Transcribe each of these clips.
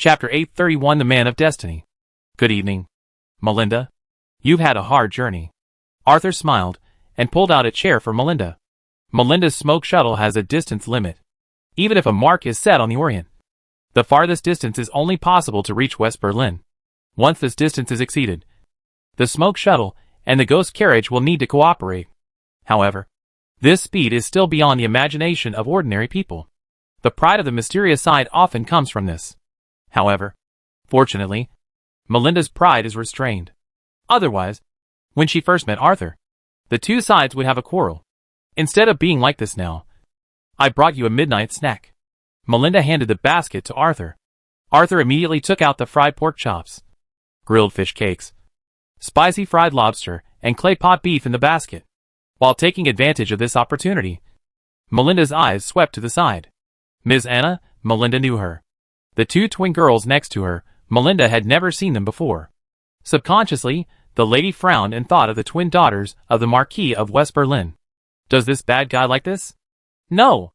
Chapter 831 The Man of Destiny. Good evening, Melinda. You've had a hard journey. Arthur smiled and pulled out a chair for Melinda. Melinda's smoke shuttle has a distance limit. Even if a mark is set on the Orient, the farthest distance is only possible to reach West Berlin. Once this distance is exceeded, the smoke shuttle and the ghost carriage will need to cooperate. However, this speed is still beyond the imagination of ordinary people. The pride of the mysterious side often comes from this. However, fortunately, Melinda's pride is restrained. Otherwise, when she first met Arthur, the two sides would have a quarrel. Instead of being like this now, I brought you a midnight snack. Melinda handed the basket to Arthur. Arthur immediately took out the fried pork chops, grilled fish cakes, spicy fried lobster, and clay pot beef in the basket. While taking advantage of this opportunity, Melinda's eyes swept to the side. Ms. Anna, Melinda knew her. The two twin girls next to her, Melinda had never seen them before. Subconsciously, the lady frowned and thought of the twin daughters of the Marquis of West Berlin. Does this bad guy like this? No.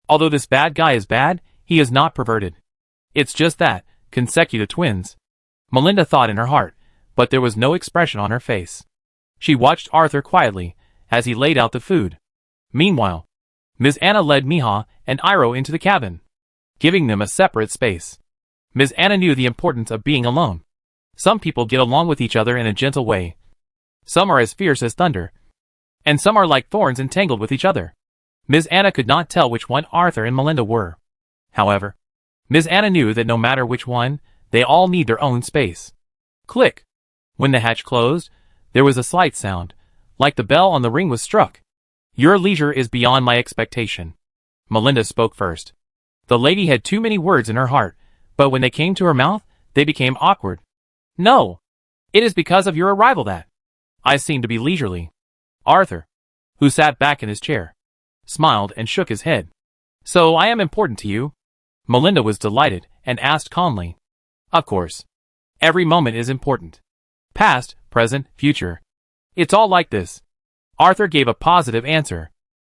Although this bad guy is bad, he is not perverted. It's just that, consecutive twins. Melinda thought in her heart, but there was no expression on her face. She watched Arthur quietly, as he laid out the food. Meanwhile, Ms. Anna led Miha and Iro into the cabin, giving them a separate space. Ms. Anna knew the importance of being alone. Some people get along with each other in a gentle way. Some are as fierce as thunder. And some are like thorns entangled with each other. Ms. Anna could not tell which one Arthur and Melinda were. However, Ms. Anna knew that no matter which one, they all need their own space. Click! When the hatch closed, there was a slight sound, like the bell on the ring was struck. Your leisure is beyond my expectation. Melinda spoke first. The lady had too many words in her heart, but when they came to her mouth, they became awkward. No. It is because of your arrival that I seem to be leisurely. Arthur, who sat back in his chair, smiled and shook his head. So I am important to you? Melinda was delighted and asked calmly. Of course. Every moment is important. Past, present, future. It's all like this. Arthur gave a positive answer.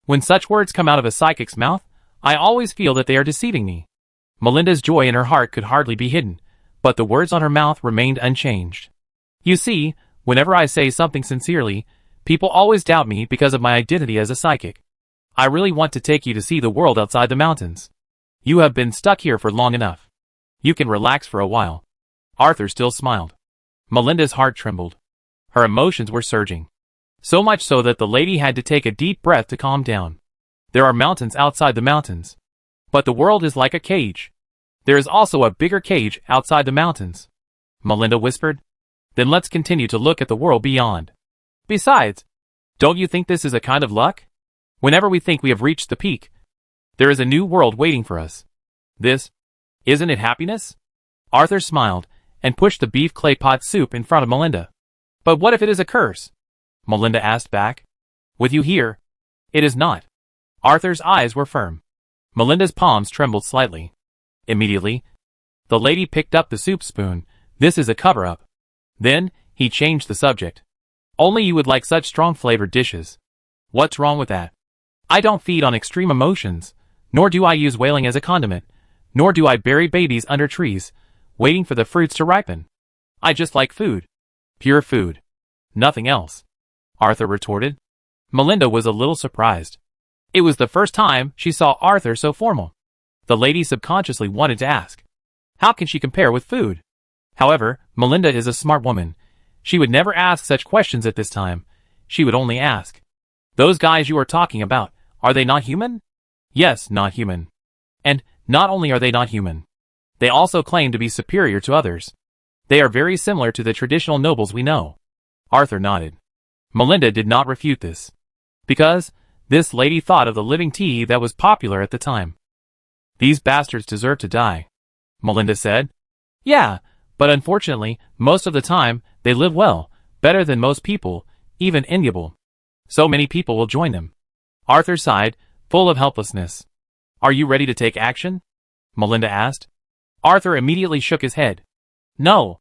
When such words come out of a psychic's mouth, I always feel that they are deceiving me. Melinda's joy in her heart could hardly be hidden, but the words on her mouth remained unchanged. You see, whenever I say something sincerely, people always doubt me because of my identity as a psychic. I really want to take you to see the world outside the mountains. You have been stuck here for long enough. You can relax for a while. Arthur still smiled. Melinda's heart trembled. Her emotions were surging. So much so that the lady had to take a deep breath to calm down. There are mountains outside the mountains. But the world is like a cage. There is also a bigger cage outside the mountains. Melinda whispered. Then let's continue to look at the world beyond. Besides, don't you think this is a kind of luck? Whenever we think we have reached the peak, there is a new world waiting for us. Isn't it happiness? Arthur smiled and pushed the beef clay pot soup in front of Melinda. But what if it is a curse? Melinda asked back. With you here, it is not. Arthur's eyes were firm. Melinda's palms trembled slightly. Immediately, the lady picked up the soup spoon. This is a cover-up. Then, he changed the subject. Only you would like such strong-flavored dishes. What's wrong with that? I don't feed on extreme emotions, nor do I use wailing as a condiment, nor do I bury babies under trees, waiting for the fruits to ripen. I just like food. Pure food. Nothing else. Arthur retorted. Melinda was a little surprised. It was the first time she saw Arthur so formal. The lady subconsciously wanted to ask, how can she compare with food? However, Melinda is a smart woman. She would never ask such questions at this time. She would only ask, those guys you are talking about, are they not human? Yes, not human. And, not only are they not human, they also claim to be superior to others. They are very similar to the traditional nobles we know. Arthur nodded. Melinda did not refute this. Because, this lady thought of the living tea that was popular at the time. These bastards deserve to die, Melinda said. Yeah, but unfortunately, most of the time, they live well, better than most people, even enviable. So many people will join them. Arthur sighed, full of helplessness. Are you ready to take action? Melinda asked. Arthur immediately shook his head. No.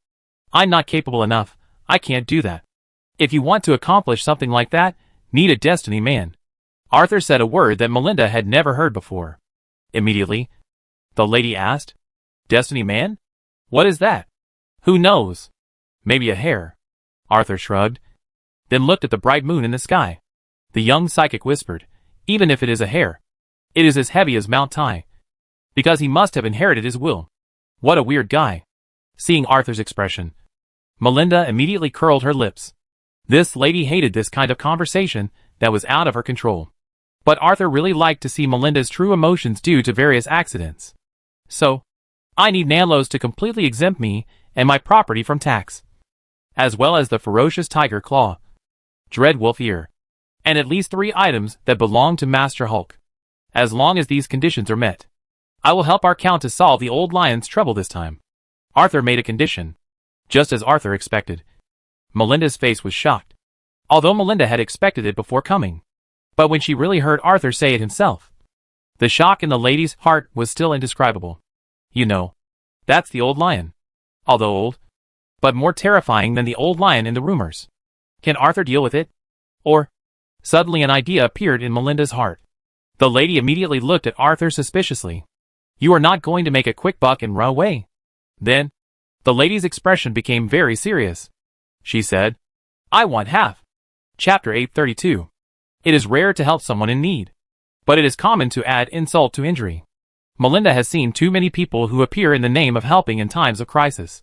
I'm not capable enough. I can't do that. If you want to accomplish something like that, need a destiny man. Arthur said a word that Melinda had never heard before. Immediately, the lady asked, Destiny man? What is that? Who knows? Maybe a hare. Arthur shrugged, then looked at the bright moon in the sky. The young psychic whispered, even if it is a hare, it is as heavy as Mount Tai. Because he must have inherited his will. What a weird guy. Seeing Arthur's expression, Melinda immediately curled her lips. This lady hated this kind of conversation that was out of her control. But Arthur really liked to see Melinda's true emotions due to various accidents. So, I need Nanlos to completely exempt me and my property from tax, as well as the ferocious tiger claw, dread wolf ear, and at least 3 items that belong to Master Hulk. As long as these conditions are met, I will help our Countess solve the old lion's trouble this time. Arthur made a condition, just as Arthur expected. Melinda's face was shocked, although Melinda had expected it before coming. But when she really heard Arthur say it himself, the shock in the lady's heart was still indescribable. You know, that's the old lion. Although old, but more terrifying than the old lion in the rumors. Can Arthur deal with it? Or, suddenly an idea appeared in Melinda's heart. The lady immediately looked at Arthur suspiciously. You are not going to make a quick buck and run away? Then, the lady's expression became very serious. She said, I want half. Chapter 832. It is rare to help someone in need, but it is common to add insult to injury. Melinda has seen too many people who appear in the name of helping in times of crisis,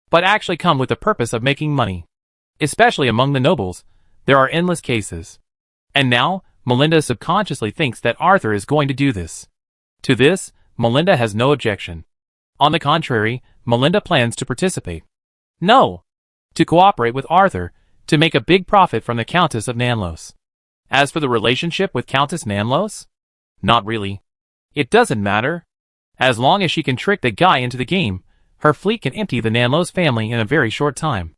but actually come with the purpose of making money. Especially among the nobles, there are endless cases. And now, Melinda subconsciously thinks that Arthur is going to do this. To this, Melinda has no objection. On the contrary, Melinda plans to participate. No! To cooperate with Arthur, to make a big profit from the Countess of Nanlos. As for the relationship with Countess Nanlos? Not really. It doesn't matter. As long as she can trick the guy into the game, her fleet can empty the Nanlos family in a very short time.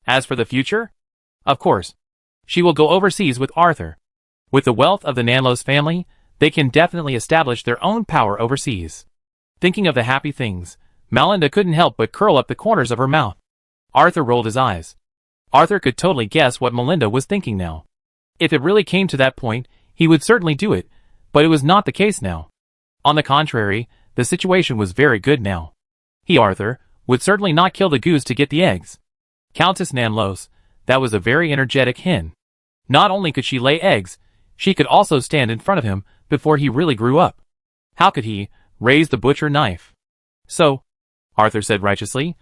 As for the future? Of course, she will go overseas with Arthur. With the wealth of the Nanlos family, they can definitely establish their own power overseas. Thinking of the happy things, Melinda couldn't help but curl up the corners of her mouth. Arthur rolled his eyes. Arthur could totally guess what Melinda was thinking now. If it really came to that point, he would certainly do it, but it was not the case now. On the contrary, the situation was very good now. He, Arthur, would certainly not kill the goose to get the eggs. Countess Nanlos, that was a very energetic hen. Not only could she lay eggs, she could also stand in front of him before he really grew up. How could he raise the butcher knife? So, Arthur said righteously,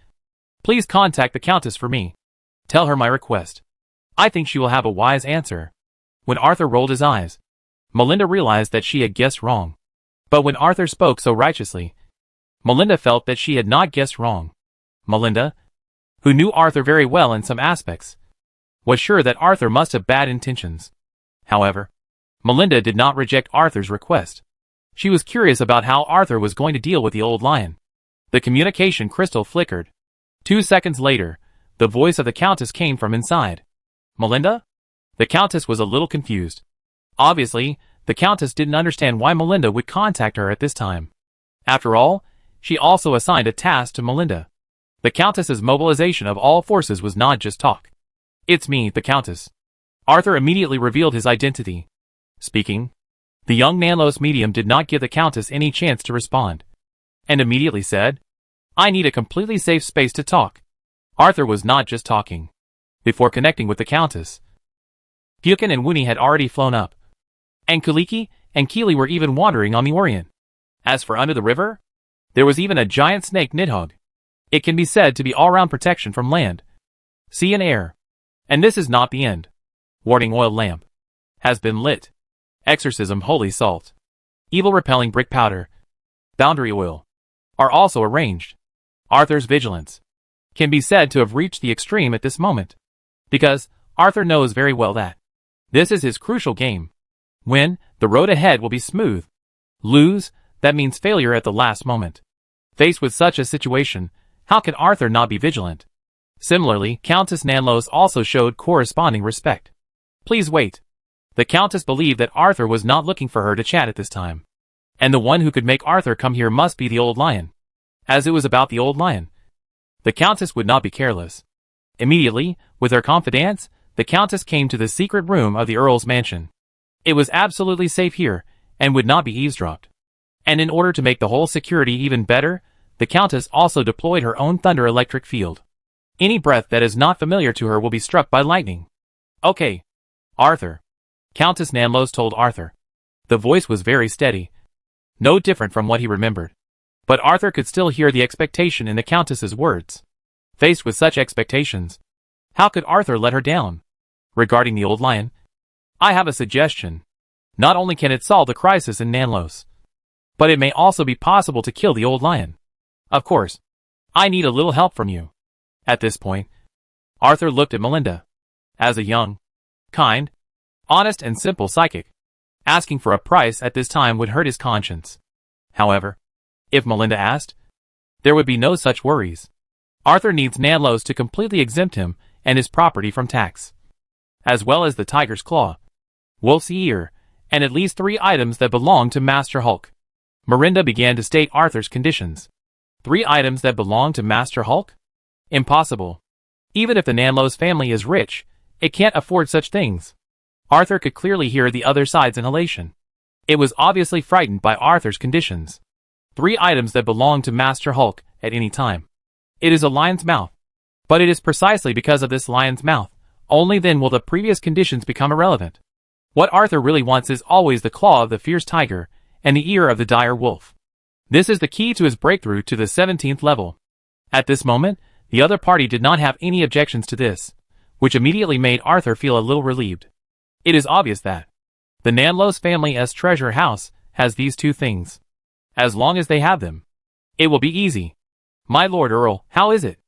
please contact the Countess for me. Tell her my request. I think she will have a wise answer. When Arthur rolled his eyes, Melinda realized that she had guessed wrong. But when Arthur spoke so righteously, Melinda felt that she had not guessed wrong. Melinda, who knew Arthur very well in some aspects, was sure that Arthur must have bad intentions. However, Melinda did not reject Arthur's request. She was curious about how Arthur was going to deal with the old lion. The communication crystal flickered. 2 seconds later, the voice of the Countess came from inside. Melinda? The Countess was a little confused. Obviously, the Countess didn't understand why Melinda would contact her at this time. After all, she also assigned a task to Melinda. The Countess's mobilization of all forces was not just talk. It's me, the Countess. Arthur immediately revealed his identity. Speaking. The young Nanlos medium did not give the Countess any chance to respond, and immediately said, I need a completely safe space to talk. Arthur was not just talking. Before connecting with the Countess, Buchan and Woonie had already flown up, and Kaliki and Keely were even wandering on the Orient. As for under the river, there was even a giant snake Nidhogg. It can be said to be all-round protection from land, sea and air. And this is not the end. Warning oil lamp has been lit. Exorcism holy salt, evil repelling brick powder, boundary oil are also arranged. Arthur's vigilance can be said to have reached the extreme at this moment, because Arthur knows very well that this is his crucial game. Win, the road ahead will be smooth. Lose, that means failure at the last moment. Faced with such a situation, how can Arthur not be vigilant? Similarly, Countess Nanlos also showed corresponding respect. Please wait. The Countess believed that Arthur was not looking for her to chat at this time, and the one who could make Arthur come here must be the old lion. As it was about the old lion, the Countess would not be careless. Immediately, with her confidants, the Countess came to the secret room of the Earl's mansion. It was absolutely safe here, and would not be eavesdropped. And in order to make the whole security even better, The Countess also deployed her own thunder electric field. Any breath that is not familiar to her will be struck by lightning. Okay, Arthur. Countess Nanlos told Arthur. The voice was very steady, no different from what he remembered. But Arthur could still hear the expectation in the Countess's words. Faced with such expectations, how could Arthur let her down? Regarding the old lion, I have a suggestion. Not only can it solve the crisis in Nanlos, but it may also be possible to kill the old lion. Of course, I need a little help from you. At this point, Arthur looked at Melinda. As a young, kind, honest and simple psychic, asking for a price at this time would hurt his conscience. However, if Melinda asked, there would be no such worries. Arthur needs Nanlos to completely exempt him and his property from tax, as well as the tiger's claw, wolf's ear, and at least 3 items that belong to Master Hulk. Melinda began to state Arthur's conditions. 3 items that belong to Master Hulk? Impossible. Even if the Nanlos family is rich, it can't afford such things. Arthur could clearly hear the other side's inhalation. It was obviously frightened by Arthur's conditions. 3 items that belong to Master Hulk at any time. It is a lion's mouth. But it is precisely because of this lion's mouth, only then will the previous conditions become irrelevant. What Arthur really wants is always the claw of the fierce tiger and the ear of the dire wolf. This is the key to his breakthrough to the 17th level. At this moment, the other party did not have any objections to this, which immediately made Arthur feel a little relieved. It is obvious that the Nanlos family's treasure house has these 2 things. As long as they have them, it will be easy. My Lord Earl, how is it?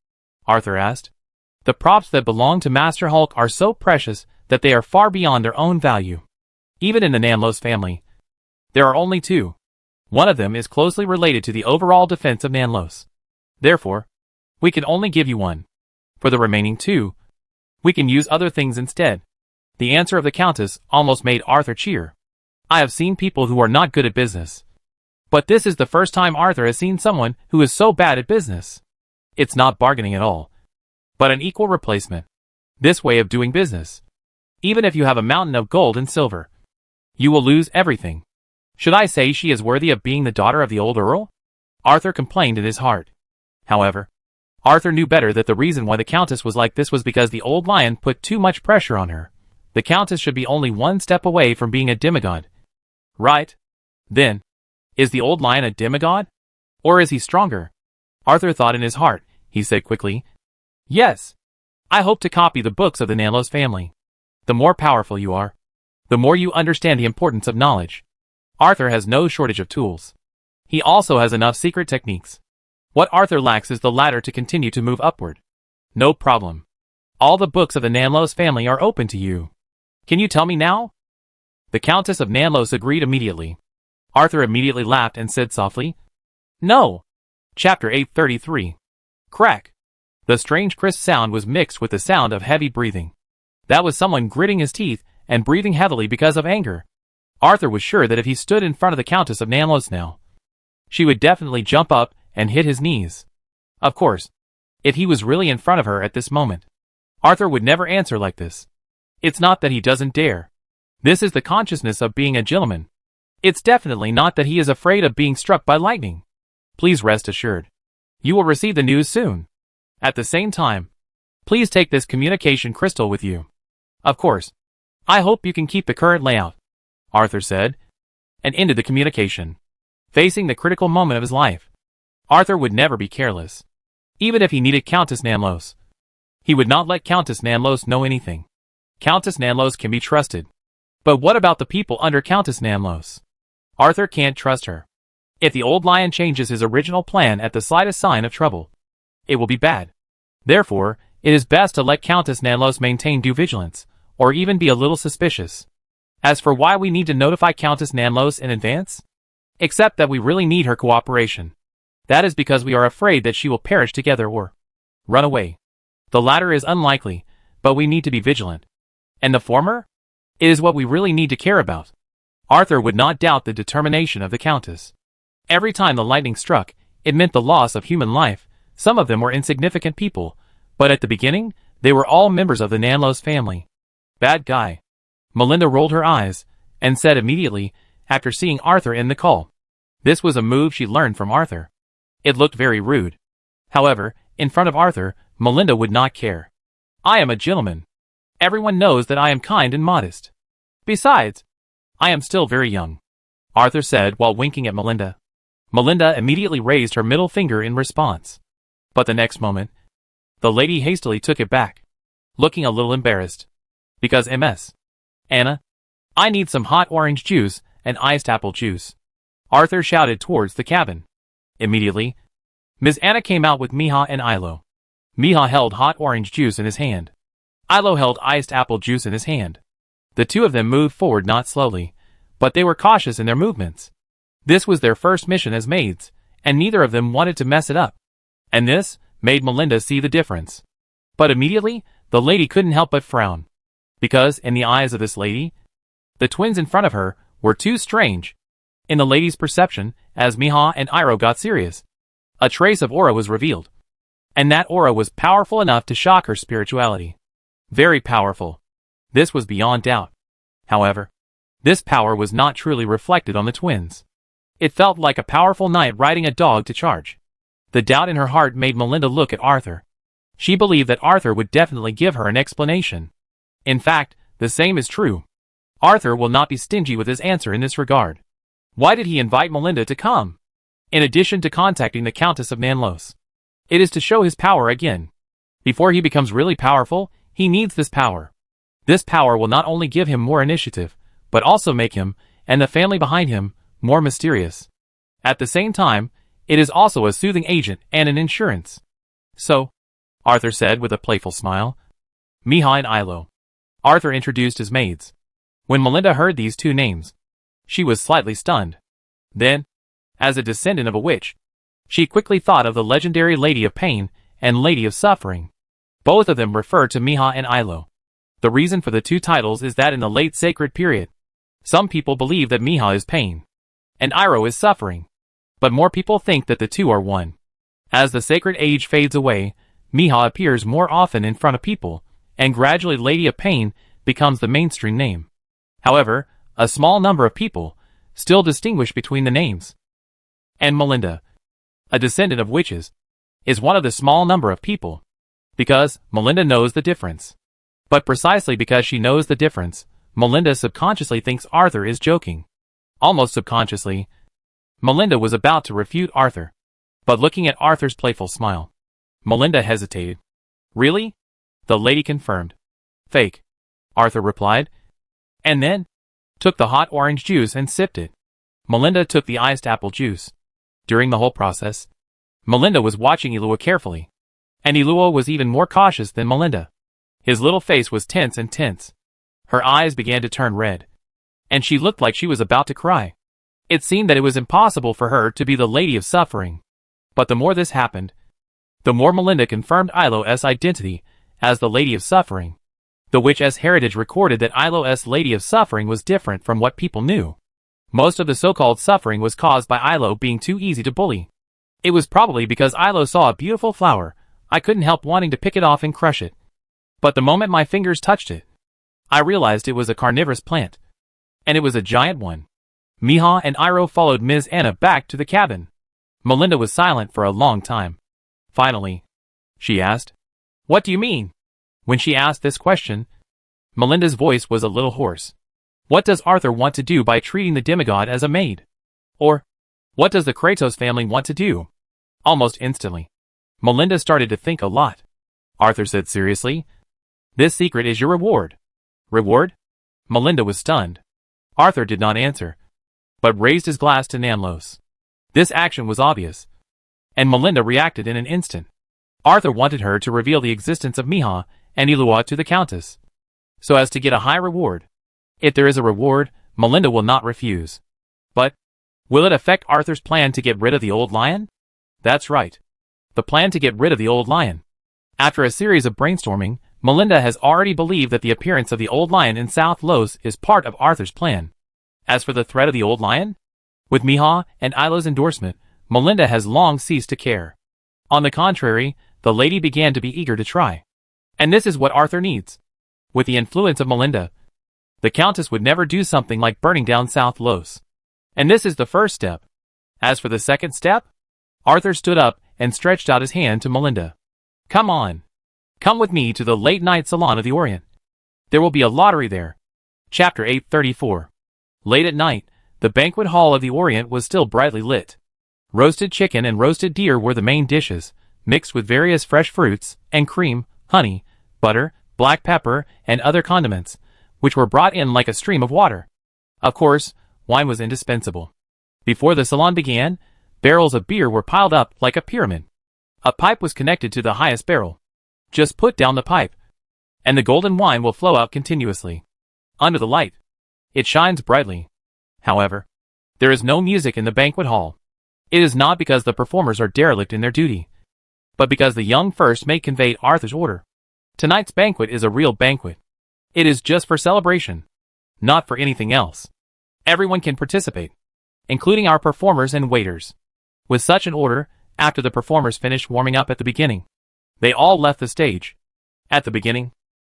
Arthur asked. The props that belong to Master Hulk are so precious that they are far beyond their own value. Even in the Nanlos family, there are only 2. One of them is closely related to the overall defense of Nanlos. Therefore, we can only give you 1. For the remaining 2, we can use other things instead. The answer of the Countess almost made Arthur cheer. I have seen people who are not good at business. But this is the first time Arthur has seen someone who is so bad at business. It's not bargaining at all, but an equal replacement. This way of doing business, even if you have a mountain of gold and silver, you will lose everything. Should I say she is worthy of being the daughter of the old Earl? Arthur complained in his heart. However, Arthur knew better that the reason why the Countess was like this was because the old lion put too much pressure on her. The Countess should be only 1 step away from being a demigod. Right? Then, is the old lion a demigod? Or is he stronger? Arthur thought in his heart. He said quickly, Yes. I hope to copy the books of the Nanlos family. The more powerful you are, the more you understand the importance of knowledge. Arthur has no shortage of tools. He also has enough secret techniques. What Arthur lacks is the ladder to continue to move upward. No problem. All the books of the Nanlos family are open to you. Can you tell me now? The Countess of Nanlos agreed immediately. Arthur immediately laughed and said softly, No. Chapter 833. Crack. The strange crisp sound was mixed with the sound of heavy breathing. That was someone gritting his teeth and breathing heavily because of anger. Arthur was sure that if he stood in front of the Countess of Nanlos now, she would definitely jump up and hit his knees. Of course, if he was really in front of her at this moment, Arthur would never answer like this. It's not that he doesn't dare. This is the consciousness of being a gentleman. It's definitely not that he is afraid of being struck by lightning. Please rest assured. You will receive the news soon. At the same time, please take this communication crystal with you. Of course, I hope you can keep the current layout, Arthur said, and ended the communication. Facing the critical moment of his life, Arthur would never be careless. Even if he needed Countess Nanlos, he would not let Countess Nanlos know anything. Countess Nanlos can be trusted. But what about the people under Countess Nanlos? Arthur can't trust her. If the old lion changes his original plan at the slightest sign of trouble, it will be bad. Therefore, it is best to let Countess Nanlos maintain due vigilance, or even be a little suspicious. As for why we need to notify Countess Nanlos in advance, except that we really need her cooperation. That is because we are afraid that she will perish together or run away. The latter is unlikely, but we need to be vigilant. And the former? It is what we really need to care about. Arthur would not doubt the determination of the Countess. Every time the lightning struck, it meant the loss of human life. Some of them were insignificant people, but at the beginning, they were all members of the Nanlos family. Bad guy. Melinda rolled her eyes, and said immediately, after seeing Arthur in the call. This was a move she learned from Arthur. It looked very rude. However, in front of Arthur, Melinda would not care. I am a gentleman. Everyone knows that I am kind and modest. Besides, I am still very young, Arthur said while winking at Melinda. Melinda immediately raised her middle finger in response. But the next moment, the lady hastily took it back, looking a little embarrassed. Because Ms. Anna, I need some hot orange juice and iced apple juice, Arthur shouted towards the cabin. Immediately, Ms. Anna came out with Miha and Ilo. Miha held hot orange juice in his hand. Ilo held iced apple juice in his hand. The two of them moved forward not slowly, but they were cautious in their movements. This was their first mission as maids, and neither of them wanted to mess it up. And this made Melinda see the difference. But immediately, the lady couldn't help but frown. Because, in the eyes of this lady, the twins in front of her were too strange. In the lady's perception, as Miha and Iro got serious, a trace of aura was revealed. And that aura was powerful enough to shock her spirituality. Very powerful. This was beyond doubt. However, this power was not truly reflected on the twins. It felt like a powerful knight riding a dog to charge. The doubt in her heart made Melinda look at Arthur. She believed that Arthur would definitely give her an explanation. In fact, the same is true. Arthur will not be stingy with his answer in this regard. Why did he invite Melinda to come? In addition to contacting the Countess of Nanlos, it is to show his power again. Before he becomes really powerful, he needs this power. This power will not only give him more initiative, but also make him, and the family behind him, more mysterious. At the same time, it is also a soothing agent and an insurance. So, Arthur said with a playful smile. Miha and Ilo. Arthur introduced his maids. When Melinda heard these two names, she was slightly stunned. Then, as a descendant of a witch, she quickly thought of the legendary Lady of Pain and Lady of Suffering. Both of them refer to Miha and Ilo. The reason for the two titles is that in the late sacred period, some people believe that Miha is pain, and Iro is suffering. But more people think that the two are one. As the sacred age fades away, Miha appears more often in front of people, and gradually Lady of Pain becomes the mainstream name. However, a small number of people still distinguish between the names. And Melinda, a descendant of witches, is one of the small number of people. Because Melinda knows the difference. But precisely because she knows the difference, Melinda subconsciously thinks Arthur is joking. Almost subconsciously, Melinda was about to refute Arthur. But looking at Arthur's playful smile, Melinda hesitated. Really? The lady confirmed. Fake, Arthur replied. And then, took the hot orange juice and sipped it. Melinda took the iced apple juice. During the whole process, Melinda was watching Ilua carefully. And Ilua was even more cautious than Melinda. His little face was tense and tense. Her eyes began to turn red. And she looked like she was about to cry. It seemed that it was impossible for her to be the Lady of Suffering. But the more this happened, the more Melinda confirmed Ilo's identity as the Lady of Suffering. The witch's heritage recorded that Ilo's Lady of Suffering was different from what people knew. Most of the so-called suffering was caused by Ilo being too easy to bully. It was probably because Ilo saw a beautiful flower. I couldn't help wanting to pick it off and crush it. But the moment my fingers touched it, I realized it was a carnivorous plant. And it was a giant one. Miha and Iro followed Ms. Anna back to the cabin. Melinda was silent for a long time. Finally, she asked, What do you mean? When she asked this question, Melinda's voice was a little hoarse. What does Arthur want to do by treating the demigod as a maid? Or, what does the Kratos family want to do? Almost instantly, Melinda started to think a lot. Arthur said seriously, This secret is your reward. Reward? Melinda was stunned. Arthur did not answer, but raised his glass to Nanlos. This action was obvious, and Melinda reacted in an instant. Arthur wanted her to reveal the existence of Miha and Ilua to the Countess, so as to get a high reward. If there is a reward, Melinda will not refuse. But, will it affect Arthur's plan to get rid of the old lion? That's right. The plan to get rid of the old lion. After a series of brainstorming, Melinda has already believed that the appearance of the old lion in South Los is part of Arthur's plan. As for the threat of the old lion, with Miha and Ilo's endorsement, Melinda has long ceased to care. On the contrary, the lady began to be eager to try. And this is what Arthur needs. With the influence of Melinda, the Countess would never do something like burning down South Los. And this is the first step. As for the second step, Arthur stood up and stretched out his hand to Melinda. Come on. Come with me to the late-night Salon of the Orient. There will be a lottery there. Chapter 834. Late at night, the banquet hall of the Orient was still brightly lit. Roasted chicken and roasted deer were the main dishes, mixed with various fresh fruits, and cream, honey, butter, black pepper, and other condiments, which were brought in like a stream of water. Of course, wine was indispensable. Before the salon began, barrels of beer were piled up like a pyramid. A pipe was connected to the highest barrel. Just put down the pipe, and the golden wine will flow out continuously. Under the light, it shines brightly. However, there is no music in the banquet hall. It is not because the performers are derelict in their duty, but because the young first mate conveyed Arthur's order. Tonight's banquet is a real banquet. It is just for celebration, not for anything else. Everyone can participate, including our performers and waiters. With such an order, after the performers finished warming up at the beginning, they all left the stage. At the beginning,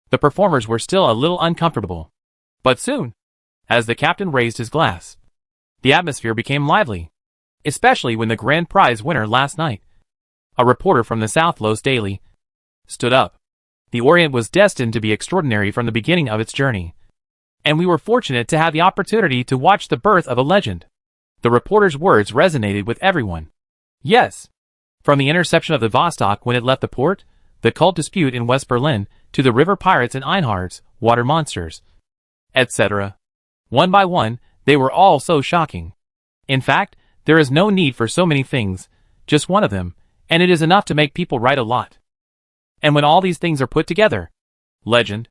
the performers were still a little uncomfortable. But soon, as the captain raised his glass, the atmosphere became lively, especially when the grand prize winner last night, a reporter from the South Los Daily, stood up. The Orient was destined to be extraordinary from the beginning of its journey, and we were fortunate to have the opportunity to watch the birth of a legend. The reporter's words resonated with everyone. Yes, from the interception of the Vostok when it left the port, the cult dispute in West Berlin, to the river pirates and Einhard's water monsters, etc. One by one, they were all so shocking. In fact, there is no need for so many things, just one of them, and it is enough to make people write a lot. And when all these things are put together, legend,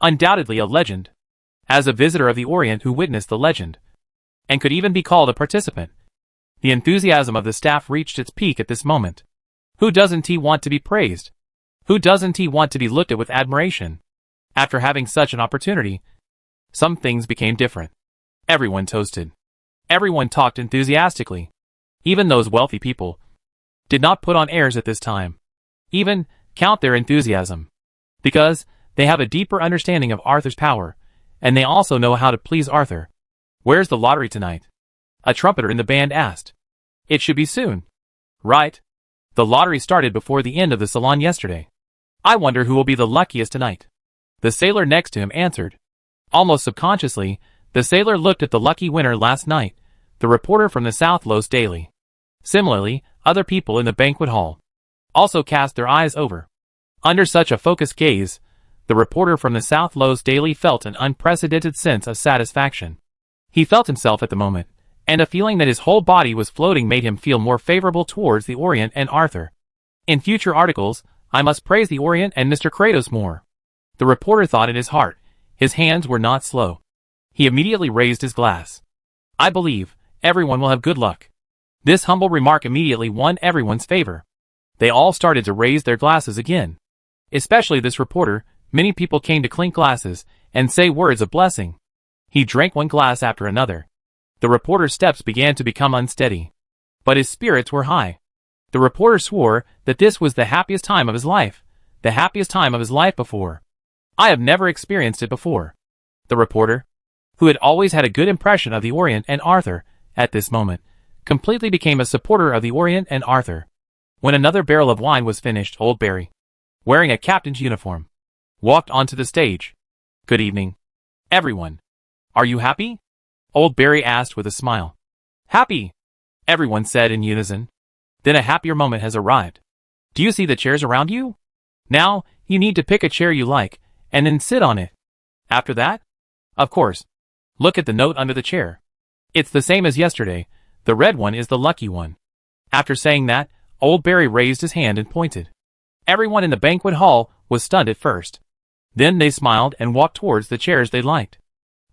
undoubtedly a legend. As a visitor of the Orient who witnessed the legend, and could even be called a participant, the enthusiasm of the staff reached its peak at this moment. Who doesn't want to be praised? Who doesn't want to be looked at with admiration? After having such an opportunity, some things became different. Everyone toasted. Everyone talked enthusiastically. Even those wealthy people did not put on airs at this time. Even count their enthusiasm. Because they have a deeper understanding of Arthur's power, and they also know how to please Arthur. Where's the lottery tonight? A trumpeter in the band asked. It should be soon. Right. The lottery started before the end of the salon yesterday. I wonder who will be the luckiest tonight. The sailor next to him answered. Almost subconsciously, the sailor looked at the lucky winner last night, the reporter from the South Los Daily. Similarly, other people in the banquet hall also cast their eyes over. Under such a focused gaze, the reporter from the South Los Daily felt an unprecedented sense of satisfaction. He felt himself at the moment, and a feeling that his whole body was floating made him feel more favorable towards the Orient and Arthur. In future articles, I must praise the Orient and Mr. Kratos more. The reporter thought in his heart. His hands were not slow. He immediately raised his glass. I believe everyone will have good luck. This humble remark immediately won everyone's favor. They all started to raise their glasses again. Especially this reporter. Many people came to clink glasses and say words of blessing. He drank one glass after another. The reporter's steps began to become unsteady, but his spirits were high. The reporter swore that this was the happiest time of his life, the happiest time of his life before. I have never experienced it before. The reporter, who had always had a good impression of the Orient and Arthur, at this moment, completely became a supporter of the Orient and Arthur. When another barrel of wine was finished, Old Barry, wearing a captain's uniform, walked onto the stage. Good evening, everyone. Are you happy? Old Barry asked with a smile. Happy, everyone said in unison. Then a happier moment has arrived. Do you see the chairs around you? Now, you need to pick a chair you like, and then sit on it. After that? Of course. Look at the note under the chair. It's the same as yesterday. The red one is the lucky one. After saying that, Old Barry raised his hand and pointed. Everyone in the banquet hall was stunned at first. Then they smiled and walked towards the chairs they liked.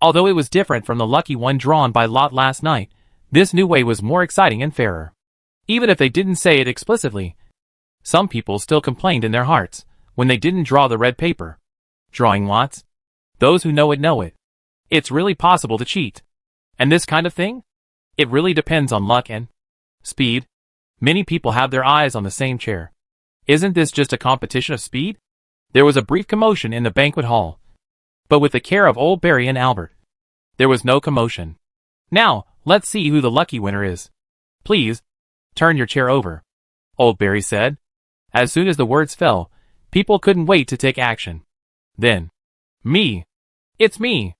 Although it was different from the lucky one drawn by lot last night, this new way was more exciting and fairer. Even if they didn't say it explicitly, some people still complained in their hearts when they didn't draw the red paper. Drawing lots? Those who know it know it. It's really possible to cheat. And this kind of thing? It really depends on luck and speed. Many people have their eyes on the same chair. Isn't this just a competition of speed? There was a brief commotion in the banquet hall. But with the care of Old Barry and Albert, there was no commotion. Now, let's see who the lucky winner is. Please, Turn your chair over, Old Barry said. As soon as the words fell, people couldn't wait to take action. Then, me! It's me!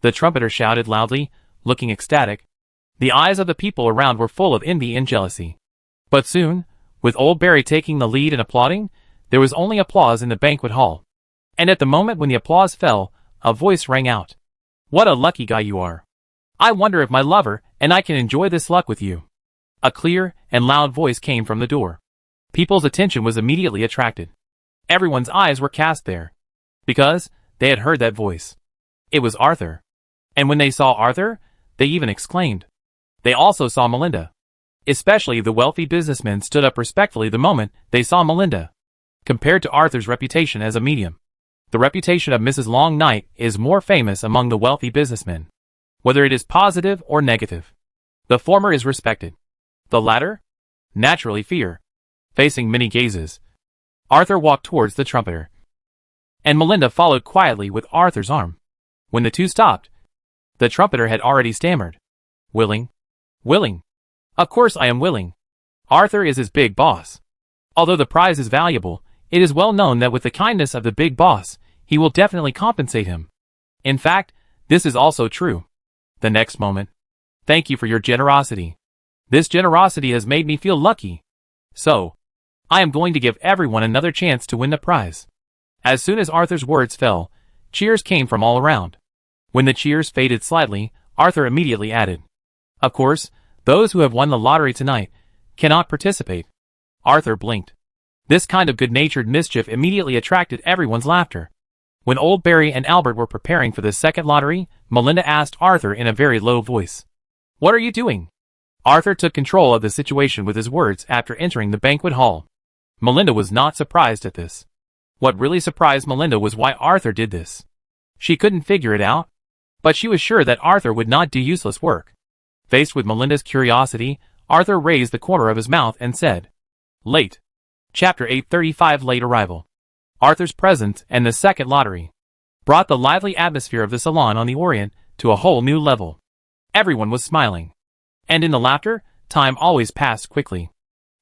The trumpeter shouted loudly, looking ecstatic. The eyes of the people around were full of envy and jealousy. But soon, with Old Barry taking the lead and applauding, there was only applause in the banquet hall. And at the moment when the applause fell, a voice rang out. What a lucky guy you are. I wonder if my lover and I can enjoy this luck with you. A clear and loud voice came from the door. People's attention was immediately attracted. Everyone's eyes were cast there. Because they had heard that voice. It was Arthur. And when they saw Arthur, they even exclaimed. They also saw Melinda. Especially the wealthy businessmen stood up respectfully the moment they saw Melinda. Compared to Arthur's reputation as a medium, the reputation of Mrs. Long Night is more famous among the wealthy businessmen. Whether it is positive or negative, the former is respected. The latter? Naturally fear. Facing many gazes, Arthur walked towards the trumpeter. And Melinda followed quietly with Arthur's arm. When the two stopped, the trumpeter had already stammered. Willing? Willing. Of course I am willing. Arthur is his big boss. Although the prize is valuable, it is well known that with the kindness of the big boss, he will definitely compensate him. In fact, this is also true. The next moment. Thank you for your generosity. This generosity has made me feel lucky. So, I am going to give everyone another chance to win the prize. As soon as Arthur's words fell, cheers came from all around. When the cheers faded slightly, Arthur immediately added, Of course, those who have won the lottery tonight cannot participate. Arthur blinked. This kind of good-natured mischief immediately attracted everyone's laughter. When Old Barry and Albert were preparing for the second lottery, Melinda asked Arthur in a very low voice, What are you doing? Arthur took control of the situation with his words after entering the banquet hall. Melinda was not surprised at this. What really surprised Melinda was why Arthur did this. She couldn't figure it out, but she was sure that Arthur would not do useless work. Faced with Melinda's curiosity, Arthur raised the corner of his mouth and said, Late. Chapter 835 Late Arrival. Arthur's presence and the second lottery brought the lively atmosphere of the salon on the Orient to a whole new level. Everyone was smiling. And in the laughter, time always passed quickly.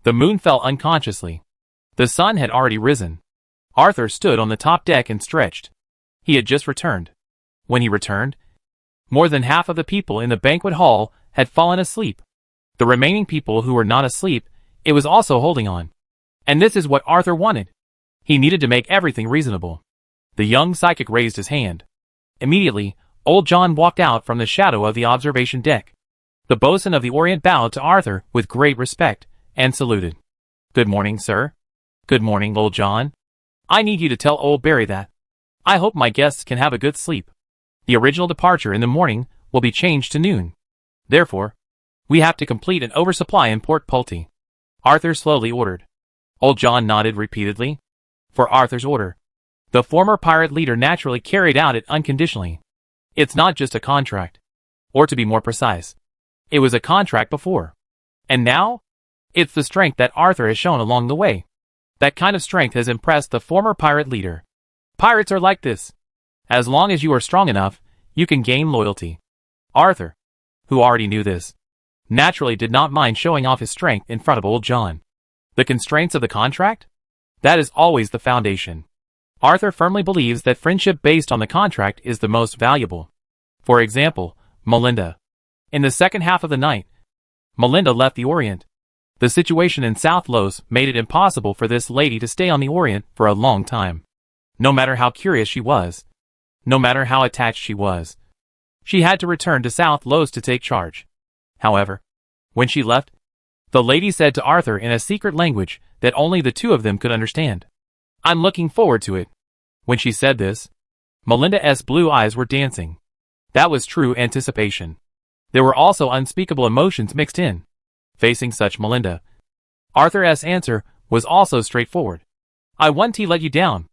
The moon fell unconsciously. The sun had already risen. Arthur stood on the top deck and stretched. He had just returned. When he returned, more than half of the people in the banquet hall had fallen asleep. The remaining people who were not asleep, it was also holding on. And this is what Arthur wanted. He needed to make everything reasonable. The young psychic raised his hand. Immediately, old John walked out from the shadow of the observation deck. The boatswain of the Orient bowed to Arthur with great respect, and saluted. Good morning, sir. Good morning, old John. I need you to tell old Barry that. I hope my guests can have a good sleep. The original departure in the morning will be changed to noon. Therefore, we have to complete an oversupply in Port Pulte. Arthur slowly ordered. Old John nodded repeatedly. For Arthur's order, the former pirate leader naturally carried out it unconditionally. It's not just a contract. Or to be more precise, it was a contract before. And now, it's the strength that Arthur has shown along the way. That kind of strength has impressed the former pirate leader. Pirates are like this. As long as you are strong enough, you can gain loyalty. Arthur, who already knew this, naturally did not mind showing off his strength in front of old John. The constraints of the contract? That is always the foundation. Arthur firmly believes that friendship based on the contract is the most valuable. For example, Melinda. In the second half of the night, Melinda left the Orient. The situation in South Los made it impossible for this lady to stay on the Orient for a long time. No matter how curious she was, no matter how attached she was, she had to return to South Los to take charge. However, when she left, the lady said to Arthur in a secret language that only the two of them could understand, I'm looking forward to it. When she said this, Melinda's blue eyes were dancing. That was true anticipation. There were also unspeakable emotions mixed in. Facing such Melinda, Arthur's answer was also straightforward. I won't let you down.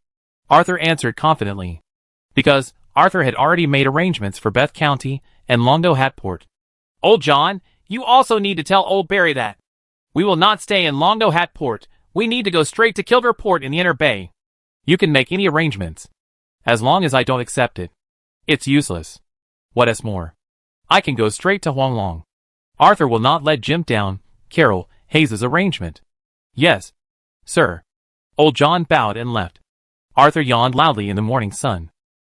Arthur answered confidently. Because Arthur had already made arrangements for Beth County and Londo Hat Port. Old John, you also need to tell old Barry that. We will not stay in Londo Hat Port. We need to go straight to Kilver Port in the Inner Bay. You can make any arrangements. As long as I don't accept it. It's useless. What is more, I can go straight to Huang Long. Arthur will not let Jim down, Carol, Hayes's arrangement. Yes, sir. Old John bowed and left. Arthur yawned loudly in the morning sun.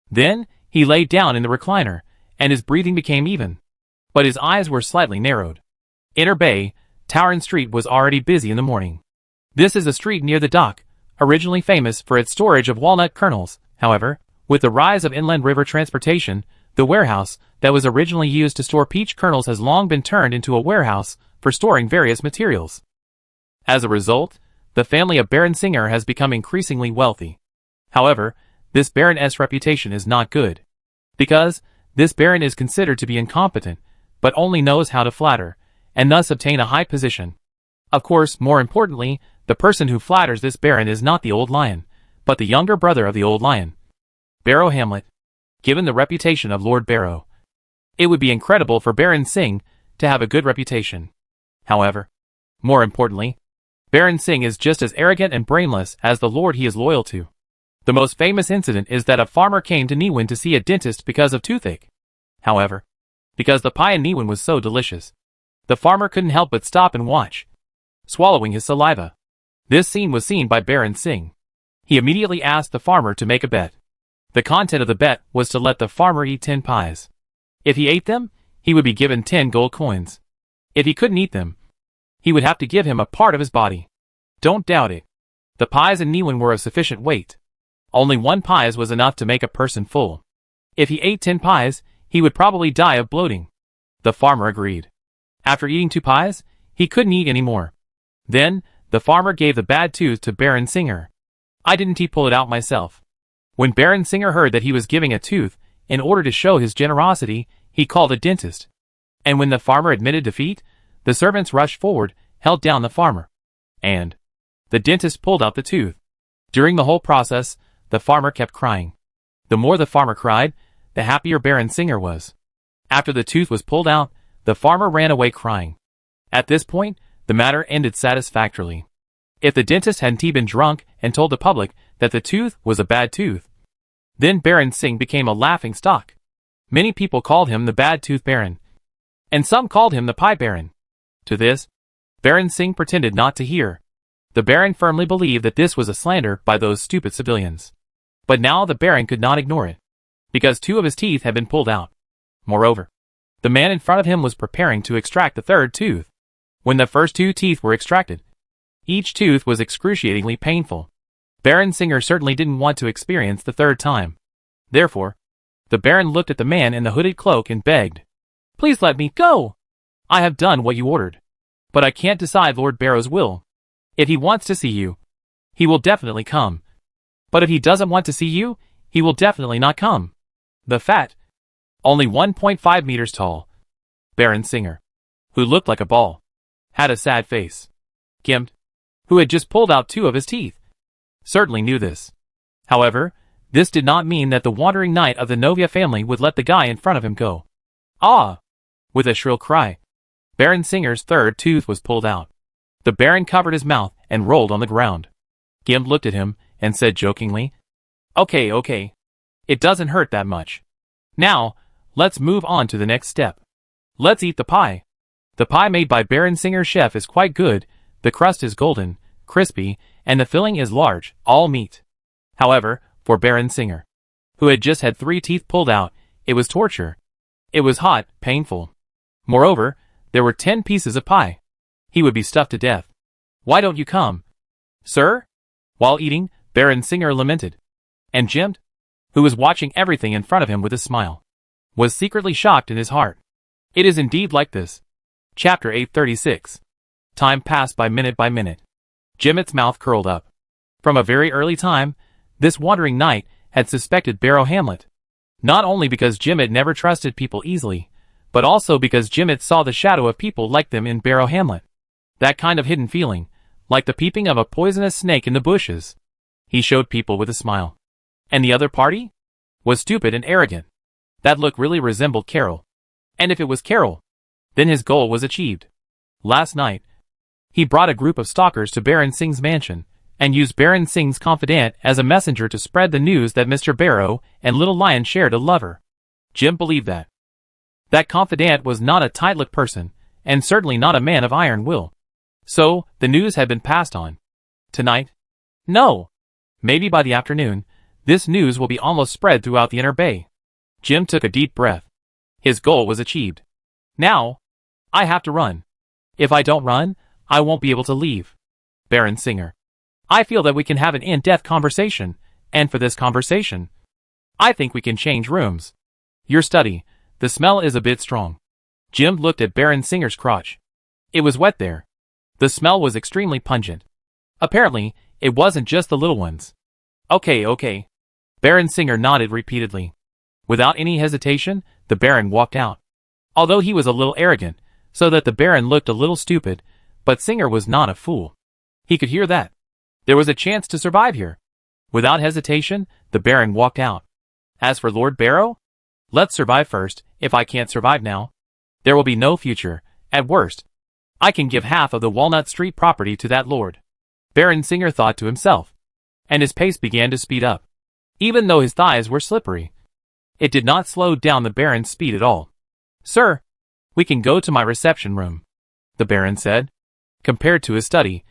Then, he lay down in the recliner, and his breathing became even. But his eyes were slightly narrowed. Inner Bay, Towern Street was already busy in the morning. This is a street near the dock, originally famous for its storage of walnut kernels. However, with the rise of inland river transportation, the warehouse that was originally used to store peach kernels has long been turned into a warehouse for storing various materials. As a result, the family of Baron Singer has become increasingly wealthy. However, this Baron's reputation is not good. Because this Baron is considered to be incompetent, but only knows how to flatter, and thus obtain a high position. Of course, more importantly, the person who flatters this Baron is not the old lion, but the younger brother of the old lion, Barrow Hamlet. Given the reputation of Lord Barrow, it would be incredible for Baron Singh to have a good reputation. However, more importantly, Baron Singh is just as arrogant and brainless as the lord he is loyal to. The most famous incident is that a farmer came to Neewin to see a dentist because of toothache. However, because the pie in Neewin was so delicious, the farmer couldn't help but stop and watch, swallowing his saliva. This scene was seen by Baron Singh. He immediately asked the farmer to make a bet. The content of the bet was to let the farmer eat 10 pies. If he ate them, he would be given 10 gold coins. If he couldn't eat them, he would have to give him a part of his body. Don't doubt it. The pies in Neewin were of sufficient weight. Only 1 pie was enough to make a person full. If he ate 10 pies, he would probably die of bloating. The farmer agreed. After eating 2 pies, he couldn't eat any more. Then, the farmer gave the bad tooth to Baron Singer. I didn't pull it out myself. When Baron Singer heard that he was giving a tooth, in order to show his generosity, he called a dentist. And when the farmer admitted defeat, the servants rushed forward, held down the farmer, and the dentist pulled out the tooth. During the whole process, the farmer kept crying. The more the farmer cried, the happier Baron Singer was. After the tooth was pulled out, the farmer ran away crying. At this point, the matter ended satisfactorily. If the dentist hadn't been drunk and told the public that the tooth was a bad tooth, then Baron Singh became a laughing stock. Many people called him the Bad Tooth Baron, and some called him the Pie Baron. To this, Baron Singh pretended not to hear. The Baron firmly believed that this was a slander by those stupid civilians. But now the Baron could not ignore it, because 2 of his teeth had been pulled out. Moreover, the man in front of him was preparing to extract the 3rd tooth. When the first 2 teeth were extracted, each tooth was excruciatingly painful. Baron Singer certainly didn't want to experience the 3rd time. Therefore, the Baron looked at the man in the hooded cloak and begged, "Please let me go. I have done what you ordered. But I can't decide Lord Barrow's will. If he wants to see you, he will definitely come. But if he doesn't want to see you, he will definitely not come." The fat, only 1.5 meters tall, Baron Singer, who looked like a ball, had a sad face. Gimp, who had just pulled out 2 of his teeth, certainly knew this. However, this did not mean that the wandering knight of the Novia family would let the guy in front of him go. Ah! With a shrill cry, Baron Singer's 3rd tooth was pulled out. The Baron covered his mouth and rolled on the ground. Gimp looked at him and said jokingly, Okay. It doesn't hurt that much. Now, let's move on to the next step. Let's eat the pie. The pie made by Baron Singer's chef is quite good. The crust is golden, crispy, and the filling is large, all meat. However, for Baron Singer, who had just had 3 teeth pulled out, it was torture. It was hot, painful. Moreover, there were 10 pieces of pie. He would be stuffed to death. "Why don't you come, sir?" While eating, Baron Singer lamented. And Gimp, who was watching everything in front of him with a smile, was secretly shocked in his heart. It is indeed like this. Chapter 836. Time passed by minute. Jimit's mouth curled up. From a very early time, this wandering knight had suspected Barrow Hamlet. Not only because Jimit never trusted people easily, but also because Jimit saw the shadow of people like them in Barrow Hamlet. That kind of hidden feeling, like the peeping of a poisonous snake in the bushes. He showed people with a smile. And the other party? Was stupid and arrogant. That look really resembled Carol. And if it was Carol, then his goal was achieved. Last night, he brought a group of stalkers to Baron Singh's mansion, and used Baron Singh's confidant as a messenger to spread the news that Mr. Barrow and Little Lion shared a lover. Jim believed that. That confidant was not a tight-lipped person, and certainly not a man of iron will. So, the news had been passed on. Tonight? No. Maybe by the afternoon, this news will be almost spread throughout the inner bay. Jim took a deep breath. His goal was achieved. Now, I have to run. If I don't run, I won't be able to leave. Baron Singer. I feel that we can have an in-depth conversation, and for this conversation, I think we can change rooms. Your study, the smell is a bit strong. Jim looked at Baron Singer's crotch. It was wet there. The smell was extremely pungent. Apparently, it wasn't just the little ones. Okay. Baron Singer nodded repeatedly. Without any hesitation, the Baron walked out. Although he was a little arrogant, so that the Baron looked a little stupid, but Singer was not a fool. He could hear that. There was a chance to survive here. Without hesitation, the Baron walked out. As for Lord Barrow? Let's survive first. If I can't survive now, there will be no future. At worst, I can give half of the Walnut Street property to that lord. Baron Singer thought to himself, and his pace began to speed up. Even though his thighs were slippery, it did not slow down the Baron's speed at all. Sir, we can go to my reception room, the Baron said. Compared to his study,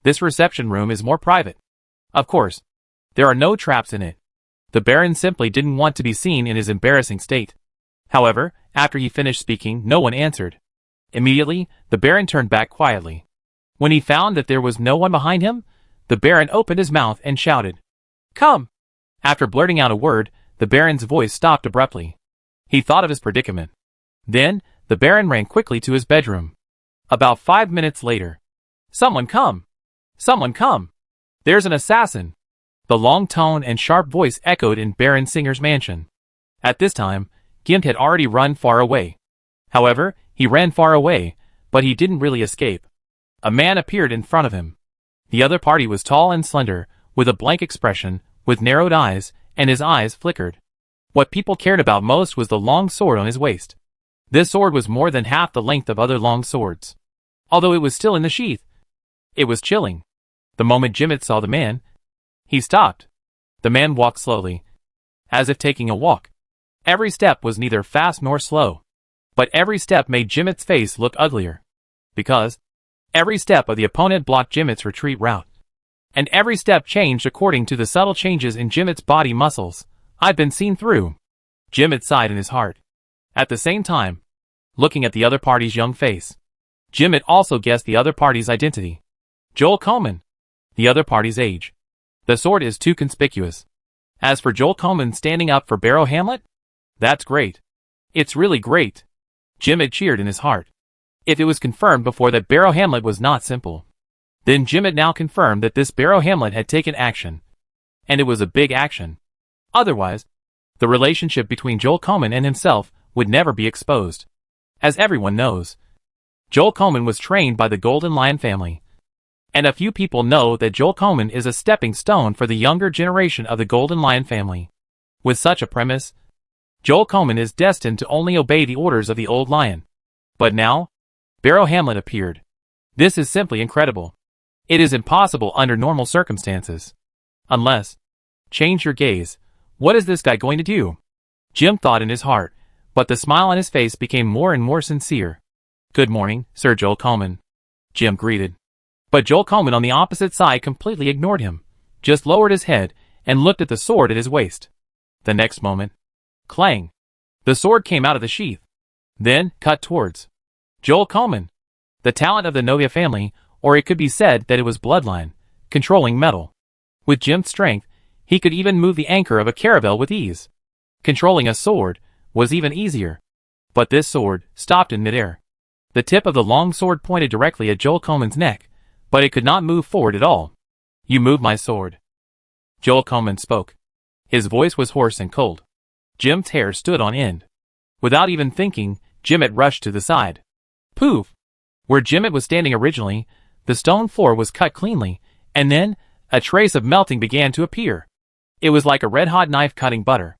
this reception room is more private. Of course, there are no traps in it. The Baron simply didn't want to be seen in his embarrassing state. However, after he finished speaking, no one answered. Immediately, the Baron turned back quietly. When he found that there was no one behind him, the Baron opened his mouth and shouted, "Come!" After blurting out a word, the Baron's voice stopped abruptly. He thought of his predicament. Then, the Baron ran quickly to his bedroom. About 5 minutes later, "Someone come! Someone come! There's an assassin!" The long tone and sharp voice echoed in Baron Singer's mansion. At this time, Gimp had already run far away. However, he ran far away, but he didn't really escape. A man appeared in front of him. The other party was tall and slender, with a blank expression, with narrowed eyes, and his eyes flickered. What people cared about most was the long sword on his waist. This sword was more than half the length of other long swords. Although it was still in the sheath, it was chilling. The moment Jimmet saw the man, he stopped. The man walked slowly, as if taking a walk. Every step was neither fast nor slow. But every step made Jimmet's face look uglier. Because every step of the opponent blocked Jimmet's retreat route. And every step changed according to the subtle changes in Jimmet's body muscles. I'd been seen through. Jimmet sighed in his heart. At the same time, looking at the other party's young face, Jimmet also guessed the other party's identity. Joel Coleman. The other party's age. The sword is too conspicuous. As for Joel Coleman standing up for Barrow Hamlet, that's great. It's really great. Jimmet cheered in his heart. If it was confirmed before that Barrow Hamlet was not simple, then Jimmet now confirmed that this Barrow Hamlet had taken action. And it was a big action. Otherwise, the relationship between Joel Coleman and himself would never be exposed. As everyone knows, Joel Coleman was trained by the Golden Lion family. And a few people know that Joel Coleman is a stepping stone for the younger generation of the Golden Lion family. With such a premise, Joel Coleman is destined to only obey the orders of the Old Lion. But now, Barrow Hamlet appeared. This is simply incredible. It is impossible under normal circumstances. Unless, change your gaze, what is this guy going to do? Jim thought in his heart, but the smile on his face became more and more sincere. Good morning, Sir Joel Coleman. Jim greeted. But Joel Coleman on the opposite side completely ignored him, just lowered his head and looked at the sword at his waist. The next moment, clang! The sword came out of the sheath. Then, cut towards Joel Coleman, the talent of the Novia family, or it could be said that it was bloodline, controlling metal. With Jim's strength, he could even move the anchor of a caravel with ease. Controlling a sword was even easier. But this sword stopped in midair. The tip of the long sword pointed directly at Joel Coleman's neck, but it could not move forward at all. You moved my sword. Joel Coleman spoke. His voice was hoarse and cold. Jim's hair stood on end. Without even thinking, Jimmet rushed to the side. Poof! Where Jimmet was standing originally, the stone floor was cut cleanly, and then, a trace of melting began to appear. It was like a red-hot knife cutting butter.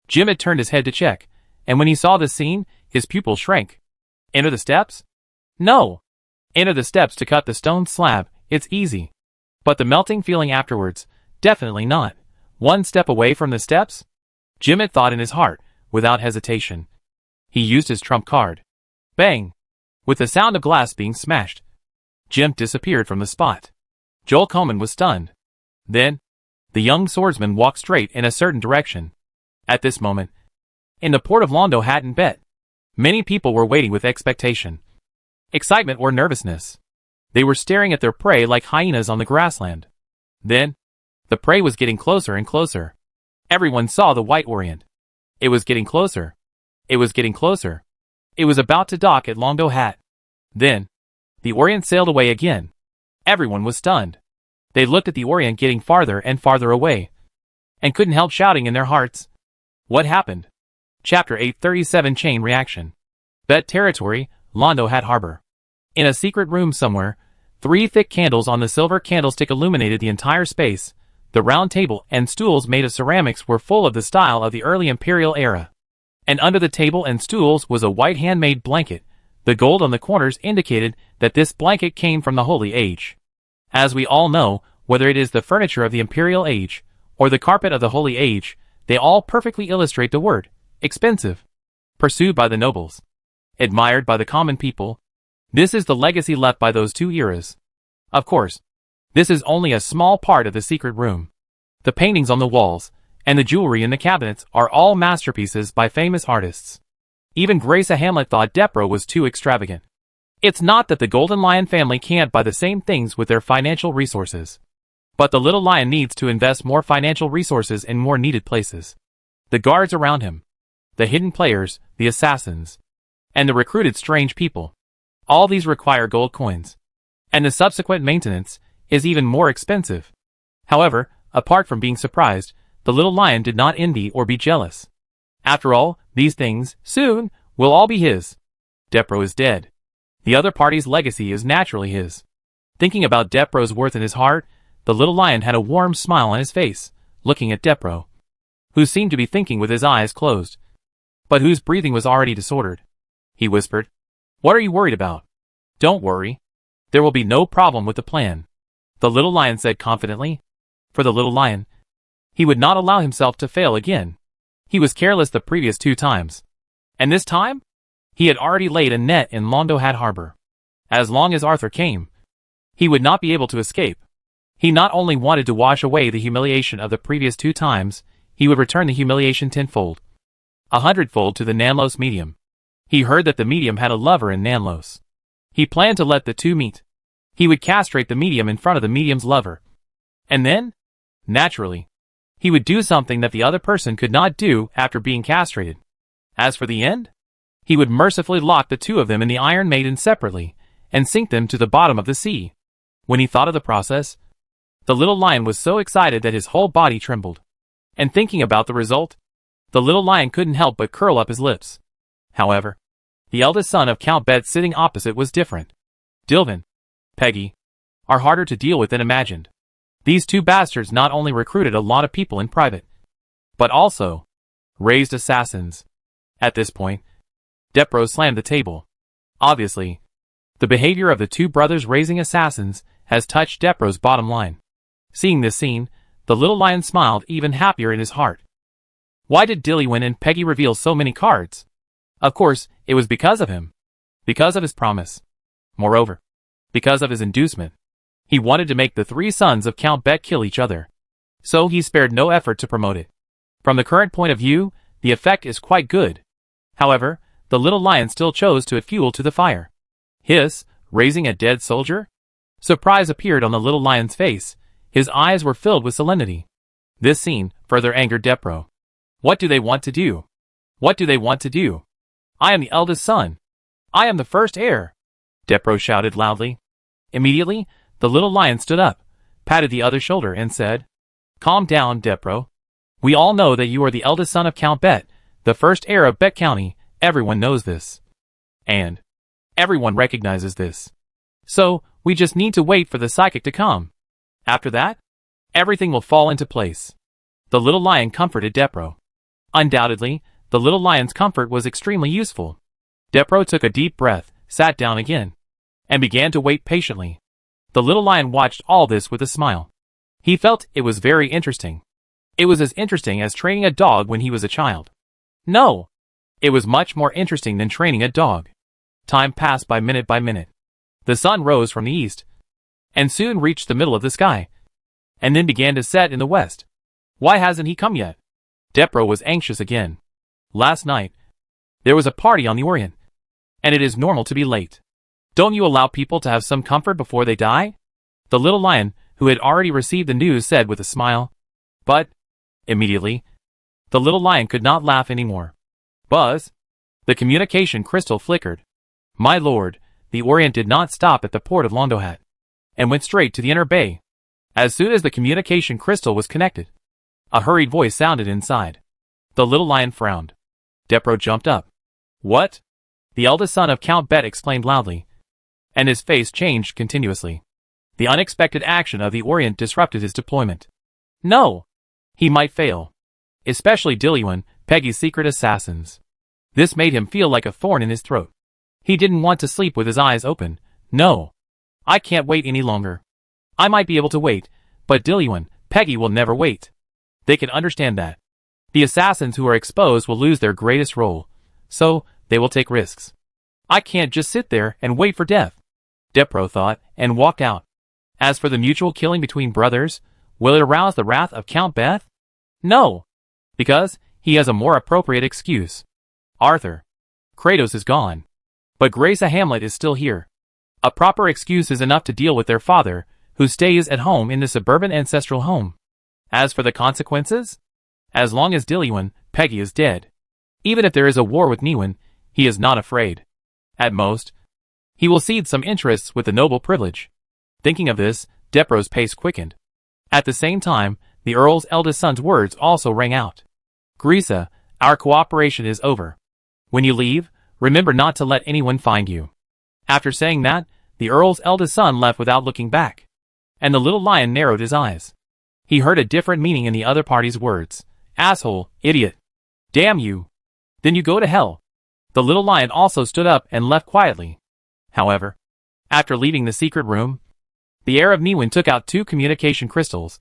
Jimmet turned his head to check, and when he saw the scene, his pupils shrank. Enter the steps? No! Enter the steps to cut the stone slab, it's easy. But the melting feeling afterwards, definitely not. One step away from the steps? Jimmet thought in his heart, without hesitation. He used his trump card. Bang! With the sound of glass being smashed. Jim disappeared from the spot. Joel Coleman was stunned. Then, the young swordsman walked straight in a certain direction. At this moment, in the port of Londo Hat and Bet, many people were waiting with expectation, excitement or nervousness. They were staring at their prey like hyenas on the grassland. Then, the prey was getting closer and closer. Everyone saw the White Orient. It was getting closer. It was getting closer. It was about to dock at Londo Hat. Then, the Orient sailed away again. Everyone was stunned. They looked at the Orient getting farther and farther away, and couldn't help shouting in their hearts. What happened? Chapter 837 Chain Reaction. Bet Territory, Londo Hat Harbor. In a secret room somewhere, 3 thick candles on the silver candlestick illuminated the entire space. The round table and stools made of ceramics were full of the style of the early imperial era. And under the table and stools was a white handmade blanket. The gold on the corners indicated that this blanket came from the Holy Age. As we all know, whether it is the furniture of the imperial age, or the carpet of the Holy Age, they all perfectly illustrate the word, expensive. Pursued by the nobles. Admired by the common people. This is the legacy left by those 2 eras. Of course, this is only a small part of the secret room. The paintings on the walls, and the jewelry in the cabinets are all masterpieces by famous artists. Even Gracia Hamlet thought Depro was too extravagant. It's not that the Golden Lion family can't buy the same things with their financial resources. But the little lion needs to invest more financial resources in more needed places. The guards around him, the hidden players, the assassins, and the recruited strange people. All these require gold coins. And the subsequent maintenance is even more expensive. However, apart from being surprised, the little lion did not envy or be jealous. After all, these things, soon, will all be his. Depro is dead. The other party's legacy is naturally his. Thinking about Depro's worth in his heart, the little lion had a warm smile on his face, looking at Depro, who seemed to be thinking with his eyes closed, but whose breathing was already disordered. He whispered, "What are you worried about?" "Don't worry. There will be no problem with the plan," the little lion said confidently. For the little lion, he would not allow himself to fail again. He was careless the previous 2 times. And this time? He had already laid a net in Londo Hat Harbor. As long as Arthur came, he would not be able to escape. He not only wanted to wash away the humiliation of the previous 2 times, he would return the humiliation 10-fold. 100-fold to the Nanlos medium. He heard that the medium had a lover in Nanlos. He planned to let the 2 meet. He would castrate the medium in front of the medium's lover. And then, naturally, he would do something that the other person could not do after being castrated. As for the end, he would mercifully lock the 2 of them in the Iron Maiden separately, and sink them to the bottom of the sea. When he thought of the process, the little lion was so excited that his whole body trembled. And thinking about the result, the little lion couldn't help but curl up his lips. However, the eldest son of Count Bet sitting opposite was different. Dilvin, Peggy, are harder to deal with than imagined. These 2 bastards not only recruited a lot of people in private, but also raised assassins. At this point, Depro slammed the table. Obviously, the behavior of the 2 brothers raising assassins has touched Depro's bottom line. Seeing this scene, the little lion smiled even happier in his heart. Why did Dilwyn and Peggy reveal so many cards? Of course, it was because of him. Because of his promise. Moreover, because of his inducement. He wanted to make the 3 sons of Count Bet kill each other. So he spared no effort to promote it. From the current point of view, the effect is quite good. However, the little lion still chose to add fuel to the fire. Hiss, raising a dead soldier? Surprise appeared on the little lion's face. His eyes were filled with solemnity. This scene further angered Depro. What do they want to do? What do they want to do? I am the eldest son. I am the first heir. Depro shouted loudly. Immediately, the little lion stood up, patted the other shoulder and said, "Calm down, Depro. We all know that you are the eldest son of Count Bet, the first heir of Bet County. Everyone knows this. And everyone recognizes this. So, we just need to wait for the psychic to come. After that, everything will fall into place." The little lion comforted Depro. Undoubtedly, the little lion's comfort was extremely useful. Depro took a deep breath, sat down again, and began to wait patiently. The little lion watched all this with a smile. He felt it was very interesting. It was as interesting as training a dog when he was a child. No! It was much more interesting than training a dog. Time passed by minute by minute. The sun rose from the east, and soon reached the middle of the sky, and then began to set in the west. Why hasn't he come yet? Depro was anxious again. Last night, there was a party on the Orient, and it is normal to be late. Don't you allow people to have some comfort before they die? The little lion, who had already received the news, said with a smile. But, immediately, the little lion could not laugh anymore. Buzz! The communication crystal flickered. My lord, the Orient did not stop at the port of Londohat, and went straight to the inner bay. As soon as the communication crystal was connected, a hurried voice sounded inside. The little lion frowned. Depro jumped up. What? The eldest son of Count Bet exclaimed loudly, and his face changed continuously. The unexpected action of the Orient disrupted his deployment. No! He might fail. Especially Dilliwan, Peggy's secret assassins. This made him feel like a thorn in his throat. He didn't want to sleep with his eyes open. No. I can't wait any longer. I might be able to wait, but Dilliwan, Peggy will never wait. They can understand that. The assassins who are exposed will lose their greatest role, so they will take risks. I can't just sit there and wait for death, Depro thought, and walked out. As for the mutual killing between brothers, will it arouse the wrath of Count Beth? No, because he has a more appropriate excuse. Arthur. Kratos is gone. But Gracia Hamlet is still here. A proper excuse is enough to deal with their father, who stays at home in the suburban ancestral home. As for the consequences? As long as Dilliwan, Peggy is dead. Even if there is a war with Niwen, he is not afraid. At most, he will cede some interests with the noble privilege. Thinking of this, Depro's pace quickened. At the same time, the Earl's eldest son's words also rang out. Grisa, our cooperation is over. When you leave, remember not to let anyone find you. After saying that, the Earl's eldest son left without looking back. And the little lion narrowed his eyes. He heard a different meaning in the other party's words. Asshole, idiot. Damn you. Then you go to hell. The little lion also stood up and left quietly. However, after leaving the secret room, the heir of Niwen took out 2 communication crystals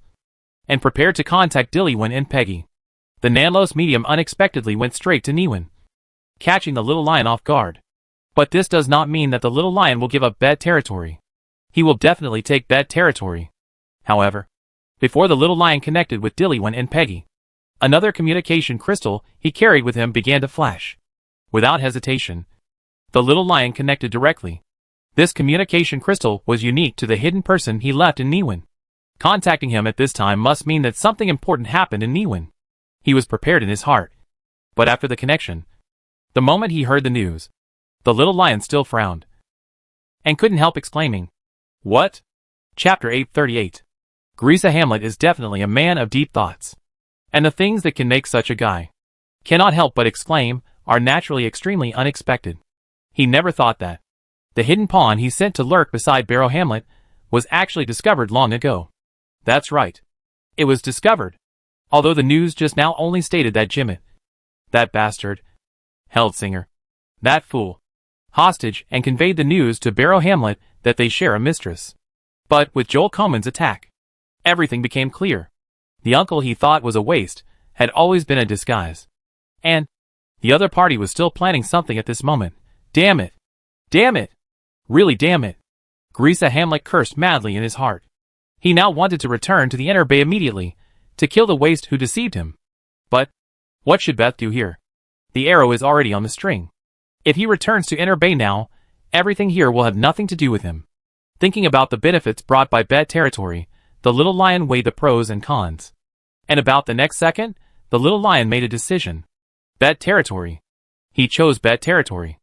and prepared to contact Dilliwan and Peggy. The Nanlos medium unexpectedly went straight to Niwen, catching the little lion off guard. But this does not mean that the little lion will give up bad territory. He will definitely take bad territory. However, before the little lion connected with Dilliwan and Peggy, another communication crystal he carried with him began to flash. Without hesitation, the little lion connected directly. This communication crystal was unique to the hidden person he left in Niwen. Contacting him at this time must mean that something important happened in Niwen. He was prepared in his heart. But after the connection, the moment he heard the news, the little lion still frowned, and couldn't help exclaiming, What? Chapter 838. Grisa Hamlet is definitely a man of deep thoughts. And the things that can make such a guy cannot help but exclaim are naturally extremely unexpected. He never thought that the hidden pawn he sent to lurk beside Barrow Hamlet was actually discovered long ago. That's right. It was discovered. Although the news just now only stated that Jimmet, that bastard, held Singer, that fool, hostage and conveyed the news to Barrow Hamlet that they share a mistress. But with Joel Coman's attack, everything became clear. The uncle he thought was a waste had always been a disguise. And the other party was still planning something at this moment. Damn it. Damn it. Really damn it. Grisa Hamlet cursed madly in his heart. He now wanted to return to the inner bay immediately, to kill the waste who deceived him. But what should Beth do here? The arrow is already on the string. If he returns to inner bay now, everything here will have nothing to do with him. Thinking about the benefits brought by bad territory, the little lion weighed the pros and cons. And about the next second, the little lion made a decision. Bad territory. He chose bad territory.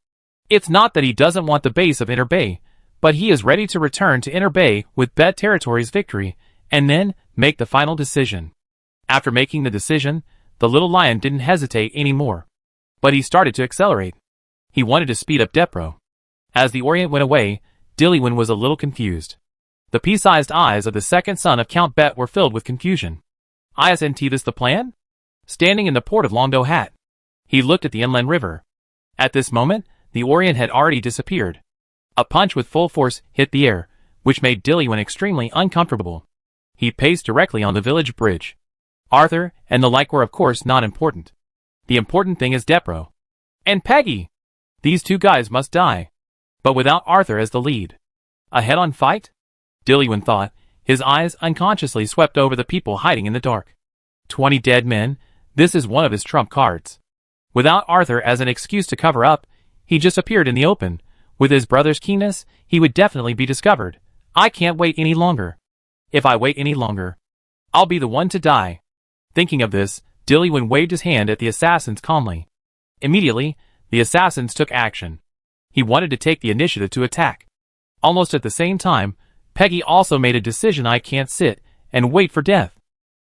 It's not that he doesn't want the base of Inner Bay, but he is ready to return to Inner Bay with bad territory's victory, and then make the final decision. After making the decision, the little lion didn't hesitate anymore. But he started to accelerate. He wanted to speed up Depro. As the Orient went away, Dilliwan was a little confused. The pea-sized eyes of the second son of Count Bet were filled with confusion. Isn't this the plan? Standing in the port of Londohat, he looked at the inland river. At this moment, the Orient had already disappeared. A punch with full force hit the air, which made Dilliwan extremely uncomfortable. He paced directly on the village bridge. Arthur and the like were of course not important. The important thing is Depro. And Peggy! These 2 guys must die. But without Arthur as the lead, A head-on fight? Dillywin thought. His eyes unconsciously swept over the people hiding in the dark. 20 dead men? This is one of his trump cards. Without Arthur as an excuse to cover up, he just appeared in the open. With his brother's keenness, he would definitely be discovered. I can't wait any longer. If I wait any longer, I'll be the one to die. Thinking of this, Dillywin waved his hand at the assassins calmly. Immediately, the assassins took action. He wanted to take the initiative to attack. Almost at the same time, Peggy also made a decision. I can't sit and wait for death.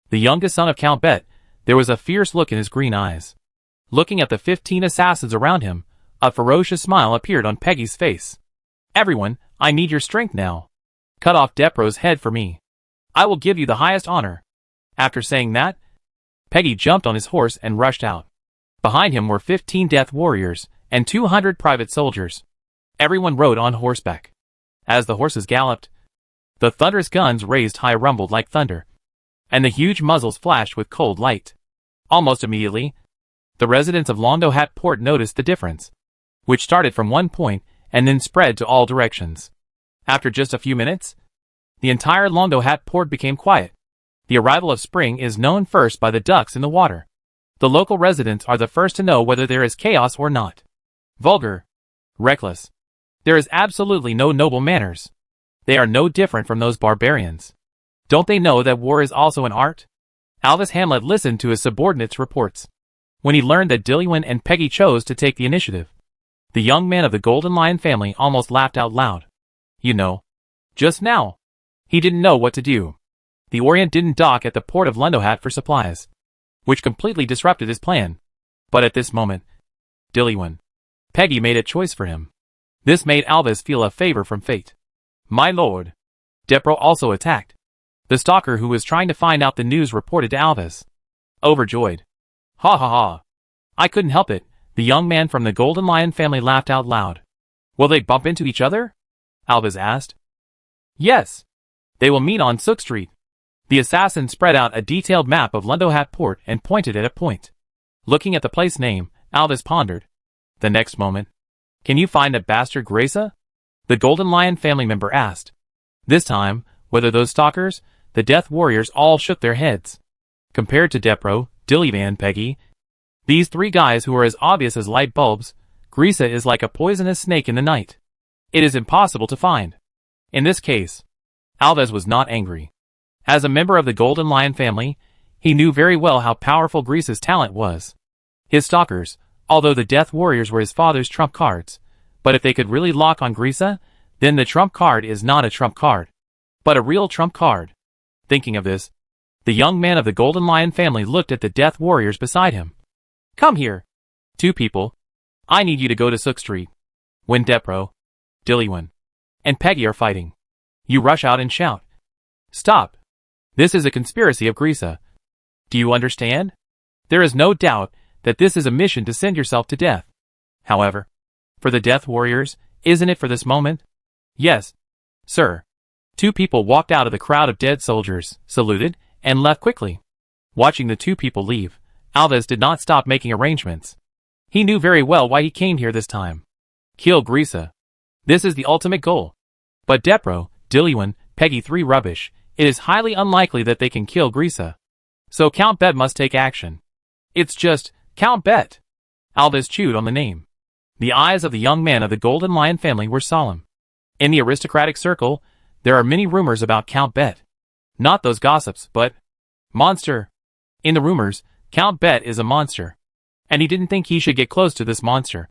The youngest son of Count Bet, there was a fierce look in his green eyes. Looking at the 15 assassins around him, a ferocious smile appeared on Peggy's face. Everyone, I need your strength now. Cut off Depro's head for me. I will give you the highest honor. After saying that, Peggy jumped on his horse and rushed out. Behind him were 15 death warriors and 200 private soldiers. Everyone rode on horseback. As the horses galloped, the thunderous guns raised high rumbled like thunder, and the huge muzzles flashed with cold light. Almost immediately, the residents of Londo Hat Port noticed the difference, which started from one point and then spread to all directions. After just a few minutes, the entire Londo Hat Port became quiet. The arrival of spring is known first by the ducks in the water. The local residents are the first to know whether there is chaos or not. Vulgar. Reckless. There is absolutely no noble manners. They are no different from those barbarians. Don't they know that war is also an art? Alvis Hamlet listened to his subordinates' reports. When he learned that Dillywin and Peggy chose to take the initiative, the young man of the Golden Lion family almost laughed out loud. You know, just now, he didn't know what to do. The Orient didn't dock at the port of Lundohat for supplies, which completely disrupted his plan. But at this moment, Dillywin, Peggy made a choice for him. This made Alvis feel a favor from fate. My lord. Depro also attacked. The stalker who was trying to find out the news reported to Alvis. Overjoyed. Ha ha ha. I couldn't help it. The young man from the Golden Lion family laughed out loud. Will they bump into each other? Alvis asked. Yes. They will meet on Sook Street. The assassin spread out a detailed map of Lundohat Port and pointed at a point. Looking at the place name, Alvis pondered. The next moment, can you find a bastard Graça? The Golden Lion family member asked. This time, whether those stalkers, the Death Warriors all shook their heads. Compared to Depro, Dillywin and Peggy, these three guys who are as obvious as light bulbs, Graça is like a poisonous snake in the night. It is impossible to find. In this case, Alvis was not angry. As a member of the Golden Lion family, he knew very well how powerful Graça's talent was. His stalkers, although the Death Warriors were his father's trump cards, but if they could really lock on Graça, then the trump card is not a trump card, but a real trump card. Thinking of this, the young man of the Golden Lion family looked at the Death Warriors beside him. Come here. Two people. I need you to go to Sook Street. When Depro, Dillywin, and Peggy are fighting, you rush out and shout. Stop. This is a conspiracy of Graça. Do you understand? There is no doubt that this is a mission to send yourself to death. However, for the Death Warriors, isn't it for this moment? Yes, sir. Two people walked out of the crowd of dead soldiers, saluted, and left quickly. Watching the two people leave, Alvis did not stop making arrangements. He knew very well why he came here this time. Kill Graça. This is the ultimate goal. But Depro, Dillywin, Peggy 3 rubbish. It is highly unlikely that they can kill Graça. So Count Bet must take action. It's just Count Bet. Alvis chewed on the name. The eyes of the young man of the Golden Lion family were solemn. In the aristocratic circle, there are many rumors about Count Bet. Not those gossips, but monster. In the rumors, Count Bet is a monster, and he didn't think he should get close to this monster.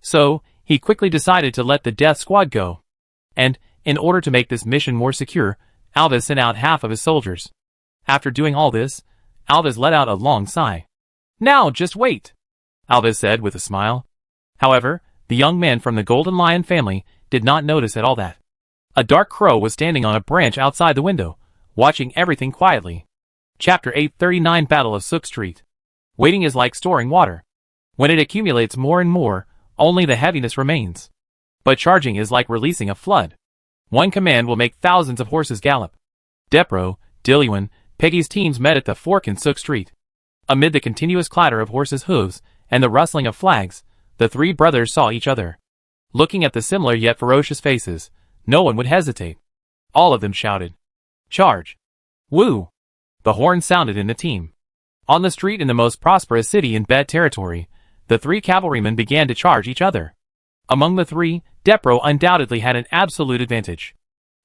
So, he quickly decided to let the death squad go. And, in order to make this mission more secure, Alvis sent out half of his soldiers. After doing all this, Alvis let out a long sigh. Now, just wait, Alvis said with a smile. However, the young man from the Golden Lion family did not notice at all that. A dark crow was standing on a branch outside the window, watching everything quietly. Chapter 839 Battle of Sook Street. Waiting is like storing water. When it accumulates more and more, only the heaviness remains. But charging is like releasing a flood. One command will make thousands of horses gallop. Depro, Dillywin, Peggy's teams met at the fork in Sook Street. Amid the continuous clatter of horses' hooves and the rustling of flags, the three brothers saw each other. Looking at the similar yet ferocious faces, No one would hesitate. All of them shouted, "Charge!" Woo! The horn sounded in the team. On the street in the most prosperous city in Bet territory, the three cavalrymen began to charge each other. Among the three, Depro undoubtedly had an absolute advantage.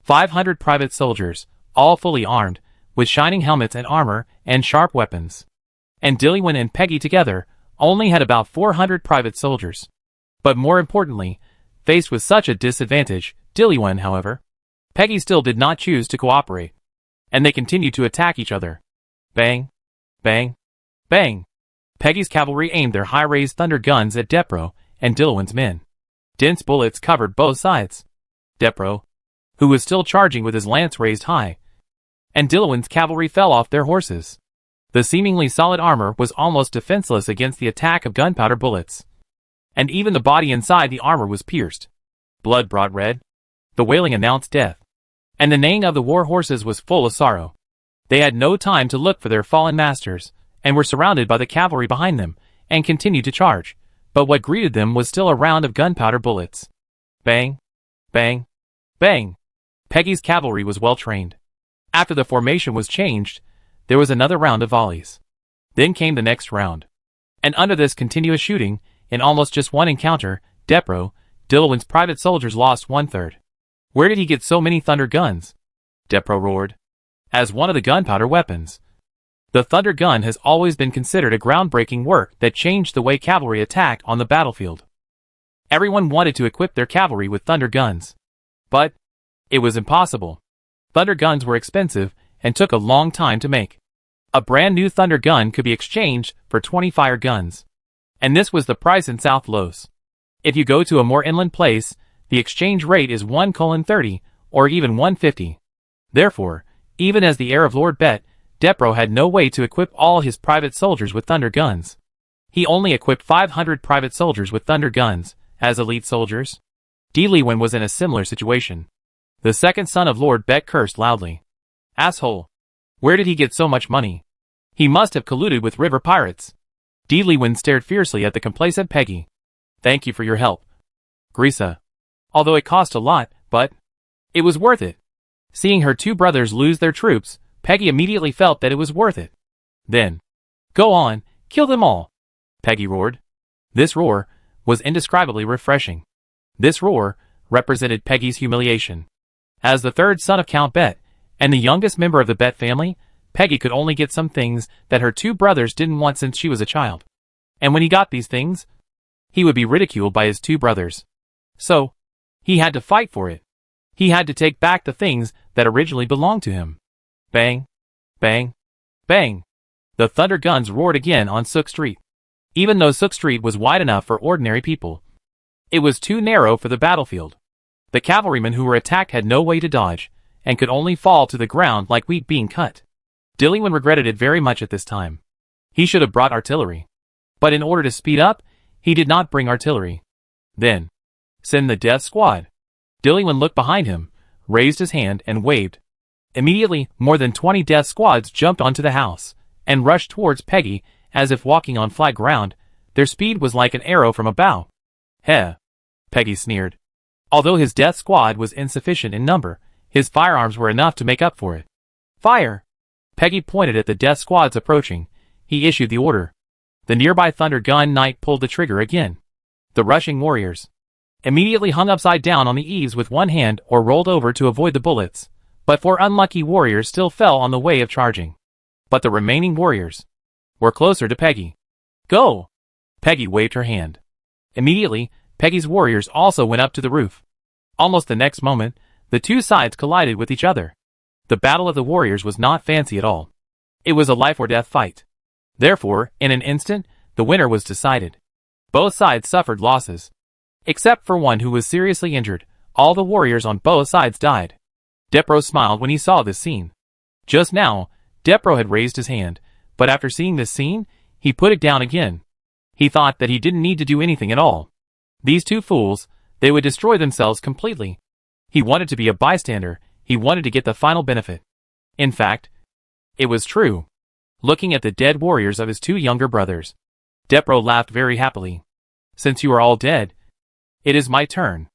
500 private soldiers, all fully armed, with shining helmets and armor and sharp weapons. And Dillywin and Peggy together only had about 400 private soldiers. But more importantly, faced with such a disadvantage, Dillywin, however, Peggy still did not choose to cooperate. And they continued to attack each other. Bang, bang, bang. Peggy's cavalry aimed their high-raised thunder guns at Depro and Dillywin's men. Dense bullets covered both sides. Depro, who was still charging with his lance raised high, and Dillywin's cavalry fell off their horses. The seemingly solid armor was almost defenseless against the attack of gunpowder bullets. And even the body inside the armor was pierced. Blood brought red. The wailing announced death. And the neighing of the war horses was full of sorrow. They had no time to look for their fallen masters, and were surrounded by the cavalry behind them, and continued to charge. But what greeted them was still a round of gunpowder bullets. Bang, bang, bang. Peggy's cavalry was well trained. After the formation was changed, there was another round of volleys. Then came the next round. And under this continuous shooting, in almost just one encounter, Depro, Dillywin's private soldiers lost 1/3. Where did he get so many thunder guns? Depro roared. As one of the gunpowder weapons. The thunder gun has always been considered a groundbreaking work that changed the way cavalry attacked on the battlefield. Everyone wanted to equip their cavalry with thunder guns. But it was impossible. Thunder guns were expensive and took a long time to make. A brand new thunder gun could be exchanged for 20 fire guns. And this was the price in South Los. If you go to a more inland place, the exchange rate is 1:30 or even 150. Therefore, even as the heir of Lord Bet, Depro had no way to equip all his private soldiers with thunder guns. He only equipped 500 private soldiers with thunder guns, as elite soldiers. Dillywin was in a similar situation. The second son of Lord Bet cursed loudly. Asshole! Where did he get so much money? He must have colluded with river pirates. Dillywin stared fiercely at the complacent Peggy. Thank you for your help, Grisa. Although it cost a lot, but it was worth it. Seeing her two brothers lose their troops, Peggy immediately felt that it was worth it. Then, go on, kill them all, Peggy roared. This roar was indescribably refreshing. This roar represented Peggy's humiliation. As the third son of Count Bet, and the youngest member of the Bet family, Peggy could only get some things that her two brothers didn't want since she was a child. And when he got these things, he would be ridiculed by his two brothers. So, he had to fight for it. He had to take back the things that originally belonged to him. Bang, bang, bang. The thunder guns roared again on Sook Street. Even though Sook Street was wide enough for ordinary people, it was too narrow for the battlefield. The cavalrymen who were attacked had no way to dodge, and could only fall to the ground like wheat being cut. Dillywin regretted it very much at this time. He should have brought artillery. But in order to speed up, he did not bring artillery. Then, send the death squad. Dillywin looked behind him, raised his hand, and waved. Immediately, more than 20 death squads jumped onto the house, and rushed towards Peggy as if walking on flat ground. Their speed was like an arrow from a bow. Heh, Peggy sneered. Although his death squad was insufficient in number, his firearms were enough to make up for it. Fire! Peggy pointed at the death squads approaching. He issued the order. The nearby thunder gun knight pulled the trigger again. The rushing warriors immediately hung upside down on the eaves with one hand or rolled over to avoid the bullets, but 4 unlucky warriors still fell on the way of charging. But the remaining warriors were closer to Peggy. Go! Peggy waved her hand. Immediately, Peggy's warriors also went up to the roof. Almost the next moment, the two sides collided with each other. The battle of the warriors was not fancy at all. It was a life-or-death fight. Therefore, in an instant, the winner was decided. Both sides suffered losses. Except for one who was seriously injured, all the warriors on both sides died. Depro smiled when he saw this scene. Just now, Depro had raised his hand, but after seeing this scene, he put it down again. He thought that he didn't need to do anything at all. These two fools, they would destroy themselves completely. He wanted to be a bystander. He wanted to get the final benefit. In fact, it was true. Looking at the dead warriors of his two younger brothers, Depro laughed very happily. Since you are all dead, it is my turn.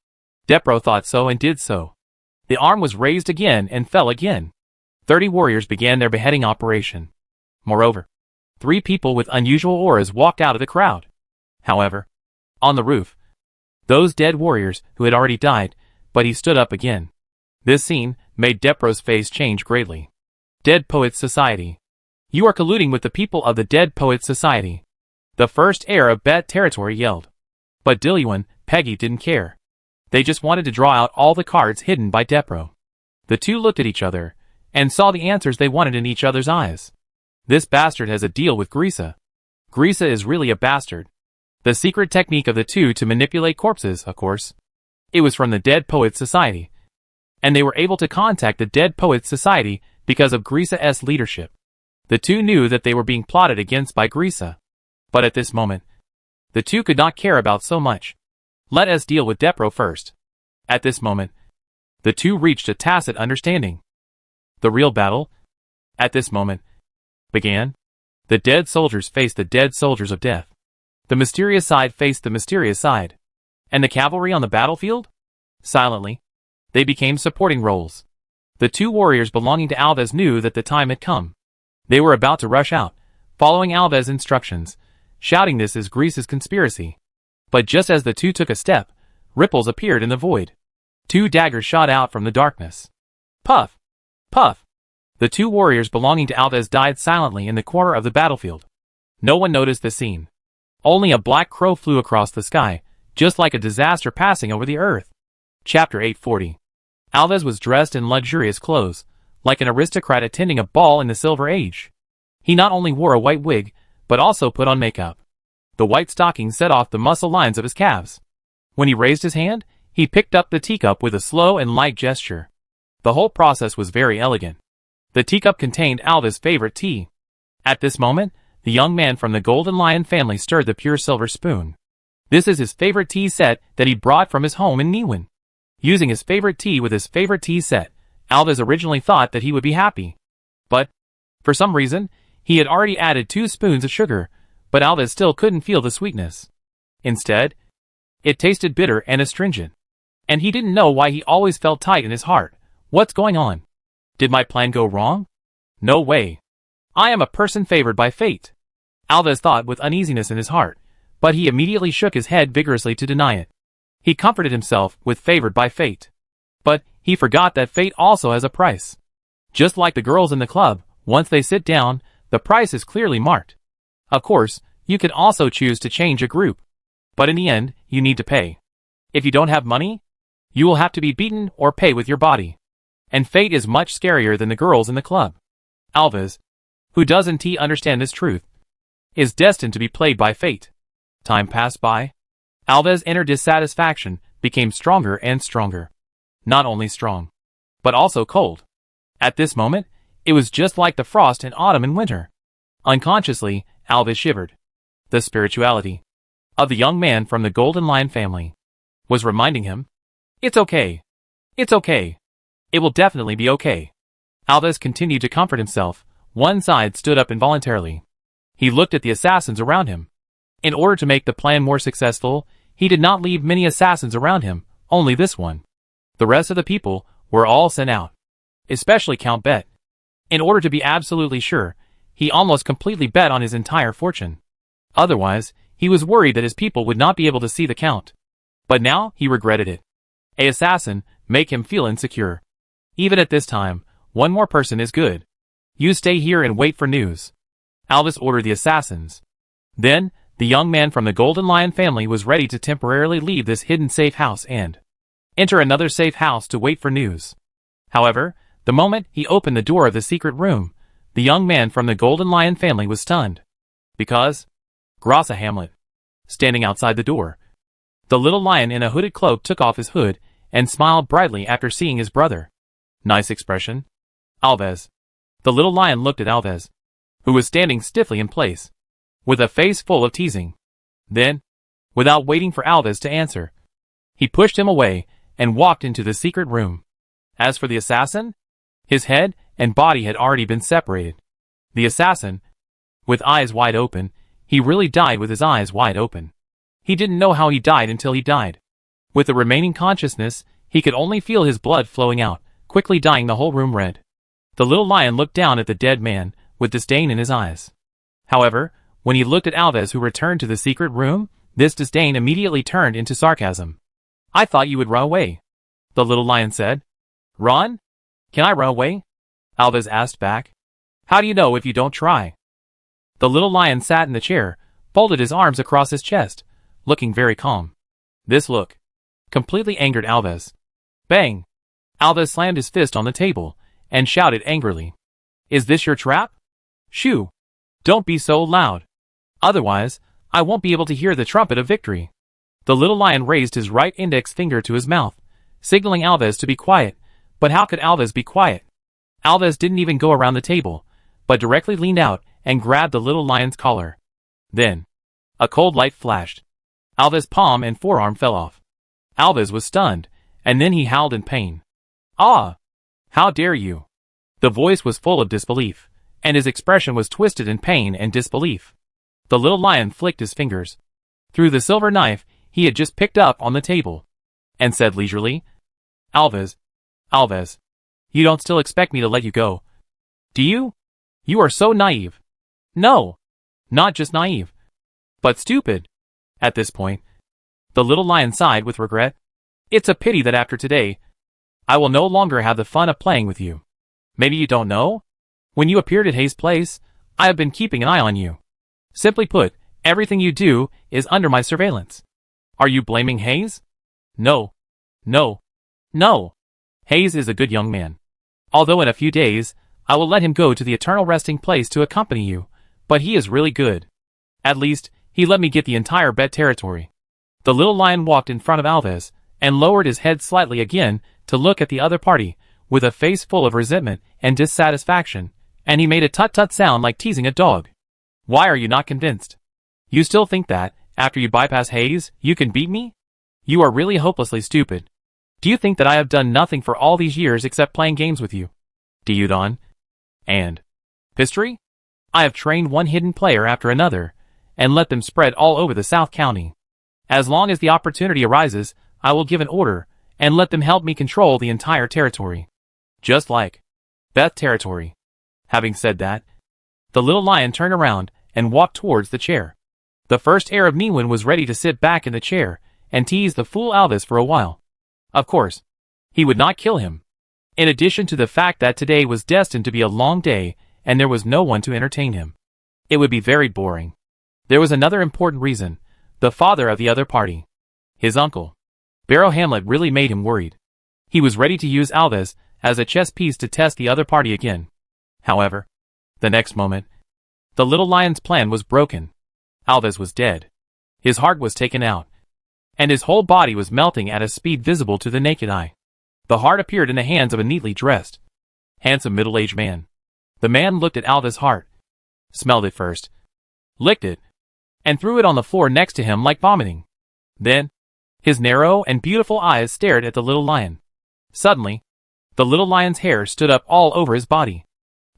Depro thought so and did so. The arm was raised again and fell again. 30 warriors began their beheading operation. Moreover, 3 people with unusual auras walked out of the crowd. However, on the roof, those dead warriors who had already died, but he stood up again. This scene made Depro's face change greatly. Dead Poets Society. You are colluding with the people of the Dead Poets Society. The first heir of Bet territory yelled. But Dillian, Peggy didn't care. They just wanted to draw out all the cards hidden by Depro. The two looked at each other, and saw the answers they wanted in each other's eyes. This bastard has a deal with Grisa. Grisa is really a bastard. The secret technique of the two to manipulate corpses, of course. It was from the Dead Poets Society. And they were able to contact the Dead Poets Society because of Grisa's leadership. The two knew that they were being plotted against by Grisa. But at this moment, the two could not care about so much. Let us deal with Depro first. At this moment, the two reached a tacit understanding. The real battle, at this moment, began. The dead soldiers faced the dead soldiers of death. The mysterious side faced the mysterious side. And the cavalry on the battlefield? Silently, they became supporting roles. The two warriors belonging to Alves knew that the time had come. They were about to rush out, following Alves' instructions, shouting this is Grisa's conspiracy. But just as the two took a step, ripples appeared in the void. 2 daggers shot out from the darkness. Puff! Puff! The 2 warriors belonging to Alves died silently in the corner of the battlefield. No one noticed the scene. Only a black crow flew across the sky, just like a disaster passing over the earth. Chapter 840. Alves was dressed in luxurious clothes, like an aristocrat attending a ball in the Silver Age. He not only wore a white wig, but also put on makeup. The white stockings set off the muscle lines of his calves. When he raised his hand, he picked up the teacup with a slow and light gesture. The whole process was very elegant. The teacup contained Alves' favorite tea. At this moment, the young man from the Golden Lion family stirred the pure silver spoon. This is his favorite tea set that he brought from his home in Niwan. Using his favorite tea with his favorite tea set, Alves originally thought that he would be happy. But, for some reason, he had already added 2 spoons of sugar, but Alves still couldn't feel the sweetness. Instead, it tasted bitter and astringent. And he didn't know why he always felt tight in his heart. What's going on? Did my plan go wrong? No way. I am a person favored by fate. Alves thought with uneasiness in his heart, but he immediately shook his head vigorously to deny it. He comforted himself with favored by fate. But he forgot that fate also has a price. Just like the girls in the club, once they sit down, the price is clearly marked. Of course, you can also choose to change a group. But in the end, you need to pay. If you don't have money, you will have to be beaten or pay with your body. And fate is much scarier than the girls in the club. Alves, who doesn't understand this truth, is destined to be played by fate. Time passed by. Alves' inner dissatisfaction became stronger and stronger. Not only strong, but also cold. At this moment, it was just like the frost in autumn and winter. Unconsciously, Alves shivered. The spirituality of the young man from the Golden Lion family was reminding him, "It's okay. It's okay. It will definitely be okay." Alves continued to comfort himself. One side stood up involuntarily. He looked at the assassins around him. In order to make the plan more successful, he did not leave many assassins around him, only this one. The rest of the people were all sent out, especially Count Bet. In order to be absolutely sure, he almost completely bet on his entire fortune. Otherwise, he was worried that his people would not be able to see the Count. But now he regretted it. An assassin make him feel insecure. Even at this time, one more person is good. You stay here and wait for news. Alves ordered the assassins. Then, the young man from the Golden Lion family was ready to temporarily leave this hidden safe house and enter another safe house to wait for news. However, the moment he opened the door of the secret room, the young man from the Golden Lion family was stunned. Because, Grasa Hamlet, standing outside the door. The little lion in a hooded cloak took off his hood and smiled brightly after seeing his brother. Nice expression. Alves. The little lion looked at Alves, who was standing stiffly in place, with a face full of teasing. Then, without waiting for Alves to answer, he pushed him away and walked into the secret room. As for the assassin, his head and body had already been separated. The assassin, with eyes wide open, he really died with his eyes wide open. He didn't know how he died until he died. With the remaining consciousness, He could only feel his blood flowing out, quickly dyeing the whole room red. The little lion looked down at the dead man, with disdain in his eyes. However, when he looked at Alves, who returned to the secret room, this disdain immediately turned into sarcasm. "I thought you would run away," the little lion said. "Run? Can I run away?" Alves asked back. "How do you know if you don't try?" The little lion sat in the chair, folded his arms across his chest, looking very calm. This look completely angered Alves. Bang! Alves slammed his fist on the table, and shouted angrily. "Is this your trap? Shoo! Don't be so loud. Otherwise, I won't be able to hear the trumpet of victory." The little lion raised his right index finger to his mouth, signaling Alves to be quiet, but how could Alves be quiet? Alves didn't even go around the table, but directly leaned out and grabbed the little lion's collar. Then, a cold light flashed. Alves' palm and forearm fell off. Alves was stunned, and then he howled in pain. "Ah! How dare you!" The voice was full of disbelief, and his expression was twisted in pain and disbelief. The little lion flicked his fingers through the silver knife he had just picked up on the table, and said leisurely, Alves, you don't still expect me to let you go, do you? You are so naive." "No, not just naive, but stupid." At this point, the little lion sighed with regret. "It's a pity that after today, I will no longer have the fun of playing with you. Maybe you don't know? When you appeared at Hayes' place, I have been keeping an eye on you. Simply put, everything you do is under my surveillance." "Are you blaming Hayes?" No. Hayes is a good young man. Although in a few days, I will let him go to the eternal resting place to accompany you, but he is really good. At least, he let me get the entire bet territory." The little lion walked in front of Alves, and lowered his head slightly again to look at the other party, with a face full of resentment and dissatisfaction, and he made a tut-tut sound like teasing a dog. "Why are you not convinced? You still think that, after you bypass Hayes, you can beat me? You are really hopelessly stupid. Do you think that I have done nothing for all these years except playing games with you? Do you, Don? And history? I have trained one hidden player after another, and let them spread all over the South County. As long as the opportunity arises, I will give an order, and let them help me control the entire territory. Just like Beth territory." Having said that, the little lion turned around and walked towards the chair. The first heir of Niwen was ready to sit back in the chair and tease the fool Alves for a while. Of course, he would not kill him. In addition to the fact that today was destined to be a long day and there was no one to entertain him, it would be very boring. There was another important reason: the father of the other party, his uncle, Barrow Hamlet, really made him worried. He was ready to use Alves as a chess piece to test the other party again. However, the next moment, the little lion's plan was broken. Alves was dead. His heart was taken out, and his whole body was melting at a speed visible to the naked eye. The heart appeared in the hands of a neatly dressed, handsome middle-aged man. The man looked at Alves' heart, smelled it first, licked it, and threw it on the floor next to him like vomiting. Then, his narrow and beautiful eyes stared at the little lion. Suddenly, the little lion's hair stood up all over his body.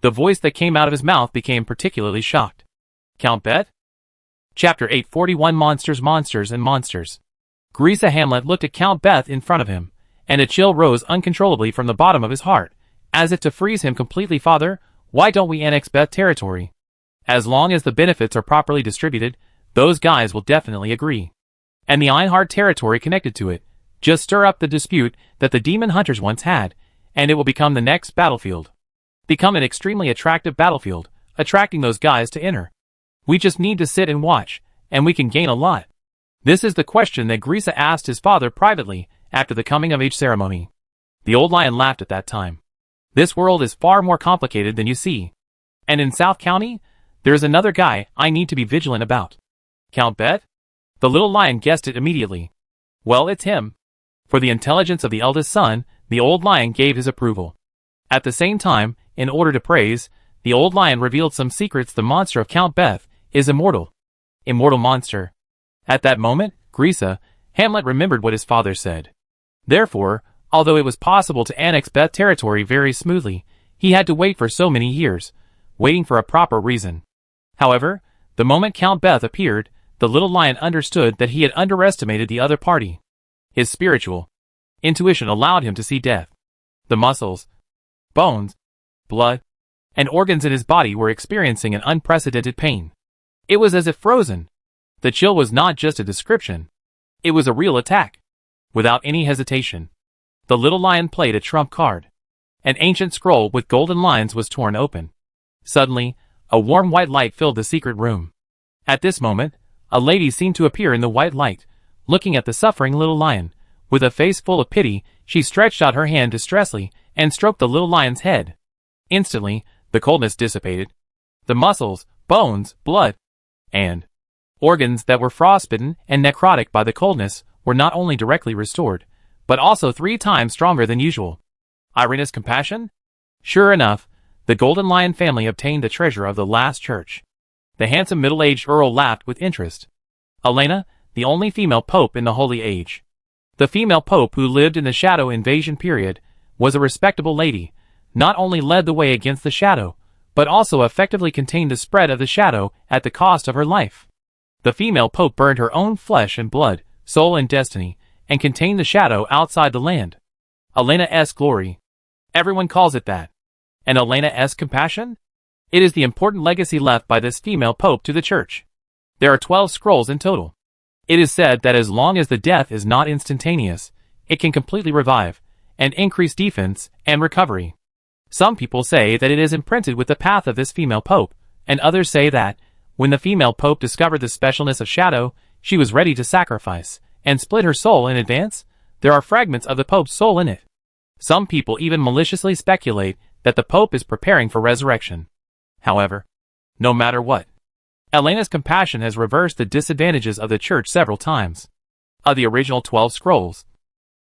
The voice that came out of his mouth became particularly shocked. "Count Bet?" Chapter 841 Monsters, Monsters, and Monsters. Grisa Hamlet looked at Count Beth in front of him, and a chill rose uncontrollably from the bottom of his heart, as if to freeze him completely. "Father, why don't we annex Beth territory? As long as the benefits are properly distributed, those guys will definitely agree. And the Einhard territory connected to it. Just stir up the dispute that the demon hunters once had, and it will become the next battlefield. Become an extremely attractive battlefield, attracting those guys to enter. We just need to sit and watch, and we can gain a lot." This is the question that Grisa asked his father privately after the coming-of-age ceremony. The old lion laughed at that time. "This world is far more complicated than you see. And in South County, there is another guy I need to be vigilant about." "Count Bet?" The little lion guessed it immediately. "Well, it's him." For the intelligence of the eldest son, the old lion gave his approval. At the same time, in order to praise, the old lion revealed some secrets. The monster of Count Beth is immortal. Immortal monster. At that moment, Grisa Hamlet remembered what his father said. Therefore, although it was possible to annex Beth territory very smoothly, he had to wait for so many years, waiting for a proper reason. However, the moment Count Beth appeared, the little lion understood that he had underestimated the other party. His spiritual Intuition allowed him to see death. The muscles, bones, blood, and organs in his body were experiencing an unprecedented pain. It was as if frozen. The chill was not just a description. It was a real attack. Without any hesitation, the little lion played a trump card. An ancient scroll with golden lines was torn open. Suddenly, a warm white light filled the secret room. At this moment, a lady seemed to appear in the white light, looking at the suffering little lion. With a face full of pity, she stretched out her hand distressfully and stroked the little lion's head. Instantly, the coldness dissipated. The muscles, bones, blood, and organs that were frostbitten and necrotic by the coldness were not only directly restored, but also 3 times stronger than usual. Irina's compassion? Sure enough, the Golden Lion family obtained the treasure of the last church. The handsome middle-aged earl laughed with interest. Elena, the only female pope in the Holy Age. The female pope who lived in the Shadow Invasion period was a respectable lady, not only led the way against the Shadow, but also effectively contained the spread of the Shadow at the cost of her life. The female pope burned her own flesh and blood, soul and destiny, and contained the Shadow outside the land. Elena's glory. Everyone calls it that. And Elena's compassion? It is the important legacy left by this female pope to the church. There are 12 scrolls in total. It is said that as long as the death is not instantaneous, it can completely revive, and increase defense and recovery. Some people say that it is imprinted with the path of this female pope, and others say that, when the female pope discovered the specialness of Shadow, she was ready to sacrifice, and split her soul in advance. There are fragments of the pope's soul in it. Some people even maliciously speculate that the pope is preparing for resurrection. However, no matter what, Elena's compassion has reversed the disadvantages of the church several times. Of the original 12 scrolls,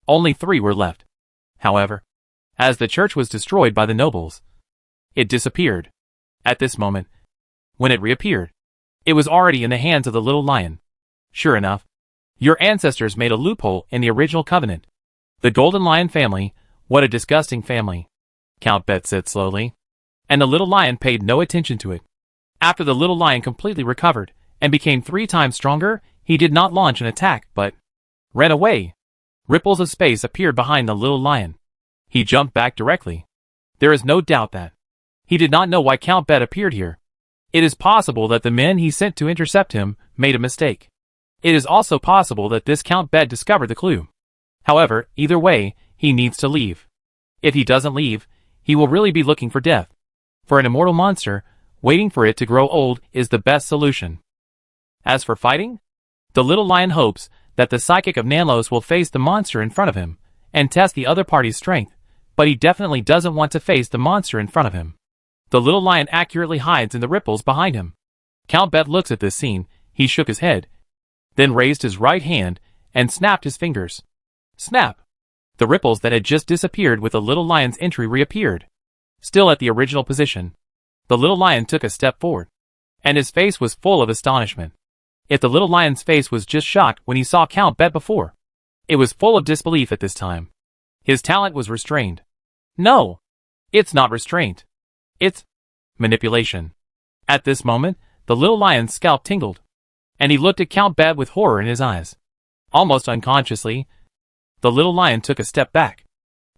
only 3 were left. However, as the church was destroyed by the nobles, it disappeared. At this moment, when it reappeared, it was already in the hands of the little lion. Sure enough, your ancestors made a loophole in the original covenant. The Golden Lion family, what a disgusting family, Count Bet said slowly. And the little lion paid no attention to it. After the little lion completely recovered and became 3 times stronger, he did not launch an attack, but ran away. Ripples of space appeared behind the little lion. He jumped back directly. There is no doubt that he did not know why Count Bet appeared here. It is possible that the men he sent to intercept him made a mistake. It is also possible that this Count Bet discovered the clue. However, either way, he needs to leave. If he doesn't leave, he will really be looking for death. For an immortal monster, waiting for it to grow old is the best solution. As for fighting, the little lion hopes that the psychic of Nanlos will face the monster in front of him and test the other party's strength, but he definitely doesn't want to face the monster in front of him. The little lion accurately hides in the ripples behind him. Count Bet looks at this scene. He shook his head, then raised his right hand and snapped his fingers. Snap! The ripples that had just disappeared with the little lion's entry reappeared, still at the original position. The little lion took a step forward, and his face was full of astonishment. If the little lion's face was just shocked when he saw Count Bet before, it was full of disbelief at this time. His talent was restrained. No, it's not restraint. It's manipulation. At this moment, the little lion's scalp tingled, and he looked at Count Bet with horror in his eyes. Almost unconsciously, the little lion took a step back.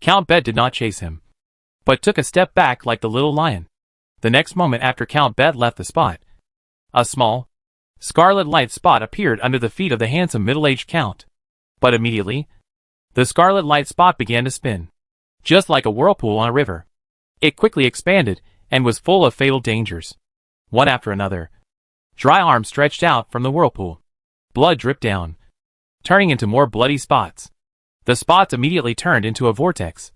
Count Bet did not chase him, but took a step back like the little lion. The next moment after Count Bet left the spot, a small, scarlet light spot appeared under the feet of the handsome middle-aged Count. But immediately, the scarlet light spot began to spin, just like a whirlpool on a river. It quickly expanded and was full of fatal dangers. One after another, dry arms stretched out from the whirlpool. Blood dripped down, turning into more bloody spots. The spots immediately turned into a vortex,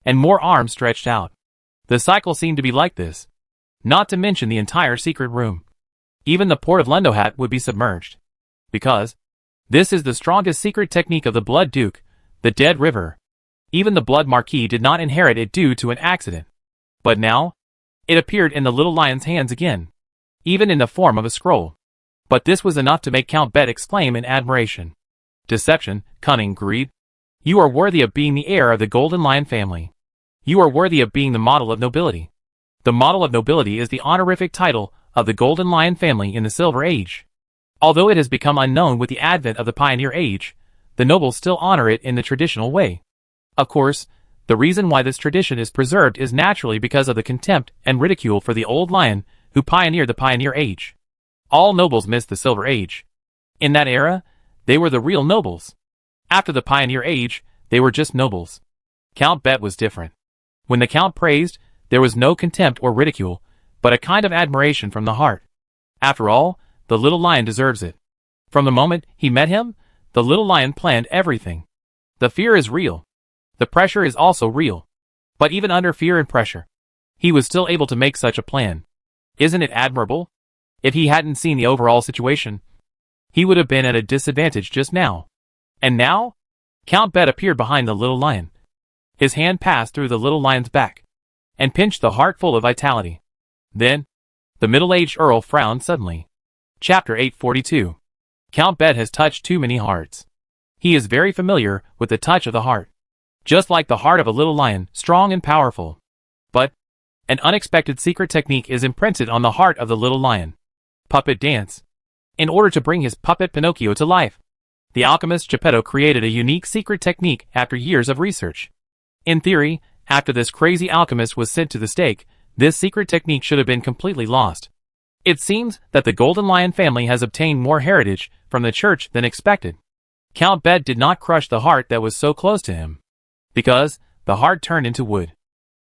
and more arms stretched out. The cycle seemed to be like this, not to mention the entire secret room. Even the port of Lendohat would be submerged, because this is the strongest secret technique of the Blood Duke, the Dead River. Even the Blood Marquis did not inherit it due to an accident. But now, it appeared in the little lion's hands again, even in the form of a scroll. But this was enough to make Count Bet exclaim in admiration. Deception, cunning, greed. You are worthy of being the heir of the Golden Lion family. You are worthy of being the model of nobility. The model of nobility is the honorific title of the Golden Lion family in the Silver Age. Although it has become unknown with the advent of the Pioneer Age, the nobles still honor it in the traditional way. Of course, the reason why this tradition is preserved is naturally because of the contempt and ridicule for the old lion who pioneered the pioneer age. All nobles missed the Silver Age. In that era, they were the real nobles. After the pioneer age, they were just nobles. Count Bet was different. When the Count praised, there was no contempt or ridicule, but a kind of admiration from the heart. After all, the little lion deserves it. From the moment he met him, the little lion planned everything. The fear is real. The pressure is also real. But even under fear and pressure, he was still able to make such a plan. Isn't it admirable? If he hadn't seen the overall situation, he would have been at a disadvantage just now. And now, Count Bet appeared behind the little lion. His hand passed through the little lion's back and pinched the heart full of vitality. Then, the middle-aged Earl frowned suddenly. Chapter 842. Count Bet has touched too many hearts. He is very familiar with the touch of the heart. Just like the heart of a little lion, strong and powerful. But, an unexpected secret technique is imprinted on the heart of the little lion. Puppet dance. In order to bring his puppet Pinocchio to life, the alchemist Geppetto created a unique secret technique after years of research. In theory, after this crazy alchemist was sent to the stake, this secret technique should have been completely lost. It seems that the Golden Lion family has obtained more heritage from the church than expected. Count Bet did not crush the heart that was so close to him, because the heart turned into wood.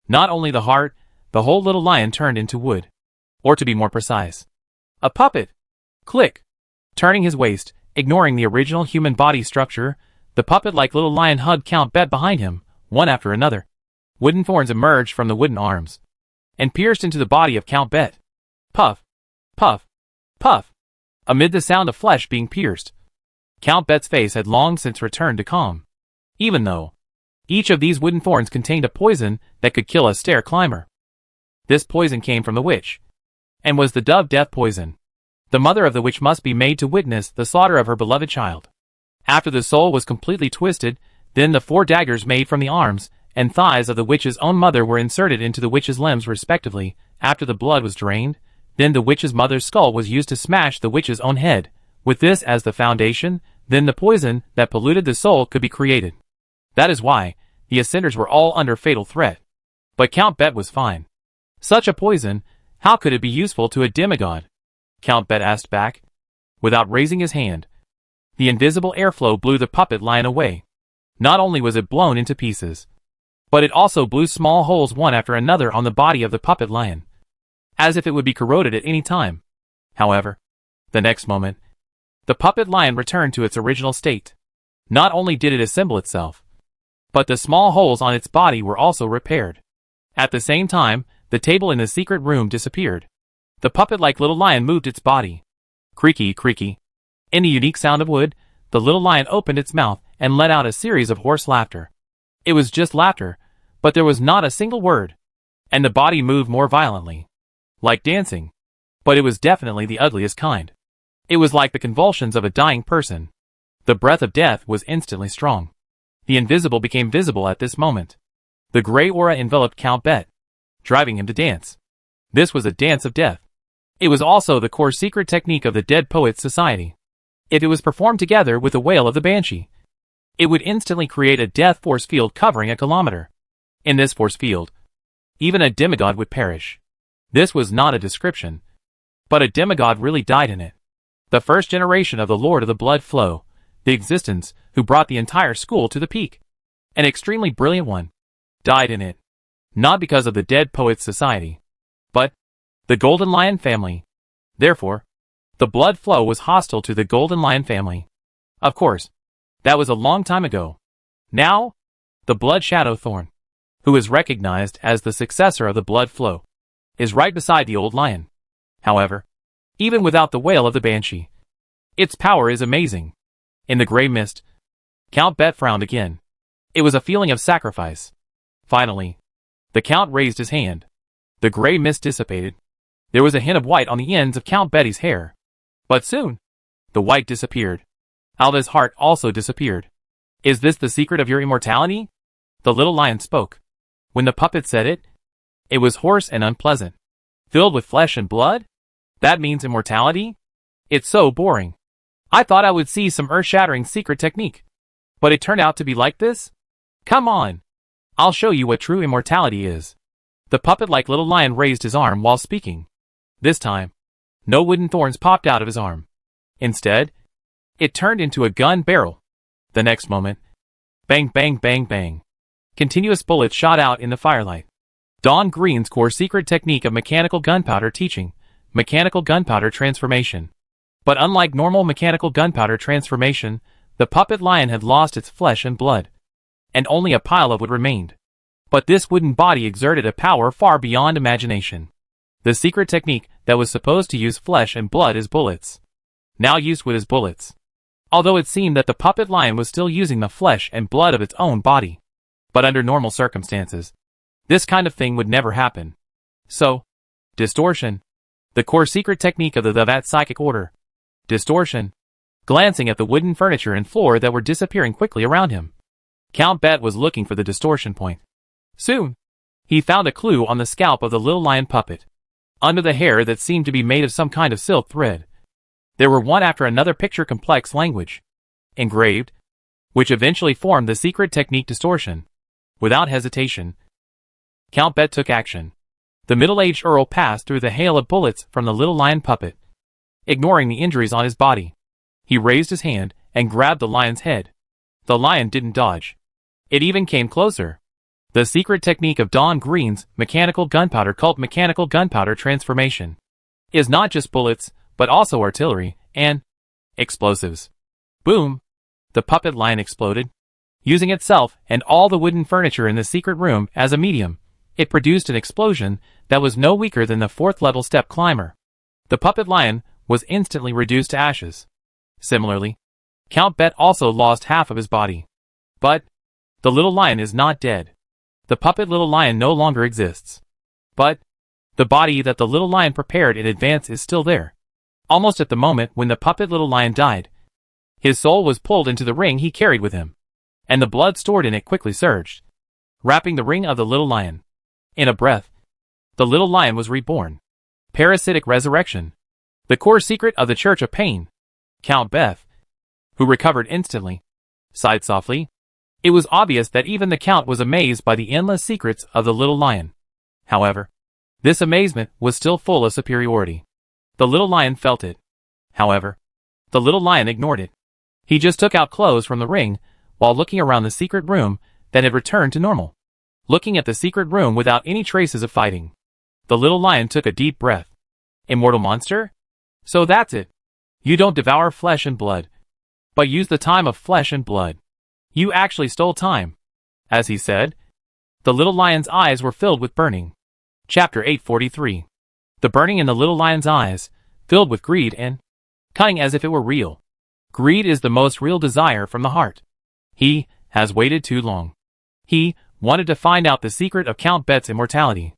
Not only the heart, the whole little lion turned into wood. Or to be more precise, a puppet. Click. Turning his waist, ignoring the original human body structure, the puppet-like little lion hugged Count Bet behind him, one after another. Wooden thorns emerged from the wooden arms and pierced into the body of Count Bet. Puff, puff, puff. Amid the sound of flesh being pierced, Count Bet's face had long since returned to calm. Even though each of these wooden thorns contained a poison that could kill a stair climber. This poison came from the witch, and was the dove death poison. The mother of the witch must be made to witness the slaughter of her beloved child. After the soul was completely twisted, then the 4 daggers made from the arms and thighs of the witch's own mother were inserted into the witch's limbs respectively. After the blood was drained, then the witch's mother's skull was used to smash the witch's own head. With this as the foundation, then the poison that polluted the soul could be created. That is why the ascenders were all under fatal threat. But Count Bet was fine. Such a poison, how could it be useful to a demigod? Count Bet asked back, without raising his hand. The invisible airflow blew the puppet lion away. Not only was it blown into pieces, but it also blew small holes one after another on the body of the puppet lion, as if it would be corroded at any time. However, the next moment, the puppet lion returned to its original state. Not only did it assemble itself, but the small holes on its body were also repaired. At the same time, the table in the secret room disappeared. The puppet-like little lion moved its body. Creaky, creaky. In the unique sound of wood, the little lion opened its mouth and let out a series of hoarse laughter. It was just laughter, but there was not a single word. And the body moved more violently. Like dancing. But it was definitely the ugliest kind. It was like the convulsions of a dying person. The breath of death was instantly strong. The invisible became visible at this moment. The gray aura enveloped Count Bet, driving him to dance. This was a dance of death. It was also the core secret technique of the Dead Poets Society. If it was performed together with the wail of the banshee, it would instantly create a death force field covering a kilometer. In this force field, even a demigod would perish. This was not a description, but a demigod really died in it. The first generation of the Lord of the Blood Flow, the existence who brought the entire school to the peak, an extremely brilliant one, died in it. Not because of the Dead Poets Society, but the Golden Lion family. Therefore, the blood flow was hostile to the Golden Lion family. Of course, that was a long time ago. Now, the Blood Shadow Thorn, who is recognized as the successor of the blood flow, is right beside the old lion. However, even without the wail of the banshee, its power is amazing. In the gray mist, Count Bet frowned again. It was a feeling of sacrifice. Finally, the Count raised his hand. The gray mist dissipated. There was a hint of white on the ends of Count Betty's hair. But soon, the white disappeared. Alva's heart also disappeared. Is this the secret of your immortality? The little lion spoke. When the puppet said it, it was hoarse and unpleasant. Filled with flesh and blood? That means immortality? It's so boring. I thought I would see some earth-shattering secret technique. But it turned out to be like this? Come on. I'll show you what true immortality is. The puppet-like little lion raised his arm while speaking. This time, no wooden thorns popped out of his arm. Instead, it turned into a gun barrel. The next moment, bang, bang, bang, bang. Continuous bullets shot out in the firelight. Don Green's core secret technique of mechanical gunpowder teaching, mechanical gunpowder transformation. But unlike normal mechanical gunpowder transformation, the puppet lion had lost its flesh and blood, and only a pile of wood remained. But this wooden body exerted a power far beyond imagination. The secret technique that was supposed to use flesh and blood as bullets, now used wood as bullets. Although it seemed that the puppet lion was still using the flesh and blood of its own body. But under normal circumstances, this kind of thing would never happen. So, distortion. The core secret technique of that psychic order. Distortion. Glancing at the wooden furniture and floor that were disappearing quickly around him, Count Bet was looking for the distortion point. Soon, he found a clue on the scalp of the little lion puppet. Under the hair that seemed to be made of some kind of silk thread, there were one after another picture complex language engraved, which eventually formed the secret technique distortion. Without hesitation, Count Bet took action. The middle-aged Earl passed through the hail of bullets from the little lion puppet. Ignoring the injuries on his body, he raised his hand and grabbed the lion's head. The lion didn't dodge. It even came closer. The secret technique of Don Green's mechanical gunpowder called mechanical gunpowder transformation is not just bullets, but also artillery and explosives. Boom! The puppet lion exploded. Using itself and all the wooden furniture in the secret room as a medium, it produced an explosion that was no weaker than the fourth-level step climber. The puppet lion was instantly reduced to ashes. Similarly, Count Bet also lost half of his body. But the little lion is not dead. The puppet little lion no longer exists. But the body that the little lion prepared in advance is still there. Almost at the moment when the puppet little lion died, his soul was pulled into the ring he carried with him, and the blood stored in it quickly surged, wrapping the ring of the little lion. In a breath, the little lion was reborn. Parasitic resurrection. The core secret of the Church of Pain. Count Beth, who recovered instantly, sighed softly. It was obvious that even the Count was amazed by the endless secrets of the little lion. However, this amazement was still full of superiority. The little lion felt it. However, the little lion ignored it. He just took out clothes from the ring while looking around the secret room that had returned to normal. Looking at the secret room without any traces of fighting, the little lion took a deep breath. Immortal monster? So that's it. You don't devour flesh and blood, but use the time of flesh and blood. You actually stole time. As he said, the little lion's eyes were filled with burning. Chapter 843. The burning in the little lion's eyes, filled with greed and cunning as if it were real. Greed is the most real desire from the heart. He has waited too long. He wanted to find out the secret of Count Bet's immortality.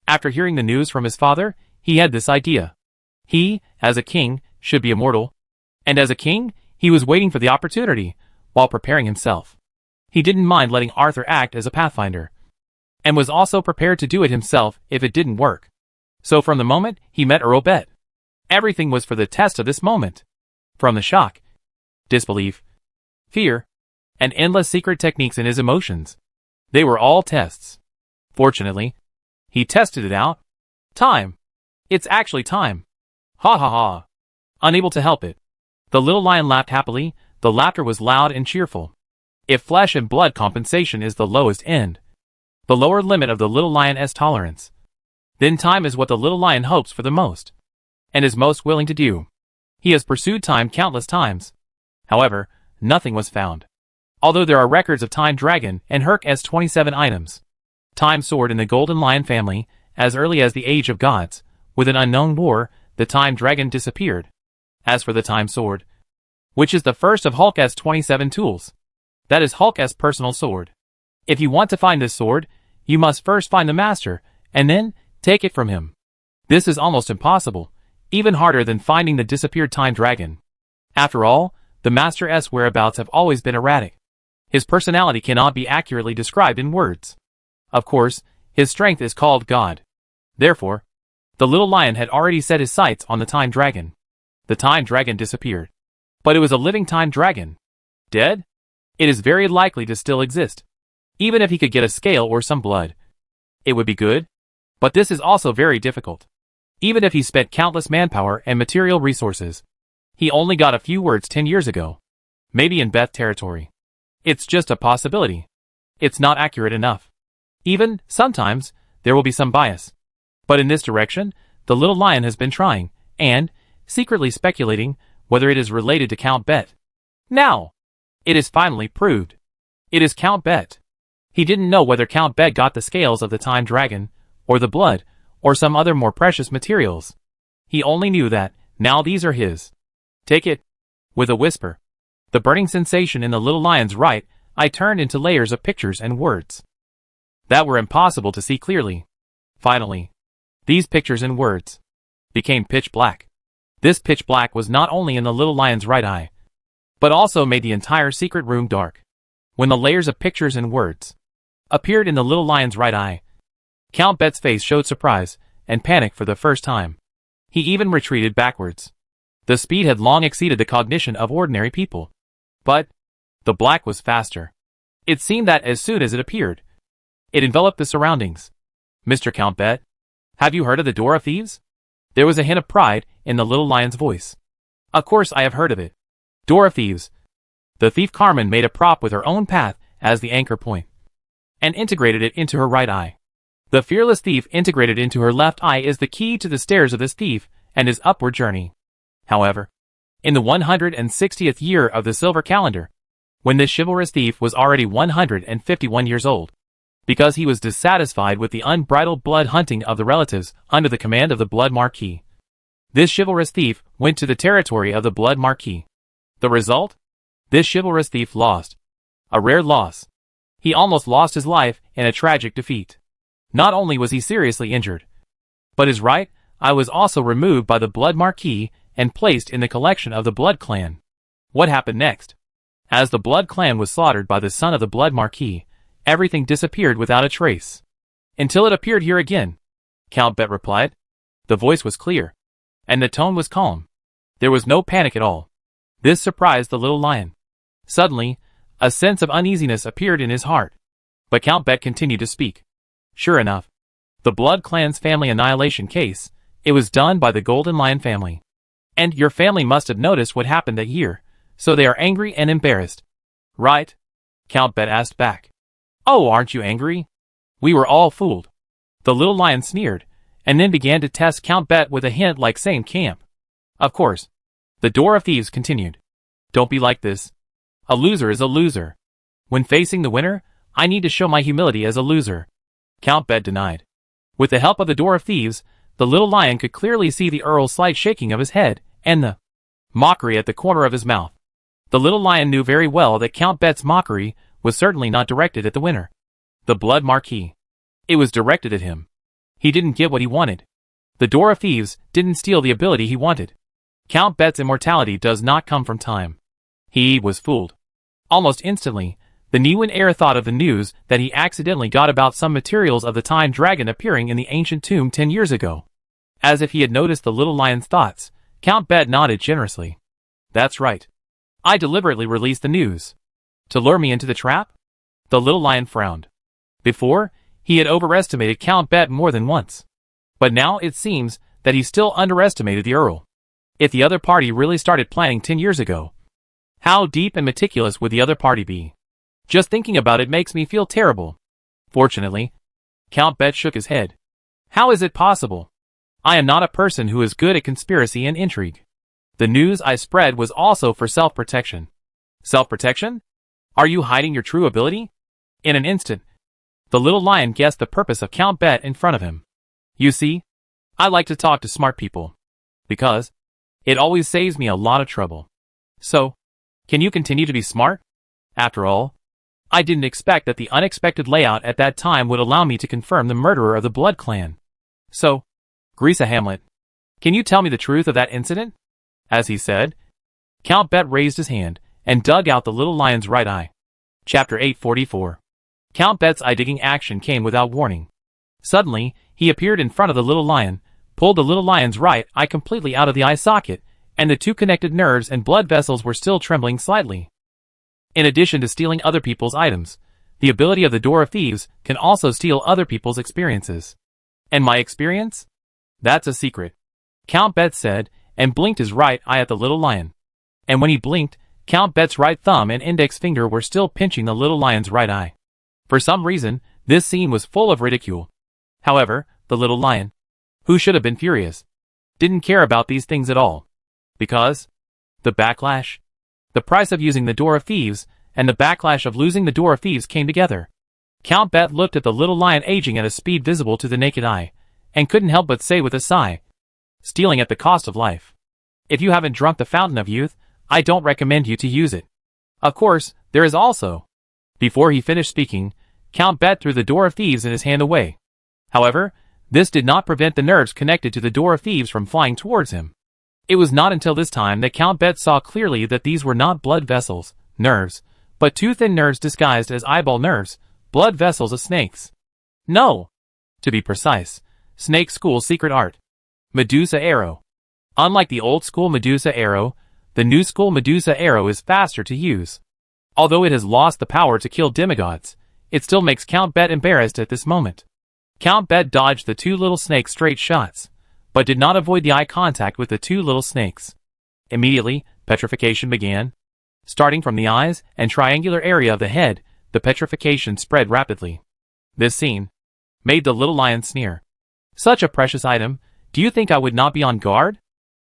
After hearing the news from his father, he had this idea. He, as a king, should be immortal. And as a king, he was waiting for the opportunity, while preparing himself. He didn't mind letting Arthur act as a pathfinder, and was also prepared to do it himself if it didn't work. So from the moment he met Earl Bet, everything was for the test of this moment. From the shock, disbelief, fear, and endless secret techniques in his emotions, they were all tests. Fortunately, he tested it out. Time. It's actually time. Ha ha ha. Unable to help it, the little lion laughed happily. The laughter was loud and cheerful. If flesh and blood compensation is the lowest end, the lower limit of the little lion's tolerance, then time is what the little lion hopes for the most, and is most willing to do. He has pursued time countless times. However, nothing was found. Although there are records of Time Dragon and Herc's 27 items, Time Sword in the Golden Lion family, as early as the Age of Gods, with an unknown war, the Time Dragon disappeared. As for the Time Sword, which is the first of Hulk's 27 tools, that is Hulk's personal sword. If you want to find this sword, you must first find the master, and then take it from him. This is almost impossible, even harder than finding the disappeared Time Dragon. After all, the master's whereabouts have always been erratic. His personality cannot be accurately described in words. Of course, his strength is called God. Therefore, the little lion had already set his sights on the Time Dragon. The Time Dragon disappeared. But it was a living Time Dragon. Dead? It is very likely to still exist. Even if he could get a scale or some blood, it would be good. But this is also very difficult. Even if he spent countless manpower and material resources, he only got a few words 10 years ago. Maybe in Beth territory. It's just a possibility. It's not accurate enough. Even, sometimes, there will be some bias. But in this direction, the little lion has been trying, and, secretly speculating, whether it is related to Count Bet. Now, it is finally proved. It is Count Bet. He didn't know whether Count Bet got the scales of the time dragon, or the blood, or some other more precious materials. He only knew that, now these are his. Take it. With a whisper. The burning sensation in the little lion's right eye turned into layers of pictures and words that were impossible to see clearly. Finally, these pictures and words became pitch black. This pitch black was not only in the little lion's right eye, but also made the entire secret room dark. When the layers of pictures and words appeared in the little lion's right eye, Count Bet's face showed surprise and panic for the first time. He even retreated backwards. The speed had long exceeded the cognition of ordinary people. But the black was faster. It seemed that as soon as it appeared, it enveloped the surroundings. Mr. Count Bet, have you heard of the Door of Thieves? There was a hint of pride in the little lion's voice. Of course I have heard of it. Door of Thieves. The thief Carmen made a prop with her own path as the anchor point, and integrated it into her right eye. The fearless thief integrated into her left eye is the key to the stairs of this thief and his upward journey. However, in the 160th year of the silver calendar, when this chivalrous thief was already 151 years old, because he was dissatisfied with the unbridled blood hunting of the relatives under the command of the Blood Marquis, this chivalrous thief went to the territory of the Blood Marquis. The result? This chivalrous thief lost. A rare loss. He almost lost his life in a tragic defeat. Not only was he seriously injured, but his right eye was also removed by the Blood Marquis and placed in the collection of the Blood Clan. What happened next? As the Blood Clan was slaughtered by the son of the Blood Marquis, everything disappeared without a trace. Until it appeared here again, Count Bet replied. The voice was clear, and the tone was calm. There was no panic at all. This surprised the little lion. Suddenly, a sense of uneasiness appeared in his heart. But Count Bet continued to speak. Sure enough, the Blood Clan's family annihilation case, it was done by the Golden Lion family. And your family must have noticed what happened that year, so they are angry and embarrassed. Right? Count Bet asked back. Oh, aren't you angry? We were all fooled. The little lion sneered, and then began to test Count Bet with a hint like saying camp. Of course. The Door of Thieves continued. Don't be like this. A loser is a loser. When facing the winner, I need to show my humility as a loser. Count Bet denied. With the help of the Door of Thieves, the little lion could clearly see the Earl's slight shaking of his head, and the mockery at the corner of his mouth. The little lion knew very well that Count Bet's mockery was certainly not directed at the winner, the Blood Marquis. It was directed at him. He didn't get what he wanted. The Door of Thieves didn't steal the ability he wanted. Count Bet's immortality does not come from time. He was fooled. Almost instantly, the Niwen heir thought of the news that he accidentally got about some materials of the time dragon appearing in the ancient tomb 10 years ago. As if he had noticed the little lion's thoughts, Count Bet nodded generously. That's right. I deliberately released the news. To lure me into the trap? The little lion frowned. Before, he had overestimated Count Bet more than once. But now it seems that he still underestimated the Earl. If the other party really started planning 10 years ago, how deep and meticulous would the other party be? Just thinking about it makes me feel terrible. Fortunately, Count Bet shook his head. How is it possible? I am not a person who is good at conspiracy and intrigue. The news I spread was also for self-protection. Self-protection? Are you hiding your true ability? In an instant, the little lion guessed the purpose of Count Bet in front of him. You see, I like to talk to smart people, because it always saves me a lot of trouble. So, can you continue to be smart? After all, I didn't expect that the unexpected layout at that time would allow me to confirm the murderer of the Blood Clan. So, Grisa Hamlet, can you tell me the truth of that incident? As he said, Count Bet raised his hand and dug out the little lion's right eye. Chapter 844. Count Bet's eye-digging action came without warning. Suddenly, he appeared in front of the little lion, pulled the little lion's right eye completely out of the eye socket, and the two connected nerves and blood vessels were still trembling slightly. In addition to stealing other people's items, The ability of the Door of Thieves can also steal other people's experiences. And my experience? That's a secret, Count Bet said, and blinked his right eye at the little lion. And when he blinked, Count Bet's right thumb and index finger were still pinching the little lion's right eye. For some reason, this scene was full of ridicule. However, the little lion, who should have been furious, didn't care about these things at all. Because the backlash, the price of using the Door of Thieves, and the backlash of losing the Door of Thieves came together. Count Bet looked at the little lion aging at a speed visible to the naked eye, and couldn't help but say with a sigh, stealing at the cost of life. If you haven't drunk the fountain of youth, I don't recommend you to use it. Of course, there is also. Before he finished speaking, Count Bet threw the Door of Thieves in his hand away. However, this did not prevent the nerves connected to the Door of Thieves from flying towards him. It was not until this time that Count Bet saw clearly that these were not blood vessels, nerves, but two thin nerves disguised as eyeball nerves, blood vessels of snakes. No! To be precise, Snake School secret art. Medusa Arrow. Unlike the old school Medusa Arrow, the new school Medusa Arrow is faster to use. Although it has lost the power to kill demigods, it still makes Count Bet embarrassed at this moment. Count Bet dodged the two little snakes' straight shots, but did not avoid the eye contact with the two little snakes. Immediately, petrification began. Starting from the eyes and triangular area of the head, the petrification spread rapidly. This scene made the little lion sneer. Such a precious item, do you think I would not be on guard?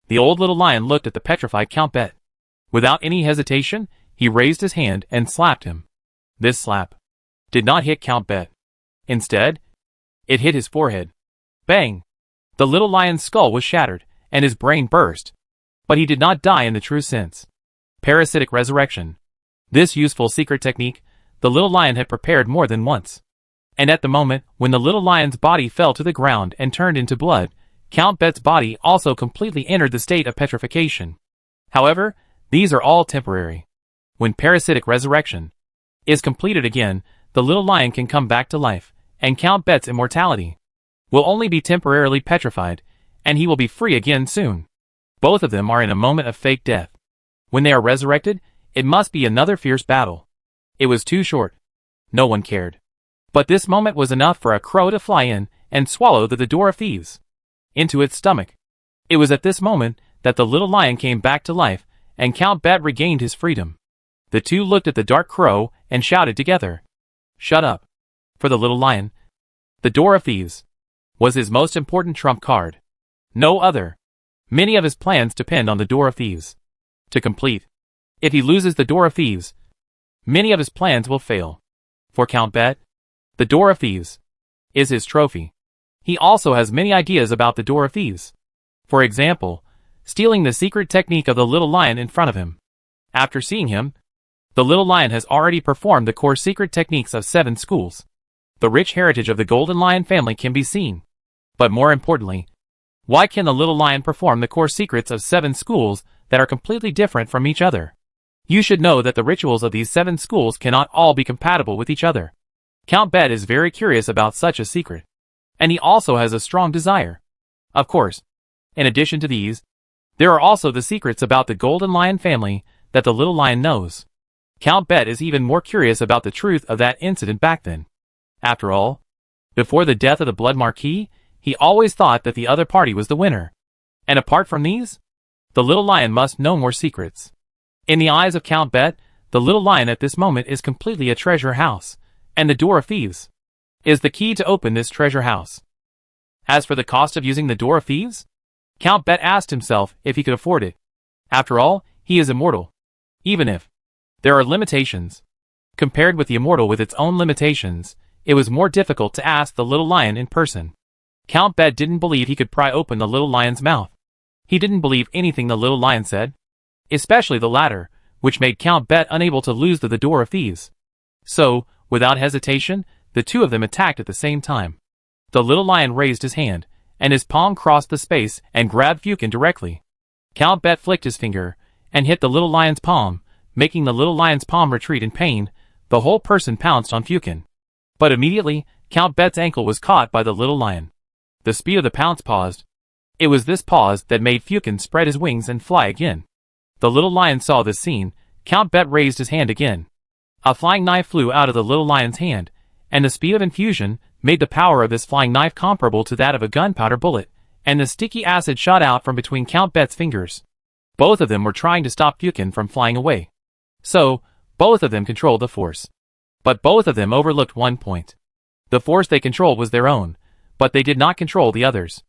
The old little lion looked at the petrified Count Bet. Without any hesitation, he raised his hand and slapped him. This slap did not hit Count Bet. Instead, it hit his forehead. Bang! The little lion's skull was shattered, and his brain burst. But he did not die in the true sense. Parasitic resurrection. This useful secret technique, the little lion had prepared more than once. And at the moment when the little lion's body fell to the ground and turned into blood, Count Bet's body also completely entered the state of petrification. However, these are all temporary. When parasitic resurrection is completed again, the little lion can come back to life, and Count Bet's immortality will only be temporarily petrified, and he will be free again soon. Both of them are in a moment of fake death. When they are resurrected, it must be another fierce battle. It was too short. No one cared. But this moment was enough for a crow to fly in and swallow the Door of Thieves into its stomach. It was at this moment that the little lion came back to life, and Count Bet regained his freedom. The two looked at the dark crow and shouted together, "Shut up!" For the little lion, the Door of Thieves was his most important trump card. No other. Many of his plans depend on the Door of Thieves to complete. If he loses the Door of Thieves, many of his plans will fail. For Count Bet, the Door of Thieves is his trophy. He also has many ideas about the Door of Thieves. For example, stealing the secret technique of the little lion in front of him. After seeing him, the little lion has already performed the core secret techniques of 7 schools. The rich heritage of the Golden Lion family can be seen. But more importantly, why can the little lion perform the core secrets of 7 schools that are completely different from each other? You should know that the rituals of these 7 schools cannot all be compatible with each other. Count Bet is very curious about such a secret. And he also has a strong desire. Of course, in addition to these, there are also the secrets about the Golden Lion family that the little lion knows. Count Bet is even more curious about the truth of that incident back then. After all, before the death of the Blood Marquis, he always thought that the other party was the winner. And apart from these, the little lion must know more secrets. In the eyes of Count Bet, the little lion at this moment is completely a treasure house, and the Door of Thieves is the key to open this treasure house. As for the cost of using the Door of Thieves, Count Bet asked himself if he could afford it. After all, he is immortal. Even if there are limitations. Compared with the immortal with its own limitations, it was more difficult to ask the little lion in person. Count Bet didn't believe he could pry open the little lion's mouth. He didn't believe anything the little lion said, especially the latter, which made Count Bet unable to lose the Door of Thieves. So, without hesitation, the two of them attacked at the same time. The little lion raised his hand, and his palm crossed the space and grabbed Fukin directly. Count Bet flicked his finger, and hit the little lion's palm, making the little lion's palm retreat in pain. The whole person pounced on Fukin. But immediately, Count Bet's ankle was caught by the little lion. The speed of the pounce paused. It was this pause that made Fukin spread his wings and fly again. The little lion saw this scene. Count Bet raised his hand again. A flying knife flew out of the little lion's hand, and the speed of infusion made the power of this flying knife comparable to that of a gunpowder bullet, and the sticky acid shot out from between Count Bet's fingers. Both of them were trying to stop Fukin from flying away. So, both of them controlled the force. But both of them overlooked one point. The force they controlled was their own, but they did not control the others.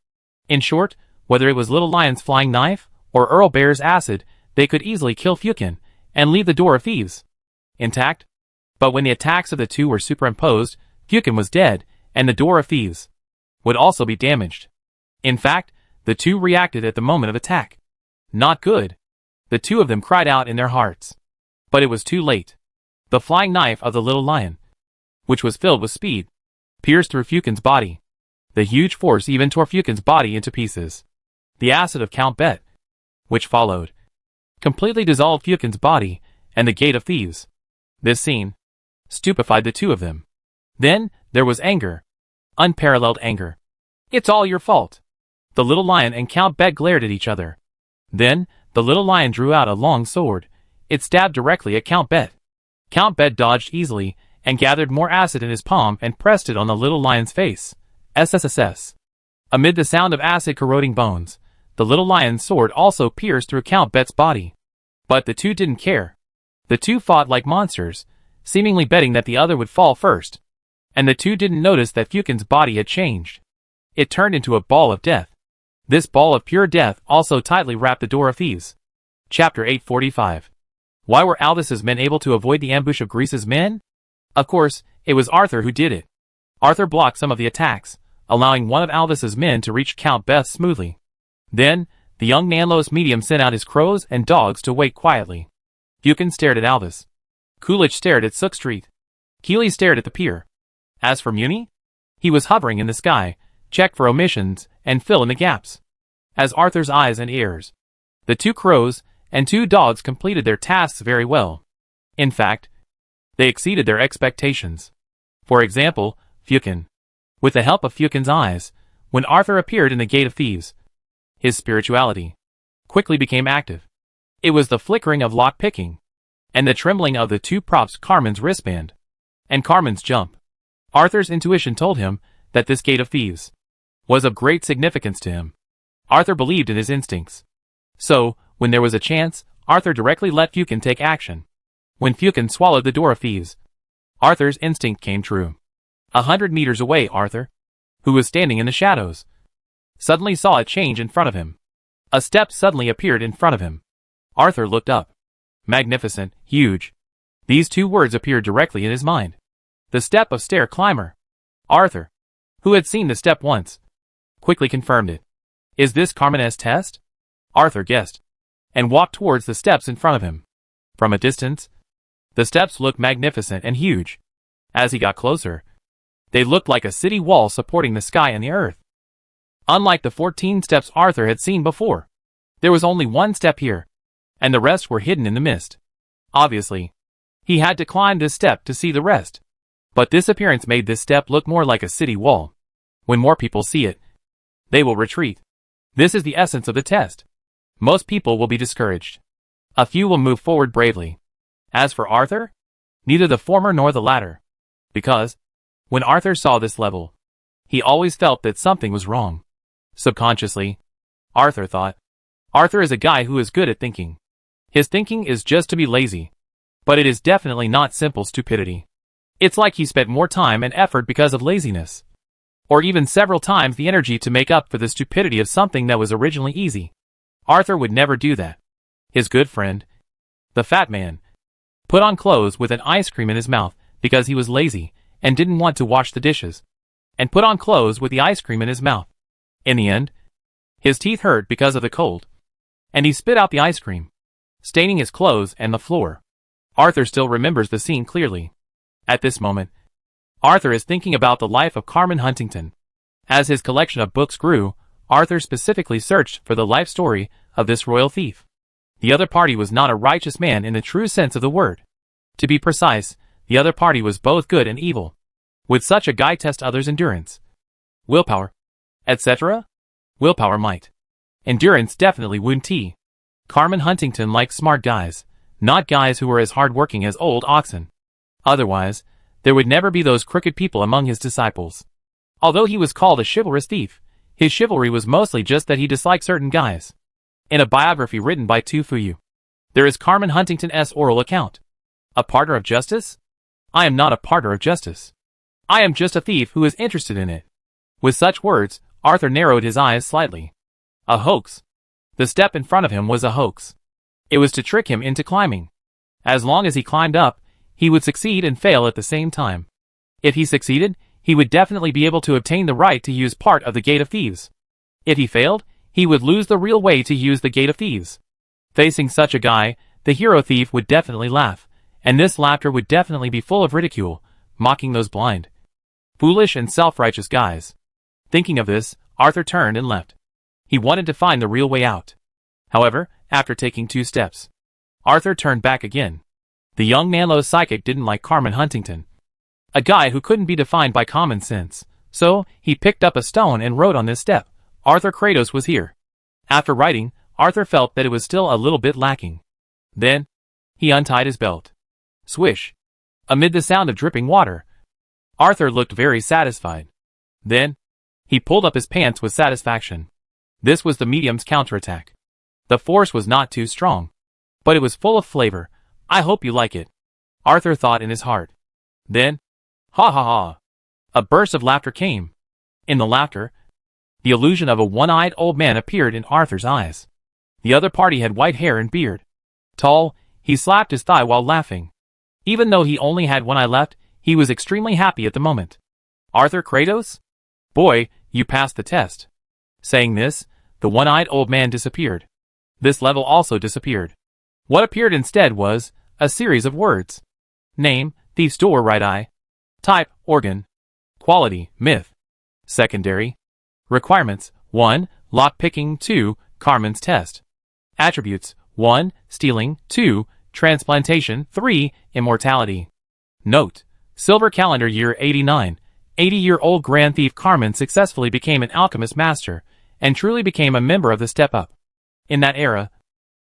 In short, whether it was Little Lion's flying knife, or Earl Bear's acid, they could easily kill Fukin, and leave the Door of Thieves intact. But when the attacks of the two were superimposed, Fukin was dead, and the Door of Thieves would also be damaged. In fact, the two reacted at the moment of attack. Not good. The two of them cried out in their hearts. But it was too late. The flying knife of the little lion, which was filled with speed, pierced through Fukin's body. The huge force even tore Fukin's body into pieces. The acid of Count Bet, which followed, completely dissolved Fukin's body and the Gate of Thieves. This scene stupefied the two of them. Then, there was anger. Unparalleled anger. "It's all your fault." The little lion and Count Bet glared at each other. Then, the little lion drew out a long sword. It stabbed directly at Count Bet. Count Bet dodged easily, and gathered more acid in his palm and pressed it on the little lion's face. SSSS. Amid the sound of acid corroding bones, the little lion's sword also pierced through Count Bet's body. But the two didn't care. The two fought like monsters, seemingly betting that the other would fall first. And the two didn't notice that Fukin's body had changed. It turned into a ball of death. This ball of pure death also tightly wrapped the Door of Thieves. Chapter 845. Why were Aldous' men able to avoid the ambush of Grease's men? Of course, it was Arthur who did it. Arthur blocked some of the attacks, allowing one of Aldous' men to reach Count Bet smoothly. Then, the young Nanlos medium sent out his crows and dogs to wait quietly. Fukin stared at Aldous. Coolidge stared at Sook Street. Keeley stared at the pier. As for Muni, he was hovering in the sky, check for omissions, and fill in the gaps. As Arthur's eyes and ears. The two crows and two dogs completed their tasks very well. In fact, they exceeded their expectations. For example, Fukin. With the help of Fukin's eyes, when Arthur appeared in the Gate of Thieves, his spirituality quickly became active. It was the flickering of lock-picking, and the trembling of the two props Carmen's wristband, and Carmen's jump. Arthur's intuition told him that this Gate of Thieves was of great significance to him. Arthur believed in his instincts. So, when there was a chance, Arthur directly let Fukin take action. When Fukin swallowed the Door of Thieves, Arthur's instinct came true. 100 meters away, Arthur, who was standing in the shadows, suddenly saw a change in front of him. A step suddenly appeared in front of him. Arthur looked up. Magnificent, huge. These two words appeared directly in his mind. The step of stair climber. Arthur, who had seen the step once, quickly confirmed it. Is this Carmen's test? Arthur guessed, and walked towards the steps in front of him. From a distance, the steps looked magnificent and huge. As he got closer, they looked like a city wall supporting the sky and the earth. Unlike the 14 steps Arthur had seen before, there was only one step here, and the rest were hidden in the mist. Obviously, he had to climb this step to see the rest. But this appearance made this step look more like a city wall. When more people see it, they will retreat. This is the essence of the test. Most people will be discouraged. A few will move forward bravely. As for Arthur, neither the former nor the latter. Because, when Arthur saw this level, he always felt that something was wrong. Subconsciously, Arthur thought, Arthur is a guy who is good at thinking. His thinking is just to be lazy. But it is definitely not simple stupidity. It's like he spent more time and effort because of laziness. Or even several times the energy to make up for the stupidity of something that was originally easy. Arthur would never do that. His good friend, the fat man, put on clothes with an ice cream in his mouth because he was lazy and didn't want to wash the dishes, and put on clothes with the ice cream in his mouth. In the end, his teeth hurt because of the cold, and he spit out the ice cream, staining his clothes and the floor. Arthur still remembers the scene clearly. At this moment, Arthur is thinking about the life of Carmen Huntington. As his collection of books grew, Arthur specifically searched for the life story of this royal thief. The other party was not a righteous man in the true sense of the word. To be precise, the other party was both good and evil. Would such a guy test others' endurance, willpower, etc.? Willpower might. Endurance definitely wouldn't. Carmen Huntington liked smart guys, not guys who were as hardworking as old oxen. Otherwise, there would never be those crooked people among his disciples. Although he was called a chivalrous thief, his chivalry was mostly just that he disliked certain guys. In a biography written by Tu Fuyu, there is Carmen Huntington's oral account. A partner of justice? I am not a partner of justice. I am just a thief who is interested in it. With such words, Arthur narrowed his eyes slightly. A hoax. The step in front of him was a hoax. It was to trick him into climbing. As long as he climbed up, he would succeed and fail at the same time. If he succeeded, he would definitely be able to obtain the right to use part of the Gate of Thieves. If he failed, he would lose the real way to use the Gate of Thieves. Facing such a guy, the hero thief would definitely laugh, and this laughter would definitely be full of ridicule, mocking those blind, foolish and self-righteous guys. Thinking of this, Arthur turned and left. He wanted to find the real way out. However, after taking 2 steps, Arthur turned back again. The young Manlo's psychic didn't like Carmen Huntington, a guy who couldn't be defined by common sense, so he picked up a stone and wrote on this step, Arthur Kratos was here. After writing, Arthur felt that it was still a little bit lacking. Then, he untied his belt. Swish! Amid the sound of dripping water, Arthur looked very satisfied. Then, he pulled up his pants with satisfaction. This was the medium's counterattack. The force was not too strong, but it was full of flavor. I hope you like it, Arthur thought in his heart. Then, ha ha ha! A burst of laughter came. In the laughter, the illusion of a one-eyed old man appeared in Arthur's eyes. The other party had white hair and beard. Tall, he slapped his thigh while laughing. Even though he only had one eye left, he was extremely happy at the moment. Arthur Kratos? Boy, you passed the test. Saying this, the one-eyed old man disappeared. This level also disappeared. What appeared instead was a series of words. Name, thief's door right eye. Type, organ. Quality, myth. Secondary. Requirements, 1. Lock-picking, 2. Carmen's test. Attributes, 1. Stealing, 2. Transplantation, 3. Immortality. Note: Silver calendar year 89. 80-year-old grand thief Carmen successfully became an alchemist master, and truly became a member of the Step Up. In that era,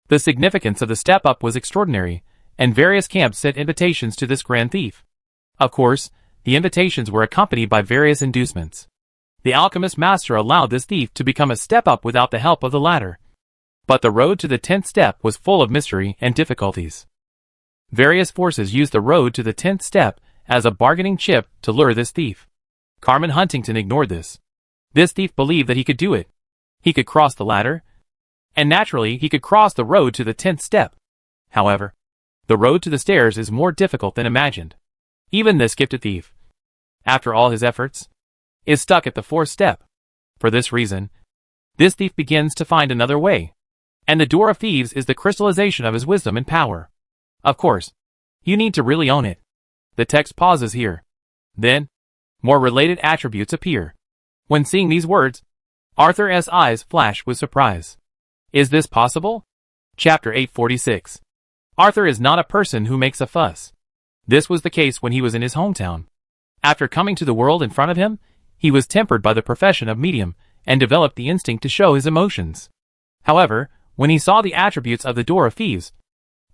the significance of the Step Up was extraordinary, and various camps sent invitations to this grand thief. Of course, the invitations were accompanied by various inducements. The alchemist master allowed this thief to become a Step Up without the help of the ladder. But the road to the 10th step was full of mystery and difficulties. Various forces used the road to the 10th step as a bargaining chip to lure this thief. Carmen Huntington ignored this. This thief believed that he could do it. He could cross the ladder, and naturally he could cross the road to the 10th step. However, the road to the stairs is more difficult than imagined. Even this gifted thief, after all his efforts, is stuck at the 4th step. For this reason, this thief begins to find another way. And the Door of Thieves is the crystallization of his wisdom and power. Of course, you need to really own it. The text pauses here. Then, more related attributes appear. When seeing these words, Arthur's eyes flash with surprise. Is this possible? Chapter 846. Arthur is not a person who makes a fuss. This was the case when he was in his hometown. After coming to the world in front of him, he was tempered by the profession of medium, and developed the instinct to show his emotions. However, when he saw the attributes of the Door of Thieves,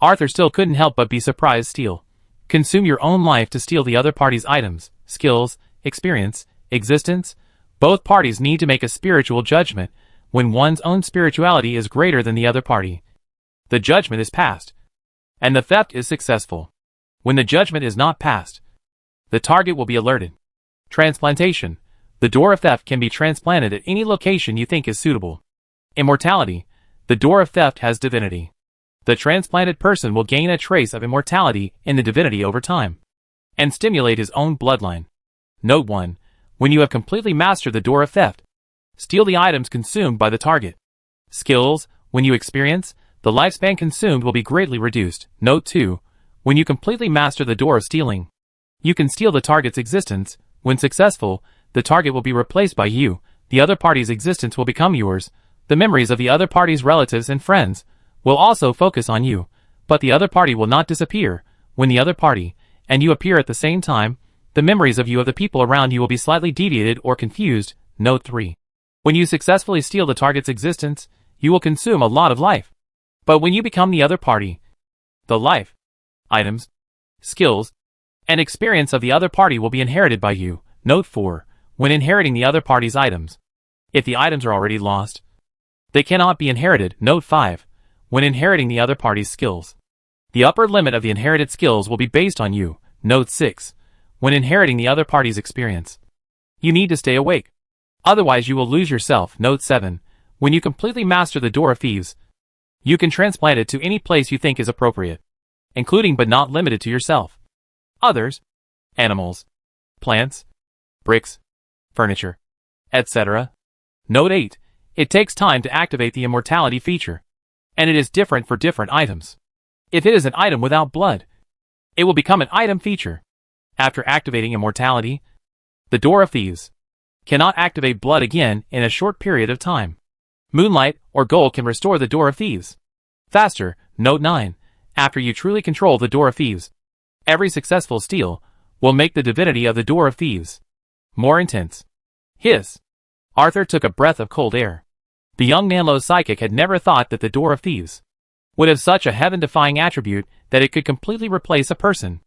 Arthur still couldn't help but be surprised. Steal. Consume your own life to steal the other party's items, skills, experience, existence. Both parties need to make a spiritual judgment when one's own spirituality is greater than the other party. The judgment is passed, and the theft is successful. When the judgment is not passed, the target will be alerted. Transplantation. The door of theft can be transplanted at any location you think is suitable. Immortality. The door of theft has divinity. The transplanted person will gain a trace of immortality in the divinity over time, and stimulate his own bloodline. Note 1. When you have completely mastered the door of theft, steal the items consumed by the target. Skills. When you experience, the lifespan consumed will be greatly reduced. Note 2. When you completely master the door of stealing, you can steal the target's existence. When successful, the target will be replaced by you. The other party's existence will become yours. The memories of the other party's relatives and friends will also focus on you, but the other party will not disappear. When the other party and you appear at the same time, the memories of you of the people around you will be slightly deviated or confused. Note 3. When you successfully steal the target's existence, you will consume a lot of life. But when you become the other party, the life, items, skills, and experience of the other party will be inherited by you. Note 4. When inheriting the other party's items. If the items are already lost, they cannot be inherited. Note 5. When inheriting the other party's skills. The upper limit of the inherited skills will be based on you. Note 6. When inheriting the other party's experience. You need to stay awake. Otherwise you will lose yourself. Note 7. When you completely master the Door of Thieves, you can transplant it to any place you think is appropriate, including but not limited to yourself, others, animals, plants, bricks, furniture, etc. Note 8. It takes time to activate the immortality feature, and it is different for different items. If it is an item without blood, it will become an item feature. After activating immortality, the Door of Thieves cannot activate blood again in a short period of time. Moonlight or gold can restore the Door of Thieves faster. Note 9. After you truly control the Door of Thieves, every successful steal will make the divinity of the Door of Thieves more intense. Hiss. Arthur took a breath of cold air. The young Nanlo's psychic had never thought that the Door of Thieves would have such a heaven-defying attribute that it could completely replace a person.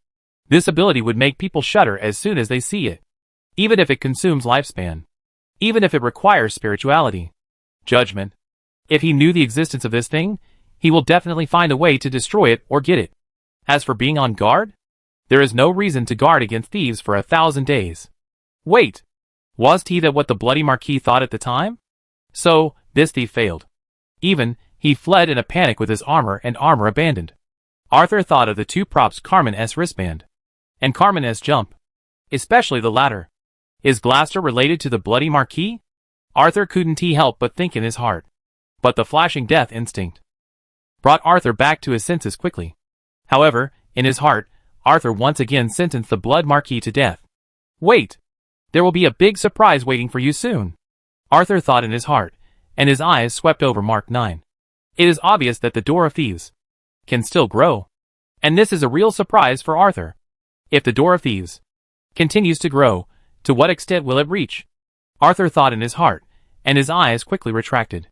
This ability would make people shudder as soon as they see it, even if it consumes lifespan, even if it requires spirituality, judgment. If he knew the existence of this thing, he will definitely find a way to destroy it or get it. As for being on guard, there is no reason to guard against thieves for 1,000 days. Wait, was he that what the bloody Marquis thought at the time? So, this thief failed. Even, he fled in a panic with his armor and armor abandoned. Arthur thought of the two props Carmen's wristband and Carmen's jump, especially the latter. Is Glaster related to the bloody Marquis? Arthur couldn't help but think in his heart. But the flashing death instinct brought Arthur back to his senses quickly. However, in his heart, Arthur once again sentenced the blood Marquis to death. Wait! There will be a big surprise waiting for you soon. Arthur thought in his heart, and his eyes swept over Mark 9. It is obvious that the Door of Thieves can still grow. And this is a real surprise for Arthur. If the Door of Thieves continues to grow, to what extent will it reach? Arthur thought in his heart, and his eyes quickly retracted.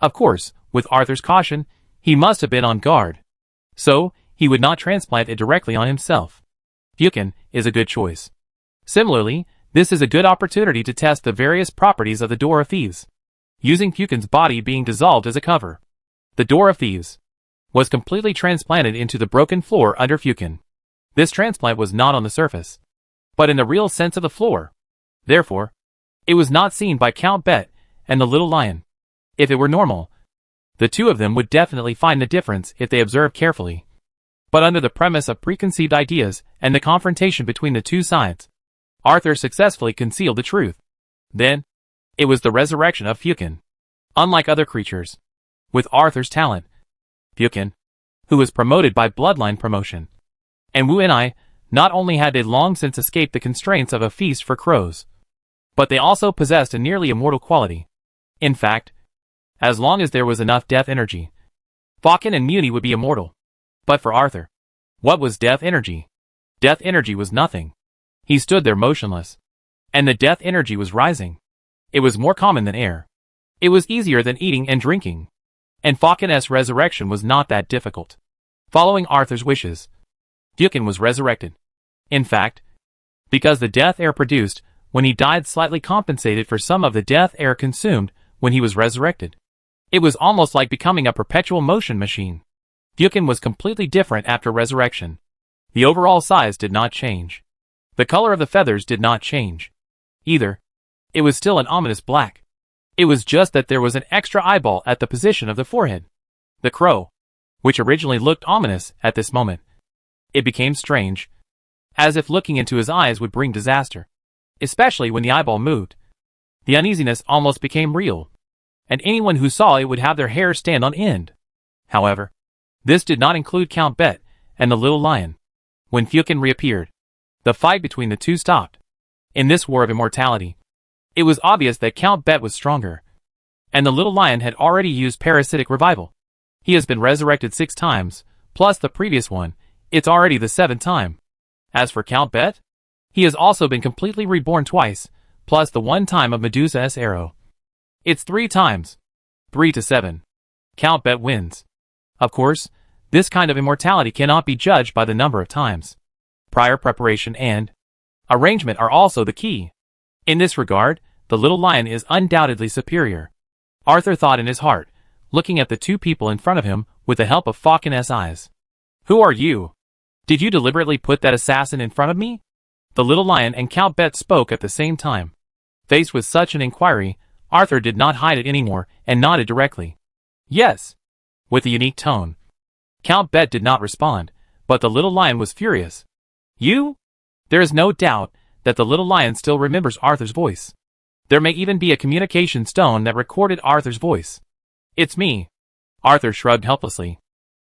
Of course, with Arthur's caution, he must have been on guard. So, he would not transplant it directly on himself. Fukin is a good choice. Similarly, this is a good opportunity to test the various properties of the Door of Thieves, using Fukin's body being dissolved as a cover. The Door of Thieves was completely transplanted into the broken floor under Fukin. This transplant was not on the surface, but in the real sense of the floor. Therefore, it was not seen by Count Bet and the little lion. If it were normal, the two of them would definitely find the difference if they observed carefully. But under the premise of preconceived ideas and the confrontation between the two sides, Arthur successfully concealed the truth. Then, it was the resurrection of Fukin. Unlike other creatures, with Arthur's talent, Fukin, who was promoted by bloodline promotion, and Wu and I, not only had they long since escaped the constraints of a feast for crows, but they also possessed a nearly immortal quality. In fact, as long as there was enough death energy, Fukin and Muni would be immortal. But for Arthur, what was death energy? Death energy was nothing. He stood there motionless, and the death energy was rising. It was more common than air. It was easier than eating and drinking. And Fukin's resurrection was not that difficult. Following Arthur's wishes, Fukin was resurrected. In fact, because the death air produced when he died slightly compensated for some of the death air consumed when he was resurrected. It was almost like becoming a perpetual motion machine. Fukin was completely different after resurrection. The overall size did not change. The color of the feathers did not change either. It was still an ominous black. It was just that there was an extra eyeball at the position of the forehead. The crow, which originally looked ominous at this moment, it became strange, as if looking into his eyes would bring disaster, especially when the eyeball moved. The uneasiness almost became real, and anyone who saw it would have their hair stand on end. However, this did not include Count Bet and the little lion. When Fukin reappeared, the fight between the two stopped. In this war of immortality, it was obvious that Count Bet was stronger, and the little lion had already used parasitic revival. He has been resurrected 6 times, plus the previous one. It's already the 7th time. As for Count Bet, he has also been completely reborn twice, plus the 1 time of Medusa's arrow. It's 3 times. 3-7. Count Bet wins. Of course, this kind of immortality cannot be judged by the number of times, prior preparation and arrangement are also the key. In this regard, the little lion is undoubtedly superior. Arthur thought in his heart, looking at the two people in front of him with the help of Falcon's eyes. Who are you? Did you deliberately put that assassin in front of me? The little lion and Count Bet spoke at the same time. Faced with such an inquiry, Arthur did not hide it anymore and nodded directly. Yes. With a unique tone. Count Bet did not respond, but the little lion was furious. You? There is no doubt that the little lion still remembers Arthur's voice. There may even be a communication stone that recorded Arthur's voice. It's me. Arthur shrugged helplessly.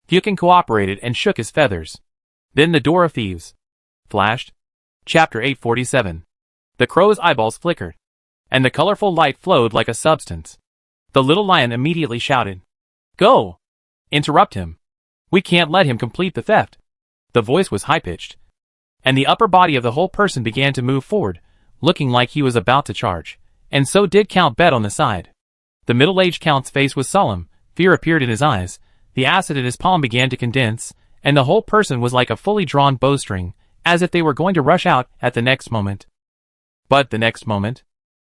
Fukin cooperated and shook his feathers. Then the door of thieves flashed. Chapter 847. The crow's eyeballs flickered, and the colorful light flowed like a substance. The little lion immediately shouted, Go! Interrupt him. We can't let him complete the theft. The voice was high-pitched, and the upper body of the whole person began to move forward, looking like he was about to charge, and so did Count Bet on the side. The middle-aged Count's face was solemn, fear appeared in his eyes, the acid in his palm began to condense, and the whole person was like a fully drawn bowstring, as if they were going to rush out at the next moment. But the next moment,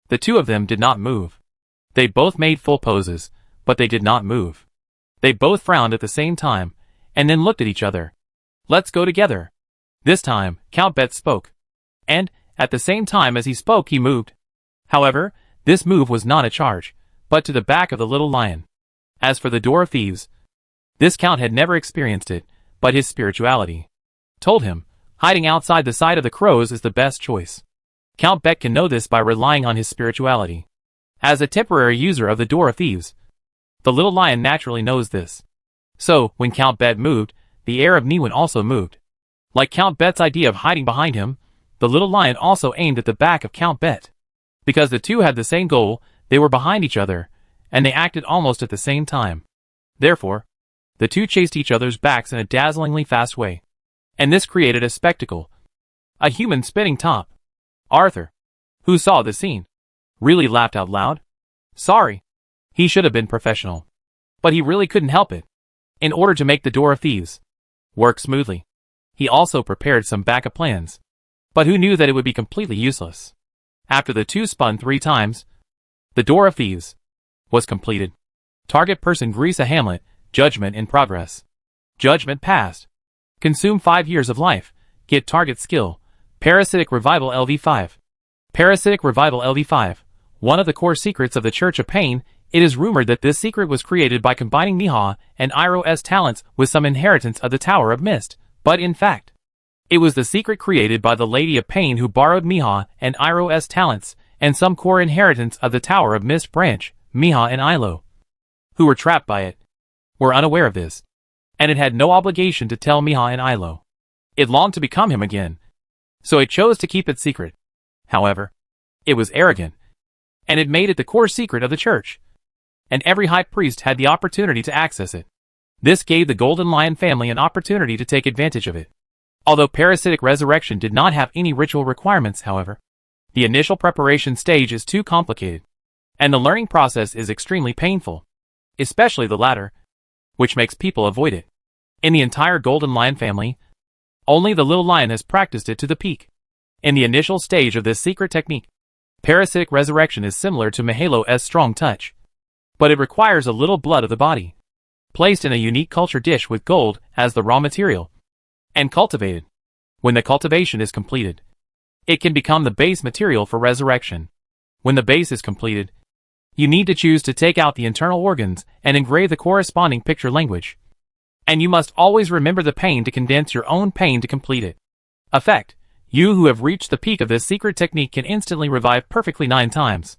the two of them did not move. They both made full poses, but they did not move. They both frowned at the same time, and then looked at each other. Let's go together. This time, Count Bet spoke. And, at the same time as he spoke, he moved. However, this move was not a charge, but to the back of the little lion. As for the door of thieves, this Count had never experienced it, but his spirituality told him, hiding outside the sight of the crows is the best choice. Count Bet can know this by relying on his spirituality. As a temporary user of the door of thieves, the little lion naturally knows this. So, when Count Bet moved, the heir of Niwen also moved. Like Count Bet's idea of hiding behind him, the little lion also aimed at the back of Count Bet. Because the two had the same goal, they were behind each other, and they acted almost at the same time. Therefore, the two chased each other's backs in a dazzlingly fast way. And this created a spectacle. A human spinning top. Arthur, who saw the scene, really laughed out loud. Sorry. He should have been professional. But he really couldn't help it. In order to make the door of thieves work smoothly, he also prepared some backup plans. But who knew that it would be completely useless? After the two spun 3 times, the door of thieves was completed. Target person Grease a Hamlet, judgment in progress. Judgment passed. Consume 5 years of life. Get target skill. Parasitic Revival LV5. Parasitic Revival LV5. One of the core secrets of the Church of Pain, it is rumored that this secret was created by combining Miha and Iroh's talents with some inheritance of the Tower of Mist, but in fact, it was the secret created by the Lady of Pain who borrowed Miha and Iroh's talents and some core inheritance of the Tower of Mist branch, Miha and Ilo, who were trapped by it, were unaware of this, and it had no obligation to tell Miha and Ilo. It longed to become him again, so it chose to keep it secret. However, it was arrogant, and it made it the core secret of the church, and every high priest had the opportunity to access it. This gave the Golden Lion family an opportunity to take advantage of it. Although parasitic resurrection did not have any ritual requirements, however, the initial preparation stage is too complicated, and the learning process is extremely painful, especially the latter, which makes people avoid it. In the entire Golden Lion family, only the little lion has practiced it to the peak. In the initial stage of this secret technique, parasitic resurrection is similar to Mihail's strong touch, but it requires a little blood of the body, placed in a unique culture dish with gold as the raw material, and cultivated. When the cultivation is completed, it can become the base material for resurrection. When the base is completed, you need to choose to take out the internal organs and engrave the corresponding picture language. And you must always remember the pain to condense your own pain to complete it. Effect: you who have reached the peak of this secret technique can instantly revive perfectly 9 times.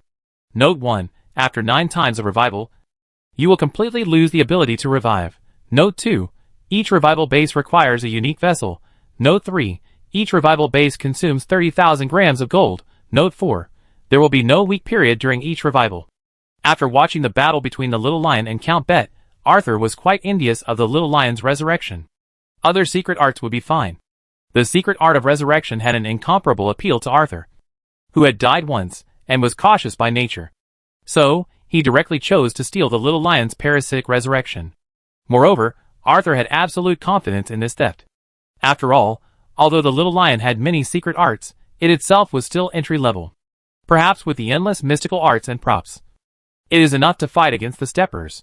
Note 1. After 9 times of revival, you will completely lose the ability to revive. Note 2. Each revival base requires a unique vessel. Note 3. Each revival base consumes 30,000 grams of gold. Note 4. There will be no weak period during each revival. After watching the battle between the little lion and Count Bet, Arthur was quite envious of the little lion's resurrection. Other secret arts would be fine. The secret art of resurrection had an incomparable appeal to Arthur, who had died once and was cautious by nature. So, he directly chose to steal the little lion's parasitic resurrection. Moreover, Arthur had absolute confidence in this theft. After all Although the little lion had many secret arts, it itself was still entry-level. Perhaps with the endless mystical arts and props, it is enough to fight against the steppers.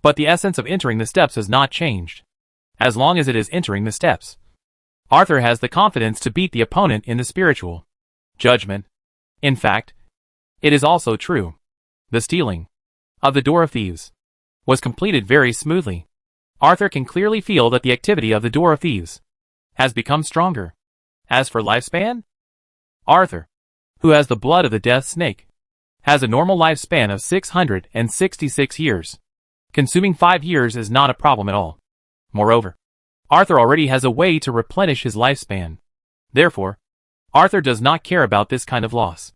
But the essence of entering the steps has not changed. As long as it is entering the steps, Arthur has the confidence to beat the opponent in the spiritual judgment. In fact, it is also true. The stealing of the Door of Thieves was completed very smoothly. Arthur can clearly feel that the activity of the Door of Thieves has become stronger. As for lifespan, Arthur, who has the blood of the death snake, has a normal lifespan of 666 years. Consuming 5 years is not a problem at all. Moreover, Arthur already has a way to replenish his lifespan. Therefore, Arthur does not care about this kind of loss.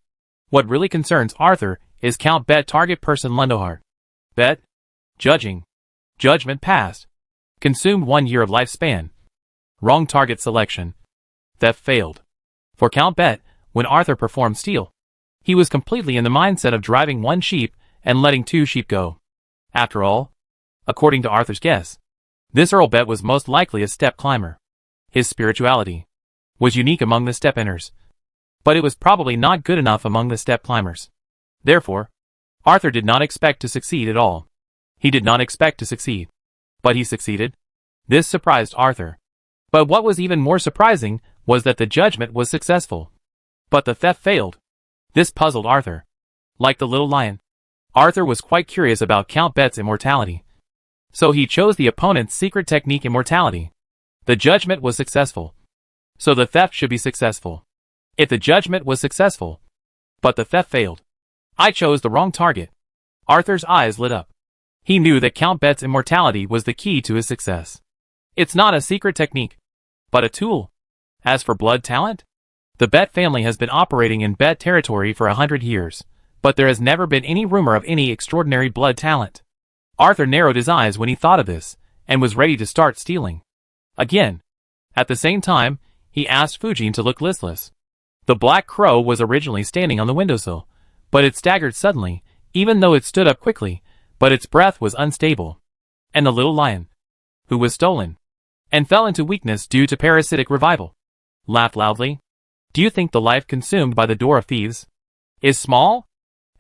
What really concerns Arthur is Count Bet target person Lundohart. Bet, judging, judgment passed, consumed 1 year of lifespan. Wrong target selection. Theft failed. For Count Bet, when Arthur performed steal, he was completely in the mindset of driving 1 sheep and letting 2 sheep go. After all, according to Arthur's guess, this Earl Bet was most likely a step climber. His spirituality was unique among the step enters, but it was probably not good enough among the step climbers. Therefore, Arthur did not expect to succeed at all. He did not expect to succeed. But he succeeded. This surprised Arthur. But what was even more surprising was that the judgment was successful. But the theft failed. This puzzled Arthur. Like the little lion, Arthur was quite curious about Count Bet's immortality. So he chose the opponent's secret technique immortality. The judgment was successful. So the theft should be successful. If the judgment was successful, but the theft failed, I chose the wrong target. Arthur's eyes lit up. He knew that Count Bet's immortality was the key to his success. It's not a secret technique, but a tool. As for blood talent, the Bet family has been operating in Bet territory for 100 years, but there has never been any rumor of any extraordinary blood talent. Arthur narrowed his eyes when he thought of this, and was ready to start stealing. Again. At the same time, he asked Fujin to look listless. The black crow was originally standing on the windowsill, but it staggered suddenly, even though it stood up quickly, but its breath was unstable. And the little lion, who was stolen, and fell into weakness due to parasitic revival, laughed loudly. Do you think the life consumed by the Door of Thieves is small?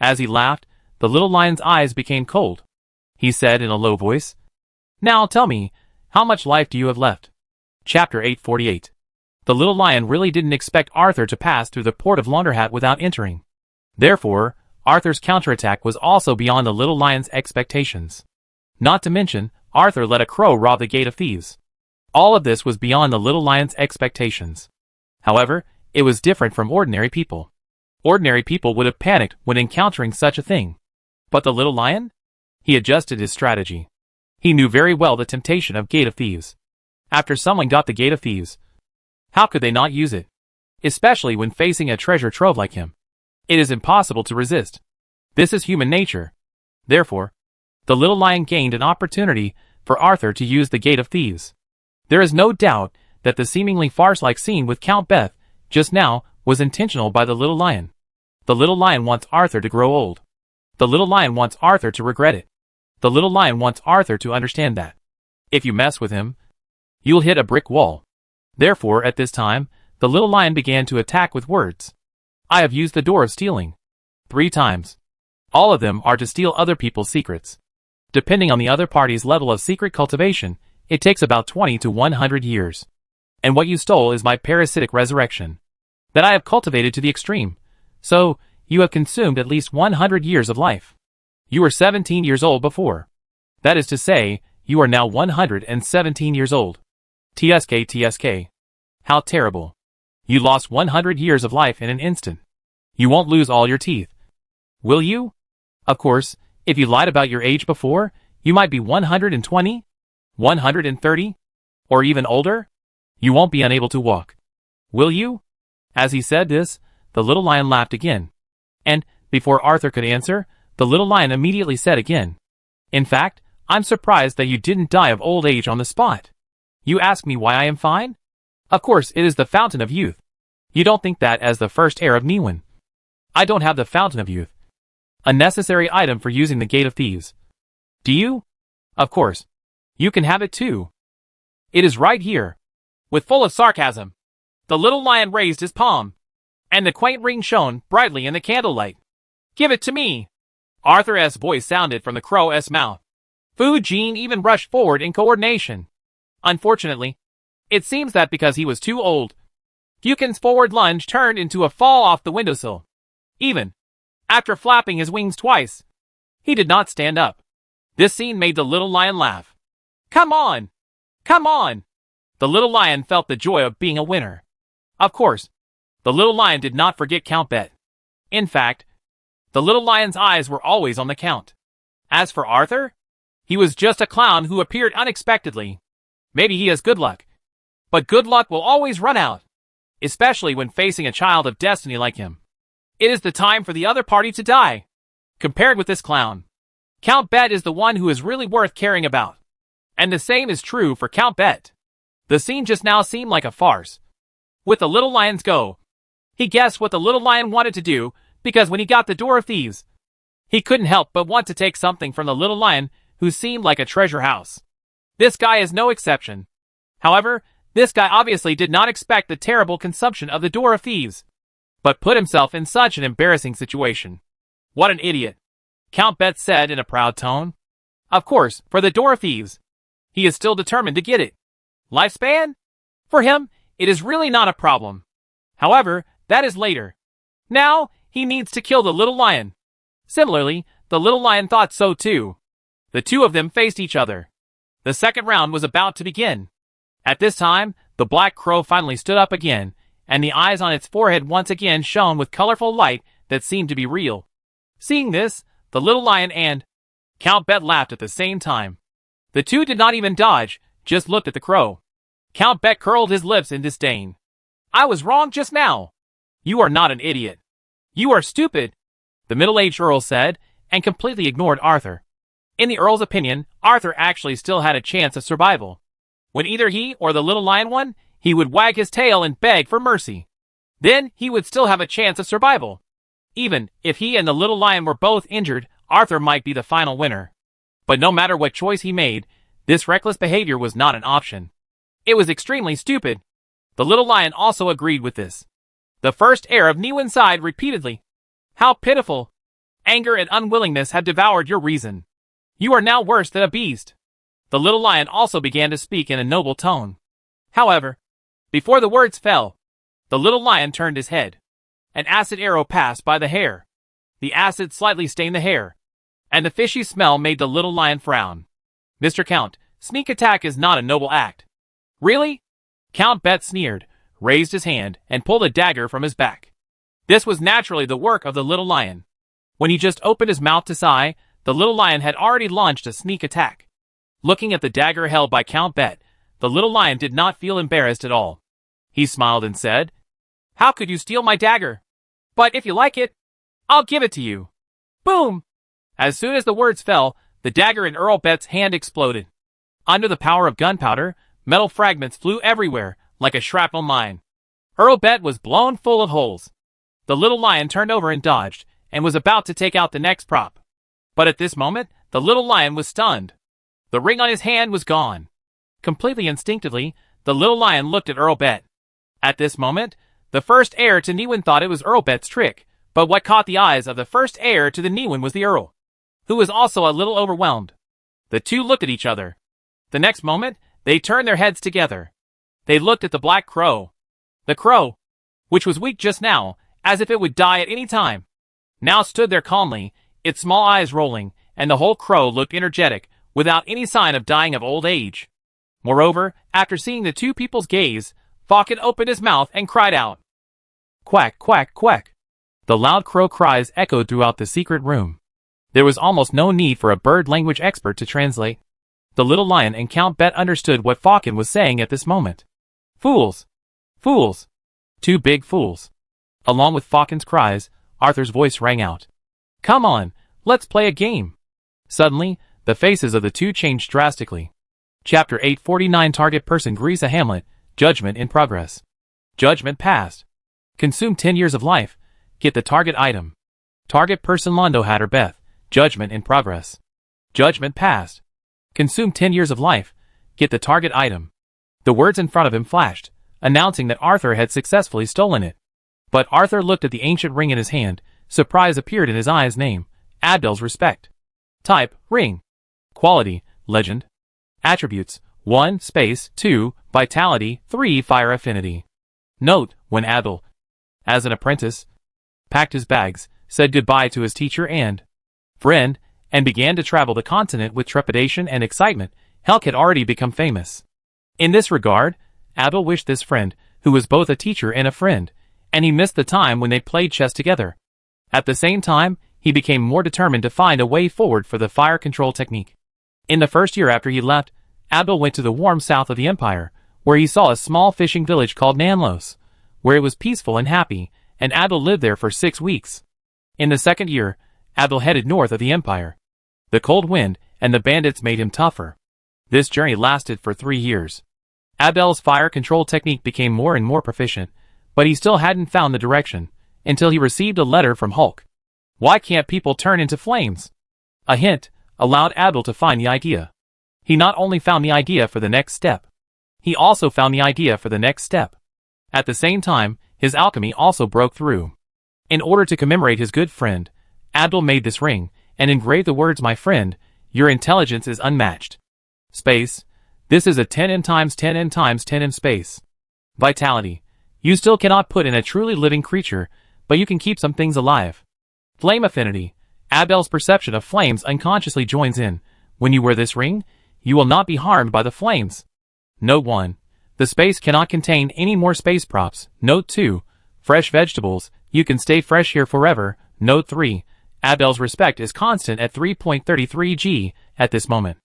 As he laughed, the little lion's eyes became cold. He said in a low voice, Now tell me, how much life do you have left? Chapter 848. The little lion really didn't expect Arthur to pass through the port of Launderhat without entering. Therefore, Arthur's counterattack was also beyond the little lion's expectations. Not to mention, Arthur let a crow rob the Gate of Thieves. All of this was beyond the little lion's expectations. However, it was different from ordinary people. Ordinary people would have panicked when encountering such a thing. But the little lion? He adjusted his strategy. He knew very well the temptation of Gate of Thieves. After someone got the Gate of Thieves, how could they not use it? Especially when facing a treasure trove like him. It is impossible to resist. This is human nature. Therefore, the little lion gained an opportunity for Arthur to use the Gate of Thieves. There is no doubt that the seemingly farce-like scene with Count Beth just now was intentional by the little lion. The little lion wants Arthur to grow old. The little lion wants Arthur to regret it. The little lion wants Arthur to understand that if you mess with him, you'll hit a brick wall. Therefore, at this time, the little lion began to attack with words. I have used the door of stealing 3 times. All of them are to steal other people's secrets. Depending on the other party's level of secret cultivation, it takes about 20 to 100 years. And what you stole is my parasitic resurrection, that I have cultivated to the extreme. So, you have consumed at least 100 years of life. You were 17 years old before. That is to say, you are now 117 years old. TSK. How terrible. You lost 100 years of life in an instant. You won't lose all your teeth, will you? Of course, if you lied about your age before, you might be 120, 130, or even older. You won't be unable to walk, will you? As he said this, the little lion laughed again. And, before Arthur could answer, the little lion immediately said again, In fact, I'm surprised that you didn't die of old age on the spot. You ask me why I am fine? Of course, it is the fountain of youth. You don't think that as the first heir of Niwen. I don't have the fountain of youth, a necessary item for using the Gate of Thieves. Do you? Of course. You can have it too. It is right here. With full of sarcasm, The little lion raised his palm, and the quaint ring shone brightly in the candlelight. "Give it to me!" Arthur's voice sounded from the crow's mouth. Fu Jin even rushed forward in coordination. Unfortunately, it seems that because he was too old, Fukin's forward lunge turned into a fall off the windowsill. Even after flapping his wings twice, he did not stand up. This scene made the little lion laugh. "Come on! Come on!" The little lion felt the joy of being a winner. Of course, the little lion did not forget Count Bet. In fact, the little lion's eyes were always on the Count. As for Arthur, he was just a clown who appeared unexpectedly. Maybe he has good luck, but good luck will always run out, especially when facing a child of destiny like him. It is the time for the other party to die. Compared with this clown, Count Bet is the one who is really worth caring about. And the same is true for Count Bet. The scene just now seemed like a farce. With the little lion's go, he guessed what the little lion wanted to do, because when he got the door of thieves, he couldn't help but want to take something from the little lion, who seemed like a treasure house. This guy is no exception. However, this guy obviously did not expect the terrible consumption of the door of thieves, but put himself in such an embarrassing situation. What an idiot, Count Bet said in a proud tone. Of course, for the door of thieves, he is still determined to get it. Lifespan? For him, it is really not a problem. However, that is later. Now, he needs to kill the little lion. Similarly, the little lion thought so too. The two of them faced each other. The second round was about to begin. At this time, the black crow finally stood up again, and the eyes on its forehead once again shone with colorful light that seemed to be real. Seeing this, the little lion and Count Bet laughed at the same time. The two did not even dodge, just looked at the crow. Count Bet curled his lips in disdain. "I was wrong just now. You are not an idiot. You are stupid," the middle-aged earl said, and completely ignored Arthur. In the earl's opinion, Arthur actually still had a chance of survival. When either he or the little lion won, he would wag his tail and beg for mercy. Then he would still have a chance of survival. Even if he and the little lion were both injured, Arthur might be the final winner. But no matter what choice he made, this reckless behavior was not an option. It was extremely stupid. The little lion also agreed with this. The first heir of Niwen sighed repeatedly. "How pitiful! Anger and unwillingness have devoured your reason. You are now worse than a beast." The little lion also began to speak in a noble tone. However, before the words fell, the little lion turned his head. An acid arrow passed by the hair. The acid slightly stained the hair, and the fishy smell made the little lion frown. "Mr. Count, sneak attack is not a noble act." "Really?" Count Bet sneered, raised his hand, and pulled a dagger from his back. This was naturally the work of the little lion. When he just opened his mouth to sigh, the little lion had already launched a sneak attack. Looking at the dagger held by Count Bet, the little lion did not feel embarrassed at all. He smiled and said, "How could you steal my dagger? But if you like it, I'll give it to you." Boom! As soon as the words fell, the dagger in Earl Bet's hand exploded. Under the power of gunpowder, metal fragments flew everywhere, like a shrapnel mine. Earl Bet was blown full of holes. The little lion turned over and dodged, and was about to take out the next prop. But at this moment, the little lion was stunned. The ring on his hand was gone. Completely instinctively, the little lion looked at Earl Bet. At this moment, the first heir to Niwen thought it was Earl Bet's trick, but what caught the eyes of the first heir to the Niwen was the Earl, who was also a little overwhelmed. The two looked at each other. The next moment, they turned their heads together. They looked at the black crow. The crow, which was weak just now, as if it would die at any time, now stood there calmly, its small eyes rolling, and the whole crow looked energetic, without any sign of dying of old age. Moreover, after seeing the two people's gaze, Fawkes opened his mouth and cried out. Quack, quack, quack. The loud crow cries echoed throughout the secret room. There was almost no need for a bird language expert to translate. The little lion and Count Bet understood what Fawkes was saying at this moment. Fools! Fools! Two big fools. Along with Fawkes' cries, Arthur's voice rang out. Come on, let's play a game. Suddenly, the faces of the two changed drastically. Chapter 849 Target Person Grease a Hamlet, Judgment in Progress. Judgment passed. Consume 10 years of life. Get the target item. Target person Londo Hatter Beth, Judgment in Progress. Judgment passed. Consume 10 years of life. Get the target item. The words in front of him flashed. announcing that Arthur had successfully stolen it. But Arthur looked at the ancient ring in his hand. Surprise appeared in his eyes. Name: Abdel's respect. Type: ring. Quality: legend. Attributes: 1. Space. 2. Vitality. 3. Fire affinity. Note: when Abdel, as an apprentice, packed his bags, said goodbye to his teacher and friend, and began to travel the continent with trepidation and excitement, Helk had already become famous. In this regard, Abdel wished this friend, who was both a teacher and a friend, and he missed the time when they played chess together. At the same time, he became more determined to find a way forward for the fire control technique. In the first year after he left, Abdel went to the warm south of the empire, where he saw a small fishing village called Nanlos, where it was peaceful and happy, and Abdel lived there for 6 weeks. In the second year, Abdel headed north of the empire. The cold wind and the bandits made him tougher. This journey lasted for 3 years. Abdel's fire control technique became more and more proficient, but he still hadn't found the direction, until he received a letter from Hulk. Why can't people turn into flames? A hint allowed Abdel to find the idea. He not only found the idea for the next step, he also found the idea for the next step. At the same time, his alchemy also broke through. In order to commemorate his good friend, Abdel made this ring, and engraved the words, "My friend, your intelligence is unmatched." Space: this is a 10n times 10n times 10 in space. Vitality: you still cannot put in a truly living creature, but you can keep some things alive. Flame affinity: Abdel's perception of flames unconsciously joins in. When you wear this ring, you will not be harmed by the flames. Note 1. The space cannot contain any more space props. Note 2. Fresh vegetables: you can stay fresh here forever. Note 3. Abdel's respect is constant at 3.33 G at this moment.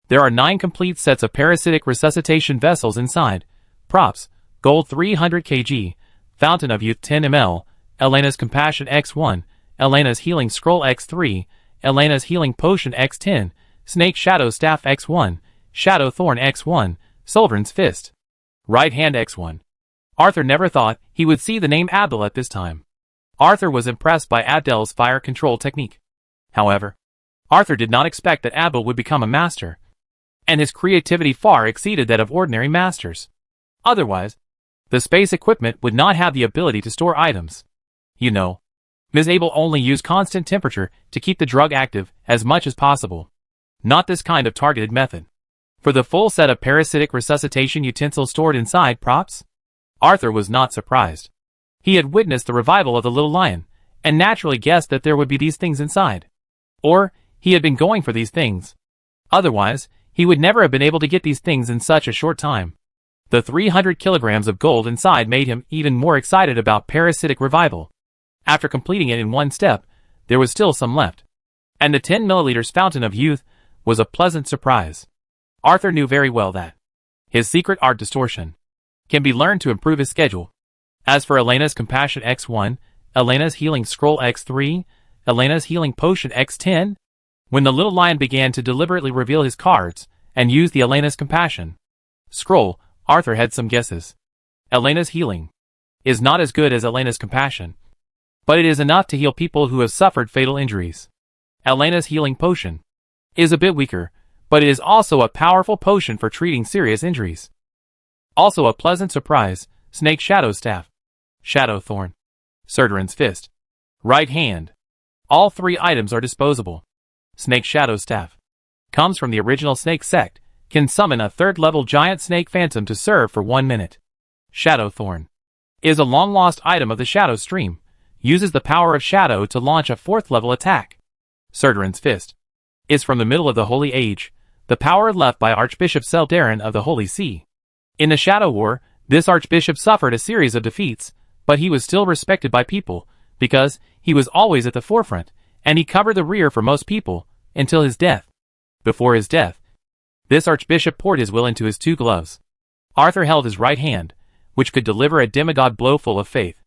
There are 9 complete sets of parasitic resuscitation vessels inside. Props: gold 300 kg, Fountain of Youth 10 ml, Elena's Compassion X1, Elena's Healing Scroll X3, Elena's Healing Potion X10, Snake Shadow Staff X1, Shadow Thorn X1, Soldran's Fist. Right Hand X1. Arthur never thought he would see the name Abdel at this time. Arthur was impressed by Abdel's fire control technique. However, Arthur did not expect that Abdel would become a master, and his creativity far exceeded that of ordinary masters. Otherwise, the space equipment would not have the ability to store items. You know, Ms. Abel only used constant temperature to keep the drug active as much as possible. Not this kind of targeted method. For the full set of parasitic resuscitation utensils stored inside props, Arthur was not surprised. He had witnessed the revival of the little lion, and naturally guessed that there would be these things inside. Or, he had been going for these things. Otherwise, he would never have been able to get these things in such a short time. The 300 kilograms of gold inside made him even more excited about parasitic revival. After completing it in one step, there was still some left. And the 10 milliliters Fountain of Youth was a pleasant surprise. Arthur knew very well that his secret art distortion can be learned to improve his schedule. As for Elena's Compassion X1, Elena's Healing Scroll X3, Elena's Healing Potion X10, when the little lion began to deliberately reveal his cards and use the Elena's Compassion scroll, Arthur had some guesses. Elena's healing is not as good as Elena's Compassion, but it is enough to heal people who have suffered fatal injuries. Elena's Healing Potion is a bit weaker, but it is also a powerful potion for treating serious injuries. Also a pleasant surprise, Snake Shadow Staff, Shadow Thorn, Soldran's Fist, Right Hand. All 3 items are disposable. Snake Shadow Staff comes from the original Snake sect, can summon a 3rd-level giant snake phantom to serve for 1 minute. Shadow Thorn is a long-lost item of the Shadow Stream, uses the power of Shadow to launch a 4th-level attack. Soldran's Fist is from the middle of the Holy Age, the power left by Archbishop Seldarin of the Holy See. In the Shadow War, this Archbishop suffered a series of defeats, but he was still respected by people, because he was always at the forefront, and he covered the rear for most people, until his death. Before his death, this Archbishop poured his will into his 2 gloves. Arthur held his right hand, which could deliver a demigod blow full of faith.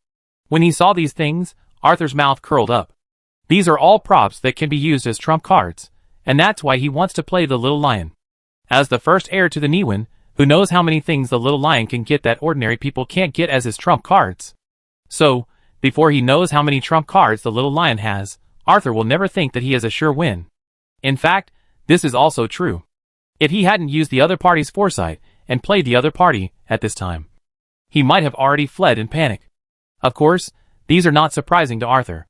When he saw these things, Arthur's mouth curled up. These are all props that can be used as trump cards, and that's why he wants to play the little lion. As the first heir to the Niwen, who knows how many things the little lion can get that ordinary people can't get as his trump cards. So, before he knows how many trump cards the little lion has, Arthur will never think that he has a sure win. In fact, this is also true. If he hadn't used the other party's foresight and played the other party at this time, he might have already fled in panic. Of course, these are not surprising to Arthur.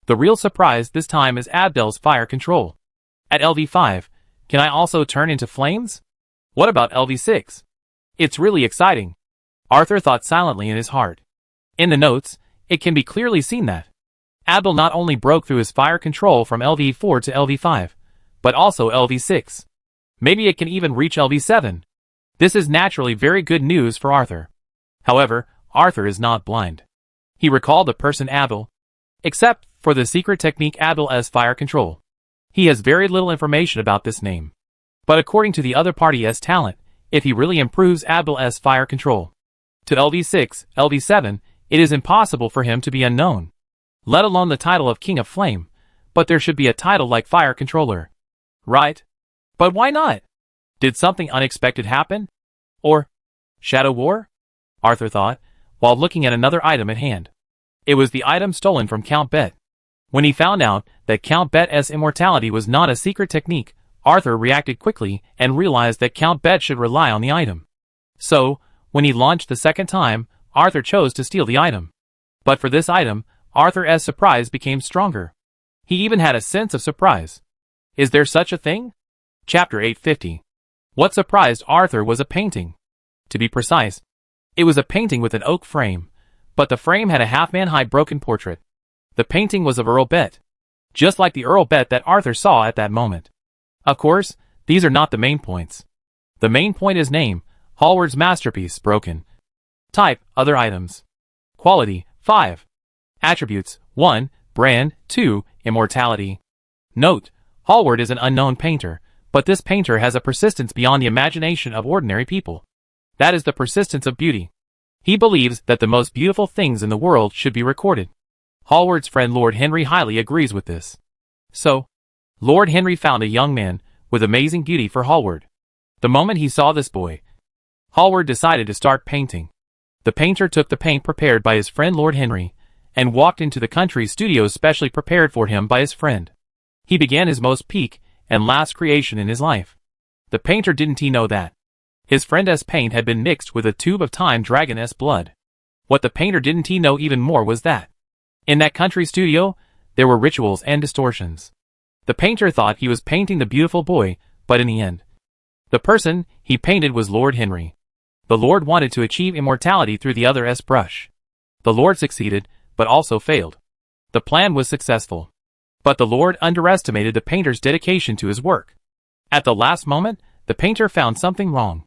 The real surprise this time is Abdel's fire control. At LV5, can I also turn into flames? What about LV6? It's really exciting. Arthur thought silently in his heart. In the notes, it can be clearly seen that Abdel not only broke through his fire control from LV4 to LV5, but also LV6. Maybe it can even reach LV7. This is naturally very good news for Arthur. However, Arthur is not blind. He recalled the person Abdel, except for the secret technique Abdel's fire control. He has very little information about this name. But according to the other party's talent, if he really improves Abdel's fire control to LV6, LV7, it is impossible for him to be unknown. Let alone the title of King of Flame, but there should be a title like Fire Controller. Right? But why not? Did something unexpected happen? Or Shadow War? Arthur thought, while looking at another item at hand. It was the item stolen from Count Bet. When he found out that Count Bet's immortality was not a secret technique, Arthur reacted quickly and realized that Count Bet should rely on the item. So, when he launched the second time, Arthur chose to steal the item. But for this item, Arthur's surprise became stronger. He even had a sense of surprise. Is there such a thing? Chapter 850. What surprised Arthur was a painting. To be precise, it was a painting with an oak frame, but the frame had a half-man-high broken portrait. The painting was of Earl Bet, just like the Earl Bet that Arthur saw at that moment. Of course, these are not the main points. The main point is name, Hallward's masterpiece, broken. Type, other items. Quality, 5. Attributes, 1, brand, 2, immortality. Note, Hallward is an unknown painter, but this painter has a persistence beyond the imagination of ordinary people. That is the persistence of beauty. He believes that the most beautiful things in the world should be recorded. Hallward's friend Lord Henry highly agrees with this. So, Lord Henry found a young man with amazing beauty for Hallward. The moment he saw this boy, Hallward decided to start painting. The painter took the paint prepared by his friend Lord Henry and walked into the country studios specially prepared for him by his friend. He began his most peak and last creation in his life. The painter didn't he know that his friend's paint had been mixed with a tube of Time Dragon's blood. What the painter didn't he know even more was that in that country studio, there were rituals and distortions. The painter thought he was painting the beautiful boy, but in the end, the person he painted was Lord Henry. The Lord wanted to achieve immortality through the other's brush. The Lord succeeded, but also failed. The plan was successful, but the Lord underestimated the painter's dedication to his work. At the last moment, the painter found something wrong.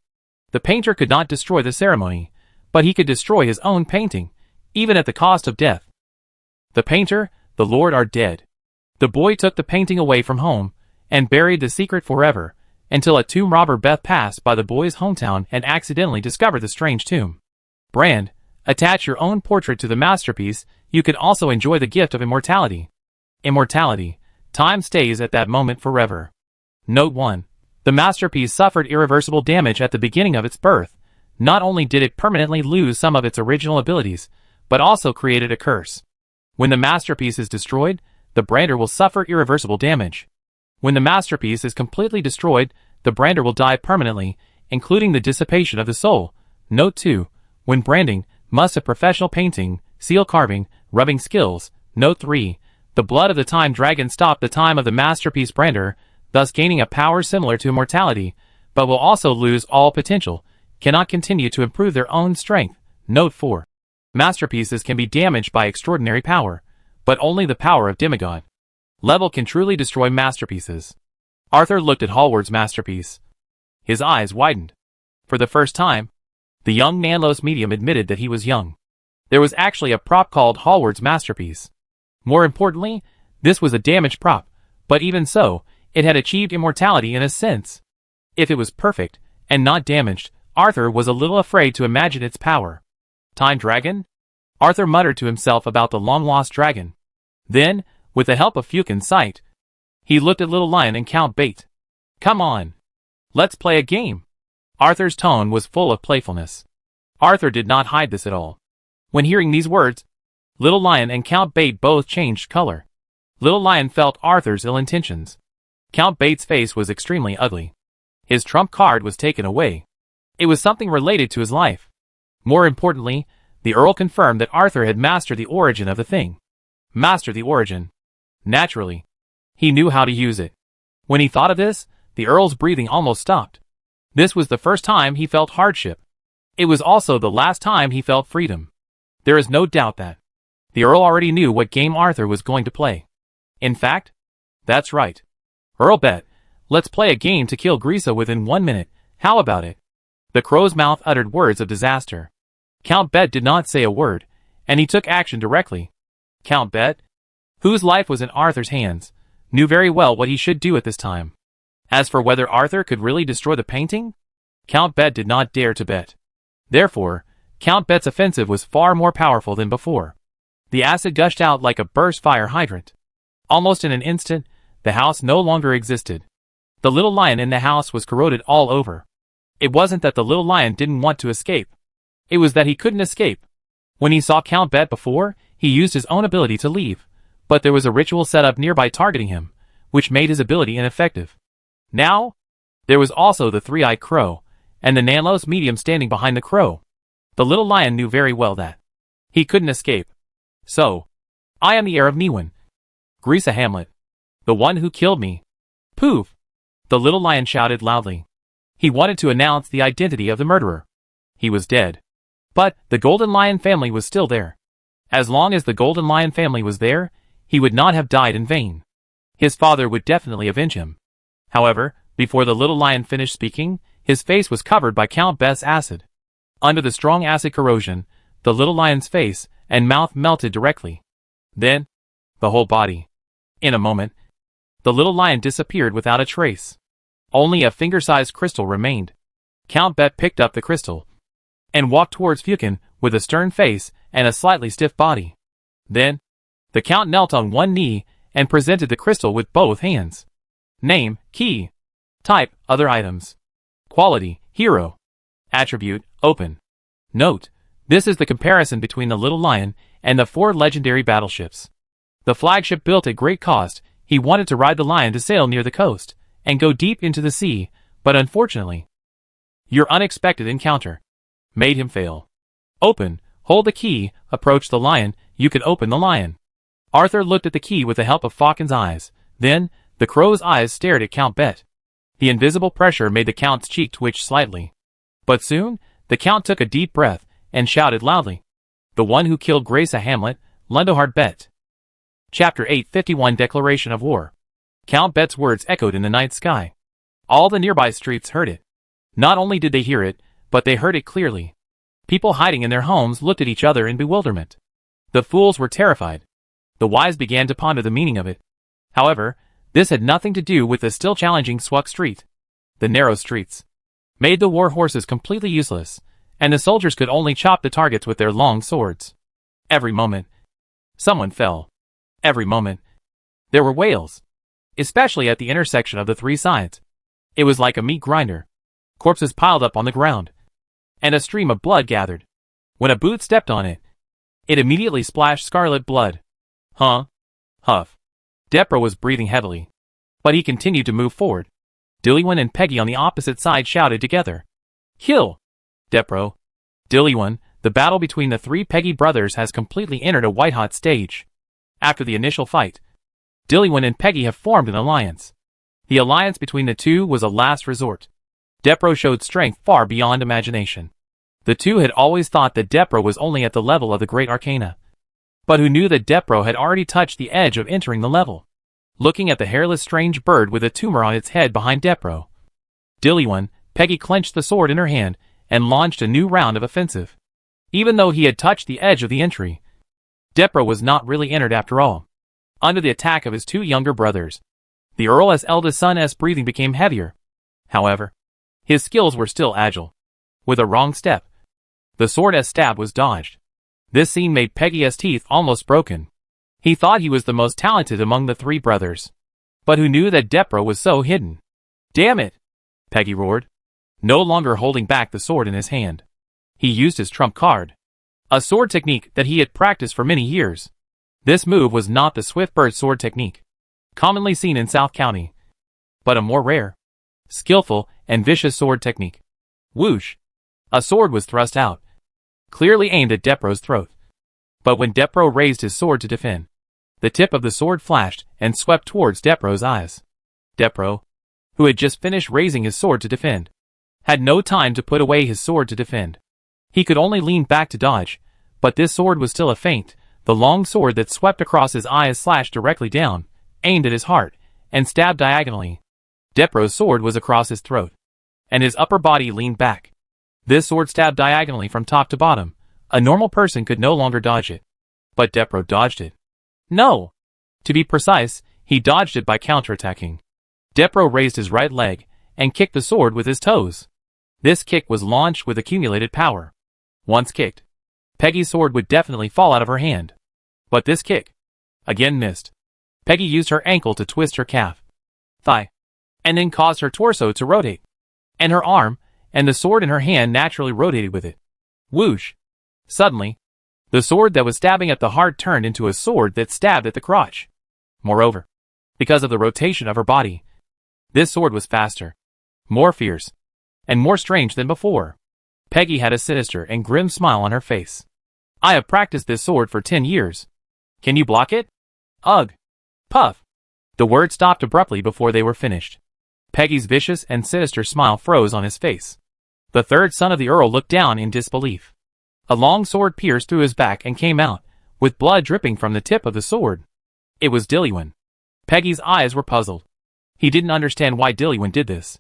The painter could not destroy the ceremony, but he could destroy his own painting, even at the cost of death. The painter, the Lord are dead. The boy took the painting away from home, and buried the secret forever, until a tomb robber Beth passed by the boy's hometown and accidentally discovered the strange tomb. Brand, attach your own portrait to the masterpiece, you can also enjoy the gift of immortality. Immortality, time stays at that moment forever. Note 1. The masterpiece suffered irreversible damage at the beginning of its birth. Not only did it permanently lose some of its original abilities, but also created a curse. When the masterpiece is destroyed, the brander will suffer irreversible damage. When the masterpiece is completely destroyed, the brander will die permanently, including the dissipation of the soul. Note 2. When branding, must have professional painting, seal carving, rubbing skills. Note 3. The blood of the Time Dragon stopped the time of the masterpiece brander, thus gaining a power similar to immortality, but will also lose all potential, cannot continue to improve their own strength. Note 4. Masterpieces can be damaged by extraordinary power, but only the power of demigod level can truly destroy masterpieces. Arthur looked at Hallward's masterpiece. His eyes widened. For the first time, the young Nanlos medium admitted that he was young. There was actually a prop called Hallward's masterpiece. More importantly, this was a damaged prop, but even so, it had achieved immortality in a sense. If it was perfect, and not damaged, Arthur was a little afraid to imagine its power. Time Dragon? Arthur muttered to himself about the long-lost dragon. Then, with the help of Fukin's sight, he looked at Little Lion and Count Bait. Come on. Let's play a game. Arthur's tone was full of playfulness. Arthur did not hide this at all. When hearing these words, Little Lion and Count Bait both changed color. Little Lion felt Arthur's ill intentions. Count Bait's face was extremely ugly. His trump card was taken away. It was something related to his life. More importantly, the Earl confirmed that Arthur had mastered the origin of the thing. Master the origin. Naturally, he knew how to use it. When he thought of this, the Earl's breathing almost stopped. This was the first time he felt hardship. It was also the last time he felt freedom. There is no doubt that the Earl already knew what game Arthur was going to play. In fact, that's right. Earl bet, let's play a game to kill Grisa within 1 minute, how about it? The crow's mouth uttered words of disaster. Count Bet did not say a word, and he took action directly. Count Bet, whose life was in Arthur's hands, knew very well what he should do at this time. As for whether Arthur could really destroy the painting, Count Bet did not dare to bet. Therefore, Count Bet's offensive was far more powerful than before. The acid gushed out like a burst fire hydrant. Almost in an instant, the house no longer existed. The little lion in the house was corroded all over. It wasn't that the little lion didn't want to escape. It was that he couldn't escape. When he saw Count Bet before, he used his own ability to leave, but there was a ritual set up nearby targeting him, which made his ability ineffective. Now, there was also the three-eyed crow, and the Nanlos medium standing behind the crow. The little lion knew very well that he couldn't escape. So, I am the heir of Niwen. Grisa Hamlet. The one who killed me. Poof! The little lion shouted loudly. He wanted to announce the identity of the murderer. He was dead. But the Golden Lion family was still there. As long as the Golden Lion family was there, he would not have died in vain. His father would definitely avenge him. However, before the little lion finished speaking, his face was covered by Count Bet's acid. Under the strong acid corrosion, the little lion's face and mouth melted directly. Then, the whole body. In a moment, the little lion disappeared without a trace. Only a finger-sized crystal remained. Count Bet picked up the crystal and walked towards Fukin with a stern face and a slightly stiff body. Then, the Count knelt on one knee and presented the crystal with both hands. Name, key. Type, other items. Quality, hero. Attribute, open. Note, this is the comparison between the Little Lion and the 4 legendary battleships. The flagship built at great cost, he wanted to ride the lion to sail near the coast and go deep into the sea, but unfortunately, your unexpected encounter made him fail. Open, hold the key, approach the lion, you can open the lion. Arthur looked at the key with the help of Falcon's eyes. Then, the crow's eyes stared at Count Bet. The invisible pressure made the Count's cheek twitch slightly. But soon, the Count took a deep breath and shouted loudly. The one who killed Grisa Hamlet, Lundohard Bet. Chapter 851 Declaration of War. Count Bet's words echoed in the night sky. All the nearby streets heard it. Not only did they hear it, but they heard it clearly. People hiding in their homes looked at each other in bewilderment. The fools were terrified. The wise began to ponder the meaning of it. However, this had nothing to do with the still challenging Swuk Street. The narrow streets made the war horses completely useless, and the soldiers could only chop the targets with their long swords. Every moment, someone fell. Every moment, there were wails, especially at the intersection of the 3 sides. It was like a meat grinder. Corpses piled up on the ground, and a stream of blood gathered. When a boot stepped on it, it immediately splashed scarlet blood. Huh? Huff. Depro was breathing heavily, but he continued to move forward. Dilliwan and Peggy on the opposite side shouted together. Kill! Depro. Dilliwan, the battle between the 3 Peggy brothers has completely entered a white-hot stage. After the initial fight, Dilliwan and Peggy have formed an alliance. The alliance between the two was a last resort. Depro showed strength far beyond imagination. The two had always thought that Depro was only at the level of the Great Arcana. But who knew that Depro had already touched the edge of entering the level? Looking at the hairless strange bird with a tumor on its head behind Depro, Dilliwan, Peggy clenched the sword in her hand and launched a new round of offensive. Even though he had touched the edge of the entry, Depro was not really entered after all. Under the attack of his 2 younger brothers, the Earl's eldest son's breathing became heavier. However, his skills were still agile. With a wrong step, the sword's stab was dodged. This scene made Peggy's teeth almost broken. He thought he was the most talented among the 3 brothers. But who knew that Depro was so hidden? Damn it! Peggy roared, no longer holding back the sword in his hand. He used his trump card, a sword technique that he had practiced for many years. This move was not the swift bird sword technique, commonly seen in South County, but a more rare, skillful, and vicious sword technique. Whoosh! A sword was thrust out, clearly aimed at Depro's throat. But when Depro raised his sword to defend, the tip of the sword flashed and swept towards Depro's eyes. Depro, who had just finished raising his sword to defend, had no time to put away his sword to defend. He could only lean back to dodge, but this sword was still a feint. The long sword that swept across his eyes slashed directly down, aimed at his heart, and stabbed diagonally. Depro's sword was across his throat, and his upper body leaned back. This sword stabbed diagonally from top to bottom. A normal person could no longer dodge it. But Depro dodged it. No! To be precise, he dodged it by counterattacking. Depro raised his right leg and kicked the sword with his toes. This kick was launched with accumulated power. Once kicked, Peggy's sword would definitely fall out of her hand. But this kick again missed. Peggy used her ankle to twist her calf, thigh, and then caused her torso to rotate. And her arm, and the sword in her hand naturally rotated with it. Whoosh! Suddenly, the sword that was stabbing at the heart turned into a sword that stabbed at the crotch. Moreover, because of the rotation of her body, this sword was faster, more fierce, and more strange than before. Peggy had a sinister and grim smile on her face. I have practiced this sword for 10 years. Can you block it? Ugh! Puff! The word stopped abruptly before they were finished. Peggy's vicious and sinister smile froze on his face. The third son of the Earl looked down in disbelief. A long sword pierced through his back and came out, with blood dripping from the tip of the sword. It was Dillywyn. Peggy's eyes were puzzled. He didn't understand why Dillywyn did this.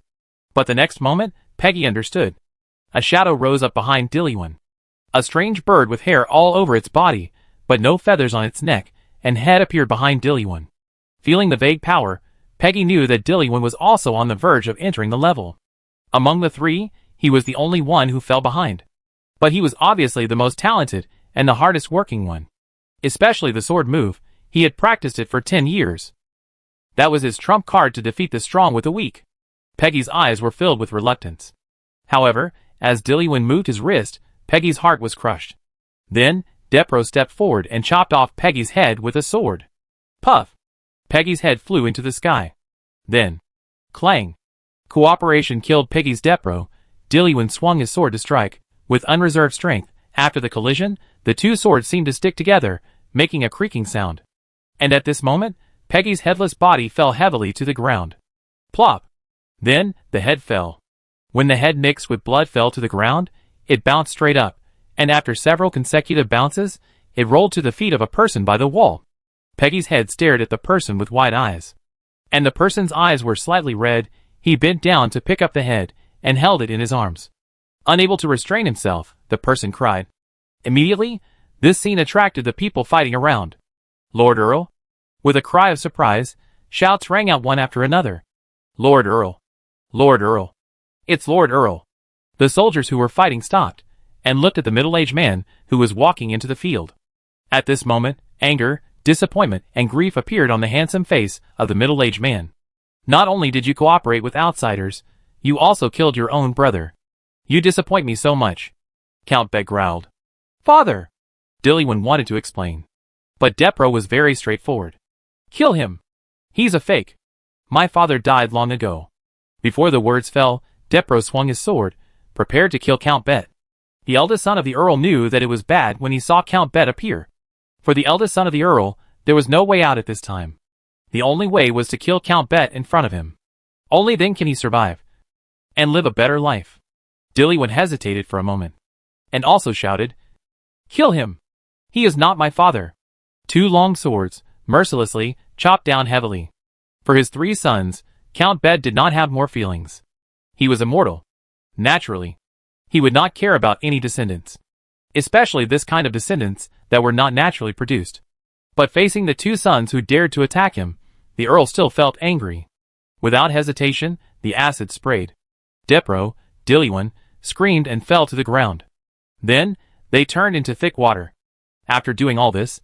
But the next moment, Peggy understood. A shadow rose up behind Dillywyn. A strange bird with hair all over its body, but no feathers on its neck, and head appeared behind Dillywyn. Feeling the vague power, Peggy knew that Dillywyn was also on the verge of entering the level. Among the three, he was the only one who fell behind. But he was obviously the most talented and the hardest working one. Especially the sword move, he had practiced it for 10 years. That was his trump card to defeat the strong with the weak. Peggy's eyes were filled with reluctance. However, as Dillywyn moved his wrist, Peggy's heart was crushed. Then, Depro stepped forward and chopped off Peggy's head with a sword. Puff! Peggy's head flew into the sky. Then, clang! Cooperation killed Peggy's Depro. Dillywyn swung his sword to strike. With unreserved strength, after the collision, the two swords seemed to stick together, making a creaking sound. And at this moment, Peggy's headless body fell heavily to the ground. Plop! Then, the head fell. When the head mixed with blood fell to the ground, it bounced straight up, and after several consecutive bounces, it rolled to the feet of a person by the wall. Peggy's head stared at the person with wide eyes. And the person's eyes were slightly red. He bent down to pick up the head, and held it in his arms. Unable to restrain himself, the person cried. Immediately, this scene attracted the people fighting around. Lord Earl? With a cry of surprise, shouts rang out one after another. Lord Earl! Lord Earl! It's Lord Earl! The soldiers who were fighting stopped, and looked at the middle-aged man who was walking into the field. At this moment, anger, disappointment, and grief appeared on the handsome face of the middle-aged man. Not only did you cooperate with outsiders, you also killed your own brother. You disappoint me so much. Count Bet growled. Father! Dillywyn wanted to explain. But Depro was very straightforward. Kill him. He's a fake. My father died long ago. Before the words fell, Depro swung his sword, prepared to kill Count Bet. The eldest son of the Earl knew that it was bad when he saw Count Bet appear. For the eldest son of the Earl, there was no way out at this time. The only way was to kill Count Bet in front of him. Only then can he survive and live a better life. Dillywyn hesitated for a moment, and also shouted, Kill him! He is not my father! Two long swords, mercilessly, chopped down heavily. For his three sons, Count Bet did not have more feelings. He was immortal. Naturally, he would not care about any descendants. Especially this kind of descendants that were not naturally produced. But facing the two sons who dared to attack him, the Earl still felt angry. Without hesitation, the acid sprayed. Depro, Dillywyn, screamed and fell to the ground. Then, they turned into thick water. After doing all this,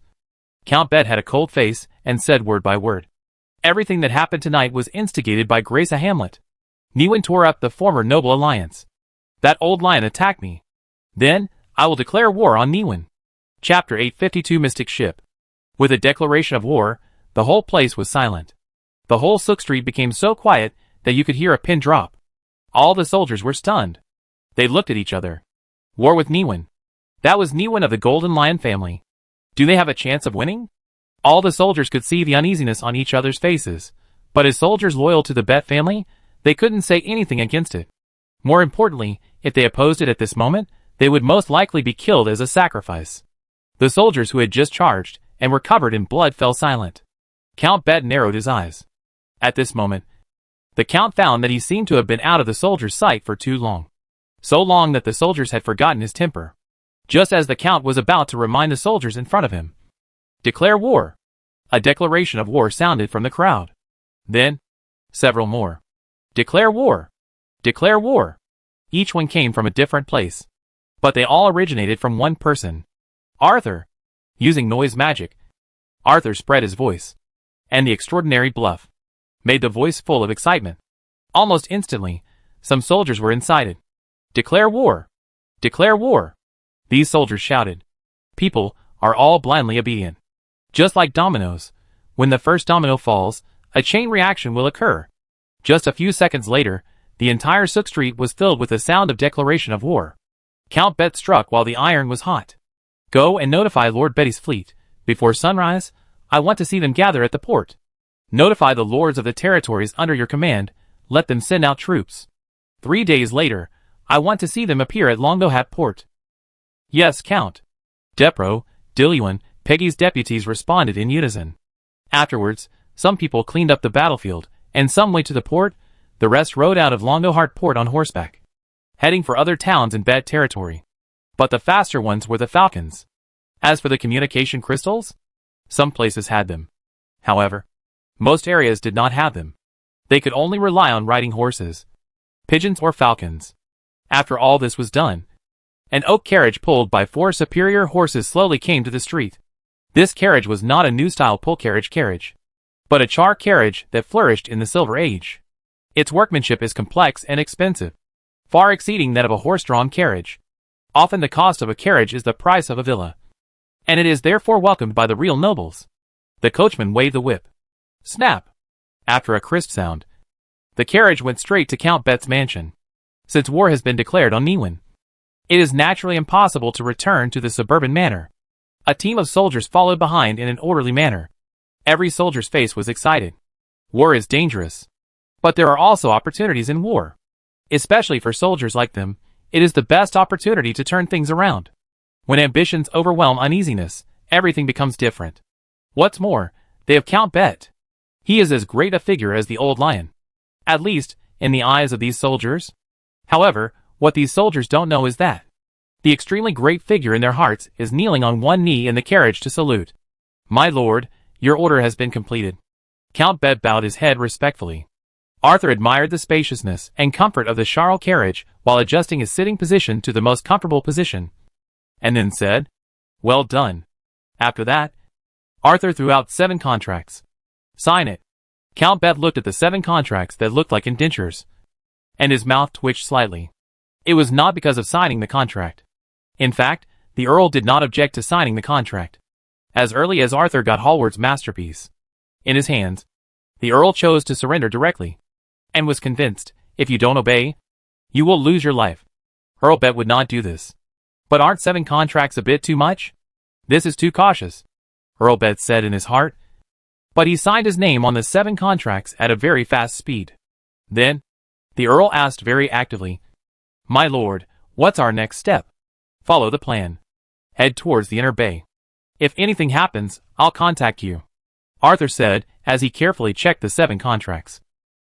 Count Bet had a cold face and said word by word. Everything that happened tonight was instigated by Grace Hamlet. Newyn tore up the former noble alliance. That old lion attacked me. Then, I will declare war on Newyn. Chapter 852 Mystic Ship. With a declaration of war, the whole place was silent. The whole Sook Street became so quiet that you could hear a pin drop. All the soldiers were stunned. They looked at each other. War with Newyn. That was Niwen of the Golden Lion family. Do they have a chance of winning? All the soldiers could see the uneasiness on each other's faces, but as soldiers loyal to the Bet family, they couldn't say anything against it. More importantly, if they opposed it at this moment, they would most likely be killed as a sacrifice. The soldiers who had just charged and were covered in blood fell silent. Count Bet narrowed his eyes. At this moment, the Count found that he seemed to have been out of the soldiers' sight for too long. So long that the soldiers had forgotten his temper. Just as the Count was about to remind the soldiers in front of him, "Declare war!" A declaration of war sounded from the crowd. Then, several more. "Declare war! Declare war!" Each one came from a different place. But they all originated from one person. Arthur! Using noise magic, Arthur spread his voice. And the extraordinary bluff made the voice full of excitement. Almost instantly, some soldiers were incited. "Declare war! Declare war!" These soldiers shouted. People are all blindly obedient. Just like dominoes, when the first domino falls, a chain reaction will occur. Just a few seconds later, the entire Sook Street was filled with the sound of declaration of war. Count Bet struck while the iron was hot. "Go and notify Lord Betty's fleet. Before sunrise, I want to see them gather at the port. Notify the lords of the territories under your command, let them send out troops. 3 days later, I want to see them appear at Longohat port." "Yes, Count." Depro, Diluan, Peggy's deputies responded in unison. Afterwards, some people cleaned up the battlefield, and some went to the port, the rest rode out of Longohat port on horseback, heading for other towns in Bed territory. But the faster ones were the falcons. As for the communication crystals, some places had them. However, most areas did not have them. They could only rely on riding horses, pigeons or falcons. After all this was done, an oak carriage pulled by 4 superior horses slowly came to the street. This carriage was not a new-style pull carriage, but a char carriage that flourished in the Silver Age. Its workmanship is complex and expensive, far exceeding that of a horse-drawn carriage. Often the cost of a carriage is the price of a villa, and it is therefore welcomed by the real nobles. The coachman waved the whip. Snap! After a crisp sound, the carriage went straight to Count Bet's mansion. Since war has been declared on Niwen, it is naturally impossible to return to the suburban manor. A team of soldiers followed behind in an orderly manner. Every soldier's face was excited. War is dangerous. But there are also opportunities in war. Especially for soldiers like them, it is the best opportunity to turn things around. When ambitions overwhelm uneasiness, everything becomes different. What's more, they have Count Bet. He is as great a figure as the old lion. At least, in the eyes of these soldiers. However, what these soldiers don't know is that the extremely great figure in their hearts is kneeling on one knee in the carriage to salute. "My lord, your order has been completed." Count Bet bowed his head respectfully. Arthur admired the spaciousness and comfort of the Charles carriage while adjusting his sitting position to the most comfortable position, and then said, "Well done." After that, Arthur threw out 7 contracts. "Sign it." Count Bet looked at the 7 contracts that looked like indentures, and his mouth twitched slightly. It was not because of signing the contract. In fact, the Earl did not object to signing the contract. As early as Arthur got Hallward's masterpiece in his hands, the Earl chose to surrender directly, and was convinced, if you don't obey, you will lose your life. Earl Bet would not do this. But aren't 7 contracts a bit too much? This is too cautious, Earl Bet said in his heart. But he signed his name on the 7 contracts at a very fast speed. Then, the Earl asked very actively, "My lord, what's our next step?" "Follow the plan. Head towards the inner bay. If anything happens, I'll contact you," Arthur said as he carefully checked the 7 contracts.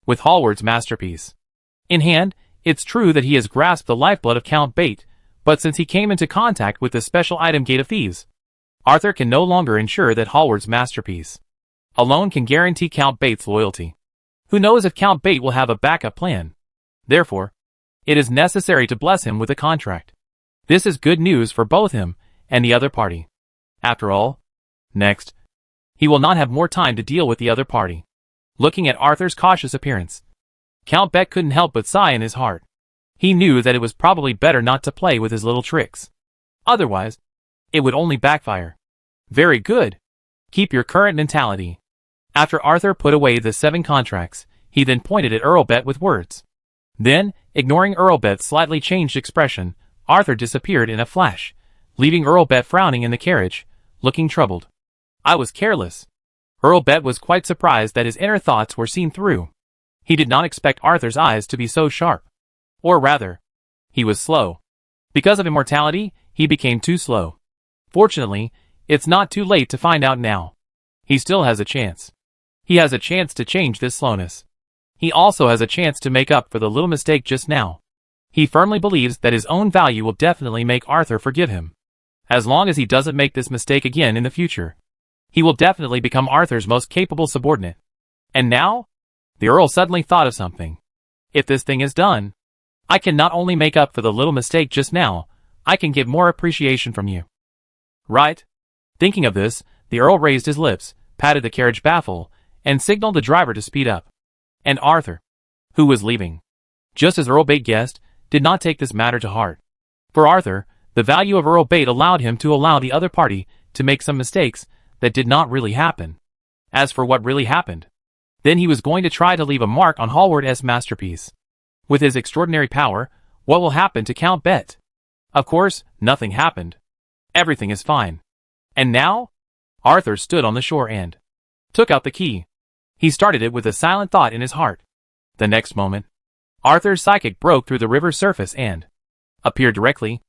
With Hallward's masterpiece in hand, it's true that he has grasped the lifeblood of Count Bate, but since he came into contact with the special item Gate of Thieves, Arthur can no longer ensure that Hallward's masterpiece alone can guarantee Count Bate's loyalty. Who knows if Count Bate will have a backup plan? Therefore, it is necessary to bless him with a contract. This is good news for both him and the other party. After all, next, he will not have more time to deal with the other party. Looking at Arthur's cautious appearance, Count Bet couldn't help but sigh in his heart. He knew that it was probably better not to play with his little tricks. Otherwise, it would only backfire. Very good. Keep your current mentality. After Arthur put away the 7 contracts, he then pointed at Earl Bet with words. Then, ignoring Earl Bet's slightly changed expression, Arthur disappeared in a flash, leaving Earl Bet frowning in the carriage, looking troubled. I was careless. Earl Bet was quite surprised that his inner thoughts were seen through. He did not expect Arthur's eyes to be so sharp. Or rather, he was slow. Because of immortality, he became too slow. Fortunately, it's not too late to find out now. He still has a chance. He has a chance to change this slowness. He also has a chance to make up for the little mistake just now. He firmly believes that his own value will definitely make Arthur forgive him. As long as he doesn't make this mistake again in the future, he will definitely become Arthur's most capable subordinate. And now? The Earl suddenly thought of something. If this thing is done, I can not only make up for the little mistake just now, I can get more appreciation from you. Right? Thinking of this, the Earl raised his lips, patted the carriage baffle, and signaled the driver to speed up. And Arthur, who was leaving, just as Earl Bate guessed, did not take this matter to heart. For Arthur, the value of Earl Bate allowed him to allow the other party to make some mistakes that did not really happen. As for what really happened, then he was going to try to leave a mark on Hallward's masterpiece. With his extraordinary power, what will happen to Count Bet? Of course, nothing happened. Everything is fine. And now? Arthur stood on the shore and took out the key. He started it with a silent thought in his heart. The next moment, Arthur's psychic broke through the river's surface and appeared directly.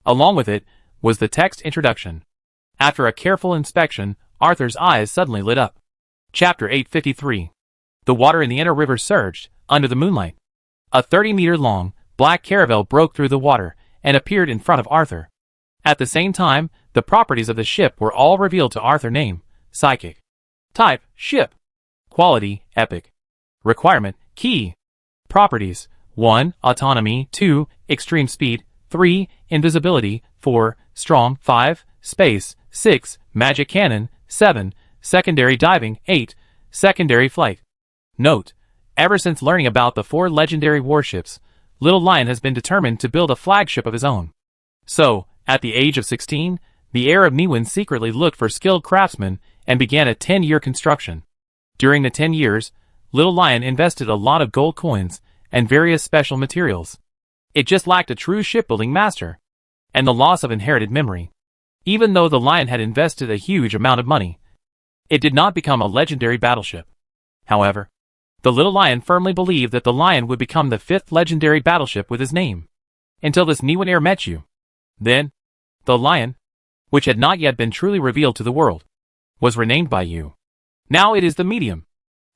Along with it was the text introduction. After a careful inspection, Arthur's eyes suddenly lit up. Chapter 853. The water in the inner river surged under the moonlight. A 30-meter-long, black caravel broke through the water and appeared in front of Arthur. At the same time, the properties of the ship were all revealed to Arthur. Name, psychic. Type, ship. Quality, epic. Requirement, key. Properties, 1. Autonomy, 2. Extreme speed, 3. Invisibility, 4. Strong, 5. Space, 6. Magic cannon, 7. Secondary diving, 8. Secondary flight. Note: ever since learning about the 4 legendary warships, Little Lion has been determined to build a flagship of his own. So, at the age of 16, the heir of Niwen secretly looked for skilled craftsmen and began a 10-year construction. During the 10 years, Little Lion invested a lot of gold coins and various special materials. It just lacked a true shipbuilding master, and the loss of inherited memory. Even though the Lion had invested a huge amount of money, it did not become a legendary battleship. However, the Little Lion firmly believed that the Lion would become the 5th legendary battleship with his name. Until this Niwen heir met you. Then, the Lion, which had not yet been truly revealed to the world, was renamed by you. Now it is the medium.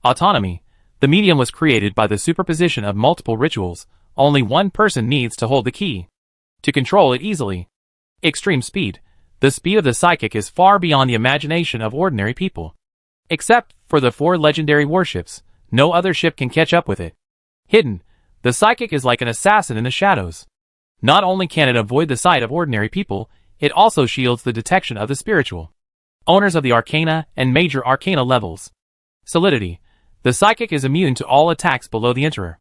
Autonomy. The medium was created by the superposition of multiple rituals. Only one person needs to hold the key to control it easily. Extreme speed. The speed of the psychic is far beyond the imagination of ordinary people. Except for the 4 legendary warships, no other ship can catch up with it. Hidden. The psychic is like an assassin in the shadows. Not only can it avoid the sight of ordinary people, it also shields the detection of the spiritual owners of the arcana and major arcana levels. Solidity. The psychic is immune to all attacks below the Emperor.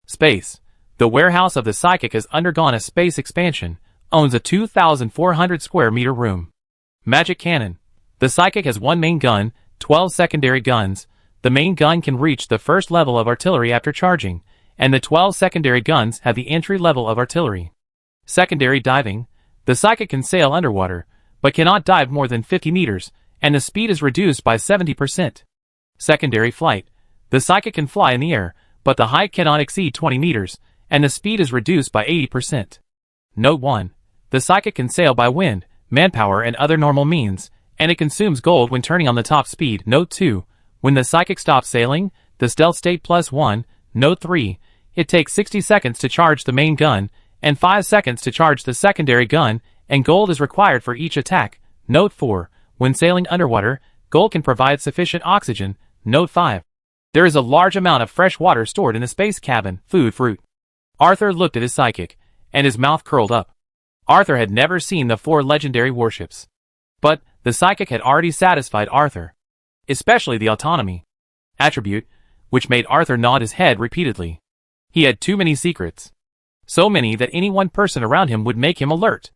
Space. The warehouse of the psychic has undergone a space expansion, owns a 2,400 square meter room. Magic cannon. The psychic has 1 main gun, 12 secondary guns. The main gun can reach the first level of artillery after charging, and the 12 secondary guns have the entry level of artillery. Secondary diving. The psychic can sail underwater, but cannot dive more than 50 meters, and the speed is reduced by 70%. Secondary flight. The psychic can fly in the air, but the height cannot exceed 20 meters, and the speed is reduced by 80%. Note 1. The psychic can sail by wind, manpower and other normal means, and it consumes gold when turning on the top speed. Note 2. When the psychic stops sailing, the stealth state +1. Note 3. It takes 60 seconds to charge the main gun, and 5 seconds to charge the secondary gun, and gold is required for each attack. Note 4. When sailing underwater, gold can provide sufficient oxygen. Note 5. There is a large amount of fresh water stored in the space cabin. Food, fruit. Arthur looked at his psychic, and his mouth curled up. Arthur had never seen the 4 legendary warships. But the psychic had already satisfied Arthur. Especially the autonomy attribute, which made Arthur nod his head repeatedly. He had too many secrets. So many that any one person around him would make him alert.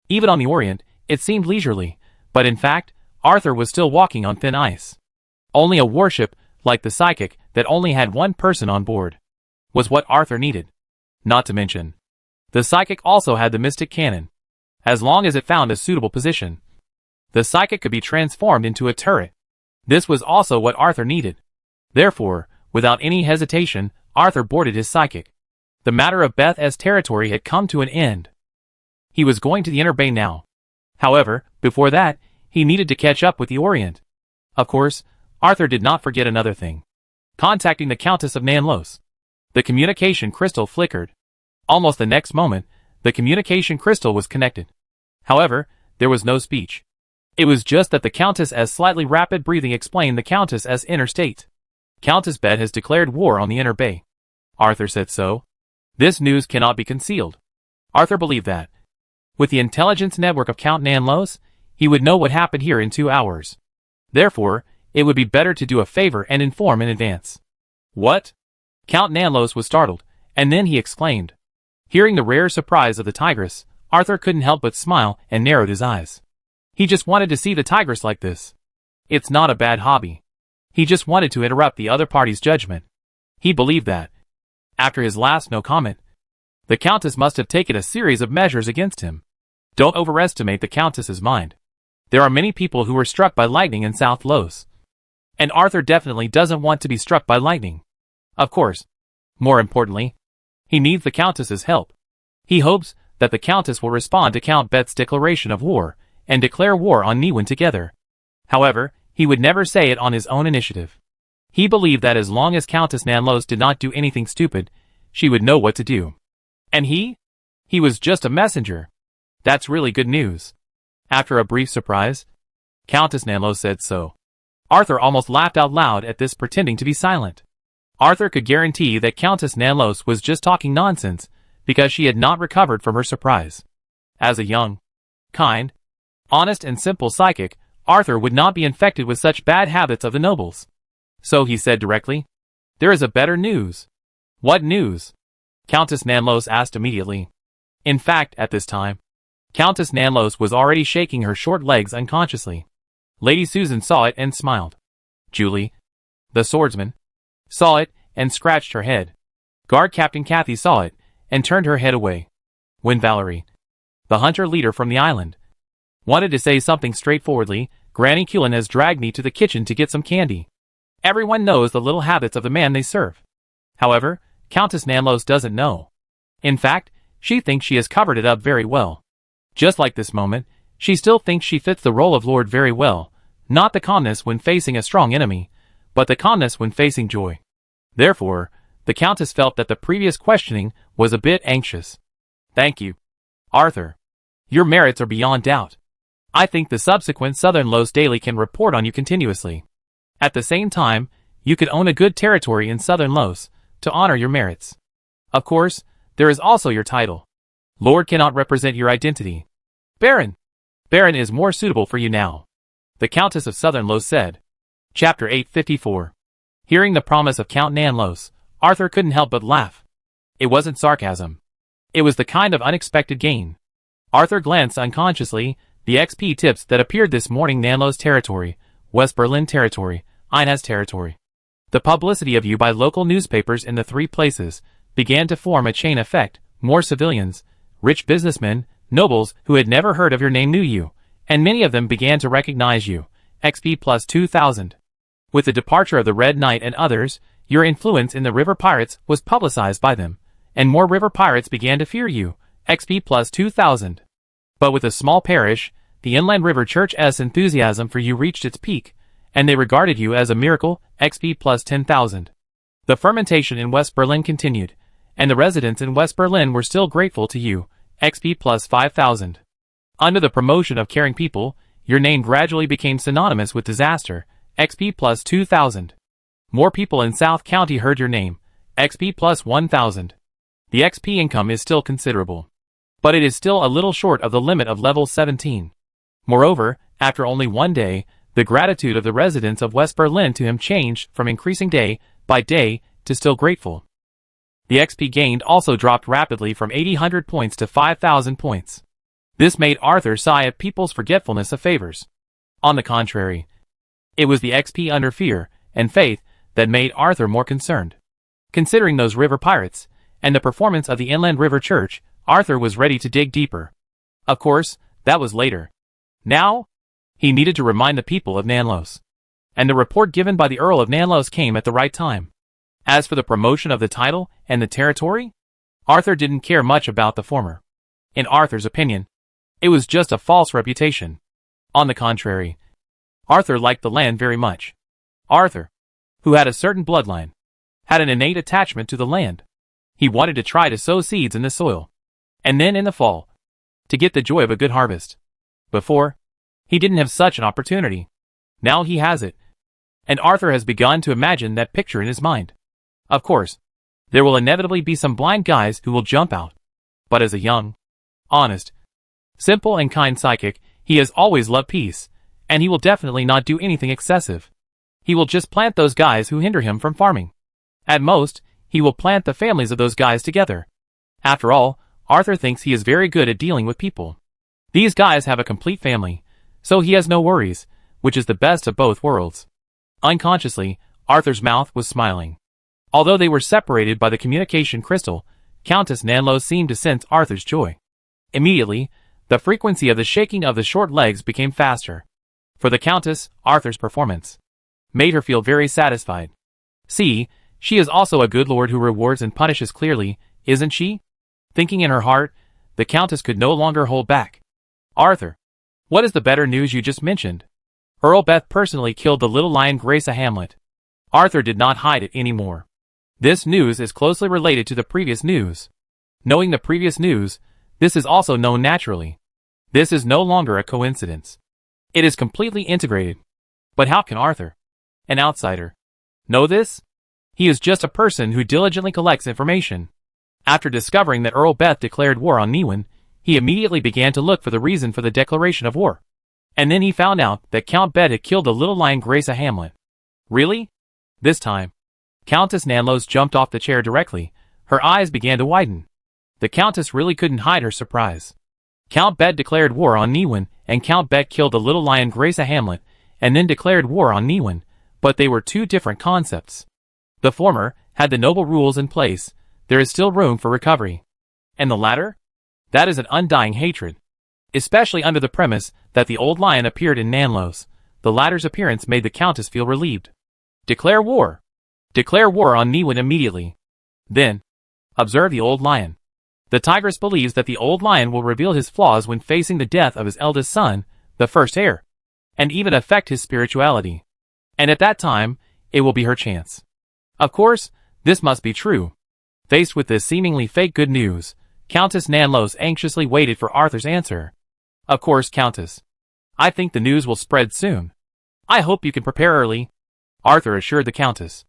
Even on the Orient, it seemed leisurely, but in fact, Arthur was still walking on thin ice. Only a warship, like the psychic, that only had 1 person on board, was what Arthur needed. Not to mention, the psychic also had the mystic cannon. as long as it found a suitable position. The psychic could be transformed into a turret. This was also what Arthur needed. Therefore, without any hesitation, Arthur boarded his psychic. The matter of Beth's territory had come to an end. He was going to the Inner Bay now. However, before that, he needed to catch up with the Orient. Of course, Arthur did not forget another thing. Contacting the Countess of Nanlos. The communication crystal flickered. Almost the next moment, the communication crystal was connected. However, there was no speech. It was just that the Countess's slightly rapid breathing explained the Countess's inner state. Countess Beth has declared war on the Inner Bay. Arthur said so. This news cannot be concealed. Arthur believed that. With the intelligence network of Count Nanlos, he would know what happened here in 2 hours. Therefore, it would be better to do a favor and inform in advance. What? Count Nanlos was startled, and then he exclaimed. Hearing the rare surprise of the tigress, Arthur couldn't help but smile and narrowed his eyes. He just wanted to see the tigress like this. It's not a bad hobby. He just wanted to interrupt the other party's judgment. He believed that. After his last no comment, the Countess must have taken a series of measures against him. Don't overestimate the Countess's mind. There are many people who were struck by lightning in South Los. And Arthur definitely doesn't want to be struck by lightning. Of course. More importantly, he needs the Countess's help. He hopes that the Countess will respond to Count Beth's declaration of war, and declare war on Niwen together. However, he would never say it on his own initiative. He believed that as long as Countess Nanlos did not do anything stupid, she would know what to do. And he? He was just a messenger. That's really good news. After a brief surprise, Countess Nanlos said so. Arthur almost laughed out loud at this pretending to be silent. Arthur could guarantee that Countess Nanlos was just talking nonsense, because she had not recovered from her surprise. As a young, kind, honest and simple psychic, Arthur would not be infected with such bad habits of the nobles. So he said directly, There is a better news. What news? Countess Nanlos asked immediately. In fact, at this time, Countess Nanlos was already shaking her short legs unconsciously. Lady Susan saw it and smiled. Julie, the swordsman, saw it and scratched her head. Guard Captain Kathy saw it and turned her head away. When Valerie, the hunter leader from the island, wanted to say something straightforwardly, Granny Cullen has dragged me to the kitchen to get some candy. Everyone knows the little habits of the man they serve. However, Countess Nanlos doesn't know. In fact, she thinks she has covered it up very well. Just like this moment, she still thinks she fits the role of Lord very well, not the calmness when facing a strong enemy, but the calmness when facing joy. Therefore, the Countess felt that the previous questioning was a bit anxious. Thank you, Arthur. Your merits are beyond doubt. I think the subsequent Southern Los Daily can report on you continuously. At the same time, you could own a good territory in Southern Los, to honor your merits. Of course, there is also your title. Lord cannot represent your identity. Baron. Baron is more suitable for you now. The Countess of Southern Los said. Chapter 854. Hearing the promise of Count Nanlos, Arthur couldn't help but laugh. It wasn't sarcasm. It was the kind of unexpected gain. Arthur glanced unconsciously, the XP tips that appeared this morning: Nanlos territory, West Berlin territory, Inez territory. The publicity of you by local newspapers in the 3 places began to form a chain effect. More civilians, rich businessmen, nobles who had never heard of your name knew you, and many of them began to recognize you. XP plus 2000. With the departure of the Red Knight and others, your influence in the river pirates was publicized by them, and more river pirates began to fear you. XP plus 2000. But with a small parish, the Inland River Church's enthusiasm for you reached its peak, and they regarded you as a miracle. XP plus 10,000. The fermentation in West Berlin continued, and the residents in West Berlin were still grateful to you. XP plus 5,000. Under the promotion of caring people, your name gradually became synonymous with disaster. XP plus 2,000. More people in South County heard your name. XP plus 1,000. The XP income is still considerable, but it is still a little short of the limit of level 17. Moreover, after only 1 day, the gratitude of the residents of West Berlin to him changed from increasing day by day to still grateful. The XP gained also dropped rapidly from 800 points to 5,000 points. This made Arthur sigh at people's forgetfulness of favors. On the contrary, it was the XP under fear and faith that made Arthur more concerned. Considering those river pirates, and the performance of the Inland River Church, Arthur was ready to dig deeper. Of course, that was later. Now, he needed to remind the people of Nanlos. And the report given by the Earl of Nanlos came at the right time. As for the promotion of the title and the territory, Arthur didn't care much about the former. In Arthur's opinion, it was just a false reputation. On the contrary, Arthur liked the land very much. Arthur, who had a certain bloodline, had an innate attachment to the land. He wanted to try to sow seeds in the soil, and then in the fall, to get the joy of a good harvest. Before, he didn't have such an opportunity. Now he has it. And Arthur has begun to imagine that picture in his mind. Of course, there will inevitably be some blind guys who will jump out. But as a young, honest, simple and kind psychic, he has always loved peace, and he will definitely not do anything excessive. He will just plant those guys who hinder him from farming. At most, he will plant the families of those guys together. After all, Arthur thinks he is very good at dealing with people. These guys have a complete family, so he has no worries, which is the best of both worlds. Unconsciously, Arthur's mouth was smiling. Although they were separated by the communication crystal, Countess Nanlos seemed to sense Arthur's joy. Immediately, the frequency of the shaking of the short legs became faster. For the Countess, Arthur's performance made her feel very satisfied. See, she is also a good lord who rewards and punishes clearly, isn't she? Thinking in her heart, the Countess could no longer hold back. Arthur, what is the better news you just mentioned? Earl Beth personally killed the little lion Grace Hamlet. Arthur did not hide it anymore. This news is closely related to the previous news. Knowing the previous news, this is also known naturally. This is no longer a coincidence. It is completely integrated. But how can Arthur, an outsider, know this? He is just a person who diligently collects information. After discovering that Earl Beth declared war on Niwen, he immediately began to look for the reason for the declaration of war. And then he found out that Count Bed had killed the little lion Grace Hamlet. Really? This time, Countess Nanlos jumped off the chair directly. Her eyes began to widen. The Countess really couldn't hide her surprise. Count Bed declared war on Niwen, and Count Bed killed the little lion Grace Hamlet, and then declared war on Niwen, but they were two different concepts. The former had the noble rules in place. There is still room for recovery. And the latter? That is an undying hatred. Especially under the premise that the old lion appeared in Nanlos. The latter's appearance made the Countess feel relieved. Declare war. Declare war on Niwen immediately. Then, observe the old lion. The tigress believes that the old lion will reveal his flaws when facing the death of his eldest son, the first heir, and even affect his spirituality. And at that time, it will be her chance. Of course, this must be true. Faced with this seemingly fake good news, Countess Nanlos anxiously waited for Arthur's answer. Of course, Countess. I think the news will spread soon. I hope you can prepare early, Arthur assured the Countess.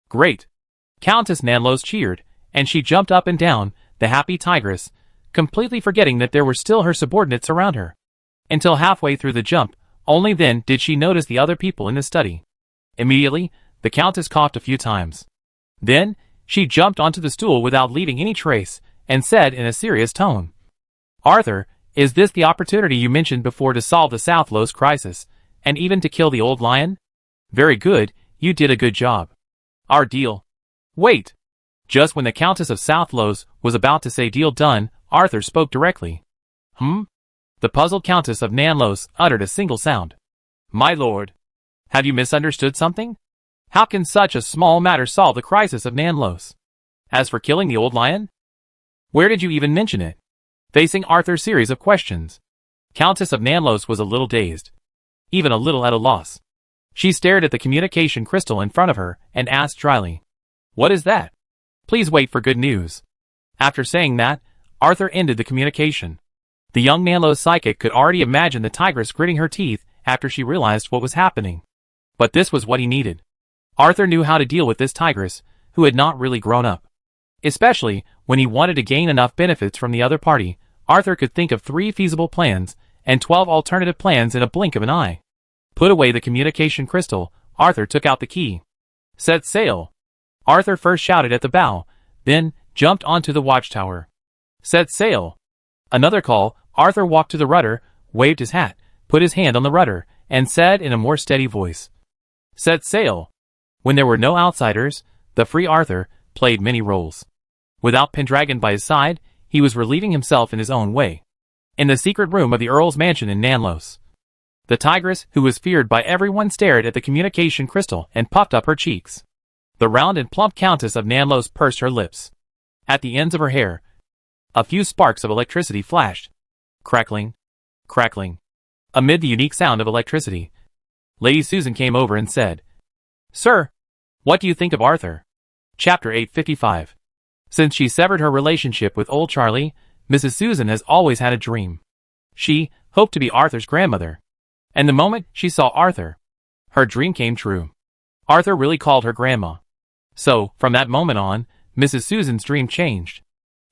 Great. Countess Nanlos cheered, and she jumped up and down, the happy tigress, completely forgetting that there were still her subordinates around her. Until halfway through the jump, only then did she notice the other people in the study. Immediately, the Countess coughed a few times. Then, she jumped onto the stool without leaving any trace, and said in a serious tone, Arthur, is this the opportunity you mentioned before to solve the Southlos crisis, and even to kill the old lion? Very good, you did a good job. Our deal. Wait. Just when the Countess of Southlos was about to say deal done, Arthur spoke directly. The puzzled Countess of Nanlos uttered a single sound. My lord. Have you misunderstood something? How can such a small matter solve the crisis of Nanlos? As for killing the old lion? Where did you even mention it? Facing Arthur's series of questions, Countess of Nanlos was a little dazed. Even a little at a loss. She stared at the communication crystal in front of her and asked dryly, What is that? Please wait for good news. After saying that, Arthur ended the communication. The young Nanlos psychic could already imagine the tigress gritting her teeth after she realized what was happening. But this was what he needed. Arthur knew how to deal with this tigress, who had not really grown up. Especially when he wanted to gain enough benefits from the other party, Arthur could think of 3 feasible plans and 12 alternative plans in a blink of an eye. Put away the communication crystal, Arthur took out the key. Set sail. Arthur first shouted at the bow, then jumped onto the watchtower. Set sail. Another call, Arthur walked to the rudder, waved his hat, put his hand on the rudder, and said in a more steady voice, Set sail. When there were no outsiders, the free Arthur played many roles. Without Pendragon by his side, he was relieving himself in his own way. in the secret room of the Earl's mansion in Nanlos. The tigress, who was feared by everyone, stared at the communication crystal and puffed up her cheeks. The round and plump Countess of Nanlos pursed her lips. At the ends of her hair, a few sparks of electricity flashed. Crackling, crackling. Amid the unique sound of electricity, Lady Susan came over and said, "Sir, what do you think of Arthur?" Chapter 855. Since she severed her relationship with old Charlie, Mrs. Susan has always had a dream. She hoped to be Arthur's grandmother. And the moment she saw Arthur, her dream came true. Arthur really called her grandma. So, from that moment on, Mrs. Susan's dream changed.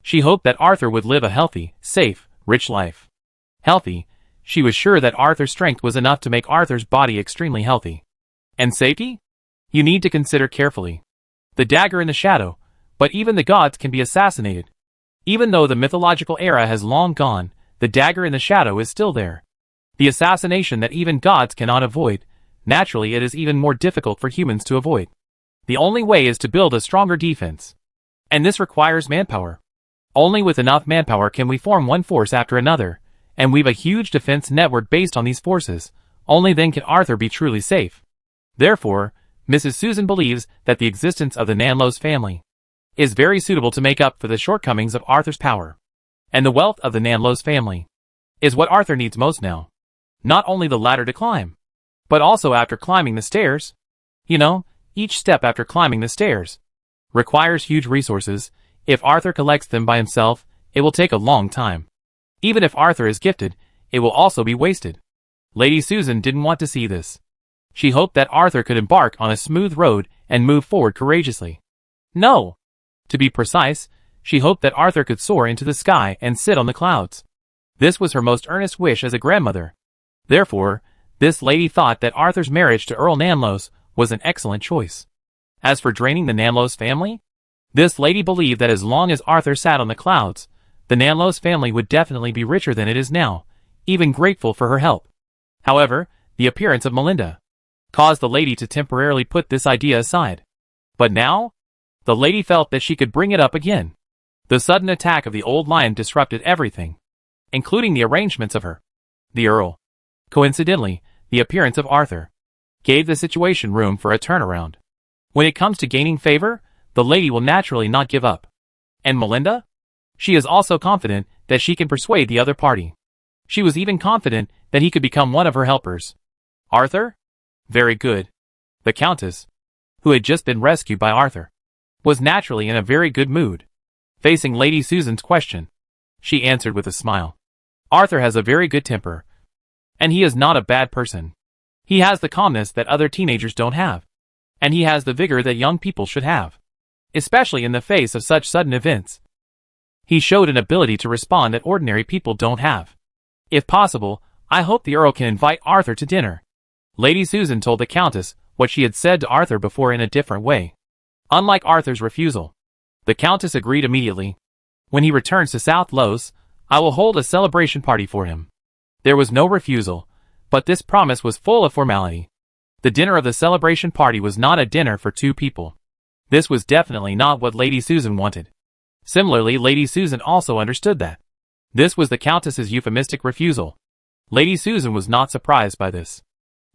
She hoped that Arthur would live a healthy, safe, rich life. Healthy, she was sure that Arthur's strength was enough to make Arthur's body extremely healthy. And safety? You need to consider carefully. The dagger in the shadow, but even the gods can be assassinated. Even though the mythological era has long gone, the dagger in the shadow is still there. The assassination that even gods cannot avoid, naturally it is even more difficult for humans to avoid. The only way is to build a stronger defense. And this requires manpower. Only with enough manpower can we form one force after another, and weave a huge defense network based on these forces. Only then can Arthur be truly safe. Therefore, Mrs. Susan believes that the existence of the Nanlos family is very suitable to make up for the shortcomings of Arthur's power. And the wealth of the Nanlos family is what Arthur needs most now. Not only the ladder to climb, but also after climbing the stairs. You know, each step after climbing the stairs requires huge resources. If Arthur collects them by himself, it will take a long time. Even if Arthur is gifted, it will also be wasted. Lady Susan didn't want to see this. She hoped that Arthur could embark on a smooth road and move forward courageously. No! To be precise, she hoped that Arthur could soar into the sky and sit on the clouds. This was her most earnest wish as a grandmother. Therefore, this lady thought that Arthur's marriage to Earl Nanlos was an excellent choice. As for draining the Nanlos family, this lady believed that as long as Arthur sat on the clouds, the Nanlos family would definitely be richer than it is now, even grateful for her help. However, the appearance of Melinda caused the lady to temporarily put this idea aside. But now, the lady felt that she could bring it up again. The sudden attack of the old lion disrupted everything, including the arrangements of the Earl. Coincidentally, the appearance of Arthur gave the situation room for a turnaround. When it comes to gaining favor, the lady will naturally not give up. And Melinda? She is also confident that she can persuade the other party. She was even confident that he could become one of her helpers. Arthur? Very good. The Countess, who had just been rescued by Arthur, was naturally in a very good mood. Facing Lady Susan's question, she answered with a smile. Arthur has a very good temper. And he is not a bad person. He has the calmness that other teenagers don't have. And he has the vigor that young people should have. Especially in the face of such sudden events. He showed an ability to respond that ordinary people don't have. If possible, I hope the Earl can invite Arthur to dinner. Lady Susan told the Countess what she had said to Arthur before in a different way. Unlike Arthur's refusal, the Countess agreed immediately. When he returns to South Los, I will hold a celebration party for him. There was no refusal, but this promise was full of formality. The dinner of the celebration party was not a dinner for two people. This was definitely not what Lady Susan wanted. Similarly, Lady Susan also understood that this was the Countess's euphemistic refusal. Lady Susan was not surprised by this.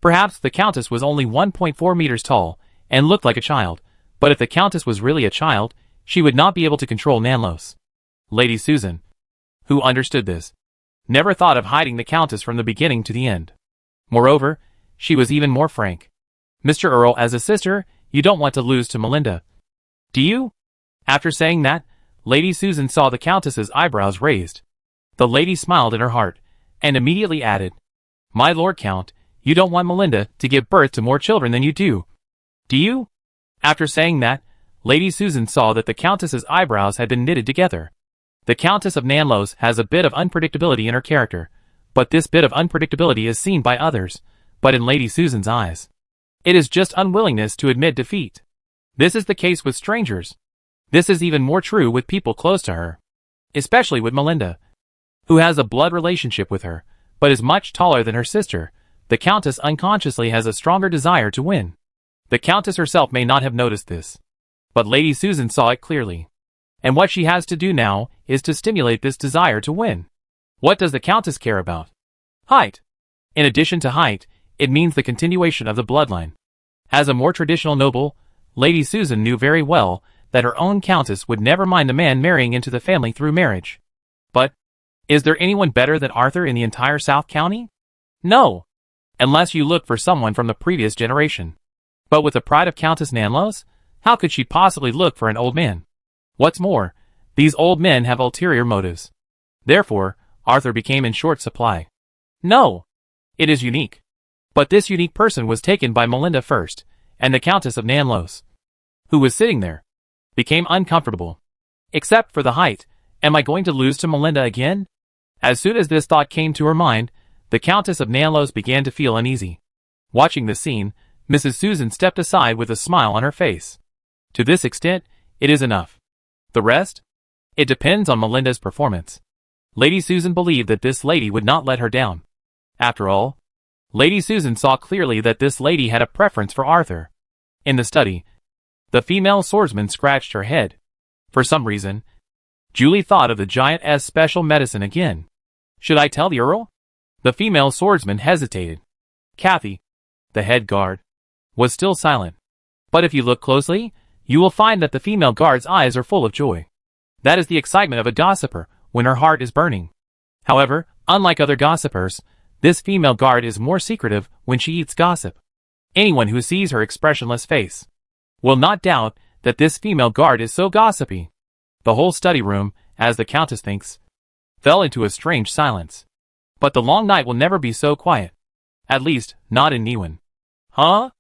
Perhaps the Countess was only 1.4 meters tall and looked like a child, but if the Countess was really a child, she would not be able to control Nanlos. Lady Susan, who understood this, never thought of hiding the Countess from the beginning to the end. Moreover, she was even more frank. Mr. Earl, as a sister, you don't want to lose to Melinda. Do you? After saying that, Lady Susan saw the Countess's eyebrows raised. The lady smiled in her heart, and immediately added, My Lord Count, you don't want Melinda to give birth to more children than you do. Do you? After saying that, Lady Susan saw that the Countess's eyebrows had been knitted together. The Countess of Nanlos has a bit of unpredictability in her character, but this bit of unpredictability is seen by others, but in Lady Susan's eyes, it is just unwillingness to admit defeat. This is the case with strangers. This is even more true with people close to her, especially with Melinda, who has a blood relationship with her, but is much taller than her sister. The Countess unconsciously has a stronger desire to win. The Countess herself may not have noticed this, but Lady Susan saw it clearly. And what she has to do now is to stimulate this desire to win. What does the Countess care about? Height. In addition to height, it means the continuation of the bloodline. As a more traditional noble, Lady Susan knew very well that her own Countess would never mind a man marrying into the family through marriage. But, is there anyone better than Arthur in the entire South County? No. Unless you look for someone from the previous generation. But with the pride of Countess Nanlos, how could she possibly look for an old man? What's more, these old men have ulterior motives. Therefore, Arthur became in short supply. No. It is unique. But this unique person was taken by Melinda first, and the Countess of Nanlos, who was sitting there, became uncomfortable. Except for the height, am I going to lose to Melinda again? As soon as this thought came to her mind, the Countess of Nanlos began to feel uneasy. Watching the scene, Mrs. Susan stepped aside with a smile on her face. To this extent, it is enough. The rest? It depends on Melinda's performance. Lady Susan believed that this lady would not let her down. After all, Lady Susan saw clearly that this lady had a preference for Arthur. In the study, the female swordsman scratched her head. For some reason, Julie thought of the giant's special medicine again. Should I tell the Earl? The female swordsman hesitated. Kathy, the head guard, was still silent. But if you look closely, you will find that the female guard's eyes are full of joy. That is the excitement of a gossiper when her heart is burning. However, unlike other gossipers, this female guard is more secretive when she eats gossip. Anyone who sees her expressionless face will not doubt that this female guard is so gossipy. The whole study room, as the Countess thinks, fell into a strange silence. But the long night will never be so quiet. At least, not in Newen. Huh?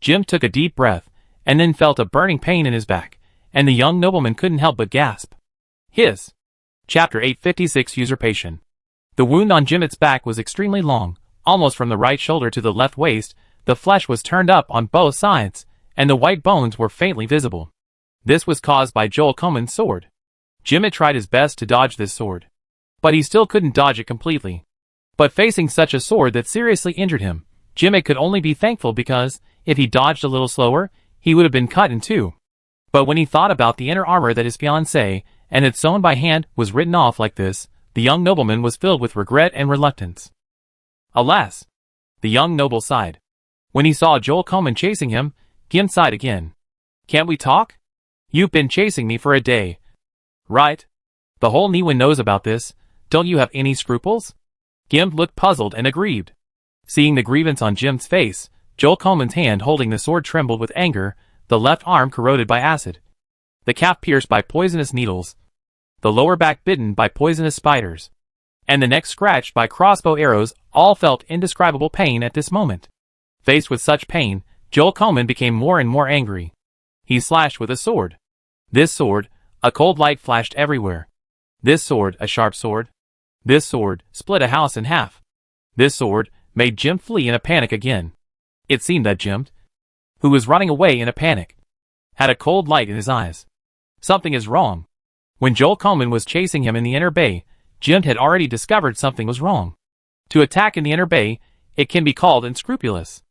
Jim took a deep breath, and then felt a burning pain in his back, and the young nobleman couldn't help but gasp. Chapter 856 Usurpation. The wound on Jim's back was extremely long, almost from the right shoulder to the left waist. The flesh was turned up on both sides, and the white bones were faintly visible. This was caused by Joel Coleman's sword. Jim had tried his best to dodge this sword, but he still couldn't dodge it completely. But facing such a sword that seriously injured him, Jim could only be thankful because, if he dodged a little slower, he would have been cut in two. But when he thought about the inner armor that his fiancée and had sewn by hand was written off like this, the young nobleman was filled with regret and reluctance. Alas! The young noble sighed. When he saw Joel Coleman chasing him, Jim sighed again. Can't we talk? You've been chasing me for a day. Right? The whole Newen knows about this. Don't you have any scruples? Jim looked puzzled and aggrieved. Seeing the grievance on Jim's face, Joel Coleman's hand holding the sword trembled with anger, the left arm corroded by acid, the calf pierced by poisonous needles, the lower back bitten by poisonous spiders, and the neck scratched by crossbow arrows. All felt indescribable pain at this moment. Faced with such pain, Joel Coleman became more and more angry. He slashed with a sword. This sword, a cold light flashed everywhere. This sword, a sharp sword. This sword, split a house in half. This sword, made Jim flee in a panic again. It seemed that Jim, who was running away in a panic, had a cold light in his eyes. Something is wrong. When Joel Coleman was chasing him in the inner bay, Jim had already discovered something was wrong. To attack in the inner bay, it can be called unscrupulous.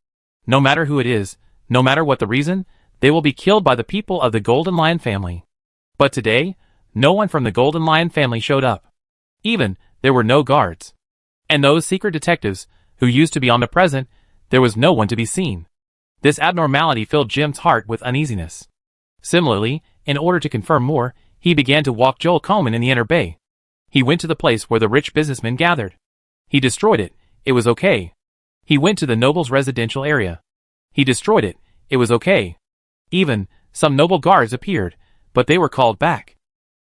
No matter who it is, no matter what the reason, they will be killed by the people of the Golden Lion family. But today, no one from the Golden Lion family showed up. Even, there were no guards. And those secret detectives, who used to be omnipresent, there was no one to be seen. This abnormality filled Jim's heart with uneasiness. Similarly, in order to confirm more, he began to walk Joel Coleman in the inner bay. He went to the place where the rich businessmen gathered. He destroyed it. It was okay. He went to the noble's residential area. He destroyed it. It was okay. Even, some noble guards appeared, but they were called back.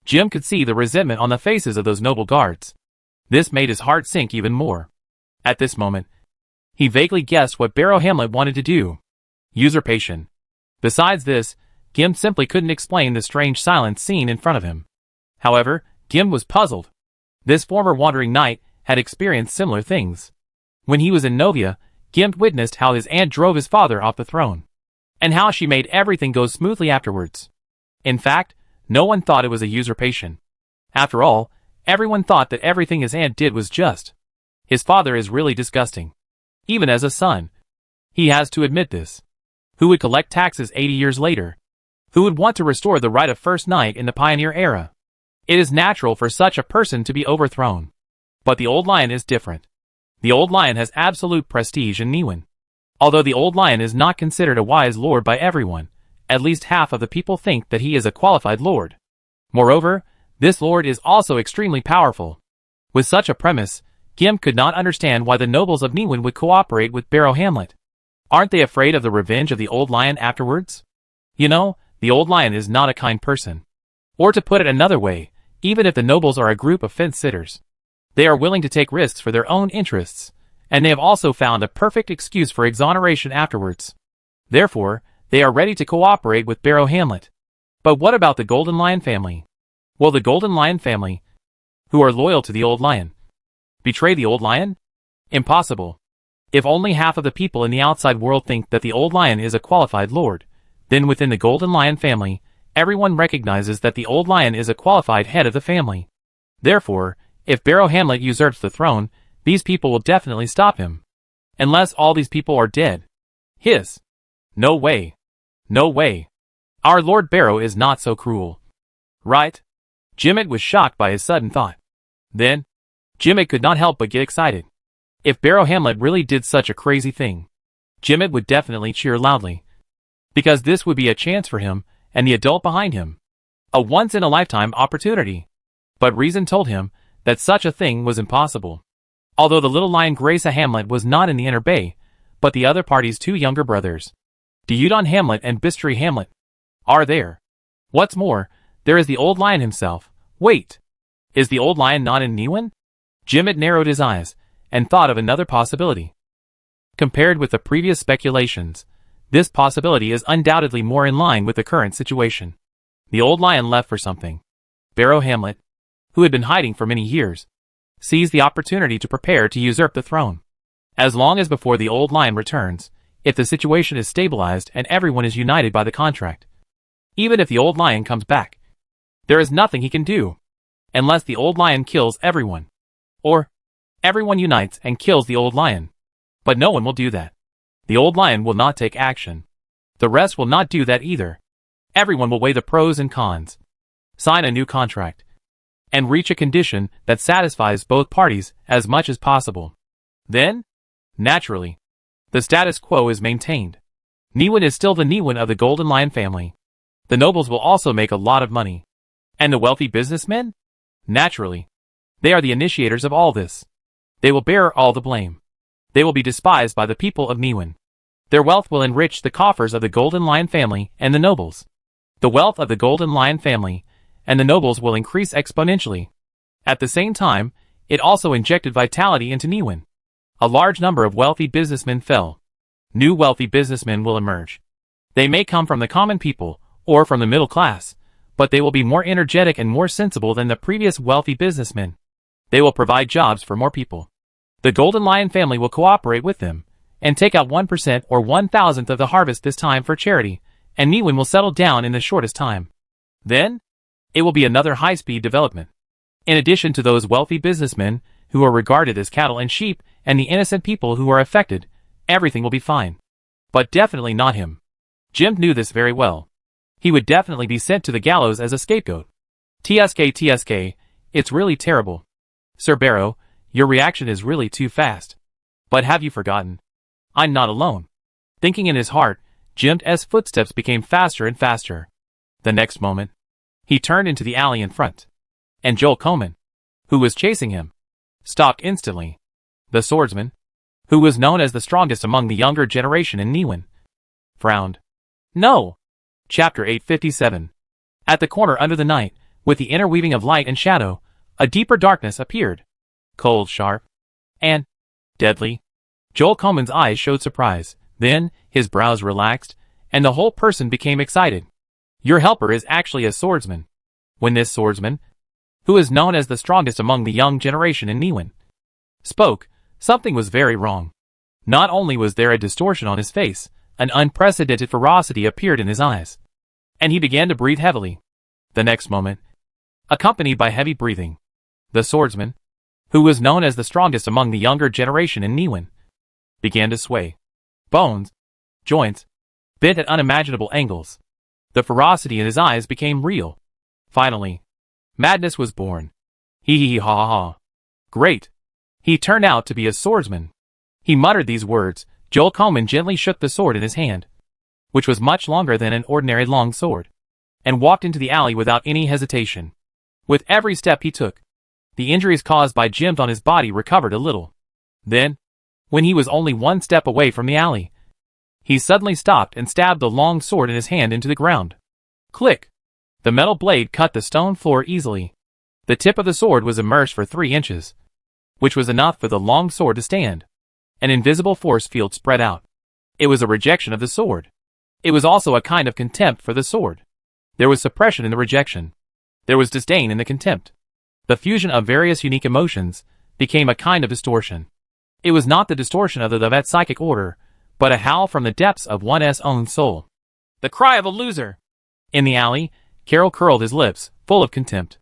Jim could see the resentment on the faces of those noble guards. This made his heart sink even more. At this moment, he vaguely guessed what Barrow Hamlet wanted to do. Usurpation. Besides this, Jim simply couldn't explain the strange silence seen in front of him. However, Jim was puzzled. This former wandering knight had experienced similar things. When he was in Novia, Jim witnessed how his aunt drove his father off the throne, and how she made everything go smoothly afterwards. In fact, no one thought it was a usurpation. After all, everyone thought that everything his aunt did was just. His father is really disgusting. Even as a son, he has to admit this. Who would collect taxes 80 years later? Who would want to restore the right of first night in the pioneer era? It is natural for such a person to be overthrown. But the old lion is different. The old lion has absolute prestige in Niwen. Although the old lion is not considered a wise lord by everyone, at least half of the people think that he is a qualified lord. Moreover, this lord is also extremely powerful. With such a premise, Gim could not understand why the nobles of Niwen would cooperate with Barrow Hamlet. Aren't they afraid of the revenge of the old lion afterwards? You know, the old lion is not a kind person. Or to put it another way, even if the nobles are a group of fence-sitters, they are willing to take risks for their own interests, and they have also found a perfect excuse for exoneration afterwards. Therefore, they are ready to cooperate with Barrow Hamlet. But what about the Golden Lion family? Will the Golden Lion family, who are loyal to the old lion, betray the old lion? Impossible. If only half of the people in the outside world think that the old lion is a qualified lord, then within the Golden Lion family, everyone recognizes that the old lion is a qualified head of the family. Therefore, if Barrow Hamlet usurps the throne, these people will definitely stop him. Unless all these people are dead. Hiss. No way. No way. Our Lord Barrow is not so cruel. Right? Jimmet was shocked by his sudden thought. Then, Jimmet could not help but get excited. If Barrow Hamlet really did such a crazy thing, Jimmet would definitely cheer loudly. Because this would be a chance for him and the adult behind him. A once-in-a-lifetime opportunity. But reason told him that such a thing was impossible. Although the little lion Grace Hamlet was not in the inner bay, but the other party's two younger brothers, Deudon Hamlet and Bistry Hamlet, are there. What's more, there is the old lion himself. Wait! Is the old lion not in Niwen? Jimmet narrowed his eyes, and thought of another possibility. Compared with the previous speculations, this possibility is undoubtedly more in line with the current situation. The old lion left for something. Barrow Hamlet, who had been hiding for many years, seized the opportunity to prepare to usurp the throne. As long as before the old lion returns, if the situation is stabilized and everyone is united by the contract. Even if the old lion comes back, there is nothing he can do. Unless the old lion kills everyone. Or, everyone unites and kills the old lion. But no one will do that. The old lion will not take action. The rest will not do that either. Everyone will weigh the pros and cons, sign a new contract, and reach a condition that satisfies both parties as much as possible. Then, naturally, the status quo is maintained. Niwen is still the Niwen of the Golden Lion family. The nobles will also make a lot of money. And the wealthy businessmen? Naturally. They are the initiators of all this. They will bear all the blame. They will be despised by the people of Niwen. Their wealth will enrich the coffers of the Golden Lion family and the nobles. The wealth of the Golden Lion family and the nobles will increase exponentially. At the same time, it also injected vitality into Niwen. A large number of wealthy businessmen fell. New wealthy businessmen will emerge. They may come from the common people, or from the middle class, but they will be more energetic and more sensible than the previous wealthy businessmen. They will provide jobs for more people. The Golden Lion family will cooperate with them, and take out 1% or 1,000th of the harvest this time for charity, and Niwen will settle down in the shortest time. Then, it will be another high-speed development. In addition to those wealthy businessmen who are regarded as cattle and sheep, and the innocent people who are affected, everything will be fine. But definitely not him. Jim knew this very well. He would definitely be sent to the gallows as a scapegoat. TSK, it's really terrible. Sir Barrow, your reaction is really too fast. But have you forgotten? I'm not alone. Thinking in his heart, Jim's footsteps became faster and faster. The next moment, he turned into the alley in front. And Joel Coleman, who was chasing him, stopped instantly. The swordsman, who was known as the strongest among the younger generation in Niwen, frowned. No! Chapter 857. At the corner under the night, with the interweaving of light and shadow, a deeper darkness appeared. Cold, sharp, and deadly. Joel Coleman's eyes showed surprise. Then, his brows relaxed, and the whole person became excited. Your helper is actually a swordsman. When this swordsman, who is known as the strongest among the young generation in Niwen, spoke, something was very wrong. Not only was there a distortion on his face, an unprecedented ferocity appeared in his eyes. And he began to breathe heavily. The next moment, accompanied by heavy breathing, the swordsman, who was known as the strongest among the younger generation in Niwen, began to sway. Bones, joints, bent at unimaginable angles. The ferocity in his eyes became real. Finally, madness was born. Hee hee ha ha ha. Great, He turned out to be a swordsman. He muttered these words. Joel Coleman gently shook the sword in his hand, which was much longer than an ordinary long sword, and walked into the alley without any hesitation. With every step he took, the injuries caused by Jim on his body recovered a little. Then, when he was only one step away from the alley, he suddenly stopped and stabbed the long sword in his hand into the ground. Click! The metal blade cut the stone floor easily. The tip of the sword was immersed for 3 inches, which was enough for the long sword to stand. An invisible force field spread out. It was a rejection of the sword. It was also a kind of contempt for the sword. There was suppression in the rejection. There was disdain in the contempt. The fusion of various unique emotions became a kind of distortion. It was not the distortion of the vet psychic order, but a howl from the depths of one's own soul. The cry of a loser! In the alley, Carol curled his lips, full of contempt.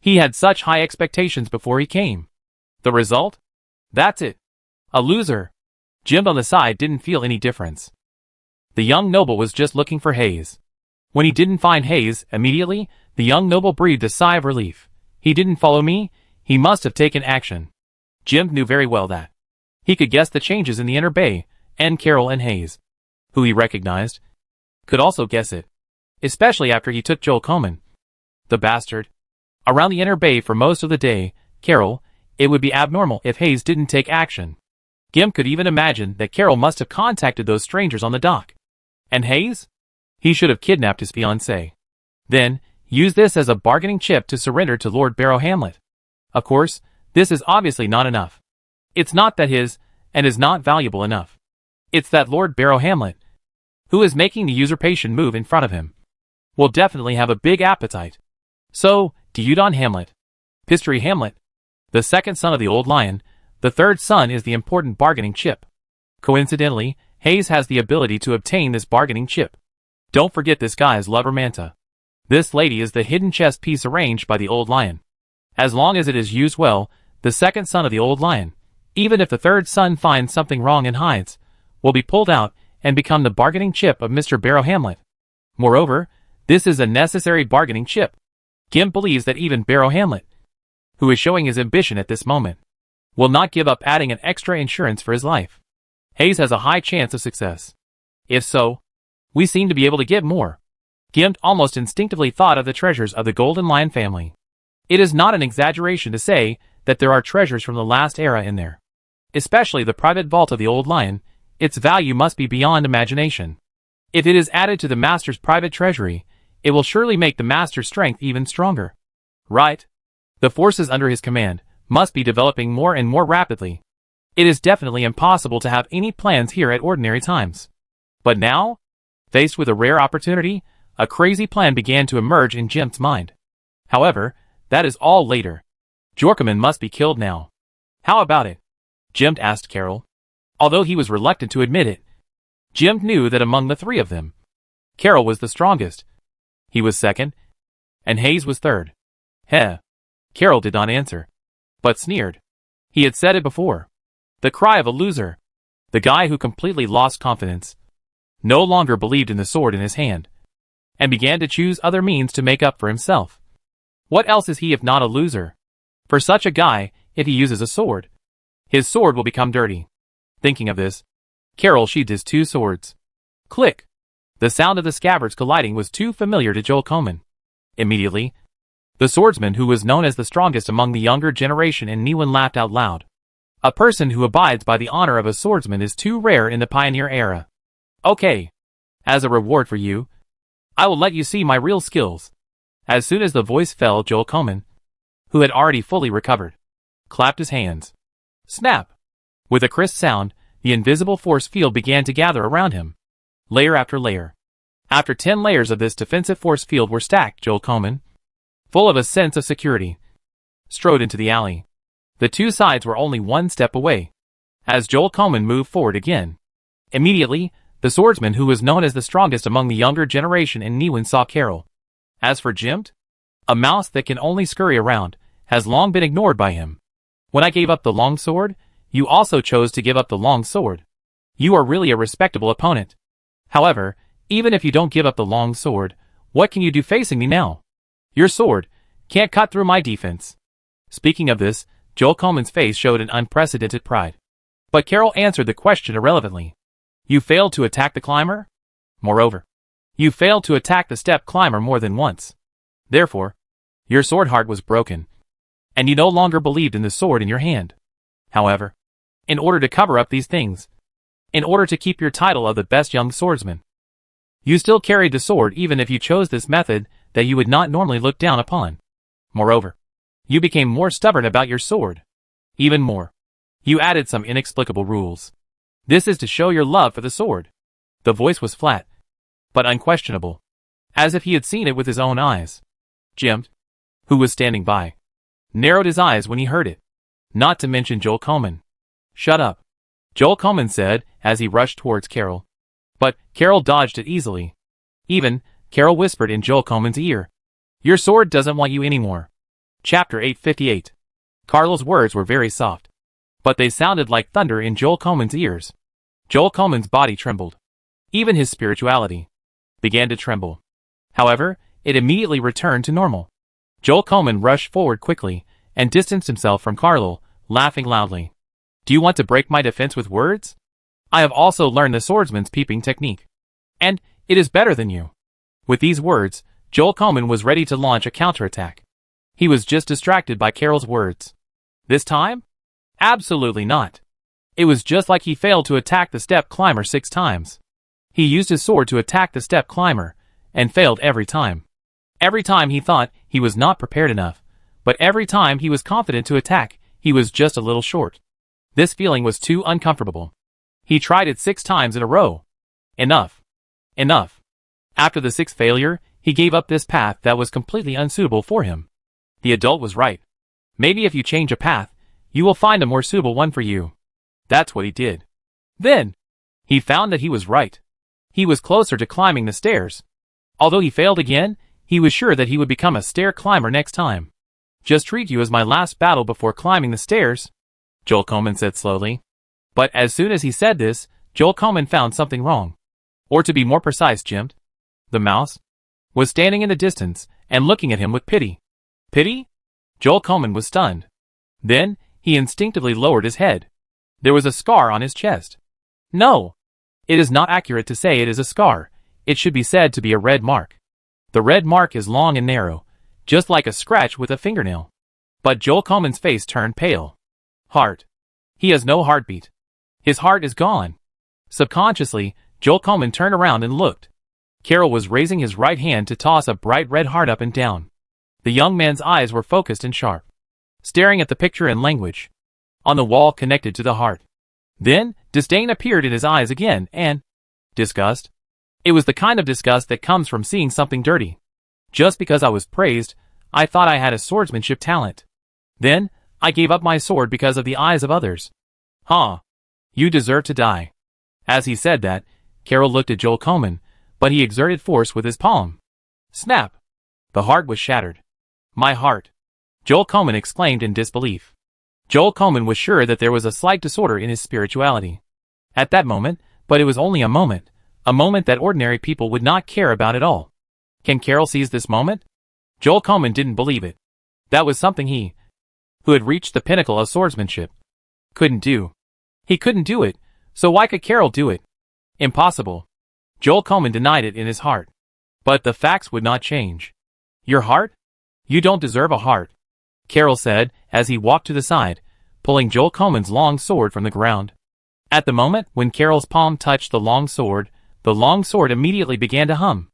He had such high expectations before he came. The result? That's it. A loser. Jim on the side didn't feel any difference. The young noble was just looking for Hayes. When he didn't find Hayes, immediately, the young noble breathed a sigh of relief. He didn't follow me, he must have taken action. Jim knew very well that. He could guess the changes in the inner bay, and Carol and Hayes, who he recognized, could also guess it. Especially after he took Joel Coleman. The bastard. Around the inner bay for most of the day, Carol, it would be abnormal if Hayes didn't take action. Jim could even imagine that Carol must have contacted those strangers on the dock. And Hayes? He should have kidnapped his fiancée. Then, use this as a bargaining chip to surrender to Lord Barrow Hamlet. Of course, this is obviously not enough. It's not that his, and is not valuable enough. It's that Lord Barrow Hamlet, who is making the usurpation move in front of him, will definitely have a big appetite. So, Deudon Hamlet, Pistory Hamlet, the second son of the old lion, the third son is the important bargaining chip. Coincidentally, Hayes has the ability to obtain this bargaining chip. Don't forget this guy's lover Manta. This lady is the hidden chess piece arranged by the old lion. As long as it is used well, the second son of the old lion, even if the third son finds something wrong and hides, will be pulled out and become the bargaining chip of Mr. Barrow Hamlet. Moreover, this is a necessary bargaining chip. Jim believes that even Barrow Hamlet, who is showing his ambition at this moment, will not give up adding an extra insurance for his life. Hayes has a high chance of success. If so, we seem to be able to get more. Jim almost instinctively thought of the treasures of the Golden Lion family. It is not an exaggeration to say that there are treasures from the last era in there. Especially the private vault of the old lion, its value must be beyond imagination. If it is added to the master's private treasury, it will surely make the master's strength even stronger. Right? The forces under his command must be developing more and more rapidly. It is definitely impossible to have any plans here at ordinary times. But now, faced with a rare opportunity, a crazy plan began to emerge in Jim's mind. However, that is all later. Jorkaman must be killed now. How about it? Jim asked Carol. Although he was reluctant to admit it, Jim knew that among the 3 of them, Carol was the strongest. He was second, and Hayes was third. Heh. Carol did not answer, but sneered. He had said it before. The cry of a loser. The guy who completely lost confidence, no longer believed in the sword in his hand, and began to choose other means to make up for himself. What else is he if not a loser? For such a guy, if he uses a sword, his sword will become dirty. Thinking of this, Carol sheathed his 2 swords. Click! The sound of the scabbards colliding was too familiar to Joel Coleman. Immediately, the swordsman who was known as the strongest among the younger generation in Niwen laughed out loud. A person who abides by the honor of a swordsman is too rare in the pioneer era. Okay. As a reward for you, I will let you see my real skills. As soon as the voice fell, Joel Coleman, who had already fully recovered, clapped his hands. Snap! With a crisp sound, the invisible force field began to gather around him. Layer after layer. After 10 layers of this defensive force field were stacked, Joel Coleman, full of a sense of security, strode into the alley. The 2 sides were only 1 step away. As Joel Coleman moved forward again, immediately, the swordsman who was known as the strongest among the younger generation in Niwen saw Carol. As for Jimt, a mouse that can only scurry around, has long been ignored by him. When I gave up the long sword, you also chose to give up the long sword. You are really a respectable opponent. However, even if you don't give up the long sword, what can you do facing me now? Your sword can't cut through my defense. Speaking of this, Joel Coleman's face showed an unprecedented pride. But Carol answered the question irrelevantly. You failed to attack the climber? Moreover, you failed to attack the step climber more than once. Therefore, your sword heart was broken, and you no longer believed in the sword in your hand. However, in order to cover up these things, in order to keep your title of the best young swordsman, you still carried the sword even if you chose this method that you would not normally look down upon. Moreover, you became more stubborn about your sword. Even more, you added some inexplicable rules. This is to show your love for the sword. The voice was flat, but unquestionable, as if he had seen it with his own eyes. Jim, who was standing by, narrowed his eyes when he heard it, not to mention Joel Coleman. Shut up, Joel Coleman said as he rushed towards Carol. But Carol dodged it easily. Even, Carol whispered in Joel Coleman's ear. Your sword doesn't want you anymore. Chapter 858. Carol's words were very soft, but they sounded like thunder in Joel Coleman's ears. Joel Coleman's body trembled. Even his spirituality began to tremble. However, it immediately returned to normal. Joel Coleman rushed forward quickly and distanced himself from Carlo, laughing loudly. Do you want to break my defense with words? I have also learned the swordsman's peeping technique, and it is better than you. With these words, Joel Coleman was ready to launch a counterattack. He was just distracted by Carol's words. This time? Absolutely not. It was just like he failed to attack the step climber 6 times. He used his sword to attack the step climber, and failed every time. Every time he thought he was not prepared enough, but every time he was confident to attack, he was just a little short. This feeling was too uncomfortable. He tried it 6 times in a row. Enough. Enough. After the 6th failure, he gave up this path that was completely unsuitable for him. The adult was right. Maybe if you change a path, you will find a more suitable one for you. That's what he did. Then, he found that he was right. He was closer to climbing the stairs. Although he failed again, he was sure that he would become a stair climber next time. Just treat you as my last battle before climbing the stairs, Joel Coleman said slowly. But as soon as he said this, Joel Coleman found something wrong. Or to be more precise, Jim, the mouse, was standing in the distance and looking at him with pity. Pity? Joel Coleman was stunned. Then, he instinctively lowered his head. There was a scar on his chest. No. It is not accurate to say it is a scar. It should be said to be a red mark. The red mark is long and narrow, just like a scratch with a fingernail. But Joel Coleman's face turned pale. Heart. He has no heartbeat. His heart is gone. Subconsciously, Joel Coleman turned around and looked. Carol was raising his right hand to toss a bright red heart up and down. The young man's eyes were focused and sharp, staring at the picture and language on the wall connected to the heart. Then, disdain appeared in his eyes again, and disgust. It was the kind of disgust that comes from seeing something dirty. Just because I was praised, I thought I had a swordsmanship talent. Then, I gave up my sword because of the eyes of others. Huh. You deserve to die. As he said that, Carol looked at Joel Coleman, but he exerted force with his palm. Snap. The heart was shattered. My heart. Joel Coleman exclaimed in disbelief. Joel Coleman was sure that there was a slight disorder in his spirituality. At that moment, but it was only a moment that ordinary people would not care about at all. Can Carol seize this moment? Joel Coleman didn't believe it. That was something he, who had reached the pinnacle of swordsmanship, couldn't do. He couldn't do it, so why could Carol do it? Impossible. Joel Coleman denied it in his heart. But the facts would not change. Your heart? You don't deserve a heart, Carol said as he walked to the side, pulling Joel Coleman's long sword from the ground. At the moment when Carol's palm touched the long sword immediately began to hum.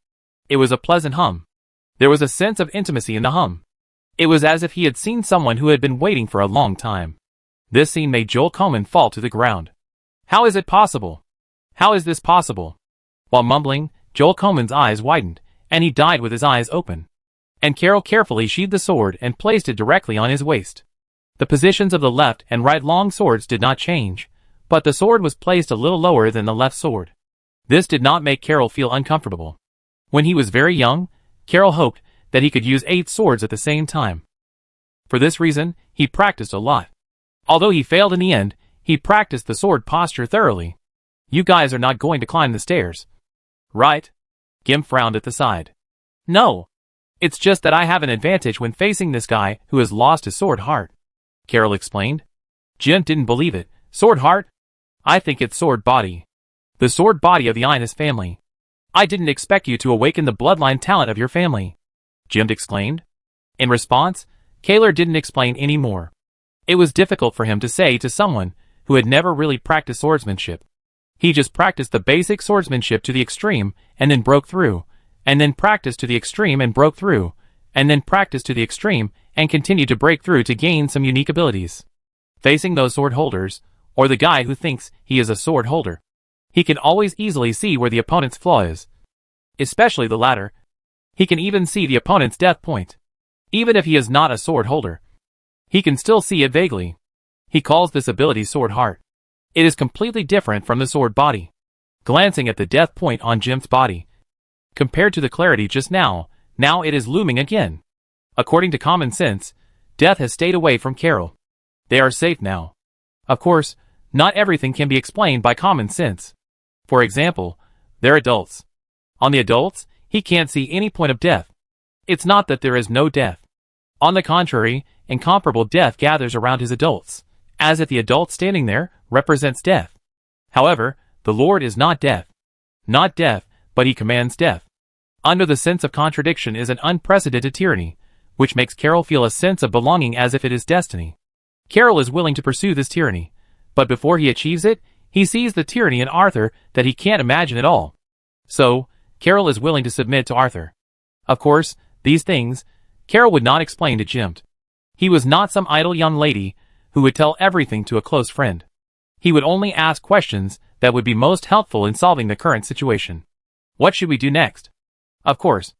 It was a pleasant hum. There was a sense of intimacy in the hum. It was as if he had seen someone who had been waiting for a long time. This scene made Joel Coleman fall to the ground. How is it possible? How is this possible? While mumbling, Joel Coleman's eyes widened, and he died with his eyes open. And Carol carefully sheathed the sword and placed it directly on his waist. The positions of the left and right long swords did not change, but the sword was placed a little lower than the left sword. This did not make Carol feel uncomfortable. When he was very young, Carol hoped that he could use 8 swords at the same time. For this reason, he practiced a lot. Although he failed in the end, he practiced the sword posture thoroughly. You guys are not going to climb the stairs, right? Gim frowned at the side. No. It's just that I have an advantage when facing this guy who has lost his sword heart. Carol explained. Jim didn't believe it. Sword heart? I think it's sword body. The sword body of the Ines family. I didn't expect you to awaken the bloodline talent of your family, Jim exclaimed. In response, Kaler didn't explain any more. It was difficult for him to say to someone who had never really practiced swordsmanship. He just practiced the basic swordsmanship to the extreme and then broke through, and then practiced to the extreme and broke through, and then practiced to the extreme and continued to break through to gain some unique abilities. Facing those sword holders, or the guy who thinks he is a sword holder, he can always easily see where the opponent's flaw is. Especially the latter. He can even see the opponent's death point. Even if he is not a sword holder, he can still see it vaguely. He calls this ability sword heart. It is completely different from the sword body. Glancing at the death point on Jim's body, compared to the clarity just now it is looming again. According to common sense, death has stayed away from Carol. They are safe now. Of course, not everything can be explained by common sense. For example, they're adults. On the adults, he can't see any point of death. It's not that there is no death. On the contrary, incomparable death gathers around his adults, as if the adult standing there represents death. However, the Lord is not death. Not death, but he commands death. Under the sense of contradiction is an unprecedented tyranny, which makes Carol feel a sense of belonging as if it is destiny. Carol is willing to pursue this tyranny, but before he achieves it, he sees the tyranny in Arthur that he can't imagine at all. So, Carol is willing to submit to Arthur. Of course, these things, Carol would not explain to Jim. He was not some idle young lady who would tell everything to a close friend. He would only ask questions that would be most helpful in solving the current situation. What should we do next? Of course,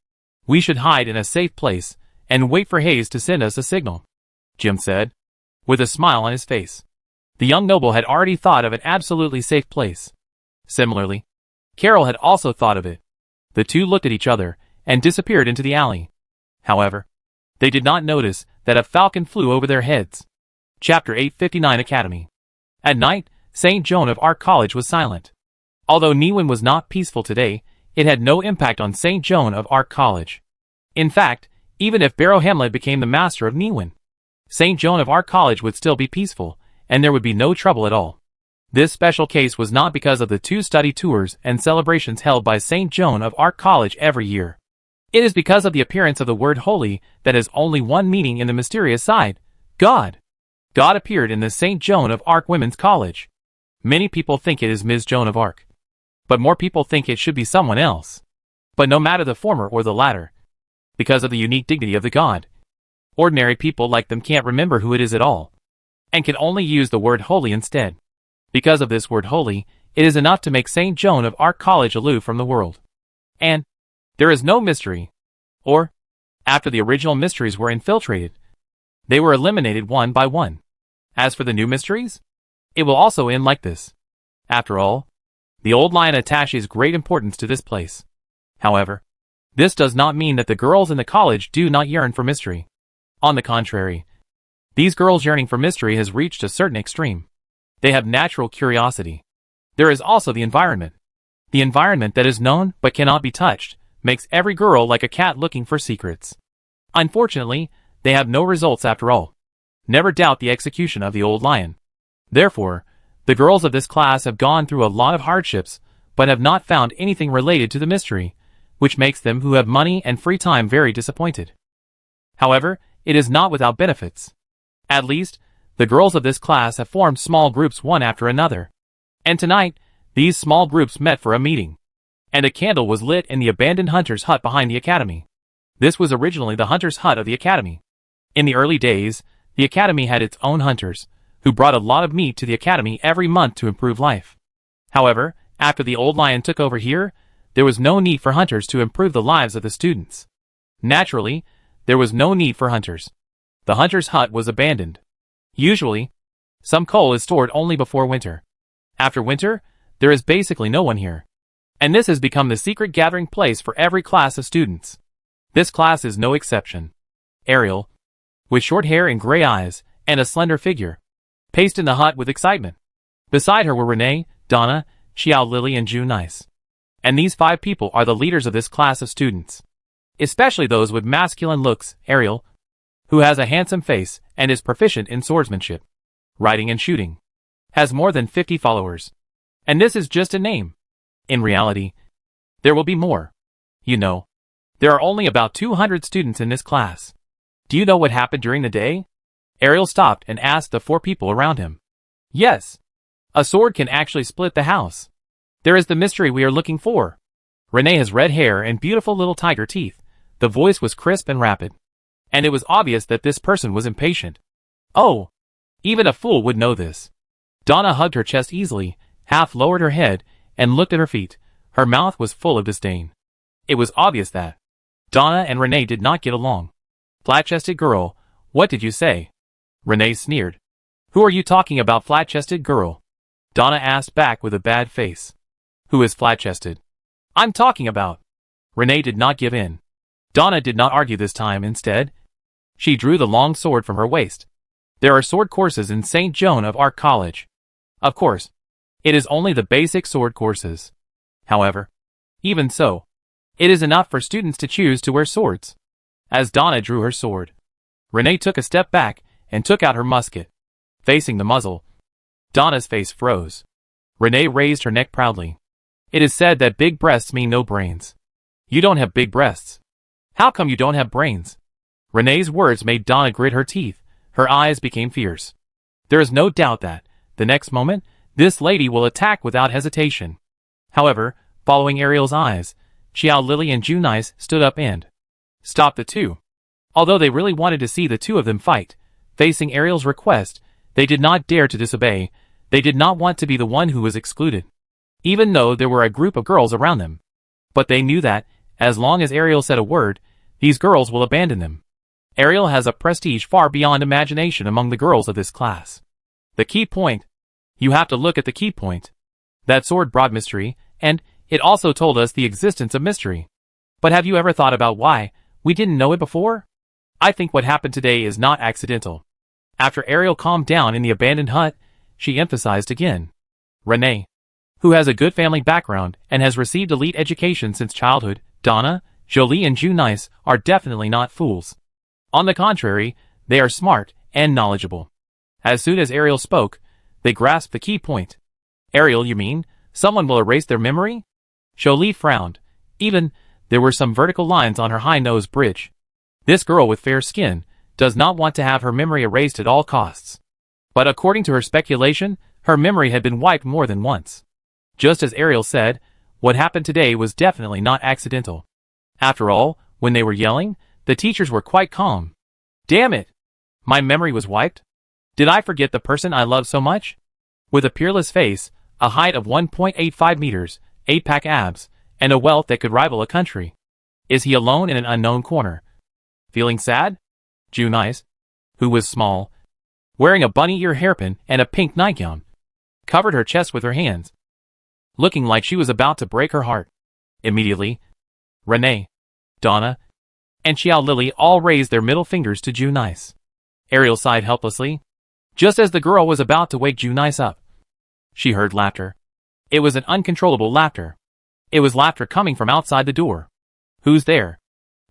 we should hide in a safe place and wait for Hayes to send us a signal, Jim said, with a smile on his face. The young noble had already thought of an absolutely safe place. Similarly, Carol had also thought of it. The two looked at each other and disappeared into the alley. However, they did not notice that a falcon flew over their heads. Chapter 859 Academy. At night, St. Joan of Arc College was silent. Although Niwen was not peaceful today, it had no impact on St. Joan of Arc College. In fact, even if Barrow Hamlet became the master of Niwen, St. Joan of Arc College would still be peaceful, and there would be no trouble at all. This special case was not because of the 2 study tours and celebrations held by St. Joan of Arc College every year. It is because of the appearance of the word holy that has only one meaning in the mysterious side: God. God appeared in the St. Joan of Arc Women's College. Many people think it is Ms. Joan of Arc, but more people think it should be someone else. But no matter the former or the latter, because of the unique dignity of the God, ordinary people like them can't remember who it is at all, and can only use the word holy instead. Because of this word holy, it is enough to make St. Joan of Arc College aloof from the world. And there is no mystery. Or, after the original mysteries were infiltrated, they were eliminated one by one. As for the new mysteries, it will also end like this. After all, the old lion attaches great importance to this place. However, this does not mean that the girls in the college do not yearn for mystery. On the contrary, these girls' yearning for mystery has reached a certain extreme. They have natural curiosity. There is also the environment. The environment that is known but cannot be touched makes every girl like a cat looking for secrets. Unfortunately, they have no results after all. Never doubt the execution of the old lion. Therefore, the girls of this class have gone through a lot of hardships, but have not found anything related to the mystery, which makes them who have money and free time very disappointed. However, it is not without benefits. At least, the girls of this class have formed small groups one after another. And tonight, these small groups met for a meeting. And a candle was lit in the abandoned hunter's hut behind the academy. This was originally the hunter's hut of the academy. In the early days, the academy had its own hunters, who brought a lot of meat to the academy every month to improve life. However, after the old lion took over here, there was no need for hunters to improve the lives of the students. Naturally, there was no need for hunters. The hunter's hut was abandoned. Usually, some coal is stored only before winter. After winter, there is basically no one here. And this has become the secret gathering place for every class of students. This class is no exception. Ariel, with short hair and gray eyes, and a slender figure, paced in the hut with excitement. Beside her were Renee, Donna, Xiao Lily and June Nice. And these 5 people are the leaders of this class of students. Especially those with masculine looks: Ariel, who has a handsome face and is proficient in swordsmanship, riding and shooting, has more than 50 followers. And this is just a name. In reality, there will be more. You know, there are only about 200 students in this class. Do you know what happened during the day? Ariel stopped and asked the 4 people around him. Yes. A sword can actually split the house. There is the mystery we are looking for. Renee has red hair and beautiful little tiger teeth. The voice was crisp and rapid. And it was obvious that this person was impatient. Oh, even a fool would know this. Donna hugged her chest easily, half lowered her head, and looked at her feet. Her mouth was full of disdain. It was obvious that Donna and Renee did not get along. Flat-chested girl, what did you say? Renee sneered. Who are you talking about, flat-chested girl? Donna asked back with a bad face. Who is flat-chested? I'm talking about. Renee did not give in. Donna did not argue this time. Instead, she drew the long sword from her waist. There are sword courses in St. Joan of Arc College. Of course, it is only the basic sword courses. However, even so, it is enough for students to choose to wear swords. As Donna drew her sword, Renee took a step back and took out her musket. Facing the muzzle, Donna's face froze. Renee raised her neck proudly. It is said that big breasts mean no brains. You don't have big breasts. How come you don't have brains? Renee's words made Donna grit her teeth. Her eyes became fierce. There is no doubt that, the next moment, this lady will attack without hesitation. However, following Ariel's eyes, Xiao Lily and Junice stood up and stopped the two. Although they really wanted to see the two of them fight, facing Ariel's request, they did not dare to disobey. They did not want to be the one who was excluded, even though there were a group of girls around them. But they knew that, as long as Ariel said a word, these girls will abandon them. Ariel has a prestige far beyond imagination among the girls of this class. The key point. You have to look at the key point. That sword brought mystery, and it also told us the existence of mystery. But have you ever thought about why we didn't know it before? I think what happened today is not accidental. After Ariel calmed down in the abandoned hut, she emphasized again. Renee, who has a good family background and has received elite education since childhood, Donna, Jolie and Junice are definitely not fools. On the contrary, they are smart and knowledgeable. As soon as Ariel spoke, they grasped the key point. Ariel, you mean, someone will erase their memory? Jolie frowned. Even, there were some vertical lines on her high nose bridge. This girl with fair skin does not want to have her memory erased at all costs. But according to her speculation, her memory had been wiped more than once. Just as Ariel said, what happened today was definitely not accidental. After all, when they were yelling, the teachers were quite calm. Damn it! My memory was wiped? Did I forget the person I love so much? With a peerless face, a height of 1.85 meters, 8-pack abs, and a wealth that could rival a country. Is he alone in an unknown corner? Feeling sad? Junice, who was small, wearing a bunny ear hairpin and a pink nightgown, covered her chest with her hands, looking like she was about to break her heart. Immediately, Renee, Donna, and Xiao Lily all raised their middle fingers to Junice. Ariel sighed helplessly. Just as the girl was about to wake Junice up, she heard laughter. It was an uncontrollable laughter. It was laughter coming from outside the door. Who's there?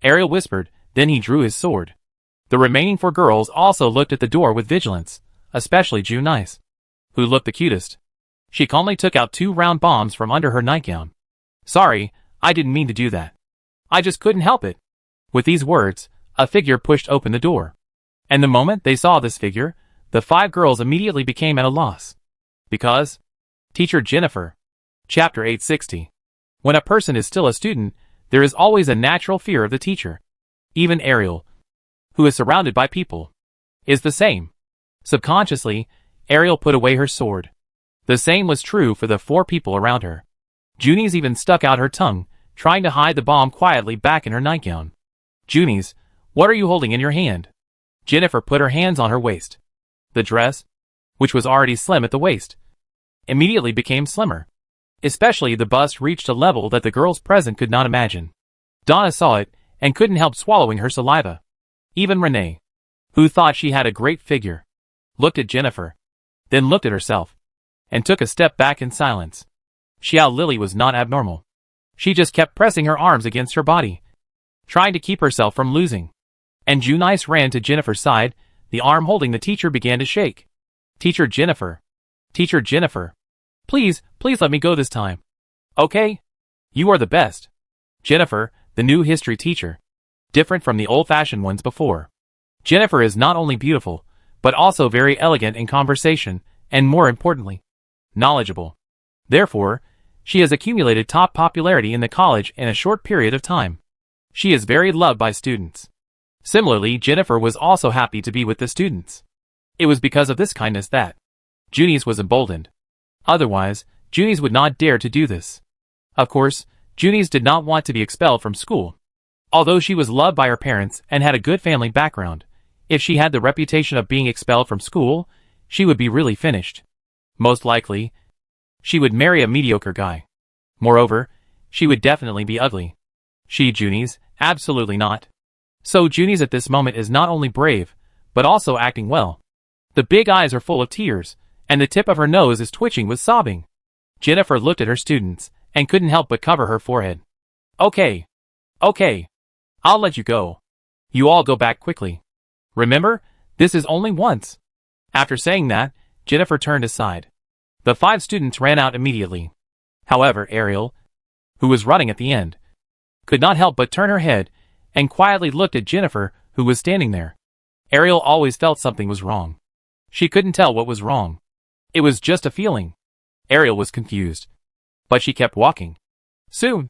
Ariel whispered, then he drew his sword. The remaining 4 girls also looked at the door with vigilance, especially Junice, who looked the cutest. She calmly took out 2 round bombs from under her nightgown. Sorry, I didn't mean to do that. I just couldn't help it. With these words, a figure pushed open the door. And the moment they saw this figure, the 5 girls immediately became at a loss. Because, Teacher Jennifer. Chapter 860. When a person is still a student, there is always a natural fear of the teacher. Even Ariel, who is surrounded by people, is the same. Subconsciously, Ariel put away her sword. The same was true for the 4 people around her. Junice even stuck out her tongue, trying to hide the bomb quietly back in her nightgown. Junice, what are you holding in your hand? Jennifer put her hands on her waist. The dress, which was already slim at the waist, immediately became slimmer. Especially the bust reached a level that the girls present could not imagine. Donna saw it and couldn't help swallowing her saliva. Even Renee, who thought she had a great figure, looked at Jennifer, then looked at herself, and took a step back in silence. Xiao Lily was not abnormal. She just kept pressing her arms against her body, trying to keep herself from losing. and Junice ran to Jennifer's side. The arm holding the teacher began to shake. Teacher Jennifer. Teacher Jennifer. Please let me go this time. Okay? You are the best. Jennifer, the new history teacher. Different from the old-fashioned ones before. Jennifer is not only beautiful, but also very elegant in conversation, and more importantly, knowledgeable. Therefore, she has accumulated top popularity in the college in a short period of time. She is very loved by students. Similarly, Jennifer was also happy to be with the students. It was because of this kindness that Junice was emboldened. Otherwise, Junice would not dare to do this. Of course, Junice did not want to be expelled from school. Although she was loved by her parents and had a good family background, if she had the reputation of being expelled from school, she would be really finished. Most likely, she would marry a mediocre guy. Moreover, she would definitely be ugly. She, Junice, absolutely not. So Junice at this moment is not only brave, but also acting well. The big eyes are full of tears, and the tip of her nose is twitching with sobbing. Jennifer looked at her students, and couldn't help but cover her forehead. Okay. I'll let you go. You all go back quickly. Remember, this is only once. After saying that, Jennifer turned aside. The 5 students ran out immediately. However, Ariel, who was running at the end, could not help but turn her head, and quietly looked at Jennifer, who was standing there. Ariel always felt something was wrong. She couldn't tell what was wrong. It was just a feeling. Ariel was confused. But she kept walking. Soon,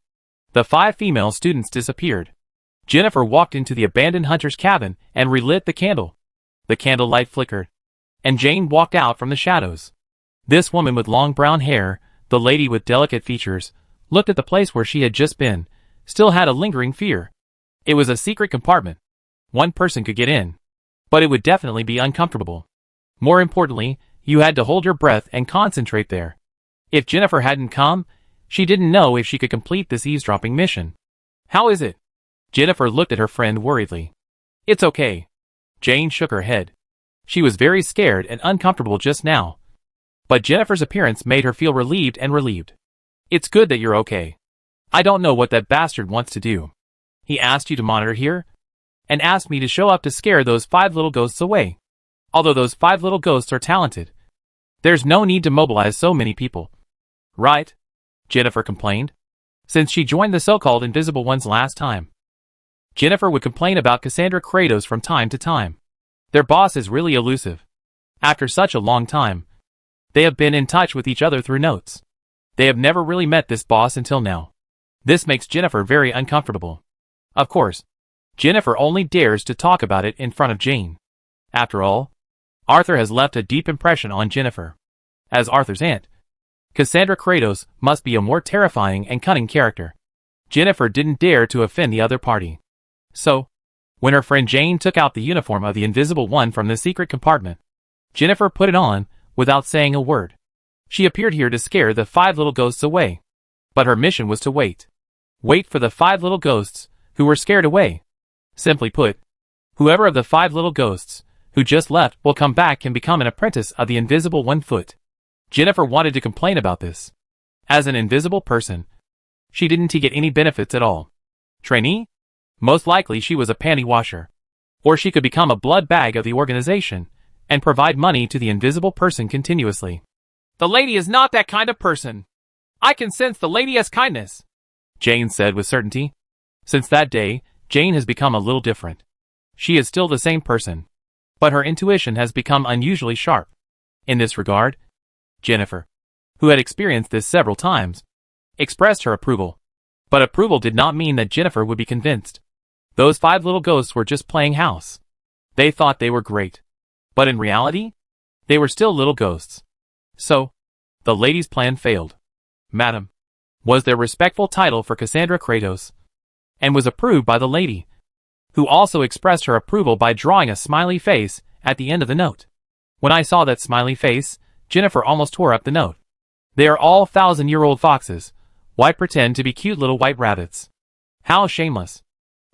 the 5 female students disappeared. Jennifer walked into the abandoned hunter's cabin and relit the candle. The candlelight flickered, and Jane walked out from the shadows. This woman with long brown hair, the lady with delicate features, looked at the place where she had just been, still had a lingering fear. It was a secret compartment. One person could get in, but it would definitely be uncomfortable. More importantly, you had to hold your breath and concentrate there. If Jennifer hadn't come, she didn't know if she could complete this eavesdropping mission. How is it? Jennifer looked at her friend worriedly. It's okay. Jane shook her head. She was very scared and uncomfortable just now. But Jennifer's appearance made her feel relieved and relieved. It's good that you're okay. I don't know what that bastard wants to do. He asked you to monitor here, and asked me to show up to scare those 5 little ghosts away. Although those 5 little ghosts are talented, there's no need to mobilize so many people. Right? Jennifer complained. Since she joined the so-called invisible ones last time, Jennifer would complain about Cassandra Kratos from time to time. Their boss is really elusive. After such a long time, they have been in touch with each other through notes. They have never really met this boss until now. This makes Jennifer very uncomfortable. Of course, Jennifer only dares to talk about it in front of Jane. After all, Arthur has left a deep impression on Jennifer. As Arthur's aunt, Cassandra Kratos must be a more terrifying and cunning character. Jennifer didn't dare to offend the other party. So, when her friend Jane took out the uniform of the Invisible One from the secret compartment, Jennifer put it on, without saying a word. She appeared here to scare the 5 little ghosts away. But her mission was to wait. Wait for the 5 little ghosts, who were scared away. Simply put, whoever of the 5 little ghosts, who just left, will come back and become an apprentice of the Invisible One Foot. Jennifer wanted to complain about this. As an invisible person, she didn't get any benefits at all. Trainee? Most likely she was a panty washer. Or she could become a blood bag of the organization, and provide money to the invisible person continuously. The lady is not that kind of person. I can sense the lady has kindness, Jane said with certainty. Since that day, Jane has become a little different. She is still the same person, but her intuition has become unusually sharp. In this regard, Jennifer, who had experienced this several times, expressed her approval. But approval did not mean that Jennifer would be convinced. Those 5 little ghosts were just playing house. They thought they were great. But in reality, they were still little ghosts. So, the lady's plan failed. Madam, was their respectful title for Cassandra Kratos, and was approved by the lady, who also expressed her approval by drawing a smiley face at the end of the note. When I saw that smiley face, Jennifer almost tore up the note. They are all 1,000-year-old foxes. Why pretend to be cute little white rabbits? How shameless.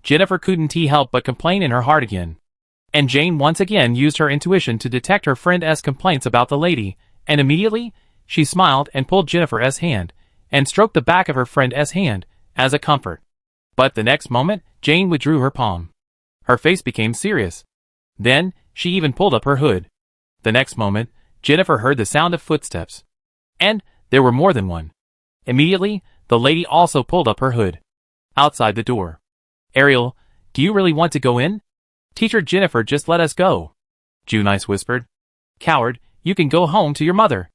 Jennifer couldn't help but complain in her heart again. And Jane once again used her intuition to detect her friend's complaints about the lady, and immediately, she smiled and pulled Jennifer's hand, and stroked the back of her friend's hand, as a comfort. But the next moment, Jane withdrew her palm. Her face became serious. Then, she even pulled up her hood. The next moment, Jennifer heard the sound of footsteps. And there were more than one. Immediately, the lady also pulled up her hood. Outside the door. Ariel, do you really want to go in? Teacher Jennifer just let us go. Junice whispered. Coward, you can go home to your mother.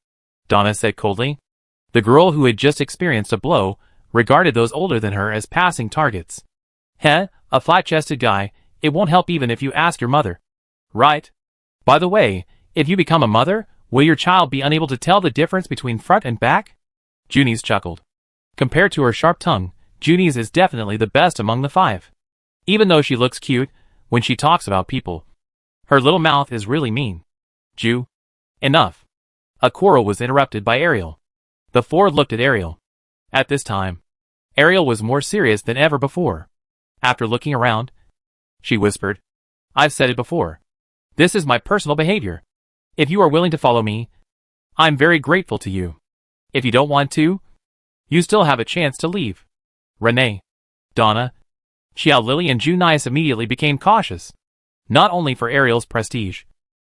Donna said coldly. The girl who had just experienced a blow regarded those older than her as passing targets. Heh, a flat-chested guy, it won't help even if you ask your mother. Right. By the way, if you become a mother, will your child be unable to tell the difference between front and back? Junice chuckled. Compared to her sharp tongue, Junice is definitely the best among the five. Even though she looks cute when she talks about people, her little mouth is really mean. Enough. A quarrel was interrupted by Ariel. The four looked at Ariel. At this time, Ariel was more serious than ever before. After looking around, she whispered, I've said it before. This is my personal behavior. If you are willing to follow me, I'm very grateful to you. If you don't want to, you still have a chance to leave. Renee, Donna, Xiao Lily and Junice immediately became cautious. Not only for Ariel's prestige,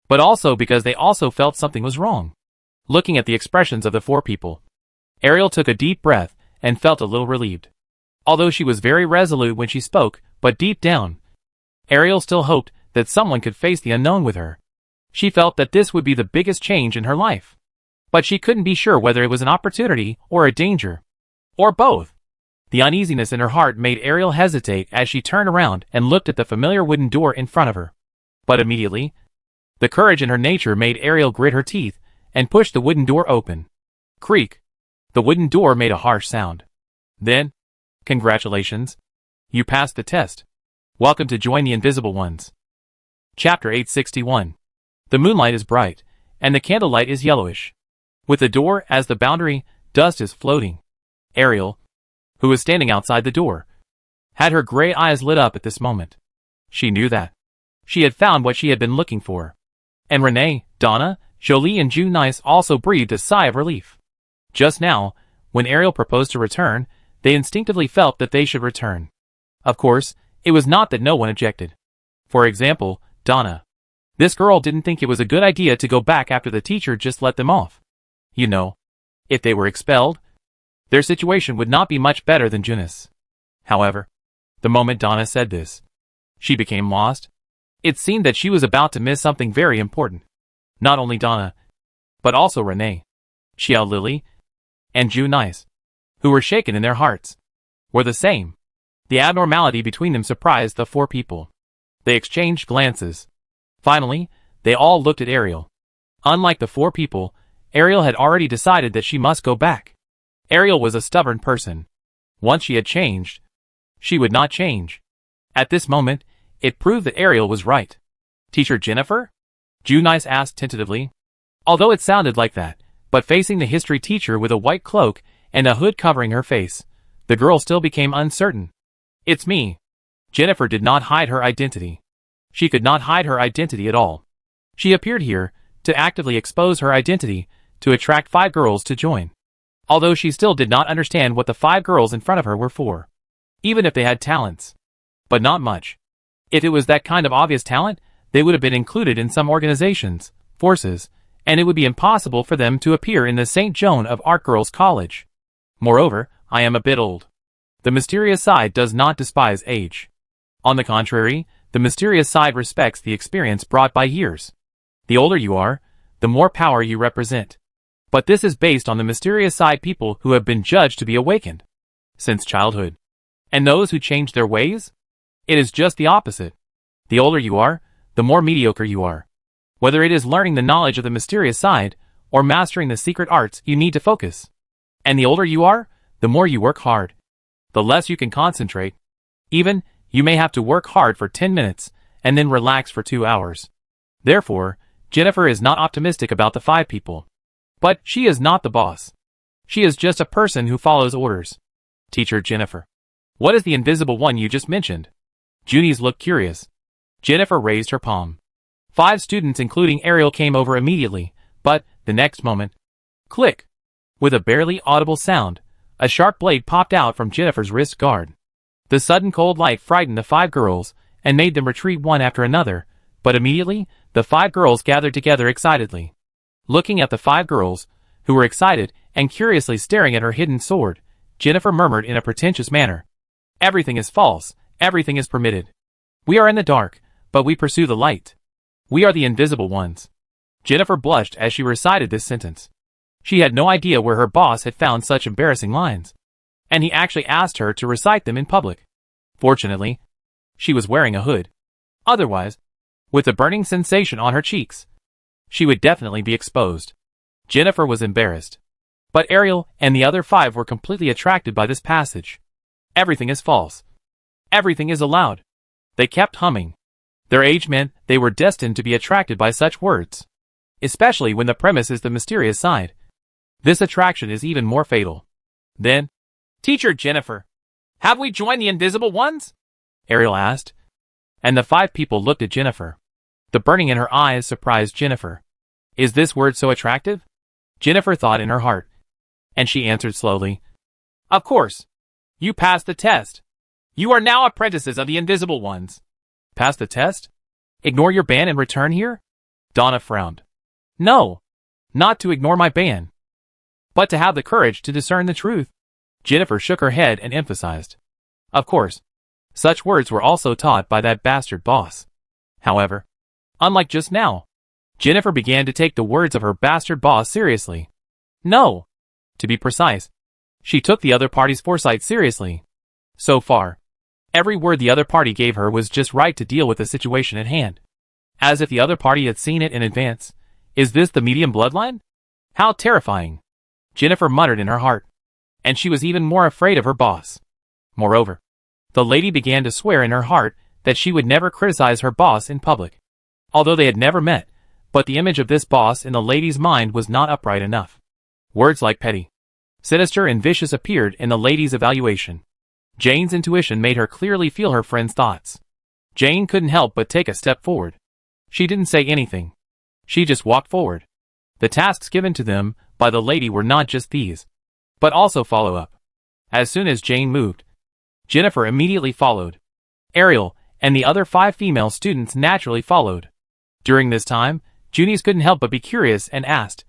but also because they also felt something was wrong. Looking at the expressions of the four people, Ariel took a deep breath and felt a little relieved. Although she was very resolute when she spoke, but deep down, Ariel still hoped that someone could face the unknown with her. She felt that this would be the biggest change in her life. But she couldn't be sure whether it was an opportunity or a danger. Or both. The uneasiness in her heart made Ariel hesitate as she turned around and looked at the familiar wooden door in front of her. But immediately, the courage in her nature made Ariel grit her teeth and push the wooden door open. Creak. The wooden door made a harsh sound. Then, congratulations. You passed the test. Welcome to join the Invisible Ones. Chapter 861. The moonlight is bright, and the candlelight is yellowish. With the door as the boundary, dust is floating. Ariel, who was standing outside the door, had her gray eyes lit up at this moment. She knew that she had found what she had been looking for. And Renee, Donna, Jolie and Junice also breathed a sigh of relief. Just now, when Ariel proposed to return, they instinctively felt that they should return. Of course, it was not that no one objected. For example, Donna. This girl didn't think it was a good idea to go back after the teacher just let them off. You know, if they were expelled, their situation would not be much better than Junice. However, the moment Donna said this, she became lost. It seemed that she was about to miss something very important. Not only Donna, but also Renee, Xiao Lily, and Junice, who were shaken in their hearts, were the same. The abnormality between them surprised the four people. They exchanged glances. Finally, they all looked at Ariel. Unlike the four people, Ariel had already decided that she must go back. Ariel was a stubborn person. Once she had changed, she would not change. At this moment, it proved that Ariel was right. Teacher Jennifer? Junice asked tentatively. Although it sounded like that, but facing the history teacher with a white cloak and a hood covering her face, the girl still became uncertain. It's me. Jennifer did not hide her identity. She could not hide her identity at all. She appeared here to actively expose her identity to attract 5 girls to join. Although she still did not understand what the 5 girls in front of her were for. Even if they had talents. But not much. If it was that kind of obvious talent, they would have been included in some organizations, forces, and it would be impossible for them to appear in the St. Joan of Arc Girls College. Moreover, I am a bit old. The mysterious side does not despise age. On the contrary, the mysterious side respects the experience brought by years. The older you are, the more power you represent. But this is based on the mysterious side people who have been judged to be awakened since childhood. And those who change their ways? It is just the opposite. The older you are, the more mediocre you are. Whether it is learning the knowledge of the mysterious side, or mastering the secret arts, you need to focus. And the older you are, the more you work hard. The less you can concentrate. Even, you may have to work hard for 10 minutes, and then relax for 2 hours. Therefore, Jennifer is not optimistic about the 5 people. But she is not the boss. She is just a person who follows orders. Teacher Jennifer. What is the invisible one you just mentioned? Junice looked curious. Jennifer raised her palm. 5 students including Ariel came over immediately, but, the next moment, click! With a barely audible sound, a sharp blade popped out from Jennifer's wrist guard. The sudden cold light frightened the 5 girls, and made them retreat one after another, but immediately, the 5 girls gathered together excitedly. Looking at the 5 girls, who were excited and curiously staring at her hidden sword, Jennifer murmured in a pretentious manner, "Everything is false, everything is permitted. We are in the dark, but we pursue the light. We are the invisible ones." Jennifer blushed as she recited this sentence. She had no idea where her boss had found such embarrassing lines, and he actually asked her to recite them in public. Fortunately, she was wearing a hood. Otherwise, with the burning sensation on her cheeks, she would definitely be exposed. Jennifer was embarrassed. But Ariel and the other 5 were completely attracted by this passage. Everything is false. Everything is allowed. They kept humming. Their age meant they were destined to be attracted by such words, especially when the premise is the mysterious side. This attraction is even more fatal. Then, "Teacher Jennifer, have we joined the invisible ones?" Ariel asked. And the 5 people looked at Jennifer. The burning in her eyes surprised Jennifer. Is this word so attractive? Jennifer thought in her heart. And she answered slowly, "Of course. You passed the test. You are now apprentices of the invisible ones." Pass the test? Ignore your ban and return here? Donna frowned. No, not to ignore my ban, but to have the courage to discern the truth. Jennifer shook her head and emphasized, "Of course." Such words were also taught by that bastard boss. However, unlike just now, Jennifer began to take the words of her bastard boss seriously. No, to be precise, she took the other party's foresight seriously. So far, every word the other party gave her was just right to deal with the situation at hand. As if the other party had seen it in advance. Is this the medium bloodline? How terrifying, Jennifer muttered in her heart. And she was even more afraid of her boss. Moreover, the lady began to swear in her heart that she would never criticize her boss in public. Although they had never met, but the image of this boss in the lady's mind was not upright enough. Words like petty, sinister and vicious appeared in the lady's evaluation. Jane's intuition made her clearly feel her friend's thoughts. Jane couldn't help but take a step forward. She didn't say anything. She just walked forward. The tasks given to them by the lady were not just these, but also follow-up. As soon as Jane moved, Jennifer immediately followed. Ariel and the other 5 female students naturally followed. During this time, Junies couldn't help but be curious and asked,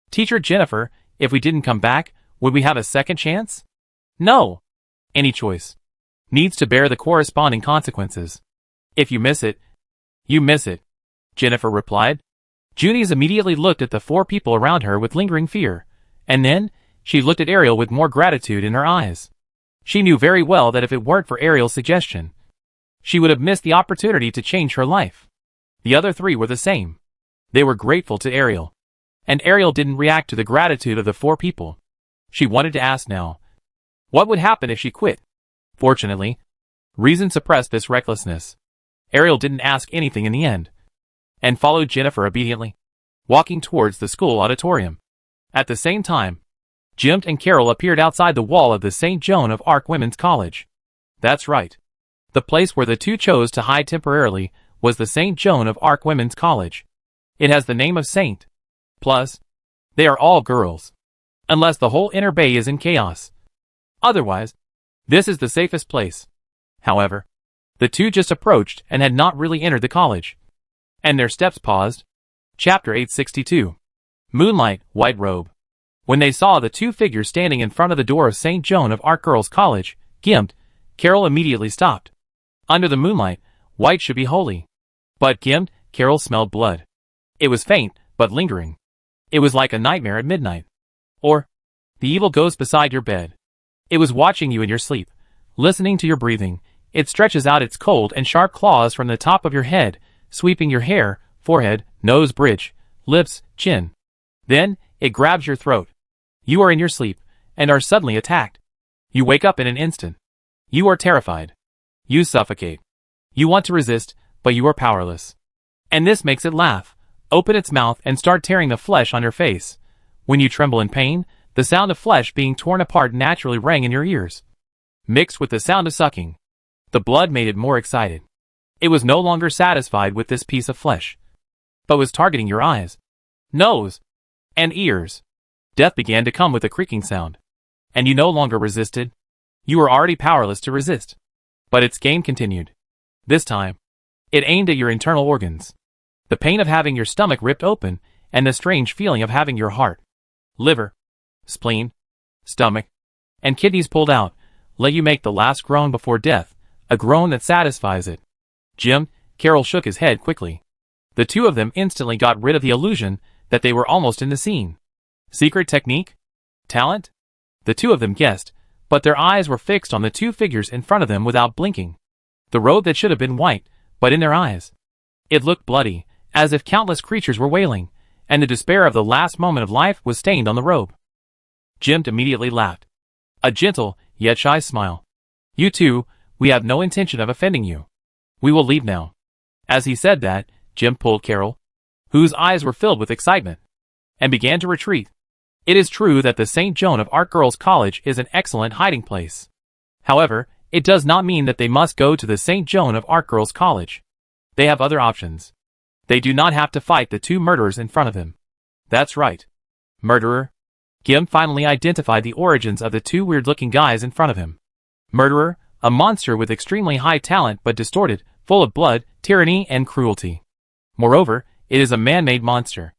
"Teacher Jennifer, if we didn't come back, would we have a second chance?" No. Any choice needs to bear the corresponding consequences. If you miss it, you miss it, Jennifer replied. Junies immediately looked at the 4 people around her with lingering fear, and then she looked at Ariel with more gratitude in her eyes. She knew very well that if it weren't for Ariel's suggestion, she would have missed the opportunity to change her life. The other 3 were the same. They were grateful to Ariel. And Ariel didn't react to the gratitude of the 4 people. She wanted to ask now, what would happen if she quit? Fortunately, reason suppressed this recklessness. Ariel didn't ask anything in the end, and followed Jennifer obediently, walking towards the school auditorium. At the same time, Jim and Carol appeared outside the wall of the St. Joan of Arc Women's College. That's right. The place where the 2 chose to hide temporarily was the St. Joan of Arc Women's College. It has the name of Saint. Plus, they are all girls. Unless the whole inner bay is in chaos. Otherwise, this is the safest place. However, the 2 just approached and had not really entered the college. And their steps paused. Chapter 862. Moonlight, White Robe. When they saw the 2 figures standing in front of the door of St. Joan of Arc Girls' College, Gimp, Carol immediately stopped. Under the moonlight, white should be holy. But Gimp, Carol smelled blood. It was faint, but lingering. It was like a nightmare at midnight. Or, the evil ghost beside your bed. It was watching you in your sleep, listening to your breathing. It stretches out its cold and sharp claws from the top of your head, sweeping your hair, forehead, nose bridge, lips, chin. Then, it grabs your throat. You are in your sleep, and are suddenly attacked. You wake up in an instant. You are terrified. You suffocate. You want to resist, but you are powerless. And this makes it laugh, open its mouth and start tearing the flesh on your face. When you tremble in pain, the sound of flesh being torn apart naturally rang in your ears. Mixed with the sound of sucking, the blood made it more excited. It was no longer satisfied with this piece of flesh, but was targeting your eyes, nose, and ears. Death began to come with a creaking sound, and you no longer resisted. You were already powerless to resist. But its game continued. This time, It aimed at your internal organs. The pain of having your stomach ripped open, and the strange feeling of having your heart, liver, spleen, stomach, and kidneys pulled out, let you make the last groan before death, a groan that satisfies it. Jim, Carol shook his head quickly. The two of them instantly got rid of the illusion that they were almost in the scene. Secret technique? Talent? The two of them guessed, but their eyes were fixed on the two figures in front of them without blinking. The road that should have been white, but in their eyes, it looked bloody, as if countless creatures were wailing, and the despair of the last moment of life was stained on the robe. Jim immediately laughed. A gentle, yet shy smile. You two, we have no intention of offending you. We will leave now. As he said that, Jim pulled Carol, whose eyes were filled with excitement, and began to retreat. It is true that the St. Joan of Arc Girls' College is an excellent hiding place. However, it does not mean that they must go to the St. Joan of Arc Girls' College. They have other options. They do not have to fight the two murderers in front of him. That's right. Murderer. Jim finally identified the origins of the two weird-looking guys in front of him. Murderer, a monster with extremely high talent but distorted, full of blood, tyranny, and cruelty. Moreover, it is a man-made monster.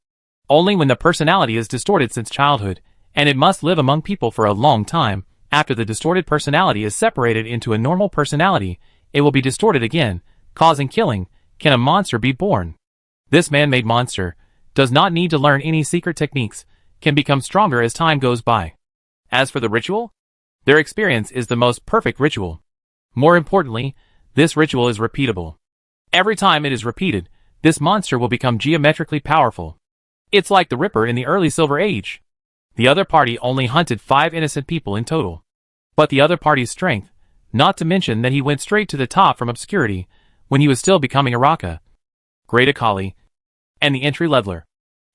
Only when the personality is distorted since childhood, and it must live among people for a long time, after the distorted personality is separated into a normal personality, it will be distorted again, causing killing, can a monster be born. This man-made monster does not need to learn any secret techniques, can become stronger as time goes by. As for the ritual, their experience is the most perfect ritual. More importantly, this ritual is repeatable. Every time it is repeated, this monster will become geometrically powerful. It's like the Ripper in the early Silver Age. The other party only hunted 5 innocent people in total. But the other party's strength, not to mention that he went straight to the top from obscurity, when he was still becoming a Raka, Great Akali, and the entry leveler.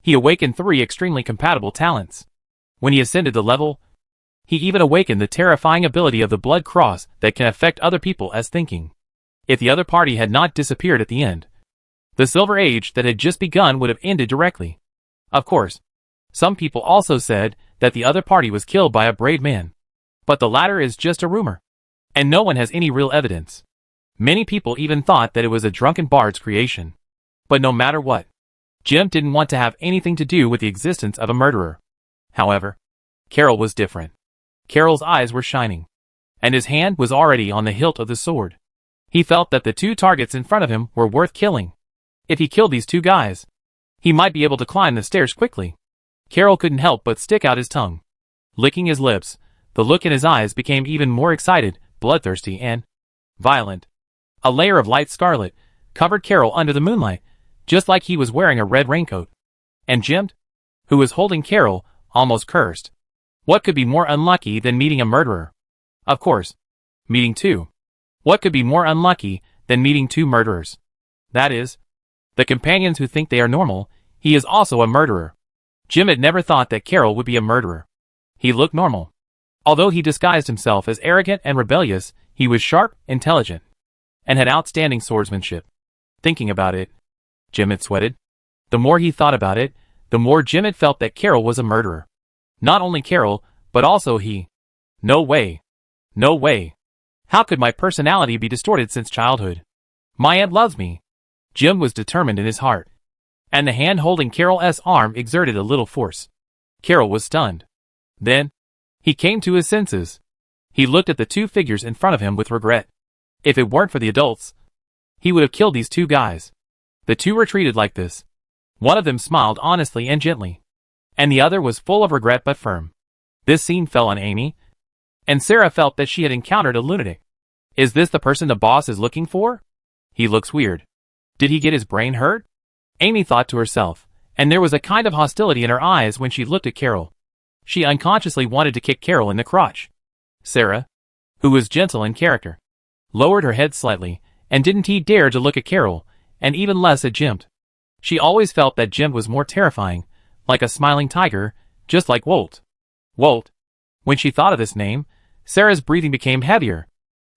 He awakened 3 extremely compatible talents. When he ascended the level, he even awakened the terrifying ability of the Blood Cross that can affect other people as thinking. If the other party had not disappeared at the end, the Silver Age that had just begun would have ended directly. Of course, some people also said that the other party was killed by a braid man. But the latter is just a rumor, and no one has any real evidence. Many people even thought that it was a drunken bard's creation. But no matter what, Jim didn't want to have anything to do with the existence of a murderer. However, Carol was different. Carol's eyes were shining, and his hand was already on the hilt of the sword. He felt that the 2 targets in front of him were worth killing. If he killed these 2 guys, he might be able to climb the stairs quickly. Carol couldn't help but stick out his tongue. Licking his lips, the look in his eyes became even more excited, bloodthirsty, and violent. A layer of light scarlet covered Carol under the moonlight, just like he was wearing a red raincoat. And Jim, who was holding Carol, almost cursed. What could be more unlucky than meeting a murderer? Of course, meeting 2. What could be more unlucky than meeting 2 murderers? That is, the companions who think they are normal. He is also a murderer. Jim had never thought that Carol would be a murderer. He looked normal. Although he disguised himself as arrogant and rebellious, he was sharp, intelligent, and had outstanding swordsmanship. Thinking about it, Jim had sweated. The more he thought about it, the more Jim had felt that Carol was a murderer. Not only Carol, but also he. No way. No way. How could my personality be distorted since childhood? My aunt loves me. Jim was determined in his heart, and the hand holding Carol's arm exerted a little force. Carol was stunned. Then, he came to his senses. He looked at the 2 figures in front of him with regret. If it weren't for the adults, he would have killed these 2 guys. The 2 were treated like this. One of them smiled honestly and gently, and the other was full of regret but firm. This scene fell on Amy, and Sarah felt that she had encountered a lunatic. Is this the person the boss is looking for? He looks weird. Did he get his brain hurt? Amy thought to herself, and there was a kind of hostility in her eyes when she looked at Carol. She unconsciously wanted to kick Carol in the crotch. Sarah, who was gentle in character, lowered her head slightly, and didn't dare to look at Carol, and even less at Jim. She always felt that Jim was more terrifying, like a smiling tiger, just like Wolt. Wolt. When she thought of this name, Sarah's breathing became heavier.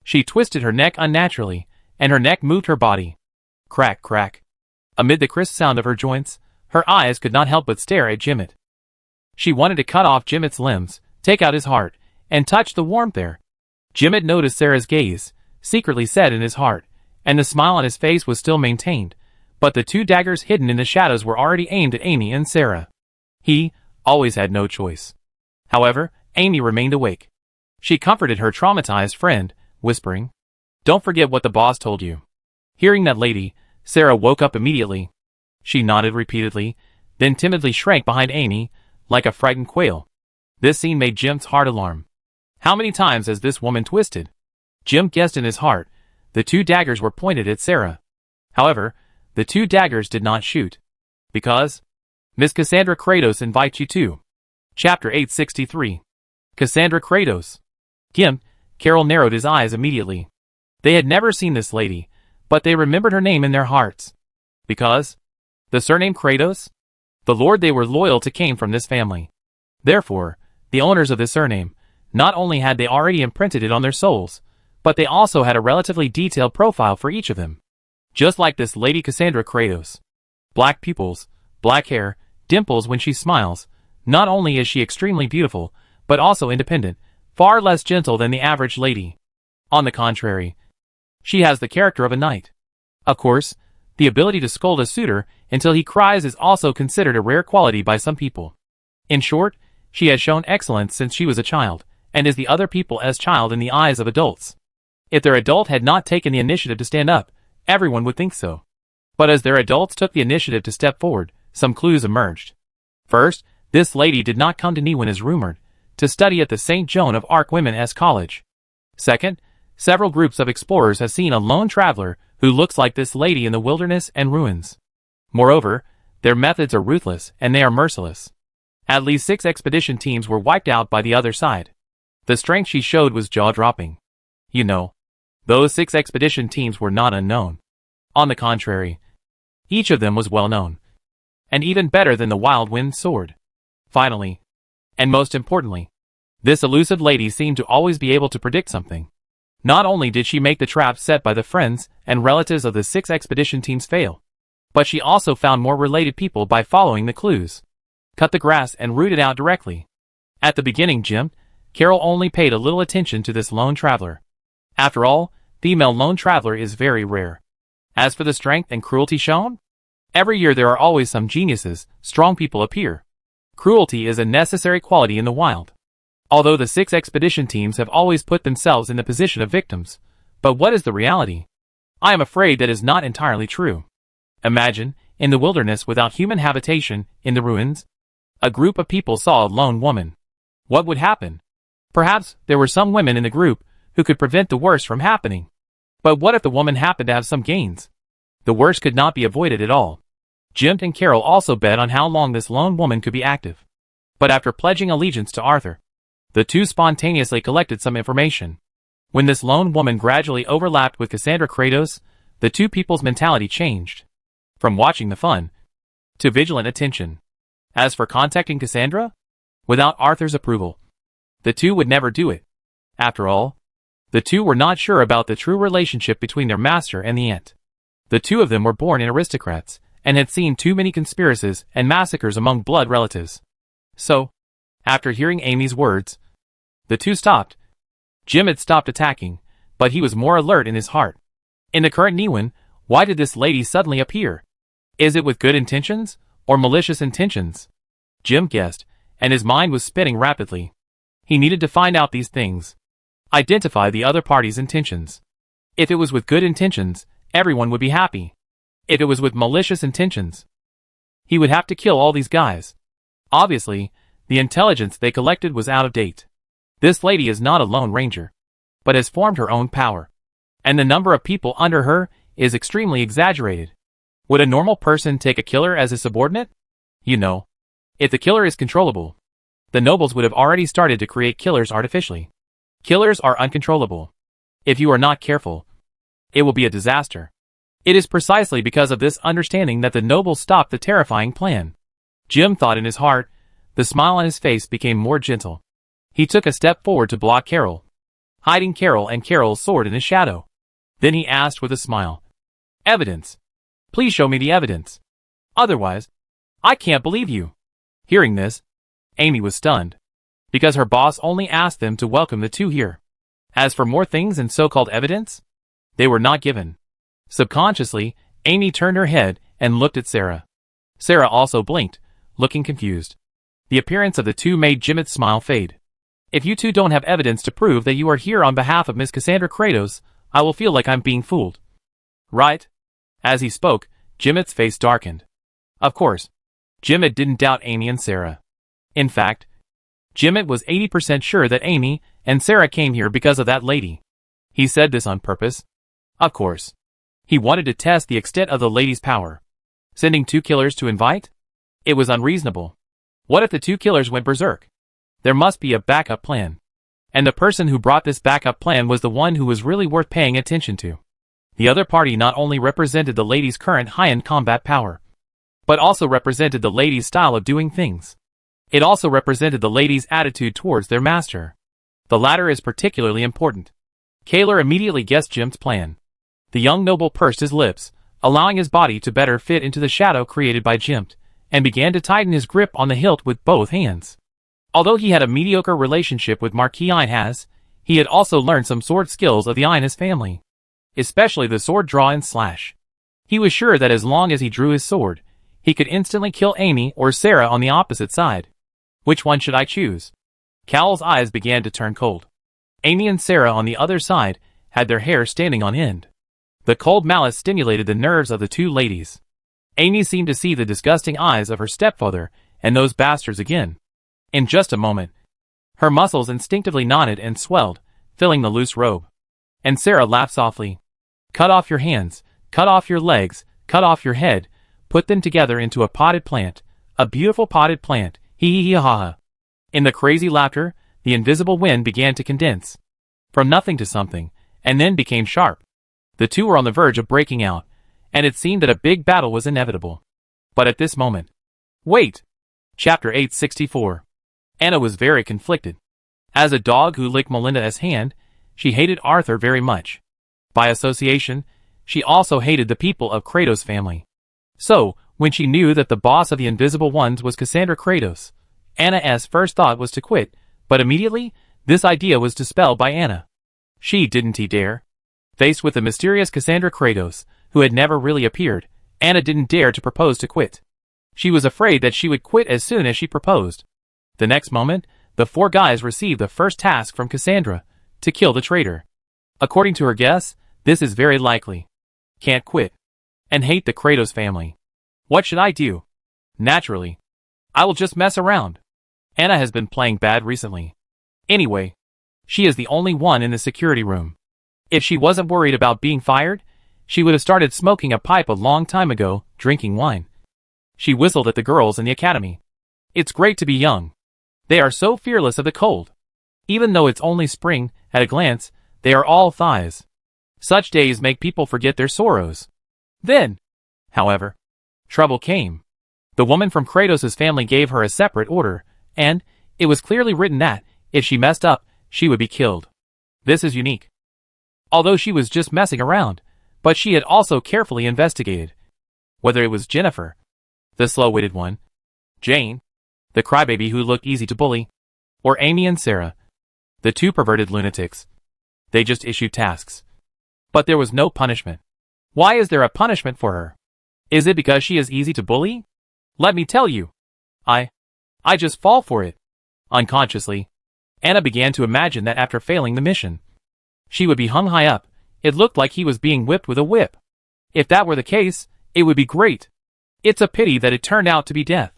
She twisted her neck unnaturally, and her neck moved her body. Crack, crack. Amid the crisp sound of her joints, her eyes could not help but stare at Jimmet. She wanted to cut off Jimmet's limbs, take out his heart, and touch the warmth there. Jimmet noticed Sarah's gaze, secretly said in his heart, and the smile on his face was still maintained, but the two daggers hidden in the shadows were already aimed at Amy and Sarah. He always had no choice. However, Amy remained awake. She comforted her traumatized friend, whispering, "Don't forget what the boss told you." Hearing that lady, Sarah woke up immediately. She nodded repeatedly, then timidly shrank behind Amy, like a frightened quail. This scene made Jim's heart alarm. How many times has this woman twisted? Jim guessed in his heart. The two daggers were pointed at Sarah. However, the two daggers did not shoot. Because Miss Cassandra Kratos invites you to Chapter 863. Cassandra Kratos. Carol narrowed his eyes immediately. They had never seen this lady, but they remembered her name in their hearts. Because the surname Kratos? The lord they were loyal to came from this family. Therefore, the owners of this surname, not only had they already imprinted it on their souls, but they also had a relatively detailed profile for each of them. Just like this lady Cassandra Kratos. Black pupils, black hair, dimples when she smiles. Not only is she extremely beautiful, but also independent, far less gentle than the average lady. On the contrary, she has the character of a knight. Of course, the ability to scold a suitor until he cries is also considered a rare quality by some people. In short, she has shown excellence since she was a child, and is the other people as child in the eyes of adults. If their adult had not taken the initiative to stand up, everyone would think so. But as their adults took the initiative to step forward, some clues emerged. First, this lady did not come to Niwin as rumored, to study at the St. Joan of Arc Women's College. Second, several groups of explorers have seen a lone traveler who looks like this lady in the wilderness and ruins. Moreover, their methods are ruthless and they are merciless. At least 6 expedition teams were wiped out by the other side. The strength she showed was jaw-dropping. You know, those 6 expedition teams were not unknown. On the contrary, each of them was well known. And even better than the Wild Wind sword. Finally, and most importantly, this elusive lady seemed to always be able to predict something. Not only did she make the traps set by the friends and relatives of the 6 expedition teams fail, but she also found more related people by following the clues. Cut the grass and root it out directly. At the beginning, Carol only paid a little attention to this lone traveler. After all, female lone traveler is very rare. As for the strength and cruelty shown, every year there are always some geniuses, strong people appear. Cruelty is a necessary quality in the wild. Although the 6 expedition teams have always put themselves in the position of victims, but what is the reality? I am afraid that is not entirely true. Imagine, in the wilderness without human habitation, in the ruins, a group of people saw a lone woman. What would happen? Perhaps there were some women in the group who could prevent the worst from happening. But what if the woman happened to have some gains? The worst could not be avoided at all. Jim and Carol also bet on how long this lone woman could be active. But after pledging allegiance to Arthur, the two spontaneously collected some information. When this lone woman gradually overlapped with Cassandra Kratos, the two people's mentality changed. From watching the fun to vigilant attention. As for contacting Cassandra, without Arthur's approval, the two would never do it. After all, the two were not sure about the true relationship between their master and the ant. The two of them were born in aristocrats, and had seen too many conspiracies and massacres among blood relatives. So, after hearing Amy's words, the two stopped. Jim had stopped attacking, but he was more alert in his heart. In the current Niwin, why did this lady suddenly appear? Is it with good intentions, or malicious intentions? Jim guessed, and his mind was spinning rapidly. He needed to find out these things. Identify the other party's intentions. If it was with good intentions, everyone would be happy. If it was with malicious intentions, he would have to kill all these guys. Obviously, the intelligence they collected was out of date. This lady is not a lone ranger, but has formed her own power. And the number of people under her is extremely exaggerated. Would a normal person take a killer as his subordinate? You know, if the killer is controllable, the nobles would have already started to create killers artificially. Killers are uncontrollable. If you are not careful, it will be a disaster. It is precisely because of this understanding that the nobles stopped the terrifying plan. Jim thought in his heart. The smile on his face became more gentle. He took a step forward to block Carol, hiding Carol and Carol's sword in his shadow. Then he asked with a smile, "Evidence. Please show me the evidence. Otherwise, I can't believe you." Hearing this, Amy was stunned, because her boss only asked them to welcome the two here. As for more things and so-called evidence, they were not given. Subconsciously, Amy turned her head and looked at Sarah. Sarah also blinked, looking confused. The appearance of the two made Jimmit's smile fade. If you two don't have evidence to prove that you are here on behalf of Miss Cassandra Kratos, I will feel like I'm being fooled. Right? As he spoke, Jimmit's face darkened. Of course, Jimmit didn't doubt Amy and Sarah. In fact, Jimmit was 80% sure that Amy and Sarah came here because of that lady. He said this on purpose. Of course. He wanted to test the extent of the lady's power. Sending 2 killers to invite? It was unreasonable. What if the 2 killers went berserk? There must be a backup plan. And the person who brought this backup plan was the one who was really worth paying attention to. The other party not only represented the lady's current high-end combat power, but also represented the lady's style of doing things. It also represented the lady's attitude towards their master. The latter is particularly important. Kaler immediately guessed Jim's plan. The young noble pursed his lips, allowing his body to better fit into the shadow created by Jim, and began to tighten his grip on the hilt with both hands. Although he had a mediocre relationship with Marquis Inhas, he had also learned some sword skills of the Inhas family, especially the sword draw and slash. He was sure that as long as he drew his sword, he could instantly kill Amy or Sarah on the opposite side. Which one should I choose? Cowell's eyes began to turn cold. Amy and Sarah on the other side had their hair standing on end. The cold malice stimulated the nerves of the two ladies. Amy seemed to see the disgusting eyes of her stepfather and those bastards again. In just a moment, her muscles instinctively knotted and swelled, filling the loose robe. And Sarah laughed softly. Cut off your hands, cut off your legs, cut off your head, put them together into a potted plant, a beautiful potted plant, hee-hee-ha-ha. In the crazy laughter, the invisible wind began to condense. From nothing to something, and then became sharp. The two were on the verge of breaking out, and it seemed that a big battle was inevitable. But at this moment... Wait! Chapter 864. Anna was very conflicted. As a dog who licked Melinda's hand, she hated Arthur very much. By association, she also hated the people of Kratos' family. So, when she knew that the boss of the Invisible Ones was Cassandra Kratos, Anna's first thought was to quit, but immediately, this idea was dispelled by Anna. She didn't dare. Faced with the mysterious Cassandra Kratos, who had never really appeared, Anna didn't dare to propose to quit. She was afraid that she would quit as soon as she proposed. The next moment, the 4 guys received the first task from Cassandra, to kill the traitor. According to her guess, this is very likely. Can't quit. And hate the Kratos family. What should I do? Naturally. I will just mess around. Anna has been playing bad recently. Anyway, she is the only one in the security room. If she wasn't worried about being fired, she would have started smoking a pipe a long time ago, drinking wine. She whistled at the girls in the academy. It's great to be young. They are so fearless of the cold. Even though it's only spring, at a glance, they are all thighs. Such days make people forget their sorrows. Then, however, trouble came. The woman from Kratos' family gave her a separate order, and it was clearly written that, if she messed up, she would be killed. This is unique. Although she was just messing around, but she had also carefully investigated. Whether it was Jennifer, the slow-witted one, Jane, the crybaby who looked easy to bully, or Amy and Sarah, the 2 perverted lunatics. They just issued tasks. But there was no punishment. Why is there a punishment for her? Is it because she is easy to bully? Let me tell you. I just fall for it. Unconsciously, Anna began to imagine that after failing the mission, she would be hung high up. It looked like he was being whipped with a whip. If that were the case, it would be great. It's a pity that it turned out to be death.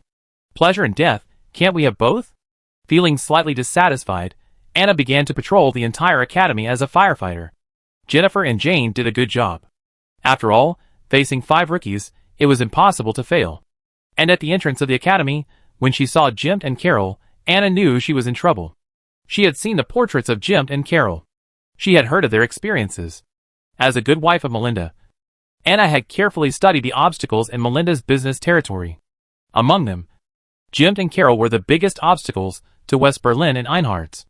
Pleasure and death, can't we have both? Feeling slightly dissatisfied, Anna began to patrol the entire academy as a firefighter. Jennifer and Jane did a good job. After all, facing 5 rookies, it was impossible to fail. And at the entrance of the academy, when she saw Jim and Carol, Anna knew she was in trouble. She had seen the portraits of Jim and Carol. She had heard of their experiences. As a good wife of Melinda, Anna had carefully studied the obstacles in Melinda's business territory. Among them, Jim and Carol were the biggest obstacles to West Berlin and Einhardt's.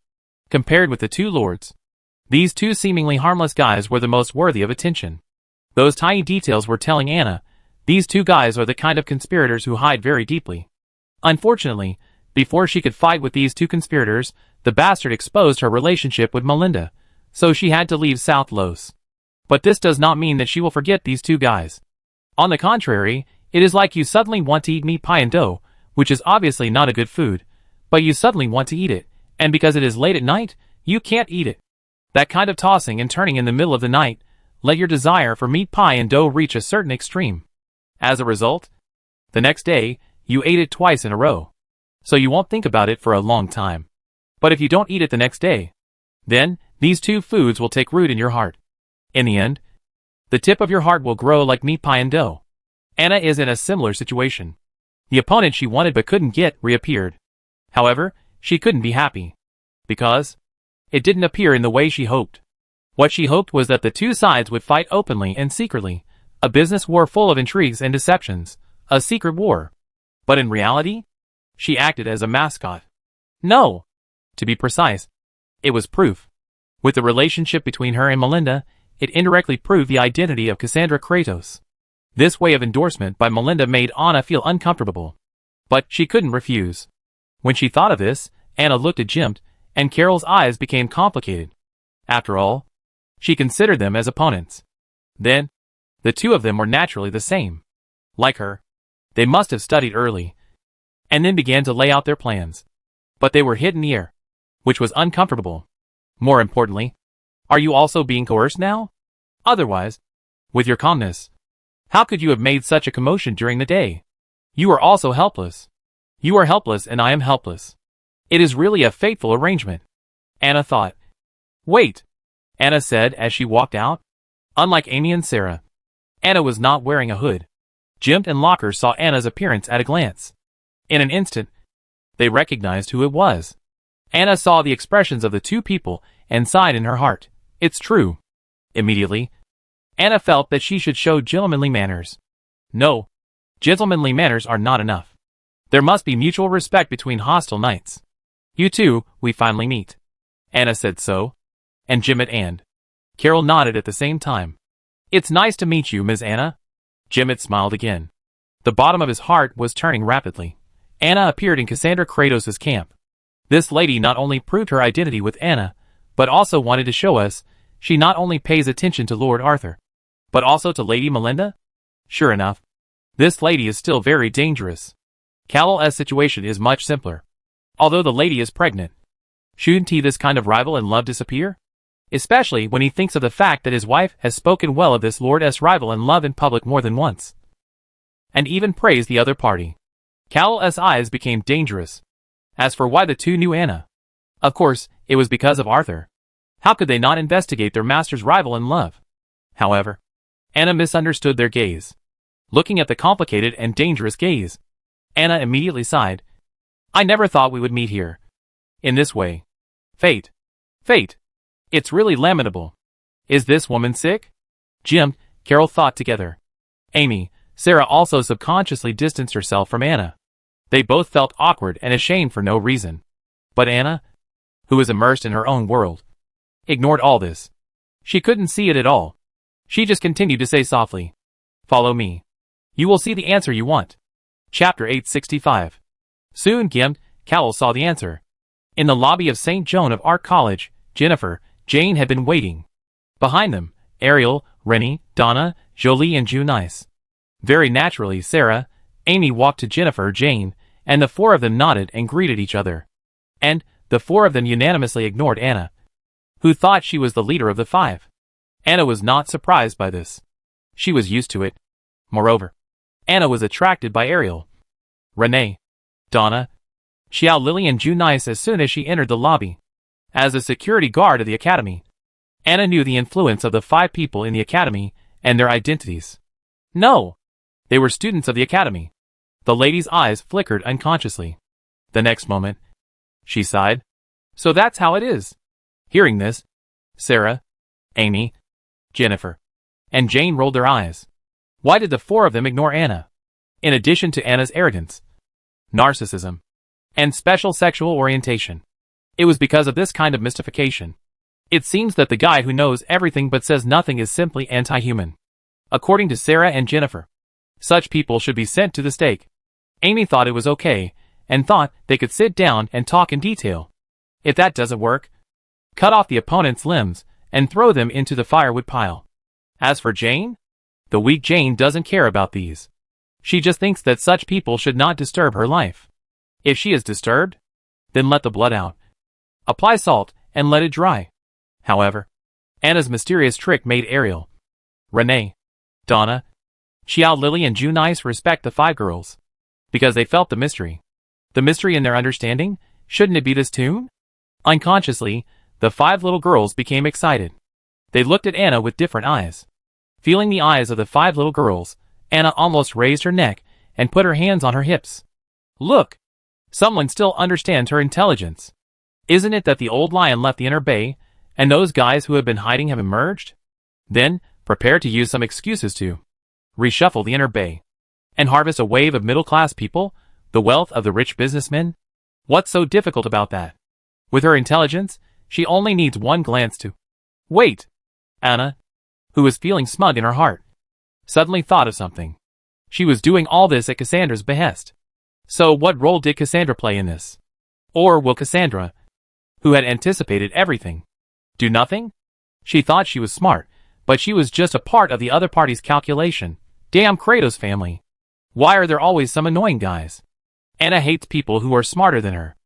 Compared with the 2 lords, these 2 seemingly harmless guys were the most worthy of attention. Those tiny details were telling Anna, these 2 guys are the kind of conspirators who hide very deeply. Unfortunately, before she could fight with these 2 conspirators, the bastard exposed her relationship with Melinda, so she had to leave South Los. But this does not mean that she will forget these two guys. On the contrary, it is like you suddenly want to eat meat pie and dough, which is obviously not a good food, but you suddenly want to eat it, and because it is late at night, you can't eat it. That kind of tossing and turning in the middle of the night let your desire for meat pie and dough reach a certain extreme. As a result, the next day, you ate it twice in a row. So you won't think about it for a long time. But if you don't eat it the next day, then these two foods will take root in your heart. In the end, the tip of your heart will grow like meat pie and dough. Anna is in a similar situation. The opponent she wanted but couldn't get reappeared. However, she couldn't be happy. Because it didn't appear in the way she hoped. What she hoped was that the two sides would fight openly and secretly, a business war full of intrigues and deceptions, a secret war. But in reality, she acted as a mascot. No! To be precise, it was proof. With the relationship between her and Melinda, it indirectly proved the identity of Cassandra Kratos. This way of endorsement by Melinda made Anna feel uncomfortable. But she couldn't refuse. When she thought of this, Anna looked at Jim, and Carol's eyes became complicated. After all, she considered them as opponents. Then, the two of them were naturally the same. Like her, they must have studied early, and then began to lay out their plans. But they were hit in the air, which was uncomfortable. More importantly, are you also being coerced now? Otherwise, with your calmness, how could you have made such a commotion during the day? You are also helpless. You are helpless and I am helpless. It is really a fateful arrangement. Anna thought. Wait, Anna said as she walked out. Unlike Amy and Sarah, Anna was not wearing a hood. Jim and Locker saw Anna's appearance at a glance. In an instant, they recognized who it was. Anna saw the expressions of the two people and sighed in her heart. It's true. Immediately, Anna felt that she should show gentlemanly manners. No, gentlemanly manners are not enough. There must be mutual respect between hostile knights. You two, we finally meet. Anna said so. And Jim and Carol nodded at the same time. It's nice to meet you, Miss Anna. Jim smiled again. The bottom of his heart was turning rapidly. Anna appeared in Cassandra Kratos' camp. This lady not only proved her identity with Anna, but also wanted to show us she not only pays attention to Lord Arthur, but also to Lady Melinda? Sure enough, this lady is still very dangerous. Callel's situation is much simpler. Although the lady is pregnant, shouldn't he this kind of rival in love disappear? Especially when he thinks of the fact that his wife has spoken well of this Lord's rival in love in public more than once. And even praised the other party. Callel's eyes became dangerous. As for why the two knew Anna, of course, it was because of Arthur. How could they not investigate their master's rival in love? However, Anna misunderstood their gaze. Looking at the complicated and dangerous gaze, Anna immediately sighed. I never thought we would meet here. In this way. Fate. Fate. It's really lamentable. Is this woman sick? Jim, Carol thought together. Amy, Sarah also subconsciously distanced herself from Anna. They both felt awkward and ashamed for no reason. But Anna, who was immersed in her own world, ignored all this. She couldn't see it at all. She just continued to say softly, Follow me. You will see the answer you want. Chapter 865. Soon Callel saw the answer. In the lobby of St. Joan of Arc College, Jane had been waiting. Behind them, Ariel, Rennie, Donna, Jolie and Junice. Very naturally Sarah, Amy walked to Jane, and the four of them nodded and greeted each other. And the four of them unanimously ignored Anna, who thought she was the leader of the five. Anna was not surprised by this. She was used to it. Moreover, Anna was attracted by Ariel, Renee, Donna, Xiao Lily and Junice as soon as she entered the lobby. As a security guard of the academy, Anna knew the influence of the five people in the academy and their identities. No! They were students of the academy. The lady's eyes flickered unconsciously. The next moment, she sighed. So that's how it is. Hearing this, Sarah, Amy, Jennifer, and Jane rolled their eyes. Why did the four of them ignore Anna? In addition to Anna's arrogance, narcissism, and special sexual orientation, it was because of this kind of mystification. It seems that the guy who knows everything but says nothing is simply anti-human. According to Sarah and Jennifer, such people should be sent to the stake. Amy thought it was okay, and thought they could sit down and talk in detail. If that doesn't work, cut off the opponent's limbs and throw them into the firewood pile. As for Jane, the weak Jane doesn't care about these. She just thinks that such people should not disturb her life. If she is disturbed, then let the blood out. Apply salt and let it dry. However, Anna's mysterious trick made Ariel, Renee, Donna, Xiao, Lily, and Junice respect the five girls, because they felt the mystery. The mystery in their understanding, shouldn't it be this tune? Unconsciously, the five little girls became excited. They looked at Anna with different eyes. Feeling the eyes of the five little girls, Anna almost raised her neck and put her hands on her hips. Look! Someone still understands her intelligence. Isn't it that the old lion left the inner bay, and those guys who have been hiding have emerged? Then, prepare to use some excuses to reshuffle the inner bay and harvest a wave of middle-class people, the wealth of the rich businessmen? What's so difficult about that? With her intelligence, she only needs one glance to wait. Anna, who was feeling smug in her heart, suddenly thought of something. She was doing all this at Cassandra's behest. So what role did Cassandra play in this? Or will Cassandra, who had anticipated everything, do nothing? She thought she was smart, but she was just a part of the other party's calculation. Damn Kratos family. Why are there always some annoying guys? Anna hates people who are smarter than her.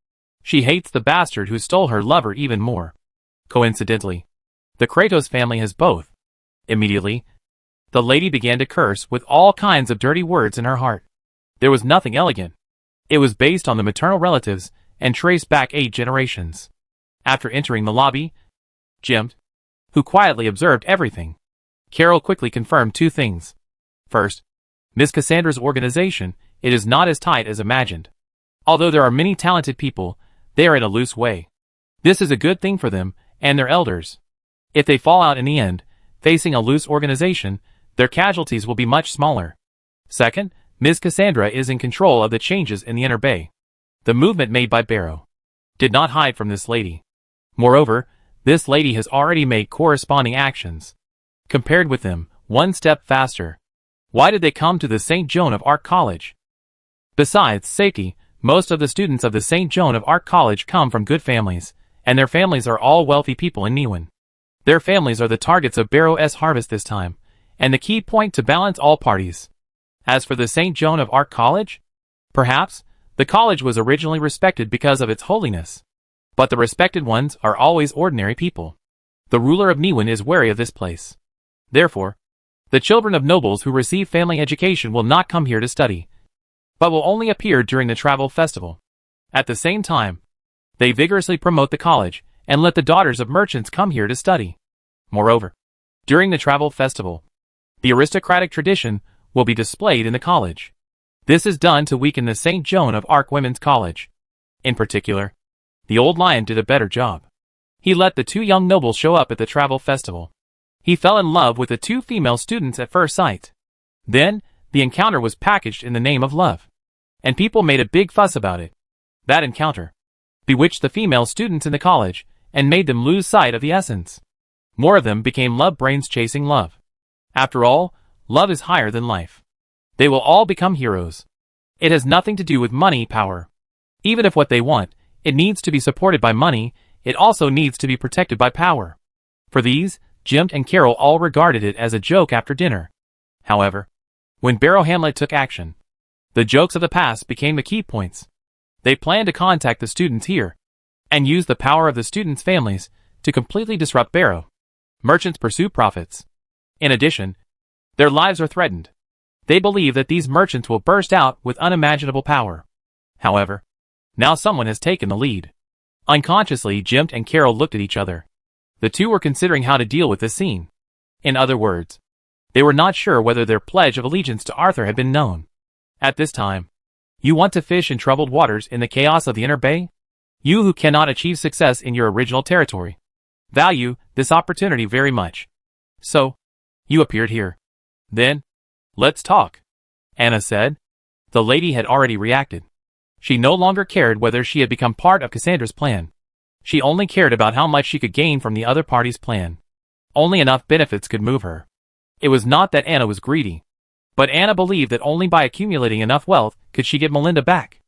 She hates the bastard who stole her lover even more. Coincidentally, the Kratos family has both. Immediately, the lady began to curse with all kinds of dirty words in her heart. There was nothing elegant. It was based on the maternal relatives and traced back 8 generations. After entering the lobby, Jim, who quietly observed everything, Carol quickly confirmed 2 things. First, Miss Cassandra's organization, it is not as tight as imagined. Although there are many talented people, they are in a loose way. This is a good thing for them and their elders. If they fall out in the end, facing a loose organization, their casualties will be much smaller. Second, Ms. Cassandra is in control of the changes in the inner bay. The movement made by Barrow did not hide from this lady. Moreover, this lady has already made corresponding actions. Compared with them, 1 step faster. Why did they come to the St. Joan of Arc College? Besides safety, most of the students of the St. Joan of Arc College come from good families, and their families are all wealthy people in Newen. Their families are the targets of Barrow's harvest this time, and the key point to balance all parties. As for the St. Joan of Arc College, perhaps, the college was originally respected because of its holiness. But the respected ones are always ordinary people. The ruler of Newen is wary of this place. Therefore, the children of nobles who receive family education will not come here to study, but will only appear during the travel festival. At the same time, they vigorously promote the college and let the daughters of merchants come here to study. Moreover, during the travel festival, the aristocratic tradition will be displayed in the college. This is done to weaken the St. Joan of Arc Women's College. In particular, the old lion did a better job. He let the 2 young nobles show up at the travel festival. He fell in love with the 2 female students at first sight. Then, the encounter was packaged in the name of love, and people made a big fuss about it. That encounter bewitched the female students in the college and made them lose sight of the essence. More of them became love brains chasing love. After all, love is higher than life. They will all become heroes. It has nothing to do with money power. Even if what they want, it needs to be supported by money, it also needs to be protected by power. For these, Jim and Carol all regarded it as a joke after dinner. However, when Barrow Hamlet took action, the jokes of the past became the key points. They planned to contact the students here, and use the power of the students' families to completely disrupt Barrow. Merchants pursue profits. In addition, their lives are threatened. They believe that these merchants will burst out with unimaginable power. However, now someone has taken the lead. Unconsciously, Jim and Carol looked at each other. The 2 were considering how to deal with this scene. In other words, they were not sure whether their pledge of allegiance to Arthur had been known. At this time, you want to fish in troubled waters in the chaos of the inner bay? You who cannot achieve success in your original territory value this opportunity very much. So, you appeared here. Then, let's talk, Anna said. The lady had already reacted. She no longer cared whether she had become part of Cassandra's plan. She only cared about how much she could gain from the other party's plan. Only enough benefits could move her. It was not that Anna was greedy, but Anna believed that only by accumulating enough wealth could she get Melinda back.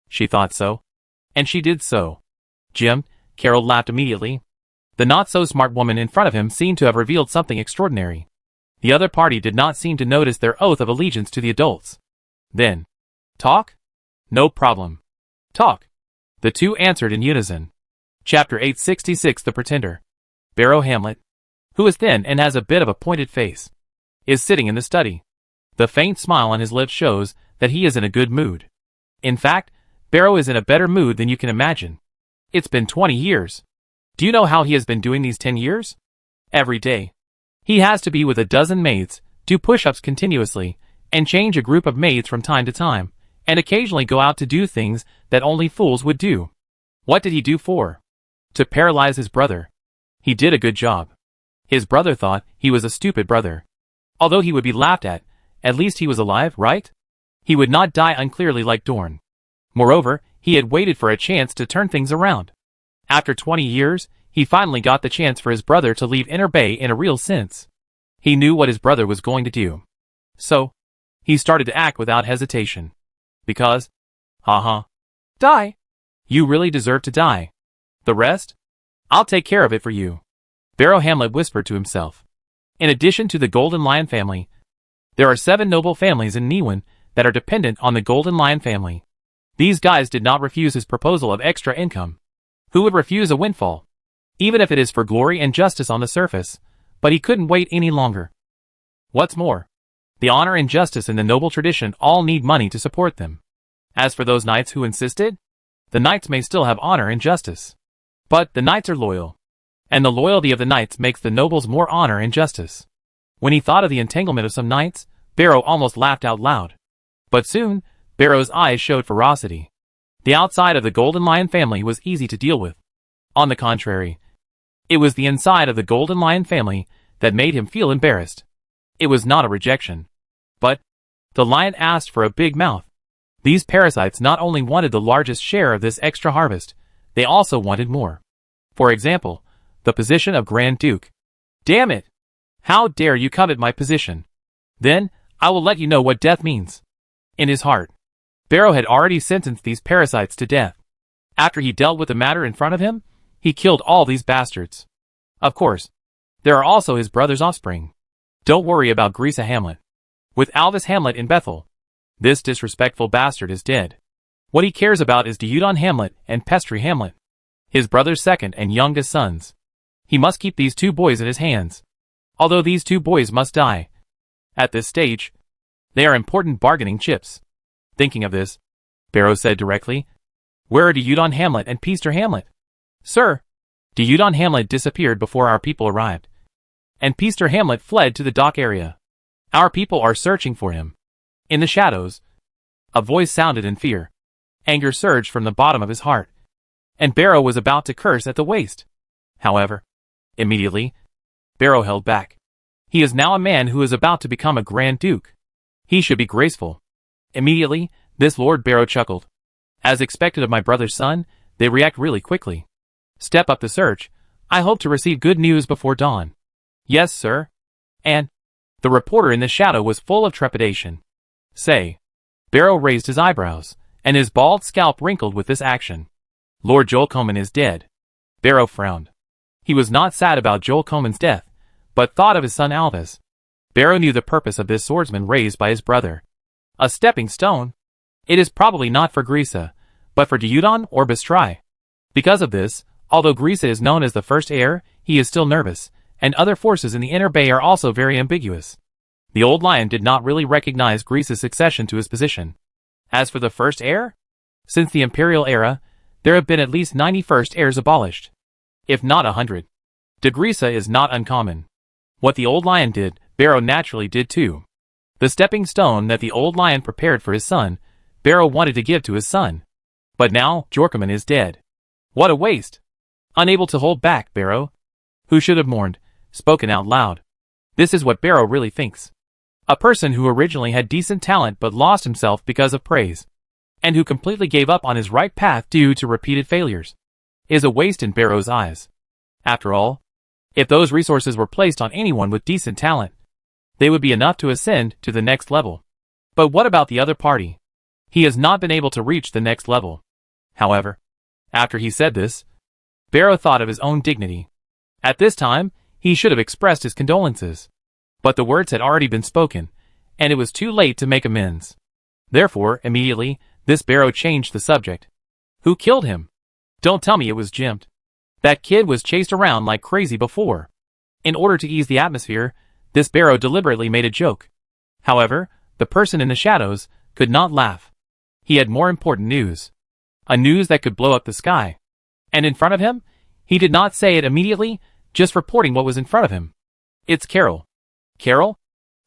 She thought so, and she did so. Jim, Carol laughed immediately. The not-so-smart woman in front of him seemed to have revealed something extraordinary. The other party did not seem to notice their oath of allegiance to the adults. Then, talk? No problem. Talk. The two answered in unison. Chapter 866 The Pretender. Barrow Hamlet, who is thin and has a bit of a pointed face, is sitting in the study. The faint smile on his lips shows that he is in a good mood. In fact, Barrow is in a better mood than you can imagine. It's been 20 years. Do you know how he has been doing these 10 years? Every day. He has to be with a dozen maids, do push-ups continuously, and change a group of maids from time to time, and occasionally go out to do things that only fools would do. What did he do for? To paralyze his brother. He did a good job. His brother thought he was a stupid brother. Although he would be laughed at least he was alive, right? He would not die unclearly like Dorn. Moreover, he had waited for a chance to turn things around. After 20 years, he finally got the chance for his brother to leave Inner Bay in a real sense. He knew what his brother was going to do. So, he started to act without hesitation. Because, die. You really deserve to die. The rest? I'll take care of it for you. Barrow Hamlet whispered to himself. In addition to the Golden Lion family, there are 7 noble families in Niwen that are dependent on the Golden Lion family. These guys did not refuse his proposal of extra income. Who would refuse a windfall? Even if it is for glory and justice on the surface, but he couldn't wait any longer. What's more, the honor and justice in the noble tradition all need money to support them. As for those knights who insisted, the knights may still have honor and justice. But the knights are loyal, and the loyalty of the knights makes the nobles more honor and justice. When he thought of the entanglement of some knights, Barrow almost laughed out loud. But soon, Barrow's eyes showed ferocity. The outside of the Golden Lion family was easy to deal with. On the contrary, it was the inside of the Golden Lion family that made him feel embarrassed. It was not a rejection. But the lion asked for a big mouth. These parasites not only wanted the largest share of this extra harvest, they also wanted more. For example, the position of Grand Duke. Damn it! How dare you covet my position? Then, I will let you know what death means. In his heart, Barrow had already sentenced these parasites to death. After he dealt with the matter in front of him, he killed all these bastards. Of course, there are also his brother's offspring. Don't worry about Grisa Hamlet. With Alvis Hamlet in Bethel, this disrespectful bastard is dead. What he cares about is Deudon Hamlet and Pestry Hamlet, his brother's second and youngest sons. He must keep these 2 boys in his hands. Although these 2 boys must die. At this stage, they are important bargaining chips. Thinking of this, Barrow said directly, "Where are Deudon Hamlet and Pester Hamlet?" "Sir, Deudon Hamlet disappeared before our people arrived, and Pester Hamlet fled to the dock area. Our people are searching for him." In the shadows, a voice sounded in fear. Anger surged from the bottom of his heart, and Barrow was about to curse at the waist. However, immediately, Barrow held back. He is now a man who is about to become a Grand Duke. He should be graceful. Immediately, this Lord Barrow chuckled. As expected of my brother's son, they react really quickly. Step up the search. I hope to receive good news before dawn. Yes, sir. And the reporter in the shadow was full of trepidation. Say. Barrow raised his eyebrows, and his bald scalp wrinkled with this action. Lord Joel Coman is dead. Barrow frowned. He was not sad about Joel Coman's death, but thought of his son Alvis. Barrow knew the purpose of this swordsman raised by his brother. A stepping stone? It is probably not for Grisa, but for Deudon or Bastrai. Because of this, although Grisa is known as the first heir, he is still nervous, and other forces in the Inner Bay are also very ambiguous. The old lion did not really recognize Grisa's succession to his position. As for the first heir? Since the imperial era, there have been at least 90 first heirs abolished, if not 100. De Grisa is not uncommon. What the old lion did, Barrow naturally did too. The stepping stone that the old lion prepared for his son, Barrow wanted to give to his son. But now, Jorkaman is dead. What a waste! Unable to hold back, Barrow, who should have mourned, spoken out loud. This is what Barrow really thinks. A person who originally had decent talent but lost himself because of praise, and who completely gave up on his right path due to repeated failures, is a waste in Barrow's eyes. After all, if those resources were placed on anyone with decent talent, they would be enough to ascend to the next level. But what about the other party? He has not been able to reach the next level. However, after he said this, Barrow thought of his own dignity. At this time, he should have expressed his condolences. But the words had already been spoken, and it was too late to make amends. Therefore, immediately, this Barrow changed the subject. Who killed him? Don't tell me it was Jim. That kid was chased around like crazy before. In order to ease the atmosphere, this Barrow deliberately made a joke. However, the person in the shadows could not laugh. He had more important news. A news that could blow up the sky. And in front of him, he did not say it immediately, just reporting what was in front of him. It's Carol. Carol?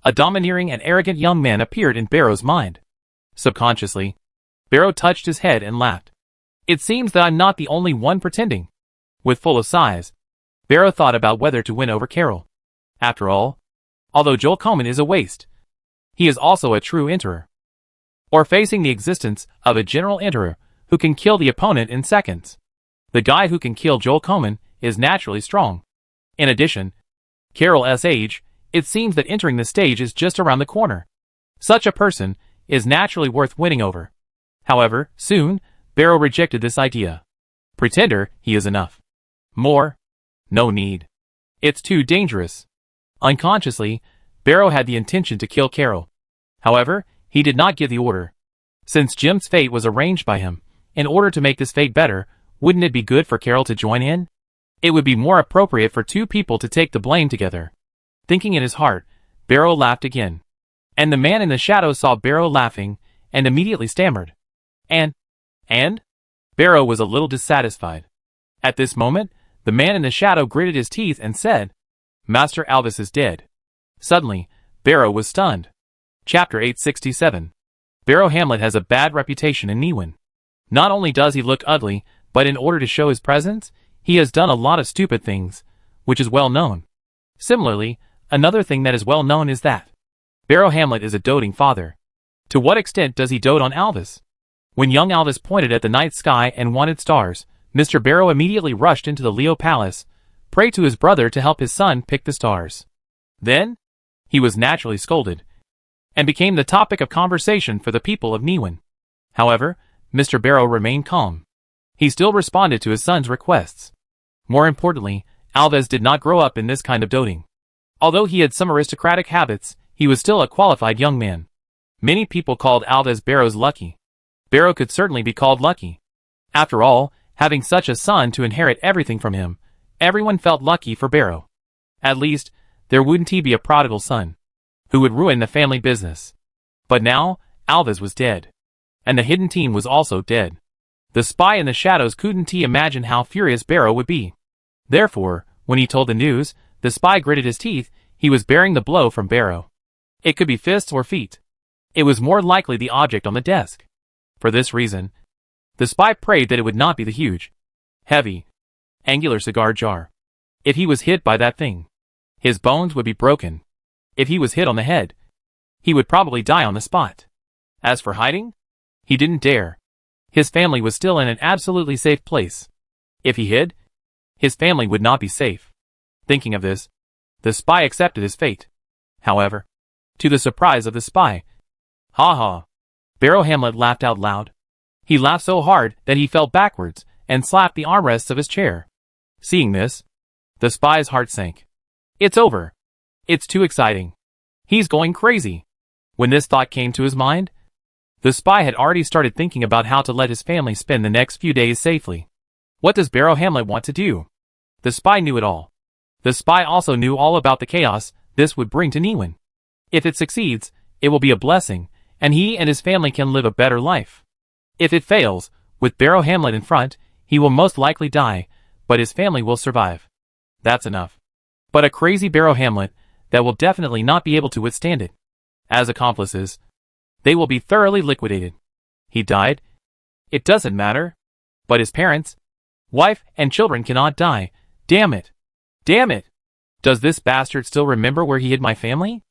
A domineering and arrogant young man appeared in Barrow's mind. Subconsciously, Barrow touched his head and laughed. It seems that I'm not the only one pretending. With full of sighs, Barrow thought about whether to win over Carol. After all, although Joel Coleman is a waste, he is also a true enterer. Or facing the existence of a general enterer who can kill the opponent in seconds. The guy who can kill Joel Coleman is naturally strong. In addition, Carol's age, it seems that entering the stage is just around the corner. Such a person is naturally worth winning over. However, soon, Barrow rejected this idea. Pretender, he is enough. More? No need. It's too dangerous. Unconsciously, Barrow had the intention to kill Carol. However, he did not give the order. Since Jim's fate was arranged by him, in order to make this fate better, wouldn't it be good for Carol to join in? It would be more appropriate for two people to take the blame together. Thinking in his heart, Barrow laughed again. And the man in the shadows saw Barrow laughing, and immediately stammered. And? Barrow was a little dissatisfied. At this moment, the man in the shadow gritted his teeth and said, Master Alvis is dead. Suddenly, Barrow was stunned. Chapter 867. Barrow Hamlet has a bad reputation in Niwen. Not only does he look ugly, but in order to show his presence, he has done a lot of stupid things, which is well known. Similarly, another thing that is well known is that Barrow Hamlet is a doting father. To what extent does he dote on Alvis? When young Alvis pointed at the night sky and wanted stars, Mr. Barrow immediately rushed into the Leo Palace, prayed to his brother to help his son pick the stars. Then, he was naturally scolded, and became the topic of conversation for the people of Niwen. However, Mr. Barrow remained calm. He still responded to his son's requests. More importantly, Alvis did not grow up in this kind of doting. Although he had some aristocratic habits, he was still a qualified young man. Many people called Alvis Barrow's lucky. Barrow could certainly be called lucky. After all, having such a son to inherit everything from him, everyone felt lucky for Barrow. At least, there wouldn't he be a prodigal son, who would ruin the family business. But now, Alvis was dead. And the hidden team was also dead. The spy in the shadows couldn't imagine how furious Barrow would be. Therefore, when he told the news, the spy gritted his teeth. He was bearing the blow from Barrow. It could be fists or feet. It was more likely the object on the desk. For this reason, the spy prayed that it would not be the huge, heavy, angular cigar jar. If he was hit by that thing, his bones would be broken. If he was hit on the head, he would probably die on the spot. As for hiding, he didn't dare. His family was still in an absolutely safe place. If he hid, his family would not be safe. Thinking of this, the spy accepted his fate. However, to the surprise of the spy, Barrow Hamlet laughed out loud. He laughed so hard that he fell backwards and slapped the armrests of his chair. Seeing this, the spy's heart sank. It's over. It's too exciting. He's going crazy. When this thought came to his mind, the spy had already started thinking about how to let his family spend the next few days safely. What does Barrow Hamlet want to do? The spy knew it all. The spy also knew all about the chaos this would bring to Niwen. If it succeeds, it will be a blessing, and he and his family can live a better life. If it fails, with Barrow Hamlet in front, he will most likely die, but his family will survive. That's enough. But a crazy Barrow Hamlet that will definitely not be able to withstand it. As accomplices, they will be thoroughly liquidated. He died. It doesn't matter. But his parents, wife, and children cannot die. Damn it. Damn it. Does this bastard still remember where he hid my family?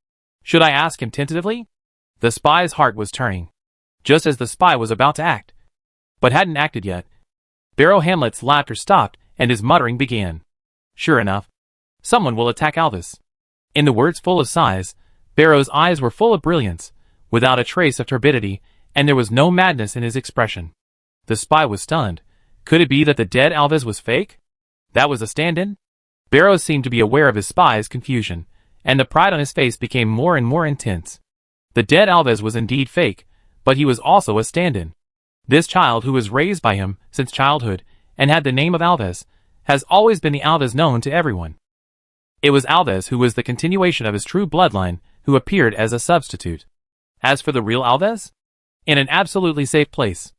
Should I ask him tentatively? The spy's heart was turning, just as the spy was about to act, but hadn't acted yet. Barrow Hamlet's laughter stopped, and his muttering began. Sure enough, someone will attack Alvis. In the words full of sighs, Barrow's eyes were full of brilliance, without a trace of turbidity, and there was no madness in his expression. The spy was stunned. Could it be that the dead Alvis was fake? That was a stand-in? Barrow seemed to be aware of his spy's confusion, and the pride on his face became more and more intense. The dead Alves was indeed fake, but he was also a stand-in. This child, who was raised by him since childhood and had the name of Alves, has always been the Alves known to everyone. It was Alves who was the continuation of his true bloodline who appeared as a substitute. As for the real Alves? In an absolutely safe place.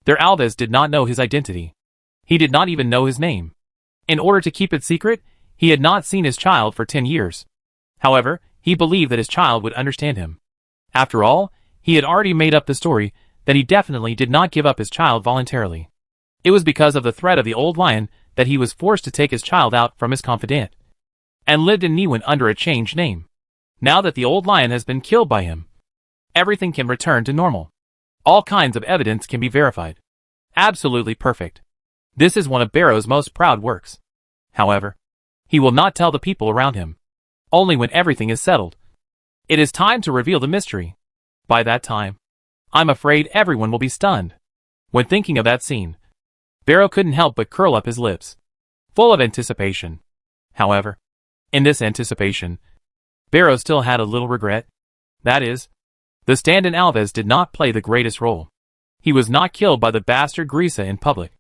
Their Alves did not know his identity. He did not even know his name. In order to keep it secret, he had not seen his child for 10 years. However, he believed that his child would understand him. After all, he had already made up the story that he definitely did not give up his child voluntarily. It was because of the threat of the old lion that he was forced to take his child out from his confidant and lived in Niwen under a changed name. Now that the old lion has been killed by him, everything can return to normal. All kinds of evidence can be verified. Absolutely perfect. This is one of Barrow's most proud works. However, he will not tell the people around him. Only when everything is settled. It is time to reveal the mystery. By that time, I'm afraid everyone will be stunned. When thinking of that scene, Barrow couldn't help but curl up his lips, full of anticipation. However, in this anticipation, Barrow still had a little regret. That is, the stand-in Alves did not play the greatest role. He was not killed by the bastard Grisa in public.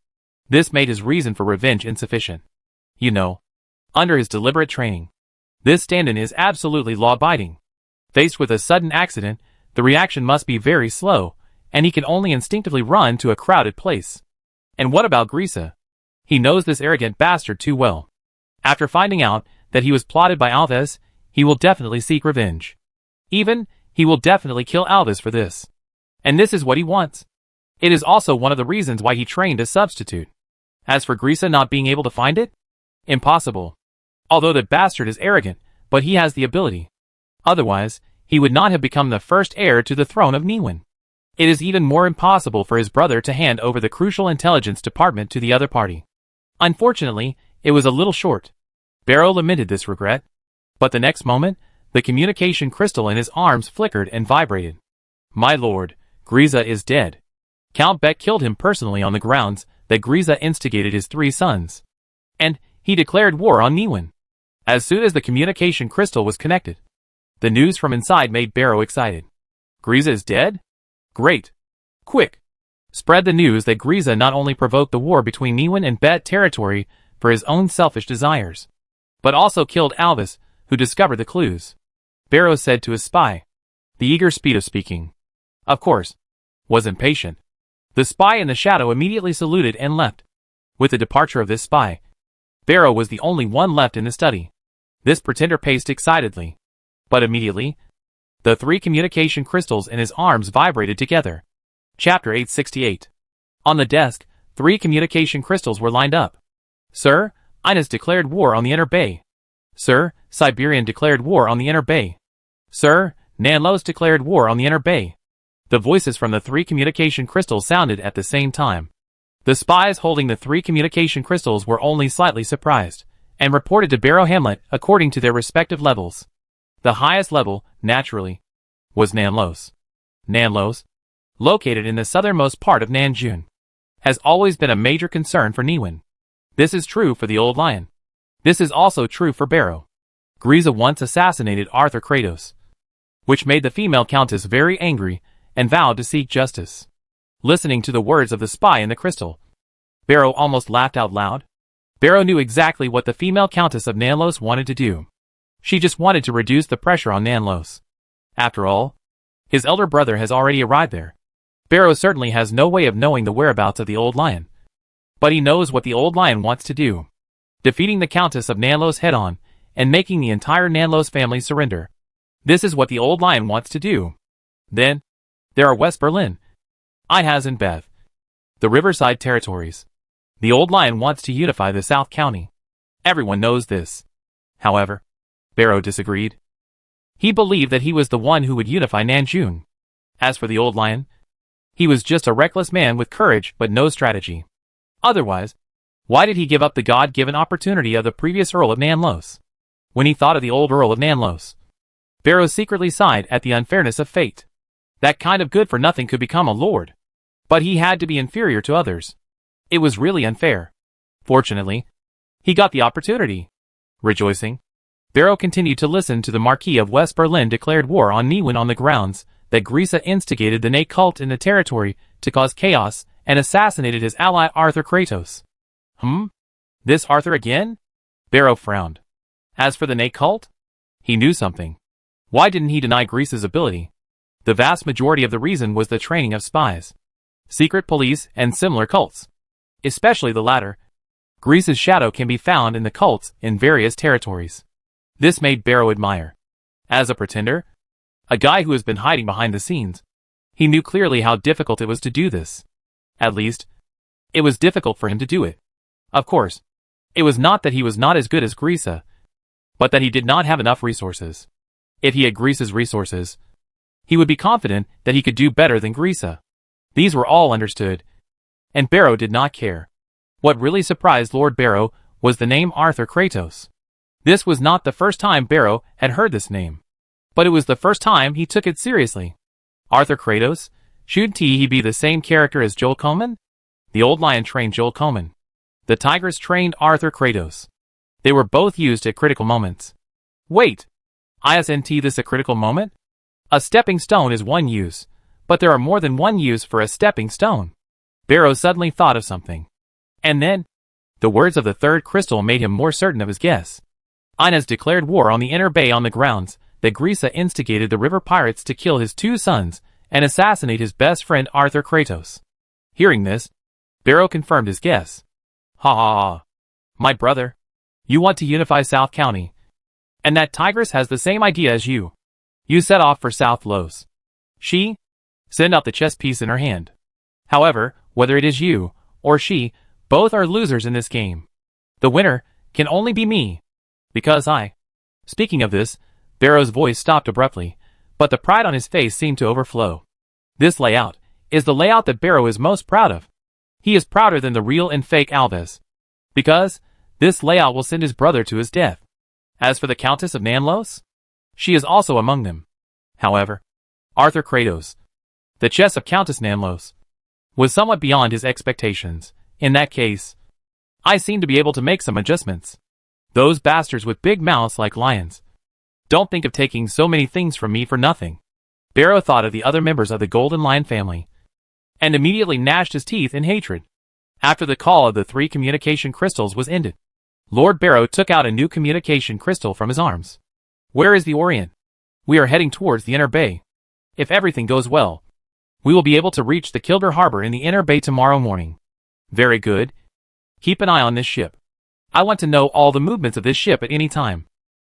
This made his reason for revenge insufficient. You know, under his deliberate training, this stand-in is absolutely law-abiding. Faced with a sudden accident, the reaction must be very slow, and he can only instinctively run to a crowded place. And what about Grisa? He knows this arrogant bastard too well. After finding out that he was plotted by Alves, he will definitely seek revenge. He will definitely kill Alves for this. And this is what he wants. It is also one of the reasons why he trained a substitute. As for Grisa not being able to find it? Impossible. Although the bastard is arrogant, but he has the ability. Otherwise, he would not have become the first heir to the throne of Niwen. It is even more impossible for his brother to hand over the crucial intelligence department to the other party. Unfortunately, it was a little short. Barrow lamented this regret. But the next moment, the communication crystal in his arms flickered and vibrated. My lord, Grisa is dead. Count Beck killed him personally on the grounds that Grisa instigated his 3 sons. And he declared war on Niwen. As soon as the communication crystal was connected, the news from inside made Barrow excited. Grisa is dead? Great. Quick. Spread the news that Grisa not only provoked the war between Niwen and Bet territory for his own selfish desires, but also killed Alves, who discovered the clues. Barrow said to his spy. The eager speed of speaking, of course, was impatient. The spy in the shadow immediately saluted and left. With the departure of this spy, Barrow was the only one left in the study. This pretender paced excitedly. But immediately, the 3 communication crystals in his arms vibrated together. Chapter 868. On the desk, 3 communication crystals were lined up. Sir, Ines declared war on the Inner Bay. Sir, Siberian declared war on the Inner Bay. Sir, Nanlos declared war on the Inner Bay. The voices from the 3 communication crystals sounded at the same time. The spies holding the 3 communication crystals were only slightly surprised, and reported to Barrow Hamlet according to their respective levels. The highest level, naturally, was Nanlos. Nanlos, located in the southernmost part of Nanjun, has always been a major concern for Niwen. This is true for the old lion. This is also true for Barrow. Grisa once assassinated Arthur Kratos, which made the female countess very angry and vowed to seek justice. Listening to the words of the spy in the crystal, Barrow almost laughed out loud. Barrow knew exactly what the female countess of Nanlos wanted to do. She just wanted to reduce the pressure on Nanlos. After all, his elder brother has already arrived there. Barrow certainly has no way of knowing the whereabouts of the old lion. But he knows what the old lion wants to do. Defeating the Countess of Nanlos head-on, and making the entire Nanlos family surrender. This is what the old lion wants to do. Then, there are West Berlin, Ihaz and Beth, the Riverside territories. The old lion wants to unify the South County. Everyone knows this. However, Barrow disagreed. He believed that he was the one who would unify Nanjun. As for the old lion, he was just a reckless man with courage but no strategy. Otherwise, why did he give up the God-given opportunity of the previous Earl of Nanlos? When he thought of the old Earl of Nanlos, Barrow secretly sighed at the unfairness of fate. That kind of good-for-nothing could become a lord. But he had to be inferior to others. It was really unfair. Fortunately, he got the opportunity. Rejoicing, Barrow continued to listen to the Marquis of West Berlin declared war on Niwen on the grounds that Grisa instigated the Nate cult in the territory to cause chaos and assassinated his ally Arthur Kratos. This Arthur again? Barrow frowned. As for the Nate cult? He knew something. Why didn't he deny Grisa's ability? The vast majority of the reason was the training of spies, secret police, and similar cults. Especially the latter. Grisa's shadow can be found in the cults in various territories. This made Barrow admire. As a pretender, a guy who has been hiding behind the scenes, he knew clearly how difficult it was to do this. At least, it was difficult for him to do it. Of course, it was not that he was not as good as Grisa, but that he did not have enough resources. If he had Grisa's resources, he would be confident that he could do better than Grisa. These were all understood, and Barrow did not care. What really surprised Lord Barrow was the name Arthur Kratos. This was not the first time Barrow had heard this name, but it was the first time he took it seriously. Arthur Kratos? Shouldn't he be the same character as Joel Coleman? The old lion trained Joel Coleman. The tigers trained Arthur Kratos. They were both used at critical moments. Wait! Isn't this a critical moment? A stepping stone is one use, but there are more than one use for a stepping stone. Barrow suddenly thought of something. And then, the words of the third crystal made him more certain of his guess. Inez declared war on the inner bay on the grounds that Grisa instigated the river pirates to kill his 2 sons and assassinate his best friend Arthur Kratos. Hearing this, Barrow confirmed his guess. Ha ha ha. My brother, you want to unify South County. And that tigress has the same idea as you. You set off for South Los. She? Send out the chess piece in her hand. However, whether it is you or she, both are losers in this game. The winner can only be me. Because I. Speaking of this, Barrow's voice stopped abruptly, but the pride on his face seemed to overflow. This layout is the layout that Barrow is most proud of. He is prouder than the real and fake Alves. Because this layout will send his brother to his death. As for the Countess of Nanlos, she is also among them. However, Arthur Kratos, the chess of Countess Nanlos, was somewhat beyond his expectations. In that case, I seem to be able to make some adjustments. Those bastards with big mouths like lions don't think of taking so many things from me for nothing. Barrow thought of the other members of the Golden Lion family, and immediately gnashed his teeth in hatred. After the call of the 3 communication crystals was ended, Lord Barrow took out a new communication crystal from his arms. Where is the Orient? We are heading towards the inner bay. If everything goes well, we will be able to reach the Kilder Harbor in the inner bay tomorrow morning. Very good. Keep an eye on this ship. I want to know all the movements of this ship at any time.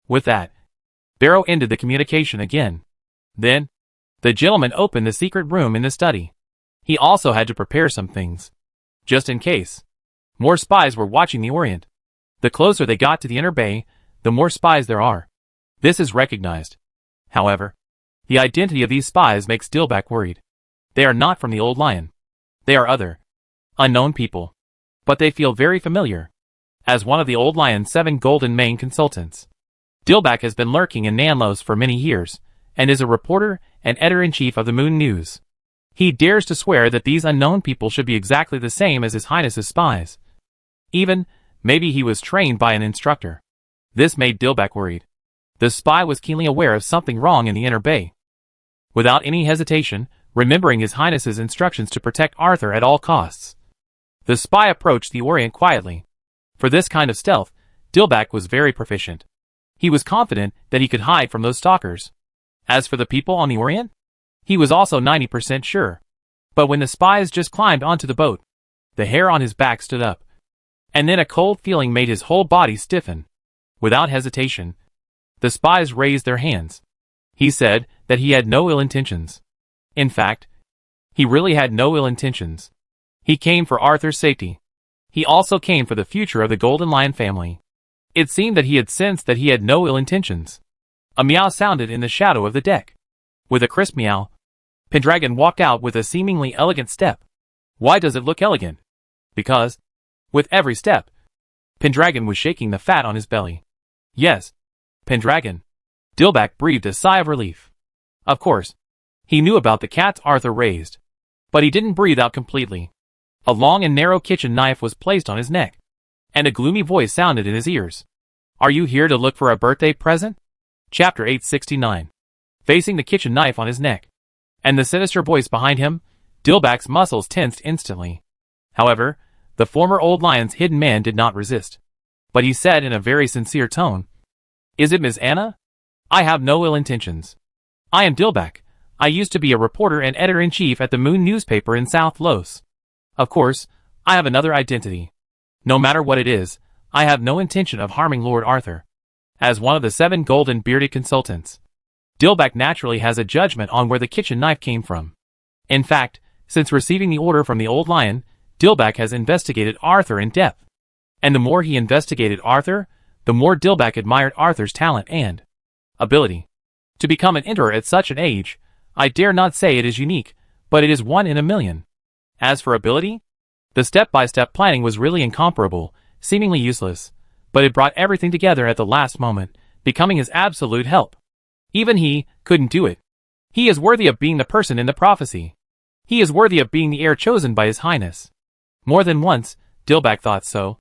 With that, Barrow ended the communication again. Then, the gentleman opened the secret room in the study. He also had to prepare some things, just in case. More spies were watching the Orient. The closer they got to the inner bay, the more spies there are. This is recognized. However, the identity of these spies makes Dilback worried. They are not from the Old Lion. They are other, unknown people. But they feel very familiar. As one of the Old Lion's 7 golden main consultants, Dilback has been lurking in Nanlos for many years, and is a reporter and editor-in-chief of the Moon News. He dares to swear that these unknown people should be exactly the same as His Highness's spies. Even, maybe he was trained by an instructor. This made Dilback worried. The spy was keenly aware of something wrong in the inner bay. Without any hesitation, remembering His Highness's instructions to protect Arthur at all costs, the spy approached the Orient quietly. For this kind of stealth, Dilback was very proficient. He was confident that he could hide from those stalkers. As for the people on the Orient, he was also 90% sure. But when the spies just climbed onto the boat, the hair on his back stood up. And then a cold feeling made his whole body stiffen. Without hesitation, the spies raised their hands. He said that he had no ill intentions. In fact, he really had no ill intentions. He came for Arthur's safety. He also came for the future of the Golden Lion family. It seemed that he had sensed that he had no ill intentions. A meow sounded in the shadow of the deck. With a crisp meow, Pendragon walked out with a seemingly elegant step. Why does it look elegant? Because, with every step, Pendragon was shaking the fat on his belly. Yes, Pendragon. Dilback breathed a sigh of relief. Of course, he knew about the cats Arthur raised. But he didn't breathe out completely. A long and narrow kitchen knife was placed on his neck, and a gloomy voice sounded in his ears. Are you here to look for a birthday present? Chapter 869. Facing the kitchen knife on his neck, and the sinister voice behind him, Dilbach's muscles tensed instantly. However, the former old lion's hidden man did not resist. But he said in a very sincere tone, "Is it Miss Anna? I have no ill intentions. I am Dilbach. I used to be a reporter and editor-in-chief at the Moon newspaper in South Los. Of course, I have another identity. No matter what it is, I have no intention of harming Lord Arthur. As one of the 7 golden-bearded consultants, Dilbach naturally has a judgment on where the kitchen knife came from. In fact, since receiving the order from the old lion, Dilbach has investigated Arthur in depth. And the more he investigated Arthur, the more Dilbach admired Arthur's talent and ability. To become an emperor at such an age, I dare not say it is unique, but it is 1 in a million. As for ability, the step-by-step planning was really incomparable, seemingly useless, but it brought everything together at the last moment, becoming his absolute help. Even he couldn't do it. He is worthy of being the person in the prophecy. He is worthy of being the heir chosen by His Highness. More than once, Dilbach thought so.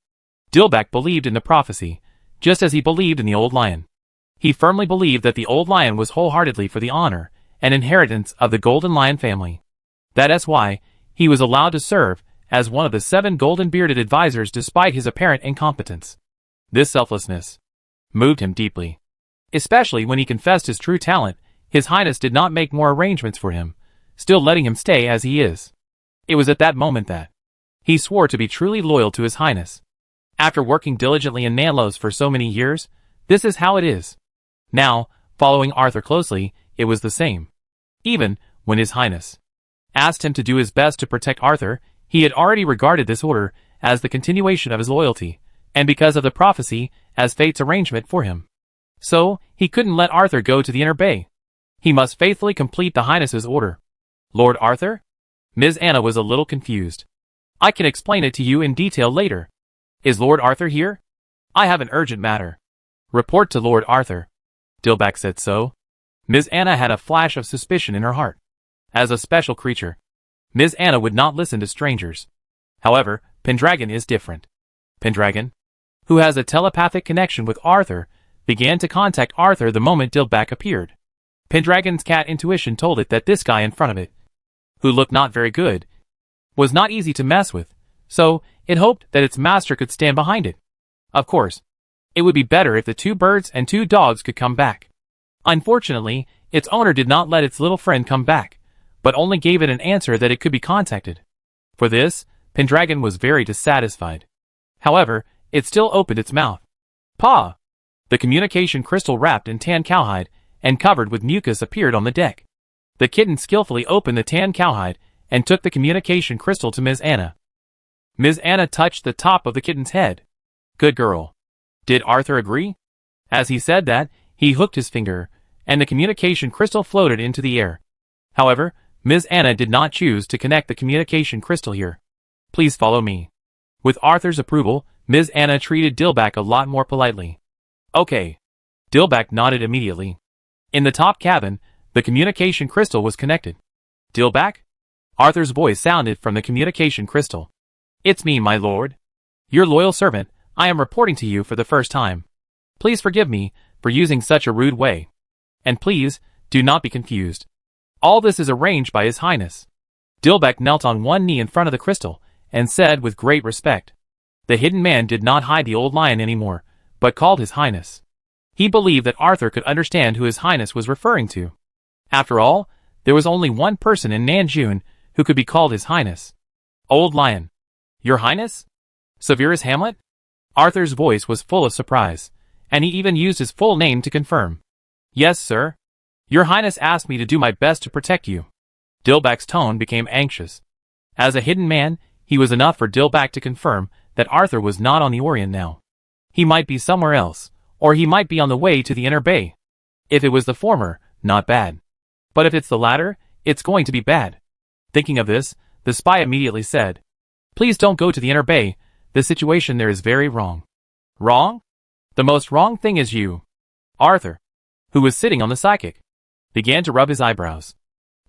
Dilbach believed in the prophecy, just as he believed in the old lion. He firmly believed that the old lion was wholeheartedly for the honor and inheritance of the Golden Lion family. That is why he was allowed to serve as one of the 7 golden-bearded advisors despite his apparent incompetence. This selflessness moved him deeply. Especially when he confessed his true talent, His Highness did not make more arrangements for him, still letting him stay as he is. It was at that moment that he swore to be truly loyal to His Highness. After working diligently in Nanlos for so many years, this is how it is. Now, following Arthur closely, it was the same. Even when His Highness asked him to do his best to protect Arthur, he had already regarded this order as the continuation of his loyalty, and because of the prophecy, as fate's arrangement for him. So, he couldn't let Arthur go to the Inner Bay. He must faithfully complete the Highness's order. Lord Arthur? Ms. Anna was a little confused. I can explain it to you in detail later. Is Lord Arthur here? I have an urgent matter. Report to Lord Arthur. Dilbach said so. Ms. Anna had a flash of suspicion in her heart. As a special creature, Ms. Anna would not listen to strangers. However, Pendragon is different. Pendragon, who has a telepathic connection with Arthur, began to contact Arthur the moment Dilbach appeared. Pendragon's cat intuition told it that this guy in front of it, who looked not very good, was not easy to mess with, so it hoped that its master could stand behind it. Of course, it would be better if the 2 birds and 2 dogs could come back. Unfortunately, its owner did not let its little friend come back, but only gave it an answer that it could be contacted. For this, Pendragon was very dissatisfied. However, it still opened its mouth. Paw! The communication crystal wrapped in tan cowhide and covered with mucus appeared on the deck. The kitten skillfully opened the tan cowhide and took the communication crystal to Ms. Anna. Ms. Anna touched the top of the kitten's head. Good girl. Did Arthur agree? As he said that, he hooked his finger, and the communication crystal floated into the air. However, Ms. Anna did not choose to connect the communication crystal here. Please follow me. With Arthur's approval, Ms. Anna treated Dilbach a lot more politely. Okay. Dilbach nodded immediately. In the top cabin, the communication crystal was connected. Dilbach? Arthur's voice sounded from the communication crystal. It's me, my lord. Your loyal servant, I am reporting to you for the first time. Please forgive me for using such a rude way. And please, do not be confused. All this is arranged by His Highness. Dilbach knelt on one knee in front of the crystal, and said with great respect. The hidden man did not hide the old lion anymore, but called His Highness. He believed that Arthur could understand who His Highness was referring to. After all, there was only one person in Nanjun who could be called His Highness. Old Lion. Your Highness? Severus Hamlet? Arthur's voice was full of surprise, and he even used his full name to confirm. Yes, sir. Your Highness asked me to do my best to protect you. Dilbach's tone became anxious. As a hidden man, he was enough for Dilbach to confirm that Arthur was not on the Orient now. He might be somewhere else, or he might be on the way to the Inner Bay. If it was the former, not bad. But if it's the latter, it's going to be bad. Thinking of this, the spy immediately said, Please don't go to the Inner Bay, the situation there is very wrong. Wrong? The most wrong thing is you. Arthur, who was sitting on the psychic, began to rub his eyebrows.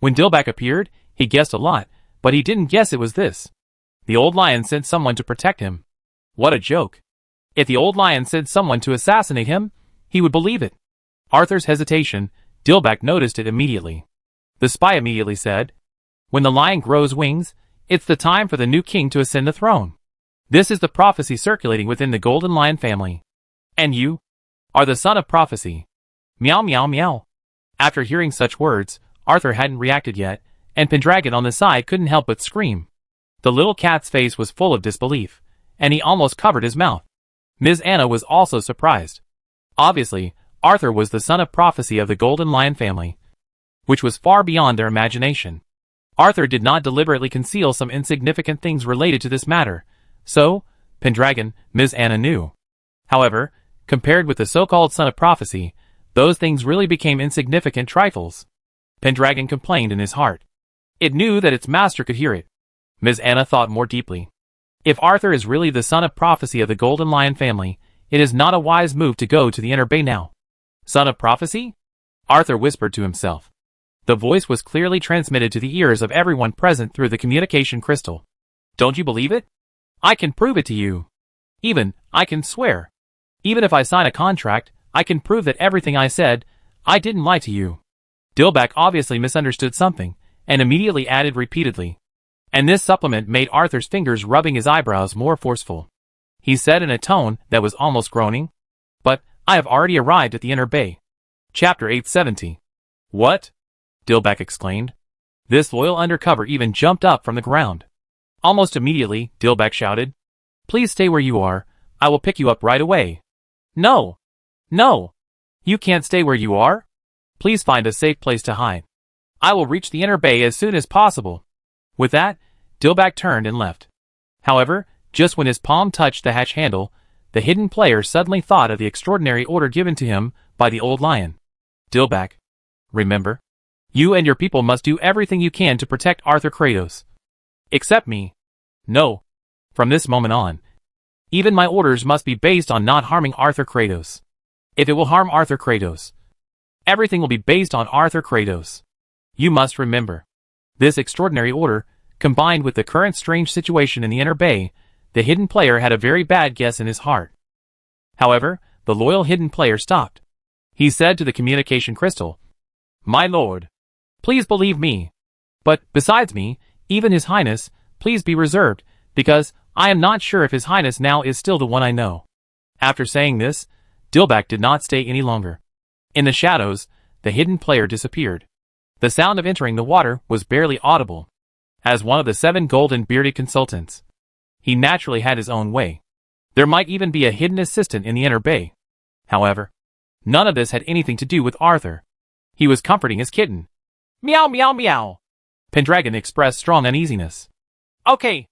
When Dilbach appeared, he guessed a lot, but he didn't guess it was this. The old lion sent someone to protect him. What a joke. If the old lion sent someone to assassinate him, he would believe it. Arthur's hesitation, Dilbach noticed it immediately. The spy immediately said, "When the lion grows wings, it's the time for the new king to ascend the throne. This is the prophecy circulating within the Golden Lion family. And you are the son of prophecy." Meow meow meow. After hearing such words, Arthur hadn't reacted yet, and Pendragon on the side couldn't help but scream. The little cat's face was full of disbelief, and he almost covered his mouth. Ms. Anna was also surprised. Obviously, Arthur was the son of prophecy of the Golden Lion family, which was far beyond their imagination. Arthur did not deliberately conceal some insignificant things related to this matter, so, Pendragon, Ms. Anna knew. However, compared with the so-called son of prophecy, those things really became insignificant trifles. Pendragon complained in his heart. It knew that its master could hear it. Ms. Anna thought more deeply. If Arthur is really the son of prophecy of the Golden Lion family, it is not a wise move to go to the Inner Bay now. Son of prophecy? Arthur whispered to himself. The voice was clearly transmitted to the ears of everyone present through the communication crystal. Don't you believe it? I can prove it to you. I can swear. Even if I sign a contract, I can prove that everything I said, I didn't lie to you. Dilbach obviously misunderstood something, and immediately added repeatedly. And this supplement made Arthur's fingers rubbing his eyebrows more forceful. He said in a tone that was almost groaning, "But I have already arrived at the Inner Bay." Chapter 870. What? Dilbach exclaimed. This loyal undercover even jumped up from the ground. Almost immediately, Dilbach shouted, "Please stay where you are. I will pick you up right away." No! No! You can't stay where you are. Please find a safe place to hide. I will reach the Inner Bay as soon as possible. With that, Dilbach turned and left. However, just when his palm touched the hatch handle, the hidden player suddenly thought of the extraordinary order given to him by the old lion. Dilbach, remember, you and your people must do everything you can to protect Arthur Kratos. Except me. No. From this moment on, even my orders must be based on not harming Arthur Kratos. If it will harm Arthur Kratos, everything will be based on Arthur Kratos. You must remember. This extraordinary order, combined with the current strange situation in the Inner Bay, the hidden player had a very bad guess in his heart. However, the loyal hidden player stopped. He said to the communication crystal, "My lord, please believe me. But, besides me, even His Highness, please be reserved, because I am not sure if His Highness now is still the one I know." After saying this, Dilbach did not stay any longer. In the shadows, the hidden player disappeared. The sound of entering the water was barely audible. As one of the 7 golden bearded consultants, he naturally had his own way. There might even be a hidden assistant in the Inner Bay. However, none of this had anything to do with Arthur. He was comforting his kitten. Meow meow meow. Pendragon expressed strong uneasiness. Okay.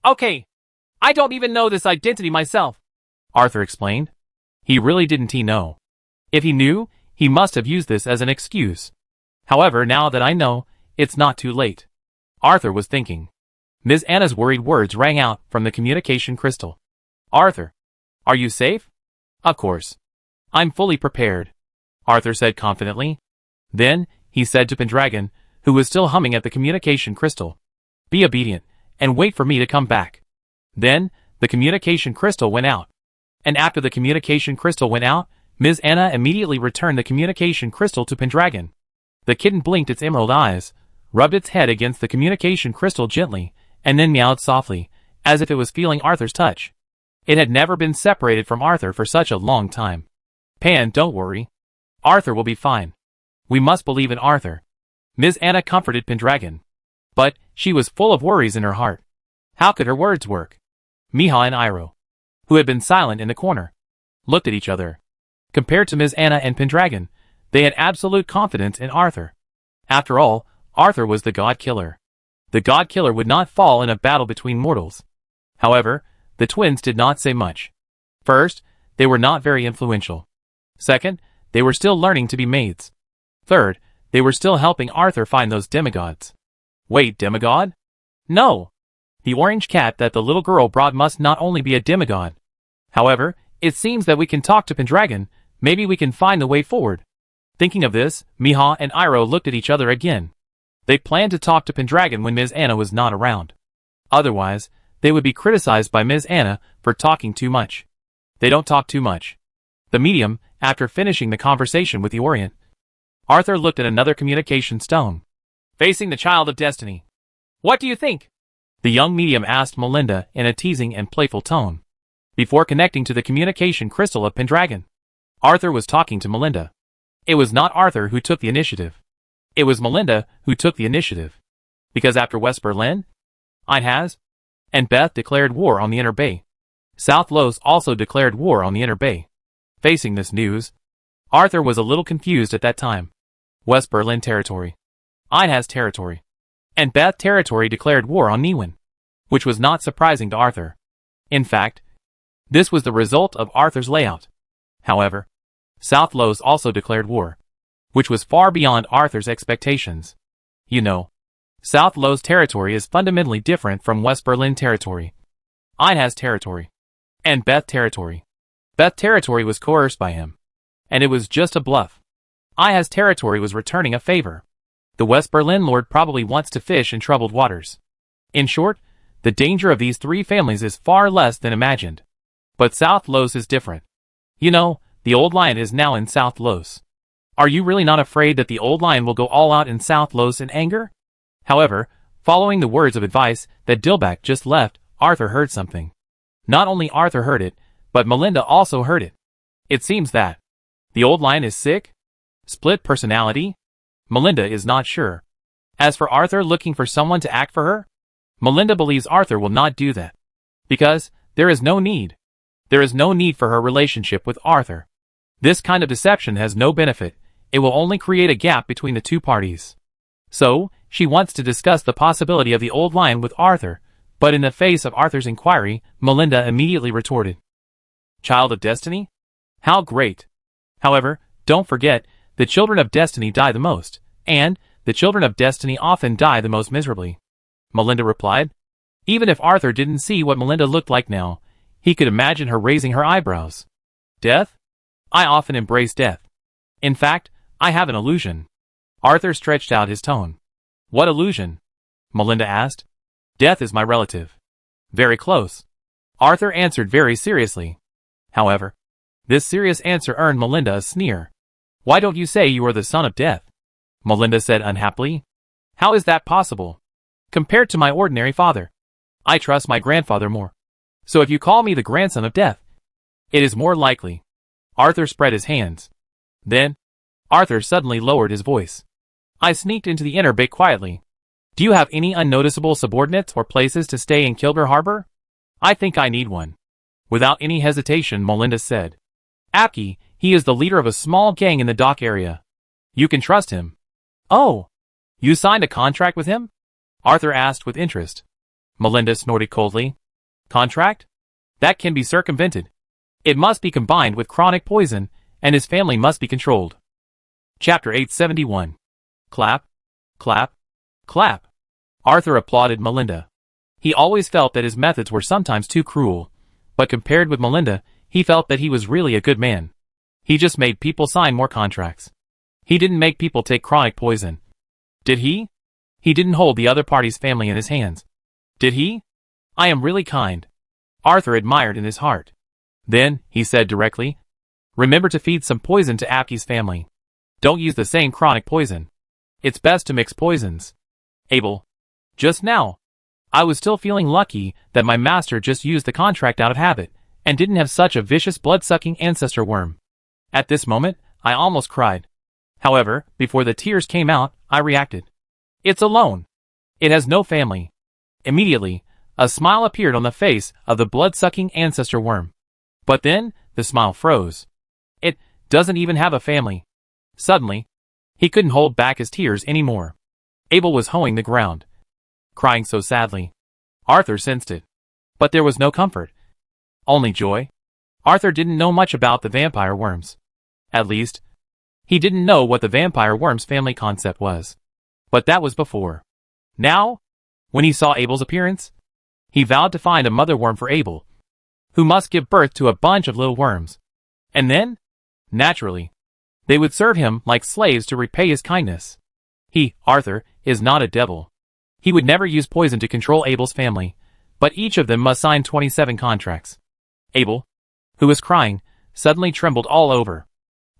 I don't even know this identity myself, Arthur explained. He really didn't know. If he knew, he must have used this as an excuse. However, now that I know, it's not too late. Arthur was thinking. Ms. Anna's worried words rang out from the communication crystal. Arthur, are you safe? Of course. I'm fully prepared, Arthur said confidently. Then, he said to Pendragon, who was still humming at the communication crystal, "Be obedient, and wait for me to come back." Then, the communication crystal went out. And after the communication crystal went out, Ms. Anna immediately returned the communication crystal to Pendragon. The kitten blinked its emerald eyes, rubbed its head against the communication crystal gently, and then meowed softly, as if it was feeling Arthur's touch. It had never been separated from Arthur for such a long time. "Pan, don't worry. Arthur will be fine. We must believe in Arthur." Ms. Anna comforted Pendragon. But she was full of worries in her heart. How could her words work? Miha and Iroh, who had been silent in the corner, looked at each other. Compared to Ms. Anna and Pendragon, they had absolute confidence in Arthur. After all, Arthur was the God Killer. The God Killer would not fall in a battle between mortals. However, the twins did not say much. First, they were not very influential. Second, they were still learning to be maids. Third, they were still helping Arthur find those demigods. Wait, demigod? No! The orange cat that the little girl brought must not only be a demigod. However, it seems that we can talk to Pendragon. Maybe we can find the way forward. Thinking of this, Miha and Iroh looked at each other again. They planned to talk to Pendragon when Ms. Anna was not around. Otherwise, they would be criticized by Ms. Anna for talking too much. They don't talk too much. The medium, after finishing the conversation with the Orient, Arthur looked at another communication stone, facing the Child of Destiny. What do you think? The young medium asked Melinda in a teasing and playful tone, before connecting to the communication crystal of Pendragon. Arthur was talking to Melinda. It was not Arthur who took the initiative. It was Melinda who took the initiative. Because after West Berlin, Einhaz and Beth declared war on the Inner Bay, South Los also declared war on the Inner Bay. Facing this news, Arthur was a little confused at that time. West Berlin territory, Einhaz territory, and Beth territory declared war on Niwen, which was not surprising to Arthur. In fact, this was the result of Arthur's layout. However, South Los also declared war, which was far beyond Arthur's expectations. You know, South Los territory is fundamentally different from West Berlin territory, Einhaz territory, and Beth territory. Beth territory was coerced by him, and it was just a bluff. Einhaz territory was returning a favor. The West Berlin lord probably wants to fish in troubled waters. In short, the danger of these three families is far less than imagined. But South Los is different. You know, the old lion is now in South Los. Are you really not afraid that the old lion will go all out in South Los in anger? However, following the words of advice that Dilbach just left, Arthur heard something. Not only Arthur heard it, but Melinda also heard it. It seems that the old lion is sick? Split personality? Melinda is not sure. As for Arthur looking for someone to act for her, Melinda believes Arthur will not do that. Because there is no need. There is no need for her relationship with Arthur. This kind of deception has no benefit. It will only create a gap between the two parties. So, she wants to discuss the possibility of the old lion with Arthur, but in the face of Arthur's inquiry, Melinda immediately retorted, Child of Destiny? How great! However, don't forget, the children of destiny die the most, and the children of destiny often die the most miserably. Melinda replied. Even if Arthur didn't see what Melinda looked like now, he could imagine her raising her eyebrows. Death? I often embrace death. In fact, I have an illusion. Arthur stretched out his tone. What illusion? Melinda asked. Death is my relative. Very close. Arthur answered very seriously. However, this serious answer earned Melinda a sneer. Why don't you say you are the son of death? Melinda said unhappily. How is that possible? Compared to my ordinary father, I trust my grandfather more. So if you call me the grandson of death, it is more likely. Arthur spread his hands. Then, Arthur suddenly lowered his voice. I sneaked into the Inner Bay quietly. Do you have any unnoticeable subordinates or places to stay in Kilgore Harbor? I think I need one. Without any hesitation, Melinda said. Apke, he is the leader of a small gang in the dock area. You can trust him. Oh, you signed a contract with him? Arthur asked with interest. Melinda snorted coldly. Contract? That can be circumvented. It must be combined with chronic poison, and his family must be controlled. Chapter 871. Clap, clap, clap. Arthur applauded Melinda. He always felt that his methods were sometimes too cruel, but compared with Melinda, he felt that he was really a good man. He just made people sign more contracts. He didn't make people take chronic poison. Did he? He didn't hold the other party's family in his hands. Did he? I am really kind. Arthur admired in his heart. Then, he said directly, remember to feed some poison to Apke's family. Don't use the same chronic poison. It's best to mix poisons. Abel. Just now. I was still feeling lucky that my master just used the contract out of habit, and didn't have such a vicious blood-sucking ancestor worm. At this moment, I almost cried. However, before the tears came out, I reacted. It's alone. It has no family. Immediately, a smile appeared on the face of the blood-sucking ancestor worm. But then, the smile froze. It doesn't even have a family. Suddenly, he couldn't hold back his tears anymore. Abel was hoeing the ground, crying so sadly. Arthur sensed it. But there was no comfort. Only joy. Arthur didn't know much about the vampire worms. At least, he didn't know what the vampire worm's family concept was. But that was before. Now, when he saw Abel's appearance, he vowed to find a mother worm for Abel, who must give birth to a bunch of little worms. And then, naturally, they would serve him like slaves to repay his kindness. He, Arthur, is not a devil. He would never use poison to control Abel's family, but each of them must sign 27 contracts. Abel, who was crying, suddenly trembled all over.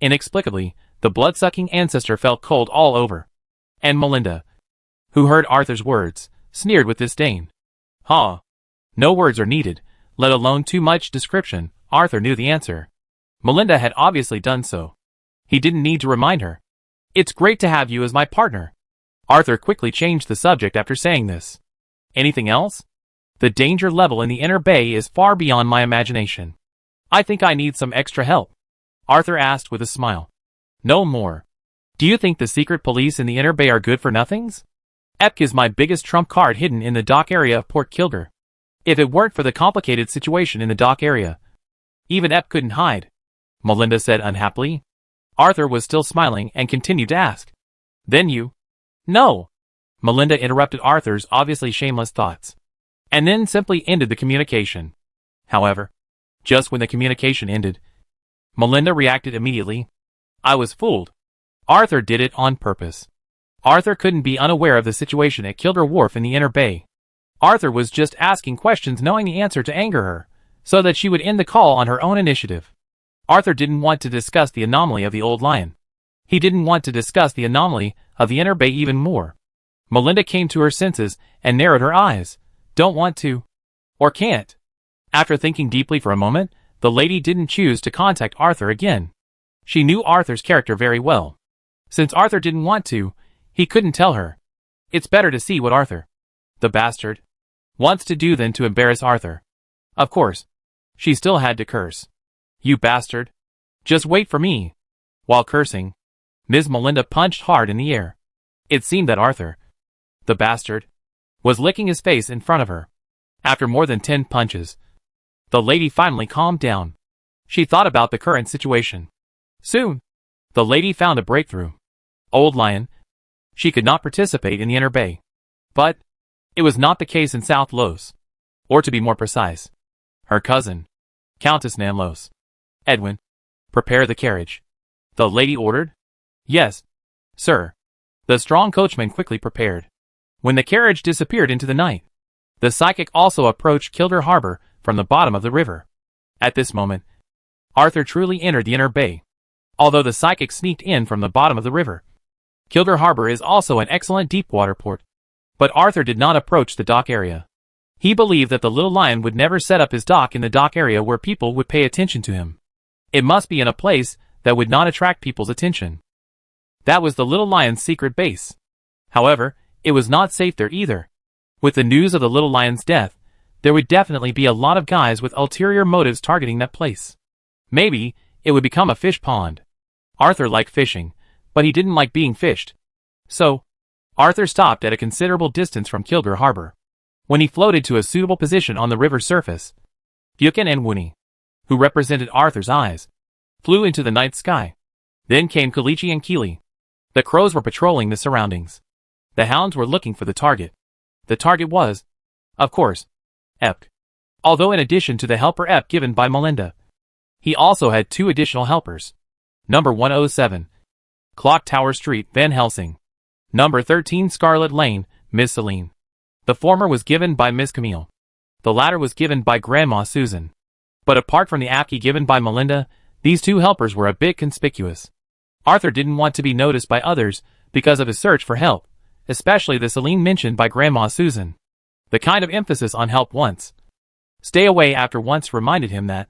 Inexplicably, the blood-sucking ancestor felt cold all over. And Melinda, who heard Arthur's words, sneered with disdain. "Huh. No words are needed, let alone too much description." Arthur knew the answer. Melinda had obviously done so. He didn't need to remind her. "It's great to have you as my partner." Arthur quickly changed the subject after saying this. "Anything else? The danger level in the inner bay is far beyond my imagination. I think I need some extra help." Arthur asked with a smile. "No more. Do you think the secret police in the inner bay are good for nothings? EP is my biggest trump card hidden in the dock area of Port Kilgore. If it weren't for the complicated situation in the dock area, even EP couldn't hide," Melinda said unhappily. Arthur was still smiling and continued to ask. "Then you—" "No!" Melinda interrupted Arthur's obviously shameless thoughts, and then simply ended the communication. However, just when the communication ended, Melinda reacted immediately. "I was fooled. Arthur did it on purpose. Arthur couldn't be unaware of the situation at Kilgore Wharf in the inner bay. Arthur was just asking questions knowing the answer to anger her, so that she would end the call on her own initiative. Arthur didn't want to discuss the anomaly of the old lion. He didn't want to discuss the anomaly of the inner bay even more." Melinda came to her senses and narrowed her eyes. "Don't want to. Or can't." After thinking deeply for a moment, the lady didn't choose to contact Arthur again. She knew Arthur's character very well. Since Arthur didn't want to, he couldn't tell her. It's better to see what Arthur, the bastard, wants to do than to embarrass Arthur. Of course, she still had to curse. "You bastard. Just wait for me." While cursing, Ms. Melinda punched hard in the air. It seemed that Arthur, the bastard, was licking his face in front of her. After more than 10 punches, the lady finally calmed down. She thought about the current situation. Soon, the lady found a breakthrough. Old Lion. She could not participate in the inner bay. But it was not the case in South Los. Or to be more precise, her cousin, Countess Nan Los. "Edwin, prepare the carriage," the lady ordered. "Yes, sir." The strong coachman quickly prepared. When the carriage disappeared into the night, the psychic also approached Kilgore Harbor from the bottom of the river. At this moment, Arthur truly entered the inner bay. Although the psychic sneaked in from the bottom of the river, Kilgore Harbor is also an excellent deep-water port. But Arthur did not approach the dock area. He believed that the little lion would never set up his dock in the dock area where people would pay attention to him. It must be in a place that would not attract people's attention. That was the little lion's secret base. However, it was not safe there either. With the news of the little lion's death, there would definitely be a lot of guys with ulterior motives targeting that place. Maybe it would become a fish pond. Arthur liked fishing, but he didn't like being fished. So, Arthur stopped at a considerable distance from Kilgore Harbor. When he floated to a suitable position on the river's surface, Fukin and Wuni, who represented Arthur's eyes, flew into the night sky. Then came Kalichi and Keely. The crows were patrolling the surroundings. The hounds were looking for the target. The target was, of course, EP. Although in addition to the helper EP given by Melinda, he also had 2 additional helpers. Number 107, Clock Tower Street, Van Helsing. Number 13, Scarlet Lane, Miss Celine. The former was given by Miss Camille. The latter was given by Grandma Susan. But apart from the APKI given by Melinda, these 2 helpers were a bit conspicuous. Arthur didn't want to be noticed by others because of his search for help, especially the Celine mentioned by Grandma Susan. The kind of emphasis on help once, stay away after once reminded him that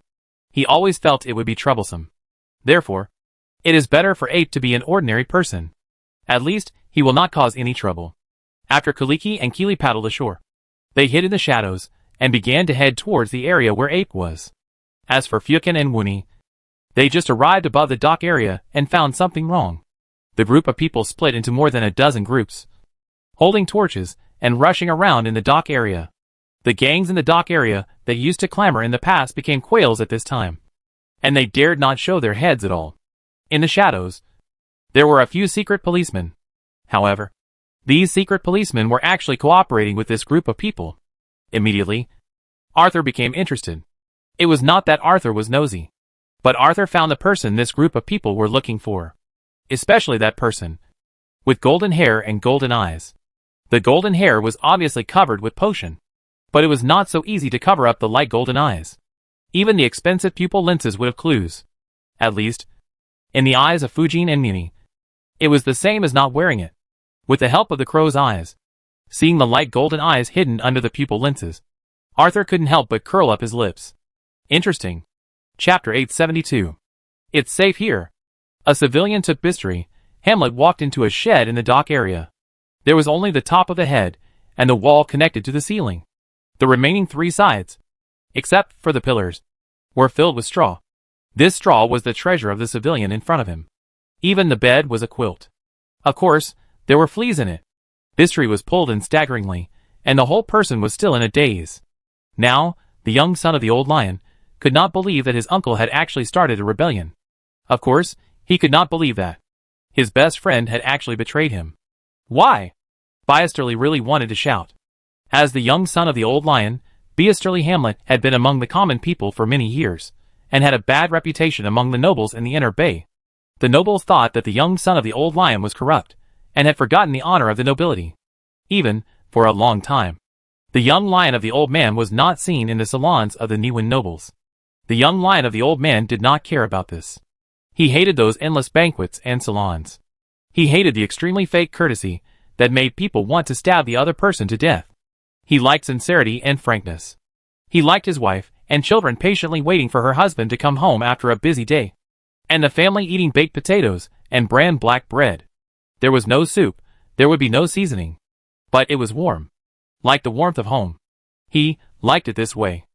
he always felt it would be troublesome. Therefore, it is better for Ape to be an ordinary person. At least, he will not cause any trouble. After Kaliki and Keely paddled ashore, they hid in the shadows and began to head towards the area where Ape was. As for Fukin and Wuni, they just arrived above the dock area and found something wrong. The group of people split into more than a dozen groups, holding torches and rushing around in the dock area. The gangs in the dock area that used to clamor in the past became quails at this time, and they dared not show their heads at all. In the shadows, there were a few secret policemen. However, these secret policemen were actually cooperating with this group of people. Immediately, Arthur became interested. It was not that Arthur was nosy, but Arthur found the person this group of people were looking for. Especially that person, with golden hair and golden eyes. The golden hair was obviously covered with potion, but it was not so easy to cover up the light golden eyes. Even the expensive pupil lenses would have clues. At least, in the eyes of Fujin and Mimi, it was the same as not wearing it. With the help of the crow's eyes, seeing the light golden eyes hidden under the pupil lenses, Arthur couldn't help but curl up his lips. Interesting. Chapter 872. It's safe here. A civilian took Bistri. Hamlet walked into a shed in the dock area. There was only the top of the head, and the wall connected to the ceiling. The remaining 3 sides, except for the pillars, were filled with straw. This straw was the treasure of the civilian in front of him. Even the bed was a quilt. Of course, there were fleas in it. Bistri was pulled in staggeringly, and the whole person was still in a daze. Now, the young son of the old lion could not believe that his uncle had actually started a rebellion. Of course, he could not believe that his best friend had actually betrayed him. Why? Biesterly really wanted to shout. As the young son of the old lion, Biesterly Hamlet had been among the common people for many years, and had a bad reputation among the nobles in the inner bay. The nobles thought that the young son of the old lion was corrupt, and had forgotten the honor of the nobility. Even, for a long time, the young lion of the old man was not seen in the salons of the Niwen nobles. The young lion of the old man did not care about this. He hated those endless banquets and salons. He hated the extremely fake courtesy that made people want to stab the other person to death. He liked sincerity and frankness. He liked his wife and children patiently waiting for her husband to come home after a busy day, and the family eating baked potatoes and bran black bread. There was no soup, there would be no seasoning, but it was warm, like the warmth of home. He liked it this way.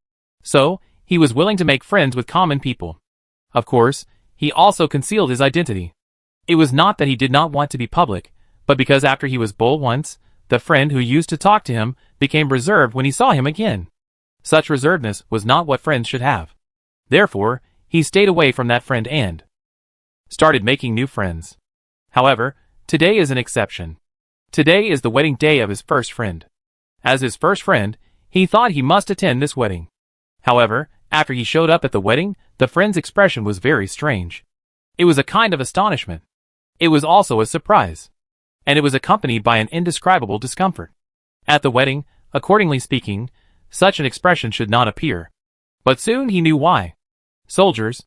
So, he was willing to make friends with common people. Of course, he also concealed his identity. It was not that he did not want to be public, but because after he was bold once, the friend who used to talk to him became reserved when he saw him again. Such reservedness was not what friends should have. Therefore, he stayed away from that friend and started making new friends. However, today is an exception. Today is the wedding day of his first friend. As his first friend, he thought he must attend this wedding. However, after he showed up at the wedding, the friend's expression was very strange. It was a kind of astonishment. It was also a surprise. And it was accompanied by an indescribable discomfort. At the wedding, accordingly speaking, such an expression should not appear. But soon he knew why. Soldiers.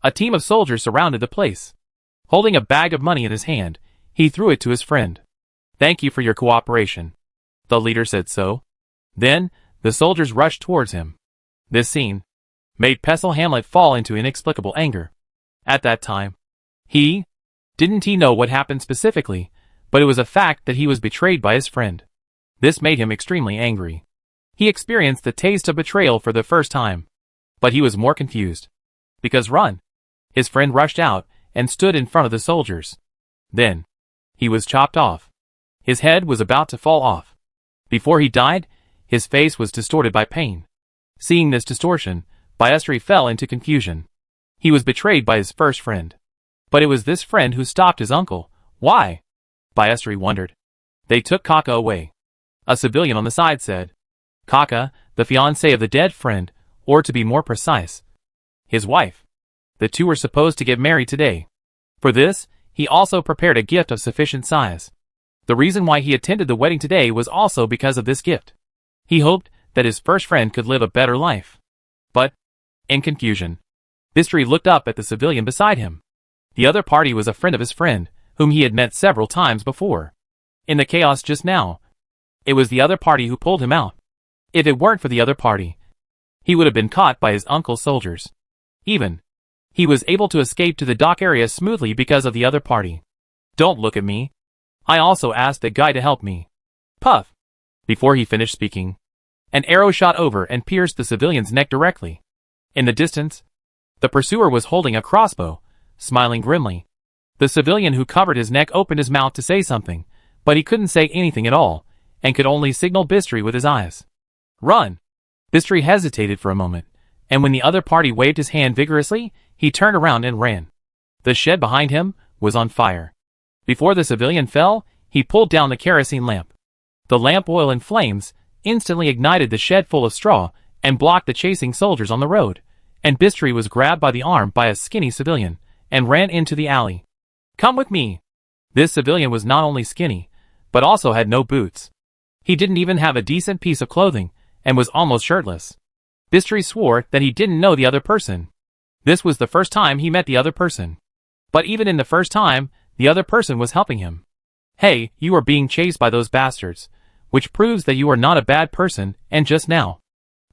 A team of soldiers surrounded the place. Holding a bag of money in his hand, he threw it to his friend. "Thank you for your cooperation." The leader said so. Then, the soldiers rushed towards him. This scene made Pestle Hamlet fall into inexplicable anger. At that time, didn't he know what happened specifically, but it was a fact that he was betrayed by his friend. This made him extremely angry. He experienced the taste of betrayal for the first time. But he was more confused. Because run! His friend rushed out and stood in front of the soldiers. Then, he was chopped off. His head was about to fall off. Before he died, his face was distorted by pain. Seeing this distortion, Biesterly fell into confusion. He was betrayed by his first friend. But it was this friend who stopped his uncle. Why? Biesterly wondered. They took Kaka away. A civilian on the side said. Kaka, the fiancée of the dead friend, or to be more precise, his wife. The two were supposed to get married today. For this, he also prepared a gift of sufficient size. The reason why he attended the wedding today was also because of this gift. He hoped that his first friend could live a better life. But, in confusion, Bistri looked up at the civilian beside him. The other party was a friend of his friend, whom he had met several times before. In the chaos just now, it was the other party who pulled him out. If it weren't for the other party, he would have been caught by his uncle's soldiers. He was able to escape to the dock area smoothly because of the other party. Don't look at me. I also asked that guy to help me. Puff. Before he finished speaking, an arrow shot over and pierced the civilian's neck directly. In the distance, the pursuer was holding a crossbow, smiling grimly. The civilian who covered his neck opened his mouth to say something, but he couldn't say anything at all, and could only signal Bistri with his eyes. Run! Bistri hesitated for a moment, and when the other party waved his hand vigorously, he turned around and ran. The shed behind him was on fire. Before the civilian fell, he pulled down the kerosene lamp. The lamp oil in flames instantly ignited the shed full of straw and blocked the chasing soldiers on the road, and Bistri was grabbed by the arm by a skinny civilian and ran into the alley. Come with me! This civilian was not only skinny, but also had no boots. He didn't even have a decent piece of clothing, and was almost shirtless. Bistri swore that he didn't know the other person. This was the first time he met the other person. But even in the first time, the other person was helping him. Hey, you are being chased by those bastards, which proves that you are not a bad person, and just now.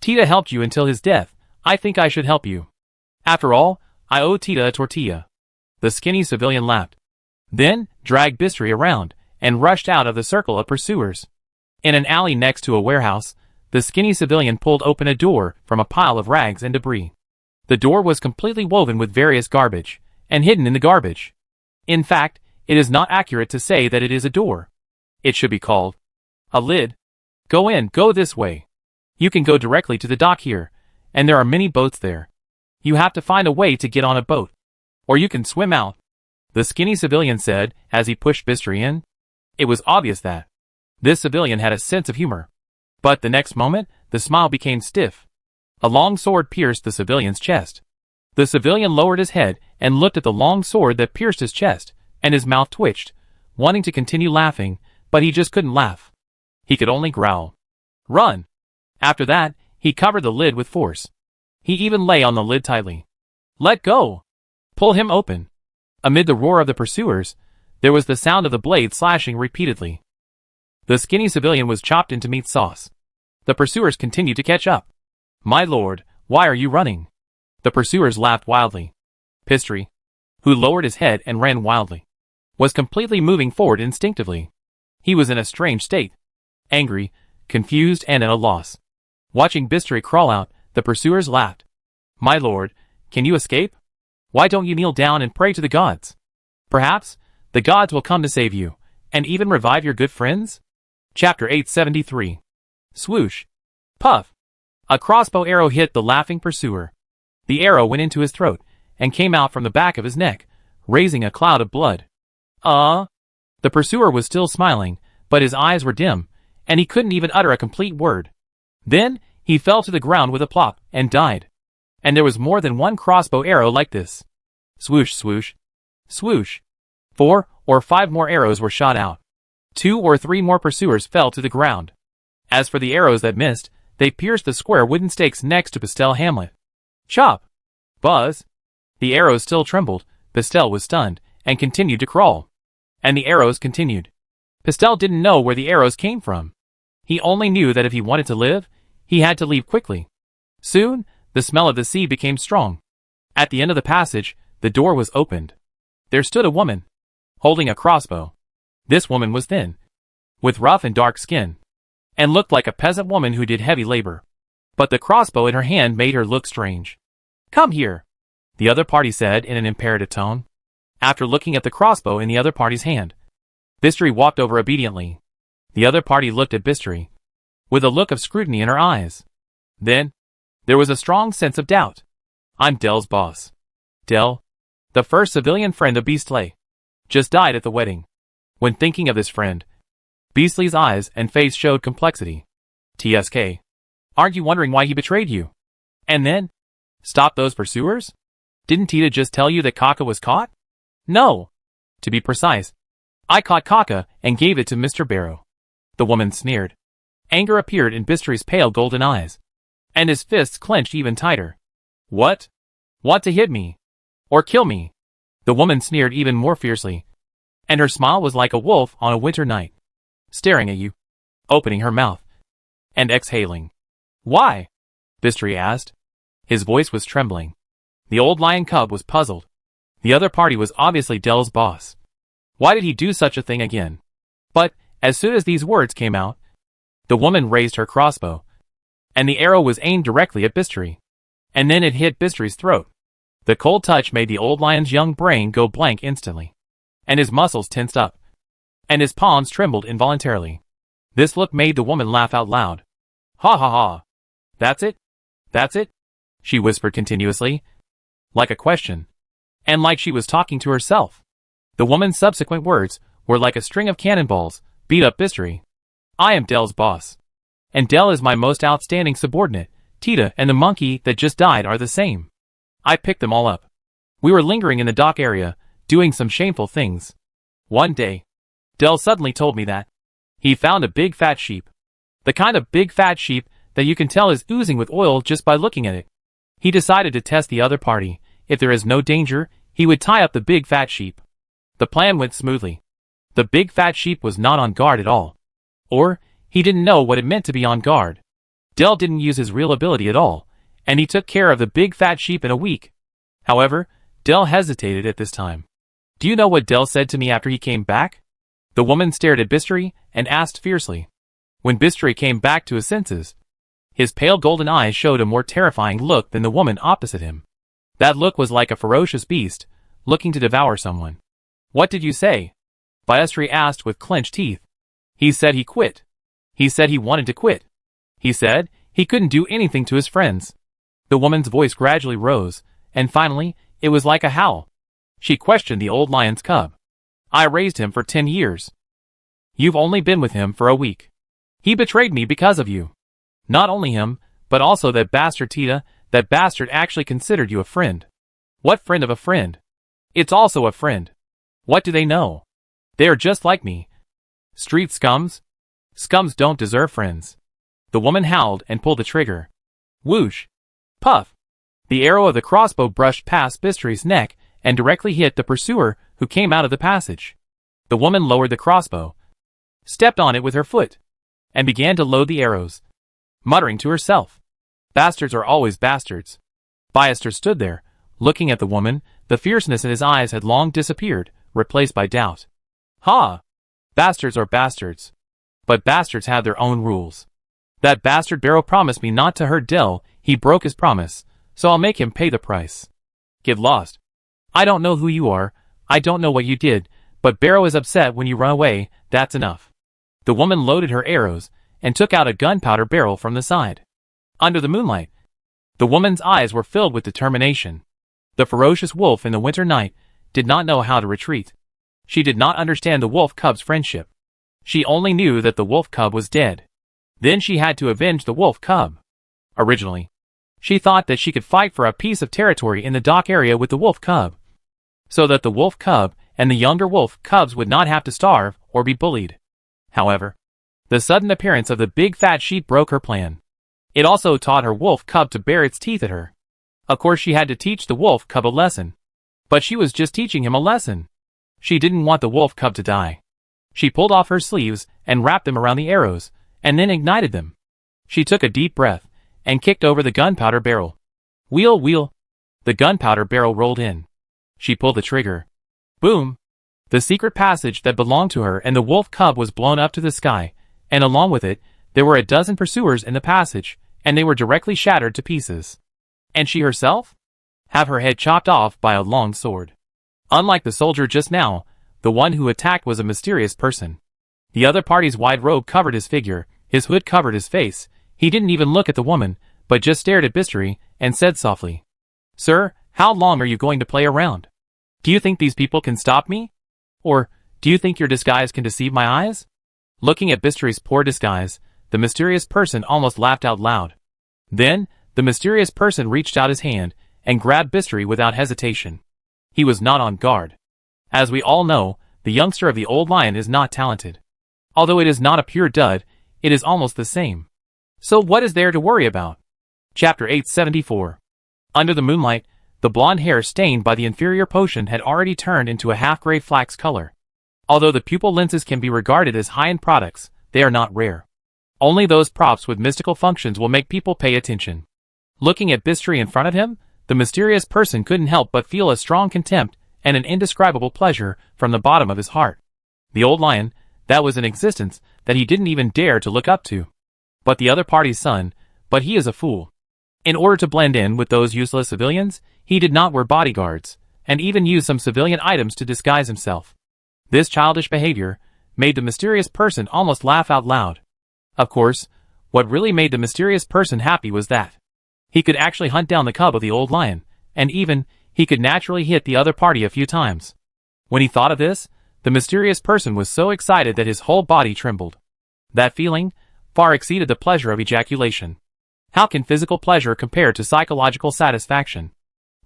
Tita helped you until his death. I think I should help you. After all, I owe Tita a tortilla. The skinny civilian laughed. Then, dragged Bistri around, and rushed out of the circle of pursuers. In an alley next to a warehouse, the skinny civilian pulled open a door from a pile of rags and debris. The door was completely woven with various garbage, and hidden in the garbage. In fact, it is not accurate to say that it is a door. It should be called a lid. Go in, go this way. You can go directly to the dock here, and there are many boats there. You have to find a way to get on a boat. Or you can swim out, the skinny civilian said as he pushed Bistri in. It was obvious that this civilian had a sense of humor. But the next moment, the smile became stiff. A long sword pierced the civilian's chest. The civilian lowered his head and looked at the long sword that pierced his chest, and his mouth twitched, wanting to continue laughing, but he just couldn't laugh. He could only growl. Run! After that, he covered the lid with force. He even lay on the lid tightly. Let go! Pull him open! Amid the roar of the pursuers, there was the sound of the blade slashing repeatedly. The skinny civilian was chopped into meat sauce. The pursuers continued to catch up. My lord, why are you running? The pursuers laughed wildly. Bistri, who lowered his head and ran wildly, was completely moving forward instinctively. He was in a strange state. Angry, confused, and at a loss. Watching Bistri crawl out, the pursuers laughed. My lord, can you escape? Why don't you kneel down and pray to the gods? Perhaps the gods will come to save you, and even revive your good friends? Chapter 873. Swoosh. Puff. A crossbow arrow hit the laughing pursuer. The arrow went into his throat, and came out from the back of his neck, raising a cloud of blood. The pursuer was still smiling, but his eyes were dim, and he couldn't even utter a complete word. Then, he fell to the ground with a plop, and died. And there was more than one crossbow arrow like this. Swoosh, swoosh. Swoosh. 4 or 5 more arrows were shot out. 2 or 3 more pursuers fell to the ground. As for the arrows that missed, they pierced the square wooden stakes next to Pastel Hamlet. Chop! Buzz! The arrows still trembled, Pastel was stunned, and continued to crawl. And the arrows continued. Pastel didn't know where the arrows came from. He only knew that if he wanted to live, he had to leave quickly. Soon, the smell of the sea became strong. At the end of the passage, the door was opened. There stood a woman, holding a crossbow. This woman was thin, with rough and dark skin, and looked like a peasant woman who did heavy labor. But the crossbow in her hand made her look strange. Come here, the other party said in an imperative tone. After looking at the crossbow in the other party's hand, Bistri walked over obediently. The other party looked at Bistri, with a look of scrutiny in her eyes. Then, there was a strong sense of doubt. I'm Dell's boss. Dell, the first civilian friend of Beastly, just died at the wedding. When thinking of this friend, Beastly's eyes and face showed complexity. TSK. Aren't you wondering why he betrayed you? And then? Stop those pursuers? Didn't Tita just tell you that Kaka was caught? No. To be precise, I caught Kaka and gave it to Mr. Barrow. The woman sneered. Anger appeared in Bistri's pale golden eyes, and his fists clenched even tighter. What? Want to hit me? Or kill me? The woman sneered even more fiercely, and her smile was like a wolf on a winter night, staring at you, opening her mouth, and exhaling. Why? Bistri asked. His voice was trembling. The old lion cub was puzzled. The other party was obviously Dell's boss. Why did he do such a thing again? But, as soon as these words came out, the woman raised her crossbow, and the arrow was aimed directly at Bistri. And then it hit Bistri's throat. The cold touch made the old lion's young brain go blank instantly, and his muscles tensed up, and his palms trembled involuntarily. This look made the woman laugh out loud. Ha ha ha. That's it? That's it? She whispered continuously, like a question, and like she was talking to herself. The woman's subsequent words were like a string of cannonballs, beat up Bistri. I am Dell's boss. And Dell is my most outstanding subordinate. Tita and the monkey that just died are the same. I picked them all up. We were lingering in the dock area, doing some shameful things. One day, Dell suddenly told me that he found a big fat sheep. The kind of big fat sheep that you can tell is oozing with oil just by looking at it. He decided to test the other party. If there is no danger, he would tie up the big fat sheep. The plan went smoothly. The big fat sheep was not on guard at all. Or, he didn't know what it meant to be on guard. Dell didn't use his real ability at all, and he took care of the big fat sheep in a week. However, Dell hesitated at this time. Do you know what Dell said to me after he came back? The woman stared at Bistri and asked fiercely. When Bistri came back to his senses, his pale golden eyes showed a more terrifying look than the woman opposite him. That look was like a ferocious beast, looking to devour someone. What did you say? Bistri asked with clenched teeth. He said he quit. He said he wanted to quit. He said he couldn't do anything to his friends. The woman's voice gradually rose, and finally, it was like a howl. She questioned the old lion's cub. I raised him for 10 years. You've only been with him for a week. He betrayed me because of you. Not only him, but also that bastard Tita. That bastard actually considered you a friend. What friend of a friend? It's also a friend. What do they know? They are just like me. Street scums? Scums don't deserve friends. The woman howled and pulled the trigger. Whoosh! Puff! The arrow of the crossbow brushed past Bistri's neck and directly hit the pursuer who came out of the passage. The woman lowered the crossbow, stepped on it with her foot, and began to load the arrows, muttering to herself. Bastards are always bastards. Bystr stood there, looking at the woman. The fierceness in his eyes had long disappeared, replaced by doubt. Ha! Bastards are bastards. But bastards have their own rules. That bastard Barrow promised me not to hurt Dell. He broke his promise, so I'll make him pay the price. Get lost. I don't know who you are, I don't know what you did, but Barrow is upset when you run away. That's enough. The woman loaded her arrows and took out a gunpowder barrel from the side. Under the moonlight, the woman's eyes were filled with determination. The ferocious wolf in the winter night did not know how to retreat. She did not understand the wolf cub's friendship. She only knew that the wolf cub was dead. Then she had to avenge the wolf cub. Originally, she thought that she could fight for a piece of territory in the dock area with the wolf cub, so that the wolf cub and the younger wolf cubs would not have to starve or be bullied. However, the sudden appearance of the big fat sheep broke her plan. It also taught her wolf cub to bare its teeth at her. Of course she had to teach the wolf cub a lesson. But she was just teaching him a lesson. She didn't want the wolf cub to die. She pulled off her sleeves and wrapped them around the arrows, and then ignited them. She took a deep breath and kicked over the gunpowder barrel. Wheel, wheel. The gunpowder barrel rolled in. She pulled the trigger. Boom! The secret passage that belonged to her and the wolf cub was blown up to the sky, and along with it, there were a dozen pursuers in the passage, and they were directly shattered to pieces. And she herself? Have her head chopped off by a long sword. Unlike the soldier just now, the one who attacked was a mysterious person. The other party's wide robe covered his figure, his hood covered his face. He didn't even look at the woman, but just stared at Bistri, and said softly, Sir, how long are you going to play around? Do you think these people can stop me? Or, do you think your disguise can deceive my eyes? Looking at Bistri's poor disguise, the mysterious person almost laughed out loud. Then, the mysterious person reached out his hand and grabbed Bistri without hesitation. He was not on guard. As we all know, the youngster of the old lion is not talented. Although it is not a pure dud, it is almost the same. So what is there to worry about? Chapter 874. Under the moonlight, the blonde hair stained by the inferior potion had already turned into a half-gray flax color. Although the pupil lenses can be regarded as high-end products, they are not rare. Only those props with mystical functions will make people pay attention. Looking at Bistri in front of him, the mysterious person couldn't help but feel a strong contempt and an indescribable pleasure from the bottom of his heart. The old lion, that was an existence that he didn't even dare to look up to. But the other party's son, but he is a fool. In order to blend in with those useless civilians, he did not wear bodyguards, and even use some civilian items to disguise himself. This childish behavior made the mysterious person almost laugh out loud. Of course, what really made the mysterious person happy was that he could actually hunt down the cub of the old lion, and even, he could naturally hit the other party a few times. When he thought of this, the mysterious person was so excited that his whole body trembled. That feeling far exceeded the pleasure of ejaculation. How can physical pleasure compare to psychological satisfaction?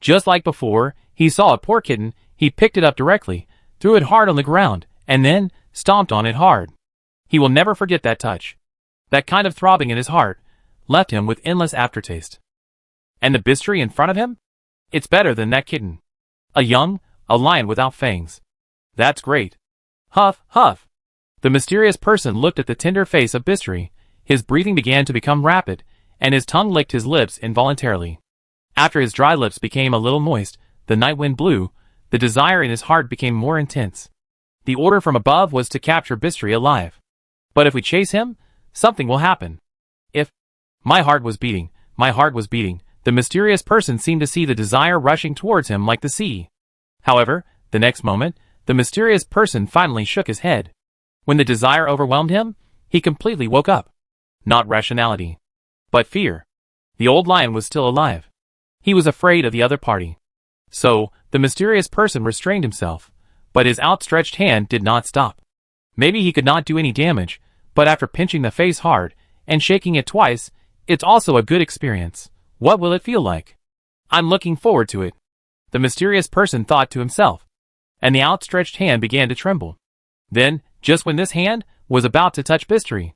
Just like before, he saw a poor kitten, he picked it up directly, threw it hard on the ground, and then stomped on it hard. He will never forget that touch. That kind of throbbing in his heart, left him with endless aftertaste. And the Bistri in front of him? It's better than that kitten. A lion without fangs. That's great. Huff, huff. The mysterious person looked at the tender face of Bistri. His breathing began to become rapid, and his tongue licked his lips involuntarily. After his dry lips became a little moist, the night wind blew, the desire in his heart became more intense. The order from above was to capture Bistri alive. But if we chase him, something will happen. My heart was beating, the mysterious person seemed to see the desire rushing towards him like the sea. However, the next moment, the mysterious person finally shook his head. When the desire overwhelmed him, he completely woke up. Not rationality, but fear. The old lion was still alive. He was afraid of the other party. So, the mysterious person restrained himself, but his outstretched hand did not stop. Maybe he could not do any damage, but after pinching the face hard and shaking it twice, it's also a good experience. What will it feel like? I'm looking forward to it. The mysterious person thought to himself, and the outstretched hand began to tremble. Then, just when this hand was about to touch Bistri,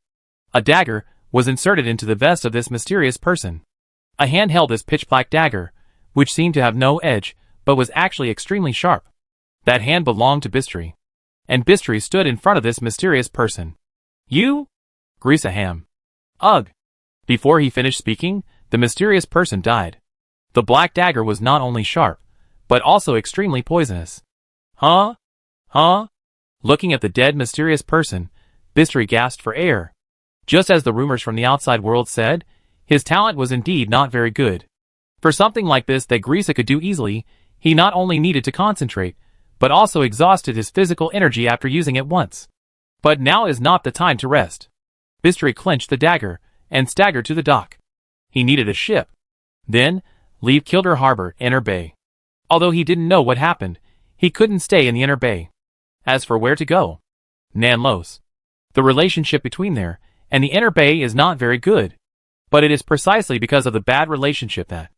a dagger was inserted into the vest of this mysterious person. A hand held this pitch-black dagger, which seemed to have no edge, but was actually extremely sharp. That hand belonged to Bistri, and Bistri stood in front of this mysterious person. You? Greasaham. Ugh. Before he finished speaking, the mysterious person died. The black dagger was not only sharp, but also extremely poisonous. Huh? Looking at the dead mysterious person, Bistri gasped for air. Just as the rumors from the outside world said, his talent was indeed not very good. For something like this that Grisa could do easily, he not only needed to concentrate, but also exhausted his physical energy after using it once. But now is not the time to rest. Bistri clenched the dagger, and staggered to the dock. He needed a ship. Then, leave Kildare Harbor, Inner Bay. Although he didn't know what happened, he couldn't stay in the Inner Bay. As for where to go, Nanlos. The relationship between there and the Inner Bay is not very good. But it is precisely because of the bad relationship that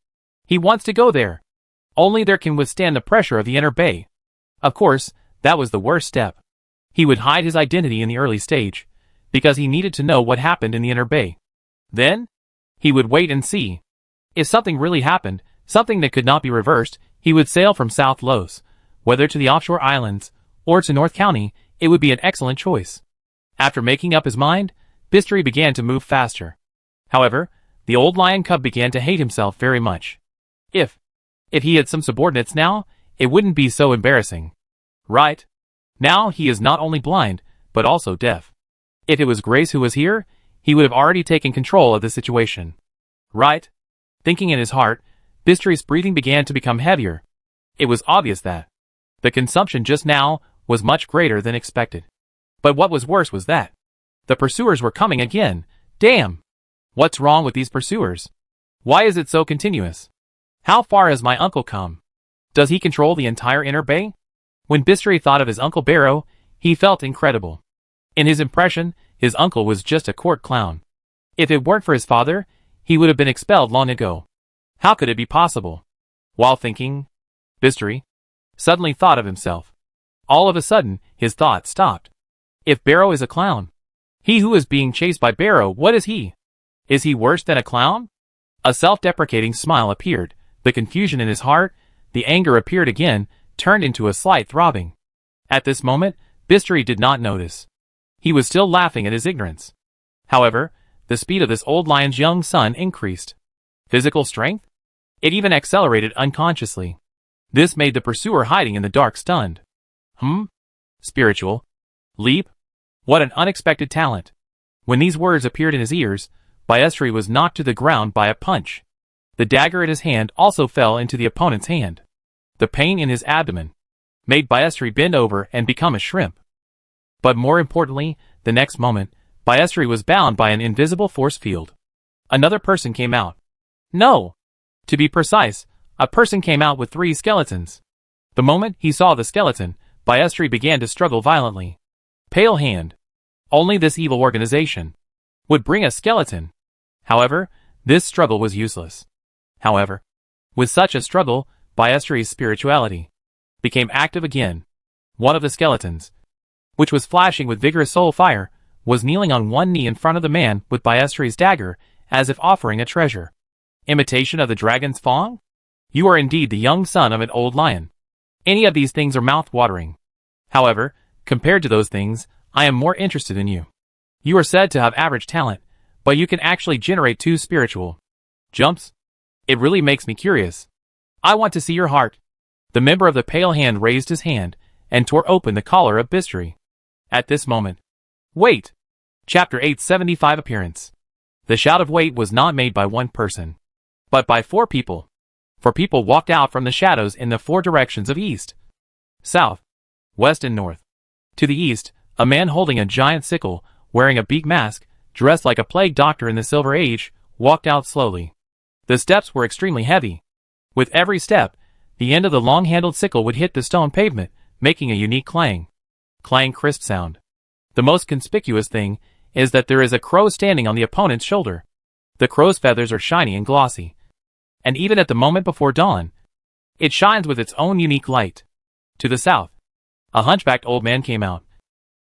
he wants to go there. Only there can withstand the pressure of the Inner Bay. Of course, that was the worst step. He would hide his identity in the early stage, because he needed to know what happened in the Inner Bay. Then, he would wait and see. If something really happened, something that could not be reversed, he would sail from South Los, whether to the offshore islands, or to North County, it would be an excellent choice. After making up his mind, Bistri began to move faster. However, the old lion cub began to hate himself very much. If he had some subordinates now, it wouldn't be so embarrassing. Right? Now he is not only blind, but also deaf. If it was Grace who was here, he would have already taken control of the situation. Right? Thinking in his heart, Bistri's breathing began to become heavier. It was obvious that the consumption just now was much greater than expected. But what was worse was that the pursuers were coming again. Damn! What's wrong with these pursuers? Why is it so continuous? How far has my uncle come? Does he control the entire Inner Bay? When Bistri thought of his Uncle Barrow, he felt incredible. In his impression, his uncle was just a court clown. If it weren't for his father, he would have been expelled long ago. How could it be possible? While thinking, Bistri suddenly thought of himself. All of a sudden, his thought stopped. If Barrow is a clown, he who is being chased by Barrow, what is he? Is he worse than a clown? A self-deprecating smile appeared. The confusion in his heart, the anger appeared again, turned into a slight throbbing. At this moment, Bistri did not notice. He was still laughing at his ignorance. However, the speed of this old lion's young son increased. Physical strength? It even accelerated unconsciously. This made the pursuer hiding in the dark stunned. Spiritual leap? What an unexpected talent. When these words appeared in his ears, Bistri was knocked to the ground by a punch. The dagger at his hand also fell into the opponent's hand. The pain in his abdomen made Bistri bend over and become a shrimp. But more importantly, the next moment, Bistri was bound by an invisible force field. Another person came out. No! To be precise, a person came out with 3 skeletons. The moment he saw the skeleton, Bistri began to struggle violently. Pale hand. Only this evil organization would bring a skeleton. However, this struggle was useless. However, with such a struggle, Bistri's spirituality became active again. One of the skeletons, which was flashing with vigorous soul fire, was kneeling on one knee in front of the man with Bistri's dagger as if offering a treasure. Imitation of the dragon's fang? You are indeed the young son of an old lion. Any of these things are mouth-watering. However, compared to those things, I am more interested in you. You are said to have average talent, but you can actually generate 2 spiritual jumps? It really makes me curious. I want to see your heart. The member of the Pale Hand raised his hand and tore open the collar of Bistri. At this moment. Wait! Chapter 875 Appearance. The shout of wait was not made by one person, but by 4 people. 4 people walked out from the shadows in the 4 directions of east, south, west and north. To the east, a man holding a giant sickle, wearing a beak mask, dressed like a plague doctor in the Silver Age, walked out slowly. The steps were extremely heavy. With every step, the end of the long-handled sickle would hit the stone pavement, making a unique clang, crisp sound. The most conspicuous thing is that there is a crow standing on the opponent's shoulder. The crow's feathers are shiny and glossy, and even at the moment before dawn, it shines with its own unique light. To the south, a hunchbacked old man came out,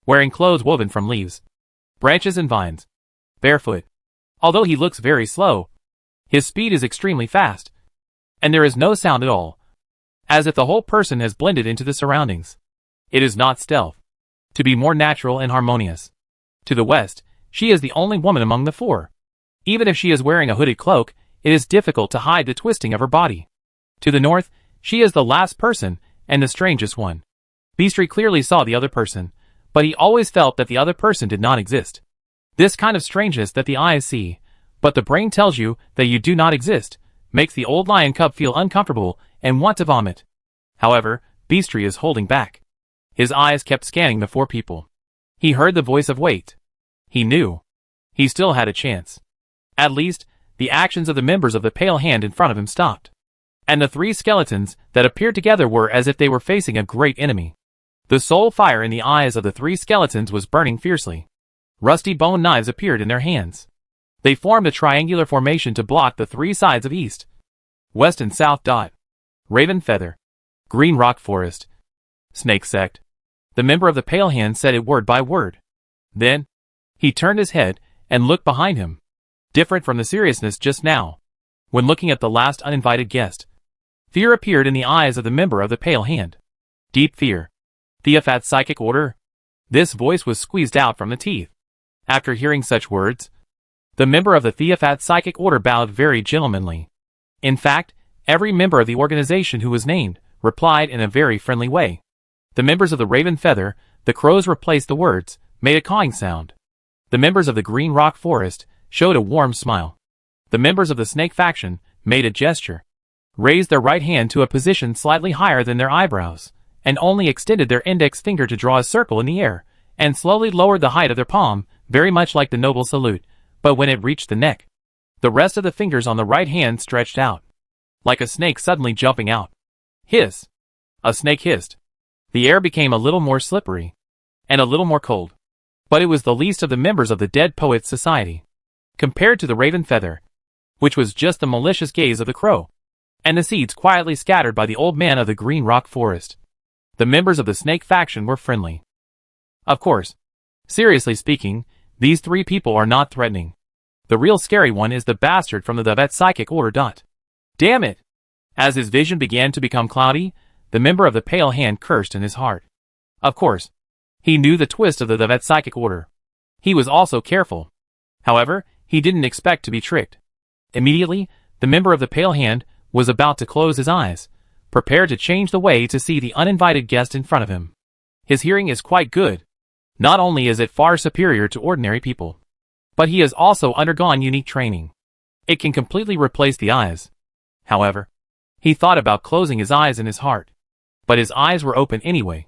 wearing clothes woven from leaves, branches and vines, barefoot. Although he looks very slow, his speed is extremely fast, and there is no sound at all, as if the whole person has blended into the surroundings. It is not stealth. To be more natural and harmonious. To the west, she is the only woman among the 4. Even if she is wearing a hooded cloak, it is difficult to hide the twisting of her body. To the north, she is the last person, and the strangest one. Bistri clearly saw the other person, but he always felt that the other person did not exist. This kind of strangeness that the eyes see, but the brain tells you that you do not exist, makes the old lion cub feel uncomfortable and want to vomit. However, Bistri is holding back. His eyes kept scanning the 4 people. He heard the voice of wait. He knew. He still had a chance. At least, the actions of the members of the Pale Hand in front of him stopped. And the 3 skeletons that appeared together were as if they were facing a great enemy. The soul fire in the eyes of the 3 skeletons was burning fiercely. Rusty bone knives appeared in their hands. They formed a triangular formation to block the 3 sides of east, west and south. Raven Feather, Green Rock Forest, Snake Sect. The member of the Pale Hand said it word by word. Then, he turned his head and looked behind him. Different from the seriousness just now, when looking at the last uninvited guest. Fear appeared in the eyes of the member of the Pale Hand. Deep fear. Theophat Psychic Order? This voice was squeezed out from the teeth. After hearing such words, the member of the Theophat Psychic Order bowed very gentlemanly. In fact, every member of the organization who was named replied in a very friendly way. The members of the Raven Feather, the crows replaced the words, made a cawing sound. The members of the Green Rock Forest showed a warm smile. The members of the Snake Faction made a gesture, raised their right hand to a position slightly higher than their eyebrows, and only extended their index finger to draw a circle in the air, and slowly lowered the height of their palm, very much like the noble salute, but when it reached the neck, the rest of the fingers on the right hand stretched out, like a snake suddenly jumping out. Hiss! A snake hissed. The air became a little more slippery, and a little more cold. But it was the least of the members of the Dead Poets Society, compared to the Raven Feather, which was just the malicious gaze of the crow, and the seeds quietly scattered by the old man of the Green Rock Forest. The members of the Snake Faction were friendly. Of course. Seriously speaking, these 3 people are not threatening. The real scary one is the bastard from the Theophat Psychic Order. Damn it! As his vision began to become cloudy, the member of the Pale Hand cursed in his heart. Of course, he knew the twist of the Theophat Psychic Order. He was also careful. However, he didn't expect to be tricked. Immediately, the member of the Pale Hand was about to close his eyes, prepared to change the way to see the uninvited guest in front of him. His hearing is quite good. Not only is it far superior to ordinary people, but he has also undergone unique training. It can completely replace the eyes. However, he thought about closing his eyes in his heart, but his eyes were open anyway.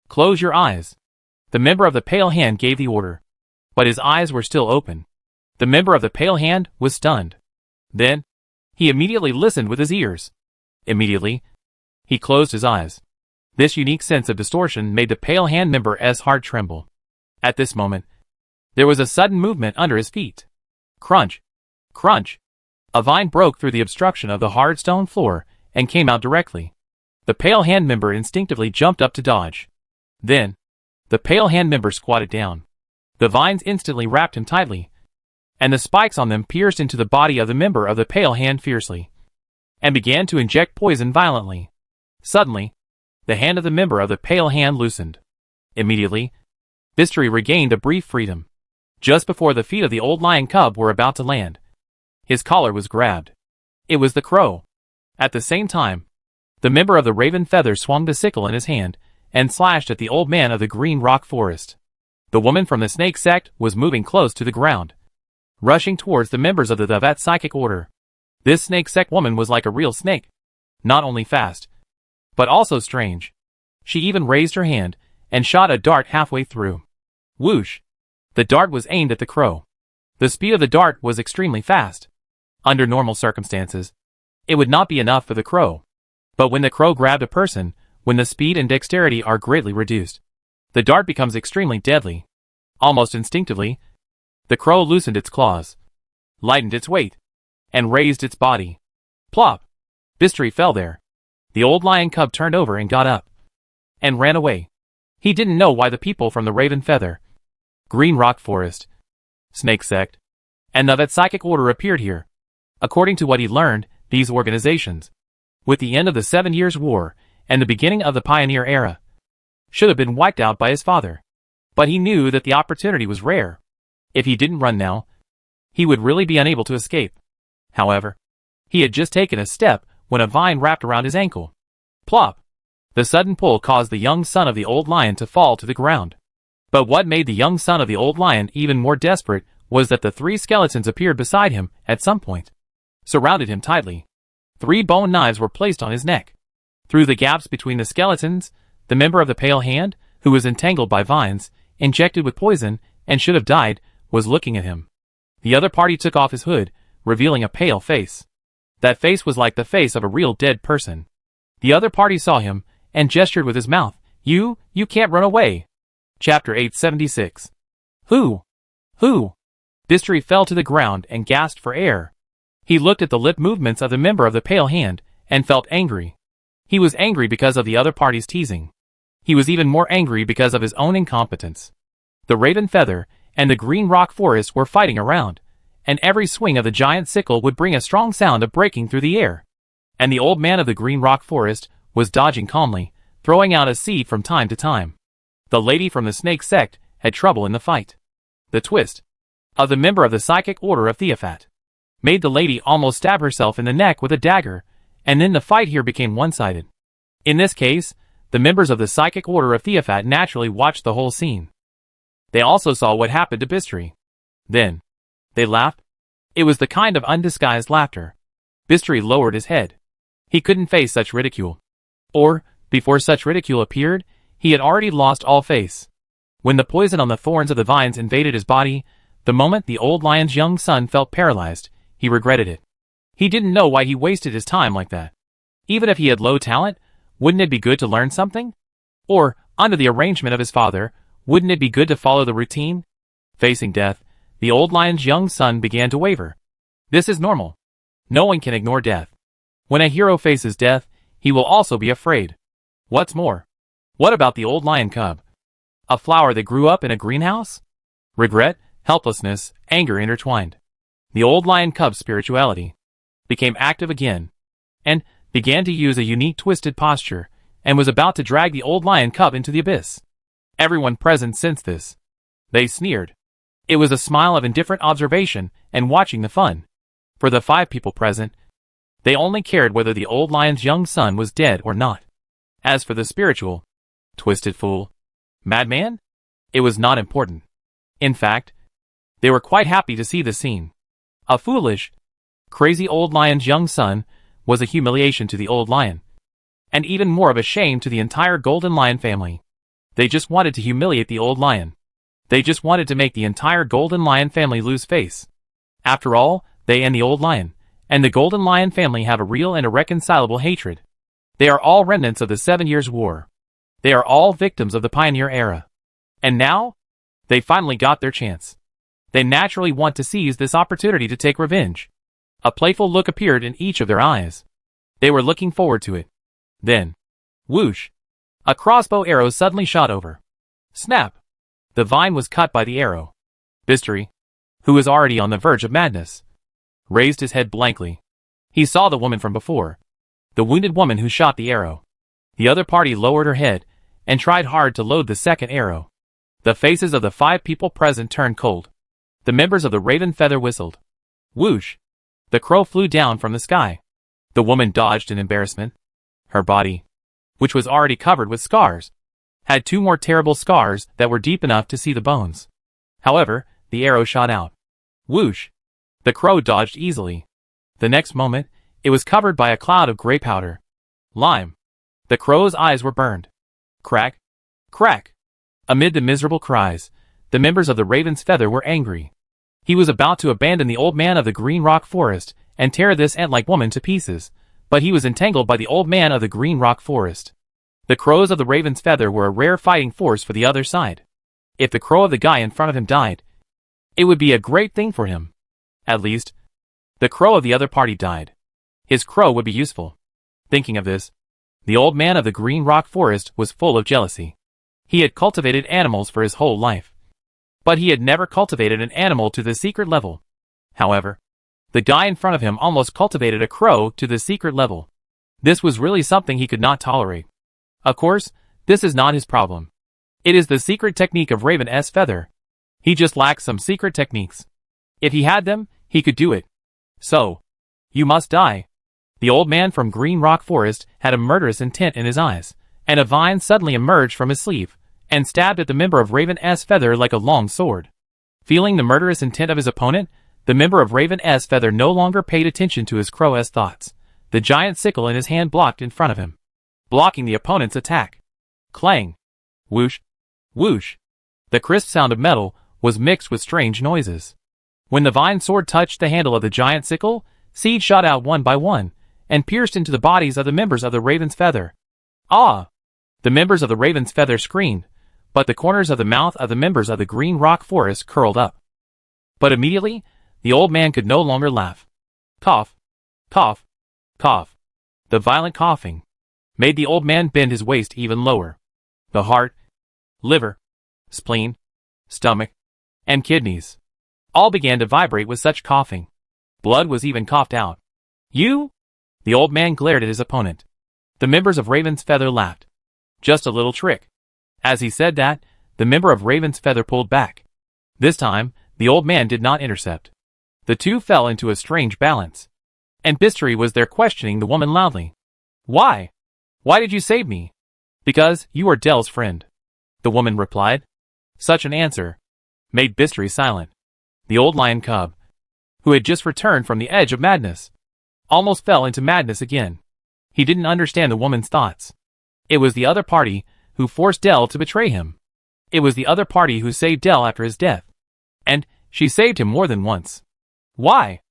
Close your eyes. The member of the Pale Hand gave the order, but his eyes were still open. The member of the Pale Hand was stunned. Then, he immediately listened with his ears. Immediately, he closed his eyes. This unique sense of distortion made the Pale Hand member's heart tremble. At this moment, there was a sudden movement under his feet. Crunch! Crunch! A vine broke through the obstruction of the hard stone floor and came out directly. The Pale Hand member instinctively jumped up to dodge. Then, the Pale Hand member squatted down. The vines instantly wrapped him tightly, and the spikes on them pierced into the body of the member of the pale hand fiercely, and began to inject poison violently. Suddenly, the hand of the member of the pale hand loosened. Immediately, Bistri regained a brief freedom. Just before the feet of the old lion cub were about to land, his collar was grabbed. It was the crow. At the same time, the member of the raven feather swung the sickle in his hand and slashed at the old man of the green rock forest. The woman from the snake sect was moving close to the ground, rushing towards the members of the Devat psychic order. This snake sect woman was like a real snake, not only fast, but also strange. She even raised her hand and shot a dart halfway through. Whoosh! The dart was aimed at the crow. The speed of the dart was extremely fast. Under normal circumstances, it would not be enough for the crow. But when the crow grabbed a person, when the speed and dexterity are greatly reduced, the dart becomes extremely deadly. Almost instinctively, the crow loosened its claws, lightened its weight, and raised its body. Plop! Bistri fell there. The old lion cub turned over and got up, and ran away. He didn't know why the people from the Raven Feather, Green Rock Forest, Snake Sect, and Devat psychic order appeared here. According to what he learned, these organizations, with the end of the 7 Years' War and the beginning of the Pioneer Era, should have been wiped out by his father. But he knew that the opportunity was rare. If he didn't run now, he would really be unable to escape. However, he had just taken a step when a vine wrapped around his ankle. Plop! The sudden pull caused the young son of the old lion to fall to the ground. But what made the young son of the old lion even more desperate was that the 3 skeletons appeared beside him at some point, surrounded him tightly. 3 bone knives were placed on his neck. Through the gaps between the skeletons, the member of the pale hand, who was entangled by vines, injected with poison, and should have died, was looking at him. The other party took off his hood, revealing a pale face. That face was like the face of a real dead person. The other party saw him, and gestured with his mouth. You can't run away. Chapter 876. Who? Bistri fell to the ground and gasped for air. He looked at the lip movements of the member of the pale hand, and felt angry. He was angry because of the other party's teasing. He was even more angry because of his own incompetence. The Raven Feather and the Green Rock Forest were fighting around, and every swing of the giant sickle would bring a strong sound of breaking through the air. And the old man of the Green Rock Forest was dodging calmly, throwing out a seed from time to time. The lady from the Snake Sect had trouble in the fight. The twist of the member of the Psychic Order of Theophat made the lady almost stab herself in the neck with a dagger, and then the fight here became one-sided. In this case, the members of the Psychic Order of Theophat naturally watched the whole scene. They also saw what happened to Bistri. Then, they laughed. It was the kind of undisguised laughter. Bistri lowered his head. He couldn't face such ridicule. Or, before such ridicule appeared, he had already lost all face. When the poison on the thorns of the vines invaded his body, the moment the old lion's young son felt paralyzed, he regretted it. He didn't know why he wasted his time like that. Even if he had low talent, wouldn't it be good to learn something? Or, under the arrangement of his father, wouldn't it be good to follow the routine? Facing death, the old lion's young son began to waver. This is normal. No one can ignore death. When a hero faces death, he will also be afraid. What's more? What about the old lion cub? A flower that grew up in a greenhouse? Regret, helplessness, anger intertwined. The old lion cub's spirituality became active again, and began to use a unique twisted posture, and was about to drag the old lion cub into the abyss. Everyone present sensed this. They sneered. It was a smile of indifferent observation and watching the fun. For the 5 people present, they only cared whether the old lion's young son was dead or not. As for the spiritual, twisted fool, madman, it was not important. In fact, they were quite happy to see the scene. A foolish, crazy old lion's young son was a humiliation to the old lion, and even more of a shame to the entire Golden Lion family. They just wanted to humiliate the old lion. They just wanted to make the entire Golden Lion family lose face. After all, they and the old lion, and the Golden Lion family have a real and irreconcilable hatred. They are all remnants of the 7 Years' War. They are all victims of the Pioneer Era. And now, they finally got their chance. They naturally want to seize this opportunity to take revenge. A playful look appeared in each of their eyes. They were looking forward to it. Then, whoosh! A crossbow arrow suddenly shot over. Snap! The vine was cut by the arrow. Bistri, who was already on the verge of madness, raised his head blankly. He saw the woman from before, the wounded woman who shot the arrow. The other party lowered her head and tried hard to load the second arrow. The faces of the 5 people present turned cold. The members of the Raven Feather whistled. Whoosh! The crow flew down from the sky. The woman dodged in embarrassment. Her body, which was already covered with scars, had 2 more terrible scars that were deep enough to see the bones. However, the arrow shot out. Whoosh! The crow dodged easily. The next moment, it was covered by a cloud of gray powder. Lime. The crow's eyes were burned. Crack! Crack! Amid the miserable cries, the members of the Raven's Feather were angry. He was about to abandon the old man of the Green Rock Forest and tear this ant-like woman to pieces, but he was entangled by the old man of the Green Rock Forest. The crows of the Raven's Feather were a rare fighting force for the other side. If the crow of the guy in front of him died, it would be a great thing for him. At least, the crow of the other party died. His crow would be useful. Thinking of this, the old man of the Green Rock Forest was full of jealousy. He had cultivated animals for his whole life, but he had never cultivated an animal to the secret level. However, the guy in front of him almost cultivated a crow to the secret level. This was really something he could not tolerate. Of course, this is not his problem. It is the secret technique of Raven's Feather. He just lacks some secret techniques. If he had them, he could do it. So, you must die. The old man from Green Rock Forest had a murderous intent in his eyes, and a vine suddenly emerged from his sleeve and stabbed at the member of Raven's Feather like a long sword. Feeling the murderous intent of his opponent, the member of Raven's Feather no longer paid attention to his crow's thoughts. The giant sickle in his hand blocked in front of him, blocking the opponent's attack. Clang! Whoosh! Whoosh! The crisp sound of metal was mixed with strange noises. When the vine sword touched the handle of the giant sickle, seeds shot out one by one and pierced into the bodies of the members of the Raven's Feather. Ah! The members of the Raven's Feather screamed, but the corners of the mouth of the members of the Green Rock Forest curled up. But immediately, the old man could no longer laugh. Cough, cough, cough. The violent coughing made the old man bend his waist even lower. The heart, liver, spleen, stomach, and kidneys all began to vibrate with such coughing. Blood was even coughed out. You? The old man glared at his opponent. The members of Raven's Feather laughed. Just a little trick. As he said that, the member of Raven's Feather pulled back. This time, the old man did not intercept. The two fell into a strange balance. And Bistri was there questioning the woman loudly. Why? Why did you save me? Because you are Dell's friend, the woman replied. Such an answer made Bistri silent. The old lion cub, who had just returned from the edge of madness, almost fell into madness again. He didn't understand the woman's thoughts. It was the other party who forced Dell to betray him. It was the other party who saved Dell after his death. And she saved him more than once. Why?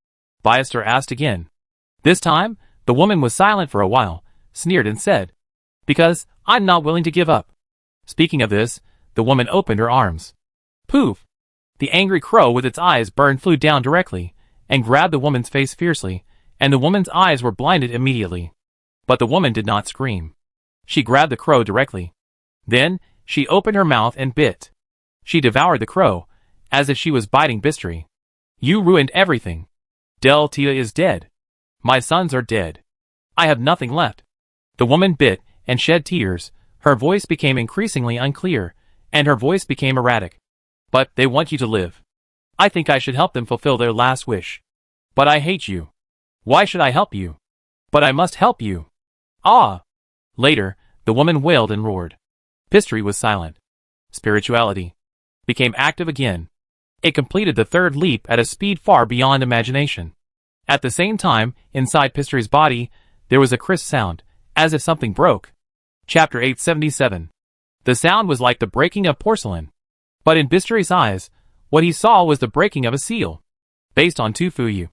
Byaster asked again. This time, the woman was silent for a while, sneered and said, Because I'm not willing to give up. Speaking of this, the woman opened her arms. Poof! The angry crow with its eyes burned flew down directly, and grabbed the woman's face fiercely, and the woman's eyes were blinded immediately. But the woman did not scream. She grabbed the crow directly. Then, she opened her mouth and bit. She devoured the crow, as if she was biting Bistri. You ruined everything. Del Tia is dead. My sons are dead. I have nothing left. The woman bit and shed tears. Her voice became increasingly unclear, and her voice became erratic. But they want you to live. I think I should help them fulfill their last wish. But I hate you. Why should I help you? But I must help you. Ah! Later, the woman wailed and roared. Bistri was silent. Spirituality became active again. It completed the third leap at a speed far beyond imagination. At the same time, inside Bistri's body, there was a crisp sound, as if something broke. Chapter 877. The sound was like the breaking of porcelain. But in Bistri's eyes, what he saw was the breaking of a seal. Based on Tufuyu.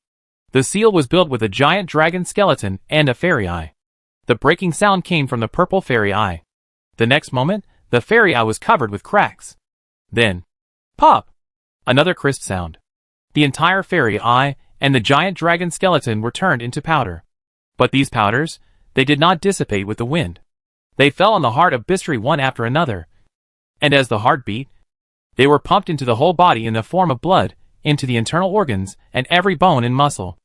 The seal was built with a giant dragon skeleton and a fairy eye. The breaking sound came from the purple fairy eye. The next moment, the fairy eye was covered with cracks. Then, pop! Another crisp sound. The entire fairy eye and the giant dragon skeleton were turned into powder. But these powders, they did not dissipate with the wind. They fell on the heart of Bistri one after another. And as the heart beat, they were pumped into the whole body in the form of blood, into the internal organs and every bone and muscle.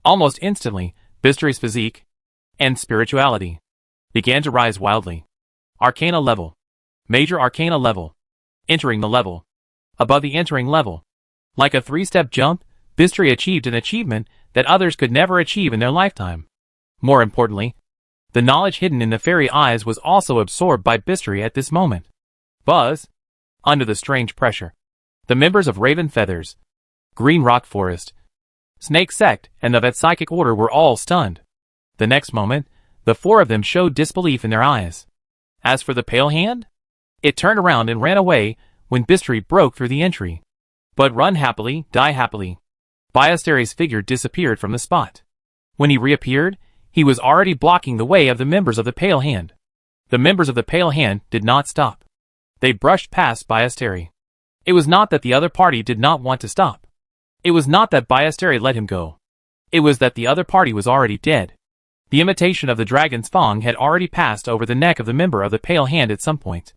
Almost instantly, Bistry's physique and spirituality began to rise wildly. Arcana level. Major Arcana level. Entering the level. Above the entering level. Like a 3-step jump, Bistry achieved an achievement that others could never achieve in their lifetime. More importantly, the knowledge hidden in the fairy eyes was also absorbed by Bistry at this moment. Buzz. Under the strange pressure, the members of Raven Feathers, Green Rock Forest, Snake Sect, and the Vet Psychic Order were all stunned. The next moment, the 4 of them showed disbelief in their eyes. As for the Pale Hand, it turned around and ran away when Bistry broke through the entry. But run happily, die happily. Biastery's figure disappeared from the spot. When he reappeared, he was already blocking the way of the members of the Pale Hand. The members of the Pale Hand did not stop. They brushed past Biastery. It was not that the other party did not want to stop. It was not that Biastery let him go. It was that the other party was already dead. The imitation of the dragon's fang had already passed over the neck of the member of the Pale Hand at some point.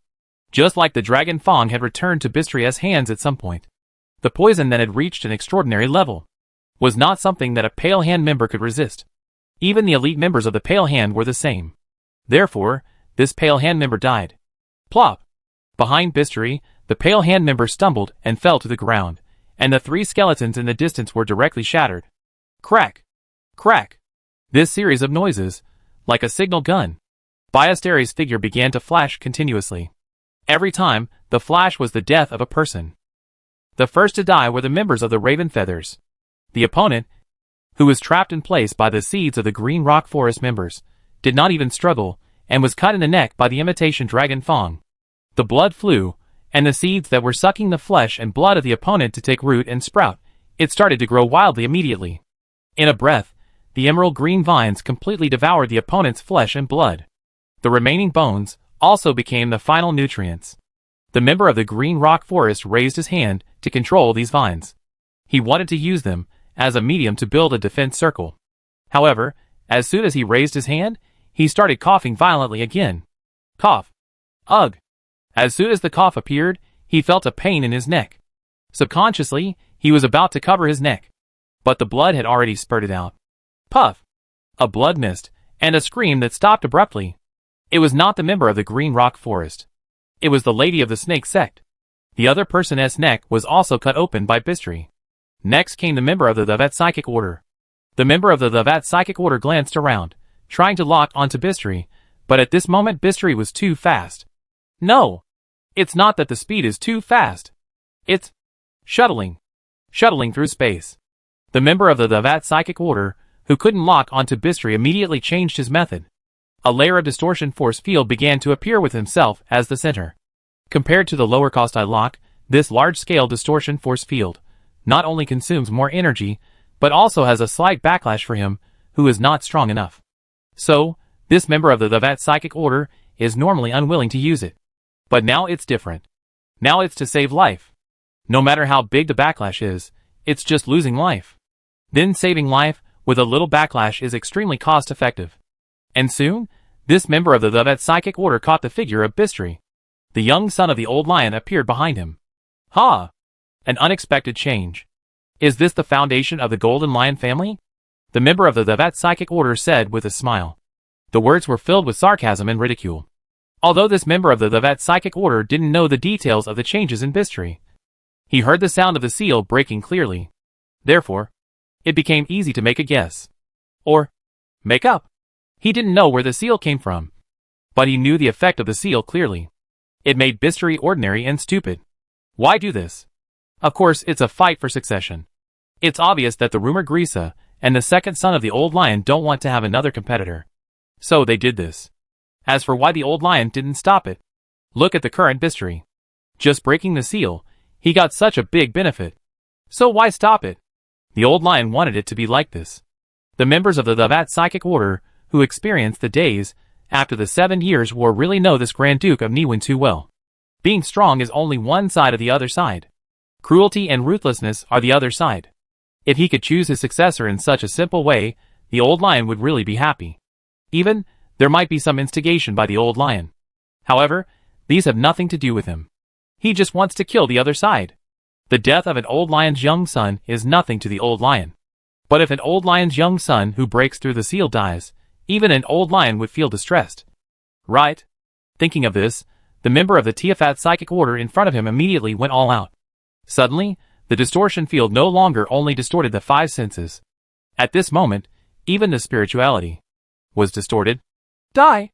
Just like the dragon fang had returned to Bistry's hands at some point. The poison that had reached an extraordinary level was not something that a Pale Hand member could resist. Even the elite members of the Pale Hand were the same. Therefore, this Pale Hand member died. Plop! Behind Bistry, the Pale Hand member stumbled and fell to the ground, and the 3 skeletons in the distance were directly shattered. Crack! Crack! This series of noises, like a signal gun. Biastery's figure began to flash continuously. Every time, the flash was the death of a person. The first to die were the members of the Raven Feathers. The opponent, who was trapped in place by the seeds of the Green Rock Forest members, did not even struggle, and was cut in the neck by the imitation dragon fang. The blood flew, and the seeds that were sucking the flesh and blood of the opponent to take root and sprout, it started to grow wildly immediately. In a breath, the emerald green vines completely devoured the opponent's flesh and blood. The remaining bones also became the final nutrients. The member of the Green Rock Forest raised his hand to control these vines. He wanted to use them as a medium to build a defense circle. However, as soon as he raised his hand, he started coughing violently again. Cough. Ugh. As soon as the cough appeared, he felt a pain in his neck. Subconsciously, he was about to cover his neck. But the blood had already spurted out. Puff! A blood mist, and a scream that stopped abruptly. It was not the member of the Green Rock Forest. It was the lady of the Snake Sect. The other person's neck was also cut open by Bistry. Next came the member of the Vet Psychic Order. The member of the Vet Psychic Order glanced around, trying to lock onto Bistry, but at this moment Bistry was too fast. No! It's not that the speed is too fast. It's shuttling. Shuttling through space. The member of the Vet Psychic Order, who couldn't lock onto Bistry, immediately changed his method. A layer of distortion force field began to appear with himself as the center. Compared to the lower cost lock, this large-scale distortion force field not only consumes more energy, but also has a slight backlash for him, who is not strong enough. So, this member of the Vet Psychic Order is normally unwilling to use it. But now it's different. Now it's to save life. No matter how big the backlash is, it's just losing life. Then saving life with a little backlash is extremely cost-effective. And soon, this member of the Vet Psychic Order caught the figure of Bistry. The young son of the old lion appeared behind him. Ha! An unexpected change. Is this the foundation of the Golden Lion family? The member of the Vet Psychic Order said with a smile. The words were filled with sarcasm and ridicule. Although this member of the Vet Psychic Order didn't know the details of the changes in Bistry, he heard the sound of the seal breaking clearly. Therefore, it became easy to make a guess. Or, make up. He didn't know where the seal came from. But he knew the effect of the seal clearly. It made Bistry ordinary and stupid. Why do this? Of course, it's a fight for succession. It's obvious that the rumor Grisa and the second son of the old lion don't want to have another competitor. So they did this. As for why the old lion didn't stop it, look at the current Bistry. Just breaking the seal, he got such a big benefit. So why stop it? The old lion wanted it to be like this. The members of the Vet Psychic Order, who experienced the days after the 7 Years' War, really know this Grand Duke of Niwen too well. Being strong is only one side of the other side. Cruelty and ruthlessness are the other side. If he could choose his successor in such a simple way, the old lion would really be happy. Even, there might be some instigation by the old lion. However, these have nothing to do with him. He just wants to kill the other side. The death of an old lion's young son is nothing to the old lion. But if an old lion's young son who breaks through the seal dies, even an old lion would feel distressed. Right? Thinking of this, the member of the Tiafat psychic order in front of him immediately went all out. Suddenly, the distortion field no longer only distorted the five senses. At this moment, even the spirituality was distorted. Die!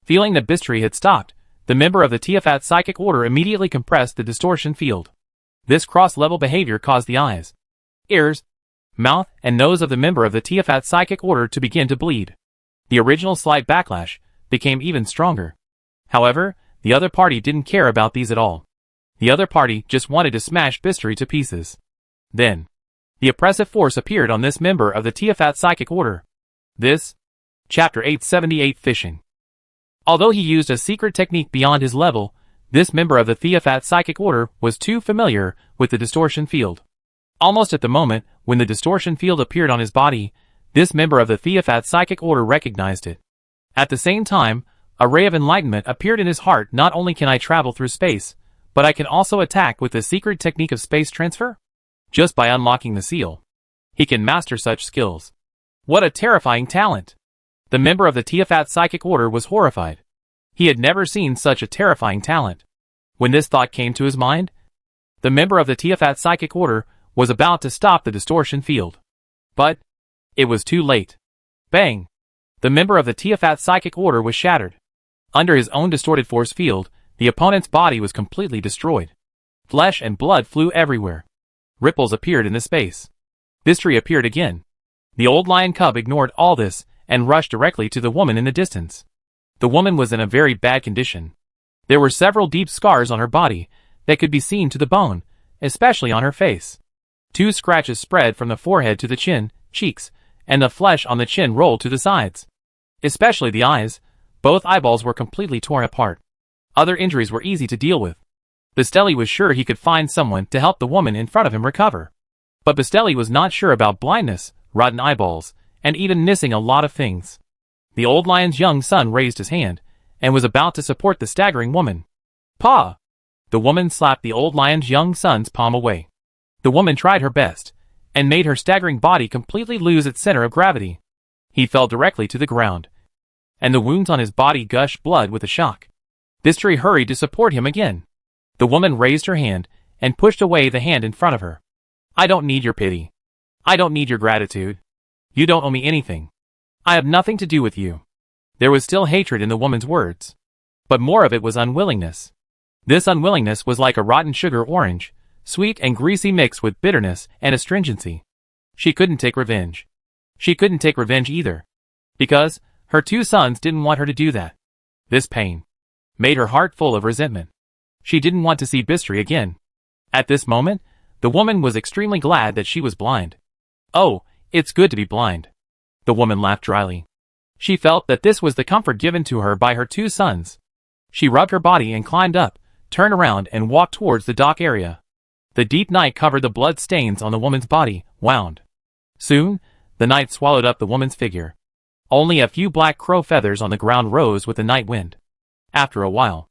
Feeling that Bistri had stopped, the member of the Tiafat psychic order immediately compressed the distortion field. This cross-level behavior caused the eyes, ears, mouth, and nose of the member of the Tiafat psychic order to begin to bleed. The original slight backlash became even stronger. However, the other party didn't care about these at all. The other party just wanted to smash Bistri to pieces. Then, the oppressive force appeared on this member of the Tiafat psychic order. This, Chapter 878 Fishing. Although he used a secret technique beyond his level, this member of the Tiafat psychic order was too familiar with the distortion field. Almost at the moment when the distortion field appeared on his body, this member of the Tiafat psychic order recognized it. At the same time, a ray of enlightenment appeared in his heart. Not only can I travel through space, but I can also attack with the secret technique of space transfer? Just by unlocking the seal, he can master such skills. What a terrifying talent! The member of the Tiafat psychic order was horrified. He had never seen such a terrifying talent. When this thought came to his mind, the member of the Tiafat psychic order was about to stop the distortion field. But it was too late. Bang! The member of the Tiafat psychic order was shattered. Under his own distorted force field, the opponent's body was completely destroyed. Flesh and blood flew everywhere. Ripples appeared in the space. Bistri appeared again. The old lion cub ignored all this and rushed directly to the woman in the distance. The woman was in a very bad condition. There were several deep scars on her body that could be seen to the bone, especially on her face. 2 scratches spread from the forehead to the chin, cheeks, and the flesh on the chin rolled to the sides. Especially the eyes, both eyeballs were completely torn apart. Other injuries were easy to deal with. Bistelli was sure he could find someone to help the woman in front of him recover. But Bistelli was not sure about blindness, rotten eyeballs, and even missing a lot of things. The old lion's young son raised his hand, and was about to support the staggering woman. Pa! The woman slapped the old lion's young son's palm away. The woman tried her best, and made her staggering body completely lose its center of gravity. He fell directly to the ground, and the wounds on his body gushed blood with a shock. Bistri hurried to support him again. The woman raised her hand, and pushed away the hand in front of her. I don't need your pity. I don't need your gratitude. You don't owe me anything. I have nothing to do with you. There was still hatred in the woman's words. But more of it was unwillingness. This unwillingness was like a rotten sugar orange, sweet and greasy mixed with bitterness and astringency. She couldn't take revenge. She couldn't take revenge either. Because her 2 sons didn't want her to do that. This pain made her heart full of resentment. She didn't want to see Bistri again. At this moment, the woman was extremely glad that she was blind. Oh, it's good to be blind. The woman laughed dryly. She felt that this was the comfort given to her by her 2 sons. She rubbed her body and climbed up, turned around and walked towards the dock area. The deep night covered the blood stains on the woman's body, wound. Soon, the night swallowed up the woman's figure. Only a few black crow feathers on the ground rose with the night wind. After a while,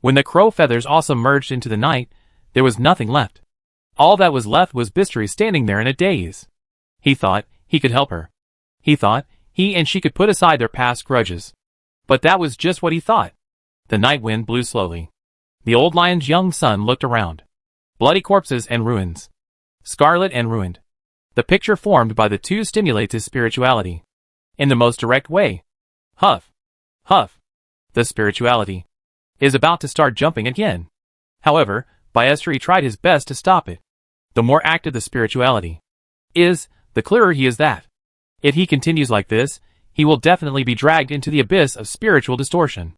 when the crow feathers also merged into the night, there was nothing left. All that was left was Bistri standing there in a daze. He thought he could help her. He thought he and she could put aside their past grudges. But that was just what he thought. The night wind blew slowly. The old lion's young son looked around. Bloody corpses and ruins. Scarlet and ruined. The picture formed by the 2 stimulates his spirituality. In the most direct way. Huff. Huff. The spirituality is about to start jumping again. However, Bistri tried his best to stop it. The more active the spirituality is, the clearer he is that. If he continues like this, he will definitely be dragged into the abyss of spiritual distortion.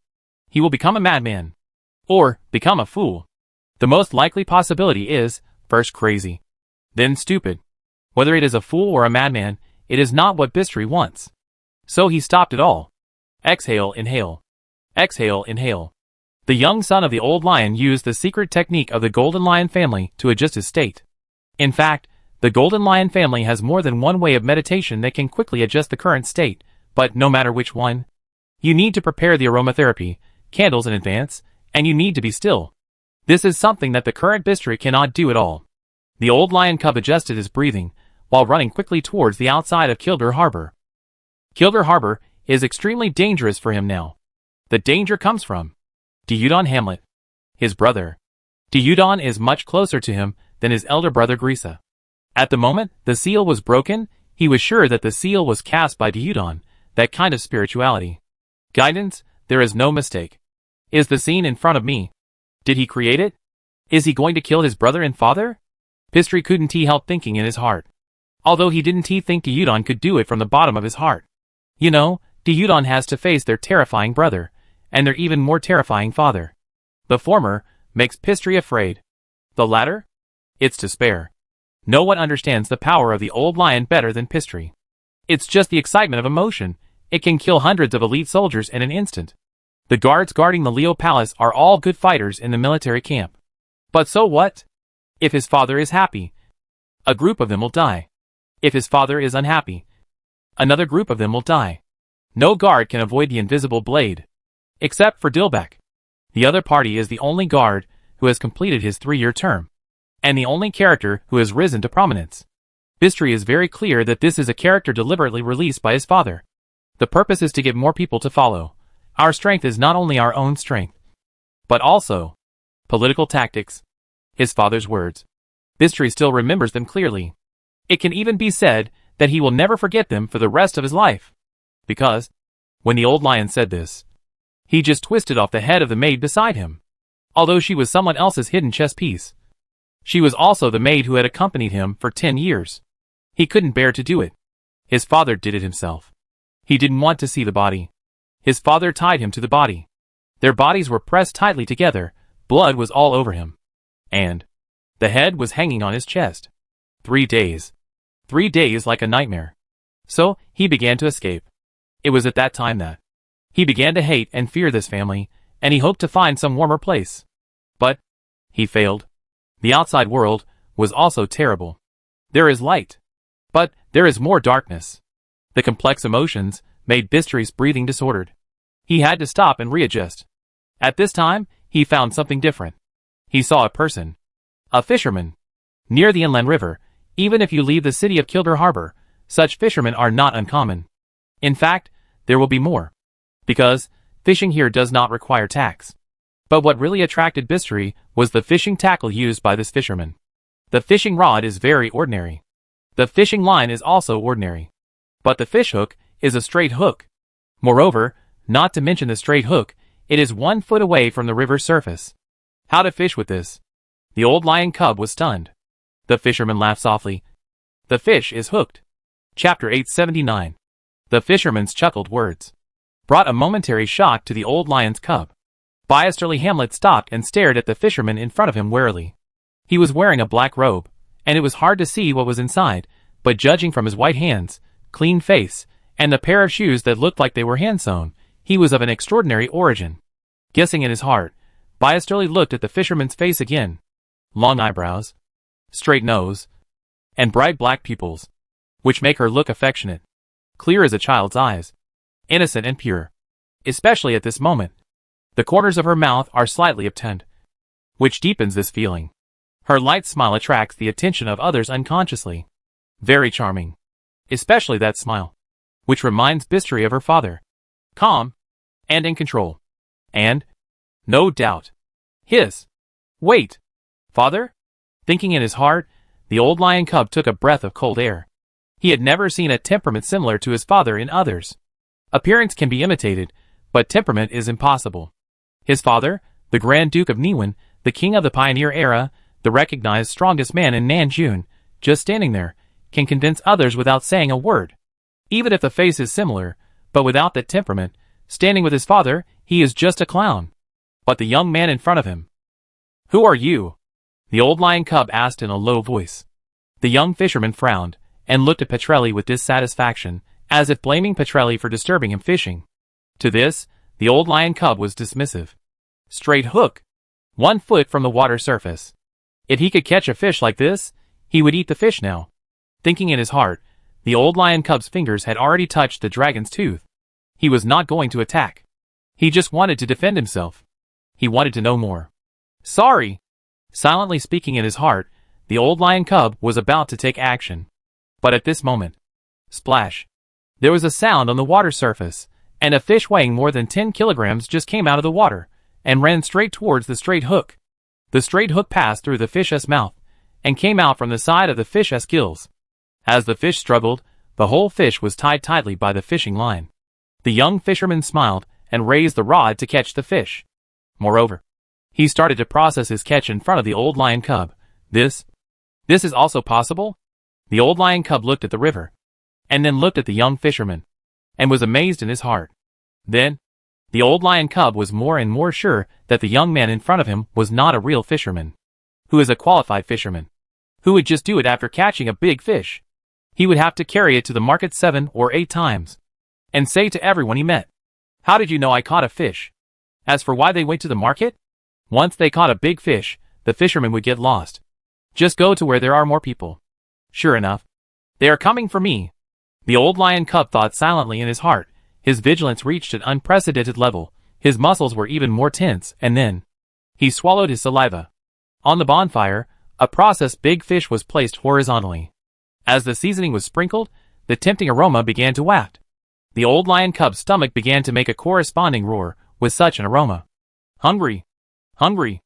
He will become a madman. Or become a fool. The most likely possibility is, first crazy, then stupid. Whether it is a fool or a madman, it is not what Bistri wants. So he stopped it all. Exhale, inhale. Exhale, inhale. The young son of the old lion used the secret technique of the golden lion family to adjust his state. In fact, the golden lion family has more than one way of meditation that can quickly adjust the current state, but no matter which one, you need to prepare the aromatherapy, candles in advance, and you need to be still. This is something that the current Bistri cannot do at all. The old lion cub adjusted his breathing, while running quickly towards the outside of Kildare Harbor. Kildare Harbor is extremely dangerous for him now. The danger comes from Dieudonne Hamlet, his brother. Dieudonne is much closer to him than his elder brother Grisa. At the moment the seal was broken, he was sure that the seal was cast by Dieudonne, that kind of spirituality. Guidance, there is no mistake. Is the scene in front of me? Did he create it? Is he going to kill his brother and father? Pistri couldn't help thinking in his heart. Although he didn't think Dieudonne could do it from the bottom of his heart. You know, Dieudonne has to face their terrifying brother, and their even more terrifying father. The former makes Pistri afraid. The latter? It's despair. No one understands the power of the old lion better than Pistri. It's just the excitement of emotion. It can kill hundreds of elite soldiers in an instant. The guards guarding the Leo Palace are all good fighters in the military camp. But so what? If his father is happy, a group of them will die. If his father is unhappy, another group of them will die. No guard can avoid the invisible blade. Except for Dilbeck. The other party is the only guard who has completed his 3-year term. And the only character who has risen to prominence. Pistri is very clear that this is a character deliberately released by his father. The purpose is to get more people to follow. Our strength is not only our own strength, but also political tactics. His father's words. Pistri still remembers them clearly. It can even be said that he will never forget them for the rest of his life. Because, when the old lion said this, he just twisted off the head of the maid beside him. Although she was someone else's hidden chess piece. She was also the maid who had accompanied him for 10 years. He couldn't bear to do it. His father did it himself. He didn't want to see the body. His father tied him to the body. Their bodies were pressed tightly together, blood was all over him. And the head was hanging on his chest. 3 days. 3 days like a nightmare. So, he began to escape. It was at that time that he began to hate and fear this family, and he hoped to find some warmer place. But he failed. The outside world was also terrible. There is light, but there is more darkness. The complex emotions made Pistri's breathing disordered. He had to stop and readjust. At this time, he found something different. He saw a person. A fisherman. Near the inland river, even if you leave the city of Kildare Harbor, such fishermen are not uncommon. In fact, there will be more. Because fishing here does not require tax. But what really attracted Pistri was the fishing tackle used by this fisherman. The fishing rod is very ordinary. The fishing line is also ordinary. But the fish hook is a straight hook. Moreover, not to mention the straight hook, it is 1 foot away from the river's surface. How to fish with this? The old lion cub was stunned. The fisherman laughed softly. The fish is hooked. Chapter 879. The fisherman's chuckled words brought a momentary shock to the old lion's cub. Biesterly Hamlet stopped and stared at the fisherman in front of him warily. He was wearing a black robe, and it was hard to see what was inside, but judging from his white hands, clean face, and the pair of shoes that looked like they were hand-sewn, he was of an extraordinary origin. Guessing in his heart, Biesterly looked at the fisherman's face again. Long eyebrows, straight nose, and bright black pupils, which make her look affectionate. Clear as a child's eyes. Innocent and pure. Especially at this moment. The corners of her mouth are slightly obtunded, which deepens this feeling. Her light smile attracts the attention of others unconsciously. Very charming. Especially that smile, which reminds Pistri of her father. Calm, and in control. And, no doubt, his. Wait. Father? Thinking in his heart, the old lion cub took a breath of cold air. He had never seen a temperament similar to his father in others. Appearance can be imitated, but temperament is impossible. His father, the Grand Duke of Niwen, the king of the pioneer era, the recognized strongest man in Nanjun, just standing there, can convince others without saying a word. Even if the face is similar, but without that temperament, standing with his father, he is just a clown. But the young man in front of him. Who are you? The old lion cub asked in a low voice. The young fisherman frowned, and looked at Petrelli with dissatisfaction, as if blaming Petrelli for disturbing him fishing. To this, the old lion cub was dismissive. Straight hook. 1 foot from the water surface. If he could catch a fish like this, he would eat the fish now. Thinking in his heart, the old lion cub's fingers had already touched the dragon's tooth. He was not going to attack. He just wanted to defend himself. He wanted to know more. Sorry. Silently speaking in his heart, the old lion cub was about to take action. But at this moment, splash! There was a sound on the water surface, and a fish weighing more than 10 kilograms just came out of the water, and ran straight towards the straight hook. The straight hook passed through the fish's mouth, and came out from the side of the fish's gills. As the fish struggled, the whole fish was tied tightly by the fishing line. The young fisherman smiled, and raised the rod to catch the fish. Moreover, he started to process his catch in front of the old lion cub. This is also possible? The old lion cub looked at the river, and then looked at the young fisherman, and was amazed in his heart. Then, the old lion cub was more and more sure that the young man in front of him was not a real fisherman, who is a qualified fisherman, who would just do it after catching a big fish. He would have to carry it to the market 7 or 8 times, and say to everyone he met, "How did you know I caught a fish?" As for why they went to the market, once they caught a big fish, the fisherman would get lost. Just go to where there are more people. Sure enough, they are coming for me. The old lion cub thought silently in his heart. His vigilance reached an unprecedented level. His muscles were even more tense, and then he swallowed his saliva. On the bonfire, a processed big fish was placed horizontally. As the seasoning was sprinkled, the tempting aroma began to waft. The old lion cub's stomach began to make a corresponding roar with such an aroma. Hungry! Hungry!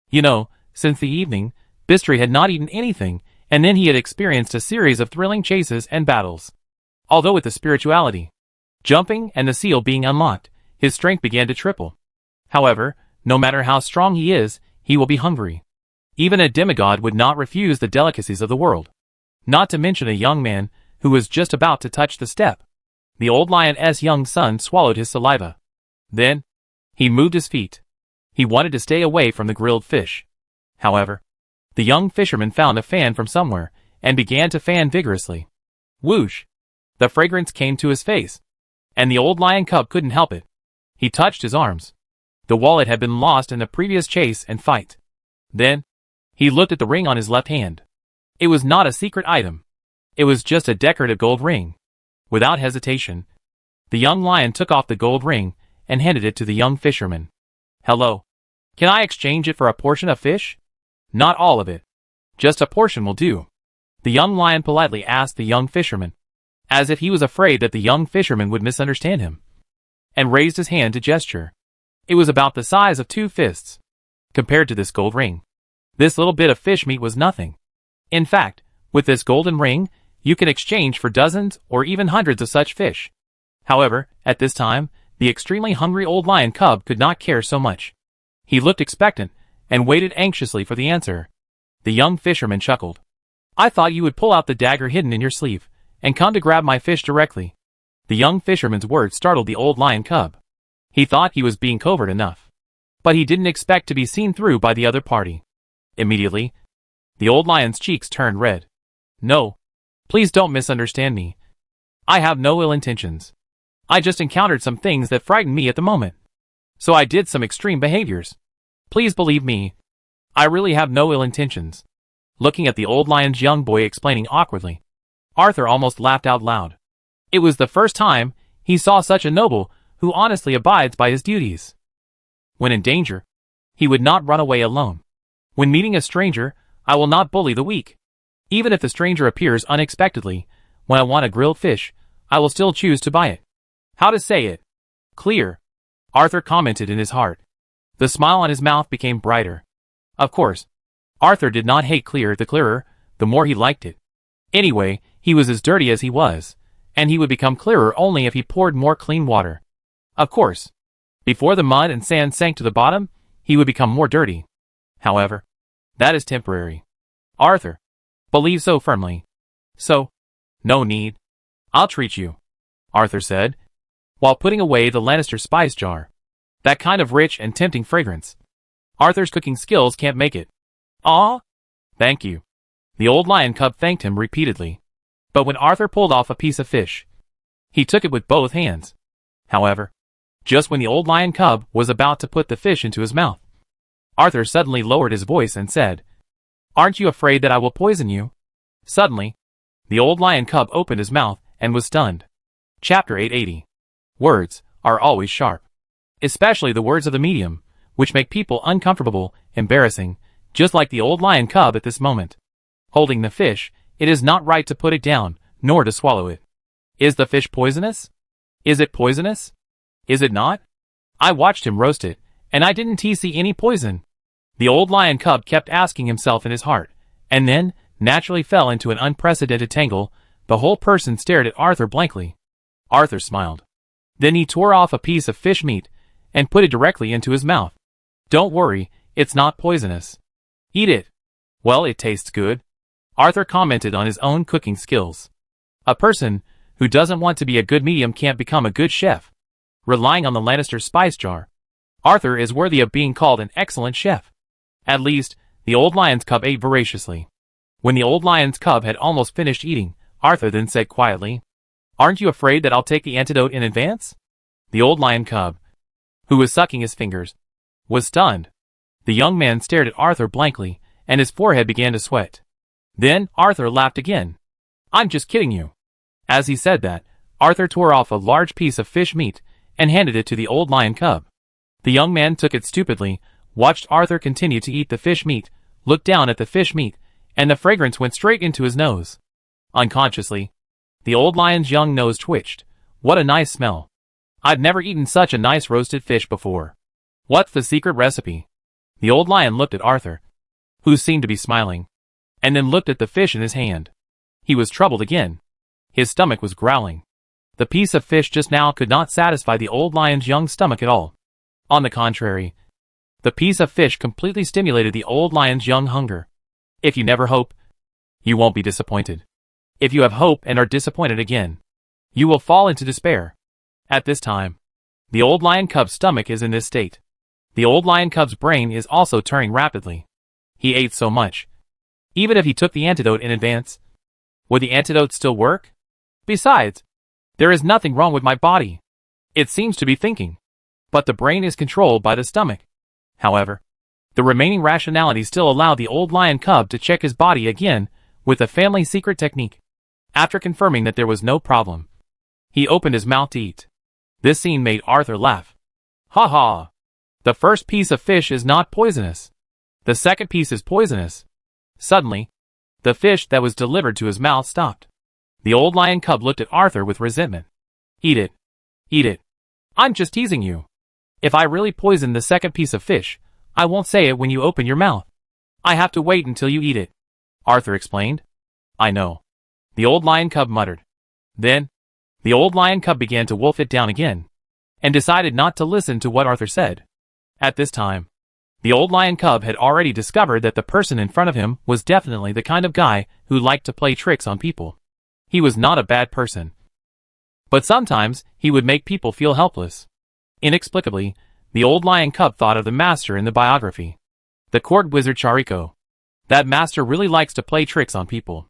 You know, since the evening, Bistri had not eaten anything, and then he had experienced a series of thrilling chases and battles. Although with the spirituality, jumping, and the seal being unlocked, his strength began to triple. However, no matter how strong he is, he will be hungry. Even a demigod would not refuse the delicacies of the world. Not to mention a young man who was just about to touch the step. The old lion's young son swallowed his saliva. Then, he moved his feet. He wanted to stay away from the grilled fish. However, the young fisherman found a fan from somewhere, and began to fan vigorously. Whoosh! The fragrance came to his face, and the old lion cub couldn't help it. He touched his arms. The wallet had been lost in the previous chase and fight. Then, he looked at the ring on his left hand. It was not a secret item. It was just a decorative gold ring. Without hesitation, the young lion took off the gold ring and handed it to the young fisherman. Hello. Can I exchange it for a portion of fish? Not all of it. Just a portion will do. The young lion politely asked the young fisherman, as if he was afraid that the young fisherman would misunderstand him, and raised his hand to gesture. It was about the size of 2 fists. Compared to this gold ring, this little bit of fish meat was nothing. In fact, with this golden ring, you can exchange for dozens or even hundreds of such fish. However, at this time, the extremely hungry old lion cub could not care so much. He looked expectant, and waited anxiously for the answer. The young fisherman chuckled. I thought you would pull out the dagger hidden in your sleeve, and come to grab my fish directly. The young fisherman's words startled the old lion cub. He thought he was being covert enough, but he didn't expect to be seen through by the other party. Immediately, the old lion's cheeks turned red. No, please don't misunderstand me. I have no ill intentions. I just encountered some things that frightened me at the moment, so I did some extreme behaviors. Please believe me. I really have no ill intentions. Looking at the old lion's young boy explaining awkwardly, Arthur almost laughed out loud. It was the first time he saw such a noble who honestly abides by his duties. When in danger, he would not run away alone. When meeting a stranger, I will not bully the weak. Even if the stranger appears unexpectedly, when I want a grilled fish, I will still choose to buy it. How to say it? Clear. Arthur commented in his heart. The smile on his mouth became brighter. Of course, Arthur did not hate Clear. The clearer, the more he liked it. Anyway, he was as dirty as he was, and he would become clearer only if he poured more clean water. Of course, before the mud and sand sank to the bottom, he would become more dirty. However, that is temporary. Arthur believed so firmly. So, no need. I'll treat you, Arthur said, while putting away the Lannister spice jar. That kind of rich and tempting fragrance. Arthur's cooking skills can't make it. Aw! Thank you. The old lion cub thanked him repeatedly. But when Arthur pulled off a piece of fish, he took it with both hands. However, just when the old lion cub was about to put the fish into his mouth, Arthur suddenly lowered his voice and said, Aren't you afraid that I will poison you? Suddenly, the old lion cub opened his mouth and was stunned. Chapter 880. Words are always sharp. Especially the words of the medium, which make people uncomfortable, embarrassing, just like the old lion cub at this moment. Holding the fish, it is not right to put it down, nor to swallow it. Is the fish poisonous? Is it poisonous? Is it not? I watched him roast it, and I didn't see any poison. The old lion cub kept asking himself in his heart, and then, naturally fell into an unprecedented tangle. The whole person stared at Arthur blankly. Arthur smiled. Then he tore off a piece of fish meat, and put it directly into his mouth. Don't worry, it's not poisonous. Eat it. Well, it tastes good. Arthur commented on his own cooking skills. A person who doesn't want to be a good medium can't become a good chef. Relying on the Lannister spice jar, Arthur is worthy of being called an excellent chef. At least, the old lion's cub ate voraciously. When the old lion's cub had almost finished eating, Arthur then said quietly, "Aren't you afraid that I'll take the antidote in advance?" The old lion cub, who was sucking his fingers, was stunned. The young man stared at Arthur blankly, and his forehead began to sweat. Then, Arthur laughed again. "I'm just kidding you." As he said that, Arthur tore off a large piece of fish meat, and handed it to the old lion cub. The young man took it stupidly, watched Arthur continue to eat the fish meat, looked down at the fish meat, and the fragrance went straight into his nose. Unconsciously, the old lion's young nose twitched. What a nice smell. I've never eaten such a nice roasted fish before. What's the secret recipe? The old lion looked at Arthur, who seemed to be smiling, and then looked at the fish in his hand. He was troubled again. His stomach was growling. The piece of fish just now could not satisfy the old lion's young stomach at all. On the contrary, the piece of fish completely stimulated the old lion's young hunger. If you never hope, you won't be disappointed. If you have hope and are disappointed again, you will fall into despair. At this time, the old lion cub's stomach is in this state. The old lion cub's brain is also turning rapidly. He ate so much. Even if he took the antidote in advance, would the antidote still work? Besides, there is nothing wrong with my body. It seems to be thinking. But the brain is controlled by the stomach. However, the remaining rationality still allowed the old lion cub to check his body again with a family secret technique. After confirming that there was no problem, he opened his mouth to eat. This scene made Arthur laugh. Ha ha! The first piece of fish is not poisonous. The second piece is poisonous. Suddenly, the fish that was delivered to his mouth stopped. The old lion cub looked at Arthur with resentment. Eat it. Eat it. I'm just teasing you. If I really poison the second piece of fish, I won't say it when you open your mouth. I have to wait until you eat it. Arthur explained. I know. The old lion cub muttered. Then, the old lion cub began to wolf it down again, and decided not to listen to what Arthur said. At this time, the old lion cub had already discovered that the person in front of him was definitely the kind of guy who liked to play tricks on people. He was not a bad person, but sometimes he would make people feel helpless. Inexplicably, the old lion cub thought of the master in the biography, the court wizard Chariko. That master really likes to play tricks on people.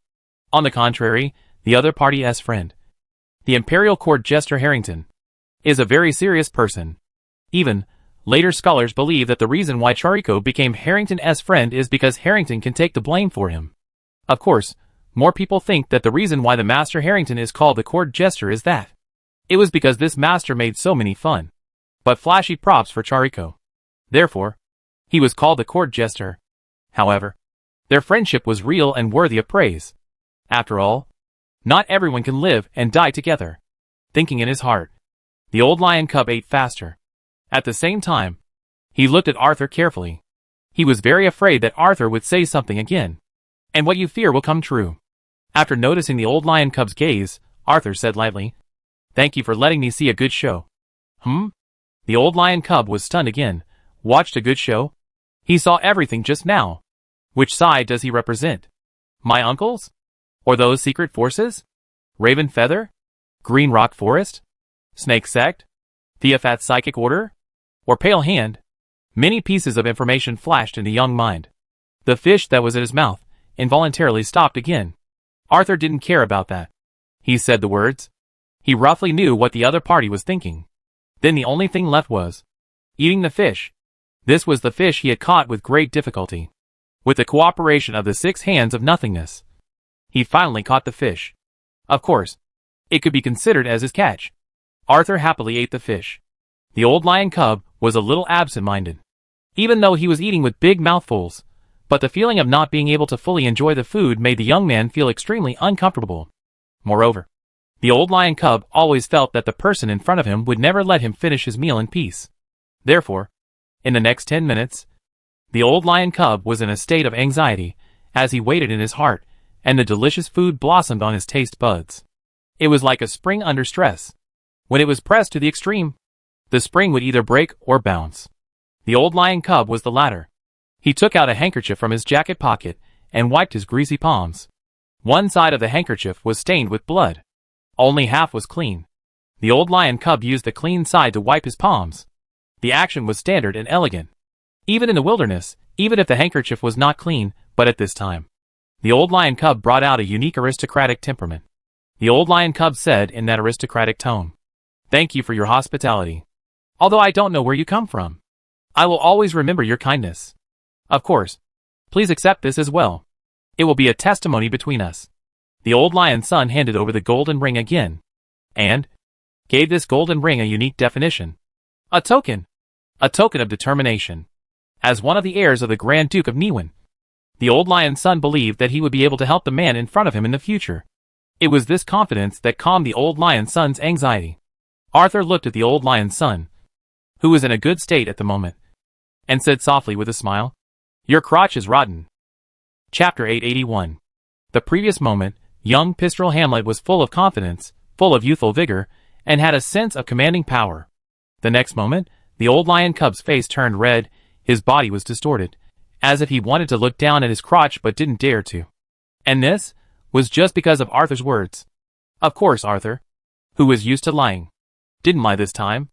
On the contrary, the other party's friend, the imperial court jester Harrington, is a very serious person. Even, later scholars believe that the reason why Chariko became Harrington's friend is because Harrington can take the blame for him. Of course, more people think that the reason why the Master Harrington is called the court jester is that it was because this master made so many fun, but flashy props for Chariko. Therefore, he was called the court jester. However, their friendship was real and worthy of praise. After all, not everyone can live and die together. Thinking in his heart, the old lion cub ate faster. At the same time, he looked at Arthur carefully. He was very afraid that Arthur would say something again, and what you fear will come true. After noticing the old lion cub's gaze, Arthur said lightly, "Thank you for letting me see a good show." The old lion cub was stunned again. Watched a good show? He saw everything just now. Which side does he represent? My uncle's? Or those secret forces? Raven Feather? Green Rock Forest? Snake Sect? Theophat Psychic Order? Or Pale Hand? Many pieces of information flashed in the young mind. The fish that was in his mouth involuntarily stopped again. Arthur didn't care about that. He said the words. He roughly knew what the other party was thinking. Then the only thing left was eating the fish. This was the fish he had caught with great difficulty. With the cooperation of the 6 hands of nothingness, he finally caught the fish. Of course, it could be considered as his catch. Arthur happily ate the fish. The old lion cub was a little absent-minded. Even though he was eating with big mouthfuls, But the feeling of not being able to fully enjoy the food made the young man feel extremely uncomfortable. Moreover, the old lion cub always felt that the person in front of him would never let him finish his meal in peace. Therefore, in the next 10 minutes, the old lion cub was in a state of anxiety as he waited in his heart, and the delicious food blossomed on his taste buds. It was like a spring under stress. When it was pressed to the extreme, the spring would either break or bounce. The old lion cub was the latter. He took out a handkerchief from his jacket pocket and wiped his greasy palms. One side of the handkerchief was stained with blood. Only half was clean. The old lion cub used the clean side to wipe his palms. The action was standard and elegant. Even in the wilderness, even if the handkerchief was not clean, but at this time, the old lion cub brought out a unique aristocratic temperament. The old lion cub said in that aristocratic tone, "Thank you for your hospitality. Although I don't know where you come from, I will always remember your kindness. Of course, please accept this as well. It will be a testimony between us." The old lion's son handed over the golden ring again, and gave this golden ring a unique definition. A token of determination. As one of the heirs of the Grand Duke of Niwen, the old lion's son believed that he would be able to help the man in front of him in the future. It was this confidence that calmed the old lion's son's anxiety. Arthur looked at the old lion's son, who was in a good state at the moment, and said softly with a smile, "Your crotch is rotten." Chapter 881. The previous moment, young Pistol Hamlet was full of confidence, full of youthful vigor, and had a sense of commanding power. The next moment, the old lion cub's face turned red, his body was distorted, as if he wanted to look down at his crotch but didn't dare to. And this was just because of Arthur's words. Of course Arthur, who was used to lying, didn't lie this time.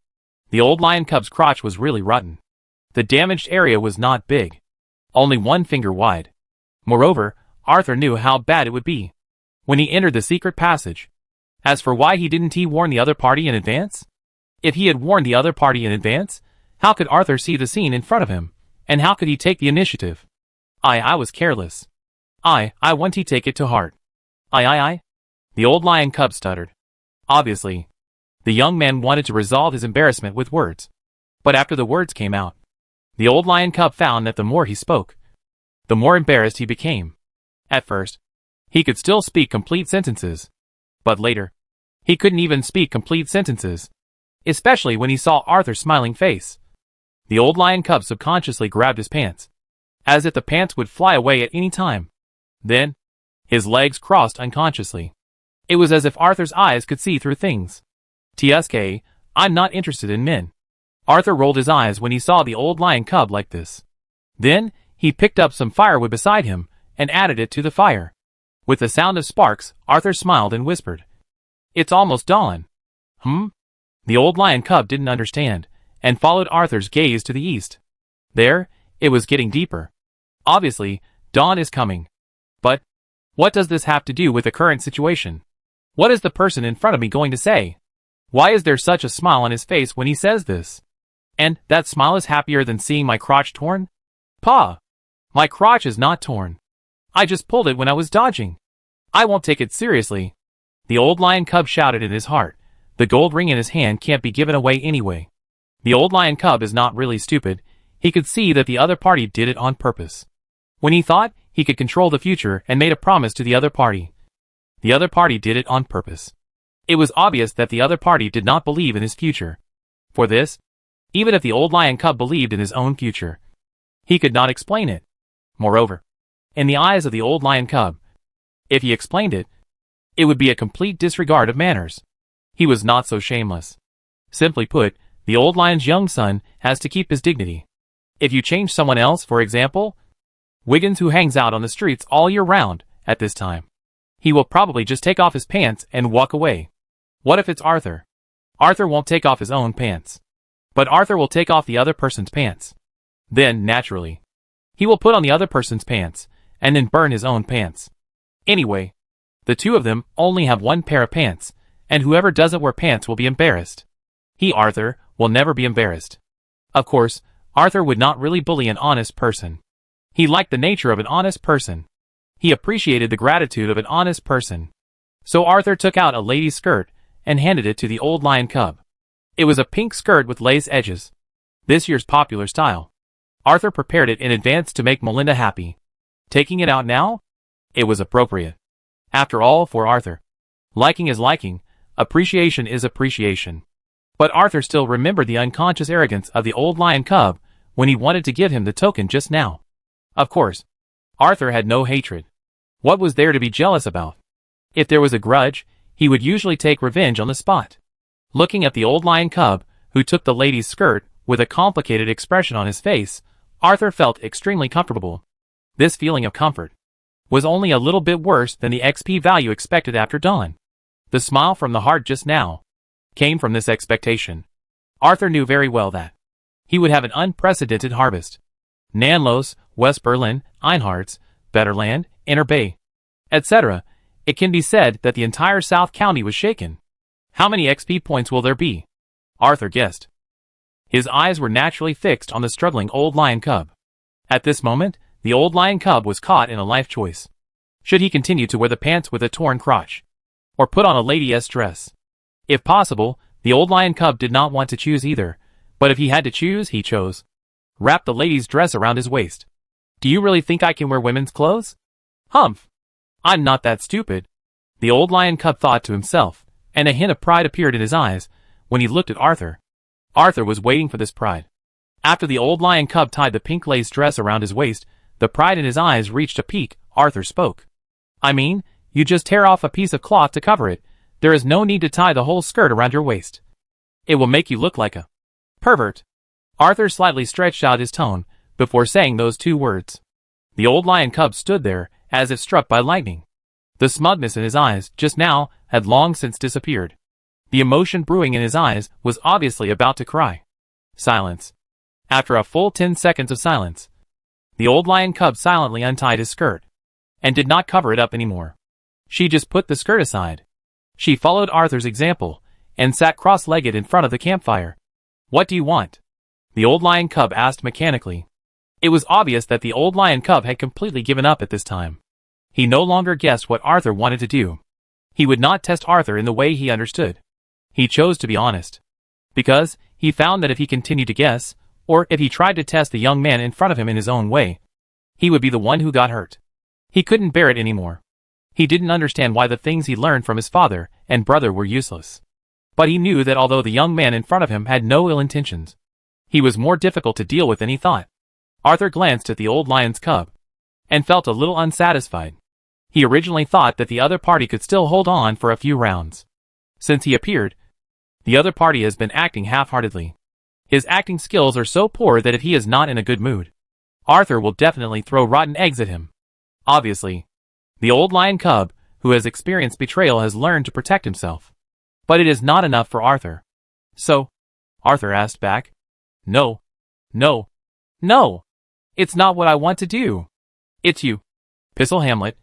The old lion cub's crotch was really rotten. The damaged area was not big, only 1 finger wide. Moreover, Arthur knew how bad it would be when he entered the secret passage. As for why didn't he warn the other party in advance? If he had warned the other party in advance, how could Arthur see the scene in front of him, and how could he take the initiative? I was careless. I want to take it to heart. I. The old lion cub stuttered. Obviously, the young man wanted to resolve his embarrassment with words. But after the words came out, the old lion cub found that the more he spoke, the more embarrassed he became. At first, he could still speak complete sentences. But later, he couldn't even speak complete sentences, especially when he saw Arthur's smiling face. The old lion cub subconsciously grabbed his pants, as if the pants would fly away at any time. Then, his legs crossed unconsciously. It was as if Arthur's eyes could see through things. "Tsk, I'm not interested in men." Arthur rolled his eyes when he saw the old lion cub like this. Then, he picked up some firewood beside him, and added it to the fire. With the sound of sparks, Arthur smiled and whispered, "It's almost dawn." The old lion cub didn't understand, and followed Arthur's gaze to the east. There, it was getting deeper. Obviously, dawn is coming. But, what does this have to do with the current situation? What is the person in front of me going to say? Why is there such a smile on his face when he says this? And that smile is happier than seeing my crotch torn? Pa! My crotch is not torn. I just pulled it when I was dodging. I won't take it seriously. The old lion cub shouted in his heart. The gold ring in his hand can't be given away anyway. The old lion cub is not really stupid. He could see that the other party did it on purpose. When he thought he could control the future and made a promise to the other party, did it on purpose. It was obvious that the other party did not believe in his future. For this, even if the old lion cub believed in his own future, he could not explain it. Moreover, in the eyes of the old lion cub, if he explained it, it would be a complete disregard of manners. He was not so shameless. Simply put, the old lion's young son has to keep his dignity. If you change someone else, for example, Wiggins, who hangs out on the streets all year round at this time, he will probably just take off his pants and walk away. What if it's Arthur? Arthur won't take off his own pants, but Arthur will take off the other person's pants. Then, naturally, he will put on the other person's pants, and then burn his own pants. Anyway, the two of them only have 1 pair of pants, and whoever doesn't wear pants will be embarrassed. He, Arthur, will never be embarrassed. Of course, Arthur would not really bully an honest person. He liked the nature of an honest person. He appreciated the gratitude of an honest person. So Arthur took out a lady's skirt and handed it to the old lion cub. It was a pink skirt with lace edges. This year's popular style. Arthur prepared it in advance to make Melinda happy. Taking it out now? It was appropriate. After all, for Arthur. Liking is liking, appreciation is appreciation. But Arthur still remembered the unconscious arrogance of the old lion cub when he wanted to give him the token just now. Of course, Arthur had no hatred. What was there to be jealous about? If there was a grudge, he would usually take revenge on the spot. Looking at the old lion cub, who took the lady's skirt with a complicated expression on his face, Arthur felt extremely comfortable. This feeling of comfort was only a little bit worse than the XP value expected after dawn. The smile from the heart just now came from this expectation. Arthur knew very well that he would have an unprecedented harvest. Nanlos, West Berlin, Einhards, Betterland, Inner Bay, etc. It can be said that the entire South County was shaken. How many XP points will there be? Arthur guessed. His eyes were naturally fixed on the struggling old lion cub. At this moment, the old lion cub was caught in a life choice. Should he continue to wear the pants with a torn crotch? Or put on a lady's dress? If possible, the old lion cub did not want to choose either, but if he had to choose, he chose. Wrap the lady's dress around his waist. Do you really think I can wear women's clothes? Humph! I'm not that stupid. The old lion cub thought to himself, and a hint of pride appeared in his eyes when he looked at Arthur. Arthur was waiting for this pride. After the old lion cub tied the pink lace dress around his waist, the pride in his eyes reached a peak. Arthur spoke. I mean, you just tear off a piece of cloth to cover it. There is no need to tie the whole skirt around your waist. It will make you look like a pervert. Arthur slightly stretched out his tone before saying those two words. The old lion cub stood there as if struck by lightning. The smugness in his eyes just now had long since disappeared. The emotion brewing in his eyes was obviously about to cry. Silence. After a full 10 seconds of silence, the old lion cub silently untied his skirt and did not cover it up anymore. She just put the skirt aside. She followed Arthur's example and sat cross-legged in front of the campfire. What do you want? The old lion cub asked mechanically. It was obvious that the old lion cub had completely given up at this time. He no longer guessed what Arthur wanted to do. He would not test Arthur in the way he understood. He chose to be honest. Because he found that if he continued to guess, or if he tried to test the young man in front of him in his own way, he would be the one who got hurt. He couldn't bear it anymore. He didn't understand why the things he learned from his father and brother were useless. But he knew that although the young man in front of him had no ill intentions, he was more difficult to deal with than he thought. Arthur glanced at the old lion's cub and felt a little unsatisfied. He originally thought that the other party could still hold on for a few rounds. Since he appeared, the other party has been acting half-heartedly. His acting skills are so poor that if he is not in a good mood, Arthur will definitely throw rotten eggs at him. Obviously, the old lion cub, who has experienced betrayal, has learned to protect himself. But it is not enough for Arthur. So, Arthur asked back. No. No. No. It's not what I want to do. It's you. Pistol Hamlet.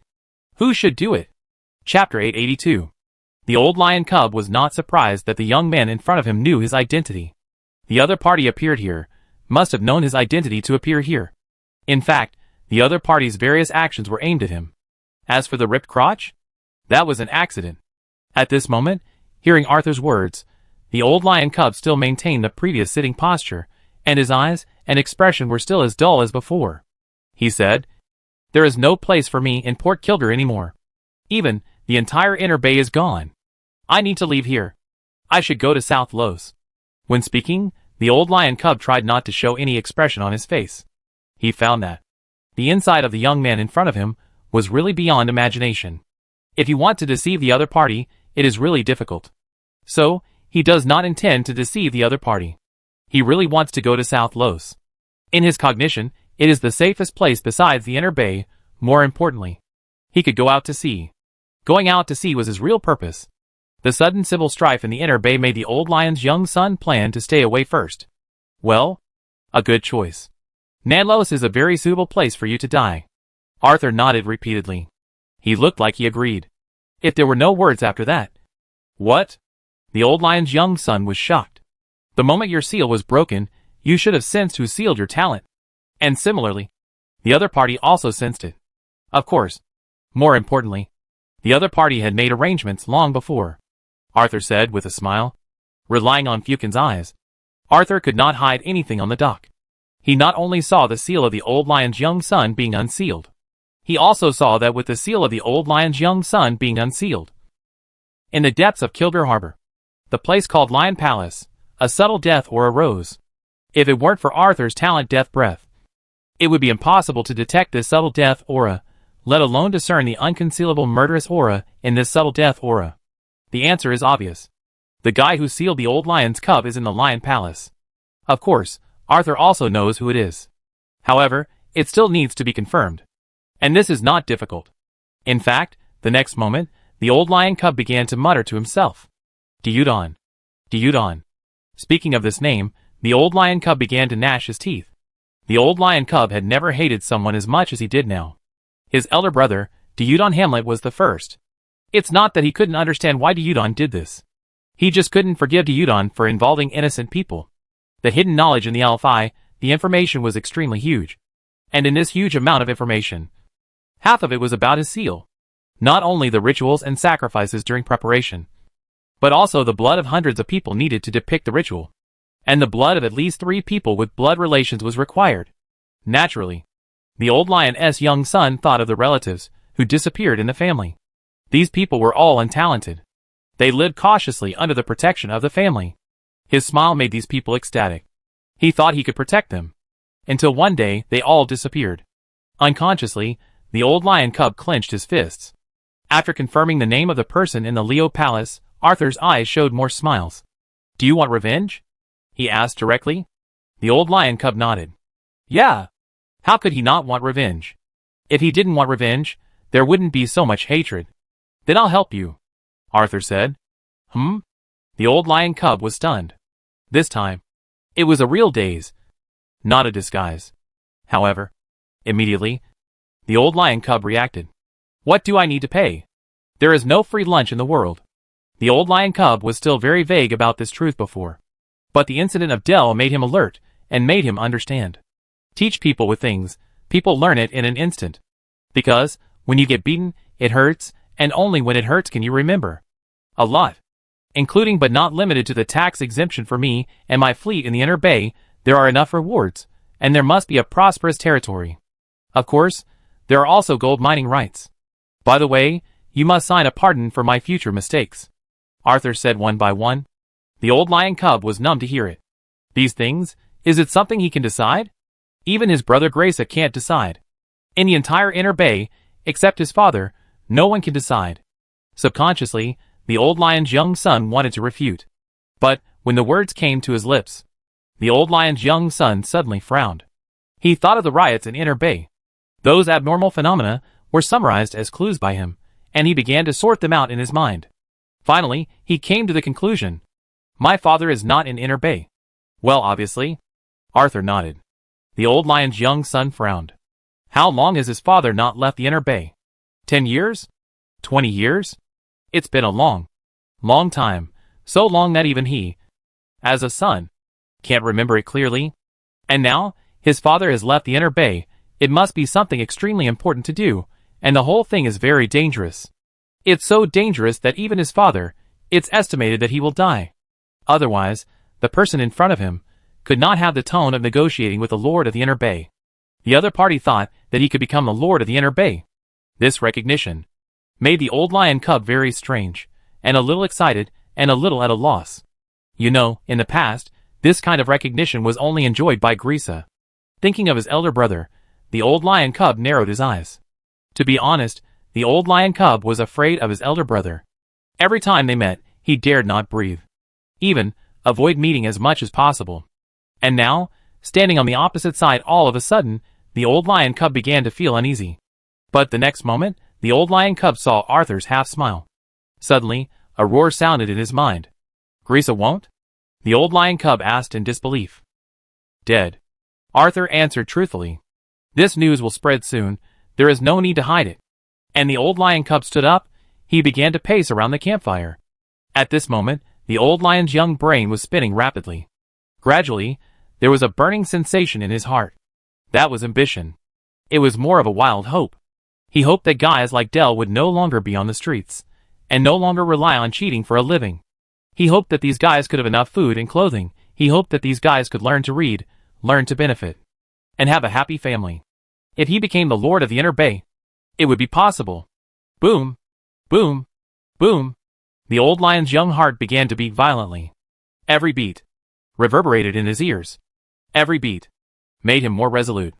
Who should do it? Chapter 882. The old lion cub was not surprised that the young man in front of him knew his identity. The other party appeared here, must have known his identity to appear here. In fact, the other party's various actions were aimed at him. As for the ripped crotch, that was an accident. At this moment, hearing Arthur's words, the old lion cub still maintained the previous sitting posture, and his eyes and expression were still as dull as before. He said, There is no place for me in Port Kildare anymore. Even the entire Inner Bay is gone. I need to leave here. I should go to South Los. When speaking, the old lion cub tried not to show any expression on his face. He found that the inside of the young man in front of him was really beyond imagination. If you want to deceive the other party, it is really difficult. So, he does not intend to deceive the other party. He really wants to go to South Los. In his cognition, it is the safest place besides the Inner Bay. More importantly, he could go out to sea. Going out to sea was his real purpose. The sudden civil strife in the Inner Bay made the old lion's young son plan to stay away first. Well, a good choice. Nanlos is a very suitable place for you to die. Arthur nodded repeatedly. He looked like he agreed. If there were no words after that. What? The old lion's young son was shocked. The moment your seal was broken, you should have sensed who sealed your talent. And similarly, the other party also sensed it. Of course. More importantly, the other party had made arrangements long before. Arthur said with a smile. Relying on Fukin's eyes, Arthur could not hide anything on the dock. He not only saw the seal of the old lion's young son being unsealed, He also saw that with the seal of the old lion's young son being unsealed. In the depths of Kildare Harbor, the place called Lion Palace, a subtle death aura arose. If it weren't for Arthur's talent death breath, it would be impossible to detect this subtle death aura, let alone discern the unconcealable murderous aura in this subtle death aura. The answer is obvious. The guy who sealed the old lion's cub is in the Lion Palace. Of course, Arthur also knows who it is. However, it still needs to be confirmed. And this is not difficult. In fact, the next moment, the old lion cub began to mutter to himself. Diudon. Diudon. Speaking of this name, the old lion cub began to gnash his teeth. The old lion cub had never hated someone as much as he did now. His elder brother, Diudon Hamlet, was the first. It's not that he couldn't understand why Diudon did this. He just couldn't forgive Diudon for involving innocent people. The hidden knowledge in the LFI, the information was extremely huge. And in this huge amount of information, half of it was about his seal. Not only the rituals and sacrifices during preparation, but also the blood of hundreds of people needed to depict the ritual. And the blood of at least 3 people with blood relations was required. Naturally, the old lion's young son thought of the relatives who disappeared in the family. These people were all untalented. They lived cautiously under the protection of the family. His smile made these people ecstatic. He thought he could protect them. Until one day, they all disappeared. Unconsciously, the old lion cub clenched his fists. After confirming the name of the person in the Leo Palace, Arthur's eyes showed more smiles. Do you want revenge? He asked directly. The old lion cub nodded. Yeah. How could he not want revenge? If he didn't want revenge, there wouldn't be so much hatred. Then I'll help you, Arthur said. The old lion cub was stunned. This time, it was a real daze, not a disguise. However, immediately, the old lion cub reacted. What do I need to pay? There is no free lunch in the world. The old lion cub was still very vague about this truth before. But the incident of Dell made him alert and made him understand. Teach people with things, people learn it in an instant. Because, when you get beaten, it hurts, and only when it hurts can you remember. A lot. Including but not limited to the tax exemption for me and my fleet in the Inner Bay, there are enough rewards, and there must be a prosperous territory. Of course, there are also gold mining rights. By the way, you must sign a pardon for my future mistakes, Arthur said one by one. The old lion cub was numb to hear it. These things, is it something he can decide? Even his brother Grace can't decide. In the entire Inner Bay, except his father, no one can decide. Subconsciously, the old lion's young son wanted to refute. But, when the words came to his lips, the old lion's young son suddenly frowned. He thought of the riots in Inner Bay. Those abnormal phenomena were summarized as clues by him, and he began to sort them out in his mind. Finally, he came to the conclusion. My father is not in Inner Bay. Well, obviously. Arthur nodded. The old lion's young son frowned. How long has his father not left the Inner Bay? 10 years? 20 years? It's been a long time, so long that even he, as a son, can't remember it clearly. And now, his father has left the Inner Bay. It must be something extremely important to do, and the whole thing is very dangerous. It's so dangerous that even his father, it's estimated that he will die. Otherwise, the person in front of him could not have the tone of negotiating with the Lord of the Inner Bay. The other party thought that he could become the Lord of the Inner Bay. This recognition made the old lion cub very strange, and a little excited, and a little at a loss. You know, in the past, this kind of recognition was only enjoyed by Grisa. Thinking of his elder brother, the old lion cub narrowed his eyes. To be honest, the old lion cub was afraid of his elder brother. Every time they met, he dared not breathe. Even, avoid meeting as much as possible. And now, standing on the opposite side all of a sudden, the old lion cub began to feel uneasy. But the next moment, the old lion cub saw Arthur's half-smile. Suddenly, a roar sounded in his mind. Grisa won't? The old lion cub asked in disbelief. Dead. Arthur answered truthfully. This news will spread soon, there is no need to hide it. And the old lion cub stood up, he began to pace around the campfire. At this moment, the old lion's young brain was spinning rapidly. Gradually, there was a burning sensation in his heart. That was ambition. It was more of a wild hope. He hoped that guys like Dell would no longer be on the streets, and no longer rely on cheating for a living. He hoped that these guys could have enough food and clothing. He hoped that these guys could learn to read, learn to benefit, and have a happy family. If he became the Lord of the Inner Bay, It would be possible. Boom, boom, boom. The old lion's young heart began to beat violently. Every beat reverberated in his ears. Every beat made him more resolute.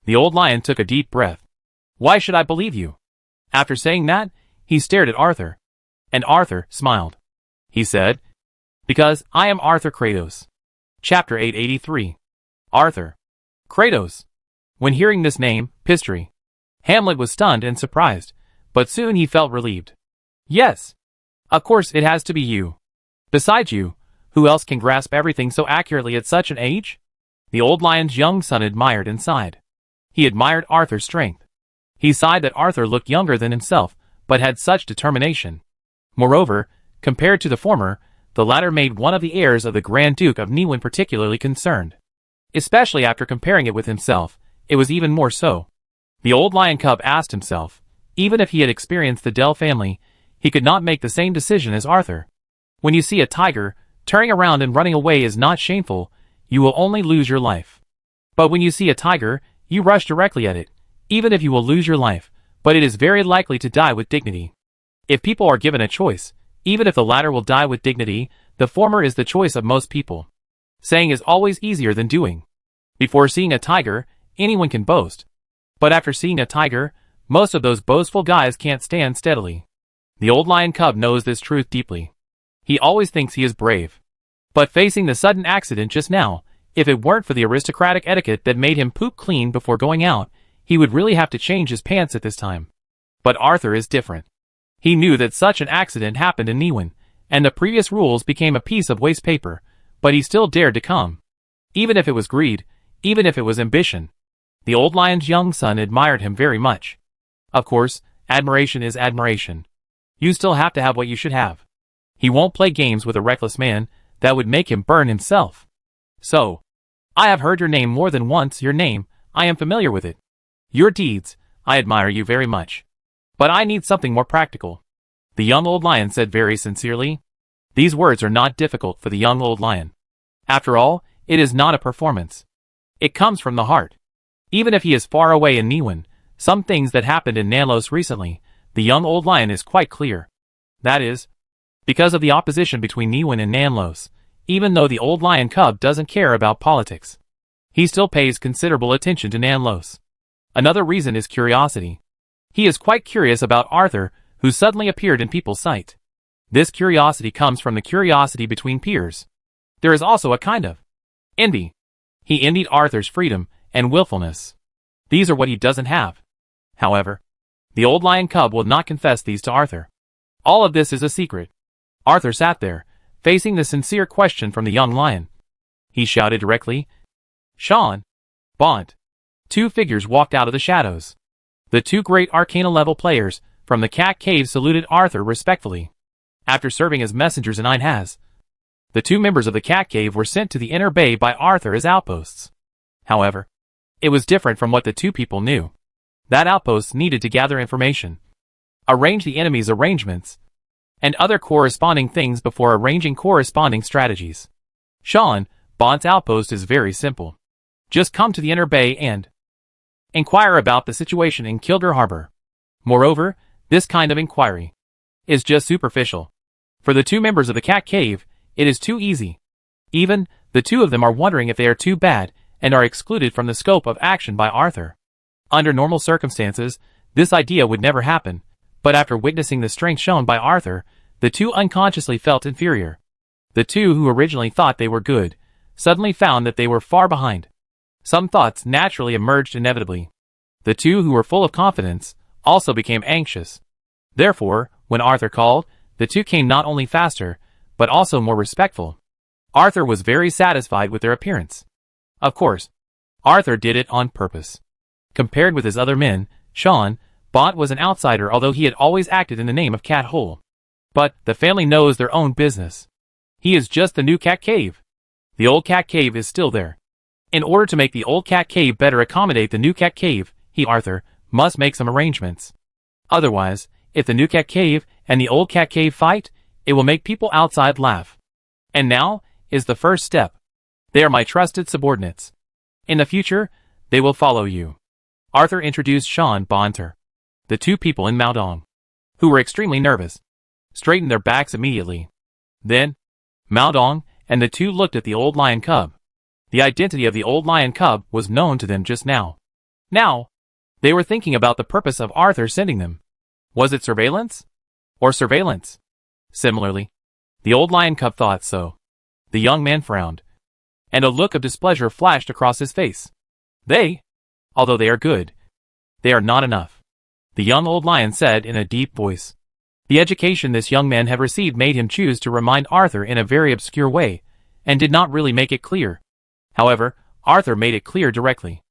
The old lion took a deep breath. Why should I believe you? After saying that, he stared at Arthur. And Arthur smiled. He said, Because I am Arthur Kratos. Chapter 883. Arthur. Kratos. When hearing this name, Pistry, Hamlet was stunned and surprised, but soon he felt relieved. Yes. Of course it has to be you. Besides you, who else can grasp everything so accurately at such an age? The old lion's young son admired and sighed. He admired Arthur's strength. He sighed that Arthur looked younger than himself, but had such determination. Moreover, compared to the former, the latter made one of the heirs of the Grand Duke of Niwen particularly concerned. Especially after comparing it with himself, it was even more so. The old lion cub asked himself, even if he had experienced the Dell family, he could not make the same decision as Arthur. When you see a tiger, turning around and running away is not shameful, you will only lose your life. But when you see a tiger, you rush directly at it, even if you will lose your life, but it is very likely to die with dignity. If people are given a choice, even if the latter will die with dignity, the former is the choice of most people. Saying is always easier than doing. Before seeing a tiger, anyone can boast. But after seeing a tiger, most of those boastful guys can't stand steadily. The old lion cub knows this truth deeply. He always thinks he is brave. But facing the sudden accident just now, if it weren't for the aristocratic etiquette that made him poop clean before going out, he would really have to change his pants at this time. But Arthur is different. He knew that such an accident happened in Niwen, and the previous rules became a piece of waste paper, but he still dared to come. Even if it was greed, even if it was ambition. The old lion's young son admired him very much. Of course, admiration is admiration. You still have to have what you should have. He won't play games with a reckless man, that would make him burn himself. So, I have heard your name more than once. Your name, I am familiar with it. Your deeds, I admire you very much. But I need something more practical. The young old lion said very sincerely. These words are not difficult for the young old lion. After all, it is not a performance. It comes from the heart. Even if he is far away in Niwen, some things that happened in Nanlos recently, the young old lion is quite clear. That is, because of the opposition between Niwen and Nanlos, even though the old lion cub doesn't care about politics, he still pays considerable attention to Nanlos. Another reason is curiosity. He is quite curious about Arthur, who suddenly appeared in people's sight. This curiosity comes from the curiosity between peers. There is also a kind of envy. He envied Arthur's freedom and willfulness. These are what he doesn't have. However, the old lion cub will not confess these to Arthur. All of this is a secret. Arthur sat there, facing the sincere question from the young lion. He shouted directly, Sean! Bont! Two figures walked out of the shadows. The two great Arcana-level players from the Cat Cave saluted Arthur respectfully. After serving as messengers in Einhaz, the two members of the Cat Cave were sent to the inner bay by Arthur as outposts. However, it was different from what the two people knew. That outposts needed to gather information, arrange the enemy's arrangements, and other corresponding things before arranging corresponding strategies. Sean, Bont's outpost is very simple. Just come to the inner bay and inquire about the situation in Kildare Harbor. Moreover, this kind of inquiry is just superficial. For the two members of the Cat Cave, it is too easy. Even, the two of them are wondering if they are too bad and are excluded from the scope of action by Arthur. Under normal circumstances, this idea would never happen, but after witnessing the strength shown by Arthur, the two unconsciously felt inferior. The two who originally thought they were good, suddenly found that they were far behind. Some thoughts naturally emerged inevitably. The two who were full of confidence also became anxious. Therefore, when Arthur called, the two came not only faster, but also more respectful. Arthur was very satisfied with their appearance. Of course, Arthur did it on purpose. Compared with his other men, Sean, Bont was an outsider, although he had always acted in the name of Cat Hole. But the family knows their own business. He is just the new Cat Cave. The old Cat Cave is still there. In order to make the old Cat Cave better accommodate the new Cat Cave, he, Arthur, must make some arrangements. Otherwise, if the new Cat Cave and the old Cat Cave fight, it will make people outside laugh. And now is the first step. They are my trusted subordinates. In the future, they will follow you. Arthur introduced Sean Bonter. The two people in Maodong, who were extremely nervous, straightened their backs immediately. Then, Maodong and the two looked at the old lion cub. The identity of the old lion cub was known to them just now. Now, they were thinking about the purpose of Arthur sending them. Was it surveillance? Or surveillance? Similarly, the old lion cub thought so. The young man frowned, and a look of displeasure flashed across his face. They, although they are good, they are not enough, the young old lion said in a deep voice. The education this young man had received made him choose to remind Arthur in a very obscure way, and did not really make it clear. However, Arthur made it clear directly.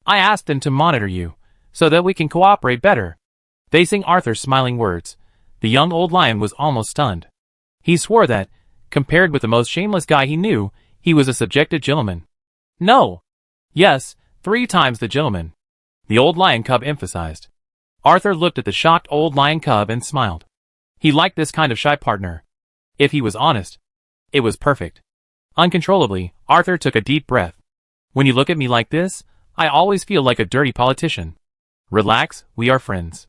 I asked them to monitor you, so that we can cooperate better. Facing Arthur's smiling words, the young old lion was almost stunned. He swore that, compared with the most shameless guy he knew, he was a subjective gentleman. No. Yes, 3 times the gentleman, the old lion cub emphasized. Arthur looked at the shocked old lion cub and smiled. He liked this kind of shy partner. If he was honest, it was perfect. Uncontrollably, Arthur took a deep breath. When you look at me like this, I always feel like a dirty politician. Relax, we are friends.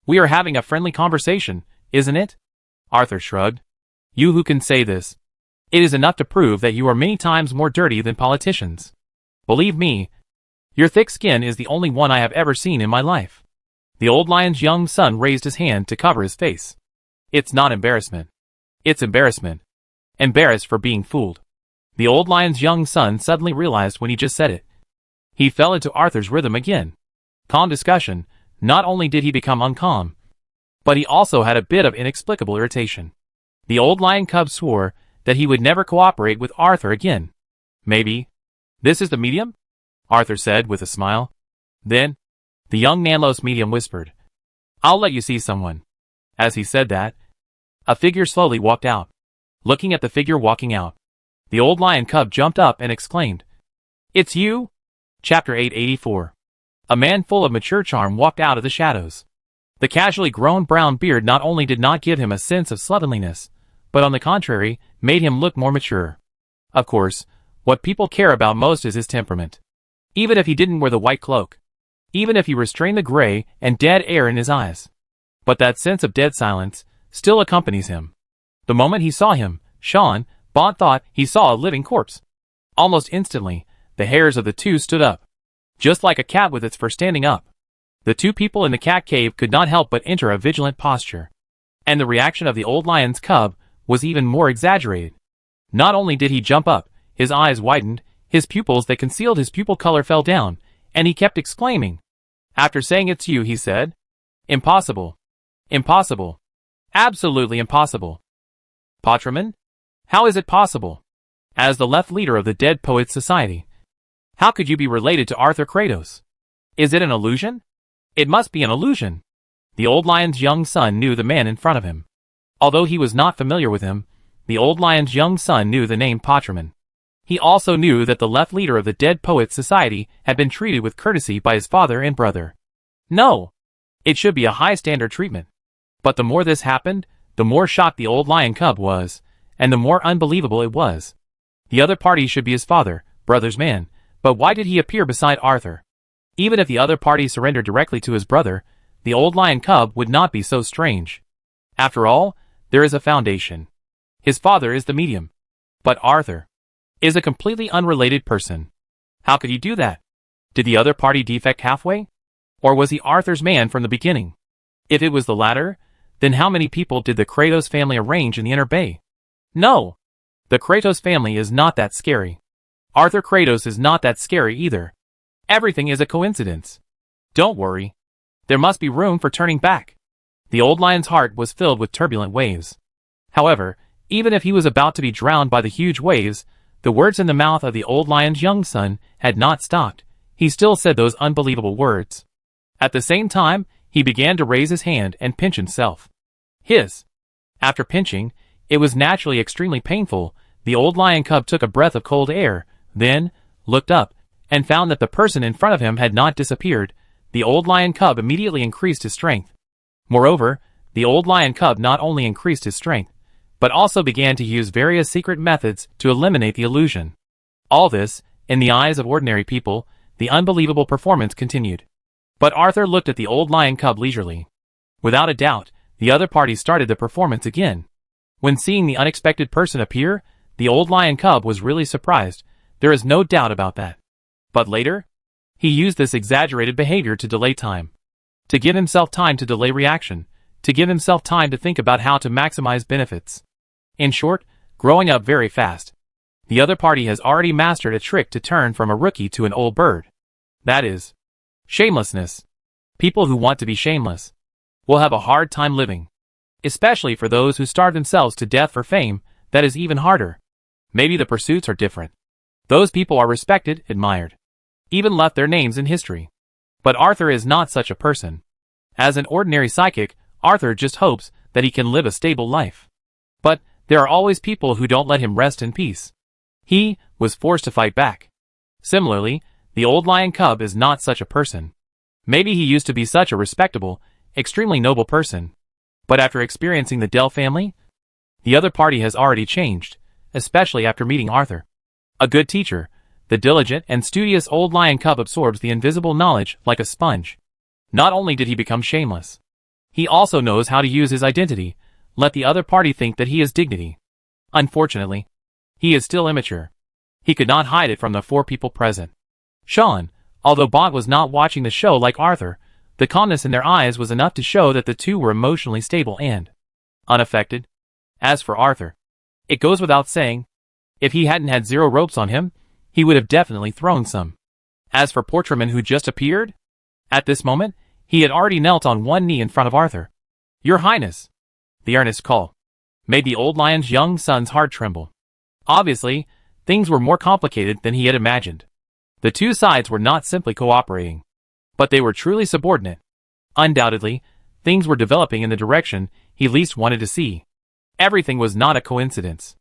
We are having a friendly conversation, isn't it? Arthur shrugged. You who can say this. It is enough to prove that you are many times more dirty than politicians. Believe me, your thick skin is the only one I have ever seen in my life. The old lion's young son raised his hand to cover his face. It's not embarrassment. It's embarrassment. Embarrassed for being fooled. The old lion's young son suddenly realized when he just said it. He fell into Arthur's rhythm again. Calm discussion. Not only did he become uncalm, but he also had a bit of inexplicable irritation. The old lion cub swore that he would never cooperate with Arthur again. Maybe this is the medium? Arthur said with a smile. Then, the young Nanlos medium whispered, I'll let you see someone. As he said that, a figure slowly walked out. Looking at the figure walking out, the old lion cub jumped up and exclaimed, It's you? Chapter 884. A man full of mature charm walked out of the shadows. The casually grown brown beard not only did not give him a sense of slovenliness, but on the contrary, made him look more mature. Of course, what people care about most is his temperament. Even if he didn't wear the white cloak. Even if he restrained the gray and dead air in his eyes. But that sense of dead silence still accompanies him. The moment he saw him, Sean, Bond thought he saw a living corpse. Almost instantly, the hairs of the two stood up. Just like a cat with its fur standing up. The two people in the cat cave could not help but enter a vigilant posture. And the reaction of the old lion's cub was even more exaggerated. Not only did he jump up, his eyes widened, his pupils that concealed his pupil color fell down, and he kept exclaiming. After saying it's you, he said, Impossible. Impossible. Absolutely impossible. Patrimoine? How is it possible? As the left leader of the Dead Poets Society, how could you be related to Arthur Kratos? Is it an illusion? It must be an illusion. The old lion's young son knew the man in front of him. Although he was not familiar with him, the old lion's young son knew the name Patrimoine. He also knew that the left leader of the Dead Poets Society had been treated with courtesy by his father and brother. No! It should be a high-standard treatment. But the more this happened, the more shocked the old lion cub was, and the more unbelievable it was. The other party should be his father, brother's man, but why did he appear beside Arthur? Even if the other party surrendered directly to his brother, the old lion cub would not be so strange. After all, there is a foundation. His father is the medium. But Arthur is a completely unrelated person. How could he do that? Did the other party defect halfway? Or was he Arthur's man from the beginning? If it was the latter, then how many people did the Kratos family arrange in the Inner Bay? No! The Kratos family is not that scary. Arthur Kratos is not that scary either. Everything is a coincidence. Don't worry. There must be room for turning back. The old lion's heart was filled with turbulent waves. However, even if he was about to be drowned by the huge waves, the words in the mouth of the old lion's young son had not stopped. He still said those unbelievable words. At the same time, he began to raise his hand and pinch himself. After pinching, it was naturally extremely painful. The old lion cub took a breath of cold air, then looked up, and found that the person in front of him had not disappeared. The old lion cub immediately increased his strength. Moreover, the old lion cub not only increased his strength, but also began to use various secret methods to eliminate the illusion. All this, in the eyes of ordinary people, the unbelievable performance continued. But Arthur looked at the old lion cub leisurely. Without a doubt, the other party started the performance again. When seeing the unexpected person appear, the old lion cub was really surprised, there is no doubt about that. But later, he used this exaggerated behavior to delay time. To give himself time to delay reaction, to give himself time to think about how to maximize benefits. In short, growing up very fast. The other party has already mastered a trick to turn from a rookie to an old bird. That is shamelessness. People who want to be shameless will have a hard time living. Especially for those who starve themselves to death for fame, that is even harder. Maybe the pursuits are different. Those people are respected, admired, even left their names in history. But Arthur is not such a person. As an ordinary psychic, Arthur just hopes that he can live a stable life. But there are always people who don't let him rest in peace. He was forced to fight back. Similarly, the old lion cub is not such a person. Maybe he used to be such a respectable, extremely noble person. But after experiencing the Dell family, the other party has already changed, especially after meeting Arthur. A good teacher, the diligent and studious old lion cub absorbs the invisible knowledge like a sponge. Not only did he become shameless, he also knows how to use his identity, let the other party think that he is dignity. Unfortunately, he is still immature. He could not hide it from the four people present. Sean, although Bot was not watching the show like Arthur, the calmness in their eyes was enough to show that the two were emotionally stable and unaffected. As for Arthur, it goes without saying, if he hadn't had 0 ropes on him, he would have definitely thrown some. As for Portraman who just appeared, at this moment, he had already knelt on one knee in front of Arthur. Your Highness, the earnest call made the old lion's young son's heart tremble. Obviously, things were more complicated than he had imagined. The two sides were not simply cooperating, but they were truly subordinate. Undoubtedly, things were developing in the direction he least wanted to see. Everything was not a coincidence.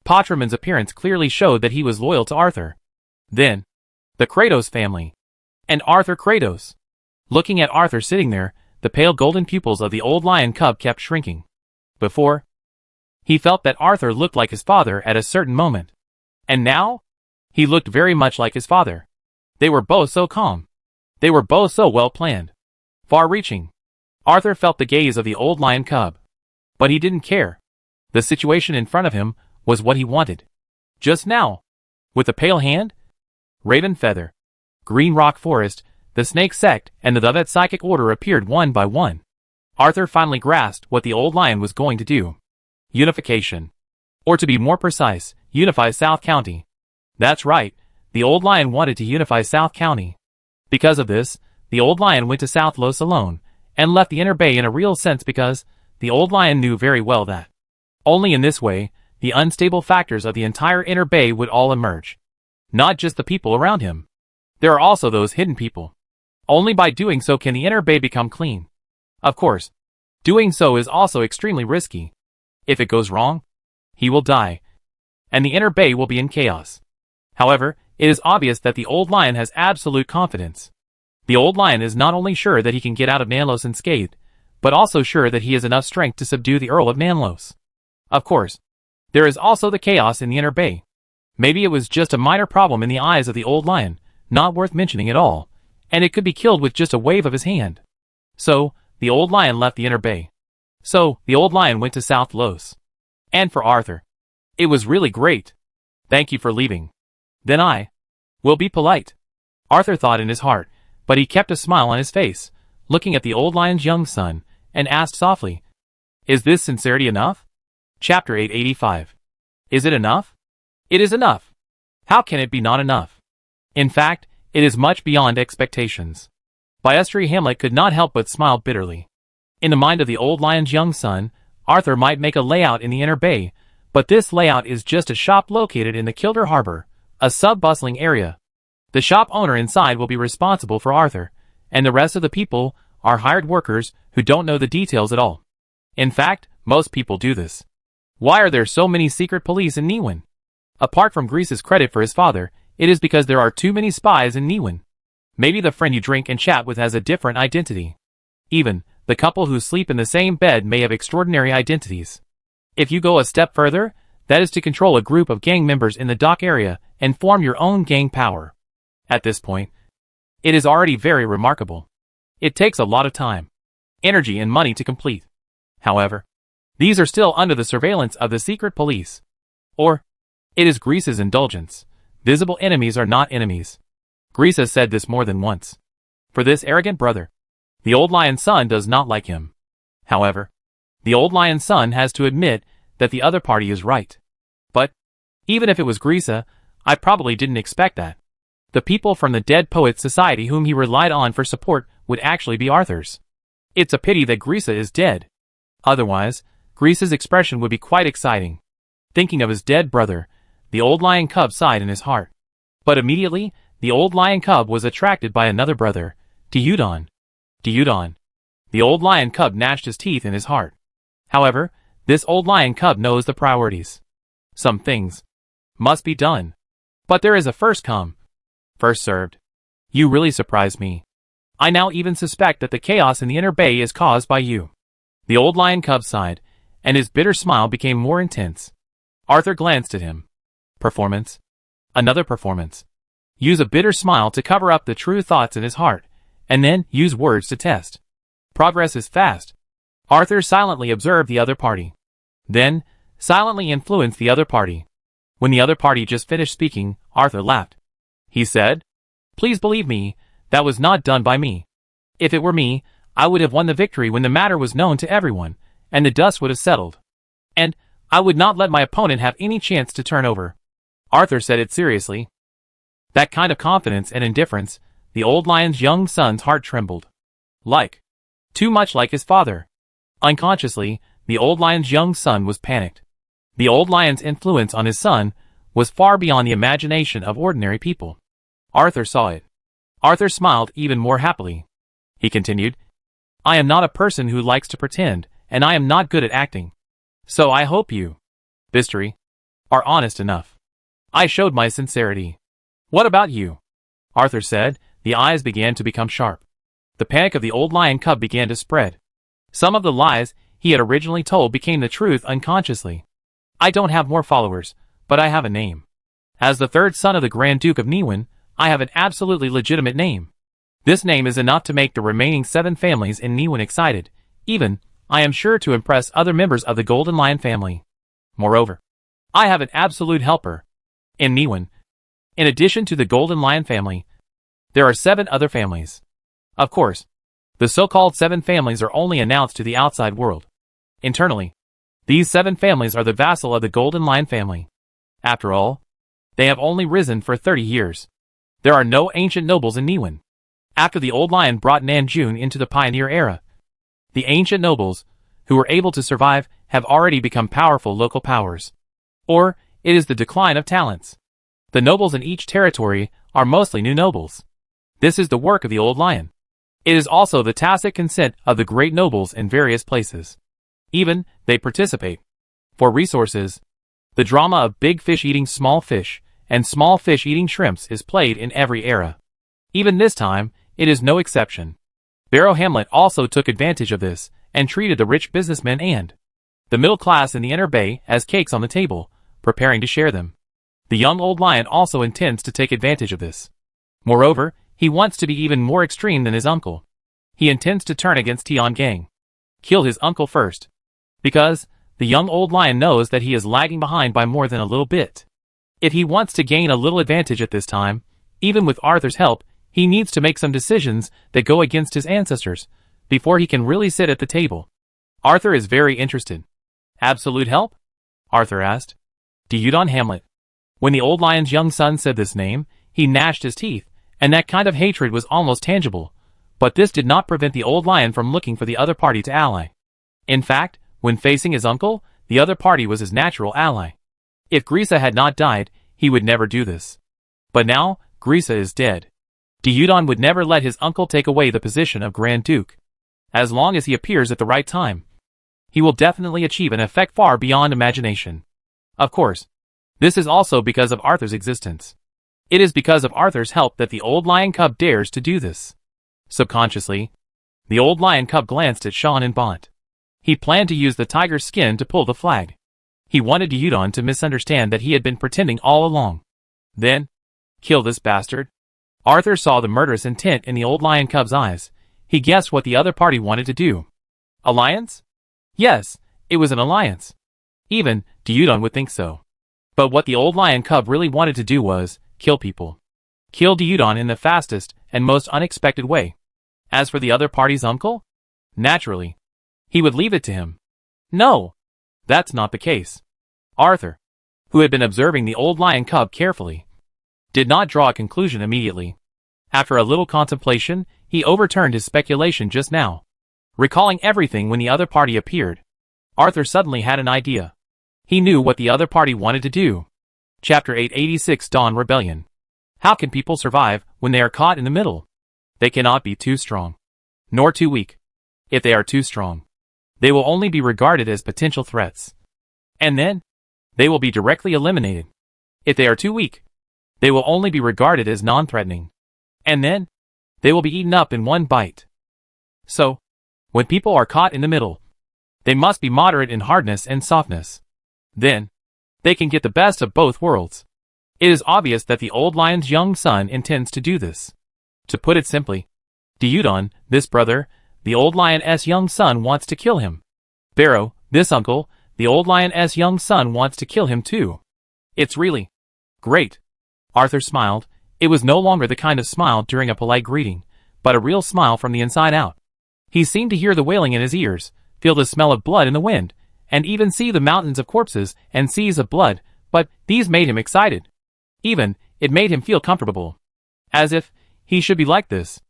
Portraman's appearance clearly showed that he was loyal to Arthur. Then, the Kratos family. And Arthur Kratos. Looking at Arthur sitting there, the pale golden pupils of the old lion cub kept shrinking. Before, he felt that Arthur looked like his father at a certain moment. And now, he looked very much like his father. They were both so calm. They were both so well planned. Far-reaching. Arthur felt the gaze of the old lion cub. But he didn't care. The situation in front of him was what he wanted. Just now. With the pale hand, Raven Feather, Green Rock Forest, the Snake Sect, and the Dovet Psychic Order appeared one by one. Arthur finally grasped what the old lion was going to do. Unification. Or to be more precise, unify South County. That's right, the old lion wanted to unify South County. Because of this, the old lion went to South Los alone, and left the Inner Bay in a real sense because the old lion knew very well that only in this way, the unstable factors of the entire Inner Bay would all emerge. Not just the people around him. There are also those hidden people. Only by doing so can the Inner Bay become clean. Of course, doing so is also extremely risky. If it goes wrong, he will die, and the Inner Bay will be in chaos. However, it is obvious that the old lion has absolute confidence. The old lion is not only sure that he can get out of Nanlos unscathed, but also sure that he has enough strength to subdue the Earl of Nanlos. Of course, there is also the chaos in the Inner Bay. Maybe it was just a minor problem in the eyes of the old lion, not worth mentioning at all, and it could be killed with just a wave of his hand. So, the old lion left the Inner Bay. So, the old lion went to South Los. And for Arthur, it was really great. Thank you for leaving. Then I will be polite. Arthur thought in his heart, but he kept a smile on his face, looking at the old lion's young son, and asked softly, is this sincerity enough? Chapter 885. Is it enough? It is enough. How can it be not enough? In fact, it is much beyond expectations. Byustry Hamlet could not help but smile bitterly. In the mind of the old lion's young son, Arthur might make a layout in the Inner Bay, but this layout is just a shop located in the Kilder Harbor, a sub-bustling area. The shop owner inside will be responsible for Arthur, and the rest of the people are hired workers who don't know the details at all. In fact, most people do this. Why are there so many secret police in Niwen? Apart from Grease's credit for his father, it is because there are too many spies in Niwen. Maybe the friend you drink and chat with has a different identity. Even, the couple who sleep in the same bed may have extraordinary identities. If you go a step further, that is to control a group of gang members in the dock area and form your own gang power. At this point, it is already very remarkable. It takes a lot of time. energy and money to complete. However, these are still under the surveillance of the secret police. Or, it is Grease's indulgence. Visible enemies are not enemies. Grease has said this more than once. For this arrogant brother, the old lion's son does not like him. However, the old lion's son has to admit that the other party is right. But, even if it was Grease, I probably didn't expect that. The people from the Dead Poets Society whom he relied on for support would actually be Arthur's. It's a pity that Grease is dead. Otherwise, Grease's expression would be quite exciting. Thinking of his dead brother, the old lion cub sighed in his heart. But immediately, the old lion cub was attracted by another brother, Diudon. Diudon. The old lion cub gnashed his teeth in his heart. However, this old lion cub knows the priorities. Some things must be done. But there is a first come, first served. You really surprised me. I now even suspect that the chaos in the inner bay is caused by you. The old lion cub sighed, and his bitter smile became more intense. Arthur glanced at him. Performance. Another performance. Use a bitter smile to cover up the true thoughts in his heart, and then use words to test. Progress is fast. Arthur silently observed the other party. Then, silently influenced the other party. When the other party just finished speaking, Arthur laughed. He said, "Please believe me, that was not done by me. If it were me, I would have won the victory when the matter was known to everyone, and the dust would have settled. And I would not let my opponent have any chance to turn over." Arthur said it seriously. That kind of confidence and indifference, the old lion's young son's heart trembled. Too much like his father. Unconsciously, the old lion's young son was panicked. The old lion's influence on his son was far beyond the imagination of ordinary people. Arthur saw it. Arthur smiled even more happily. He continued, "I am not a person who likes to pretend, and I am not good at acting. So I hope you, Bistri, are honest enough. I showed my sincerity. What about you?" Arthur said. The eyes began to become sharp. The panic of the old lion cub began to spread. Some of the lies he had originally told became the truth unconsciously. "I don't have more followers, but I have a name. As the third son of the Grand Duke of Niwen, I have an absolutely legitimate name. This name is enough to make the remaining 7 families in Niwen excited, even, I am sure, to impress other members of the Golden Lion family. Moreover, I have an absolute helper. In Niwen, in addition to the Golden Lion family, there are 7 other families. Of course, the so-called 7 families are only announced to the outside world. Internally, these 7 families are the vassal of the Golden Lion family. After all, they have only risen for 30 years. There are no ancient nobles in Niwen. After the old lion brought Nanjun into the pioneer era, the ancient nobles, who were able to survive, have already become powerful local powers. Or, it is the decline of talents. The nobles in each territory are mostly new nobles. This is the work of the old lion. It is also the tacit consent of the great nobles in various places. Even, they participate. For resources, the drama of big fish eating small fish, and small fish eating shrimps is played in every era. Even this time, it is no exception. Barrow Hamlet also took advantage of this, and treated the rich businessmen and the middle class in the inner bay as cakes on the table, preparing to share them. The young old lion also intends to take advantage of this. Moreover, he wants to be even more extreme than his uncle. He intends to turn against Tian Gang. Kill his uncle first. Because, the young old lion knows that he is lagging behind by more than a little bit. If he wants to gain a little advantage at this time, even with Arthur's help, he needs to make some decisions that go against his ancestors, before he can really sit at the table. Arthur is very interested. Absolute help? Arthur asked. Diudon Hamlet. When the old lion's young son said this name, he gnashed his teeth, and that kind of hatred was almost tangible. But this did not prevent the old lion from looking for the other party to ally. In fact, when facing his uncle, the other party was his natural ally. If Grisa had not died, he would never do this. But now, Grisa is dead. Diudon would never let his uncle take away the position of Grand Duke. As long as he appears at the right time, he will definitely achieve an effect far beyond imagination. Of course, this is also because of Arthur's existence. It is because of Arthur's help that the old lion cub dares to do this. Subconsciously, the old lion cub glanced at Sean and Bont. He planned to use the tiger's skin to pull the flag. He wanted Diudon to misunderstand that he had been pretending all along. Then, kill this bastard. Arthur saw the murderous intent in the old lion cub's eyes. He guessed what the other party wanted to do. Alliance? Yes, it was an alliance. Even Diudon would think so. But what the old lion cub really wanted to do was kill people. Kill Diudon in the fastest and most unexpected way. As for the other party's uncle? Naturally, he would leave it to him. No, that's not the case. Arthur, who had been observing the old lion cub carefully, did not draw a conclusion immediately. After a little contemplation, he overturned his speculation just now. Recalling everything when the other party appeared, Arthur suddenly had an idea. He knew what the other party wanted to do. Chapter 886 Dawn Rebellion. How can people survive when they are caught in the middle? They cannot be too strong, nor too weak. If they are too strong, they will only be regarded as potential threats. And then, they will be directly eliminated. If they are too weak, they will only be regarded as non-threatening. And then, they will be eaten up in one bite. So, when people are caught in the middle, they must be moderate in hardness and softness. Then, they can get the best of both worlds. It is obvious that the old lion's young son intends to do this. To put it simply, Diudon, this brother, the old lion's young son wants to kill him. Barrow, this uncle, the old lion's young son wants to kill him too. It's really great. Arthur smiled. It was no longer the kind of smile during a polite greeting, but a real smile from the inside out. He seemed to hear the wailing in his ears, feel the smell of blood in the wind, and even see the mountains of corpses and seas of blood, but these made him excited. Even, it made him feel comfortable. As if he should be like this.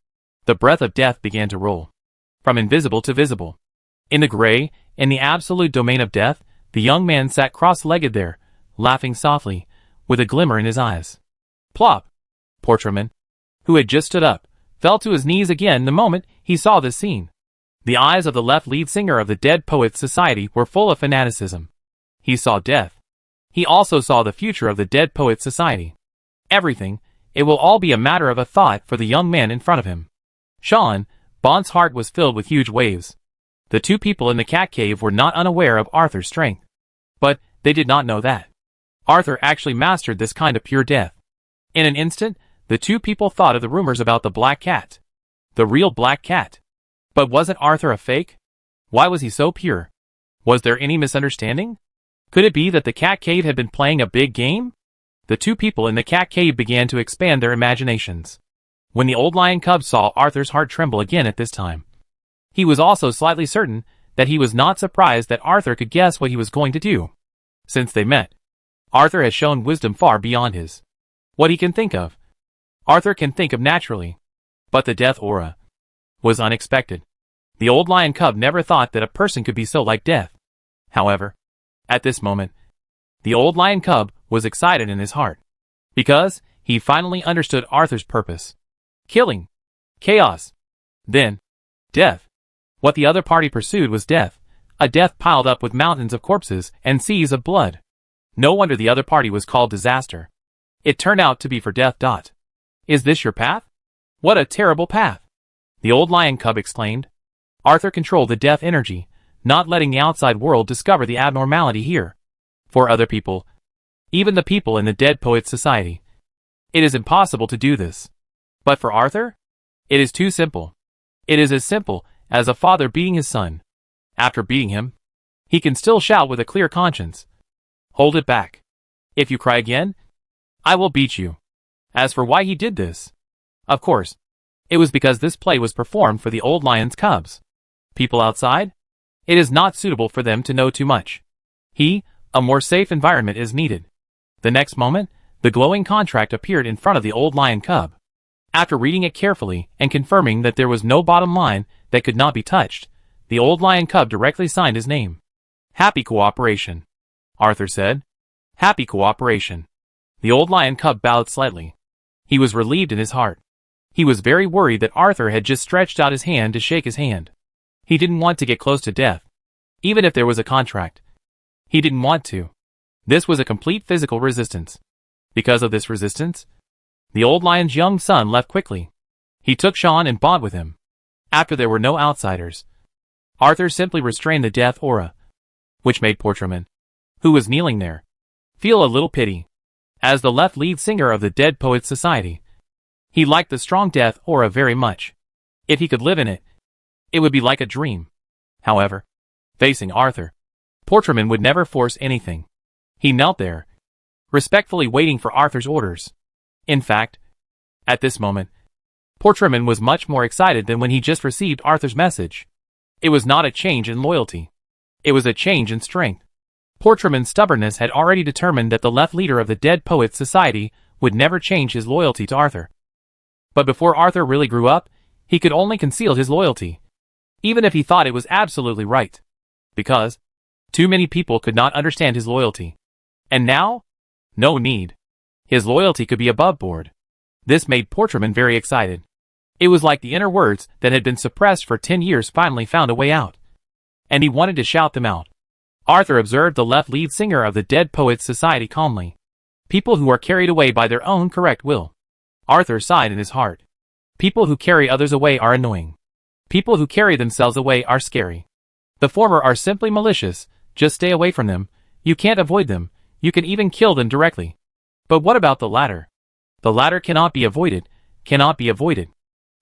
The breath of death began to roll. From invisible to visible. In the gray, in the absolute domain of death, the young man sat cross-legged there, laughing softly, with a glimmer in his eyes. Plop! Portraman, who had just stood up, fell to his knees again the moment he saw this scene. The eyes of the left lead singer of the Dead Poets Society were full of fanaticism. He saw death. He also saw the future of the Dead Poets Society. Everything, it will all be a matter of a thought for the young man in front of him. Sean, Bond's heart was filled with huge waves. The two people in the cat cave were not unaware of Arthur's strength. But they did not know that Arthur actually mastered this kind of pure death. In an instant, the two people thought of the rumors about the black cat. The real black cat. But wasn't Arthur a fake? Why was he so pure? Was there any misunderstanding? Could it be that the cat cave had been playing a big game? The two people in the cat cave began to expand their imaginations. When the old lion cub saw Arthur's heart tremble again at this time, he was also slightly certain that he was not surprised that Arthur could guess what he was going to do. Since they met, Arthur has shown wisdom far beyond his. What he can think of, Arthur can think of naturally. But the death aura was unexpected. The old lion cub never thought that a person could be so like death. However, at this moment, the old lion cub was excited in his heart. Because he finally understood Arthur's purpose. Killing. Chaos. Then, death. What the other party pursued was death. A death piled up with mountains of corpses and seas of blood. No wonder the other party was called disaster. It turned out to be for death. Is this your path? What a terrible path! The old lion cub exclaimed. Arthur controlled the death energy, not letting the outside world discover the abnormality here. For other people, even the people in the Dead Poets Society, it is impossible to do this. But for Arthur, it is too simple. It is as simple as a father beating his son. After beating him, he can still shout with a clear conscience. Hold it back. If you cry again, I will beat you. As for why he did this, of course, it was because this play was performed for the old lion's cubs. People outside, it is not suitable for them to know too much. A more safe environment is needed. The next moment, the glowing contract appeared in front of the old lion cub. After reading it carefully and confirming that there was no bottom line that could not be touched, the old lion cub directly signed his name. Happy cooperation, Arthur said. Happy cooperation. The old lion cub bowed slightly. He was relieved in his heart. He was very worried that Arthur had just stretched out his hand to shake his hand. He didn't want to get close to death. Even if there was a contract, he didn't want to. This was a complete physical resistance. Because of this resistance, the old lion's young son left quickly. He took Sean and Bond with him. After there were no outsiders, Arthur simply restrained the death aura, which made Portraman, who was kneeling there, feel a little pity. As the left lead singer of the Dead Poets Society, he liked the strong death aura very much. If he could live in it, It would be like a dream. However, facing Arthur, Portraman would never force anything. He knelt there, respectfully waiting for Arthur's orders. In fact, at this moment, Portraman was much more excited than when he just received Arthur's message. It was not a change in loyalty. It was a change in strength. Portraman's stubbornness had already determined that the left leader of the Dead Poets Society would never change his loyalty to Arthur. But before Arthur really grew up, he could only conceal his loyalty, even if he thought it was absolutely right. Because too many people could not understand his loyalty. And now? No need. His loyalty could be above board. This made Portraman very excited. It was like the inner words that had been suppressed for 10 years finally found a way out. And he wanted to shout them out. Arthur observed the left lead singer of the Dead Poets Society calmly. People who are carried away by their own correct will. Arthur sighed in his heart. People who carry others away are annoying. People who carry themselves away are scary. The former are simply malicious, just stay away from them, you can't avoid them, you can even kill them directly. But what about the latter? The latter cannot be avoided,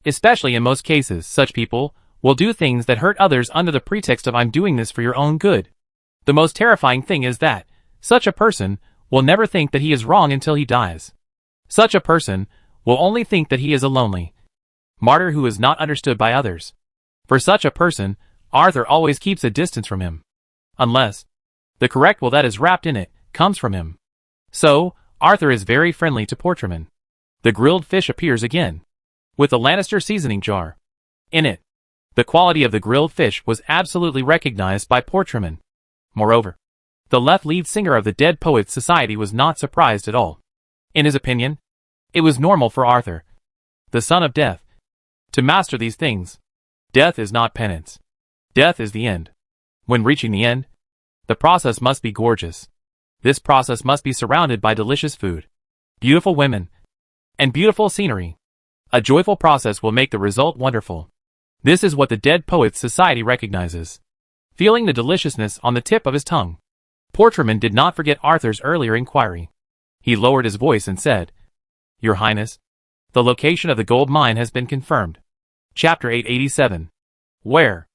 Especially in most cases, such people will do things that hurt others under the pretext of I'm doing this for your own good. The most terrifying thing is that such a person will never think that he is wrong until he dies. Such a person will only think that he is a lonely martyr who is not understood by others. For such a person, Arthur always keeps a distance from him. Unless the correct will that is wrapped in it comes from him. So, Arthur is very friendly to Portraman. The grilled fish appears again, with the Lannister seasoning jar in it. The quality of the grilled fish was absolutely recognized by Portraman. Moreover, the left lead singer of the Dead Poets Society was not surprised at all. In his opinion, it was normal for Arthur, the son of death, to master these things. Death is not penance. Death is the end. When reaching the end, the process must be gorgeous. This process must be surrounded by delicious food, beautiful women, and beautiful scenery. A joyful process will make the result wonderful. This is what the Dead Poets Society recognizes. Feeling the deliciousness on the tip of his tongue, Portraman did not forget Arthur's earlier inquiry. He lowered his voice and said, Your Highness, the location of the gold mine has been confirmed. Chapter 887. Where?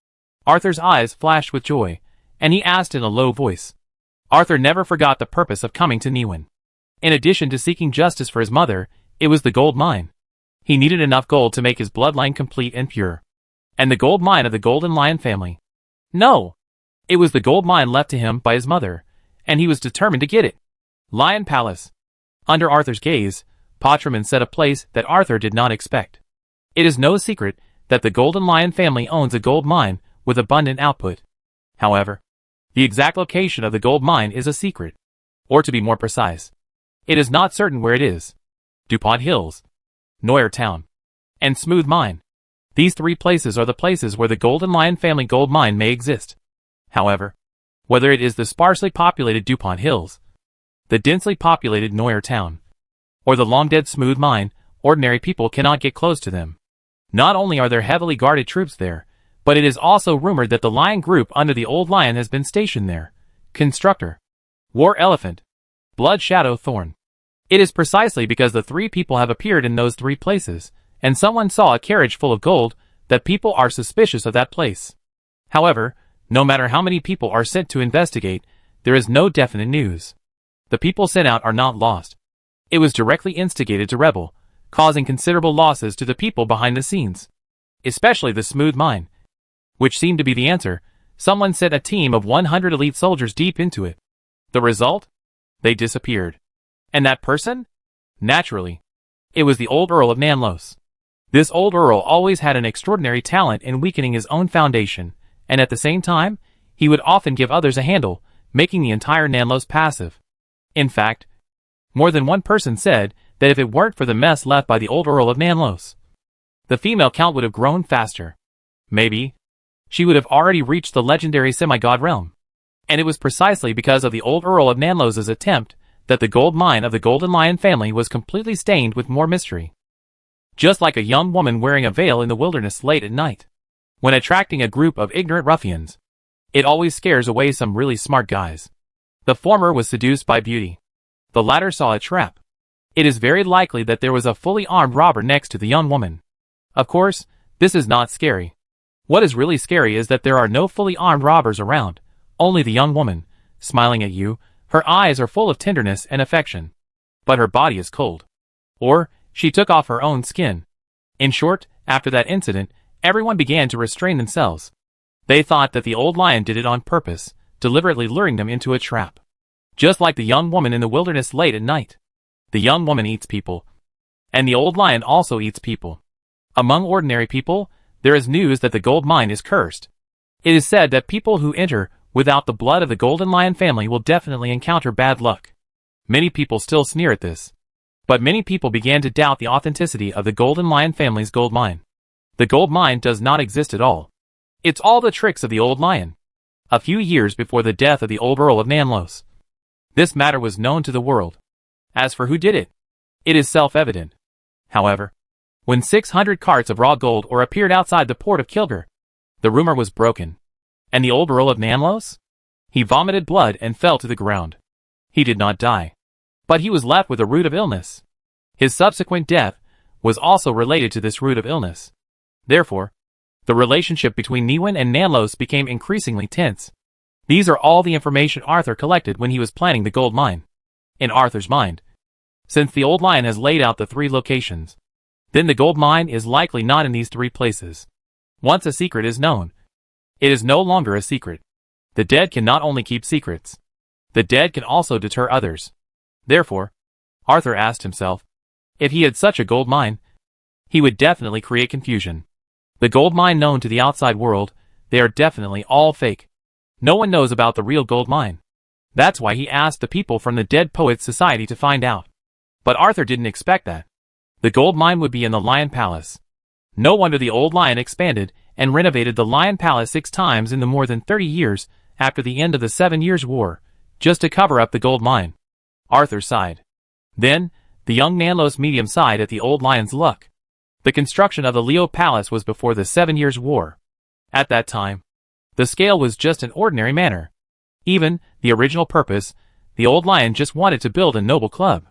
Arthur's eyes flashed with joy, and he asked in a low voice. Arthur never forgot the purpose of coming to Niwen. In addition to seeking justice for his mother, it was the gold mine. He needed enough gold to make his bloodline complete and pure. And the gold mine of the Golden Lion family. No! It was the gold mine left to him by his mother, and he was determined to get it. Lion Palace. Under Arthur's gaze, Portraman said a place that Arthur did not expect. It is no secret that the Golden Lion family owns a gold mine with abundant output. However, the exact location of the gold mine is a secret. Or to be more precise, it is not certain where it is. DuPont Hills, Neuer Town, and Smooth Mine. These three places are the places where the Golden Lion family gold mine may exist. However, whether it is the sparsely populated DuPont Hills, the densely populated Neuer Town, or the long-dead Smooth Mine, ordinary people cannot get close to them. Not only are there heavily guarded troops there, but it is also rumored that the Lion group under the Old Lion has been stationed there. Constructor, War Elephant, Blood Shadow Thorn. It is precisely because the three people have appeared in those three places, and someone saw a carriage full of gold, that people are suspicious of that place. However, no matter how many people are sent to investigate, there is no definite news. The people sent out are not lost. It was directly instigated to rebel, causing considerable losses to the people behind the scenes. Especially the Smooth Mine. Which seemed to be the answer. Someone sent a team of 100 elite soldiers deep into it. The result? They disappeared. And that person? Naturally. It was the old Earl of Nanlos. This old Earl always had an extraordinary talent in weakening his own foundation, and at the same time, he would often give others a handle, making the entire Nanlos passive. In fact, more than one person said that if it weren't for the mess left by the old Earl of Nanlos, the female count would have grown faster. Maybe she would have already reached the legendary semi-god realm. And it was precisely because of the old Earl of Nanlos' attempt that the gold mine of the Golden Lion family was completely stained with more mystery. Just like a young woman wearing a veil in the wilderness late at night. When attracting a group of ignorant ruffians, it always scares away some really smart guys. The former was seduced by beauty. The latter saw a trap. It is very likely that there was a fully armed robber next to the young woman. Of course, this is not scary. What is really scary is that there are no fully armed robbers around, only the young woman, smiling at you. Her eyes are full of tenderness and affection. But her body is cold. Or, she took off her own skin. In short, after that incident, everyone began to restrain themselves. They thought that the old lion did it on purpose, deliberately luring them into a trap. Just like the young woman in the wilderness late at night. The young woman eats people. And the old lion also eats people. Among ordinary people, there is news that the gold mine is cursed. It is said that people who enter without the blood of the golden lion family will definitely encounter bad luck. Many people still sneer at this. But many people began to doubt the authenticity of the golden lion family's gold mine. The gold mine does not exist at all. It's all the tricks of the old lion. A few years before the death of the old Earl of Nanlos, this matter was known to the world. As for who did it, it is self-evident. However, when 600 carts of raw gold ore appeared outside the port of Kilgore, the rumor was broken. And the old Earl of Nanlos? He vomited blood and fell to the ground. He did not die. But he was left with a root of illness. His subsequent death was also related to this root of illness. Therefore, the relationship between Niwen and Nanlos became increasingly tense. These are all the information Arthur collected when he was planning the gold mine. In Arthur's mind, since the old lion has laid out the 3 locations, then the gold mine is likely not in these 3 places. Once a secret is known, it is no longer a secret. The dead can not only keep secrets, the dead can also deter others. Therefore, Arthur asked himself, if he had such a gold mine, he would definitely create confusion. The gold mine known to the outside world, they are definitely all fake. No one knows about the real gold mine. That's why he asked the people from the Dead Poets Society to find out. But Arthur didn't expect that. The gold mine would be in the Lion Palace. No wonder the old lion expanded and renovated the Lion Palace 6 times in the more than 30 years after the end of the 7 Years' War, just to cover up the gold mine. Arthur sighed. Then, the young Nanlos medium sighed at the old lion's luck. The construction of the Leo Palace was before the 7 Years' War. At that time, the scale was just an ordinary manor. Even the original purpose, the old lion just wanted to build a noble club.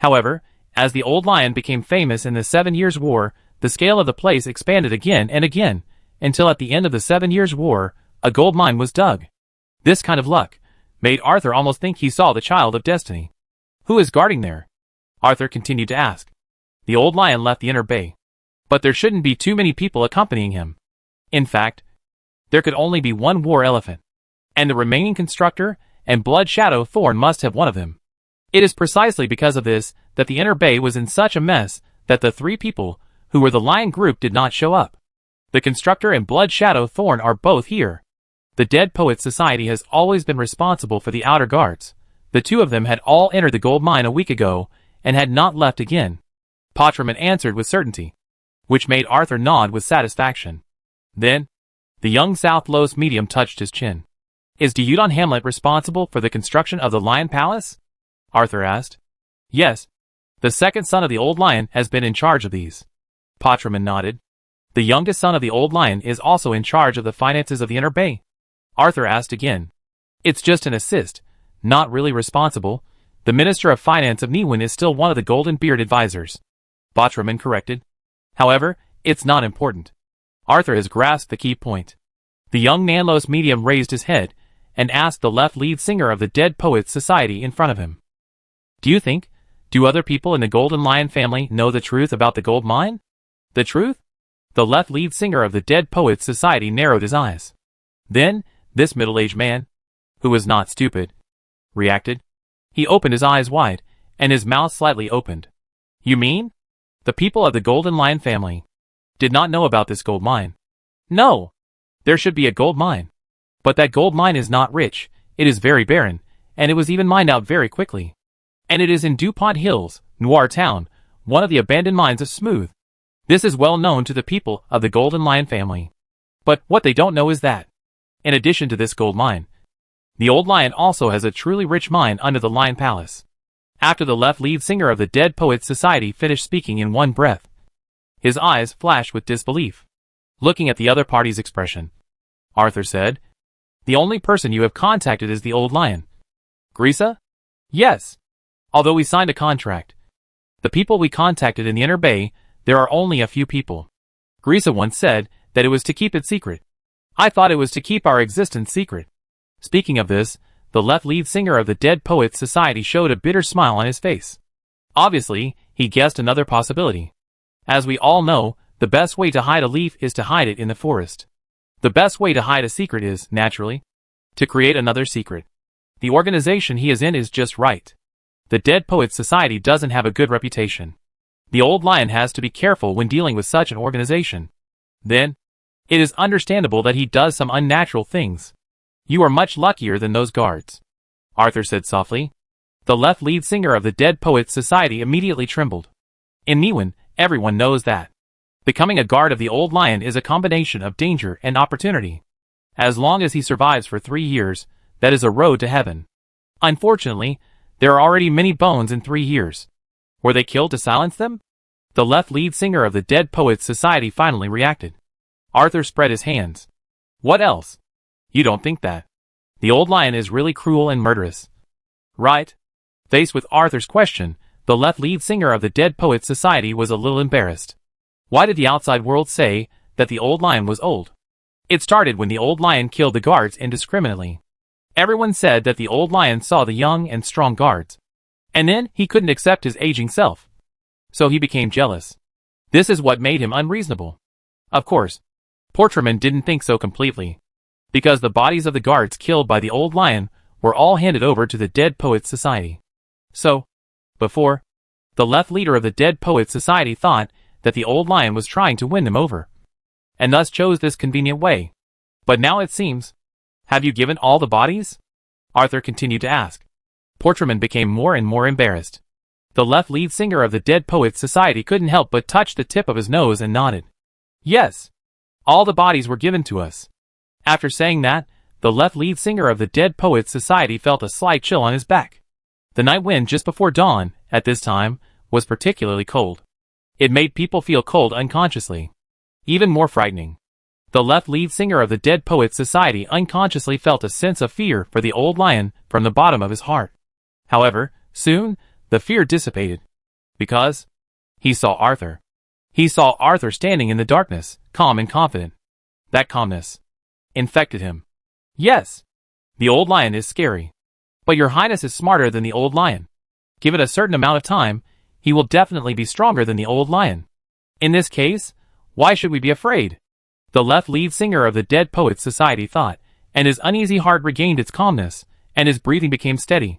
However, as the old lion became famous in the 7 Years' War, the scale of the place expanded again and again, until at the end of the 7 Years' War, a gold mine was dug. This kind of luck made Arthur almost think he saw the child of destiny. Who is guarding there? Arthur continued to ask. The old lion left the inner bay. But there shouldn't be too many people accompanying him. In fact, there could only be one war elephant. And the remaining constructor and Blood Shadow Thorn must have one of them. It is precisely because of this that the inner bay was in such a mess that the 3 people who were the lion group did not show up. The constructor and Blood Shadow Thorn are both here. The Dead Poets Society has always been responsible for the outer guards. The 2 of them had all entered the gold mine a week ago and had not left again. Potraman answered with certainty, which made Arthur nod with satisfaction. Then, the young South Los medium touched his chin. Is Diudon Hamlet responsible for the construction of the Lion Palace? Arthur asked. Yes. The second son of the old lion has been in charge of these. Potraman nodded. The youngest son of the old lion is also in charge of the finances of the inner bay. Arthur asked again. It's just an assist, not really responsible. The Minister of Finance of Niwen is still one of the Golden Beard advisors. Potraman corrected. However, it's not important. Arthur has grasped the key point. The young Nanlos medium raised his head and asked the left lead singer of the Dead Poets Society in front of him. Do other people in the Golden Lion family know the truth about the gold mine? The truth? The left lead singer of the Dead Poets Society narrowed his eyes. Then, this middle-aged man, who was not stupid, reacted. He opened his eyes wide, and his mouth slightly opened. You mean? The people of the Golden Lion family did not know about this gold mine. No! There should be a gold mine. But that gold mine is not rich, it is very barren, and it was even mined out very quickly. And it is in DuPont Hills, Noir Town, one of the abandoned mines of Smooth. This is well known to the people of the Golden Lion family. But what they don't know is that, in addition to this gold mine, the old lion also has a truly rich mine under the Lion Palace. After the left lead singer of the Dead Poets Society finished speaking in one breath, his eyes flashed with disbelief. Looking at the other party's expression, Arthur said, The only person you have contacted is the old lion. Grisa? Yes. Although we signed a contract. The people we contacted in the inner bay, there are only a few people. Grisa once said that it was to keep it secret. I thought it was to keep our existence secret. Speaking of this, the left lead singer of the Dead Poets Society showed a bitter smile on his face. Obviously, he guessed another possibility. As we all know, the best way to hide a leaf is to hide it in the forest. The best way to hide a secret is, naturally, to create another secret. The organization he is in is just right. The Dead Poets Society doesn't have a good reputation. The old lion has to be careful when dealing with such an organization. Then, it is understandable that he does some unnatural things. You are much luckier than those guards, Arthur said softly. The left lead singer of the Dead Poets Society immediately trembled. In Niwen, everyone knows that becoming a guard of the old lion is a combination of danger and opportunity. As long as he survives for 3 years, that is a road to heaven. Unfortunately, there are already many bones in 3 years. Were they killed to silence them? The left lead singer of the Dead Poets Society finally reacted. Arthur spread his hands. What else? You don't think that the old lion is really cruel and murderous, right? Faced with Arthur's question, the left lead singer of the Dead Poets Society was a little embarrassed. Why did the outside world say that the old lion was old? It started when the old lion killed the guards indiscriminately. Everyone said that the old lion saw the young and strong guards. And then he couldn't accept his aging self. So he became jealous. This is what made him unreasonable. Of course, Portraman didn't think so completely, because the bodies of the guards killed by the old lion were all handed over to the Dead Poets Society. So, before, the left leader of the Dead Poets Society thought that the old lion was trying to win them over, and thus chose this convenient way. But now it seems, have you given all the bodies? Arthur continued to ask. Portraman became more and more embarrassed. The left lead singer of the Dead Poets Society couldn't help but touch the tip of his nose and nodded. Yes, all the bodies were given to us. After saying that, the left lead singer of the Dead Poets Society felt a slight chill on his back. The night wind just before dawn, at this time, was particularly cold. It made people feel cold unconsciously. Even more frightening. The left lead singer of the Dead Poets Society unconsciously felt a sense of fear for the old lion from the bottom of his heart. However, soon, the fear dissipated. Because he saw Arthur. He saw Arthur standing in the darkness, calm and confident. That calmness infected him. Yes, the old lion is scary. But your highness is smarter than the old lion. Give it a certain amount of time, he will definitely be stronger than the old lion. In this case, why should we be afraid? The left lead singer of the Dead Poets Society thought, and his uneasy heart regained its calmness, and his breathing became steady.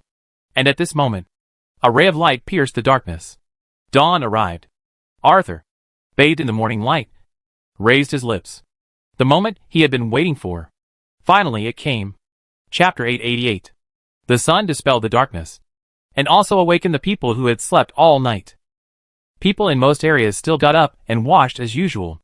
And at this moment, a ray of light pierced the darkness. Dawn arrived. Arthur, bathed in the morning light, raised his lips. The moment he had been waiting for. Finally it came. Chapter 888. The sun dispelled the darkness, and also awakened the people who had slept all night. People in most areas still got up and washed as usual.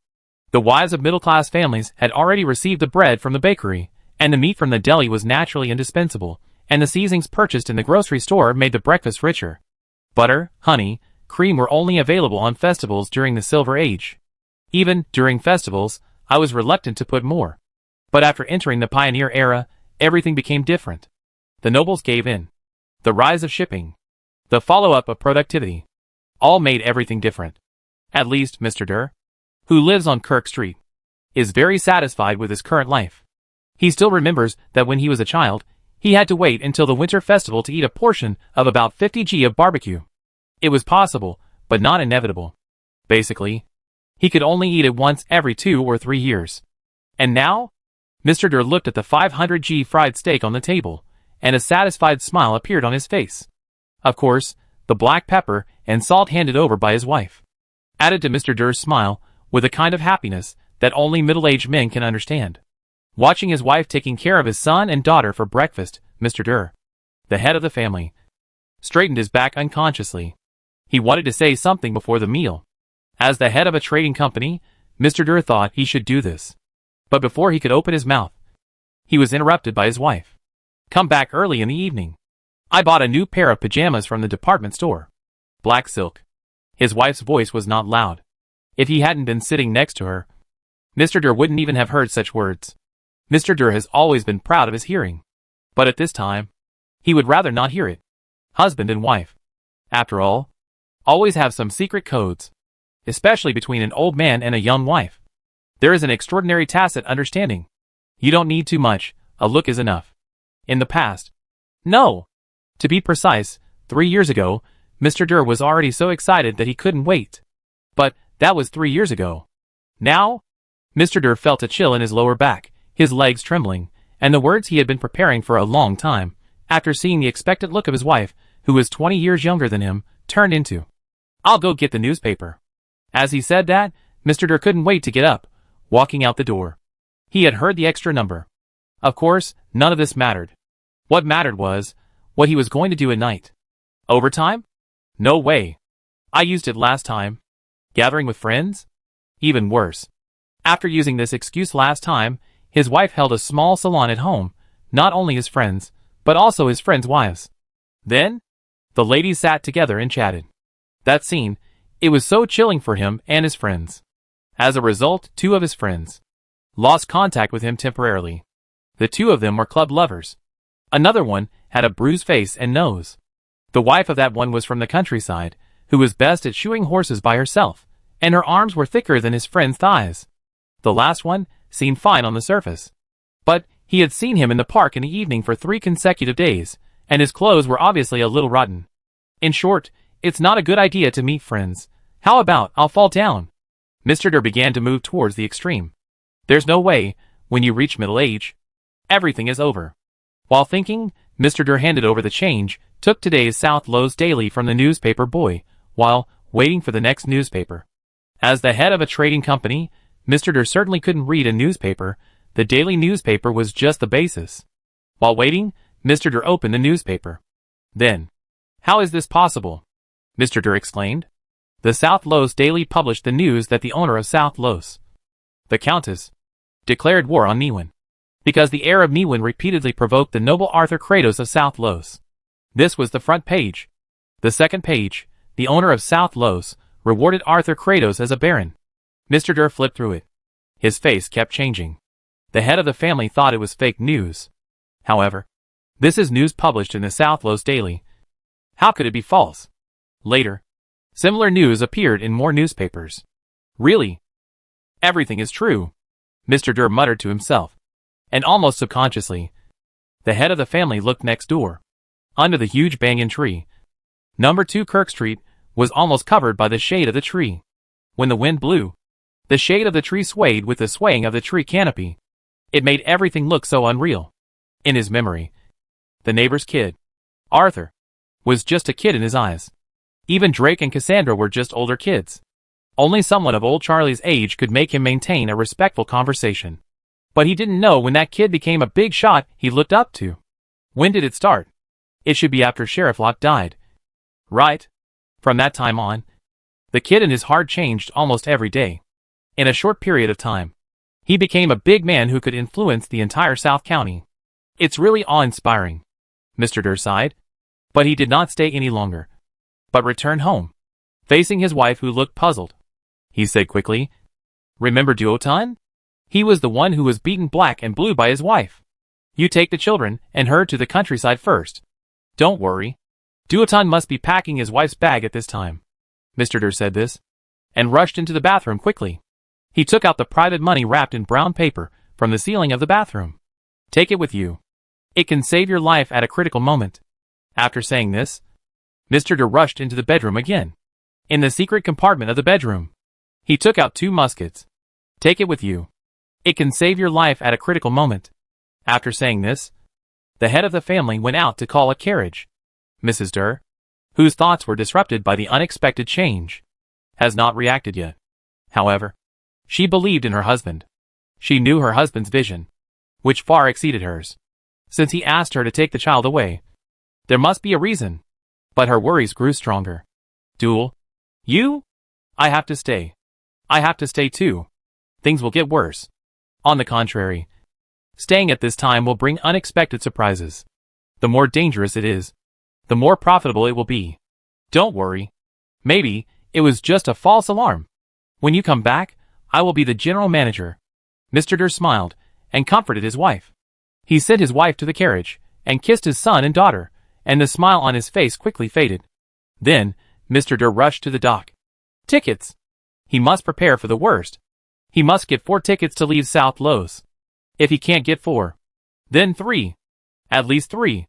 The wives of middle-class families had already received the bread from the bakery, and the meat from the deli was naturally indispensable, and the seasonings purchased in the grocery store made the breakfast richer. Butter, honey, cream were only available on festivals during the Silver Age. Even during festivals, I was reluctant to put more. But after entering the Pioneer Era, everything became different. The nobles gave in. The rise of shipping. The follow-up of productivity. All made everything different. At least Mr. Durr, who lives on Kirk Street, is very satisfied with his current life. He still remembers that when he was a child, he had to wait until the winter festival to eat a portion of about 50 g of barbecue. It was possible, but not inevitable. Basically, he could only eat it once every 2 or 3 years. And now? Mr. Durr looked at the 500 g fried steak on the table, and a satisfied smile appeared on his face. Of course, the black pepper and salt handed over by his wife added to Mr. Durr's smile with a kind of happiness that only middle-aged men can understand. Watching his wife taking care of his son and daughter for breakfast, Mr. Durr, the head of the family, straightened his back unconsciously. He wanted to say something before the meal. As the head of a trading company, Mr. Durr thought he should do this. But before he could open his mouth, he was interrupted by his wife. Come back early in the evening. I bought a new pair of pajamas from the department store. Black silk. His wife's voice was not loud. If he hadn't been sitting next to her, Mr. Durr wouldn't even have heard such words. Mr. Durr has always been proud of his hearing. But at this time, he would rather not hear it. Husband and wife, after all, always have some secret codes, especially between an old man and a young wife. There is an extraordinary tacit understanding. You don't need too much, a look is enough. In the past. No. To be precise, 3 years ago, Mr. Durr was already so excited that he couldn't wait. But that was 3 years ago. Now? Mr. Durr felt a chill in his lower back, his legs trembling, and the words he had been preparing for a long time, after seeing the expectant look of his wife, who was 20 years younger than him, turned into, "I'll go get the newspaper." As he said that, Mr. Durr couldn't wait to get up, walking out the door. He had heard the extra number. Of course, none of this mattered. What mattered was what he was going to do at night. Overtime? No way. I used it last time. Gathering with friends? Even worse. After using this excuse last time, his wife held a small salon at home, not only his friends, but also his friends' wives. Then, the ladies sat together and chatted. That scene, it was so chilling for him and his friends. As a result, 2 of his friends lost contact with him temporarily. The 2 of them were club lovers. Another one had a bruised face and nose. The wife of that one was from the countryside, who was best at shoeing horses by herself, and her arms were thicker than his friend's thighs. The last one seemed fine on the surface. But he had seen him in the park in the evening for 3 consecutive days, and his clothes were obviously a little rotten. In short, it's not a good idea to meet friends. How about I'll fall down? Mr. Durr began to move towards the extreme. There's no way, when you reach middle age, everything is over. While thinking, Mr. Durr handed over the change, took today's South Lows Daily from the newspaper boy, while waiting for the next newspaper. As the head of a trading company, Mr. Durr certainly couldn't read a newspaper. The daily newspaper was just the basis. While waiting, Mr. Durr opened the newspaper. Then, "How is this possible?" Mr. Durr exclaimed. The South Lows Daily published the news that the owner of South Lows, the Countess, declared war on Niwen, because the heir of Niwen repeatedly provoked the noble Arthur Kratos of South Lows. This was the front page. The second page, the owner of South Lows, rewarded Arthur Kratos as a baron. Mr. Durr flipped through it. His face kept changing. The head of the family thought it was fake news. However, this is news published in the South Lows Daily. How could it be false? Later, similar news appeared in more newspapers. Really? Everything is true, Mr. Durr muttered to himself. And almost subconsciously, the head of the family looked next door. Under the huge banyan tree, number 2 Kirk Street was almost covered by the shade of the tree. When the wind blew, the shade of the tree swayed with the swaying of the tree canopy. It made everything look so unreal. In his memory, the neighbor's kid, Arthur, was just a kid in his eyes. Even Drake and Cassandra were just older kids. Only someone of old Charlie's age could make him maintain a respectful conversation. But he didn't know when that kid became a big shot he looked up to. When did it start? It should be after Sheriff Locke died. Right? From that time on, the kid and his heart changed almost every day. In a short period of time, he became a big man who could influence the entire South County. It's really awe-inspiring, Mr. Durr sighed. But he did not stay any longer, but returned home, facing his wife who looked puzzled. He said quickly, "Remember Duotan? He was the one who was beaten black and blue by his wife. You take the children and her to the countryside first. Don't worry. Duotan must be packing his wife's bag at this time." Mr. Durr said this, and rushed into the bathroom quickly. He took out the private money wrapped in brown paper from the ceiling of the bathroom. "Take it with you. It can save your life at a critical moment." After saying this, Mr. Durr rushed into the bedroom again. In the secret compartment of the bedroom, he took out 2 muskets. "Take it with you. It can save your life at a critical moment." After saying this, the head of the family went out to call a carriage. Mrs. Durr, whose thoughts were disrupted by the unexpected change, has not reacted yet. However, she believed in her husband. She knew her husband's vision, which far exceeded hers. Since he asked her to take the child away, there must be a reason. But her worries grew stronger. "Duel? You? I have to stay. I have to stay too. Things will get worse." On the contrary, staying at this time will bring unexpected surprises. The more dangerous it is, the more profitable it will be. Don't worry. Maybe it was just a false alarm. When you come back, I will be the general manager. Mr. Durr smiled and comforted his wife. He sent his wife to the carriage and kissed his son and daughter, and the smile on his face quickly faded. Then, Mr. Durr rushed to the dock. Tickets! He must prepare for the worst. He must get 4 tickets to leave South Lowes. If he can't get 4, then 3. At least 3.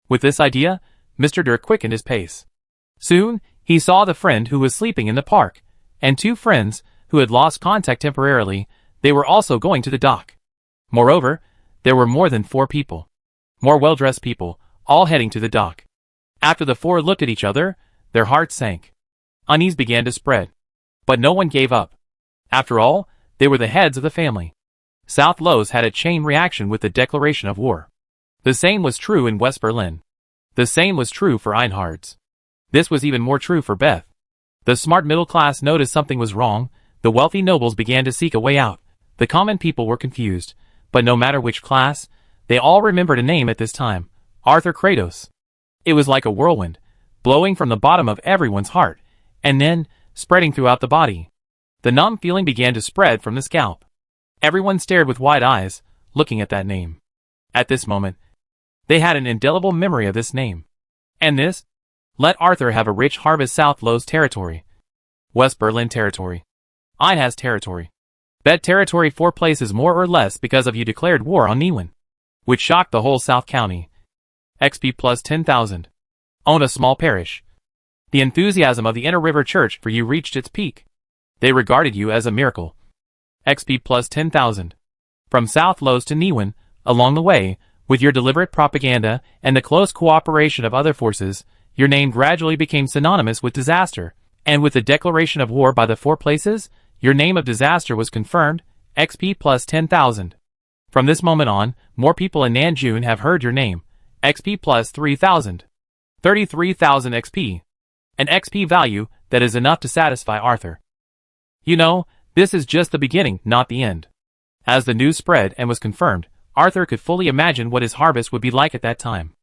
With this idea, Mr. Dirk quickened his pace. Soon, he saw the friend who was sleeping in the park, and 2 friends who had lost contact temporarily. They were also going to the dock. Moreover, there were more than 4 people. More well-dressed people, all heading to the dock. After the 4 looked at each other, their hearts sank. Unease began to spread. But no one gave up. After all, they were the heads of the family. South Lowes had a chain reaction with the declaration of war. The same was true in West Berlin. The same was true for Einhards. This was even more true for Beth. The smart middle class noticed something was wrong. The wealthy nobles began to seek a way out. The common people were confused. But no matter which class, they all remembered a name at this time: Arthur Kratos. It was like a whirlwind, blowing from the bottom of everyone's heart, and then spreading throughout the body. The numb feeling began to spread from the scalp. Everyone stared with wide eyes, looking at that name. At this moment, they had an indelible memory of this name. And this? Let Arthur have a rich harvest. South Lowes territory. West Berlin territory. Einhaz territory. Bet territory 4 places more or less because of you declared war on Niwen. Which shocked the whole South County. XP plus 10,000. Own a small parish. The enthusiasm of the Inner River Church for you reached its peak. They regarded you as a miracle. XP plus 10,000. From South Lowes to Niwen, along the way, with your deliberate propaganda and the close cooperation of other forces, your name gradually became synonymous with disaster, and with the declaration of war by the 4 places, your name of disaster was confirmed. XP plus 10,000. From this moment on, more people in Nanjun have heard your name. XP plus 3,000. 33,000 XP. An XP value that is enough to satisfy Arthur. You know, this is just the beginning, not the end. As the news spread and was confirmed, Arthur could fully imagine what his harvest would be like at that time.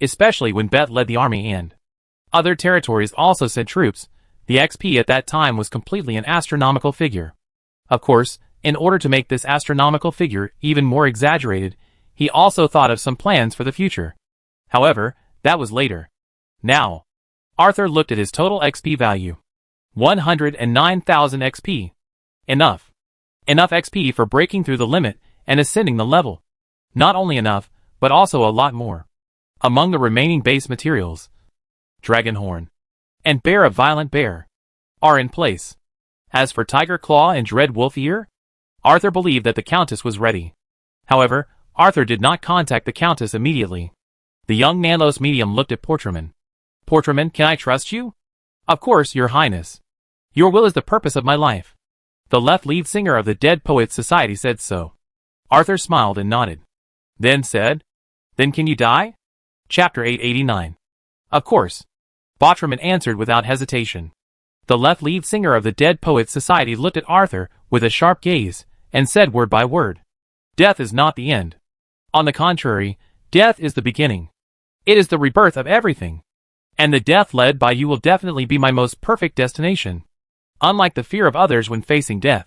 Especially when Beth led the army and other territories also sent troops. The XP at that time was completely an astronomical figure. Of course, in order to make this astronomical figure even more exaggerated, he also thought of some plans for the future. However, that was later. Now, Arthur looked at his total XP value. 109,000 XP. Enough. Enough XP for breaking through the limit and ascending the level. Not only enough, but also a lot more. Among the remaining base materials, Dragon Horn and Bear of Violent Bear are in place. As for Tiger Claw and Dread Wolf Ear, Arthur believed that the Countess was ready. However, Arthur did not contact the Countess immediately. The young Nanlos medium looked at Portraman. Portraman, can I trust you? Of course, Your Highness. Your will is the purpose of my life. The left lead singer of the Dead Poets Society said so. Arthur smiled and nodded. Then said, Then can you die? Chapter 889. Of course. Portraman answered without hesitation. The left lead singer of the Dead Poets Society looked at Arthur with a sharp gaze, and said word by word. Death is not the end. On the contrary, death is the beginning. It is the rebirth of everything. And the death led by you will definitely be my most perfect destination. Unlike the fear of others when facing death.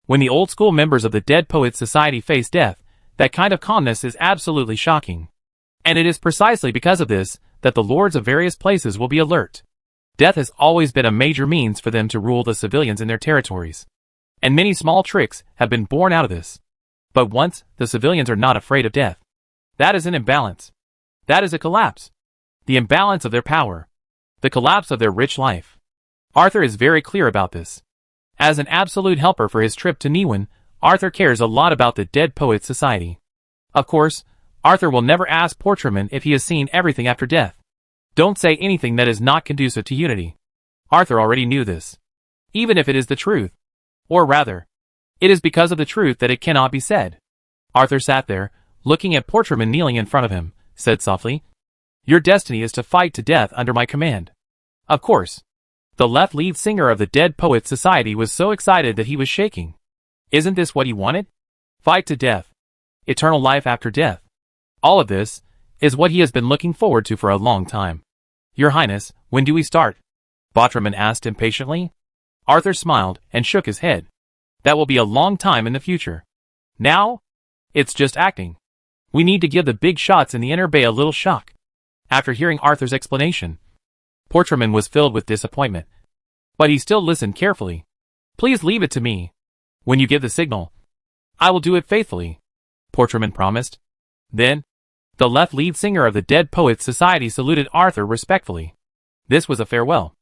When the old school members of the Dead Poets Society face death, that kind of calmness is absolutely shocking. And it is precisely because of this that the lords of various places will be alert. Death has always been a major means for them to rule the civilians in their territories. And many small tricks have been born out of this. But once the civilians are not afraid of death, that is an imbalance. That is a collapse. The imbalance of their power. The collapse of their rich life. Arthur is very clear about this. As an absolute helper for his trip to Niwen, Arthur cares a lot about the Dead Poets Society. Of course, Arthur will never ask Portraman if he has seen everything after death. Don't say anything that is not conducive to unity. Arthur already knew this. Even if it is the truth. Or rather, it is because of the truth that it cannot be said. Arthur sat there, looking at Portraman kneeling in front of him, said softly, Your destiny is to fight to death under my command. Of course. The left lead singer of the Dead Poets Society was so excited that he was shaking. Isn't this what he wanted? Fight to death. Eternal life after death. All of this is what he has been looking forward to for a long time. Your Highness, when do we start? Portraman asked impatiently. Arthur smiled and shook his head. That will be a long time in the future. Now? It's just acting. We need to give the big shots in the Inner Bay a little shock. After hearing Arthur's explanation, Portraman was filled with disappointment. But he still listened carefully. Please leave it to me. When you give the signal, I will do it faithfully, Portraman promised. Then, the left lead singer of the Dead Poets Society saluted Arthur respectfully. This was a farewell.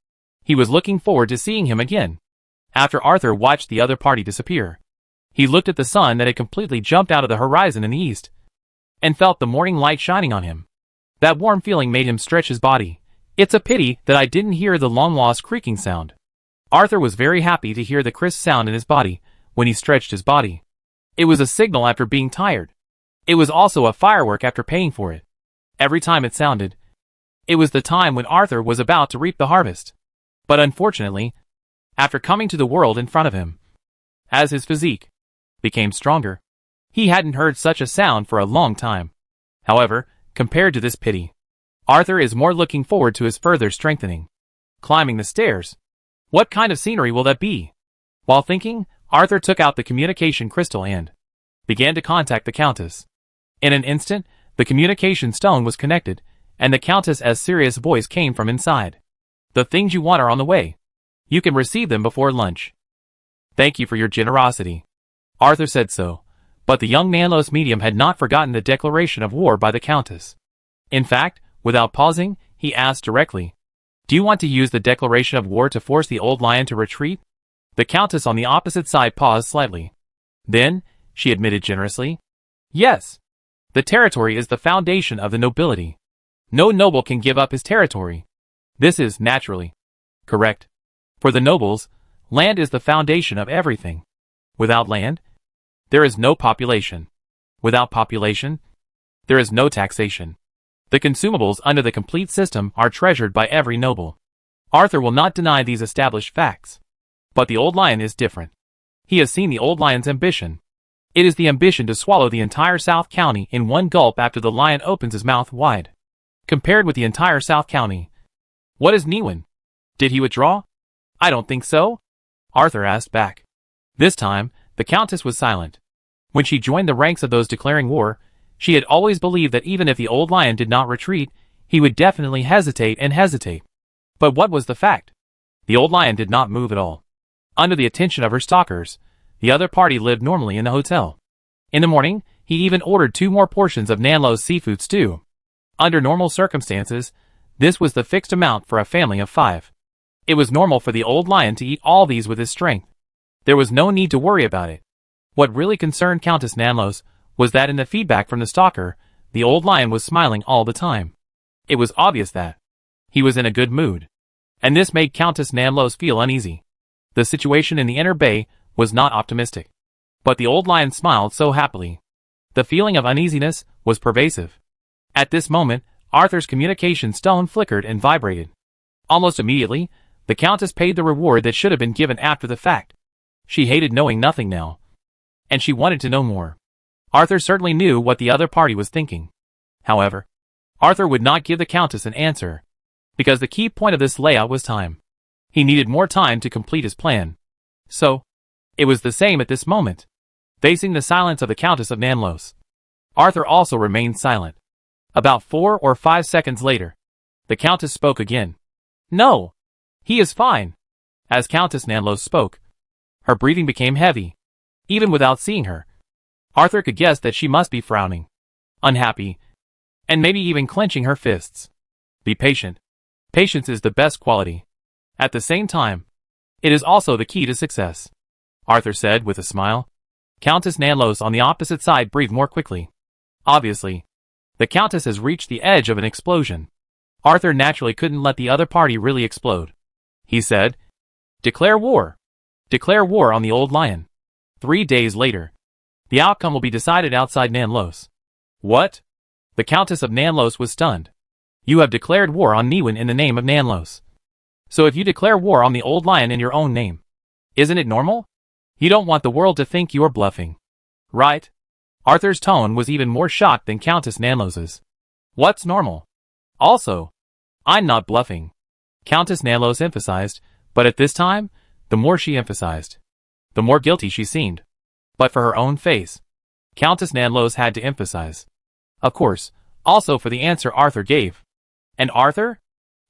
He was looking forward to seeing him again. After Arthur watched the other party disappear, he looked at the sun that had completely jumped out of the horizon in the east, and felt the morning light shining on him. That warm feeling made him stretch his body. It's a pity that I didn't hear the long-lost creaking sound. Arthur was very happy to hear the crisp sound in his body when he stretched his body. It was a signal after being tired. It was also a firework after paying for it. Every time it sounded, it was the time when Arthur was about to reap the harvest. But unfortunately, after coming to the world in front of him, as his physique became stronger, he hadn't heard such a sound for a long time. However, compared to this pity, Arthur is more looking forward to his further strengthening. Climbing the stairs. What kind of scenery will that be? While thinking, Arthur took out the communication crystal and began to contact the Countess. In an instant, the communication stone was connected, and the Countess's serious voice came from inside. The things you want are on the way. You can receive them before lunch. Thank you for your generosity. Arthur said so, but the young Nanlos medium had not forgotten the declaration of war by the Countess. In fact, without pausing, he asked directly, "Do you want to use the declaration of war to force the old lion to retreat?" The Countess on the opposite side paused slightly. Then, she admitted generously, "Yes. The territory is the foundation of the nobility. No noble can give up his territory. This is, naturally, correct. For the nobles, land is the foundation of everything. Without land, there is no population. Without population, there is no taxation. The consumables under the complete system are treasured by every noble." Arthur will not deny these established facts. But the old lion is different. He has seen the old lion's ambition. It is the ambition to swallow the entire South County in one gulp after the lion opens his mouth wide. Compared with the entire South County, what is Niwen? Did he withdraw? I don't think so, Arthur asked back. This time, the Countess was silent. When she joined the ranks of those declaring war, she had always believed that even if the old lion did not retreat, he would definitely hesitate and hesitate. But what was the fact? The old lion did not move at all. Under the attention of her stalkers, the other party lived normally in the hotel. In the morning, he even ordered 2 more portions of Nanlo's seafood stew. Under normal circumstances, this was the fixed amount for a family of 5. It was normal for the old lion to eat all these with his strength. There was no need to worry about it. What really concerned Countess Nanlos was that in the feedback from the stalker, the old lion was smiling all the time. It was obvious that he was in a good mood. And this made Countess Nanlos feel uneasy. The situation in the inner bay was not optimistic. But the old lion smiled so happily. The feeling of uneasiness was pervasive. At this moment, Arthur's communication stone flickered and vibrated. Almost immediately, the Countess paid the reward that should have been given after the fact. She hated knowing nothing now. And she wanted to know more. Arthur certainly knew what the other party was thinking. However, Arthur would not give the Countess an answer, because the key point of this layout was time. He needed more time to complete his plan. So, it was the same at this moment. Facing the silence of the Countess of Nanlos, Arthur also remained silent. About 4 or 5 seconds later, the Countess spoke again. "No, he is fine." As Countess Nanlos spoke, her breathing became heavy. Even without seeing her, Arthur could guess that she must be frowning, unhappy, and maybe even clenching her fists. Be patient. Patience is the best quality. At the same time, it is also the key to success, Arthur said with a smile. Countess Nanlos on the opposite side breathed more quickly. Obviously, the Countess has reached the edge of an explosion. Arthur naturally couldn't let the other party really explode. He said, "Declare war. Declare war on the old lion." 3 days later, the outcome will be decided outside Nanlos. What? The Countess of Nanlos was stunned. You have declared war on Niwen in the name of Nanlos. So if you declare war on the old lion in your own name, isn't it normal? You don't want the world to think you are bluffing, right? Arthur's tone was even more shocked than Countess Nanlos's. What's normal? Also, I'm not bluffing, Countess Nanlos emphasized, but at this time, the more she emphasized, the more guilty she seemed. But for her own face, Countess Nanlos had to emphasize. Of course, also for the answer Arthur gave. And Arthur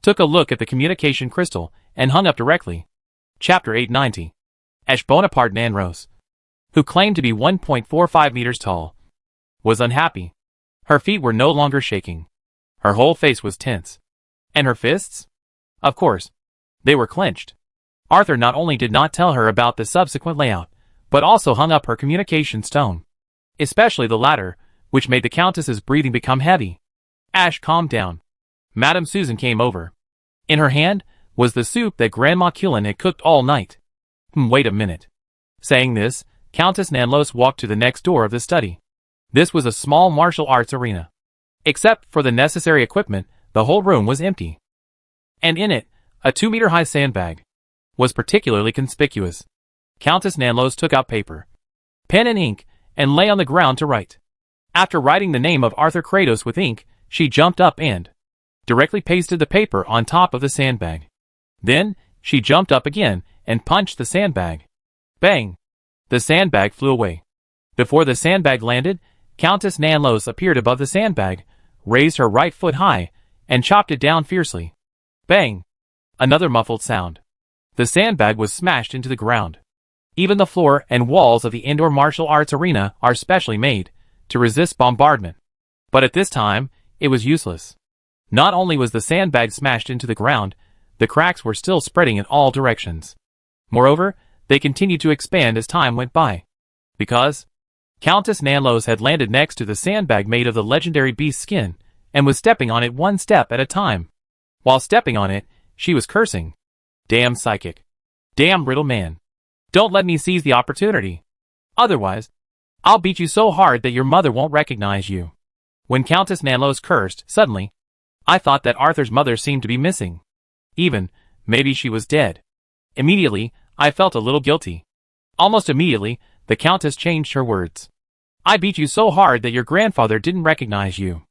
took a look at the communication crystal and hung up directly. Chapter 890. Esh Bonaparte Nanros. who claimed to be 1.45 meters tall, was unhappy. Her feet were no longer shaking. Her whole face was tense. And her fists? Of course, they were clenched. Arthur not only did not tell her about the subsequent layout, but also hung up her communication stone. Especially the latter, which made the Countess's breathing become heavy. Ash calmed down. Madame Susan came over. In her hand was the soup that Grandma Cullen had cooked all night. Wait a minute. Saying this, Countess Nanlos walked to the next door of the study. This was a small martial arts arena. Except for the necessary equipment, the whole room was empty. And in it, a 2-meter-high sandbag was particularly conspicuous. Countess Nanlos took out paper, pen and ink, and lay on the ground to write. After writing the name of Arthur Kratos with ink, she jumped up and directly pasted the paper on top of the sandbag. Then, she jumped up again and punched the sandbag. Bang! The sandbag flew away. Before the sandbag landed, Countess Nanlos appeared above the sandbag, raised her right foot high, and chopped it down fiercely. Bang! Another muffled sound. The sandbag was smashed into the ground. Even the floor and walls of the indoor martial arts arena are specially made to resist bombardment. But at this time, it was useless. Not only was the sandbag smashed into the ground, the cracks were still spreading in all directions. Moreover, they continued to expand as time went by. Because Countess Nanlos had landed next to the sandbag made of the legendary beast skin, and was stepping on it one step at a time. While stepping on it, she was cursing. Damn psychic. Damn riddle man. Don't let me seize the opportunity. Otherwise, I'll beat you so hard that your mother won't recognize you. When Countess Nanlos cursed, suddenly, I thought that Arthur's mother seemed to be missing. Even, maybe she was dead. Immediately, I felt a little guilty. Almost immediately, the Countess changed her words. I beat you so hard that your grandfather didn't recognize you.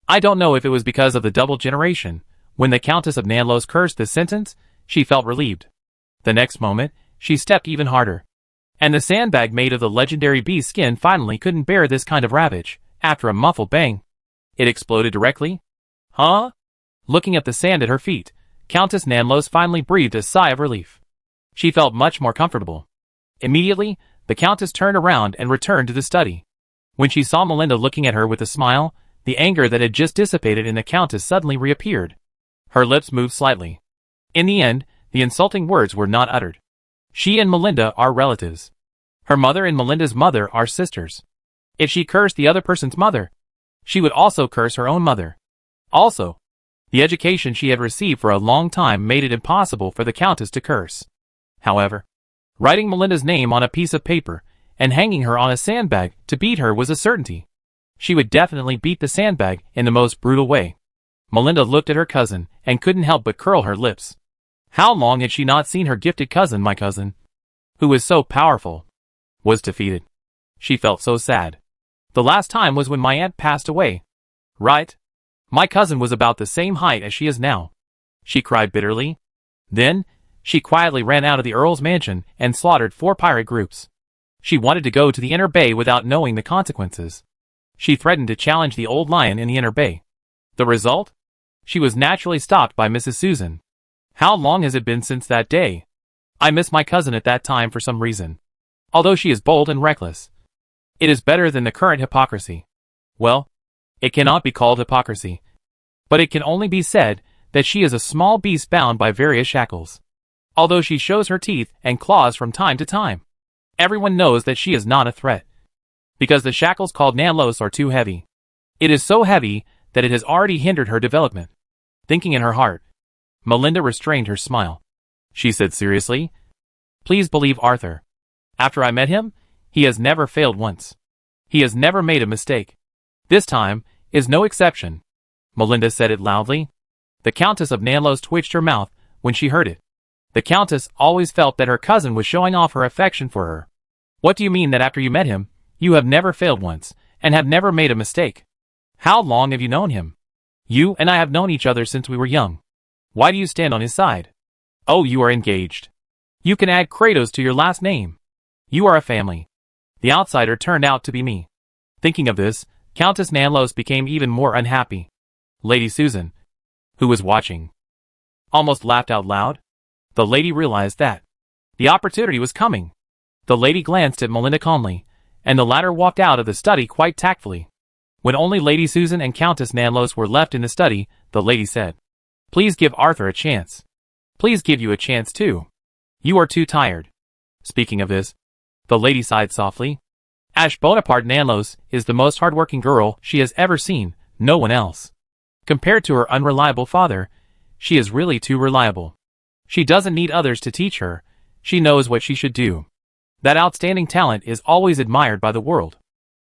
I don't know if it was because of the double generation. When the Countess of Nanlos cursed this sentence, she felt relieved. The next moment, she stepped even harder. And the sandbag made of the legendary beast skin finally couldn't bear this kind of ravage. After a muffled bang, it exploded directly. Huh? Looking at the sand at her feet, Countess Nanlos finally breathed a sigh of relief. She felt much more comfortable. Immediately, the Countess turned around and returned to the study. When she saw Melinda looking at her with a smile, the anger that had just dissipated in the Countess suddenly reappeared. Her lips moved slightly. In the end, the insulting words were not uttered. She and Melinda are relatives. Her mother and Melinda's mother are sisters. If she cursed the other person's mother, she would also curse her own mother. Also, the education she had received for a long time made it impossible for the Countess to curse. However, writing Melinda's name on a piece of paper and hanging her on a sandbag to beat her was a certainty. She would definitely beat the sandbag in the most brutal way. Melinda looked at her cousin and couldn't help but curl her lips. How long had she not seen her gifted cousin, my cousin, who was so powerful, was defeated? She felt so sad. The last time was when my aunt passed away. Right? My cousin was about the same height as she is now. She cried bitterly. Then, she quietly ran out of the Earl's mansion and slaughtered 4 pirate groups. She wanted to go to the inner bay without knowing the consequences. She threatened to challenge the old lion in the inner bay. The result? She was naturally stopped by Mrs. Susan. How long has it been since that day? I miss my cousin at that time for some reason. Although she is bold and reckless, it is better than the current hypocrisy. Well, it cannot be called hypocrisy, but it can only be said that she is a small beast bound by various shackles. Although she shows her teeth and claws from time to time, everyone knows that she is not a threat, because the shackles called Nanlos are too heavy. It is so heavy that it has already hindered her development. Thinking in her heart, Melinda restrained her smile. She said seriously, Please believe Arthur. After I met him, he has never failed once. He has never made a mistake. This time is no exception. Melinda said it loudly. The Countess of Nanlos twitched her mouth when she heard it. The Countess always felt that her cousin was showing off her affection for her. What do you mean that after you met him, you have never failed once, and have never made a mistake? How long have you known him? You and I have known each other since we were young. Why do you stand on his side? Oh, you are engaged. You can add Kratos to your last name. You are a family. The outsider turned out to be me. Thinking of this, Countess Nanlos became even more unhappy. Lady Susan, who was watching, almost laughed out loud. The lady realized that the opportunity was coming. The lady glanced at Melinda calmly, and the latter walked out of the study quite tactfully. When only Lady Susan and Countess Nanlos were left in the study, the lady said, "Please give Arthur a chance. Please give you a chance too. You are too tired." Speaking of this, the lady sighed softly. Ashe Bonaparte Nanlos is the most hardworking girl she has ever seen, no one else. Compared to her unreliable father, she is really too reliable. She doesn't need others to teach her, she knows what she should do. That outstanding talent is always admired by the world.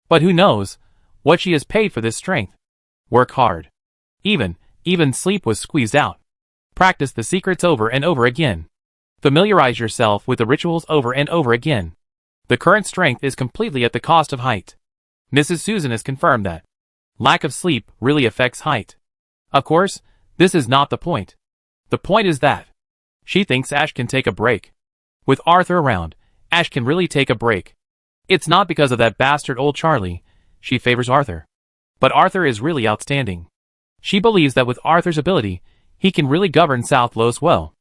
But who knows what she has paid for this strength? Work hard. Even sleep was squeezed out. Practice the secrets over and over again. Familiarize yourself with the rituals over and over again. The current strength is completely at the cost of height. Mrs. Susan has confirmed that lack of sleep really affects height. Of course, this is not the point. The point is that she thinks Ashe can take a break. With Arthur around, Ashe can really take a break. It's not because of that bastard old Charlie she favors Arthur. But Arthur is really outstanding. She believes that with Arthur's ability, he can really govern South Los well.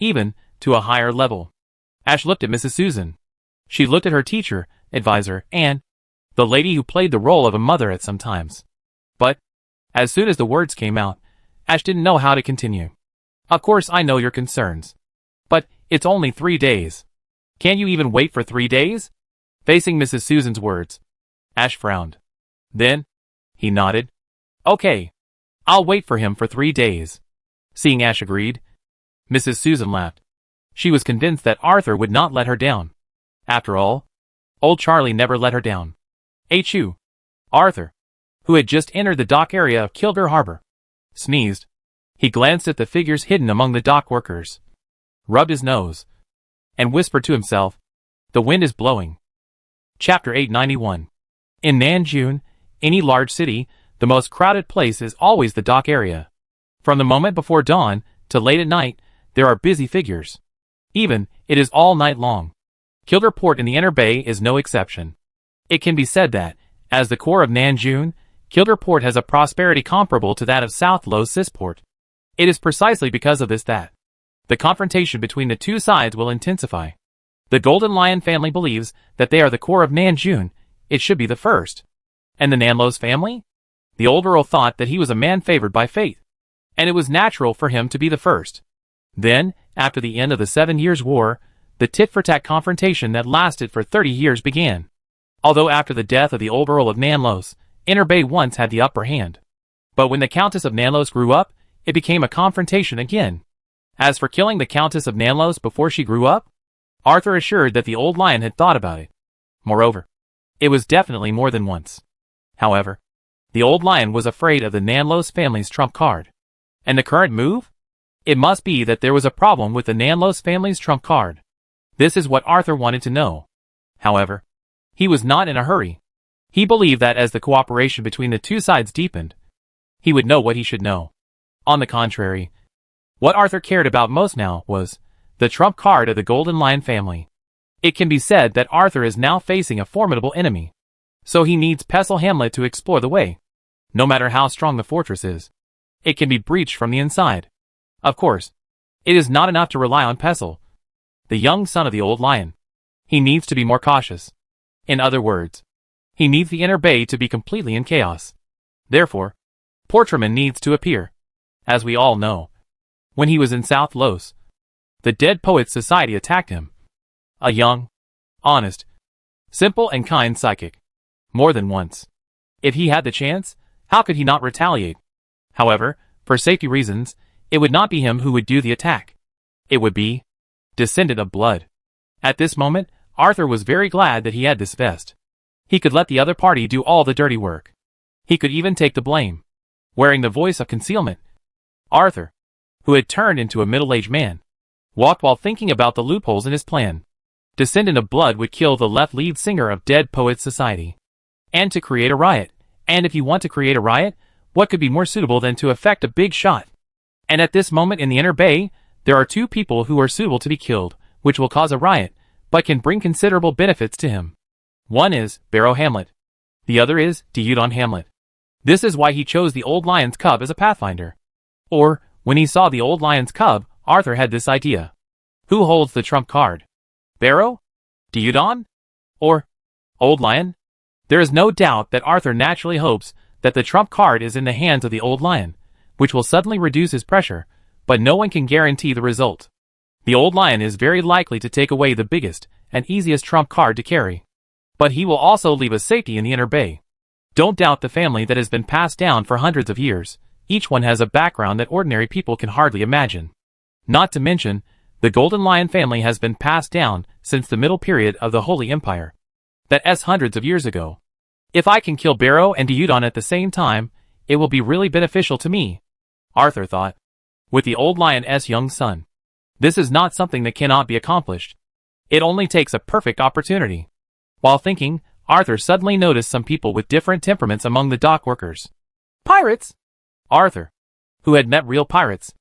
Even to a higher level. Ashe looked at Mrs. Susan. She looked at her teacher, advisor, and the lady who played the role of a mother at some times. But as soon as the words came out, Ashe didn't know how to continue. "Of course I know your concerns. But it's only 3 days. Can you even wait for 3 days?" Facing Mrs. Susan's words, Ashe frowned. Then he nodded. "Okay. I'll wait for him for 3 days." Seeing Ashe agreed, Mrs. Susan laughed. She was convinced that Arthur would not let her down. After all, old Charlie never let her down. H.U. Arthur, who had just entered the dock area of Kilgore Harbor, sneezed. He glanced at the figures hidden among the dock workers, rubbed his nose, and whispered to himself, "The wind is blowing." Chapter 891. In Nanjun, any large city, the most crowded place is always the dock area. From the moment before dawn to late at night, there are busy figures. Even, it is all night long. Kilgore Port in the Inner Bay is no exception. It can be said that, as the core of Nanjun, Kilgore Port has a prosperity comparable to that of South Los Cisport. It is precisely because of this that the confrontation between the two sides will intensify. The Golden Lion family believes that they are the core of Nanjun, it should be the first. And the Nanlos family? The old Earl thought that he was a man favored by fate, and it was natural for him to be the first. Then, after the end of the 7 Years' War, the tit-for-tat confrontation that lasted for 30 years began. Although after the death of the old Earl of Nanlos, Inner Bay once had the upper hand. But when the Countess of Nanlos grew up, it became a confrontation again. As for killing the Countess of Nanlos before she grew up, Arthur assured that the old lion had thought about it. Moreover, it was definitely more than once. However, the old lion was afraid of the Nanlos family's trump card. And the current move? It must be that there was a problem with the Nanlos family's trump card. This is what Arthur wanted to know. However, he was not in a hurry. He believed that as the cooperation between the two sides deepened, he would know what he should know. On the contrary, what Arthur cared about most now was the trump card of the Golden Lion family. It can be said that Arthur is now facing a formidable enemy. So he needs Pestle Hamlet to explore the way. No matter how strong the fortress is, it can be breached from the inside. Of course, it is not enough to rely on Pestle, the young son of the old lion. He needs to be more cautious. In other words, he needs the Inner Bay to be completely in chaos. Therefore, Portraman needs to appear. As we all know, when he was in South Los, the Dead Poets Society attacked him. A young, honest, simple and kind psychic. More than once. If he had the chance, how could he not retaliate? However, for safety reasons, it would not be him who would do the attack. It would be Descendant of Blood. At this moment, Arthur was very glad that he had this vest. He could let the other party do all the dirty work. He could even take the blame. Wearing the voice of concealment, Arthur, who had turned into a middle-aged man, walked while thinking about the loopholes in his plan. Descendant of Blood would kill the left lead singer of Dead Poets Society. And to create a riot. And if you want to create a riot, what could be more suitable than to effect a big shot? And at this moment in the Inner Bay, there are two people who are suitable to be killed, which will cause a riot, but can bring considerable benefits to him. One is Barrow Hamlet. The other is Deudon Hamlet. This is why he chose the old lion's cub as a pathfinder. Or, when he saw the old lion's cub, Arthur had this idea. Who holds the trump card? Barrow? Diudon? Or Old Lion? There is no doubt that Arthur naturally hopes that the trump card is in the hands of the Old Lion, which will suddenly reduce his pressure, but no one can guarantee the result. The Old Lion is very likely to take away the biggest and easiest trump card to carry. But he will also leave a safety in the inner bay. Don't doubt the family that has been passed down for hundreds of years. Each one has a background that ordinary people can hardly imagine. Not to mention, the Golden Lion family has been passed down since the middle period of the Holy Empire. That's hundreds of years ago. If I can kill Barrow and Diudon at the same time, it will be really beneficial to me, Arthur thought. With the Old Lion's young son. This is not something that cannot be accomplished. It only takes a perfect opportunity. While thinking, Arthur suddenly noticed some people with different temperaments among the dock workers. Pirates! Arthur, who had met real pirates,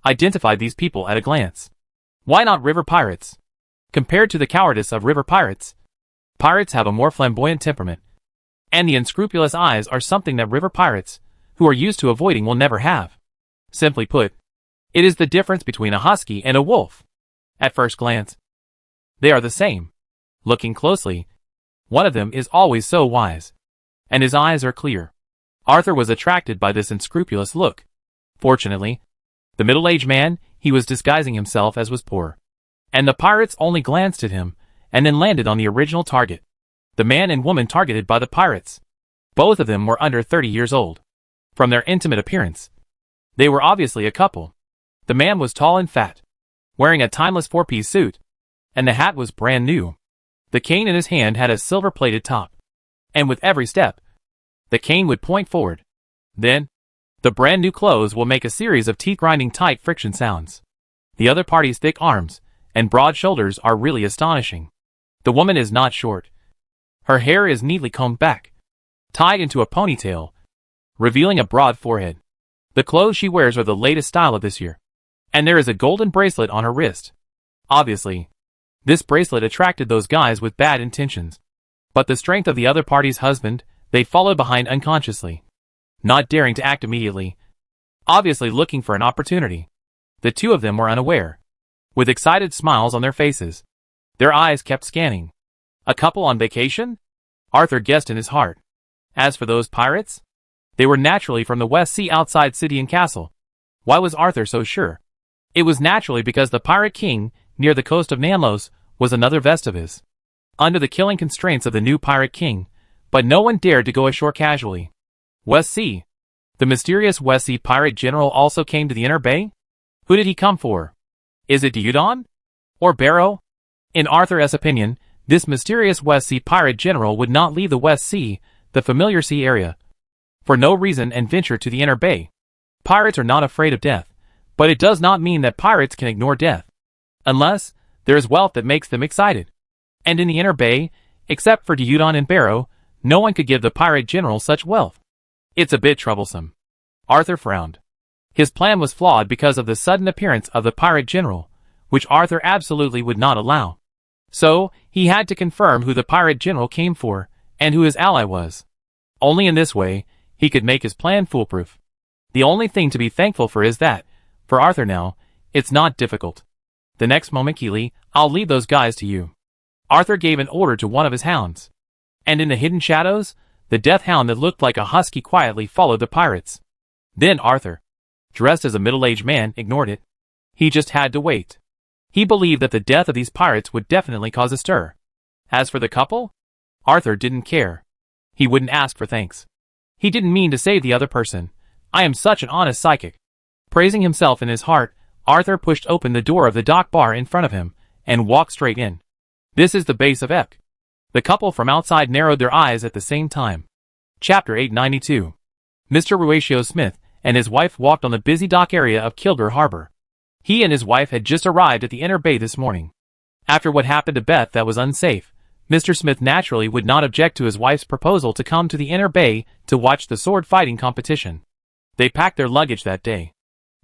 identified these people at a glance. Why not river pirates? Compared to the cowardice of river pirates, pirates have a more flamboyant temperament. And the unscrupulous eyes are something that river pirates, who are used to avoiding, will never have. Simply put, it is the difference between a husky and a wolf. At first glance, they are the same. Looking closely, one of them is always so wise. And his eyes are clear. Arthur was attracted by this unscrupulous look. Fortunately, the middle-aged man, he was disguising himself as, was poor. And the pirates only glanced at him, and then landed on the original target. The man and woman targeted by the pirates. Both of them were under 30 years old. From their intimate appearance, they were obviously a couple. The man was tall and fat, wearing a timeless four-piece suit, and the hat was brand new. The cane in his hand had a silver-plated top, and with every step, the cane would point forward. Then, the brand new clothes will make a series of teeth-grinding tight friction sounds. The other party's thick arms and broad shoulders are really astonishing. The woman is not short. Her hair is neatly combed back, tied into a ponytail, revealing a broad forehead. The clothes she wears are the latest style of this year. And there is a golden bracelet on her wrist. Obviously, this bracelet attracted those guys with bad intentions. But the strength of the other party's husband, they followed behind unconsciously, not daring to act immediately, obviously looking for an opportunity. The two of them were unaware, with excited smiles on their faces. Their eyes kept scanning. A couple on vacation? Arthur guessed in his heart. As for those pirates, they were naturally from the West Sea outside city and castle. Why was Arthur so sure? It was naturally because the Pirate King, near the coast of Nanlos, was another vest of his. Under the killing constraints of the new Pirate King, but no one dared to go ashore casually. West Sea. The mysterious West Sea pirate general also came to the inner bay? Who did he come for? Is it Diudon? Or Barrow? In Arthur's opinion, this mysterious West Sea pirate general would not leave the West Sea, the familiar sea area, for no reason and venture to the inner bay. Pirates are not afraid of death, but it does not mean that pirates can ignore death. Unless there is wealth that makes them excited. And in the inner bay, except for Diudon and Barrow, no one could give the pirate general such wealth. It's a bit troublesome. Arthur frowned. His plan was flawed because of the sudden appearance of the pirate general, which Arthur absolutely would not allow. So, he had to confirm who the pirate general came for, and who his ally was. Only in this way, he could make his plan foolproof. The only thing to be thankful for is that, for Arthur now, it's not difficult. The next moment, Keely, I'll leave those guys to you. Arthur gave an order to one of his hounds. And in the hidden shadows, the death hound that looked like a husky quietly followed the pirates. Then Arthur, dressed as a middle-aged man, ignored it. He just had to wait. He believed that the death of these pirates would definitely cause a stir. As for the couple, Arthur didn't care. He wouldn't ask for thanks. He didn't mean to save the other person. I am such an honest psychic. Praising himself in his heart, Arthur pushed open the door of the dock bar in front of him, and walked straight in. This is the base of Ek. The couple from outside narrowed their eyes at the same time. Chapter 892. Mr. Horatio Smith and his wife walked on the busy dock area of Kilgore Harbor. He and his wife had just arrived at the inner bay this morning. After what happened to Beth that was unsafe, Mr. Smith naturally would not object to his wife's proposal to come to the inner bay to watch the sword-fighting competition. They packed their luggage that day,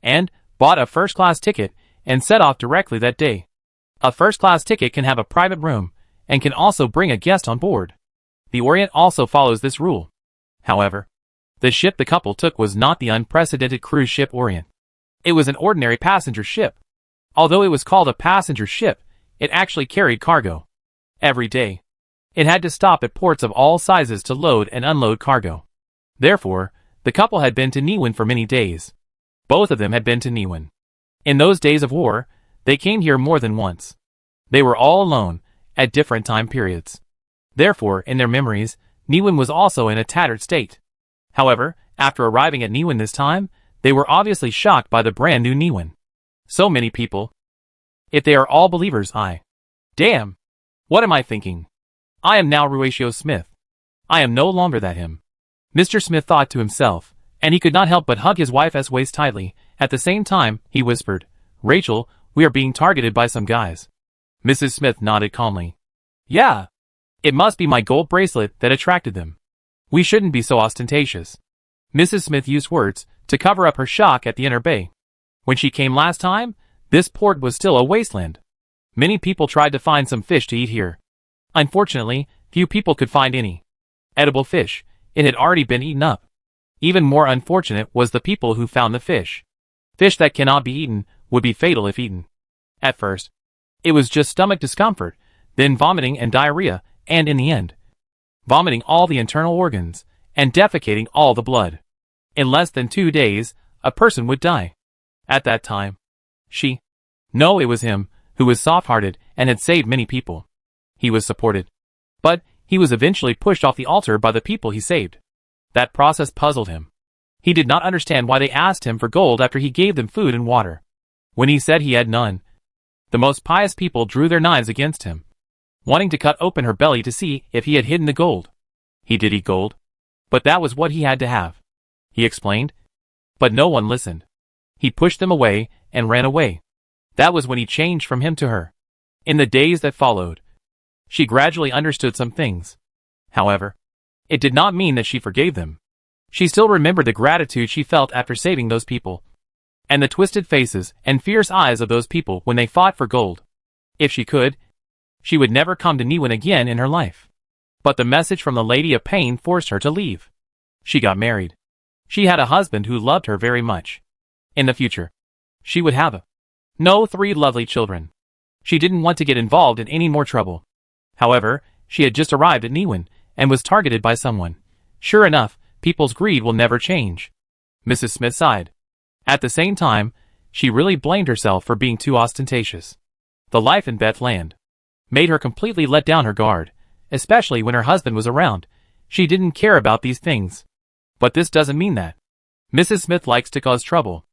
and bought a first-class ticket, and set off directly that day. A first-class ticket can have a private room, and can also bring a guest on board. The Orient also follows this rule. However, the ship the couple took was not the unprecedented cruise ship Orient. It was an ordinary passenger ship. Although it was called a passenger ship, it actually carried cargo. every day. It had to stop at ports of all sizes to load and unload cargo. Therefore, the couple had been to Niwan for many days. Both of them had been to Niwan. In those days of war, they came here more than once. They were all alone, at different time periods. Therefore, in their memories, Niwan was also in a tattered state. However, after arriving at Niwan this time, they were obviously shocked by the brand new Niwan. So many people. If they are all believers, damn! What am I thinking? I am now Ruatio Smith. I am no longer that him. Mr. Smith thought to himself, and he could not help but hug his wife's waist tightly. At the same time, he whispered, "Rachel, we are being targeted by some guys." Mrs. Smith nodded calmly. "Yeah. It must be my gold bracelet that attracted them. We shouldn't be so ostentatious." Mrs. Smith used words to cover up her shock at the inner bay. When she came last time, this port was still a wasteland. Many people tried to find some fish to eat here. Unfortunately, few people could find any edible fish. It had already been eaten up. Even more unfortunate was the people who found the fish. Fish that cannot be eaten would be fatal if eaten. At first, it was just stomach discomfort, then vomiting and diarrhea, and in the end, vomiting all the internal organs, and defecating all the blood. In less than 2 days, a person would die. At that time, no, it was him, who was soft-hearted and had saved many people. He was supported. But he was eventually pushed off the altar by the people he saved. That process puzzled him. He did not understand why they asked him for gold after he gave them food and water. When he said he had none, the most pious people drew their knives against him, wanting to cut open her belly to see if he had hidden the gold. He did eat gold, but that was what he had to have, he explained. But no one listened. He pushed them away and ran away. That was when he changed from him to her. In the days that followed, she gradually understood some things. However, it did not mean that she forgave them. She still remembered the gratitude she felt after saving those people, and the twisted faces and fierce eyes of those people when they fought for gold. If she could, she would never come to Niwan again in her life. But the message from the Lady of Pain forced her to leave. She got married. She had a husband who loved her very much. In the future, she would have 3 lovely children. She didn't want to get involved in any more trouble. However, she had just arrived at Niwan and was targeted by someone. Sure enough, people's greed will never change. Mrs. Smith sighed. At the same time, she really blamed herself for being too ostentatious. The life in Bethland made her completely let down her guard, especially when her husband was around. She didn't care about these things. But this doesn't mean that Mrs. Smith likes to cause trouble.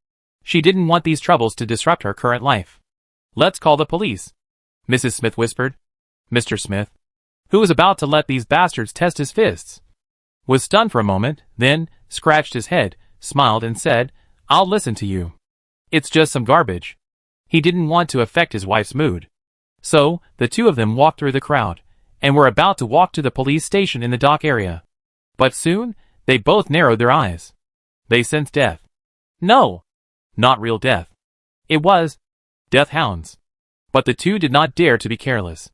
She didn't want these troubles to disrupt her current life. "Let's call the police," Mrs. Smith whispered. Mr. Smith, who was about to let these bastards test his fists, was stunned for a moment, then scratched his head, smiled and said, "I'll listen to you. It's just some garbage." He didn't want to affect his wife's mood. So, the two of them walked through the crowd, and were about to walk to the police station in the dock area. But soon, they both narrowed their eyes. They sensed death. No, not real death. It was death hounds. But the two did not dare to be careless.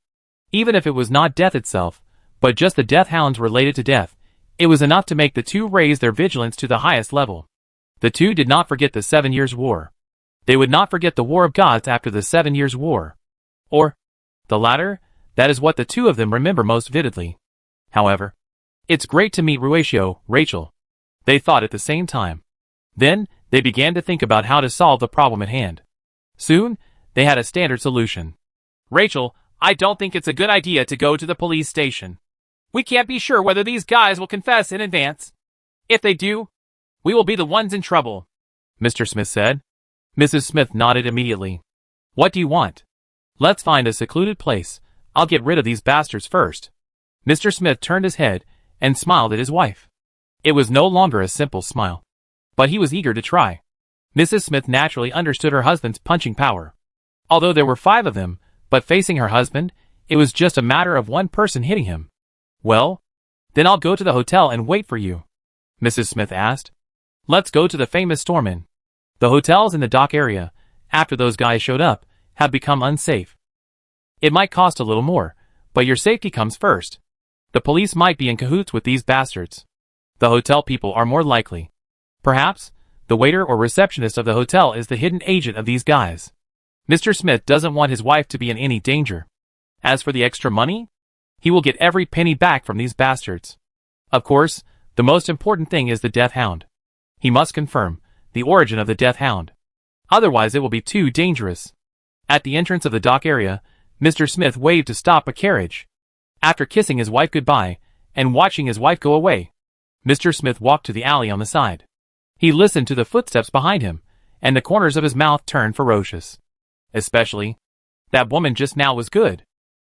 Even if it was not death itself, but just the death hounds related to death, it was enough to make the two raise their vigilance to the highest level. The two did not forget the 7 Years' War. They would not forget the War of Gods after the 7 Years' War. Or the latter, that is what the two of them remember most vividly. However, "It's great to meet Ruatio, Rachel," they thought at the same time. Then, they began to think about how to solve the problem at hand. Soon, they had a standard solution. "Rachel, I don't think it's a good idea to go to the police station. We can't be sure whether these guys will confess in advance. If they do, we will be the ones in trouble," Mr. Smith said. Mrs. Smith nodded immediately. "What do you want?" "Let's find a secluded place. I'll get rid of these bastards first." Mr. Smith turned his head and smiled at his wife. It was no longer a simple smile, but he was eager to try. Mrs. Smith naturally understood her husband's punching power. Although there were 5 of them, but facing her husband, it was just a matter of one person hitting him. "Well, then I'll go to the hotel and wait for you," Mrs. Smith asked. "Let's go to the famous Stormin. The hotels in the dock area, after those guys showed up, have become unsafe. It might cost a little more, but your safety comes first. The police might be in cahoots with these bastards. The hotel people are more likely. Perhaps, the waiter or receptionist of the hotel is the hidden agent of these guys. Mr. Smith doesn't want his wife to be in any danger. As for the extra money, He will get every penny back from these bastards. Of course, the most important thing is the death hound. He must confirm the origin of the death hound. Otherwise it will be too dangerous. At the entrance of the dock area, Mr. Smith waved to stop a carriage. After kissing his wife goodbye, and watching his wife go away, Mr. Smith walked to the alley on the side. He listened to the footsteps behind him, and the corners of his mouth turned ferocious. Especially, that woman just now was good.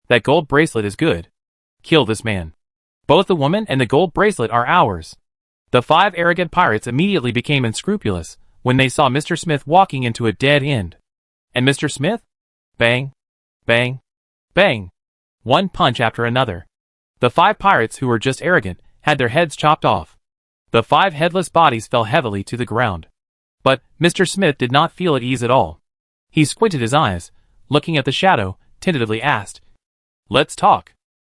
That gold bracelet is good. Kill this man. Both the woman and the gold bracelet are ours. The 5 arrogant pirates immediately became unscrupulous when they saw Mr. Smith walking into a dead end. And Mr. Smith? Bang, bang, bang. One punch after another. The 5 pirates who were just arrogant had their heads chopped off. The 5 headless bodies fell heavily to the ground. But Mr. Smith did not feel at ease at all. He squinted his eyes, looking at the shadow, tentatively asked, "Let's talk."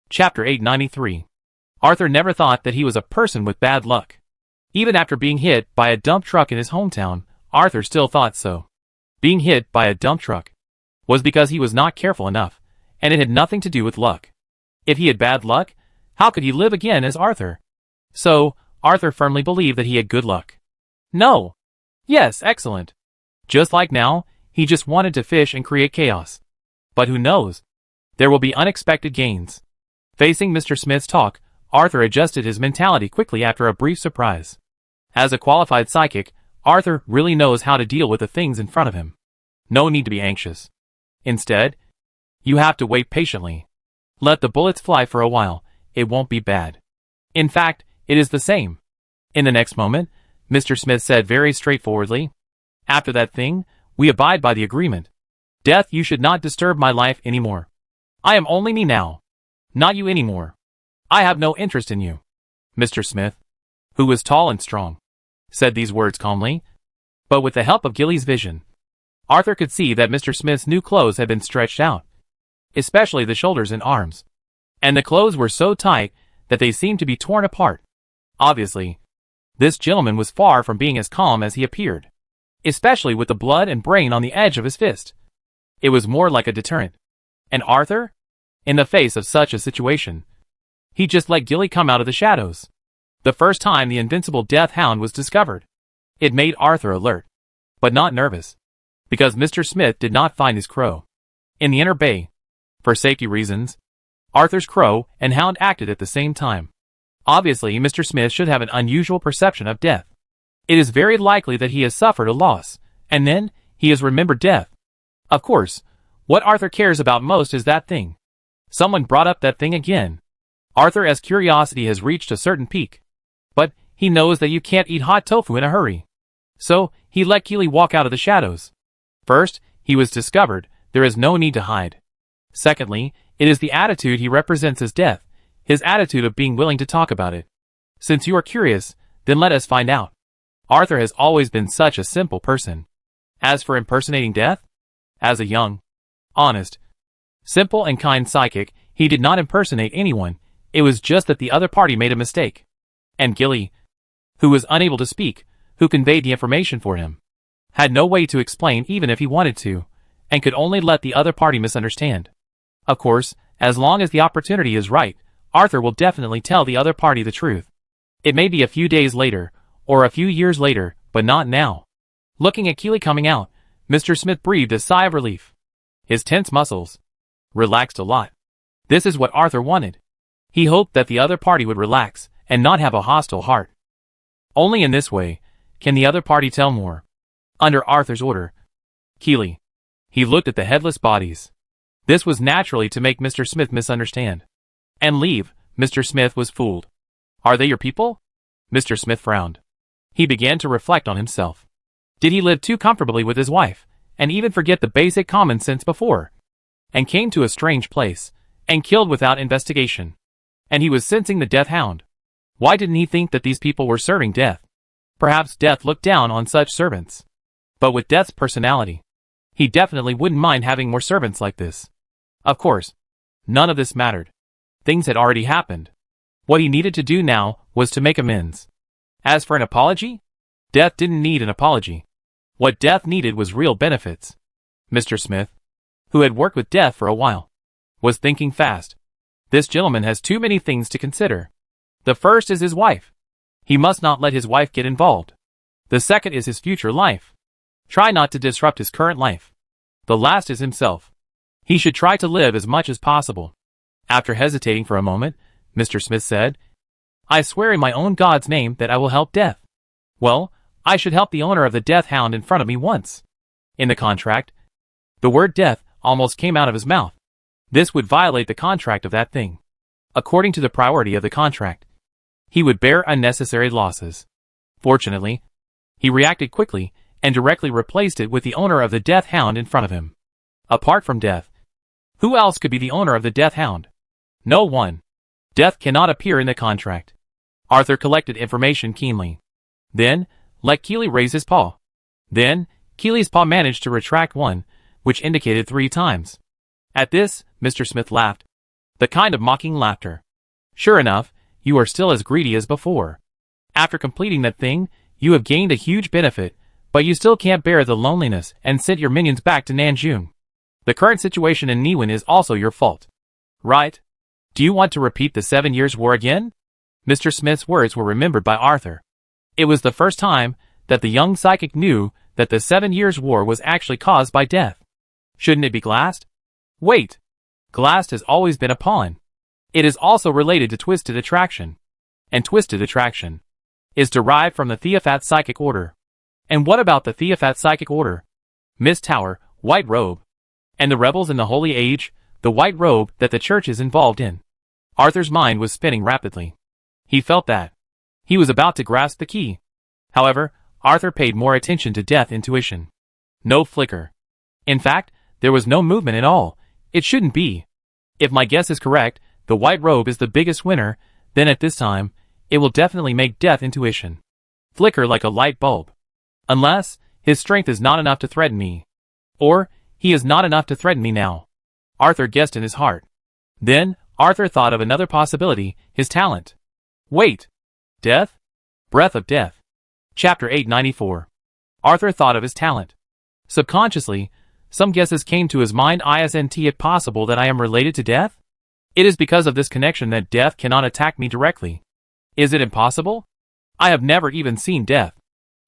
Chapter 893. Arthur never thought that he was a person with bad luck. Even after being hit by a dump truck in his hometown, Arthur still thought so. Being hit by a dump truck was because he was not careful enough, and it had nothing to do with luck. If he had bad luck, how could he live again as Arthur? So, Arthur firmly believed that he had good luck. No. Yes, excellent. Just like now, he just wanted to fish and create chaos. But who knows? There will be unexpected gains. Facing Mr. Smith's talk, Arthur adjusted his mentality quickly after a brief surprise. As a qualified psychic, Arthur really knows how to deal with the things in front of him. No need to be anxious. Instead, you have to wait patiently. Let the bullets fly for a while, it won't be bad. In fact, it is the same. In the next moment, Mr. Smith said very straightforwardly, "After that thing, we abide by the agreement. Death, you should not disturb my life anymore. I am only me now. Not you anymore. I have no interest in you." Mr. Smith, who was tall and strong, said these words calmly, but with the help of Gilly's vision, Arthur could see that Mr. Smith's new clothes had been stretched out, especially the shoulders and arms, and the clothes were so tight that they seemed to be torn apart. Obviously, this gentleman was far from being as calm as he appeared, especially with the blood and brain on the edge of his fist. It was more like a deterrent. And Arthur? In the face of such a situation, he just let Gilly come out of the shadows. The first time the invincible death hound was discovered, it made Arthur alert, but not nervous, because Mr. Smith did not find his crow in the inner bay. For safety reasons, Arthur's crow and hound acted at the same time. Obviously, Mr. Smith should have an unusual perception of death. It is very likely that he has suffered a loss, and then he has remembered death. Of course, what Arthur cares about most is that thing. Someone brought up that thing again. Arthur's curiosity has reached a certain peak. But he knows that you can't eat hot tofu in a hurry. So, he let Keely walk out of the shadows. First, he was discovered, there is no need to hide. Secondly, it is the attitude he represents as death, his attitude of being willing to talk about it. Since you are curious, then let us find out. Arthur has always been such a simple person. As for impersonating death, as a young, honest, simple and kind psychic, he did not impersonate anyone, it was just that the other party made a mistake. And Gilly, who was unable to speak, who conveyed the information for him, had no way to explain even if he wanted to, and could only let the other party misunderstand. Of course, as long as the opportunity is right, Arthur will definitely tell the other party the truth. It may be a few days later, or a few years later, but not now. Looking at Keely coming out, Mr. Smith breathed a sigh of relief. His tense muscles relaxed a lot. This is what Arthur wanted. He hoped that the other party would relax and not have a hostile heart. Only in this way can the other party tell more. Under Arthur's order, Keely. He looked at the headless bodies. This was naturally to make Mr. Smith misunderstand. And leave, Mr. Smith was fooled. Are they your people? Mr. Smith frowned. He began to reflect on himself. Did he live too comfortably with his wife, and even forget the basic common sense before? And came to a strange place, and killed without investigation. And he was sensing the death hound. Why didn't he think that these people were serving death? Perhaps death looked down on such servants. But with death's personality, he definitely wouldn't mind having more servants like this. Of course, none of this mattered. Things had already happened. What he needed to do now was to make amends. As for an apology, death didn't need an apology. What death needed was real benefits. Mr. Smith, who had worked with death for a while, was thinking fast. This gentleman has too many things to consider. The first is his wife. He must not let his wife get involved. The second is his future life. Try not to disrupt his current life. The last is himself. He should try to live as much as possible. After hesitating for a moment, Mr. Smith said, I swear in my own God's name that I will help Death. Well, I should help the owner of the death hound in front of me once. In the contract, the word death almost came out of his mouth. This would violate the contract of that thing. According to the priority of the contract, he would bear unnecessary losses. Fortunately, he reacted quickly and directly replaced it with the owner of the death hound in front of him. Apart from Death, who else could be the owner of the death hound? No one. Death cannot appear in the contract. Arthur collected information keenly. Then, let Keely raise his paw. Then, Keely's paw managed to retract one, which indicated 3 times. At this, Mr. Smith laughed. The kind of mocking laughter. Sure enough, you are still as greedy as before. After completing that thing, you have gained a huge benefit, but you still can't bear the loneliness and sent your minions back to Nanjun. The current situation in Niwen is also your fault. Right? Do you want to repeat the 7 Years' War again? Mr. Smith's words were remembered by Arthur. It was the first time that the young psychic knew that the 7 Years' War was actually caused by death. Shouldn't it be glassed? Wait. Glassed has always been a pawn. It is also related to twisted attraction. And twisted attraction is derived from the Theophat psychic order. And what about the Theophat psychic order? Miss Tower, white robe. And the rebels in the Holy Age, the white robe that the church is involved in. Arthur's mind was spinning rapidly. He felt that he was about to grasp the key. However, Arthur paid more attention to Death intuition. No flicker. In fact, there was no movement at all. It shouldn't be. If my guess is correct, the white robe is the biggest winner, then at this time, it will definitely make Death intuition flicker like a light bulb. Unless, his strength is not enough to threaten me. Or, he is not enough to threaten me now. Arthur guessed in his heart. Then, Arthur thought of another possibility, his talent. Wait. Death? Breath of Death. Chapter 894. Arthur thought of his talent. Subconsciously, some guesses came to his mind. Isn't it possible that I am related to Death? It is because of this connection that Death cannot attack me directly. Is it impossible? I have never even seen Death.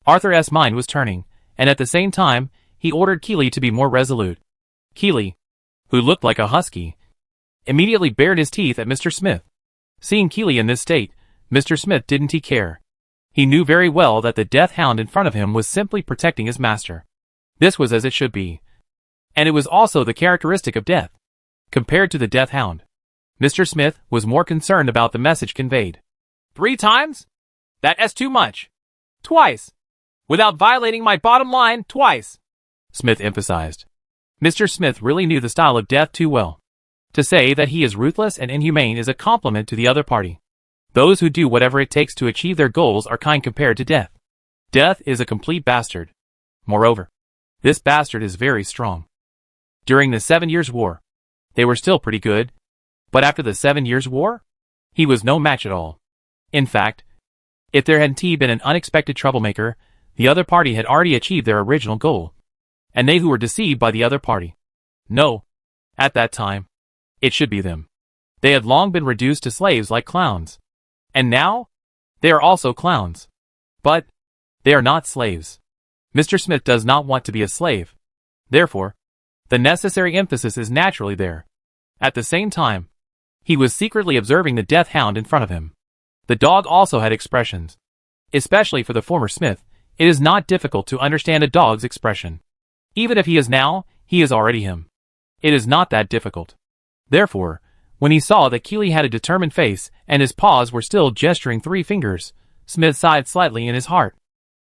Arthur's mind was turning, and at the same time, he ordered Keely to be more resolute. Keely, who looked like a husky, immediately bared his teeth at Mr. Smith. Seeing Keely in this state, Mr. Smith didn't care. He knew very well that the death hound in front of him was simply protecting his master. This was as it should be. And it was also the characteristic of Death. Compared to the death hound, Mr. Smith was more concerned about the message conveyed. 3 times? That's too much. Twice. Without violating my bottom line, twice. Smith emphasized. Mr. Smith really knew the style of Death too well. To say that he is ruthless and inhumane is a compliment to the other party. Those who do whatever it takes to achieve their goals are kind compared to Death. Death is a complete bastard. Moreover, this bastard is very strong. During the 7 Years' War, they were still pretty good. But after the 7 Years' War, he was no match at all. In fact, if there hadn't been an unexpected troublemaker, the other party had already achieved their original goal. And they who were deceived by the other party. No. At that time, it should be them. They had long been reduced to slaves like clowns. And now, they are also clowns. But, they are not slaves. Mr. Smith does not want to be a slave. Therefore, the necessary emphasis is naturally there. At the same time, he was secretly observing the death hound in front of him. The dog also had expressions. Especially for the former Smith, it is not difficult to understand a dog's expression. Even if he is now, he is already him. It is not that difficult. Therefore, when he saw that Keely had a determined face and his paws were still gesturing 3 fingers, Smith sighed slightly in his heart.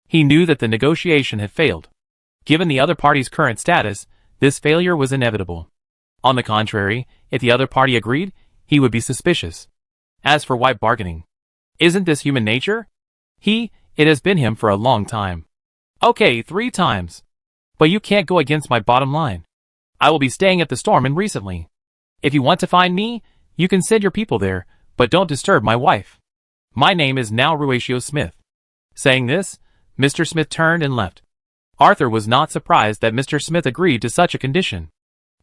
He knew that the negotiation had failed. Given the other party's current status, this failure was inevitable. On the contrary, if the other party agreed, he would be suspicious. As for white bargaining, isn't this human nature? It has been him for a long time. Okay, 3 times. But you can't go against my bottom line. I will be staying at the Storm Inn recently. If you want to find me, you can send your people there, but don't disturb my wife. My name is now Ruatio Smith. Saying this, Mr. Smith turned and left. Arthur was not surprised that Mr. Smith agreed to such a condition.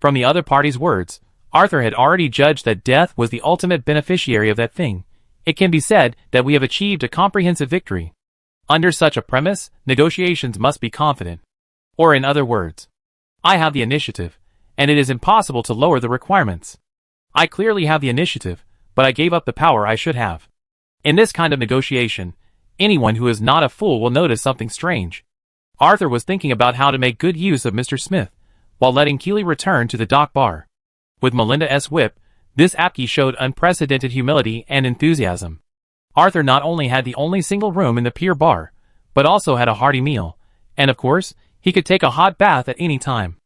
From the other party's words, Arthur had already judged that death was the ultimate beneficiary of that thing. It can be said that we have achieved a comprehensive victory. Under such a premise, negotiations must be confident. Or in other words, I have the initiative, and it is impossible to lower the requirements. I clearly have the initiative, but I gave up the power I should have. In this kind of negotiation, anyone who is not a fool will notice something strange. Arthur was thinking about how to make good use of Mr. Smith, while letting Keely return to the dock bar. With Melinda's whip, this Apke showed unprecedented humility and enthusiasm. Arthur not only had the only single room in the pier bar, but also had a hearty meal, and of course, he could take a hot bath at any time.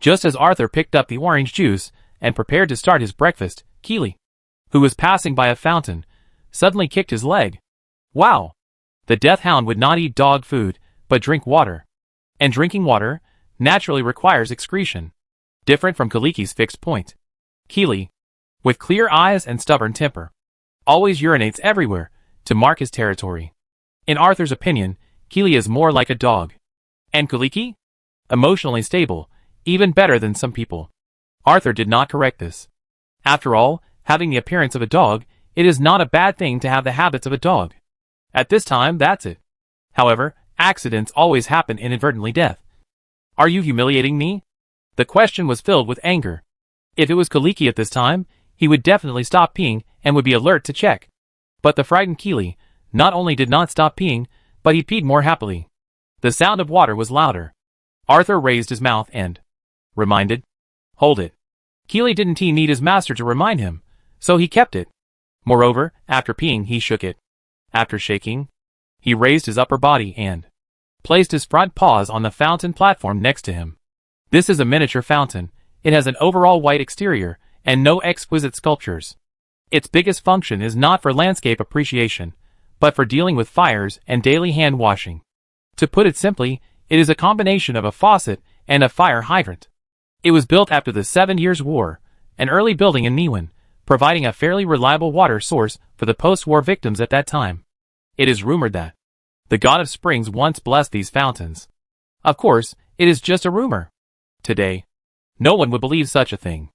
Just as Arthur picked up the orange juice and prepared to start his breakfast, Keely, who was passing by a fountain, suddenly kicked his leg. Wow! The death hound would not eat dog food, but drink water. And drinking water naturally requires excretion. Different from Kaliki's fixed point. Keely, with clear eyes and stubborn temper, always urinates everywhere to mark his territory. In Arthur's opinion, Keely is more like a dog. And Kaliki? Emotionally stable, even better than some people. Arthur did not correct this. After all, having the appearance of a dog, it is not a bad thing to have the habits of a dog. At this time, that's it. However, accidents always happen inadvertently. Death. Are you humiliating me? The question was filled with anger. If it was Kaliki at this time, he would definitely stop peeing and would be alert to check. But the frightened Keely not only did not stop peeing, but he peed more happily. The sound of water was louder. Arthur raised his mouth and reminded. Hold it. Keely didn't need his master to remind him, so he kept it. Moreover, after peeing he shook it. After shaking, he raised his upper body and placed his front paws on the fountain platform next to him. This is a miniature fountain. It has an overall white exterior and no exquisite sculptures. Its biggest function is not for landscape appreciation, but for dealing with fires and daily hand washing. To put it simply, it is a combination of a faucet and a fire hydrant. It was built after the 7 Years' War, an early building in Niwan, providing a fairly reliable water source for the post-war victims at that time. It is rumored that the god of springs once blessed these fountains. Of course, it is just a rumor. Today, no one would believe such a thing.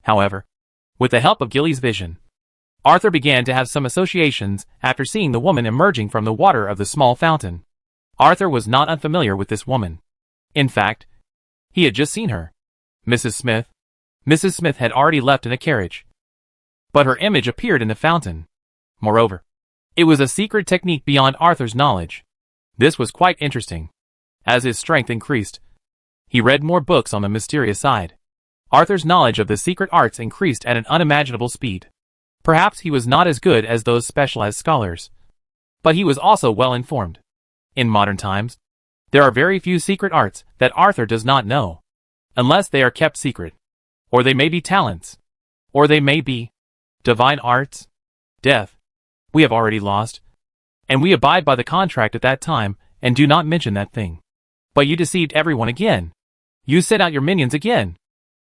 However, with the help of Gilly's vision, Arthur began to have some associations after seeing the woman emerging from the water of the small fountain. Arthur was not unfamiliar with this woman. In fact, he had just seen her. Mrs. Smith. Mrs. Smith had already left in a carriage. But her image appeared in the fountain. Moreover, it was a secret technique beyond Arthur's knowledge. This was quite interesting. As his strength increased, he read more books on the mysterious side. Arthur's knowledge of the secret arts increased at an unimaginable speed. Perhaps he was not as good as those specialized scholars, but he was also well informed. In modern times, there are very few secret arts that Arthur does not know, unless they are kept secret. Or they may be talents. Or they may be divine arts. Death. We have already lost. And we abide by the contract at that time and do not mention that thing. But you deceived everyone again. You sent out your minions again.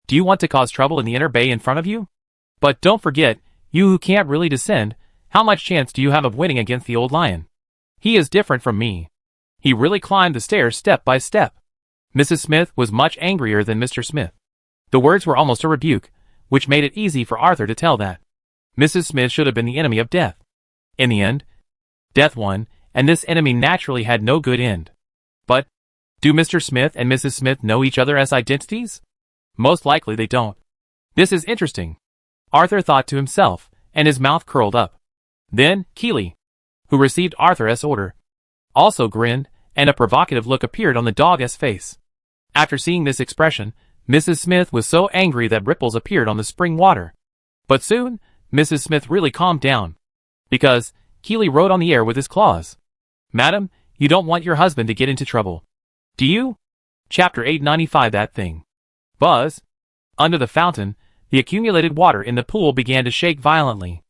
Do you want to cause trouble in the inner bay in front of you? But don't forget, you who can't really descend, how much chance do you have of winning against the old lion? He is different from me. He really climbed the stairs step by step. Mrs. Smith was much angrier than Mr. Smith. The words were almost a rebuke, which made it easy for Arthur to tell that Mrs. Smith should have been the enemy of death. In the end, death won, and this enemy naturally had no good end. But, do Mr. Smith and Mrs. Smith know each other as identities? Most likely they don't. This is interesting, Arthur thought to himself, and his mouth curled up. Then, Keely, who received Arthur's order, also grinned, and a provocative look appeared on the dog's face. After seeing this expression, Mrs. Smith was so angry that ripples appeared on the spring water. But soon, Mrs. Smith really calmed down, because Keely rode on the air with his claws. Madam, you don't want your husband to get into trouble, do you? Chapter 895. That thing. Buzz. Under the fountain, the accumulated water in the pool began to shake violently.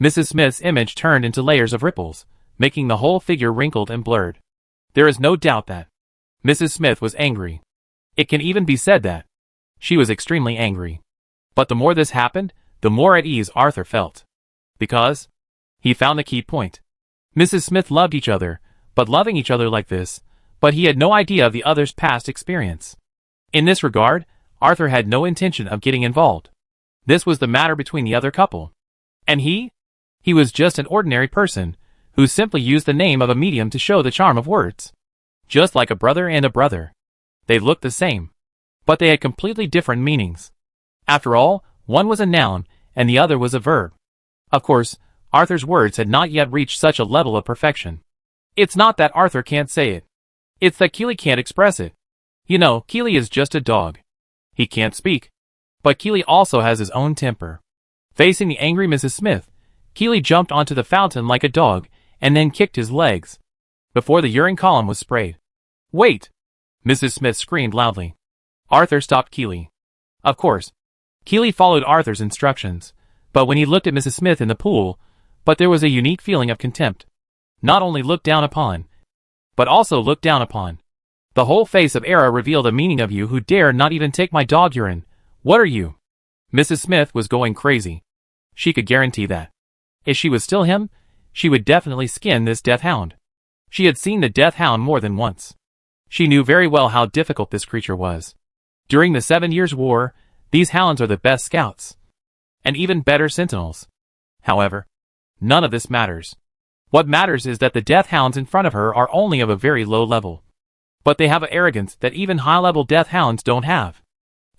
Mrs. Smith's image turned into layers of ripples, making the whole figure wrinkled and blurred. There is no doubt that Mrs. Smith was angry. It can even be said that she was extremely angry. But the more this happened, the more at ease Arthur felt. Because he found the key point. Mrs. Smith loved each other, but loving each other like this, but he had no idea of the other's past experience. In this regard, Arthur had no intention of getting involved. This was the matter between the other couple. And he? He was just an ordinary person, who simply used the name of a medium to show the charm of words. Just like a brother and a brother. They looked the same. But they had completely different meanings. After all, one was a noun, and the other was a verb. Of course, Arthur's words had not yet reached such a level of perfection. It's not that Arthur can't say it. It's that Keely can't express it. You know, Keely is just a dog. He can't speak. But Keely also has his own temper. Facing the angry Mrs. Smith, Keely jumped onto the fountain like a dog, and then kicked his legs. Before the urine column was sprayed. "Wait!" Mrs. Smith screamed loudly. Arthur stopped Keely. Of course, Keely followed Arthur's instructions, but when he looked at Mrs. Smith in the pool, there was a unique feeling of contempt. Not only looked down upon, but also looked down upon. The whole face of Era revealed a meaning of you who dare not even take my dog urine. What are you? Mrs. Smith was going crazy. She could guarantee that. If she was still him, she would definitely skin this death hound. She had seen the death hound more than once. She knew very well how difficult this creature was. During the 7 Years' War, these hounds are the best scouts. And even better sentinels. However, none of this matters. What matters is that the death hounds in front of her are only of a very low level. But they have an arrogance that even high-level death hounds don't have.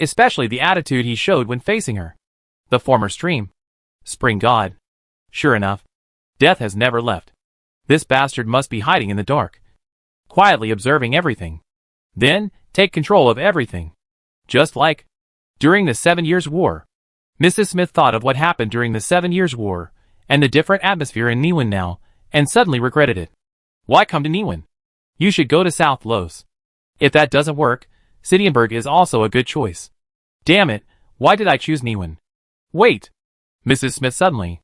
Especially the attitude he showed when facing her. The former spring god. Sure enough, death has never left. This bastard must be hiding in the dark. Quietly observing everything. Then, take control of everything. Just like during the 7 Years' War. Mrs. Smith thought of what happened during the 7 Years' War, and the different atmosphere in Niwen now, and suddenly regretted it. Why come to Niwen? You should go to South Los. If that doesn't work, Sidienberg is also a good choice. Damn it, why did I choose Niwen? Wait! Mrs. Smith suddenly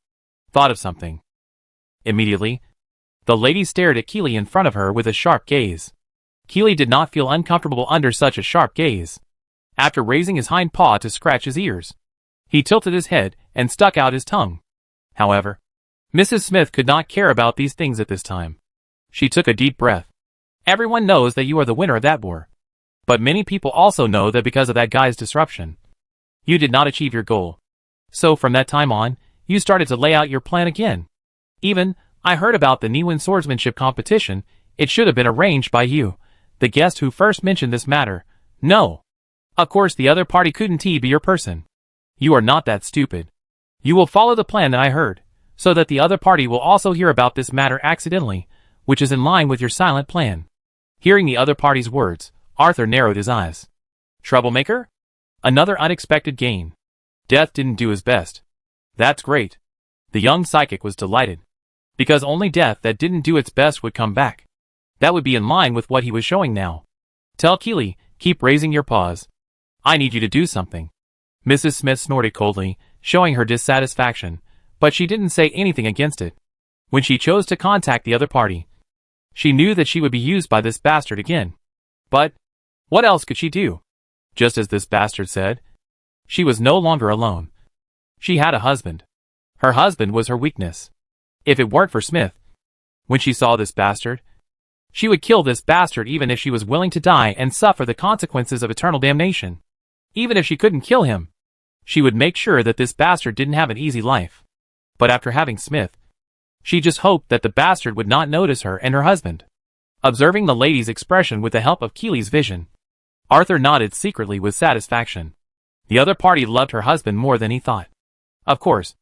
thought of something. Immediately, the lady stared at Keely in front of her with a sharp gaze. Keely did not feel uncomfortable under such a sharp gaze. After raising his hind paw to scratch his ears, he tilted his head and stuck out his tongue. However, Mrs. Smith could not care about these things at this time. She took a deep breath. Everyone knows that you are the winner of that war. But many people also know that because of that guy's disruption, you did not achieve your goal. So from that time on, you started to lay out your plan again. Even, I heard about the Niwen swordsmanship competition. It should have been arranged by you, the guest who first mentioned this matter. No. Of course the other party couldn't be your person. You are not that stupid. You will follow the plan that I heard, so that the other party will also hear about this matter accidentally, which is in line with your silent plan. Hearing the other party's words, Arthur narrowed his eyes. Troublemaker? Another unexpected gain. Death didn't do his best. That's great. The young psychic was delighted. Because only death that didn't do its best would come back. That would be in line with what he was showing now. Tell Keely, keep raising your paws. I need you to do something. Mrs. Smith snorted coldly, showing her dissatisfaction, but she didn't say anything against it. When she chose to contact the other party, she knew that she would be used by this bastard again. But what else could she do? Just as this bastard said, she was no longer alone. She had a husband. Her husband was her weakness. If it weren't for Smith, when she saw this bastard, she would kill this bastard even if she was willing to die and suffer the consequences of eternal damnation. Even if she couldn't kill him, she would make sure that this bastard didn't have an easy life. But after having Smith, she just hoped that the bastard would not notice her and her husband. Observing the lady's expression with the help of Keely's vision, Arthur nodded secretly with satisfaction. The other party loved her husband more than he thought. Of course,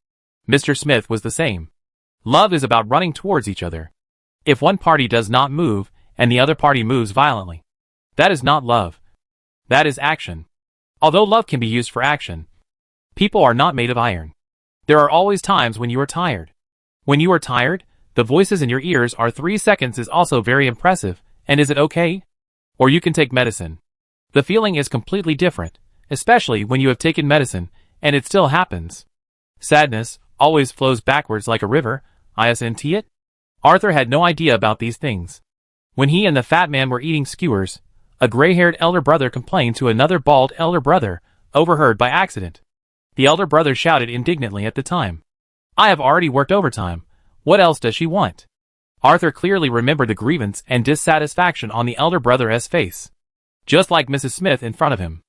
Mr. Smith was the same. Love is about running towards each other. If one party does not move, and the other party moves violently, that is not love. That is action. Although love can be used for action, people are not made of iron. There are always times when you are tired. When you are tired, the voices in your ears are 3 seconds is also very impressive, and is it okay? Or you can take medicine. The feeling is completely different, especially when you have taken medicine, and it still happens. Sadness always flows backwards like a river, isn't it? Arthur had no idea about these things. When he and the fat man were eating skewers, a gray-haired elder brother complained to another bald elder brother, overheard by accident. The elder brother shouted indignantly at the time. I have already worked overtime. What else does she want? Arthur clearly remembered the grievance and dissatisfaction on the elder brother's face. Just like Mrs. Smith in front of him.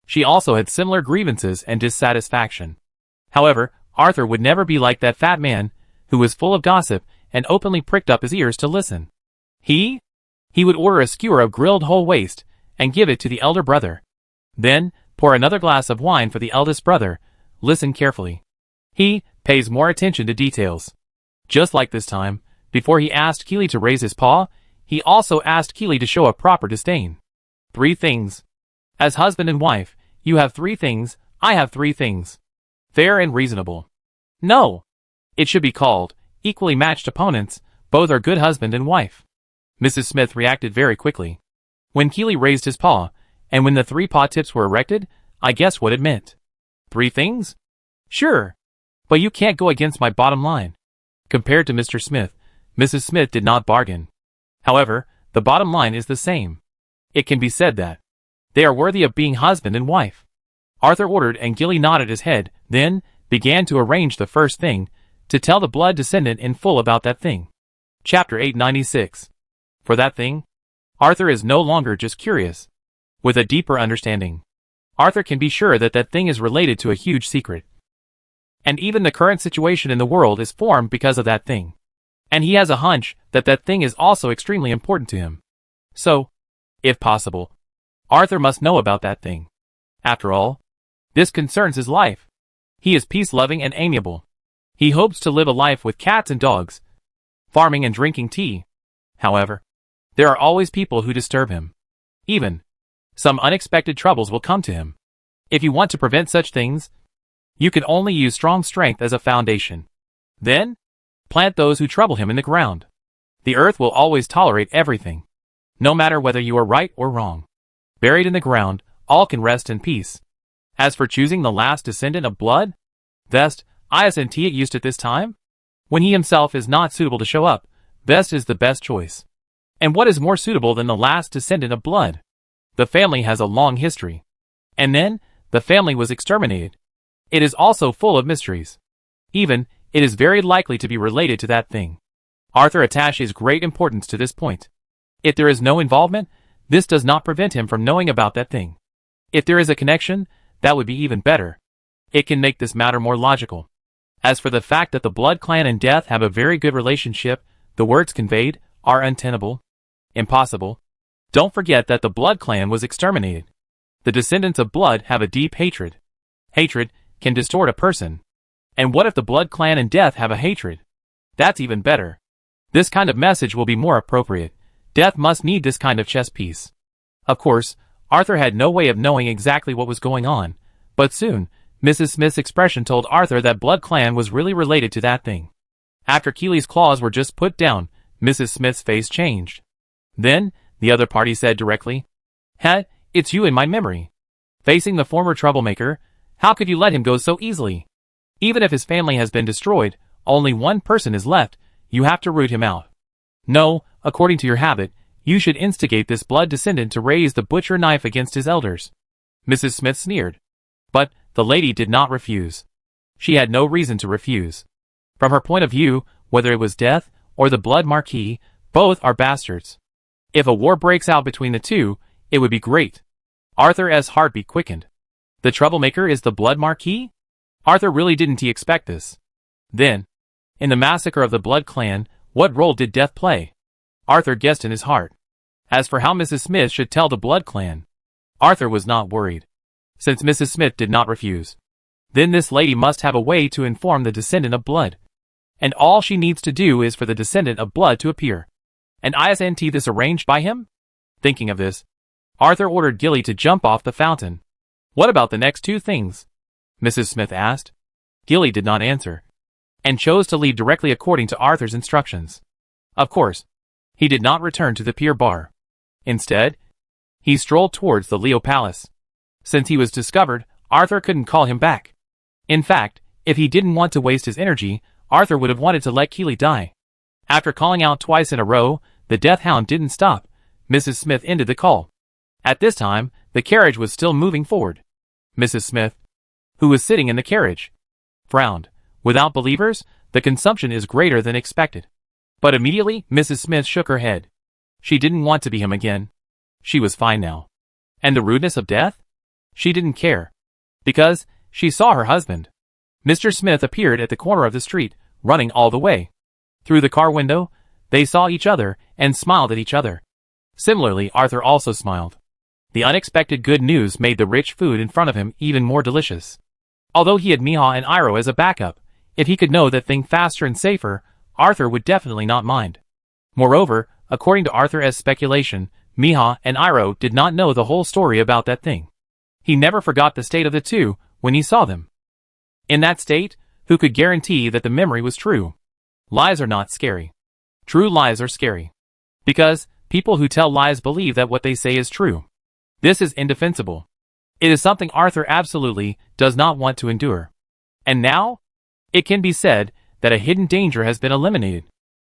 She also had similar grievances and dissatisfaction. However, Arthur would never be like that fat man, who was full of gossip and openly pricked up his ears to listen. He would order a skewer of grilled whole waste and give it to the elder brother. Then, pour another glass of wine for the eldest brother. Listen carefully. He pays more attention to details. Just like this time, before he asked Keely to raise his paw, he also asked Keely to show a proper disdain. 3 things. As husband and wife, you have 3 things, I have 3 things. Fair and reasonable. No. It should be called equally matched opponents, both are good husband and wife. Mrs. Smith reacted very quickly. When Keely raised his paw, and when the 3 paw tips were erected, I guessed what it meant. 3 things? Sure. But you can't go against my bottom line. Compared to Mr. Smith, Mrs. Smith did not bargain. However, the bottom line is the same. It can be said that they are worthy of being husband and wife. Arthur ordered and Gilly nodded his head, then began to arrange the first thing, to tell the blood descendant in full about that thing. Chapter 896. For that thing, Arthur is no longer just curious. With a deeper understanding, Arthur can be sure that that thing is related to a huge secret. And even the current situation in the world is formed because of that thing. And he has a hunch that that thing is also extremely important to him. So, if possible, Arthur must know about that thing. After all, this concerns his life. He is peace-loving and amiable. He hopes to live a life with cats and dogs, farming and drinking tea. However, there are always people who disturb him. Even some unexpected troubles will come to him. If you want to prevent such things, you can only use strong strength as a foundation. Then, plant those who trouble him in the ground. The earth will always tolerate everything, no matter whether you are right or wrong. Buried in the ground, all can rest in peace. As for choosing the last descendant of blood, best isn't it used at this time? When he himself is not suitable to show up, best is the best choice. And what is more suitable than the last descendant of blood? The family has a long history. And then, the family was exterminated. It is also full of mysteries. Even, it is very likely to be related to that thing. Arthur attaches great importance to this point. If there is no involvement, this does not prevent him from knowing about that thing. If there is a connection, that would be even better. It can make this matter more logical. As for the fact that the blood clan and death have a very good relationship, the words conveyed are untenable, impossible. Don't forget that the blood clan was exterminated. The descendants of blood have a deep hatred. Hatred can distort a person. And what if the blood clan and death have a hatred? That's even better. This kind of message will be more appropriate. Death must need this kind of chess piece. Of course, Arthur had no way of knowing exactly what was going on, but soon, Mrs. Smith's expression told Arthur that blood clan was really related to that thing. After Keely's claws were just put down, Mrs. Smith's face changed. Then, the other party said directly, it's you in my memory. Facing the former troublemaker, how could you let him go so easily? Even if his family has been destroyed, only one person is left, you have to root him out. No, according to your habit, you should instigate this blood descendant to raise the butcher knife against his elders. Mrs. Smith sneered. But, the lady did not refuse. She had no reason to refuse. From her point of view, whether it was death, or the blood marquis, both are bastards. If a war breaks out between the two, it would be great. Arthur's heartbeat quickened. The troublemaker is the blood marquis? Arthur really didn't expect this. Then, in the massacre of the blood clan, what role did death play? Arthur guessed in his heart. As for how Mrs. Smith should tell the blood clan, Arthur was not worried, since Mrs. Smith did not refuse. Then this lady must have a way to inform the descendant of blood. And all she needs to do is for the descendant of blood to appear. And isn't this arranged by him? Thinking of this, Arthur ordered Gilly to jump off the fountain. What about the next 2 things? Mrs. Smith asked. Gilly did not answer, and chose to leave directly according to Arthur's instructions. Of course, he did not return to the pier bar. Instead, he strolled towards the Leo Palace. Since he was discovered, Arthur couldn't call him back. In fact, if he didn't want to waste his energy, Arthur would have wanted to let Keely die. After calling out twice in a row, the death hound didn't stop. Mrs. Smith ended the call. At this time, the carriage was still moving forward. Mrs. Smith, who was sitting in the carriage, frowned. Without believers, the consumption is greater than expected. But immediately, Mrs. Smith shook her head. She didn't want to be him again. She was fine now. And the rudeness of death? She didn't care. Because, she saw her husband. Mr. Smith appeared at the corner of the street, running all the way. Through the car window, they saw each other and smiled at each other. Similarly, Arthur also smiled. The unexpected good news made the rich food in front of him even more delicious. Although he had Miha and Iro as a backup, if he could know that thing faster and safer, Arthur would definitely not mind. Moreover, according to Arthur's speculation, Miha and Iro did not know the whole story about that thing. He never forgot the state of the two when he saw them. In that state, who could guarantee that the memory was true? Lies are not scary. True lies are scary. Because people who tell lies believe that what they say is true. This is indefensible. It is something Arthur absolutely does not want to endure. And now, it can be said that a hidden danger has been eliminated.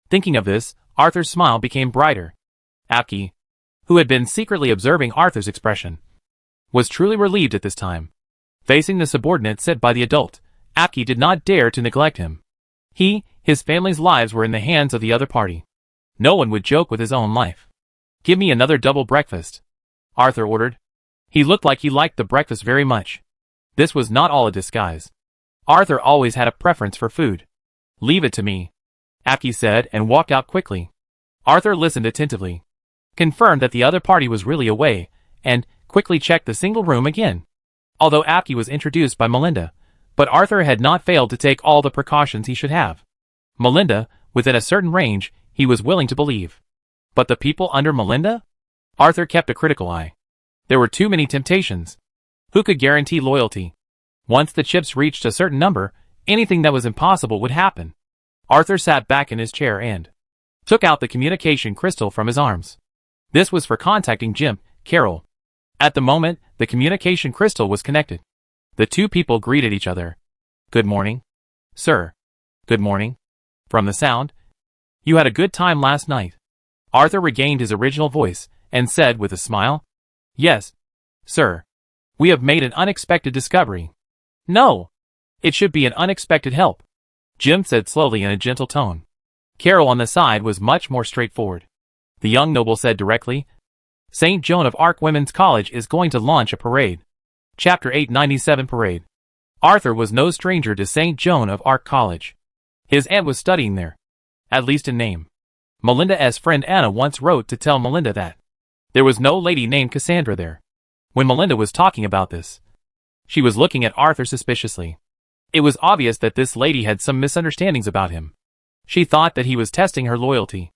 Thinking of this, Arthur's smile became brighter. Apki, who had been secretly observing Arthur's expression, was truly relieved at this time. Facing the subordinate set by the adult, Apki did not dare to neglect him. His family's lives were in the hands of the other party. No one would joke with his own life. "Give me another double breakfast," Arthur ordered. He looked like he liked the breakfast very much. This was not all a disguise. Arthur always had a preference for food. "Leave it to me," Apki said and walked out quickly. Arthur listened attentively, confirmed that the other party was really away, and quickly checked the single room again. Although Apki was introduced by Melinda, but Arthur had not failed to take all the precautions he should have. Melinda, within a certain range, he was willing to believe. But the people under Melinda? Arthur kept a critical eye. There were too many temptations. Who could guarantee loyalty? Once the chips reached a certain number, anything that was impossible would happen. Arthur sat back in his chair and took out the communication crystal from his arms. This was for contacting Jim, Carol. At the moment, the communication crystal was connected. The two people greeted each other. "Good morning, sir." "Good morning." From the sound, "You had a good time last night." Arthur regained his original voice and said with a smile, "Yes, sir. We have made an unexpected discovery." "No. It should be an unexpected help," Jim said slowly in a gentle tone. Carol on the side was much more straightforward. The young noble said directly, "St. Joan of Arc Women's College is going to launch a parade." Chapter 897 Parade. Arthur was no stranger to St. Joan of Arc College. His aunt was studying there, at least in name. Melinda's friend Anna once wrote to tell Melinda that there was no lady named Cassandra there. When Melinda was talking about this, she was looking at Arthur suspiciously. It was obvious that this lady had some misunderstandings about him. She thought that he was testing her loyalty.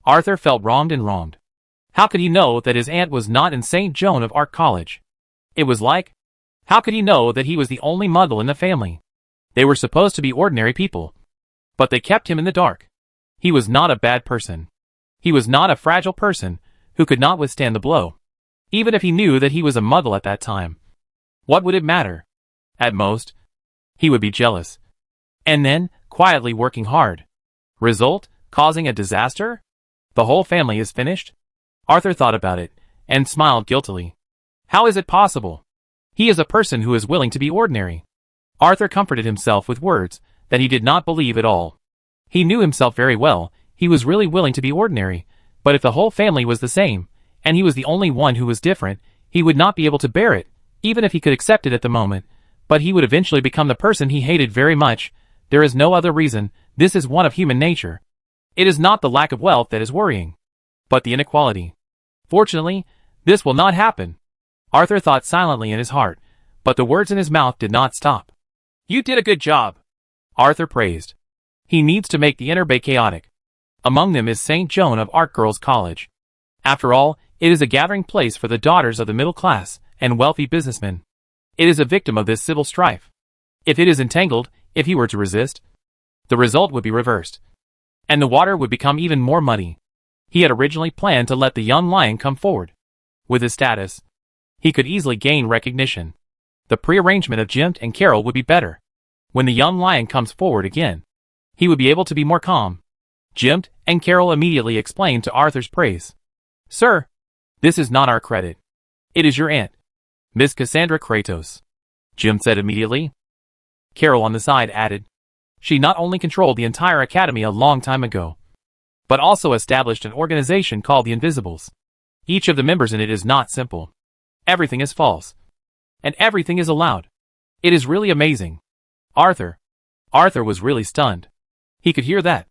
Arthur felt wronged and wronged. How could he know that his aunt was not in St. Joan of Arc College? It was like, how could he know that he was the only muggle in the family? They were supposed to be ordinary people. But they kept him in the dark. He was not a bad person. He was not a fragile person who could not withstand the blow. Even if he knew that he was a muggle at that time, what would it matter? At most, he would be jealous. And then, quietly working hard. Result, causing a disaster? The whole family is finished? Arthur thought about it, and smiled guiltily. How is it possible? He is a person who is willing to be ordinary. Arthur comforted himself with words that he did not believe at all. He knew himself very well, he was really willing to be ordinary, but if the whole family was the same, and he was the only one who was different, he would not be able to bear it, even if he could accept it at the moment, but he would eventually become the person he hated very much. There is no other reason, this is one of human nature. It is not the lack of wealth that is worrying, but the inequality. Fortunately, this will not happen. Arthur thought silently in his heart, but the words in his mouth did not stop. "You did a good job," Arthur praised. He needs to make the inner bay chaotic. Among them is St. Joan of Arc Girls' College. After all, it is a gathering place for the daughters of the middle class and wealthy businessmen. It is a victim of this civil strife. If it is entangled, if he were to resist, the result would be reversed. And the water would become even more muddy. He had originally planned to let the young lion come forward. With his status, he could easily gain recognition. The prearrangement of Jim and Carol would be better. When the young lion comes forward again, he would be able to be more calm. Jim and Carol immediately explained to Arthur's praise. "Sir, this is not our credit. It is your aunt, Miss Cassandra Kratos," Jim said immediately. Carol on the side added, "She not only controlled the entire academy a long time ago, but also established an organization called the Invisibles. Each of the members in it is not simple. Everything is false. And everything is allowed. It is really amazing." Arthur. Arthur was really stunned. He could hear that.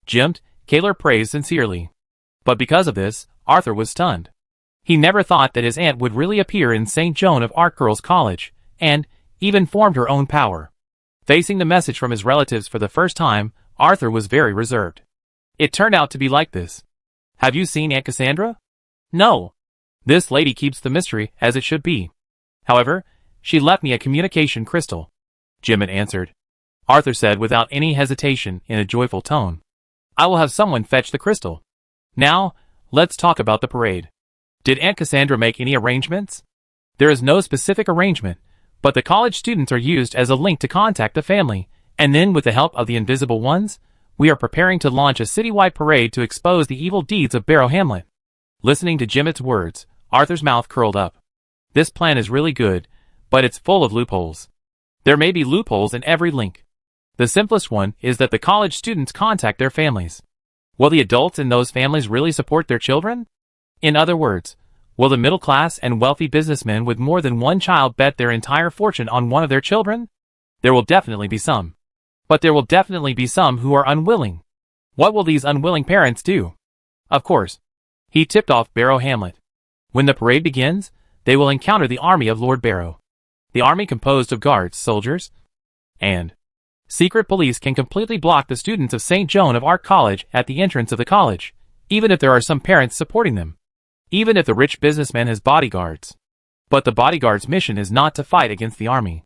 Jim'd, Kaler praised sincerely. But because of this, Arthur was stunned. He never thought that his aunt would really appear in St. Joan of Arc Girls' College, and even formed her own power. Facing the message from his relatives for the first time, Arthur was very reserved. It turned out to be like this. Have you seen Aunt Cassandra? No. This lady keeps the mystery as it should be. However, she left me a communication crystal. Jim had answered. Arthur said without any hesitation in a joyful tone. I will have someone fetch the crystal. Now, let's talk about the parade. Did Aunt Cassandra make any arrangements? There is no specific arrangement, but the college students are used as a link to contact the family, and then with the help of the invisible ones, we are preparing to launch a citywide parade to expose the evil deeds of Barrow Hamlet. Listening to Jimmett's words, Arthur's mouth curled up. This plan is really good, but it's full of loopholes. There may be loopholes in every link. The simplest one is that the college students contact their families. Will the adults in those families really support their children? In other words, will the middle class and wealthy businessmen with more than one child bet their entire fortune on one of their children? There will definitely be some. But there will definitely be some who are unwilling. What will these unwilling parents do? Of course, he tipped off Barrow Hamlet. When the parade begins, they will encounter the army of Lord Barrow. The army composed of guards, soldiers, and secret police can completely block the students of St. Joan of Arc College at the entrance of the college, even if there are some parents supporting them. Even if the rich businessman has bodyguards. But the bodyguard's mission is not to fight against the army.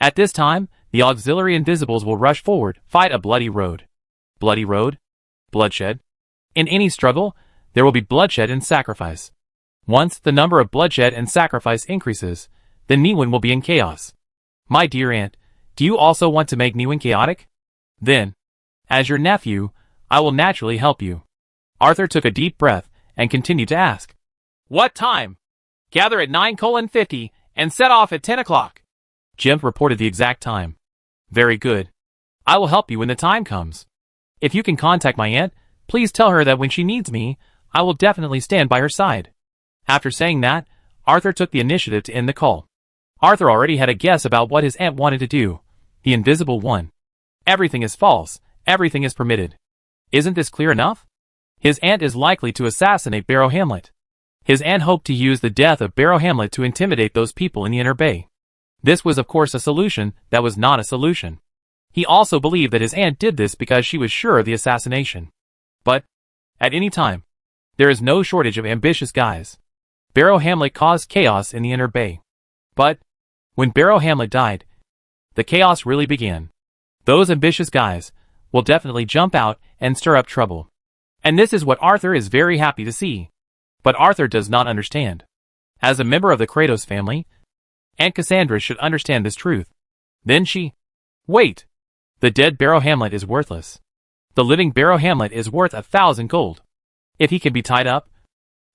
At this time, the auxiliary invisibles will rush forward, fight a bloody road. Bloody road? Bloodshed. In any struggle, there will be bloodshed and sacrifice. Once the number of bloodshed and sacrifice increases, then Niwen will be in chaos. My dear aunt, do you also want to make Niwen chaotic? Then, as your nephew, I will naturally help you. Arthur took a deep breath and continued to ask. What time? Gather at 9:50 and set off at 10 o'clock. Jim reported the exact time. Very good. I will help you when the time comes. If you can contact my aunt, please tell her that when she needs me, I will definitely stand by her side. After saying that, Arthur took the initiative to end the call. Arthur already had a guess about what his aunt wanted to do. The invisible one. Everything is false. Everything is permitted. Isn't this clear enough? His aunt is likely to assassinate Barrow Hamlet. His aunt hoped to use the death of Barrow Hamlet to intimidate those people in the Inner Bay. This was of course a solution that was not a solution. He also believed that his aunt did this because she was sure of the assassination. But, at any time, there is no shortage of ambitious guys. Barrow Hamlet caused chaos in the Inner Bay. But, when Barrow Hamlet died, the chaos really began. Those ambitious guys will definitely jump out and stir up trouble. And this is what Arthur is very happy to see. But Arthur does not understand. As a member of the Kratos family, Aunt Cassandra should understand this truth. Then she... Wait! The dead Barrow Hamlet is worthless. The living Barrow Hamlet is worth 1,000 gold. If he can be tied up...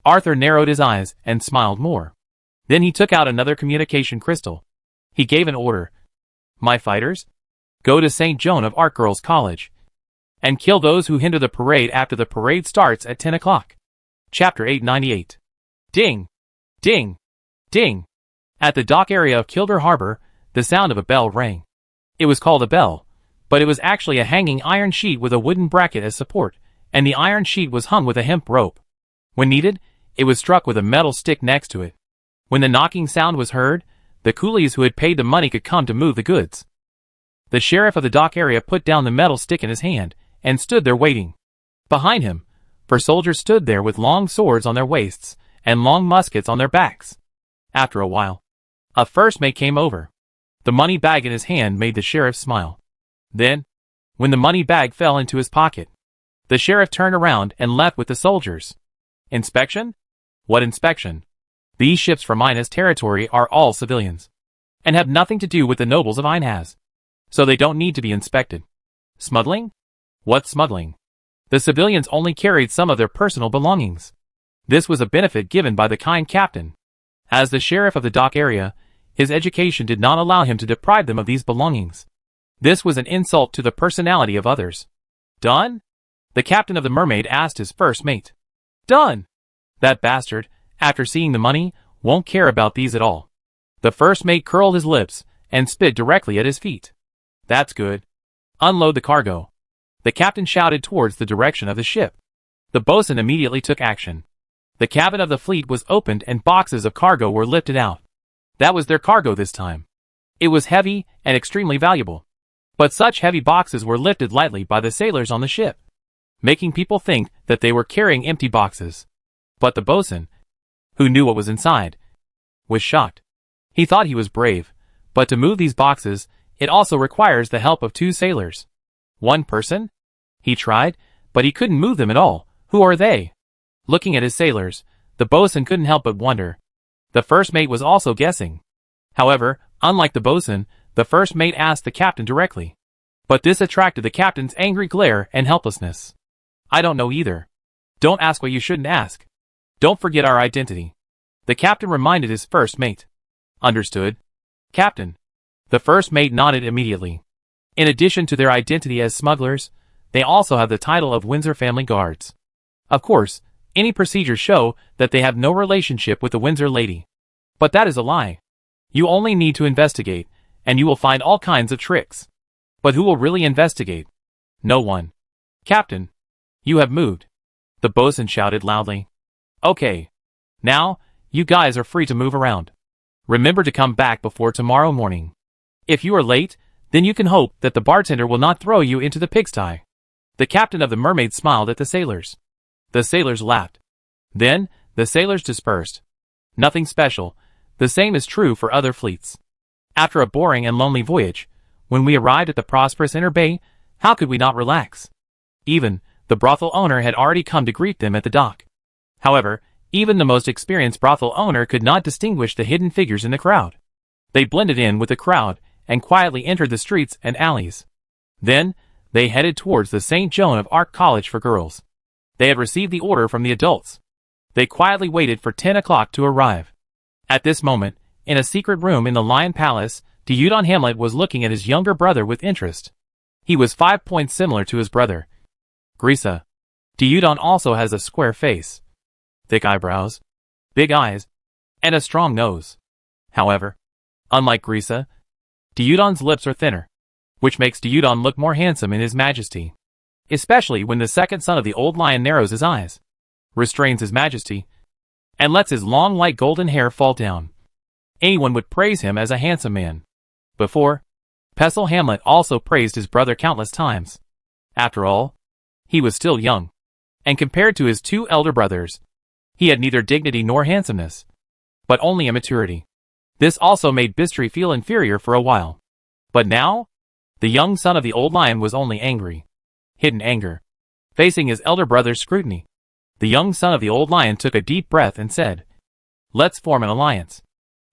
Arthur narrowed his eyes and smiled more. Then he took out another communication crystal. He gave an order. My fighters, go to St. Joan of Arc Girls' College and kill those who hinder the parade after the parade starts at 10 o'clock. Chapter 898. Ding! Ding! Ding! At the dock area of Kildare Harbor, the sound of a bell rang. It was called a bell, but it was actually a hanging iron sheet with a wooden bracket as support, and the iron sheet was hung with a hemp rope. When needed, it was struck with a metal stick next to it. When the knocking sound was heard, the coolies who had paid the money could come to move the goods. The sheriff of the dock area put down the metal stick in his hand, and stood there waiting. Behind him, 4 soldiers stood there with long swords on their waists, and long muskets on their backs. After a while, a first mate came over. The money bag in his hand made the sheriff smile. Then, when the money bag fell into his pocket, the sheriff turned around and left with the soldiers. Inspection? What inspection? These ships from Inez territory are all civilians, and have nothing to do with the nobles of Inez. So they don't need to be inspected. Smuggling? What smuggling? The civilians only carried some of their personal belongings. This was a benefit given by the kind captain. As the sheriff of the dock area, his education did not allow him to deprive them of these belongings. This was an insult to the personality of others. Done? The captain of the Mermaid asked his first mate. Done! That bastard, after seeing the money, won't care about these at all. The first mate curled his lips and spit directly at his feet. That's good. Unload the cargo. The captain shouted towards the direction of the ship. The bosun immediately took action. The cabin of the fleet was opened and boxes of cargo were lifted out. That was their cargo this time. It was heavy and extremely valuable. But such heavy boxes were lifted lightly by the sailors on the ship, making people think that they were carrying empty boxes. But the bosun, who knew what was inside, was shocked. He thought he was brave, but to move these boxes, it also requires the help of 2 sailors. 1 person? He tried, but he couldn't move them at all. Who are they? Looking at his sailors, the bosun couldn't help but wonder. The first mate was also guessing. However, unlike the bosun, the first mate asked the captain directly. But this attracted the captain's angry glare and helplessness. I don't know either. Don't ask what you shouldn't ask. Don't forget our identity. The captain reminded his first mate. Understood, Captain. The first mate nodded immediately. In addition to their identity as smugglers, they also have the title of Windsor family guards. Of course, any procedures show that they have no relationship with the Windsor lady. But that is a lie. You only need to investigate, and you will find all kinds of tricks. But who will really investigate? No one. Captain, you have moved. The bosun shouted loudly. Okay. Now, you guys are free to move around. Remember to come back before tomorrow morning. If you are late, then you can hope that the bartender will not throw you into the pigsty. The captain of the mermaids smiled at the sailors. The sailors laughed. Then, the sailors dispersed. Nothing special. The same is true for other fleets. After a boring and lonely voyage, when we arrived at the prosperous inner bay, how could we not relax? Even, the brothel owner had already come to greet them at the dock. However, even the most experienced brothel owner could not distinguish the hidden figures in the crowd. They blended in with the crowd and quietly entered the streets and alleys. Then, they headed towards the St. Joan of Arc College for girls. They had received the order from the adults. They quietly waited for 10 o'clock to arrive. At this moment, in a secret room in the Lion Palace, Dieudonne Hamlet was looking at his younger brother with interest. He was 5 points similar to his brother, Grisa. Dieudonne also has a square face, thick eyebrows, big eyes, and a strong nose. However, unlike Grisa, Dieudonne's lips are thinner, which makes Dieudonne look more handsome in his majesty. Especially when the second son of the old lion narrows his eyes, restrains his majesty, and lets his long white golden hair fall down. Anyone would praise him as a handsome man. Before, Pestle Hamlet also praised his brother countless times. After all, he was still young, and compared to his 2 elder brothers, he had neither dignity nor handsomeness, but only immaturity. This also made Bistri feel inferior for a while. But now, the young son of the old lion was only angry. Hidden anger. Facing his elder brother's scrutiny, the young son of the old lion took a deep breath and said, "Let's form an alliance.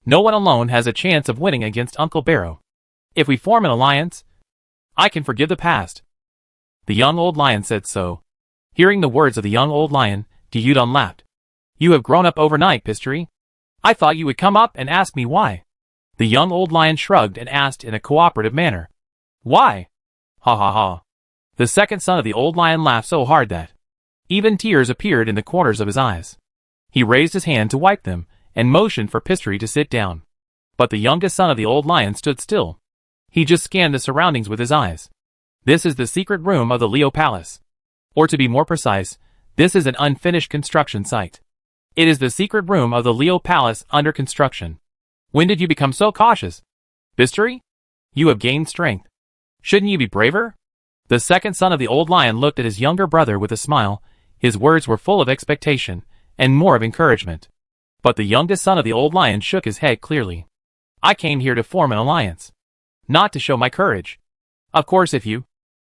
No one alone has a chance of winning against Uncle Barrow. If we form an alliance, I can forgive the past." The young old lion said so. Hearing the words of the young old lion, Dieudonne laughed. "You have grown up overnight, Bistri. I thought you would come up and ask me why." The young old lion shrugged and asked in a cooperative manner, "Why?" Ha ha ha. The second son of the old lion laughed so hard that even tears appeared in the corners of his eyes. He raised his hand to wipe them, and motioned for Bistri to sit down. But the youngest son of the old lion stood still. He just scanned the surroundings with his eyes. This is the secret room of the Leo Palace. Or to be more precise, this is an unfinished construction site. It is the secret room of the Leo Palace under construction. When did you become so cautious? Bistri? You have gained strength. Shouldn't you be braver? The second son of the old lion looked at his younger brother with a smile. His words were full of expectation, and more of encouragement. But the youngest son of the old lion shook his head clearly. "I came here to form an alliance, not to show my courage. Of course if you,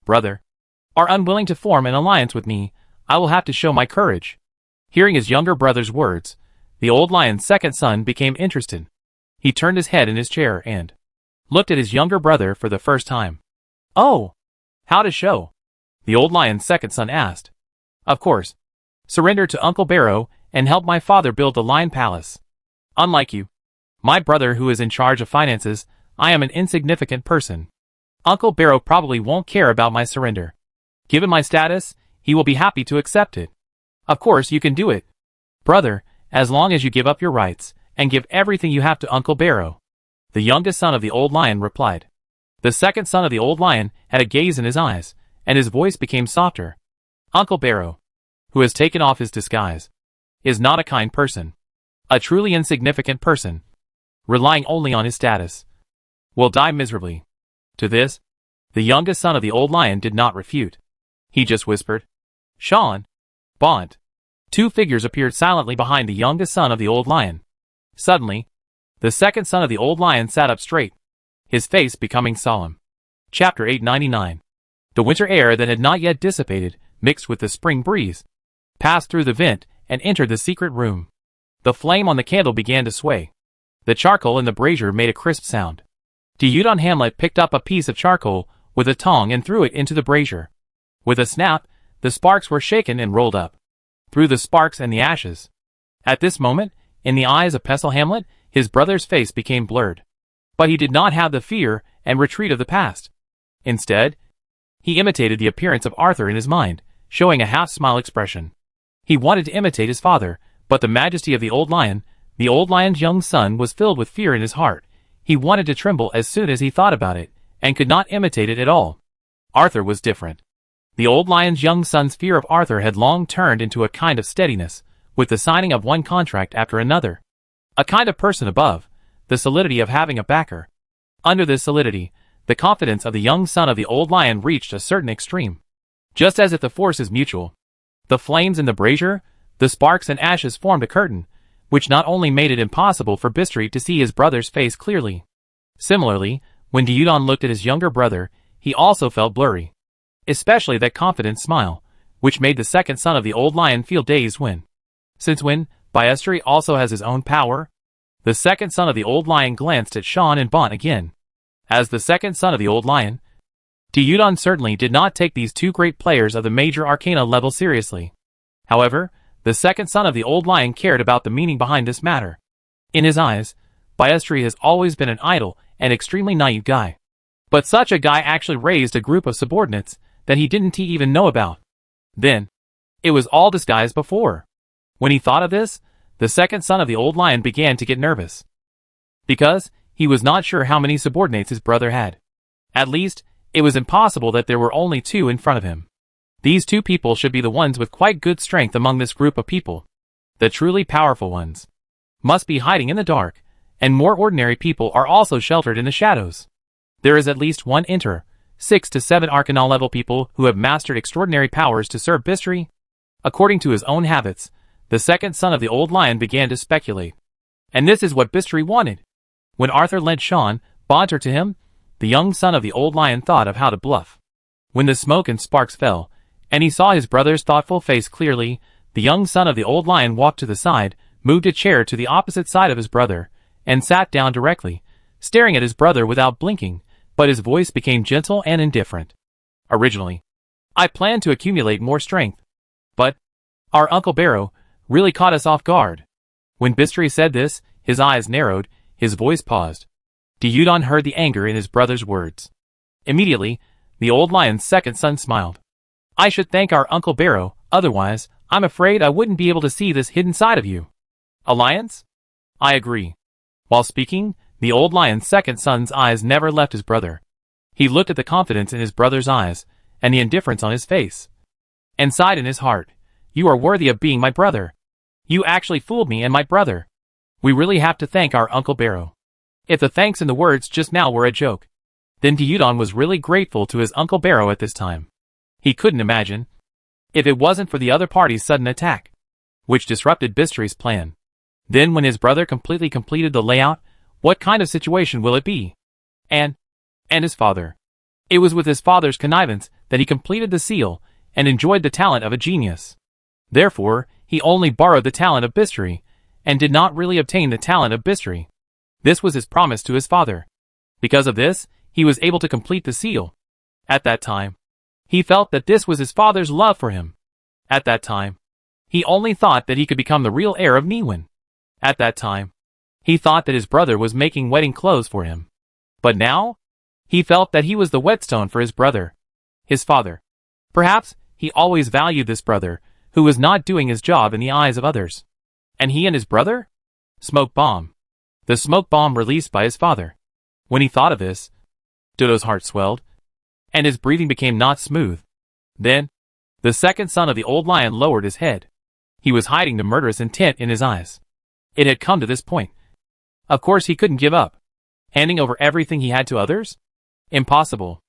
brother, are unwilling to form an alliance with me, I will have to show my courage." Hearing his younger brother's words, the old lion's second son became interested. He turned his head in his chair and looked at his younger brother for the first time. "Oh, how to show?" the old lion's second son asked. "Of course. Surrender to Uncle Barrow and help my father build the Lion Palace. Unlike you, my brother who is in charge of finances, I am an insignificant person. Uncle Barrow probably won't care about my surrender. Given my status, he will be happy to accept it. Of course you can do it, brother, as long as you give up your rights and give everything you have to Uncle Barrow," the youngest son of the old lion replied. The second son of the old lion had a gaze in his eyes, and his voice became softer. Uncle Barrow, who has taken off his disguise, is not a kind person. A truly insignificant person, relying only on his status, will die miserably. To this, the youngest son of the old lion did not refute. He just whispered, "Sean, Bont." Two figures appeared silently behind the youngest son of the old lion. Suddenly, the second son of the old lion sat up straight, his face becoming solemn. Chapter 899. The winter air that had not yet dissipated, mixed with the spring breeze, passed through the vent and entered the secret room. The flame on the candle began to sway. The charcoal in the brazier made a crisp sound. Diyudon Hamlet picked up a piece of charcoal with a tong and threw it into the brazier. With a snap, the sparks were shaken and rolled up through the sparks and the ashes. At this moment, in the eyes of Pestle Hamlet, his brother's face became blurred. But he did not have the fear and retreat of the past. Instead, he imitated the appearance of Arthur in his mind, showing a half-smile expression. He wanted to imitate his father, but the majesty of the old lion's young son, was filled with fear in his heart. He wanted to tremble as soon as he thought about it, and could not imitate it at all. Arthur was different. The old lion's young son's fear of Arthur had long turned into a kind of steadiness, with the signing of one contract after another. A kind of person above, the solidity of having a backer. Under this solidity, the confidence of the young son of the old lion reached a certain extreme. Just as if the force is mutual. The flames in the brazier, the sparks and ashes formed a curtain, which not only made it impossible for Bistri to see his brother's face clearly. Similarly, when Diyudon looked at his younger brother, he also felt blurry. Especially that confident smile, which made the second son of the old lion feel dazed when. Since when, Bistri also has his own power? The second son of the old lion glanced at Sean and Bont again. As the second son of the old lion, Diyudon certainly did not take these two great players of the major arcana level seriously. However, the second son of the old lion cared about the meaning behind this matter. In his eyes, Bistri has always been an idle and extremely naive guy. But such a guy actually raised a group of subordinates that he didn't even know about. Then, it was all disguised before. When he thought of this, the second son of the old lion began to get nervous. Because he was not sure how many subordinates his brother had. At least, it was impossible that there were only two in front of him. These two people should be the ones with quite good strength among this group of people. The truly powerful ones must be hiding in the dark, and more ordinary people are also sheltered in the shadows. There is at least one 6 to 7 arcana level people who have mastered extraordinary powers to serve Bistri. According to his own habits, the second son of the old lion began to speculate. And this is what Bistri wanted. When Arthur lent Sean, Bonter to him, the young son of the old lion thought of how to bluff. When the smoke and sparks fell, and he saw his brother's thoughtful face clearly, the young son of the old lion walked to the side, moved a chair to the opposite side of his brother, and sat down directly, staring at his brother without blinking, but his voice became gentle and indifferent. Originally, I planned to accumulate more strength. But our Uncle Barrow really caught us off guard. When Bistri said this, his eyes narrowed, his voice paused. Diyudon heard the anger in his brother's words. Immediately, the old lion's second son smiled. I should thank our Uncle Barrow, otherwise, I'm afraid I wouldn't be able to see this hidden side of you. Alliance? I agree. While speaking, the old lion's second son's eyes never left his brother. He looked at the confidence in his brother's eyes, and the indifference on his face, and sighed in his heart, "You are worthy of being my brother. You actually fooled me and my brother. We really have to thank our Uncle Barrow." If the thanks in the words just now were a joke, then Diyudon was really grateful to his Uncle Barrow at this time. He couldn't imagine, if it wasn't for the other party's sudden attack, which disrupted Bistri's plan. Then when his brother completely completed the layout, what kind of situation will it be? And his father. It was with his father's connivance that he completed the seal, and enjoyed the talent of a genius. Therefore, he only borrowed the talent of Bistri, and did not really obtain the talent of Bistri. This was his promise to his father. Because of this, he was able to complete the seal. At that time, he felt that this was his father's love for him. At that time, he only thought that he could become the real heir of Niwen. At that time, he thought that his brother was making wedding clothes for him. But now, he felt that he was the whetstone for his brother, his father. Perhaps, he always valued this brother, who was not doing his job in the eyes of others. And he and his brother? Smoke bomb. The smoke bomb released by his father. When he thought of this, Dodo's heart swelled, and his breathing became not smooth. Then, the second son of the old lion lowered his head. He was hiding the murderous intent in his eyes. It had come to this point. Of course he couldn't give up. Handing over everything he had to others? Impossible.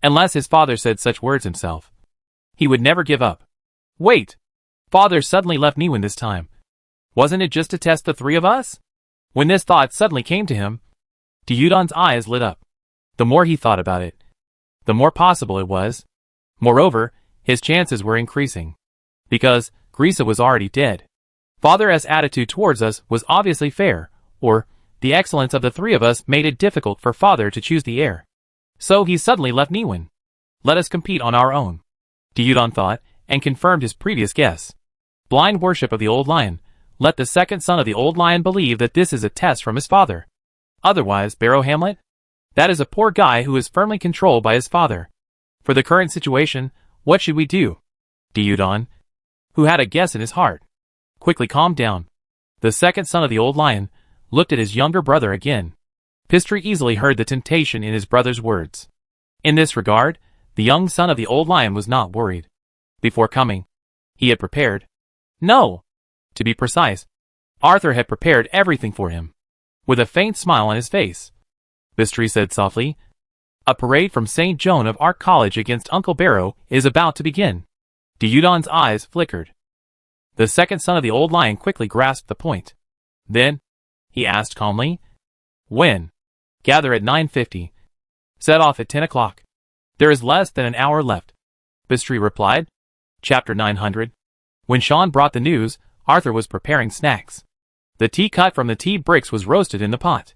Unless his father said such words himself. He would never give up. Wait! Father suddenly left Niwen this time. Wasn't it just to test the three of us? When this thought suddenly came to him, Gyudon's eyes lit up. The more he thought about it, the more possible it was. Moreover, his chances were increasing. Because Grisa was already dead. Father's attitude towards us was obviously fair, or the excellence of the three of us made it difficult for father to choose the heir. So he suddenly left Niwen. Let us compete on our own. Gyudon thought, and confirmed his previous guess. Blind worship of the old lion. Let the second son of the old lion believe that this is a test from his father. Otherwise, Barrow Hamlet? That is a poor guy who is firmly controlled by his father. For the current situation, what should we do? Gyudon, who had a guess in his heart, quickly calmed down. The second son of the old lion looked at his younger brother again. Pistry easily heard the temptation in his brother's words. In this regard, the young son of the old lion was not worried. Before coming, he had prepared. No! To be precise, Arthur had prepared everything for him. With a faint smile on his face, Pistry said softly, "A parade from St. Joan of Arc College against Uncle Barrow is about to begin." Gyudon's eyes flickered. The second son of the old lion quickly grasped the point. Then, he asked calmly, "When?" "Gather at 9:50. Set off at 10 o'clock. There is less than an hour left," Pistry replied. Chapter 900. When Sean brought the news, Arthur was preparing snacks. The tea cut from the tea bricks was roasted in the pot.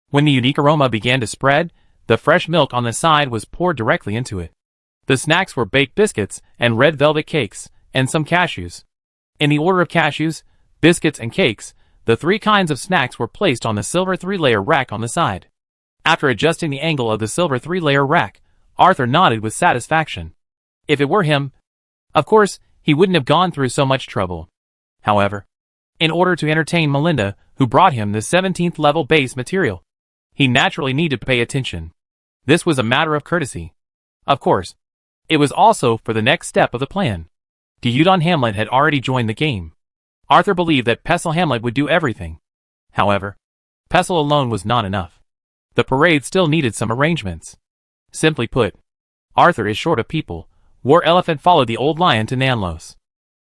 When the unique aroma began to spread, the fresh milk on the side was poured directly into it. The snacks were baked biscuits and red velvet cakes, and some cashews. In the order of cashews, biscuits, and cakes, the three kinds of snacks were placed on the silver three-layer rack on the side. After adjusting the angle of the silver three-layer rack, Arthur nodded with satisfaction. If it were him, of course, he wouldn't have gone through so much trouble. However, in order to entertain Melinda, who brought him the 17th level base material, he naturally needed to pay attention. This was a matter of courtesy. Of course, it was also for the next step of the plan. Gyudon Hamlet had already joined the game. Arthur believed that Pestle Hamlet would do everything. However, Pestle alone was not enough. The parade still needed some arrangements. Simply put, Arthur is short of people. War Elephant followed the old lion to Nanlos.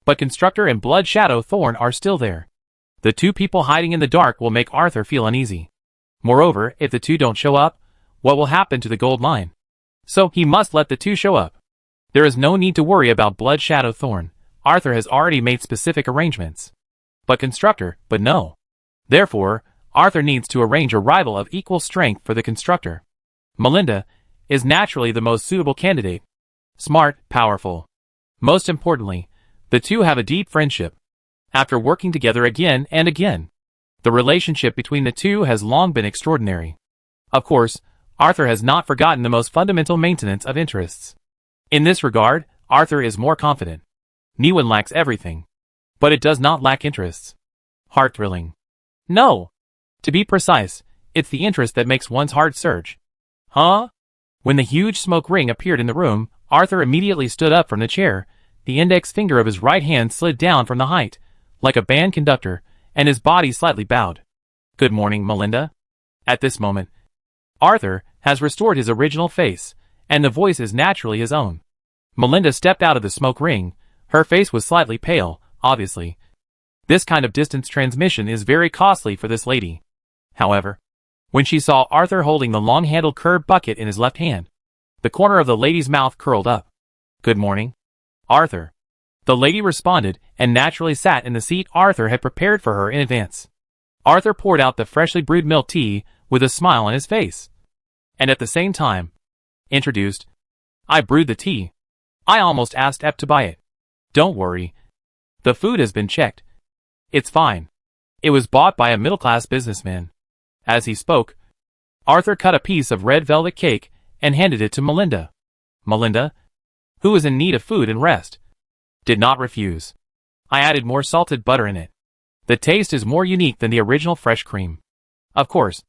But Constructor and Blood Shadow Thorn are still there. The two people hiding in the dark will make Arthur feel uneasy. Moreover, if the two don't show up, what will happen to the gold mine? So he must let the two show up. There is no need to worry about Blood Shadow Thorn. Arthur has already made specific arrangements. But no. Therefore, Arthur needs to arrange a rival of equal strength for the Constructor. Melinda is naturally the most suitable candidate. Smart, powerful. Most importantly, the two have a deep friendship. After working together again and again, the relationship between the two has long been extraordinary. Of course, Arthur has not forgotten the most fundamental maintenance of interests. In this regard, Arthur is more confident. Niwen lacks everything, but it does not lack interests. Heart-thrilling. No! To be precise, it's the interest that makes one's heart surge. Huh? When the huge smoke ring appeared in the room, Arthur immediately stood up from the chair. The index finger of his right hand slid down from the height, like a band conductor, and his body slightly bowed. "Good morning, Melinda." At this moment, Arthur has restored his original face, and the voice is naturally his own. Melinda stepped out of the smoke ring. Her face was slightly pale, obviously. This kind of distance transmission is very costly for this lady. However, when she saw Arthur holding the long-handled curved bucket in his left hand, the corner of the lady's mouth curled up. "Good morning, Arthur." The lady responded and naturally sat in the seat Arthur had prepared for her in advance. Arthur poured out the freshly brewed milk tea with a smile on his face, and at the same time, introduced, "I brewed the tea. I almost asked Ep to buy it. Don't worry. The food has been checked. It's fine. It was bought by a middle-class businessman." As he spoke, Arthur cut a piece of red velvet cake and handed it to Melinda. Melinda, who was in need of food and rest, did not refuse. "I added more salted butter in it. The taste is more unique than the original fresh cream. Of course,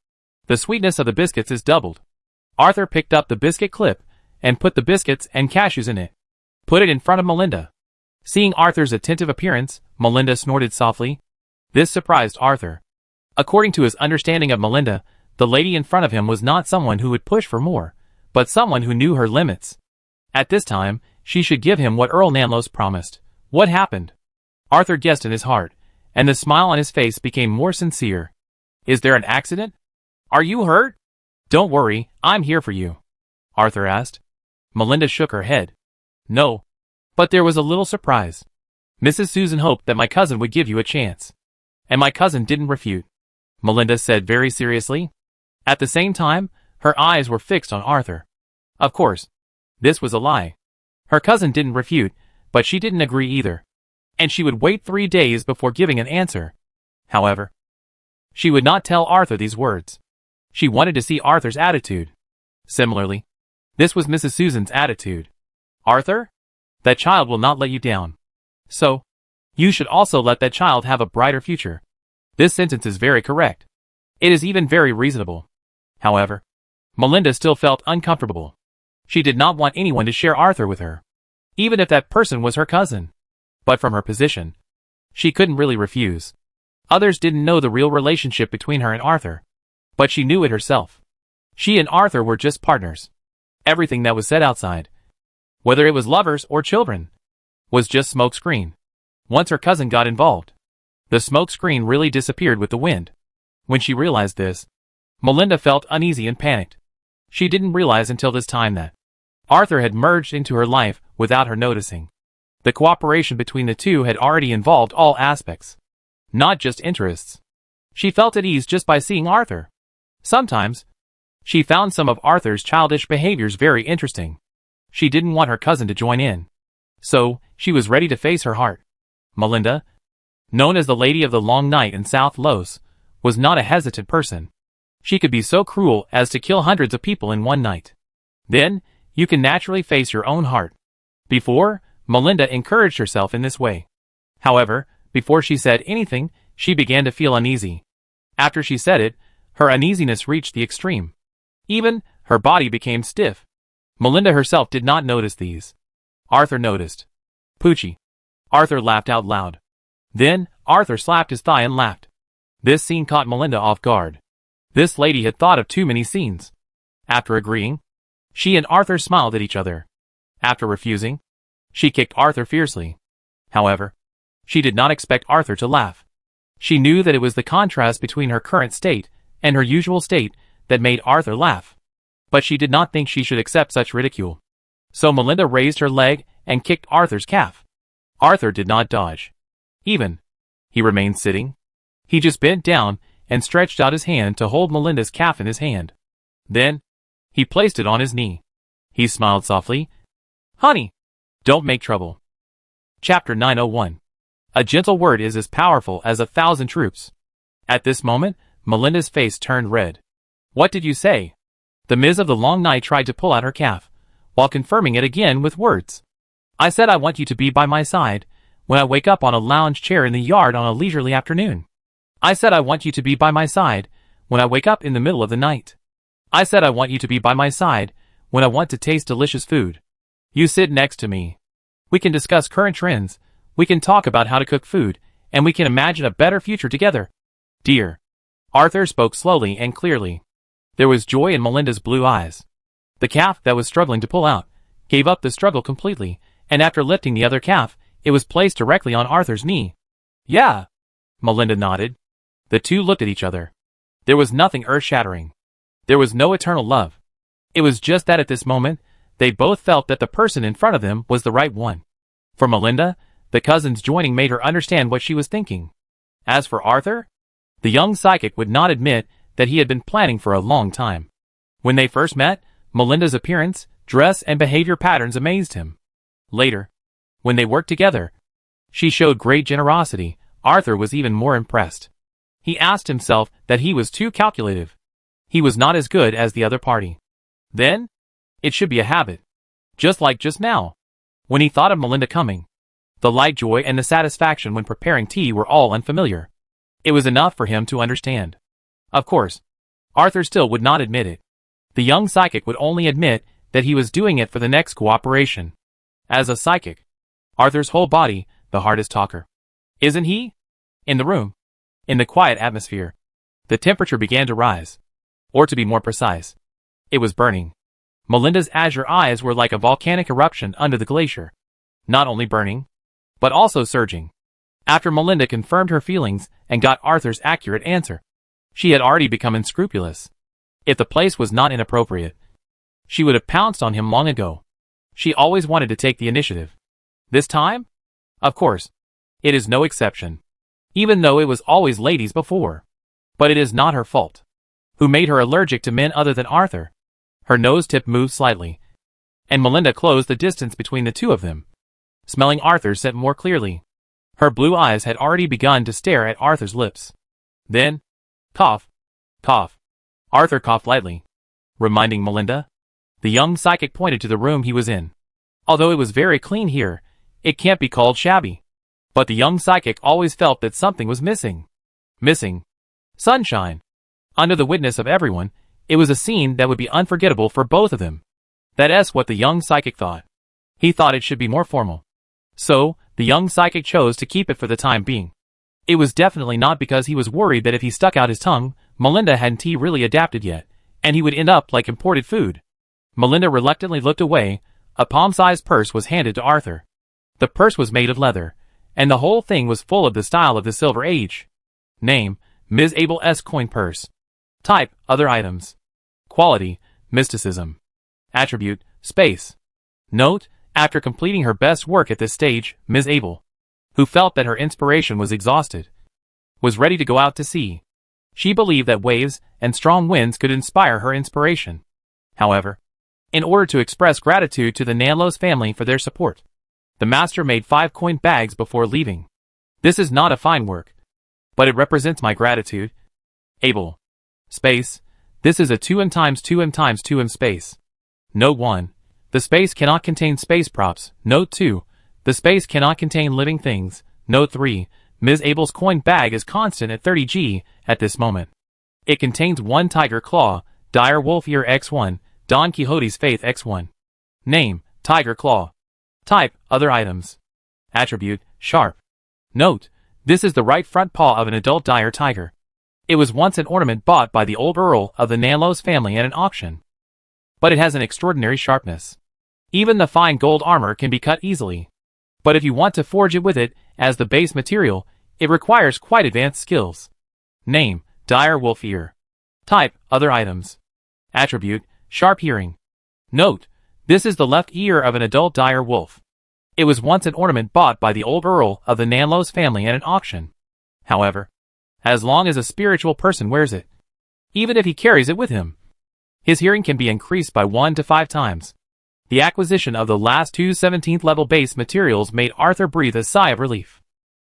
the sweetness of the biscuits is doubled. Arthur picked up the biscuit clip and put the biscuits and cashews in it. Put it in front of Melinda. Seeing Arthur's attentive appearance, Melinda snorted softly. This surprised Arthur. According to his understanding of Melinda, the lady in front of him was not someone who would push for more, but someone who knew her limits. At this time, she should give him what Earl Nanlos promised. What happened? Arthur guessed in his heart, and the smile on his face became more sincere. Is there an accident? Are you hurt? Don't worry, I'm here for you, Arthur asked. Melinda shook her head. No. But there was a little surprise. Mrs. Susan hoped that my cousin would give you a chance. And my cousin didn't refute, Melinda said very seriously. At the same time, her eyes were fixed on Arthur. Of course, this was a lie. Her cousin didn't refute, but she didn't agree either. And she would wait 3 days before giving an answer. However, she would not tell Arthur these words. She wanted to see Arthur's attitude. Similarly, this was Mrs. Susan's attitude. Arthur? That child will not let you down. So, you should also let that child have a brighter future. This sentence is very correct. It is even very reasonable. However, Melinda still felt uncomfortable. She did not want anyone to share Arthur with her, even if that person was her cousin. But from her position, she couldn't really refuse. Others didn't know the real relationship between her and Arthur, but she knew it herself. She and Arthur were just partners. Everything that was said outside, whether it was lovers or children, was just smokescreen. Once her cousin got involved, the smokescreen really disappeared with the wind. When she realized this, Melinda felt uneasy and panicked. She didn't realize until this time that Arthur had merged into her life without her noticing. The cooperation between the two had already involved all aspects, not just interests. She felt at ease just by seeing Arthur. Sometimes, she found some of Arthur's childish behaviors very interesting. She didn't want her cousin to join in. So, she was ready to face her heart. Melinda, known as the Lady of the Long Night in South Los, was not a hesitant person. She could be so cruel as to kill hundreds of people in one night. Then, you can naturally face your own heart. Before, Melinda encouraged herself in this way. However, before she said anything, she began to feel uneasy. After she said it, her uneasiness reached the extreme. Even, her body became stiff. Melinda herself did not notice these. Arthur noticed. Poochie. Arthur laughed out loud. Then, Arthur slapped his thigh and laughed. This scene caught Melinda off guard. This lady had thought of too many scenes. After agreeing, she and Arthur smiled at each other. After refusing, she kicked Arthur fiercely. However, she did not expect Arthur to laugh. She knew that it was the contrast between her current state and her usual state that made Arthur laugh. But she did not think she should accept such ridicule. So Melinda raised her leg and kicked Arthur's calf. Arthur did not dodge. Even, he remained sitting. He just bent down and stretched out his hand to hold Melinda's calf in his hand. Then, he placed it on his knee. He smiled softly. Honey, don't make trouble. Chapter 901. A gentle word is as powerful as 1,000 troops. At this moment, Melinda's face turned red. What did you say? The Miss of the Long Night tried to pull out her calf, while confirming it again with words. I said I want you to be by my side when I wake up on a lounge chair in the yard on a leisurely afternoon. I said I want you to be by my side when I wake up in the middle of the night. I said I want you to be by my side when I want to taste delicious food. You sit next to me. We can discuss current trends, we can talk about how to cook food, and we can imagine a better future together. Dear. Arthur spoke slowly and clearly. There was joy in Melinda's blue eyes. The calf that was struggling to pull out gave up the struggle completely, and after lifting the other calf, it was placed directly on Arthur's knee. Yeah. Melinda nodded. The two looked at each other. There was nothing earth-shattering. There was no eternal love. It was just that at this moment, they both felt that the person in front of them was the right one. For Melinda, the cousins joining made her understand what she was thinking. As for Arthur, the young psychic would not admit that he had been planning for a long time. When they first met, Melinda's appearance, dress, and behavior patterns amazed him. Later, when they worked together, she showed great generosity. Arthur was even more impressed. He asked himself that he was too calculative. He was not as good as the other party. Then, it should be a habit. Just like just now, when he thought of Melinda coming. The light joy and the satisfaction when preparing tea were all unfamiliar. It was enough for him to understand. Of course, Arthur still would not admit it. The young psychic would only admit that he was doing it for the next cooperation. As a psychic, Arthur's whole body, the hardest talker. Isn't he? In the room, in the quiet atmosphere, the temperature began to rise. Or to be more precise, it was burning. Melinda's azure eyes were like a volcanic eruption under the glacier. Not only burning, but also surging. After Melinda confirmed her feelings and got Arthur's accurate answer, she had already become unscrupulous. If the place was not inappropriate, she would have pounced on him long ago. She always wanted to take the initiative. This time? Of course, it is no exception. Even though it was always ladies before. But it is not her fault. Who made her allergic to men other than Arthur? Her nose tip moved slightly, and Melinda closed the distance between the two of them, smelling Arthur's scent more clearly. Her blue eyes had already begun to stare at Arthur's lips. Then, cough, cough. Arthur coughed lightly, reminding Melinda. The young psychic pointed to the room he was in. Although it was very clean here, it can't be called shabby. But the young psychic always felt that something was missing. Missing. Sunshine. Under the witness of everyone, it was a scene that would be unforgettable for both of them. That's what the young psychic thought. He thought it should be more formal. So, the young psychic chose to keep it for the time being. It was definitely not because he was worried that if he stuck out his tongue, Melinda hadn't really adapted yet, and he would end up like imported food. Melinda reluctantly looked away. A palm-sized purse was handed to Arthur. The purse was made of leather, and the whole thing was full of the style of the Silver Age. Name, Ms. Abel S. Coin Purse. Type, other items. Quality, mysticism. Attribute, space. Note, after completing her best work at this stage, Ms. Abel, who felt that her inspiration was exhausted, was ready to go out to sea. She believed that waves and strong winds could inspire her inspiration. However, in order to express gratitude to the Nanlos family for their support, the master made 5 coin bags before leaving. This is not a fine work, but it represents my gratitude. Abel. Space. This is a 2m times 2m times 2m space. Note 1. The space cannot contain space props. Note 2. The space cannot contain living things. Note 3. Ms. Abel's coin bag is constant at 30G at this moment. It contains 1 tiger claw, dire wolf ear X1, Don Quixote's faith X1. Name, Tiger Claw. Type, other items. Attribute, sharp. Note, this is the right front paw of an adult dire tiger. It was once an ornament bought by the old Earl of the Nanlos family at an auction. But it has an extraordinary sharpness. Even the fine gold armor can be cut easily. But if you want to forge it with it as the base material, it requires quite advanced skills. Name, dire wolf ear. Type, other items. Attribute, sharp hearing. Note, this is the left ear of an adult dire wolf. It was once an ornament bought by the old Earl of the Nanlos family at an auction. However, as long as a spiritual person wears it, even if he carries it with him, his hearing can be increased by 1 to 5 times. The acquisition of the last 2 17th level base materials made Arthur breathe a sigh of relief.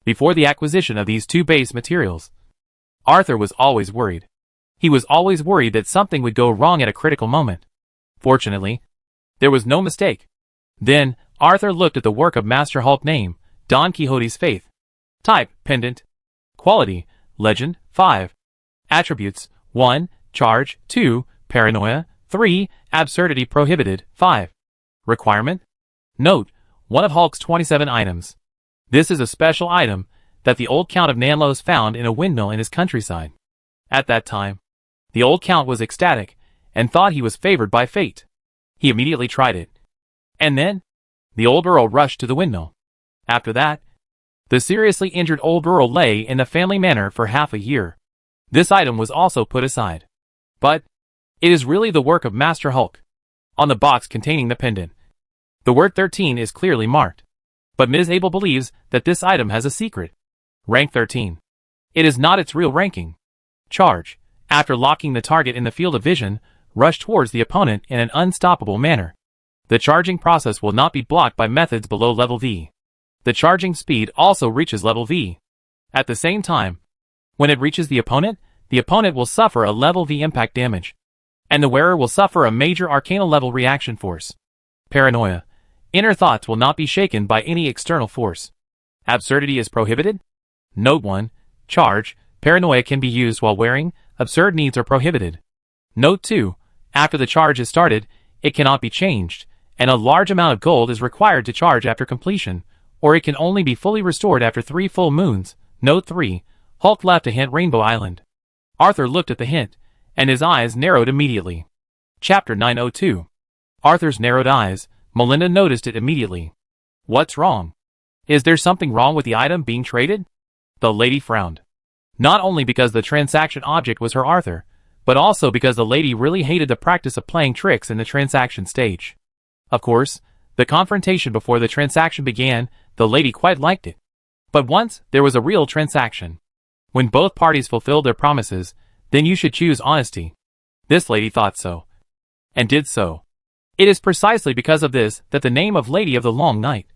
Before the acquisition of these 2 base materials, Arthur was always worried. He was always worried that something would go wrong at a critical moment. Fortunately, there was no mistake. Then, Arthur looked at the work of Master Hulk. Name, Don Quixote's faith. Type, pendant. Quality, legend, 5. Attributes, 1, charge, 2, paranoia, 3, absurdity prohibited, 5. Requirement? Note, one of Hulk's 27 items. This is a special item that the old Count of Nanlos found in a windmill in his countryside. At that time, the old Count was ecstatic and thought he was favored by fate. He immediately tried it. And then, the old Earl rushed to the windmill. After that, the seriously injured old Earl lay in the family manor for half a year. This item was also put aside. But, it is really the work of Master Hulk. On the box containing the pendant, the word 13 is clearly marked. But Ms. Abel believes that this item has a secret. Rank 13. It is not its real ranking. Charge, after locking the target in the field of vision, rush towards the opponent in an unstoppable manner. The charging process will not be blocked by methods below level V. The charging speed also reaches level V. At the same time, when it reaches the opponent will suffer a level V impact damage, and the wearer will suffer a major arcana level reaction force. Paranoia. Inner thoughts will not be shaken by any external force. Absurdity is prohibited. Note 1. Charge. Paranoia can be used while wearing. Absurd needs are prohibited. Note 2. After the charge is started, it cannot be changed, and a large amount of gold is required to charge after completion, or it can only be fully restored after 3 full moons. Note 3. Hulk left a hint: Rainbow Island. Arthur looked at the hint, and his eyes narrowed immediately. Chapter 902. Arthur's narrowed eyes. Melinda noticed it immediately. What's wrong? Is there something wrong with the item being traded? The lady frowned. Not only because the transaction object was her Arthur, but also because the lady really hated the practice of playing tricks in the transaction stage. Of course, the confrontation before the transaction began, the lady quite liked it. But once there was a real transaction, when both parties fulfilled their promises, then you should choose honesty. This lady thought so, and did so. It is precisely because of this that the name of Lady of the Long Night,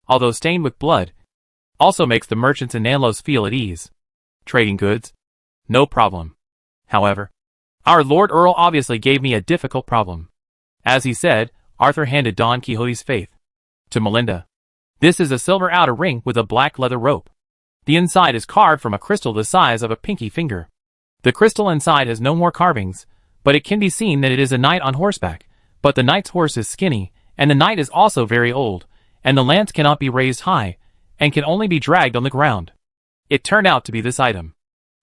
although stained with blood, also makes the merchants in Nanlos feel at ease. Trading goods? No problem. However, our Lord Earl obviously gave me a difficult problem. As he said, Arthur handed Don Quixote's faith to Melinda. This is a silver outer ring with a black leather rope. The inside is carved from a crystal the size of a pinky finger. The crystal inside has no more carvings, but it can be seen that it is a knight on horseback. But the knight's horse is skinny, and the knight is also very old, and the lance cannot be raised high, and can only be dragged on the ground. It turned out to be this item.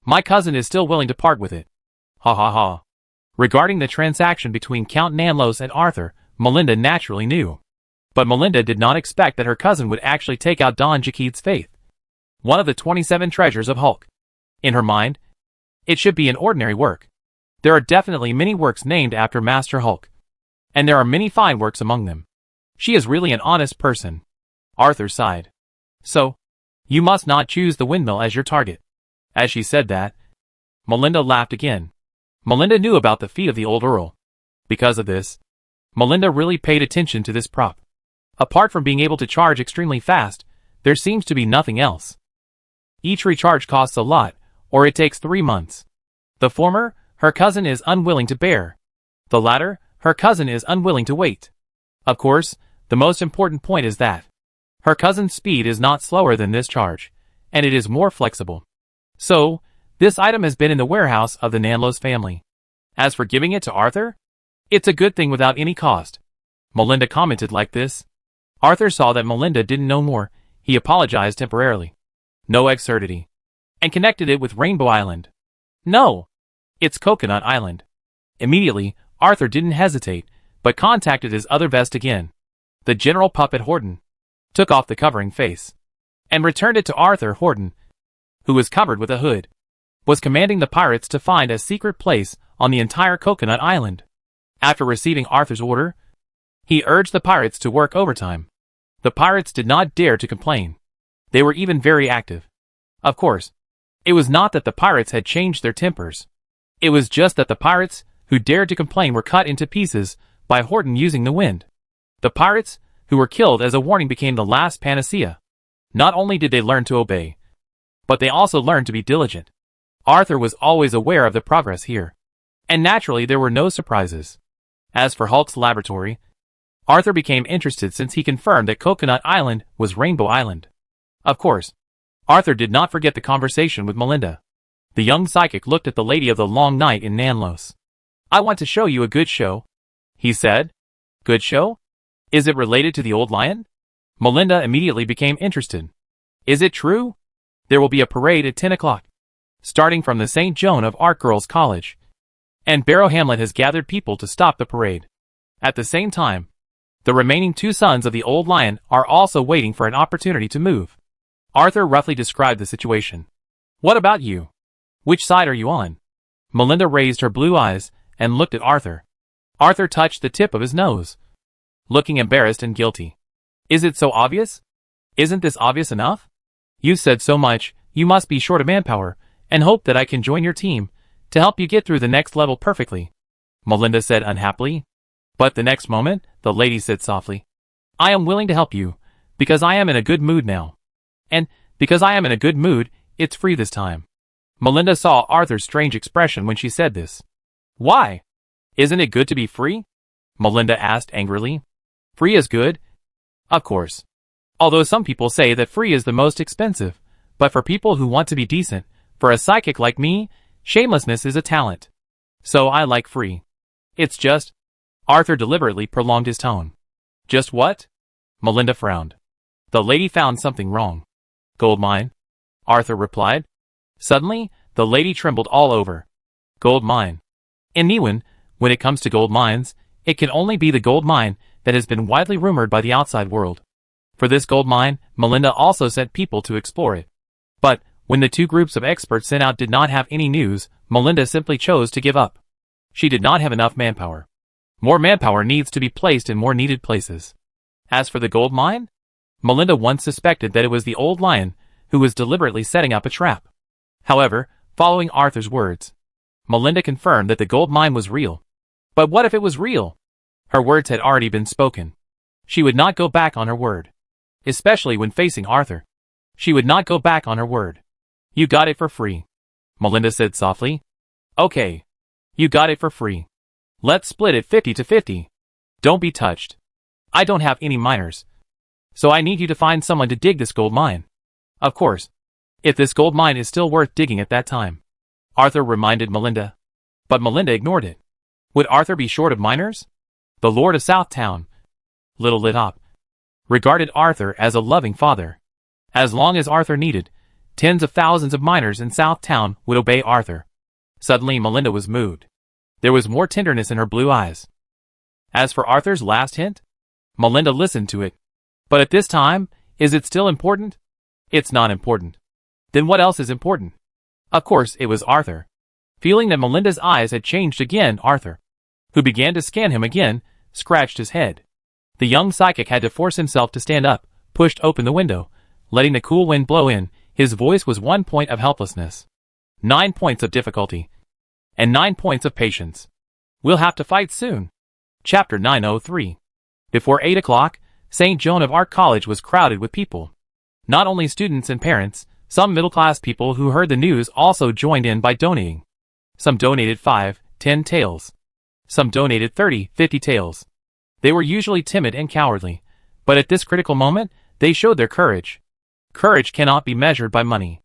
My cousin is still willing to part with it. Ha ha ha. Regarding the transaction between Count Nanlos and Arthur, Melinda naturally knew. But Melinda did not expect that her cousin would actually take out Don Quixote's faith, one of the 27 treasures of Hulk. In her mind, it should be an ordinary work. There are definitely many works named after Master Hulk, and there are many fine works among them. She is really an honest person. Arthur sighed. So, you must not choose the windmill as your target. As she said that, Melinda laughed again. Melinda knew about the feat of the old Earl. Because of this, Melinda really paid attention to this prop. Apart from being able to charge extremely fast, there seems to be nothing else. Each recharge costs a lot, or it takes 3 months. The former, her cousin is unwilling to bear. The latter, her cousin is unwilling to wait. Of course, the most important point is that her cousin's speed is not slower than this charge, and it is more flexible. So, this item has been in the warehouse of the Nanlos family. As for giving it to Arthur, it's a good thing without any cost. Melinda commented like this. Arthur saw that Melinda didn't know more. He apologized temporarily. No absurdity. And connected it with Rainbow Island. No, it's Coconut Island. Immediately, Arthur didn't hesitate, but contacted his other vest again. The General Puppet Horton took off the covering face and returned it to Arthur. Horton, who was covered with a hood, was commanding the pirates to find a secret place on the entire Coconut Island. After receiving Arthur's order, he urged the pirates to work overtime. The pirates did not dare to complain. They were even very active. Of course, it was not that the pirates had changed their tempers. It was just that the pirates who dared to complain were cut into pieces by Horton using the wind. The pirates who were killed as a warning became the last panacea. Not only did they learn to obey, but they also learned to be diligent. Arthur was always aware of the progress here, and naturally there were no surprises. As for Hulk's laboratory, Arthur became interested since he confirmed that Coconut Island was Rainbow Island. Of course, Arthur did not forget the conversation with Melinda. The young psychic looked at the Lady of the Long Night in Nanlos. I want to show you a good show, he said. Good show? Is it related to the old lion? Melinda immediately became interested. Is it true? There will be a parade at 10 o'clock, starting from the St. Joan of Arc Girls' College. And Barrow Hamlet has gathered people to stop the parade. At the same time, the remaining 2 sons of the old lion are also waiting for an opportunity to move. Arthur roughly described the situation. What about you? Which side are you on? Melinda raised her blue eyes and looked at Arthur. Arthur touched the tip of his nose, looking embarrassed and guilty. Is it so obvious? Isn't this obvious enough? You've said so much, you must be short of manpower, and hope that I can join your team to help you get through the next level perfectly, Melinda said unhappily. But the next moment, the lady said softly, I am willing to help you, because I am in a good mood now. And, because I am in a good mood, it's free this time. Melinda saw Arthur's strange expression when she said this. Why? Isn't it good to be free? Melinda asked angrily. Free is good? Of course. Although some people say that free is the most expensive, but for people who want to be decent, for a psychic like me, shamelessness is a talent. So I like free. It's just... Arthur deliberately prolonged his tone. Just what? Melinda frowned. The lady found something wrong. Gold mine? Arthur replied. Suddenly, the lady trembled all over. Gold mine. In Niwan, when it comes to gold mines, it can only be the gold mine that has been widely rumored by the outside world. For this gold mine, Melinda also sent people to explore it. But, when the two groups of experts sent out did not have any news, Melinda simply chose to give up. She did not have enough manpower. More manpower needs to be placed in more needed places. As for the gold mine, Melinda once suspected that it was the old lion who was deliberately setting up a trap. However, following Arthur's words, Melinda confirmed that the gold mine was real. But what if it was real? Her words had already been spoken. She would not go back on her word. Especially when facing Arthur. She would not go back on her word. You got it for free, Melinda said softly. Okay. You got it for free. Let's split it 50-50. Don't be touched. I don't have any miners. So I need you to find someone to dig this gold mine. Of course. If this gold mine is still worth digging at that time. Arthur reminded Melinda. But Melinda ignored it. Would Arthur be short of miners? The Lord of Southtown, Little Lit Hop, regarded Arthur as a loving father. As long as Arthur needed, tens of thousands of miners in Southtown would obey Arthur. Suddenly Melinda was moved. There was more tenderness in her blue eyes. As for Arthur's last hint, Melinda listened to it. But at this time, is it still important? It's not important. Then what else is important? Of course, it was Arthur. Feeling that Melinda's eyes had changed again, Arthur, who began to scan him again, scratched his head. The young psychic had to force himself to stand up, pushed open the window, letting the cool wind blow in. His voice was 1 point of helplessness, 9 points of difficulty, and 9 points of patience. We'll have to fight soon. Chapter 903. Before 8 o'clock, St. Joan of Arc College was crowded with people. Not only students and parents, some middle-class people who heard the news also joined in by donating. Some donated 5, 10 taels. Some donated 30, 50 taels. They were usually timid and cowardly, but at this critical moment, they showed their courage. Courage cannot be measured by money.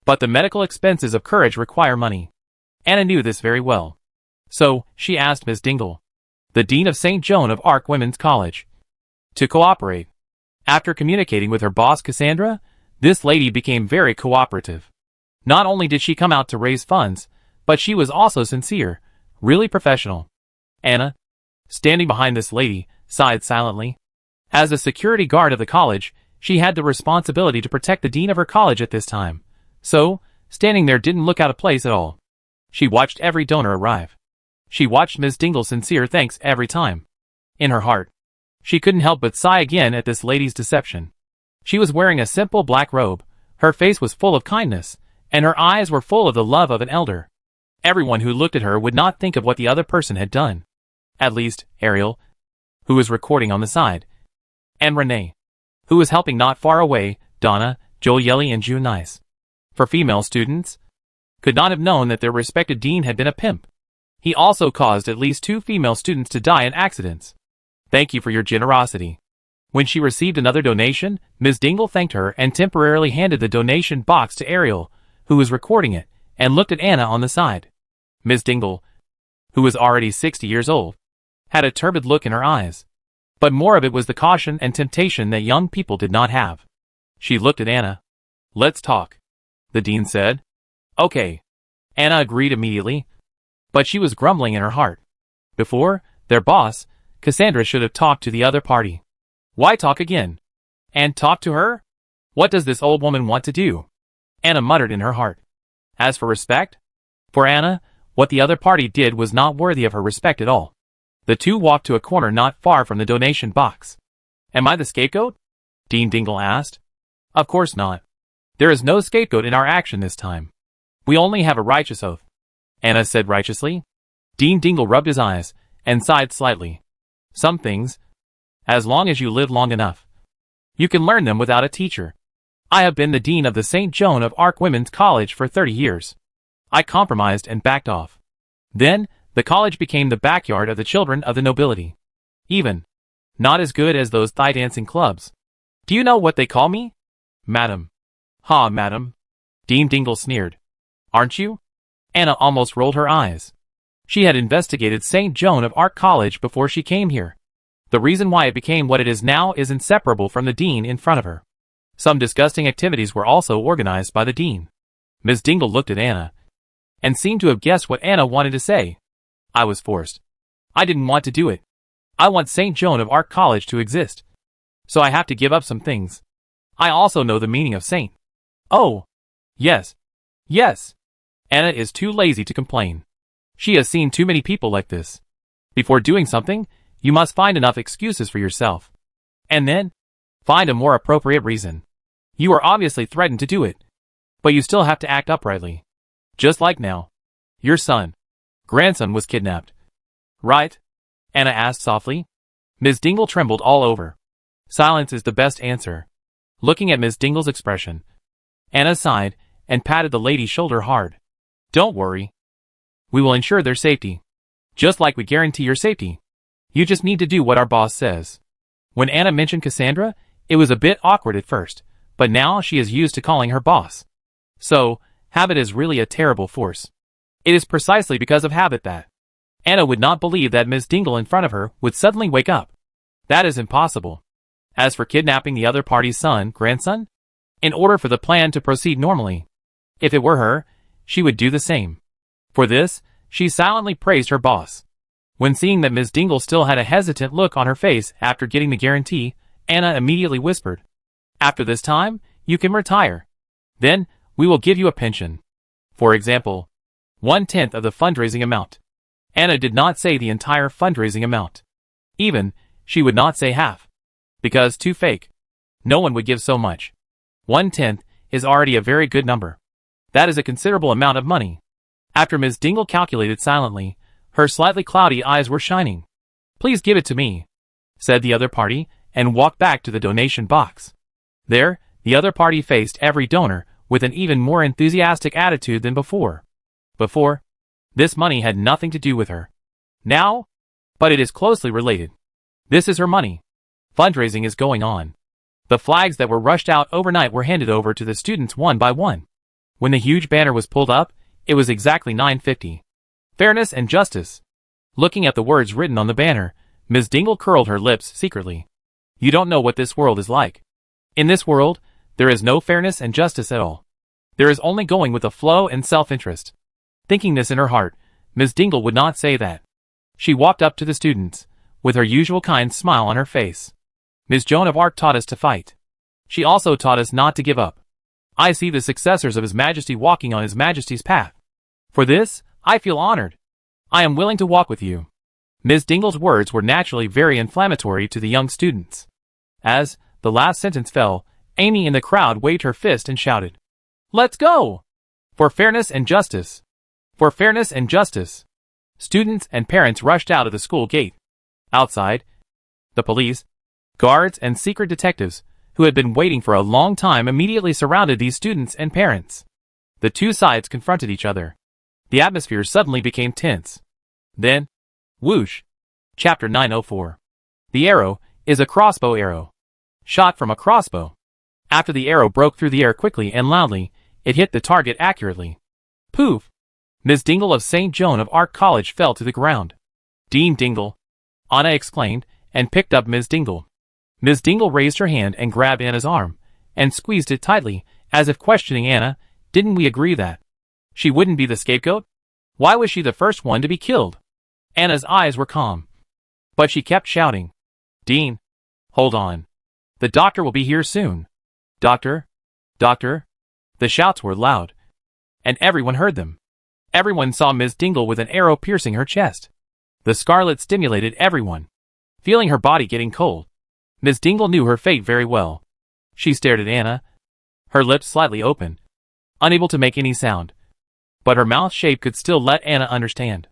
But the medical expenses of courage require money. Anna knew this very well. So, she asked Miss Dingle, the Dean of St. Joan of Arc Women's College, to cooperate. After communicating with her boss Cassandra, this lady became very cooperative. Not only did she come out to raise funds, but she was also sincere, really professional. Anna, standing behind this lady, sighed silently. As a security guard of the college, she had the responsibility to protect the dean of her college at this time. So, standing there didn't look out of place at all. She watched every donor arrive. She watched Miss Dingle's sincere thanks every time. In her heart, she couldn't help but sigh again at this lady's deception. She was wearing a simple black robe, her face was full of kindness, and her eyes were full of the love of an elder. Everyone who looked at her would not think of what the other person had done. At least, Ariel, who was recording on the side, and Renee, who was helping not far away, Donna, Joelle and June Nice. For female students, could not have known that their respected dean had been a pimp. He also caused at least 2 female students to die in accidents. Thank you for your generosity. When she received another donation, Ms. Dingle thanked her and temporarily handed the donation box to Ariel, who was recording it, and looked at Anna on the side. Ms. Dingle, who was already 60 years old, had a turbid look in her eyes. But more of it was the caution and temptation that young people did not have. She looked at Anna. Let's talk, the dean said. Okay. Anna agreed immediately. But she was grumbling in her heart. Before, their boss, Cassandra should have talked to the other party. Why talk again? And talk to her? What does this old woman want to do? Anna muttered in her heart. As for respect? For Anna, what the other party did was not worthy of her respect at all. The two walked to a corner not far from the donation box. Am I the scapegoat? Dean Dingle asked. Of course not. There is no scapegoat in our action this time. We only have a righteous oath. Anna said righteously. Dean Dingle rubbed his eyes, and sighed slightly. Some things, as long as you live long enough, you can learn them without a teacher. I have been the dean of the St. Joan of Arc Women's College for 30 years. I compromised and backed off. Then, the college became the backyard of the children of the nobility. Even. Not as good as those thigh-dancing clubs. Do you know what they call me? Madam. Ha, madam. Dean Dingle sneered. Aren't you? Anna almost rolled her eyes. She had investigated St. Joan of Arc College before she came here. The reason why it became what it is now is inseparable from the dean in front of her. Some disgusting activities were also organized by the dean. Ms. Dingle looked at Anna and seemed to have guessed what Anna wanted to say. I was forced. I didn't want to do it. I want St. Joan of Arc College to exist. So I have to give up some things. I also know the meaning of saint. Oh. Yes. Yes. Anna is too lazy to complain. She has seen too many people like this. Before doing something, you must find enough excuses for yourself. And then, find a more appropriate reason. You are obviously threatened to do it. But you still have to act uprightly. Just like now. Your grandson was kidnapped. Right? Anna asked softly. Ms. Dingle trembled all over. Silence is the best answer. Looking at Ms. Dingle's expression, Anna sighed and patted the lady's shoulder hard. Don't worry. We will ensure their safety. Just like we guarantee your safety. You just need to do what our boss says. When Anna mentioned Cassandra, it was a bit awkward at first, but now she is used to calling her boss. So, habit is really a terrible force. It is precisely because of habit that Anna would not believe that Ms. Dingle in front of her would suddenly wake up. That is impossible. As for kidnapping the other party's grandson, in order for the plan to proceed normally, if it were her, she would do the same. For this, she silently praised her boss. When seeing that Ms. Dingle still had a hesitant look on her face after getting the guarantee, Anna immediately whispered, After this time, you can retire. Then, we will give you a pension. For example, 1/10 of the fundraising amount. Anna did not say the entire fundraising amount. Even, she would not say half. Because too fake. No one would give so much. 1/10 is already a very good number. That is a considerable amount of money. After Ms. Dingle calculated silently, her slightly cloudy eyes were shining. Please give it to me, said the other party, and walked back to the donation box. There, the other party faced every donor with an even more enthusiastic attitude than before. Before, this money had nothing to do with her. Now? But it is closely related. This is her money. Fundraising is going on. The flags that were rushed out overnight were handed over to the students one by one. When the huge banner was pulled up, it was exactly 9:50. Fairness and justice. Looking at the words written on the banner, Ms. Dingle curled her lips secretly. You don't know what this world is like. In this world, there is no fairness and justice at all. There is only going with the flow and self-interest. Thinking this in her heart, Ms. Dingle would not say that. She walked up to the students, with her usual kind smile on her face. Ms. Joan of Arc taught us to fight. She also taught us not to give up. I see the successors of His Majesty walking on His Majesty's path. For this, I feel honored. I am willing to walk with you. Ms. Dingle's words were naturally very inflammatory to the young students. As the last sentence fell, Amy in the crowd waved her fist and shouted, Let's go! For fairness and justice! For fairness and justice! Students and parents rushed out of the school gate. Outside, the police, guards, and secret detectives, who had been waiting for a long time, immediately surrounded these students and parents. The two sides confronted each other. The atmosphere suddenly became tense. Then, whoosh! Chapter 904. The arrow is a crossbow arrow. Shot from a crossbow. After the arrow broke through the air quickly and loudly, it hit the target accurately. Poof! Ms. Dingle of St. Joan of Arc College fell to the ground. Dean Dingle! Anna exclaimed, and picked up Ms. Dingle. Ms. Dingle raised her hand and grabbed Anna's arm, and squeezed it tightly, as if questioning Anna, Didn't we agree that she wouldn't be the scapegoat? Why was she the first one to be killed? Anna's eyes were calm. But she kept shouting, Dean! Hold on. The doctor will be here soon. Doctor? Doctor? The shouts were loud. And everyone heard them. Everyone saw Ms. Dingle with an arrow piercing her chest. The scarlet stimulated everyone. Feeling her body getting cold, Ms. Dingle knew her fate very well. She stared at Anna, her lips slightly open, unable to make any sound. But her mouth shape could still let Anna understand.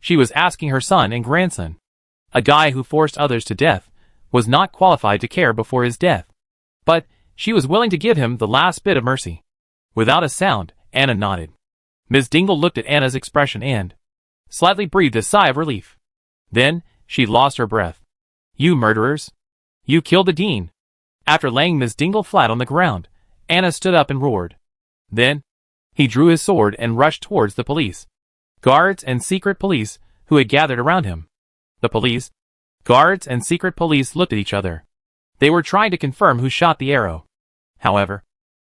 She was asking her son and grandson. A guy who forced others to death was not qualified to care before his death. But she was willing to give him the last bit of mercy. Without a sound, Anna nodded. Ms. Dingle looked at Anna's expression and slightly breathed a sigh of relief. Then, she lost her breath. You murderers! You killed the dean! After laying Ms. Dingle flat on the ground, Anna stood up and roared. Then, he drew his sword and rushed towards the police. guards, and secret police who had gathered around him. The police, guards, and secret police looked at each other. They were trying to confirm who shot the arrow. However,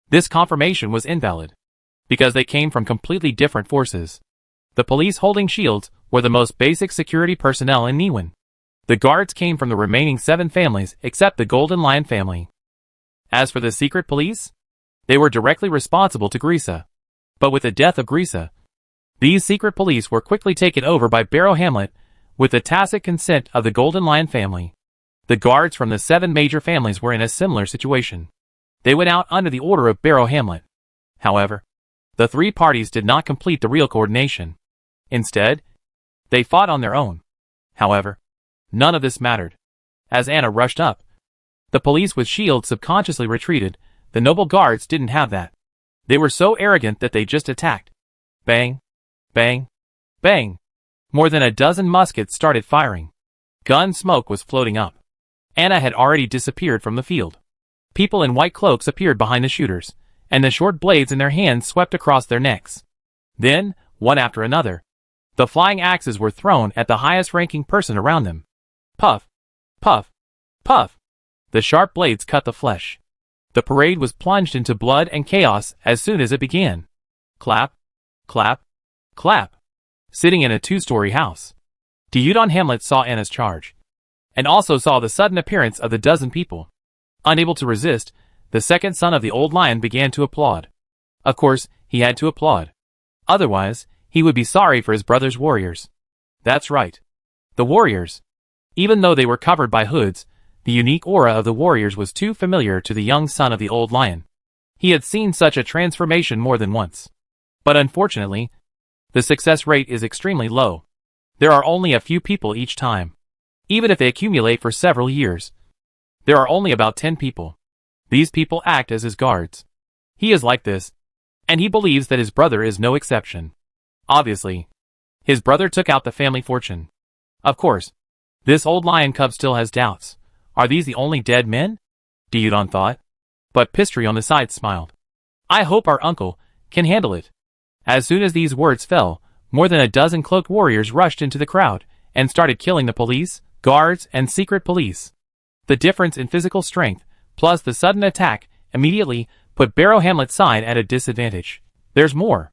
this confirmation was invalid, because they came from completely different forces. The police holding shields were the most basic security personnel in Niwen. The guards came from the remaining 7 families except the Golden Lion family. As for the secret police, they were directly responsible to Grisa. But with the death of Grisa, these secret police were quickly taken over by Barrow Hamlet with the tacit consent of the Golden Lion family. The guards from the 7 major families were in a similar situation. They went out under the order of Barrow Hamlet. However, the 3 parties did not complete the real coordination. Instead, they fought on their own. However, none of this mattered. As Anna rushed up, the police with shields subconsciously retreated. The noble guards didn't have that. They were so arrogant that they just attacked. Bang, bang, bang. More than a dozen muskets started firing. Gun smoke was floating up. Anna had already disappeared from the field. People in white cloaks appeared behind the shooters, and the short blades in their hands swept across their necks. Then, one after another, the flying axes were thrown at the highest-ranking person around them. Puff, puff, puff. The sharp blades cut the flesh. The parade was plunged into blood and chaos as soon as it began. Clap, clap, clap. Sitting in a 2-story house, Gyudon Hamlet saw Anna's charge, and also saw the sudden appearance of the dozen people. Unable to resist, the second son of the old lion began to applaud. Of course, he had to applaud. Otherwise, he would be sorry for his brother's warriors. That's right. The warriors. Even though they were covered by hoods, the unique aura of the warriors was too familiar to the young son of the old lion. He had seen such a transformation more than once. But unfortunately, the success rate is extremely low. There are only a few people each time. Even if they accumulate for several years, there are only about 10 people. These people act as his guards. He is like this, and he believes that his brother is no exception. Obviously, his brother took out the family fortune. Of course, this old lion cub still has doubts. Are these the only dead men? Gyudon thought. But Pistry on the side smiled. I hope our uncle can handle it. As soon as these words fell, more than a dozen cloaked warriors rushed into the crowd and started killing the police, guards, and secret police. The difference in physical strength, plus the sudden attack, immediately put Barrow Hamlet's side at a disadvantage. There's more.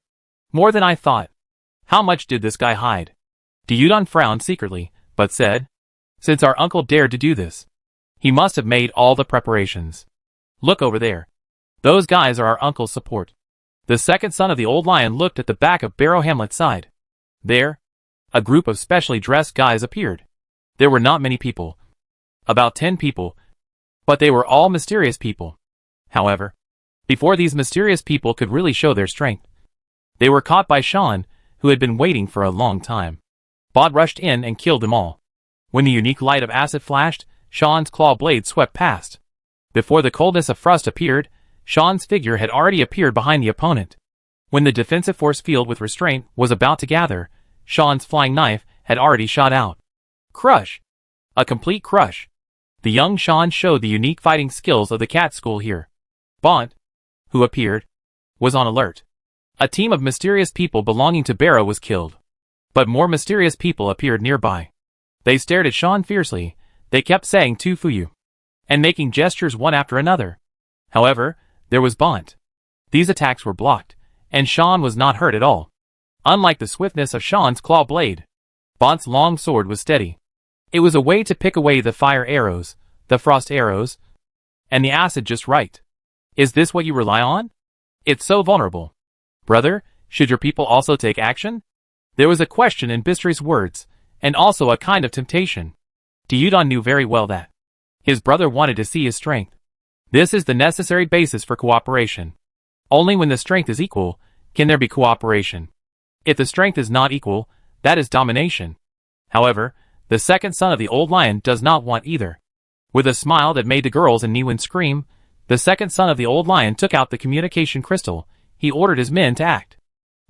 More than I thought. How much did this guy hide? Gyudon frowned secretly, but said, since our uncle dared to do this, he must have made all the preparations. Look over there. Those guys are our uncle's support. The second son of the old lion looked at the back of Barrow Hamlet's side. There, a group of specially dressed guys appeared. There were not many people. About 10 people. But they were all mysterious people. However, before these mysterious people could really show their strength, they were caught by Sean, who had been waiting for a long time. Bod rushed in and killed them all. When the unique light of acid flashed, Sean's claw blade swept past. Before the coldness of frost appeared, Sean's figure had already appeared behind the opponent. When the defensive force field with restraint was about to gather, Sean's flying knife had already shot out. Crush! A complete crush. The young Sean showed the unique fighting skills of the cat school here. Bont, who appeared, was on alert. A team of mysterious people belonging to Barrow was killed. But more mysterious people appeared nearby. They stared at Sean fiercely. They kept saying Tu Fuyu, and making gestures one after another. However, there was Bont. These attacks were blocked, and Sean was not hurt at all. Unlike the swiftness of Sean's claw blade, Bont's long sword was steady. It was a way to pick away the fire arrows, the frost arrows, and the acid just right. Is this what you rely on? It's so vulnerable. Brother, should your people also take action? There was a question in Bistry's words, and also a kind of temptation. Gyudon knew very well that his brother wanted to see his strength. This is the necessary basis for cooperation. Only when the strength is equal can there be cooperation. If the strength is not equal, that is domination. However, the second son of the old lion does not want either. With a smile that made the girls in Niwen scream, the second son of the old lion took out the communication crystal. He ordered his men to act.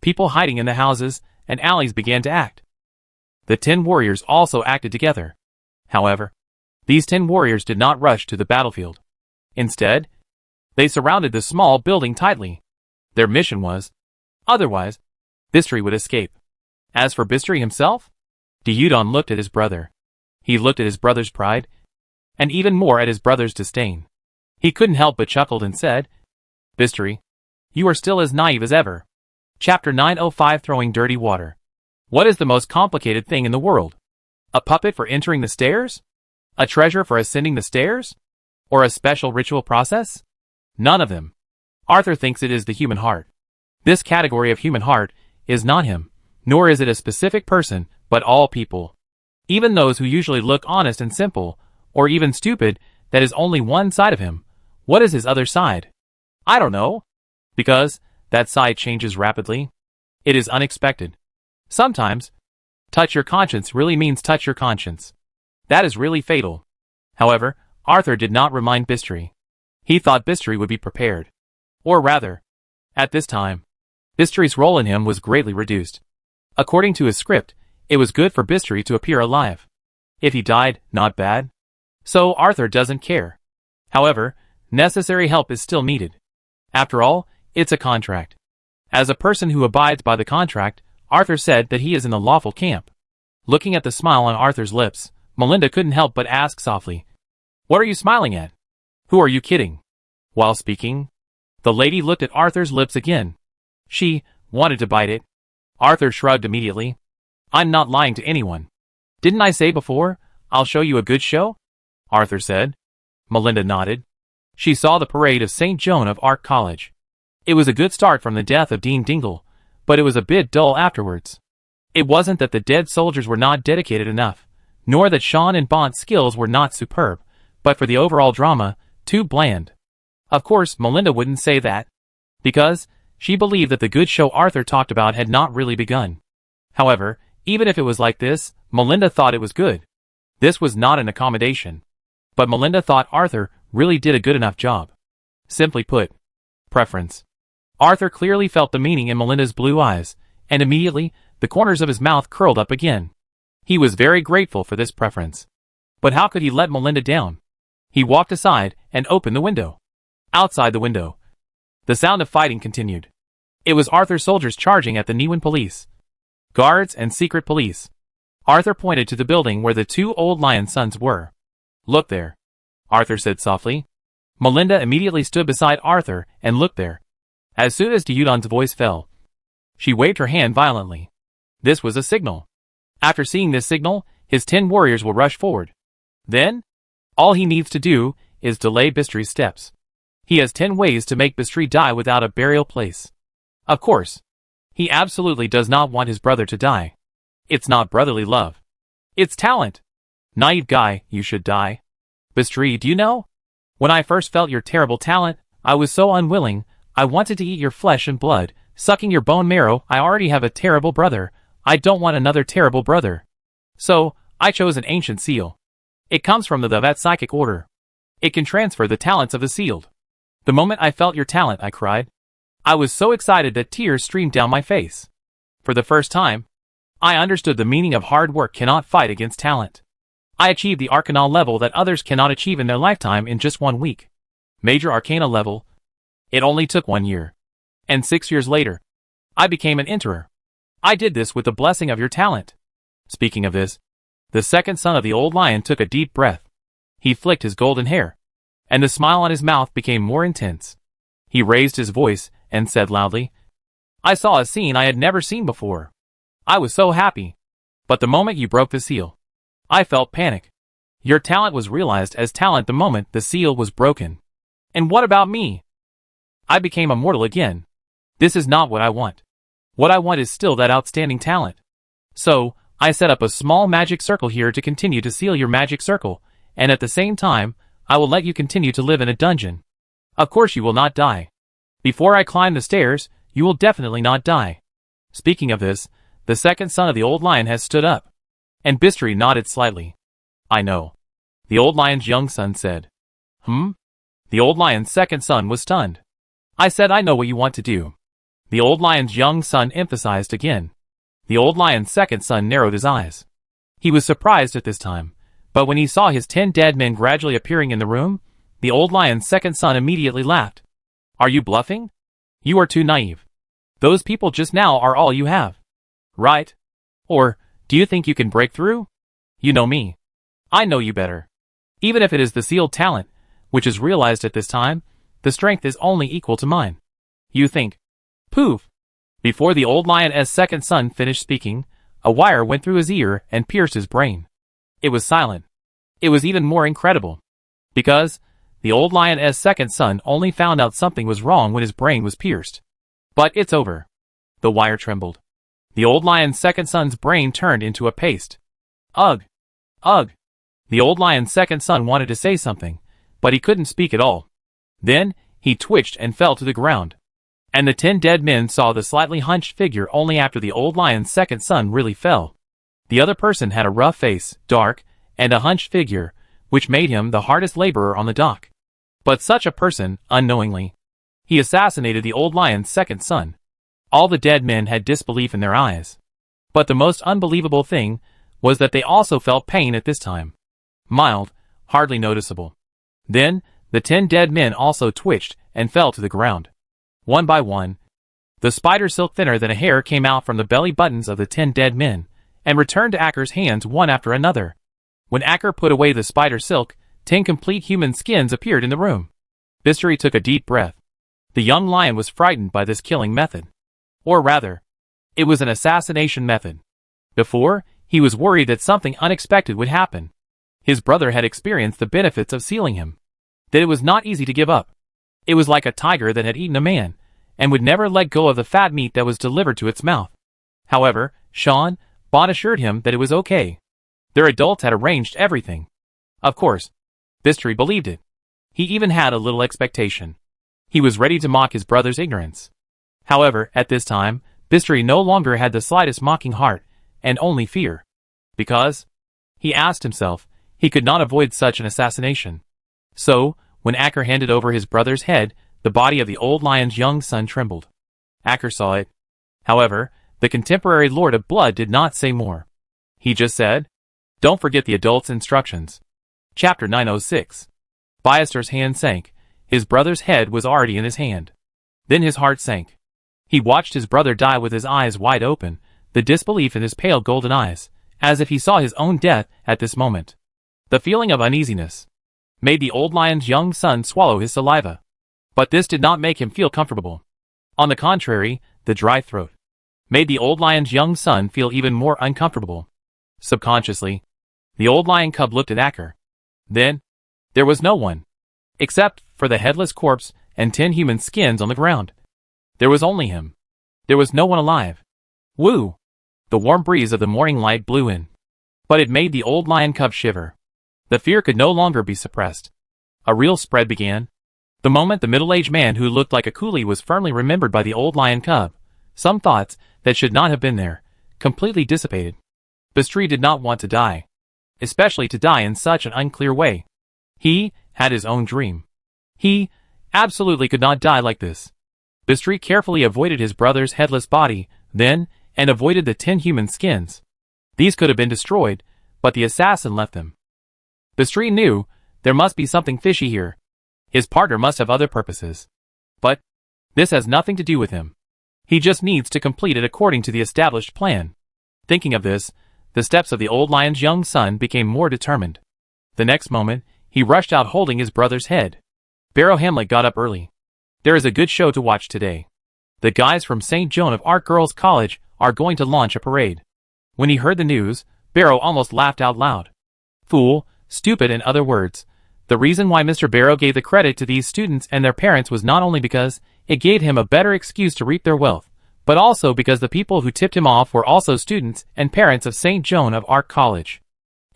People hiding in the houses and alleys began to act. The 10 warriors also acted together. However, these 10 warriors did not rush to the battlefield. Instead, they surrounded the small building tightly. Their mission was, otherwise, Bistry would escape. As for Bistri himself, Diudon looked at his brother. He looked at his brother's pride, and even more at his brother's disdain. He couldn't help but chuckled and said, Bistri, you are still as naive as ever. Chapter 905 Throwing Dirty Water. What is the most complicated thing in the world? A puppet for entering the stairs? A treasure for ascending the stairs? Or a special ritual process? None of them. Arthur thinks it is the human heart. This category of human heart is not him, nor is it a specific person, but all people. Even those who usually look honest and simple, or even stupid, that is only one side of him. What is his other side? I don't know. Because that side changes rapidly. It is unexpected. Sometimes, touch your conscience really means touch your conscience. That is really fatal. However, Arthur did not remind Bistri. He thought Bistri would be prepared. Or rather, at this time, Bistri's role in him was greatly reduced. According to his script, it was good for Bistri to appear alive. If he died, not bad. So Arthur doesn't care. However, necessary help is still needed. After all, it's a contract. As a person who abides by the contract, Arthur said that he is in the lawful camp. Looking at the smile on Arthur's lips, Melinda couldn't help but ask softly, What are you smiling at? Who are you kidding? While speaking, the lady looked at Arthur's lips again. She wanted to bite it. Arthur shrugged immediately. I'm not lying to anyone. Didn't I say before, I'll show you a good show? Arthur said. Melinda nodded. She saw the parade of St. Joan of Arc College. It was a good start from the death of Dean Dingle, but it was a bit dull afterwards. It wasn't that the dead soldiers were not dedicated enough, nor that Sean and Bont's skills were not superb, but for the overall drama, too bland. Of course, Melinda wouldn't say that, because she believed that the good show Arthur talked about had not really begun. However, even if it was like this, Melinda thought it was good. This was not an accommodation. But Melinda thought Arthur really did a good enough job. Simply put, preference. Arthur clearly felt the meaning in Melinda's blue eyes, and immediately, the corners of his mouth curled up again. He was very grateful for this preference. But how could he let Melinda down? He walked aside and opened the window. Outside the window, the sound of fighting continued. It was Arthur's soldiers charging at the Niwen police. Guards and secret police. Arthur pointed to the building where the two old lion sons were. Look there, Arthur said softly. Melinda immediately stood beside Arthur and looked there. As soon as Diudon's voice fell, she waved her hand violently. This was a signal. After seeing this signal, his 10 warriors will rush forward. Then, all he needs to do is delay Bistri's steps. He has 10 ways to make Bistri die without a burial place. Of course, he absolutely does not want his brother to die. It's not brotherly love. It's talent. Naive guy, you should die. Bistri, do you know? When I first felt your terrible talent, I was so unwilling. I wanted to eat your flesh and blood, sucking your bone marrow. I already have a terrible brother. I don't want another terrible brother. So, I chose an ancient seal. It comes from the Vat psychic order. It can transfer the talents of the sealed. The moment I felt your talent, I cried. I was so excited that tears streamed down my face. For the first time, I understood the meaning of hard work cannot fight against talent. I achieved the Arcana level that others cannot achieve in their lifetime in just 1 week. Major Arcana level. It only took 1 year. And 6 years later, I became an Enterer. I did this with the blessing of your talent. Speaking of this, the second son of the old lion took a deep breath. He flicked his golden hair, and the smile on his mouth became more intense. He raised his voice and said loudly, I saw a scene I had never seen before. I was so happy. But the moment you broke the seal, I felt panic. Your talent was realized as talent the moment the seal was broken. And what about me? I became immortal again. This is not what I want. What I want is still that outstanding talent. So, I set up a small magic circle here to continue to seal your magic circle, and at the same time, I will let you continue to live in a dungeon. Of course you will not die. Before I climb the stairs, you will definitely not die. Speaking of this, the second son of the old lion has stood up. And Bistri nodded slightly. I know. The old lion's young son said. The old lion's second son was stunned. I said I know what you want to do. The old lion's young son emphasized again. The old lion's second son narrowed his eyes. He was surprised at this time, but when he saw his 10 dead men gradually appearing in the room, the old lion's second son immediately laughed. Are you bluffing? You are too naive. Those people just now are all you have. Right? Or, do you think you can break through? You know me. I know you better. Even if it is the sealed talent, which is realized at this time, the strength is only equal to mine. You think. Poof! Before the old lion's second son finished speaking, a wire went through his ear and pierced his brain. It was silent. It was even more incredible. Because the old lion's second son only found out something was wrong when his brain was pierced. But it's over. The wire trembled. The old lion's second son's brain turned into a paste. Ugh! Ugh! The old lion's second son wanted to say something, but he couldn't speak at all. Then, he twitched and fell to the ground. And the 10 dead men saw the slightly hunched figure only after the old lion's second son really fell. The other person had a rough face, dark, and a hunched figure, which made him the hardest laborer on the dock. But such a person, unknowingly, he assassinated the old lion's second son. All the dead men had disbelief in their eyes. But the most unbelievable thing was that they also felt pain at this time. Mild, hardly noticeable. Then, the 10 dead men also twitched and fell to the ground. One by one, the spider silk thinner than a hair came out from the belly buttons of the 10 dead men, and returned to Acker's hands one after another. When Acker put away the spider silk, 10 complete human skins appeared in the room. Mystery took a deep breath. The young lion was frightened by this killing method. Or rather, it was an assassination method. Before, he was worried that something unexpected would happen. His brother had experienced the benefits of sealing him. That it was not easy to give up. It was like a tiger that had eaten a man, and would never let go of the fat meat that was delivered to its mouth. However, Sean, Bond assured him that it was okay. Their adults had arranged everything. Of course, Bistri believed it. He even had a little expectation. He was ready to mock his brother's ignorance. However, at this time, Bistri no longer had the slightest mocking heart, and only fear. Because, he asked himself, he could not avoid such an assassination. So, when Acker handed over his brother's head, the body of the old lion's young son trembled. Acker saw it. However, the contemporary Lord of Blood did not say more. He just said, "Don't forget the adult's instructions." Chapter 906. Byaster's hand sank. His brother's head was already in his hand. Then his heart sank. He watched his brother die with his eyes wide open, the disbelief in his pale golden eyes, as if he saw his own death at this moment. The feeling of uneasiness made the old lion's young son swallow his saliva. But this did not make him feel comfortable. On the contrary, the dry throat made the old lion's young son feel even more uncomfortable. Subconsciously, the old lion cub looked at Acker. Then, there was no one, except for the headless corpse and 10 human skins on the ground. There was only him. There was no one alive. Woo! The warm breeze of the morning light blew in. But it made the old lion cub shiver. The fear could no longer be suppressed. A real spread began. The moment the middle-aged man who looked like a coolie was firmly remembered by the old lion cub, some thoughts that should not have been there completely dissipated. Bistri did not want to die. Especially to die in such an unclear way. He had his own dream. He absolutely could not die like this. Bistri carefully avoided his brother's headless body, then, and avoided the 10 human skins. These could have been destroyed, but the assassin left them. Bistri knew there must be something fishy here. His partner must have other purposes. But this has nothing to do with him. He just needs to complete it according to the established plan. Thinking of this, the steps of the old lion's young son became more determined. The next moment, he rushed out holding his brother's head. Barrow Hamlet got up early. There is a good show to watch today. The guys from St. Joan of Arc Girls College are going to launch a parade. When he heard the news, Barrow almost laughed out loud. Fool, stupid in other words. The reason why Mr. Barrow gave the credit to these students and their parents was not only because it gave him a better excuse to reap their wealth, but also because the people who tipped him off were also students and parents of St. Joan of Arc College.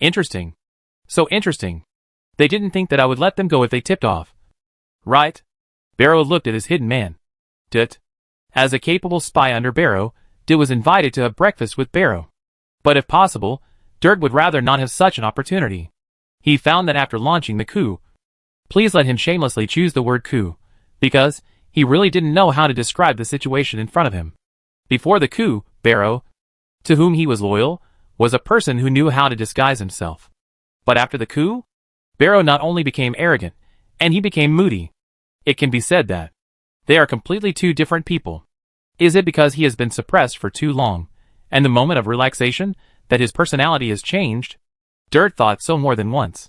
Interesting. So interesting. They didn't think that I would let them go if they tipped off. Right? Barrow looked at his hidden man. Dit. As a capable spy under Barrow, Dit was invited to have breakfast with Barrow. But if possible, Dirt would rather not have such an opportunity. He found that after launching the coup, please let him shamelessly choose the word coup, because he really didn't know how to describe the situation in front of him. Before the coup, Barrow, to whom he was loyal, was a person who knew how to disguise himself. But after the coup, Barrow not only became arrogant, and he became moody. It can be said that they are completely two different people. Is it because he has been suppressed for too long, And the moment of relaxation, that his personality has changed? Dirt thought so more than once.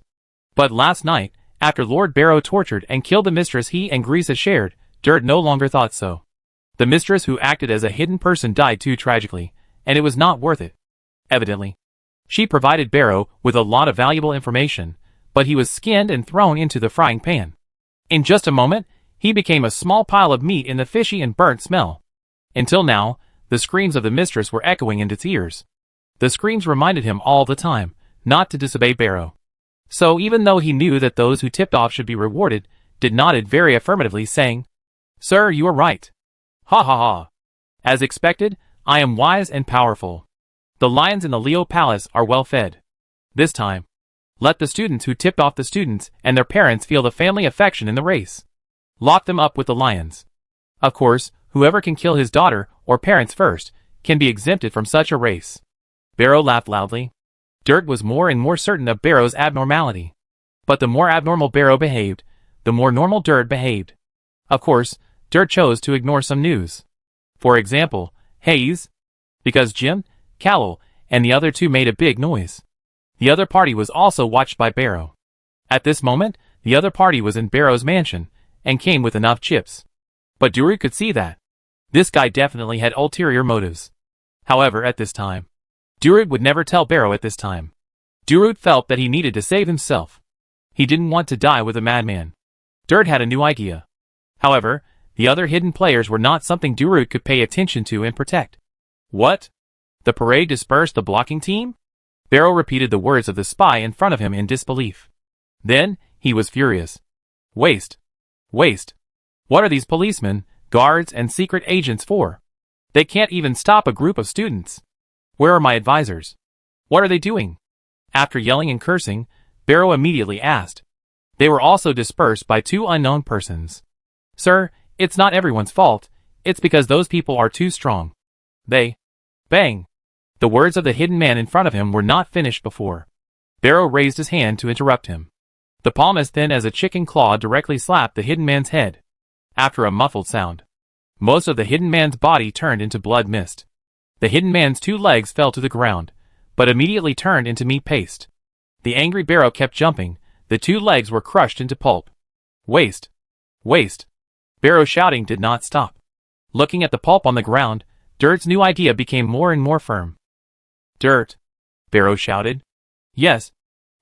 But last night, after Lord Barrow tortured and killed the mistress he and Grisa shared, Dirt no longer thought so. The mistress who acted as a hidden person died too tragically, and it was not worth it. Evidently. She provided Barrow with a lot of valuable information, but he was skinned and thrown into the frying pan. In just a moment, he became a small pile of meat in the fishy and burnt smell. Until now, the screams of the mistress were echoing in its ears. The screams reminded him all the time not to disobey Barrow. So even though he knew that those who tipped off should be rewarded, Dirt nodded very affirmatively, saying, "Sir, you are right. Ha ha ha. As expected, I am wise and powerful. The lions in the Leo Palace are well fed. This time, let the students who tipped off the students and their parents feel the family affection in the race. Lock them up with the lions. Of course, whoever can kill his daughter or parents first can be exempted from such a race." Barrow laughed loudly. Dirt was more and more certain of Barrow's abnormality. But the more abnormal Barrow behaved, the more normal Dirt behaved. Of course, Dirt chose to ignore some news. For example, Hayes. Because Jim, Callowell, and the other two made a big noise. The other party was also watched by Barrow. At this moment, the other party was in Barrow's mansion, and came with enough chips. But Dirt could see that. This guy definitely had ulterior motives. However, at this time, Dirt would never tell Barrow at this time. Dirt felt that he needed to save himself. He didn't want to die with a madman. Dirt had a new idea. However, the other hidden players were not something Dirt could pay attention to and protect. What? The parade dispersed the blocking team? Barrow repeated the words of the spy in front of him in disbelief. Then, he was furious. Waste. Waste. What are these policemen, guards, and secret agents for? They can't even stop a group of students. Where are my advisors? What are they doing? After yelling and cursing, Barrow immediately asked. They were also dispersed by two unknown persons. Sir, it's not everyone's fault, it's because those people are too strong. They... Bang! The words of the hidden man in front of him were not finished before. Barrow raised his hand to interrupt him. The palm as thin as a chicken claw directly slapped the hidden man's head. After a muffled sound, most of the hidden man's body turned into blood mist. The hidden man's two legs fell to the ground, but immediately turned into meat paste. The angry Barrow kept jumping, the two legs were crushed into pulp. Waste! Waste! Barrow's shouting did not stop. Looking at the pulp on the ground, Dirt's new idea became more and more firm. Dirt! Barrow shouted. Yes,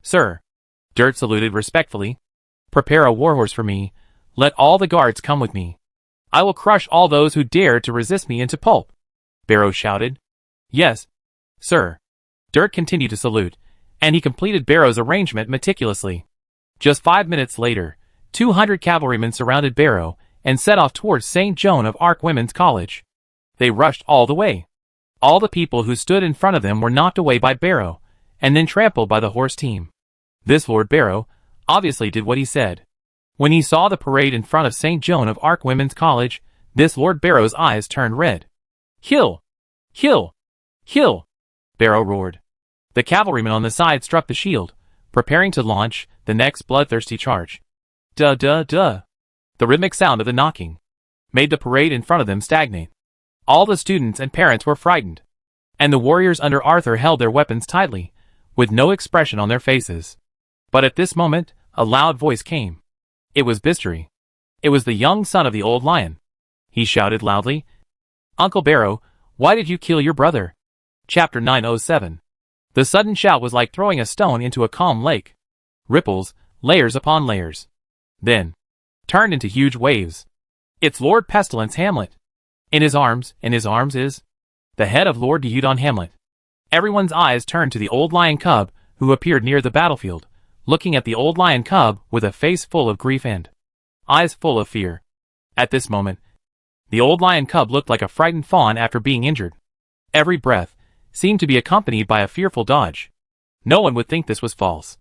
sir. Dirt saluted respectfully. Prepare a warhorse for me. Let all the guards come with me. I will crush all those who dare to resist me into pulp. Barrow shouted. Yes, sir. Dirt continued to salute, and he completed Barrow's arrangement meticulously. Just 5 minutes later, 200 cavalrymen surrounded Barrow and set off towards St. Joan of Arc Women's College. They rushed all the way. All the people who stood in front of them were knocked away by Barrow, and then trampled by the horse team. This Lord Barrow obviously did what he said. When he saw the parade in front of St. Joan of Arc Women's College, this Lord Barrow's eyes turned red. Kill! Kill! Kill! Barrow roared. The cavalrymen on the side struck the shield, preparing to launch the next bloodthirsty charge. Duh duh duh. The rhythmic sound of the knocking made the parade in front of them stagnate. All the students and parents were frightened, and the warriors under Arthur held their weapons tightly, with no expression on their faces. But at this moment, a loud voice came. It was Bistary. It was the young son of the old lion. He shouted loudly, "Uncle Barrow, why did you kill your brother?" Chapter 907. The sudden shout was like throwing a stone into a calm lake. Ripples, layers upon layers. Then, turned into huge waves. It's Lord Pestilence Hamlet. In his arms is the head of Lord Diudon Hamlet. Everyone's eyes turned to the old lion cub who appeared near the battlefield, looking at the old lion cub with a face full of grief and eyes full of fear. At this moment, the old lion cub looked like a frightened fawn after being injured. Every breath seemed to be accompanied by a fearful dodge. No one would think this was false,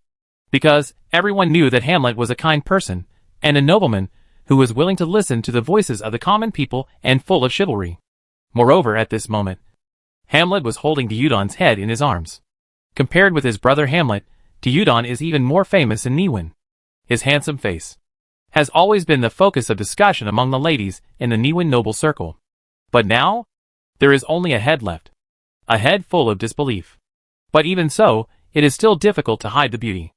because everyone knew that Hamlet was a kind person and a nobleman who was willing to listen to the voices of the common people and full of chivalry. Moreover, at this moment, Hamlet was holding Diudon's head in his arms. Compared with his brother Hamlet, Diudon is even more famous in Niwen. His handsome face has always been the focus of discussion among the ladies in the Niwen noble circle. But now, there is only a head left. a head full of disbelief. But even so, it is still difficult to hide the beauty.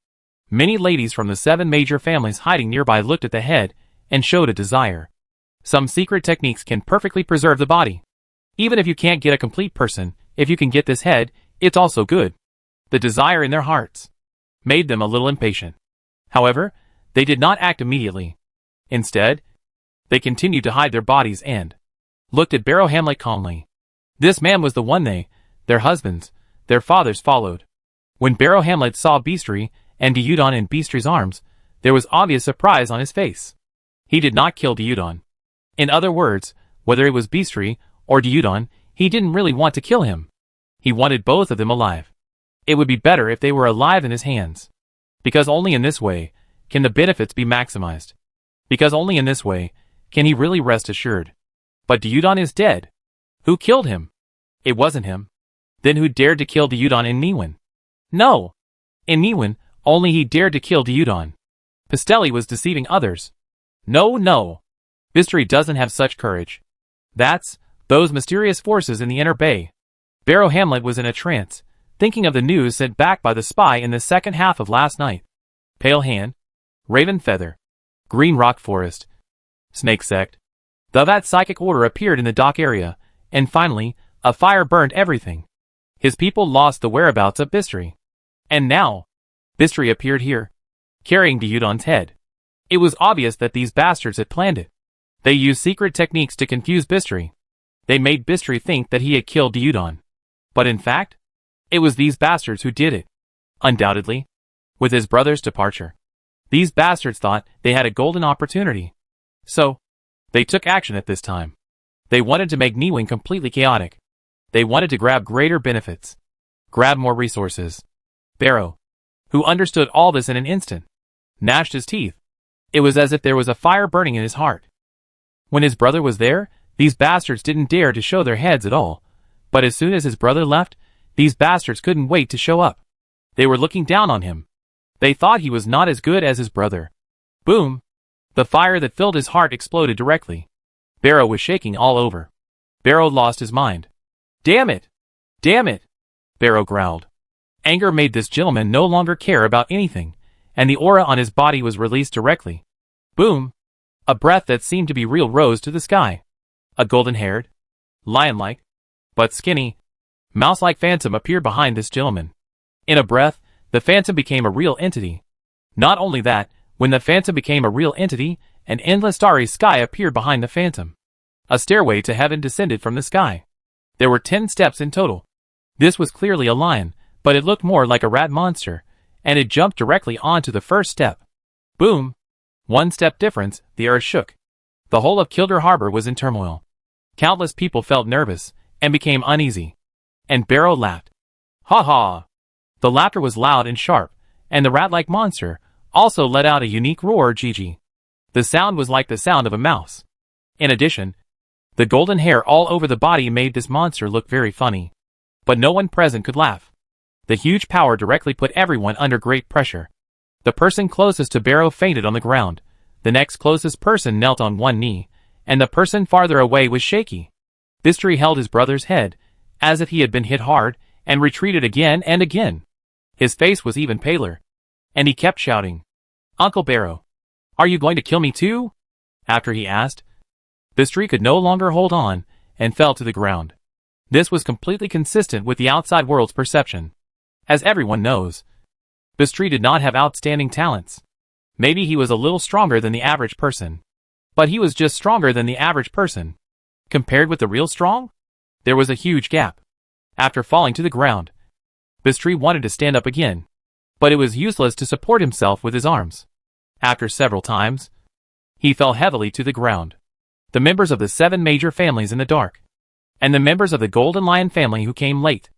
Many ladies from the 7 major families hiding nearby looked at the head and showed a desire. Some secret techniques can perfectly preserve the body. Even if you can't get a complete person, if you can get this head, it's also good. The desire in their hearts made them a little impatient. However, they did not act immediately. Instead, they continued to hide their bodies and looked at Barrow Hamlet calmly. This man was the one they, their husbands, their fathers followed. When Barrow Hamlet saw Beastry and Diudon in Beastry's arms, there was obvious surprise on his face. He did not kill Diudon. In other words, whether it was Beastry or Diudon, he didn't really want to kill him. He wanted both of them alive. It would be better if they were alive in his hands. Because only in this way can the benefits be maximized. Because only in this way can he really rest assured. But Diudon is dead. Who killed him? It wasn't him. Then who dared to kill Diudon in Niwen? No. In Niwen, only he dared to kill Diudon. Pistelli was deceiving others. No. Beastry doesn't have such courage. That's those mysterious forces in the inner bay. Barrow Hamlet was in a trance, thinking of the news sent back by the spy in the second half of last night. Pale Hand, Raven Feather, Green Rock Forest, Snake Sect. That psychic order appeared in the dock area, and finally, a fire burned everything. His people lost the whereabouts of Beastry. And now, Beastry appeared here, carrying Diudon's head. It was obvious that these bastards had planned it. They used secret techniques to confuse Beastry. They made Beastry think that he had killed Diudon. But in fact, it was these bastards who did it. Undoubtedly. With his brother's departure, these bastards thought they had a golden opportunity. So, they took action at this time. They wanted to make Niwen completely chaotic. They wanted to grab greater benefits. Grab more resources. Barrow, who understood all this in an instant, gnashed his teeth. It was as if there was a fire burning in his heart. When his brother was there, these bastards didn't dare to show their heads at all. But as soon as his brother left, these bastards couldn't wait to show up. They were looking down on him. They thought he was not as good as his brother. Boom! The fire that filled his heart exploded directly. Barrow was shaking all over. Barrow lost his mind. Damn it! Damn it! Barrow growled. Anger made this gentleman no longer care about anything, and the aura on his body was released directly. Boom! A breath that seemed to be real rose to the sky. A golden-haired, lion-like, but skinny, mouse-like phantom appeared behind this gentleman. In a breath, the phantom became a real entity. Not only that, when the phantom became a real entity, an endless starry sky appeared behind the phantom. A stairway to heaven descended from the sky. There were 10 steps in total. This was clearly a lion, but it looked more like a rat monster, and it jumped directly onto the first step. Boom! 1 step difference, the earth shook. The whole of Kildare Harbor was in turmoil. Countless people felt nervous, and became uneasy. And Barrow laughed. Ha ha! The laughter was loud and sharp, and the rat-like monster also let out a unique roar. Gigi. The sound was like the sound of a mouse. In addition, the golden hair all over the body made this monster look very funny. But no one present could laugh. The huge power directly put everyone under great pressure. The person closest to Barrow fainted on the ground, the next closest person knelt on one knee, and the person farther away was shaky. Beastry held his brother's head, as if he had been hit hard, and retreated again and again. His face was even paler. And he kept shouting, "Uncle Barrow, are you going to kill me too?" After he asked, Beastry could no longer hold on, and fell to the ground. This was completely consistent with the outside world's perception. As everyone knows, Beastry did not have outstanding talents. Maybe he was a little stronger than the average person. But he was just stronger than the average person. Compared with the real strong, there was a huge gap. After falling to the ground, Beastry wanted to stand up again. But it was useless to support himself with his arms. After several times, he fell heavily to the ground. The members of the 7 major families in the dark, and the members of the Golden Lion family who came late,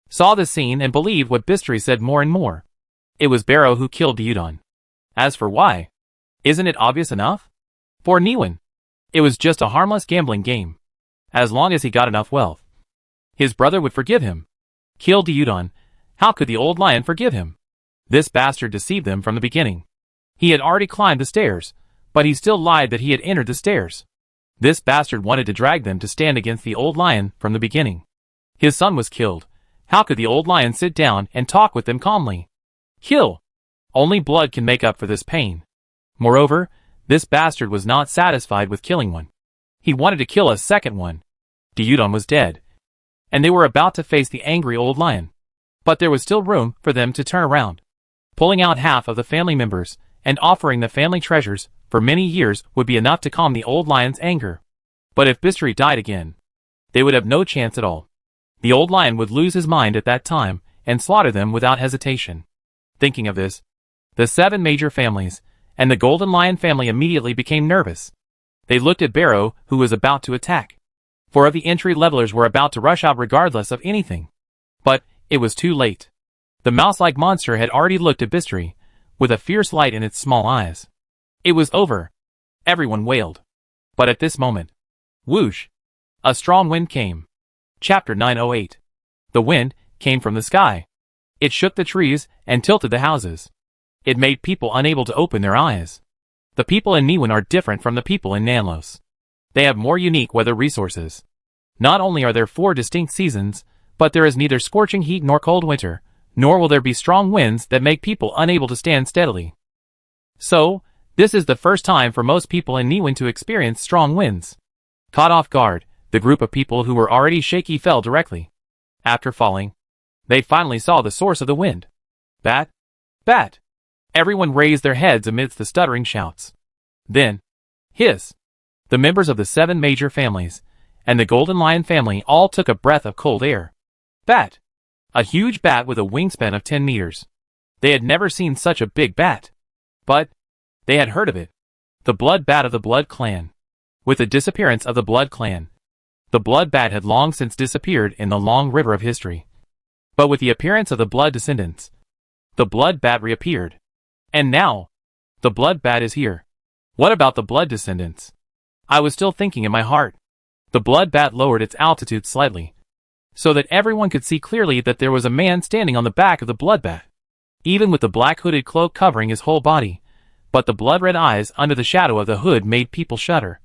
saw the scene and believed what Beastry said more and more. It was Barrow who killed Diudon. As for why, isn't it obvious enough? For Niwen, it was just a harmless gambling game. As long as he got enough wealth, his brother would forgive him. Kill Diudon, how could the old lion forgive him? This bastard deceived them from the beginning. He had already climbed the stairs, but he still lied that he had entered the stairs. This bastard wanted to drag them to stand against the old lion from the beginning. His son was killed. How could the old lion sit down and talk with them calmly? Kill! Only blood can make up for this pain. Moreover, this bastard was not satisfied with killing one. He wanted to kill a second one. Diudon was dead, and they were about to face the angry old lion. But there was still room for them to turn around. Pulling out half of the family members and offering the family treasures for many years would be enough to calm the old lion's anger. But if Bistri died again, they would have no chance at all. The old lion would lose his mind at that time and slaughter them without hesitation. Thinking of this, the 7 major families and the Golden Lion family immediately became nervous. They looked at Barrow, who was about to attack. 4 of the entry levelers were about to rush out regardless of anything. But it was too late. The mouse-like monster had already looked at Bistri, with a fierce light in its small eyes. It was over. Everyone wailed. But at this moment, whoosh! A strong wind came. Chapter 908. The wind came from the sky. It shook the trees and tilted the houses. It made people unable to open their eyes. The people in Niwen are different from the people in Nanlos. They have more unique weather resources. Not only are there 4 distinct seasons, but there is neither scorching heat nor cold winter, nor will there be strong winds that make people unable to stand steadily. So, this is the first time for most people in Niwen to experience strong winds. Caught off guard, the group of people who were already shaky fell directly. After falling, they finally saw the source of the wind. Bat! Bat! Everyone raised their heads amidst the stuttering shouts. Then, hiss! The members of the 7 major families and the Golden Lion family all took a breath of cold air. Bat! A huge bat with a wingspan of 10 meters. They had never seen such a big bat. But they had heard of it. The blood bat of the Blood Clan. With the disappearance of the Blood Clan, the blood bat had long since disappeared in the long river of history. But with the appearance of the blood descendants, the blood bat reappeared. And now, the blood bat is here. What about the blood descendants? I was still thinking in my heart. The blood bat lowered its altitude slightly, so that everyone could see clearly that there was a man standing on the back of the blood bat, even with the black hooded cloak covering his whole body. But the blood-red eyes under the shadow of the hood made people shudder,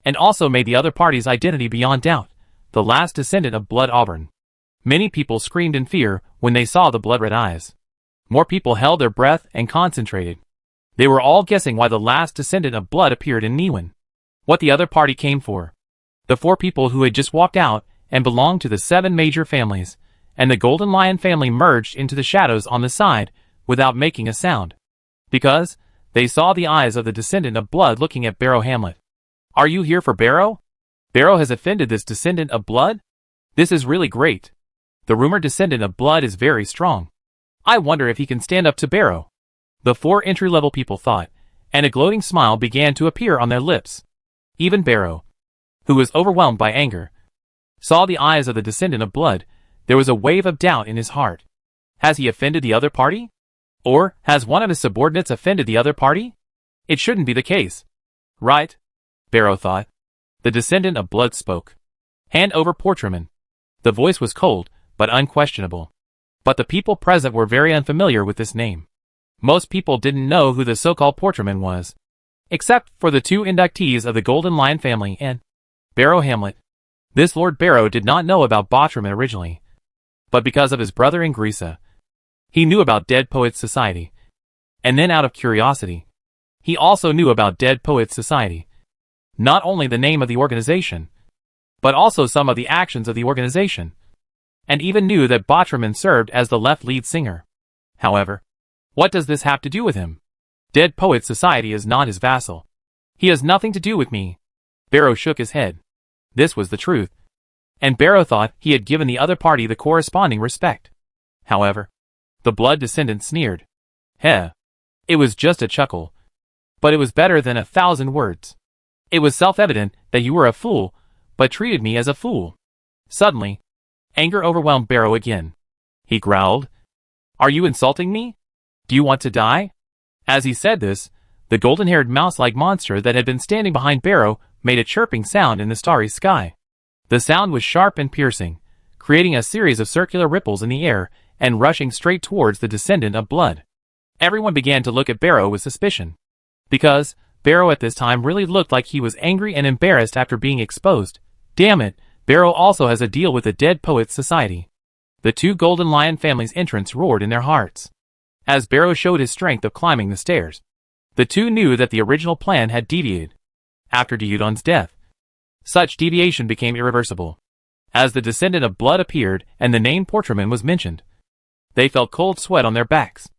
and also made the other party's identity beyond doubt, the last descendant of Blood Auburn. Many people screamed in fear when they saw the blood-red eyes. More people held their breath and concentrated. They were all guessing why the last descendant of blood appeared in Niwen. What the other party came for. The 4 people who had just walked out and belonged to the 7 major families, and the Golden Lion family merged into the shadows on the side without making a sound. Because they saw the eyes of the descendant of blood looking at Barrow Hamlet. Are you here for Barrow? Barrow has offended this descendant of blood? This is really great. The rumored descendant of blood is very strong. I wonder if he can stand up to Barrow. The 4 entry-level people thought, and a gloating smile began to appear on their lips. Even Barrow, who was overwhelmed by anger, saw the eyes of the descendant of blood. There was a wave of doubt in his heart. Has he offended the other party? Or has one of his subordinates offended the other party? It shouldn't be the case. Right? Barrow thought. The descendant of blood spoke. Hand over Portraman. The voice was cold, but unquestionable. But the people present were very unfamiliar with this name. Most people didn't know who the so-called Portraman was, except for the 2 inductees of the Golden Lion family and Barrow Hamlet. This Lord Barrow did not know about Portraman originally, but because of his brother Ingrisa, he knew about Dead Poets Society. And then out of curiosity, he also knew about Dead Poets Society. Not only the name of the organization, but also some of the actions of the organization, and even knew that Portraman served as the left lead singer. However, what does this have to do with him? Dead Poets Society is not his vassal. He has nothing to do with me. Barrow shook his head. This was the truth, and Barrow thought he had given the other party the corresponding respect. However, the blood descendant sneered. Heh. It was just a chuckle, but it was better than 1,000 words. It was self-evident that you were a fool, but treated me as a fool. Suddenly, anger overwhelmed Barrow again. He growled. Are you insulting me? Do you want to die? As he said this, the golden-haired mouse-like monster that had been standing behind Barrow made a chirping sound in the starry sky. The sound was sharp and piercing, creating a series of circular ripples in the air and rushing straight towards the descendant of blood. Everyone began to look at Barrow with suspicion, because Barrow at this time really looked like he was angry and embarrassed after being exposed. Damn it, Barrow also has a deal with the Dead Poets Society. The two Golden Lion family's entrance roared in their hearts. As Barrow showed his strength of climbing the stairs, the two knew that the original plan had deviated. After Diudon's death, such deviation became irreversible. As the descendant of blood appeared and the name Portraman was mentioned, they felt cold sweat on their backs.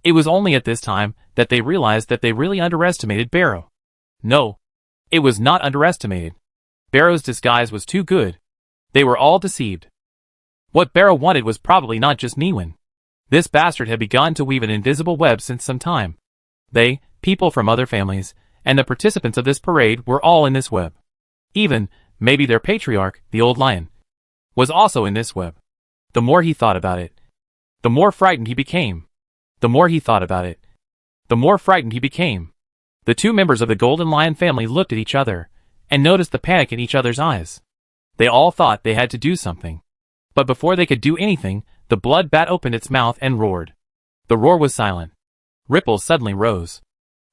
It was only at this time that they realized that they really underestimated Barrow. No, it was not underestimated. Barrow's disguise was too good. They were all deceived. What Barrow wanted was probably not just Niwen. This bastard had begun to weave an invisible web since some time. They, people from other families, and the participants of this parade were all in this web. Even, maybe their patriarch, the old lion, was also in this web. The more he thought about it, the more frightened he became. The more he thought about it, the more frightened he became. The two members of the Golden Lion family looked at each other, and noticed the panic in each other's eyes. They all thought they had to do something. But before they could do anything, the blood bat opened its mouth and roared. The roar was silent. Ripples suddenly rose.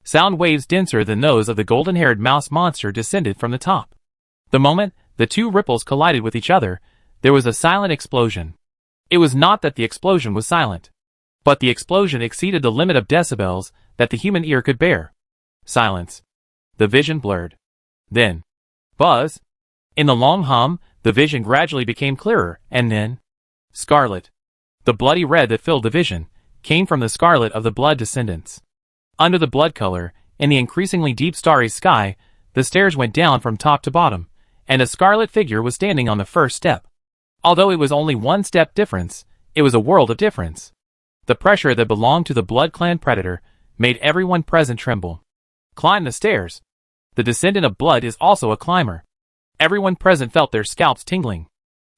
Sound waves denser than those of the golden-haired mouse monster descended from the top. The moment the two ripples collided with each other, there was a silent explosion. It was not that the explosion was silent, but the explosion exceeded the limit of decibels that the human ear could bear. Silence. The vision blurred. Then, buzz. In the long hum, the vision gradually became clearer, and then, scarlet. The bloody red that filled the vision came from the scarlet of the blood descendants. Under the blood color, in the increasingly deep starry sky, the stairs went down from top to bottom, and a scarlet figure was standing on the first step. Although it was only one step difference, it was a world of difference. The pressure that belonged to the Blood Clan predator made everyone present tremble. Climb the stairs. The descendant of blood is also a climber. Everyone present felt their scalps tingling.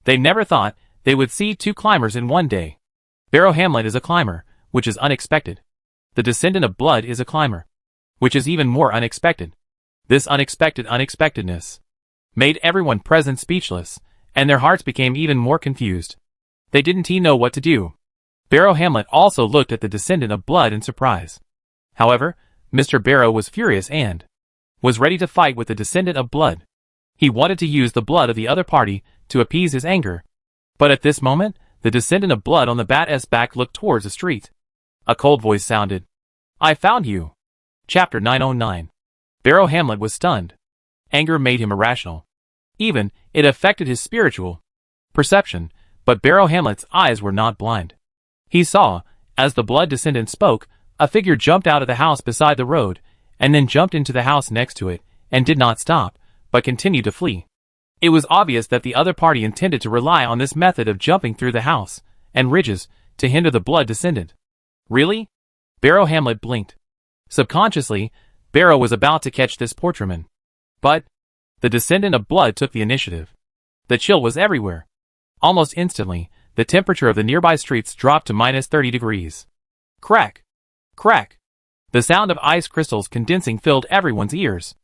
They never thought they would see two climbers in one day. Barrow Hamlet is a climber, which is unexpected. The descendant of blood is a climber, which is even more unexpected. This unexpected unexpectedness made everyone present speechless, and their hearts became even more confused. They didn't know what to do. Barrow Hamlet also looked at the descendant of blood in surprise. However, Mr. Barrow was furious and was ready to fight with the descendant of blood. He wanted to use the blood of the other party to appease his anger. But at this moment, the descendant of blood on the bat's back looked towards the street. A cold voice sounded. "I found you." Chapter 909. Barrow Hamlet was stunned. Anger made him irrational. Even, it affected his spiritual perception, but Barrow Hamlet's eyes were not blind. He saw, as the blood descendant spoke, a figure jumped out of the house beside the road, and then jumped into the house next to it, and did not stop, but continued to flee. It was obvious that the other party intended to rely on this method of jumping through the house and ridges to hinder the blood descendant. Really? Barrow Hamlet blinked. Subconsciously, Barrow was about to catch this Portraman. But the descendant of blood took the initiative. The chill was everywhere. Almost instantly, the temperature of the nearby streets dropped to -30 degrees. Crack! Crack! The sound of ice crystals condensing filled everyone's ears.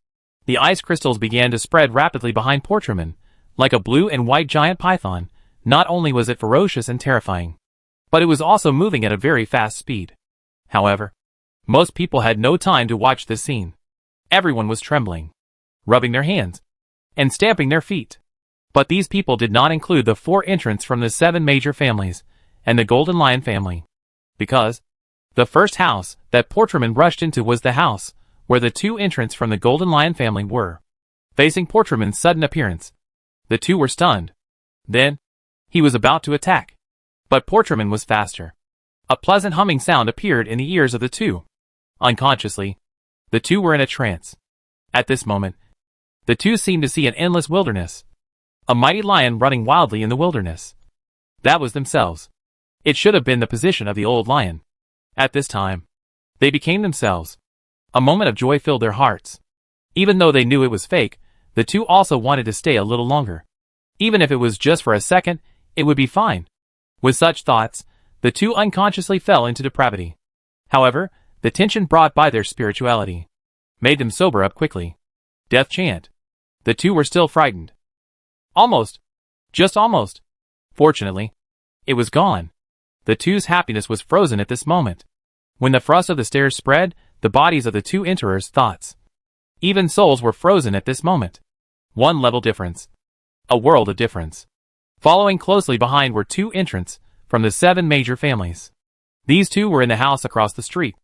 The ice crystals began to spread rapidly behind Portraman, like a blue and white giant python. Not only was it ferocious and terrifying, but it was also moving at a very fast speed. However, most people had no time to watch this scene. Everyone was trembling, rubbing their hands, and stamping their feet. But these people did not include the 4 entrants from the 7 major families, and the Golden Lion family. Because the first house that Portraman rushed into was the house where the 2 entrants from the Golden Lion family were. Facing Portraman's sudden appearance, the 2 were stunned. Then, he was about to attack. But Portraman was faster. A pleasant humming sound appeared in the ears of the 2. Unconsciously, the 2 were in a trance. At this moment, the 2 seemed to see an endless wilderness. A mighty lion running wildly in the wilderness. That was themselves. It should have been the position of the old lion. At this time, they became themselves. A moment of joy filled their hearts. Even though they knew it was fake, the 2 also wanted to stay a little longer. Even if it was just for a second, it would be fine. With such thoughts, the 2 unconsciously fell into depravity. However, the tension brought by their spirituality made them sober up quickly. Death chant. The 2 were still frightened. Almost. Just almost. Fortunately, it was gone. The 2's happiness was frozen at this moment. When the frost of the stairs spread, the bodies of the 2 enterers' thoughts, even souls, were frozen at this moment. One level difference. A world of difference. Following closely behind were two entrants from the 7 major families. These two were in the house across the street.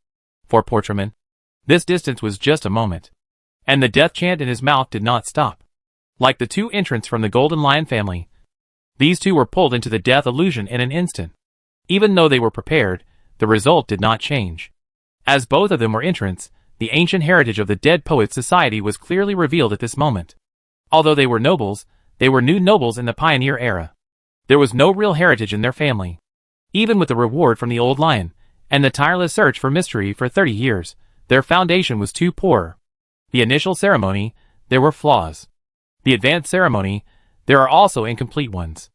For Portraman, this distance was just a moment. And the death chant in his mouth did not stop. Like the two entrants from the Golden Lion family, these two were pulled into the death illusion in an instant. Even though they were prepared, the result did not change. As both of them were entrants, the ancient heritage of the Dead Poets Society was clearly revealed at this moment. Although they were nobles, they were new nobles in the pioneer era. There was no real heritage in their family. Even with the reward from the old lion, and the tireless search for mystery for 30 years, their foundation was too poor. The initial ceremony, there were flaws. The advanced ceremony, there are also incomplete ones.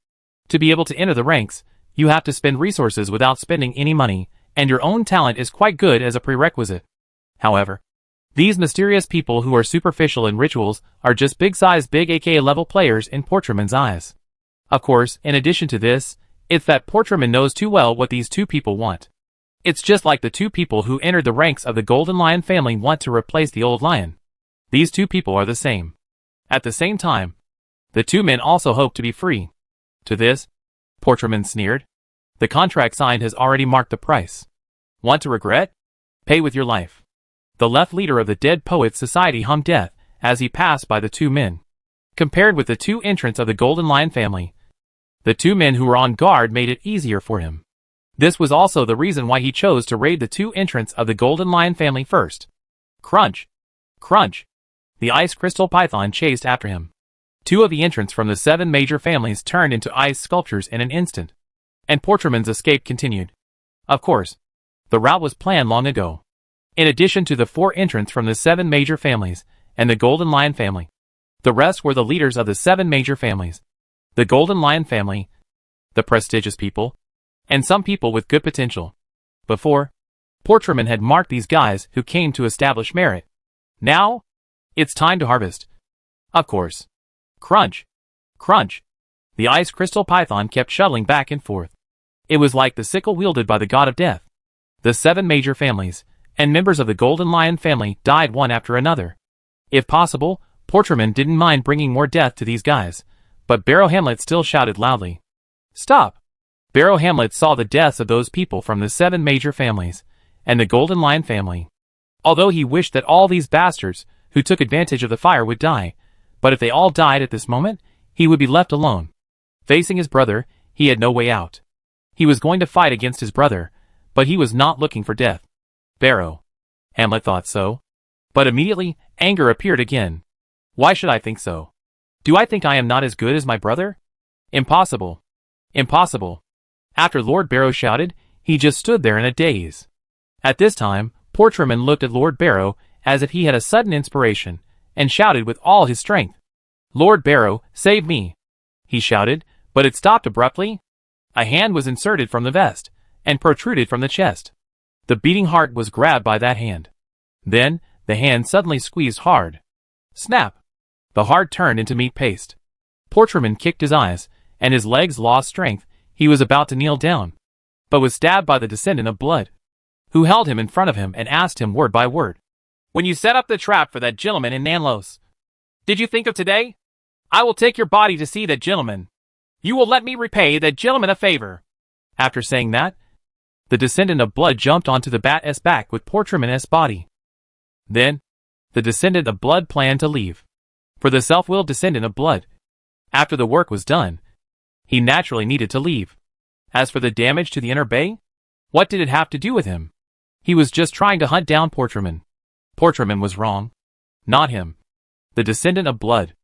To be able to enter the ranks, you have to spend resources without spending any money, and your own talent is quite good as a prerequisite. However, these mysterious people who are superficial in rituals are just big-sized big AK level players in Portraman's eyes. Of course, in addition to this, it's that Portraman knows too well what these two people want. It's just like the two people who entered the ranks of the Golden Lion family want to replace the old lion. These two people are the same. At the same time, the two men also hope to be free. To this, Portraman sneered. The contract signed has already marked the price. Want to regret? Pay with your life. The left leader of the Dead Poets Society hummed death as he passed by the two men. Compared with the two entrants of the Golden Lion family, the two men who were on guard made it easier for him. This was also the reason why he chose to raid the two entrants of the Golden Lion family first. Crunch! Crunch! The ice crystal python chased after him. Two of the entrants from the 7 major families turned into ice sculptures in an instant. And Portraman's escape continued. Of course, the route was planned long ago. In addition to the 4 entrants from the 7 major families and the Golden Lion family, the rest were the leaders of the 7 major families. The Golden Lion family, the prestigious people, and some people with good potential. Before, Portraman had marked these guys who came to establish merit. Now, it's time to harvest. Of course. Crunch! Crunch! The ice crystal python kept shuttling back and forth. It was like the sickle wielded by the god of death. The 7 major families and members of the Golden Lion family died one after another. If possible, Portraman didn't mind bringing more death to these guys, but Barrow Hamlet still shouted loudly. Stop! Barrow Hamlet saw the deaths of those people from the 7 major families and the Golden Lion family. Although he wished that all these bastards who took advantage of the fire would die, but if they all died at this moment, he would be left alone. Facing his brother, he had no way out. He was going to fight against his brother, but he was not looking for death. Barrow Hamlet thought so. But immediately, anger appeared again. Why should I think so? Do I think I am not as good as my brother? Impossible. Impossible. After Lord Barrow shouted, he just stood there in a daze. At this time, Portraman looked at Lord Barrow as if he had a sudden inspiration, and shouted with all his strength. Lord Barrow, save me! He shouted, but it stopped abruptly. A hand was inserted from the vest, and protruded from the chest. The beating heart was grabbed by that hand. Then, the hand suddenly squeezed hard. Snap! The heart turned into meat paste. Portraman kicked his eyes, and his legs lost strength. He was about to kneel down, but was stabbed by the descendant of blood, who held him in front of him and asked him word by word. When you set up the trap for that gentleman in Nanlos, did you think of today? I will take your body to see that gentleman. You will let me repay that gentleman a favor. After saying that, the descendant of blood jumped onto the bat's back with Portraman's body. Then, the descendant of blood planned to leave. For the self-willed descendant of blood, after the work was done, he naturally needed to leave. As for the damage to the inner bay, what did it have to do with him? He was just trying to hunt down Portraman. Portraman was wrong. Not him. The descendant of blood.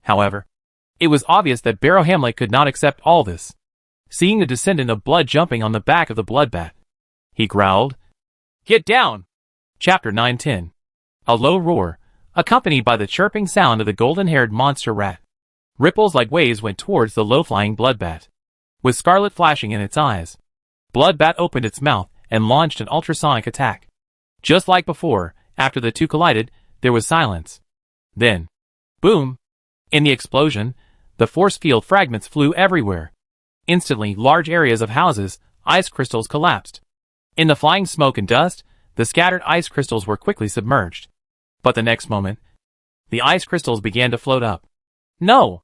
However, it was obvious that Barrow Hamlet could not accept all this. Seeing the descendant of blood jumping on the back of the bloodbat, he growled, Get down! Chapter 910. A low roar, accompanied by the chirping sound of the golden-haired monster rat. Ripples like waves went towards the low-flying bloodbat. With scarlet flashing in its eyes, Bloodbat opened its mouth and launched an ultrasonic attack. Just like before, after the two collided, there was silence. Then, boom! In the explosion, the force field fragments flew everywhere. Instantly, large areas of houses, ice crystals collapsed. In the flying smoke and dust, the scattered ice crystals were quickly submerged. But the next moment, the ice crystals began to float up. No!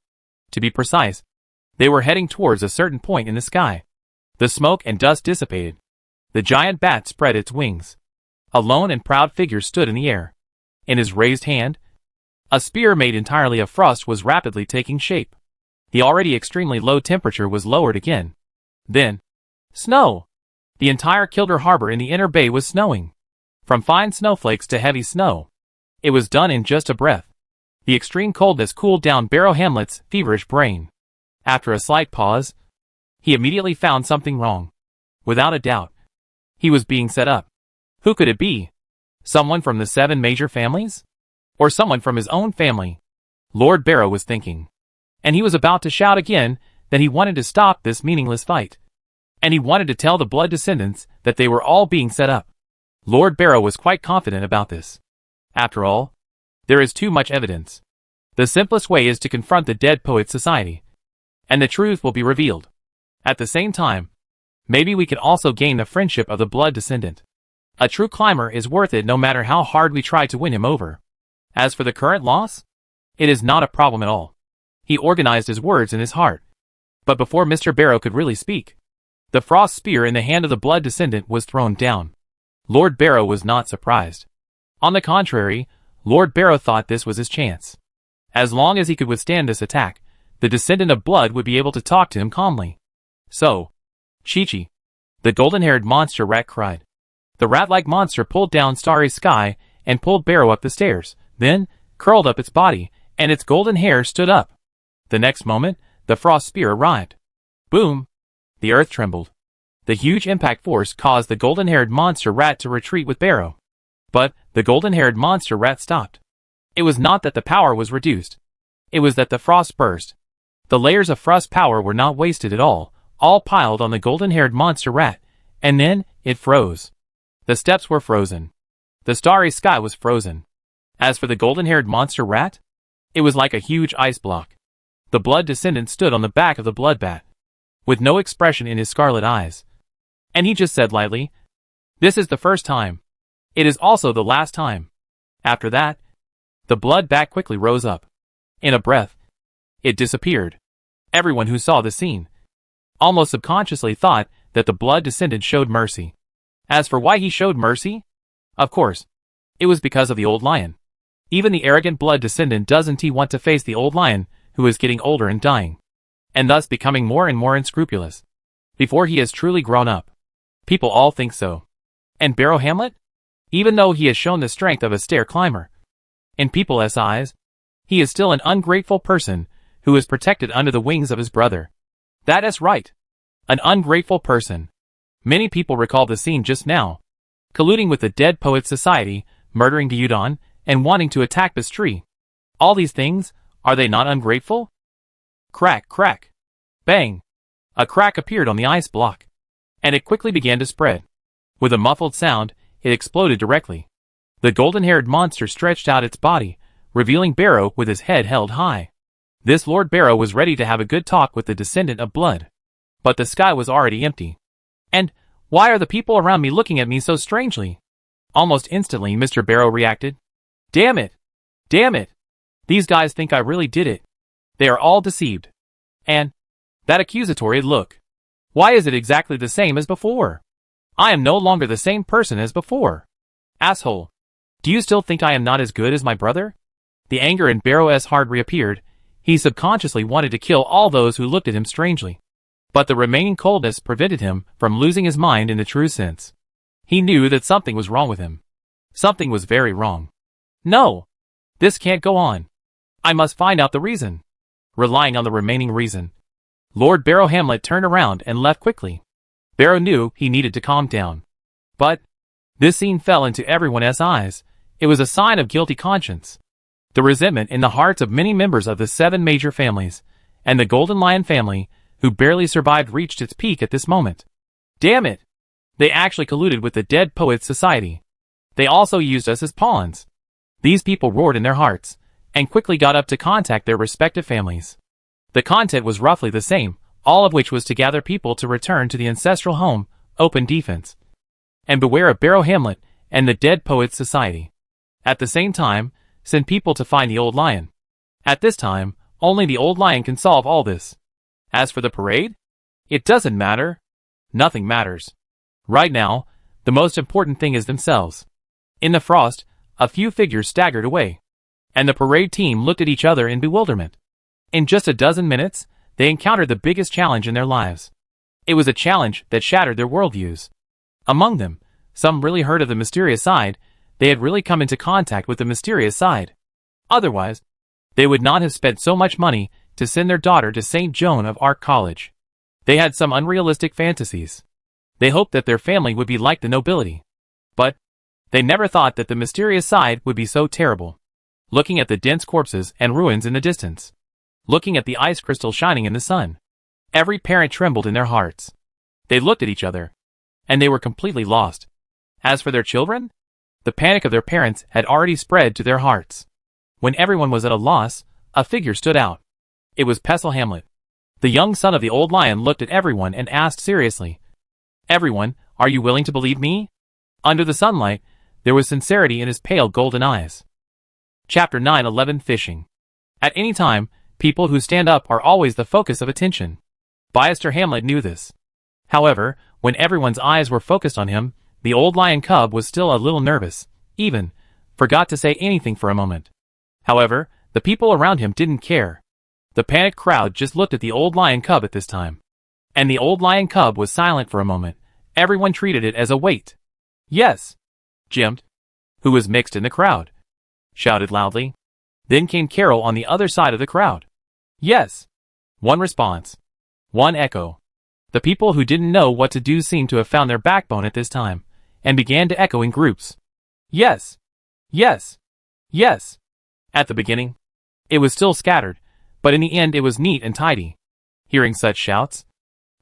To be precise, they were heading towards a certain point in the sky. The smoke and dust dissipated. The giant bat spread its wings. A lone and proud figure stood in the air. In his raised hand, a spear made entirely of frost was rapidly taking shape. The already extremely low temperature was lowered again. Then, snow! The entire Kildare harbor in the inner bay was snowing. From fine snowflakes to heavy snow. It was done in just a breath. The extreme coldness cooled down Barrow Hamlet's feverish brain. After a slight pause, he immediately found something wrong. Without a doubt, he was being set up. Who could it be? Someone from the 7 major families? Or someone from his own family? Lord Barrow was thinking. And he was about to shout again that he wanted to stop this meaningless fight. And he wanted to tell the blood descendants that they were all being set up. Lord Barrow was quite confident about this. After all, there is too much evidence. The simplest way is to confront the Dead Poets Society, and the truth will be revealed. At the same time, maybe we can also gain the friendship of the blood descendant. A true climber is worth it no matter how hard we try to win him over. As for the current loss, it is not a problem at all. He organized his words in his heart. But before Mr. Barrow could really speak, the frost spear in the hand of the blood descendant was thrown down. Lord Barrow was not surprised. On the contrary, Lord Barrow thought this was his chance. As long as he could withstand this attack, the descendant of blood would be able to talk to him calmly. So, Chi-Chi, the golden-haired monster rat cried. The rat-like monster pulled down Starry Sky and pulled Barrow up the stairs, then curled up its body, and its golden hair stood up. The next moment, the frost spear arrived. Boom! The earth trembled. The huge impact force caused the golden-haired monster rat to retreat with Barrow. But the golden-haired monster rat stopped. It was not that the power was reduced. It was that the frost burst. The layers of frost power were not wasted at all piled on the golden-haired monster rat, and then it froze. The steps were frozen. The starry sky was frozen. As for the golden-haired monster rat, it was like a huge ice block. The blood descendant stood on the back of the blood bat, with no expression in his scarlet eyes. And he just said lightly, "This is the first time. It is also the last time." After that, the blood bat quickly rose up. In a breath, it disappeared. Everyone who saw the scene almost subconsciously thought that the blood descendant showed mercy. As for why he showed mercy, of course, it was because of the old lion. Even the arrogant blood descendant doesn't he want to face the old lion who is getting older and dying, and thus becoming more and more unscrupulous, before he has truly grown up. People all think so. And Barrow Hamlet? Even though he has shown the strength of a stair climber, in people's eyes, he is still an ungrateful person who is protected under the wings of his brother. That is right. An ungrateful person. Many people recall the scene just now, colluding with the Dead Poets Society, murdering Gyudon, and wanting to attack this tree. All these things, are they not ungrateful? Crack, crack. Bang. A crack appeared on the ice block, and it quickly began to spread. With a muffled sound, it exploded directly. The golden-haired monster stretched out its body, revealing Barrow with his head held high. This Lord Barrow was ready to have a good talk with the descendant of blood. But the sky was already empty. And, why are the people around me looking at me so strangely? Almost instantly Mr. Barrow reacted. Damn it! Damn it! These guys think I really did it. They are all deceived. And, that accusatory look. Why is it exactly the same as before? I am no longer the same person as before. Asshole. Do you still think I am not as good as my brother? The anger in Barrow's heart reappeared. He subconsciously wanted to kill all those who looked at him strangely. But the remaining coldness prevented him from losing his mind in the true sense. He knew that something was wrong with him. Something was very wrong. No! This can't go on. I must find out the reason. Relying on the remaining reason, Lord Barrow Hamlet turned around and left quickly. Barrow knew he needed to calm down. But this scene fell into everyone's eyes. It was a sign of guilty conscience. The resentment in the hearts of many members of the 7 major families, and the Golden Lion family, who barely survived, reached its peak at this moment. Damn it! They actually colluded with the Dead Poets Society. They also used us as pawns. These people roared in their hearts, and quickly got up to contact their respective families. The content was roughly the same, all of which was to gather people to return to the ancestral home, open defense, and beware of Barrow Hamlet and the Dead Poets Society. At the same time, send people to find the old lion. At this time, Only the old lion can solve all this. As for the parade, it doesn't matter. Nothing matters. Right now, the most important thing is themselves. In the frost, a few figures staggered away, and the parade team looked at each other in bewilderment. In just a dozen minutes, they encountered the biggest challenge in their lives. It was a challenge that shattered their worldviews. Among them, some really heard of the mysterious side. They had really come into contact with the mysterious side. Otherwise, they would not have spent so much money to send their daughter to St. Joan of Arc College. They had some unrealistic fantasies. They hoped that their family would be like the nobility. But they never thought that the mysterious side would be so terrible. Looking at the dense corpses and ruins in the distance. Looking at the ice crystal shining in the sun. Every parent trembled in their hearts. They looked at each other, and they were completely lost. As for their children, the panic of their parents had already spread to their hearts. When everyone was at a loss, a figure stood out. It was Pestle Hamlet. The young son of the old lion looked at everyone and asked seriously, "Everyone, are you willing to believe me?" Under the sunlight, there was sincerity in his pale golden eyes. Chapter 9:11 Fishing. At any time, people who stand up are always the focus of attention. Biaster Hamlet knew this. However, when everyone's eyes were focused on him, the old lion cub was still a little nervous, even forgot to say anything for a moment. However, the people around him didn't care. The panicked crowd just looked at the old lion cub at this time. And the old lion cub was silent for a moment. Everyone treated it as a wait. "Yes," Jim, who was mixed in the crowd, shouted loudly. Then came Carol on the other side of the crowd. "Yes." One response. One echo. The people who didn't know what to do seemed to have found their backbone at this time, and began to echo in groups. "Yes. Yes. Yes." At the beginning, it was still scattered, but in the end it was neat and tidy. Hearing such shouts,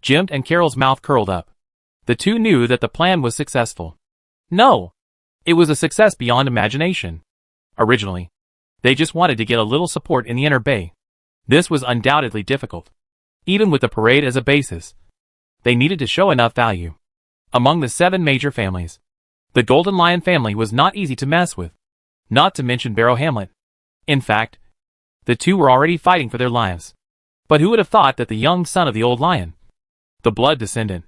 Jim and Carol's mouth curled up. The two knew that the plan was successful. No! It was a success beyond imagination. Originally, they just wanted to get a little support in the inner bay. This was undoubtedly difficult. Even with the parade as a basis, they needed to show enough value. Among the 7 major families, the Golden Lion family was not easy to mess with. Not to mention Barrow Hamlet. In fact, the two were already fighting for their lives. But who would have thought that the young son of the old lion, the blood descendant,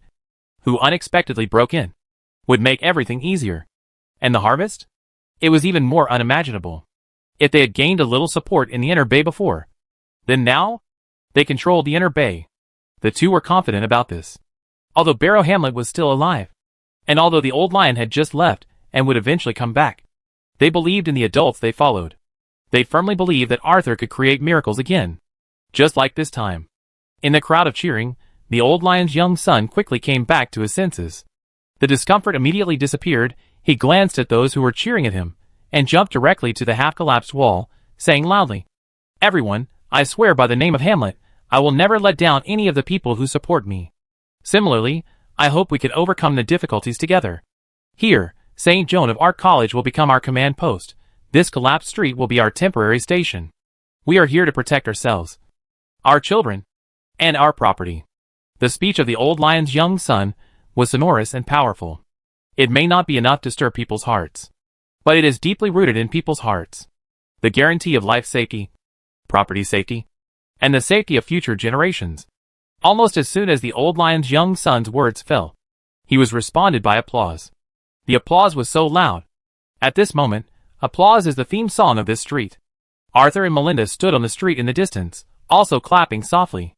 who unexpectedly broke in, would make everything easier? And the harvest? It was even more unimaginable. If they had gained a little support in the inner bay before, then now, they controlled the inner bay. The two were confident about this. Although Barrow Hamlet was still alive, and although the old lion had just left and would eventually come back, they believed in the adults they followed. They firmly believed that Arthur could create miracles again. Just like this time. In the crowd of cheering, the old lion's young son quickly came back to his senses. The discomfort immediately disappeared. He glanced at those who were cheering at him, and jumped directly to the half-collapsed wall, saying loudly, "Everyone, I swear by the name of Hamlet, I will never let down any of the people who support me. Similarly, I hope we can overcome the difficulties together. Here, St. Joan of Arc College will become our command post. This collapsed street will be our temporary station. We are here to protect ourselves, our children, and our property." The speech of the old lion's young son was sonorous and powerful. It may not be enough to stir people's hearts, but it is deeply rooted in people's hearts. The guarantee of life safety, property safety, and the safety of future generations. Almost as soon as the old lion's young son's words fell, he was responded by applause. The applause was so loud. At this moment, applause is the theme song of this street. Arthur and Melinda stood on the street in the distance, also clapping softly.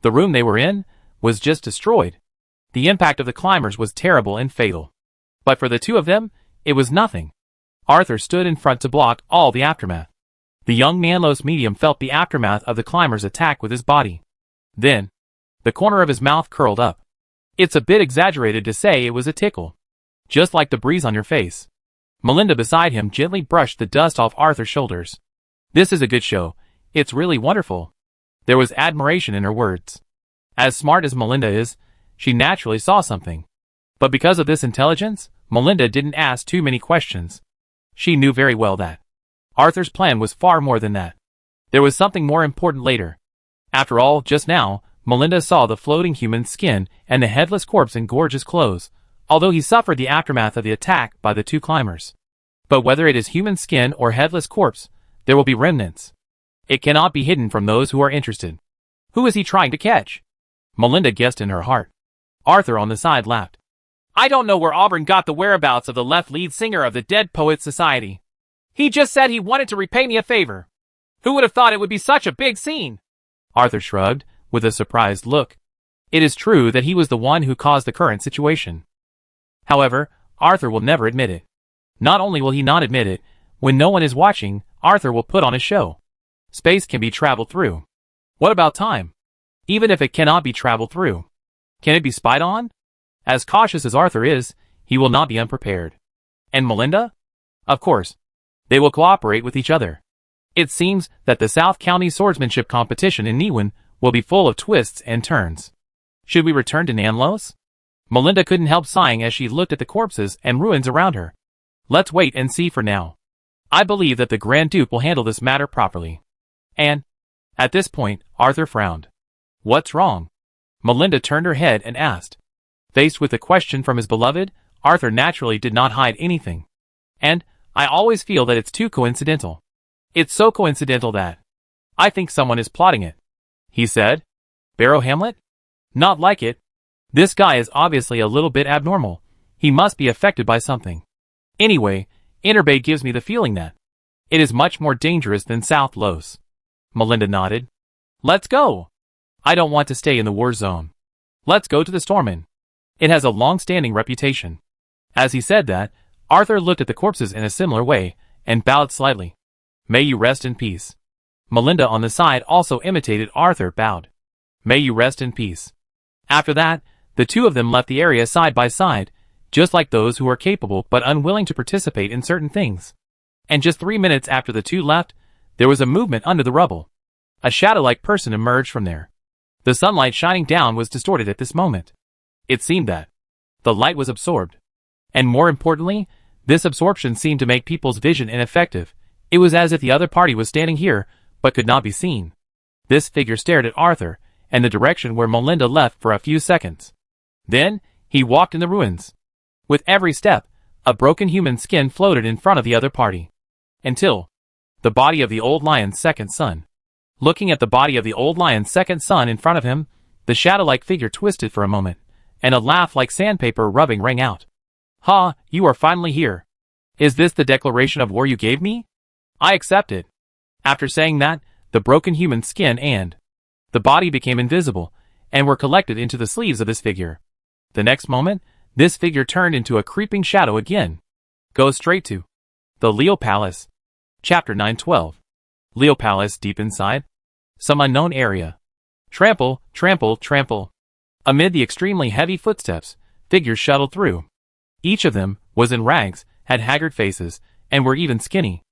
The room they were in was just destroyed. The impact of the climbers was terrible and fatal. But for the two of them, it was nothing. Arthur stood in front to block all the aftermath. The young Manlos medium felt the aftermath of the climber's attack with his body. Then, the corner of his mouth curled up. It's a bit exaggerated to say it was a tickle. Just like the breeze on your face. Melinda beside him gently brushed the dust off Arthur's shoulders. "This is a good show. It's really wonderful." There was admiration in her words. As smart as Melinda is, she naturally saw something. But because of this intelligence, Melinda didn't ask too many questions. She knew very well that Arthur's plan was far more than that. There was something more important later. After all, just now, Melinda saw the floating human skin and the headless corpse in gorgeous clothes, although he suffered the aftermath of the attack by the two climbers. But whether it is human skin or headless corpse, there will be remnants. It cannot be hidden from those who are interested. Who is he trying to catch? Melinda guessed in her heart. Arthur on the side laughed. I don't know where Auburn got the whereabouts of the left lead singer of the Dead Poets Society. He just said he wanted to repay me a favor. Who would have thought it would be such a big scene? Arthur shrugged, with a surprised look. It is true that he was the one who caused the current situation. However, Arthur will never admit it. Not only will he not admit it, when no one is watching, Arthur will put on a show. Space can be traveled through. What about time? Even if it cannot be traveled through, can it be spied on? As cautious as Arthur is, he will not be unprepared. And Melinda? Of course. They will cooperate with each other. It seems that the South County swordsmanship competition in Newin will be full of twists and turns. Should we return to Nanlos? Melinda couldn't help sighing as she looked at the corpses and ruins around her. Let's wait and see for now. I believe that the Grand Duke will handle this matter properly. And, at this point, Arthur frowned. What's wrong? Melinda turned her head and asked. Faced with a question from his beloved, Arthur naturally did not hide anything. And, I always feel that it's too coincidental. It's so coincidental that I think someone is plotting it, he said. Barrow Hamlet? Not like it. This guy is obviously a little bit abnormal. He must be affected by something. Anyway, Interbay gives me the feeling that it is much more dangerous than South Los. Melinda nodded. Let's go. I don't want to stay in the war zone. Let's go to the Stormin. It has a long-standing reputation. As he said that, Arthur looked at the corpses in a similar way, and bowed slightly. May you rest in peace. Melinda on the side also imitated Arthur bowed. May you rest in peace. After that, the two of them left the area side by side, just like those who are capable but unwilling to participate in certain things. And just 3 minutes after the two left, there was a movement under the rubble. A shadow-like person emerged from there. The sunlight shining down was distorted at this moment. It seemed that the light was absorbed. And more importantly, this absorption seemed to make people's vision ineffective. It was as if the other party was standing here, but could not be seen. This figure stared at Arthur, and the direction where Melinda left for a few seconds. Then, he walked in the ruins. With every step, a broken human skin floated in front of the other party. Until the body of the old lion's second son. Looking at the body of the old lion's second son in front of him, the shadow-like figure twisted for a moment, and a laugh like sandpaper rubbing rang out. Ha, you are finally here. Is this the declaration of war you gave me? I accept it. After saying that, the broken human skin and the body became invisible, and were collected into the sleeves of this figure. The next moment, this figure turned into a creeping shadow again. Go straight to the Leo Palace. Chapter 912. Leo Palace deep inside. Some unknown area. Trample, trample, trample. Amid the extremely heavy footsteps, figures shuttled through. Each of them was in rags, had haggard faces, and were even skinny.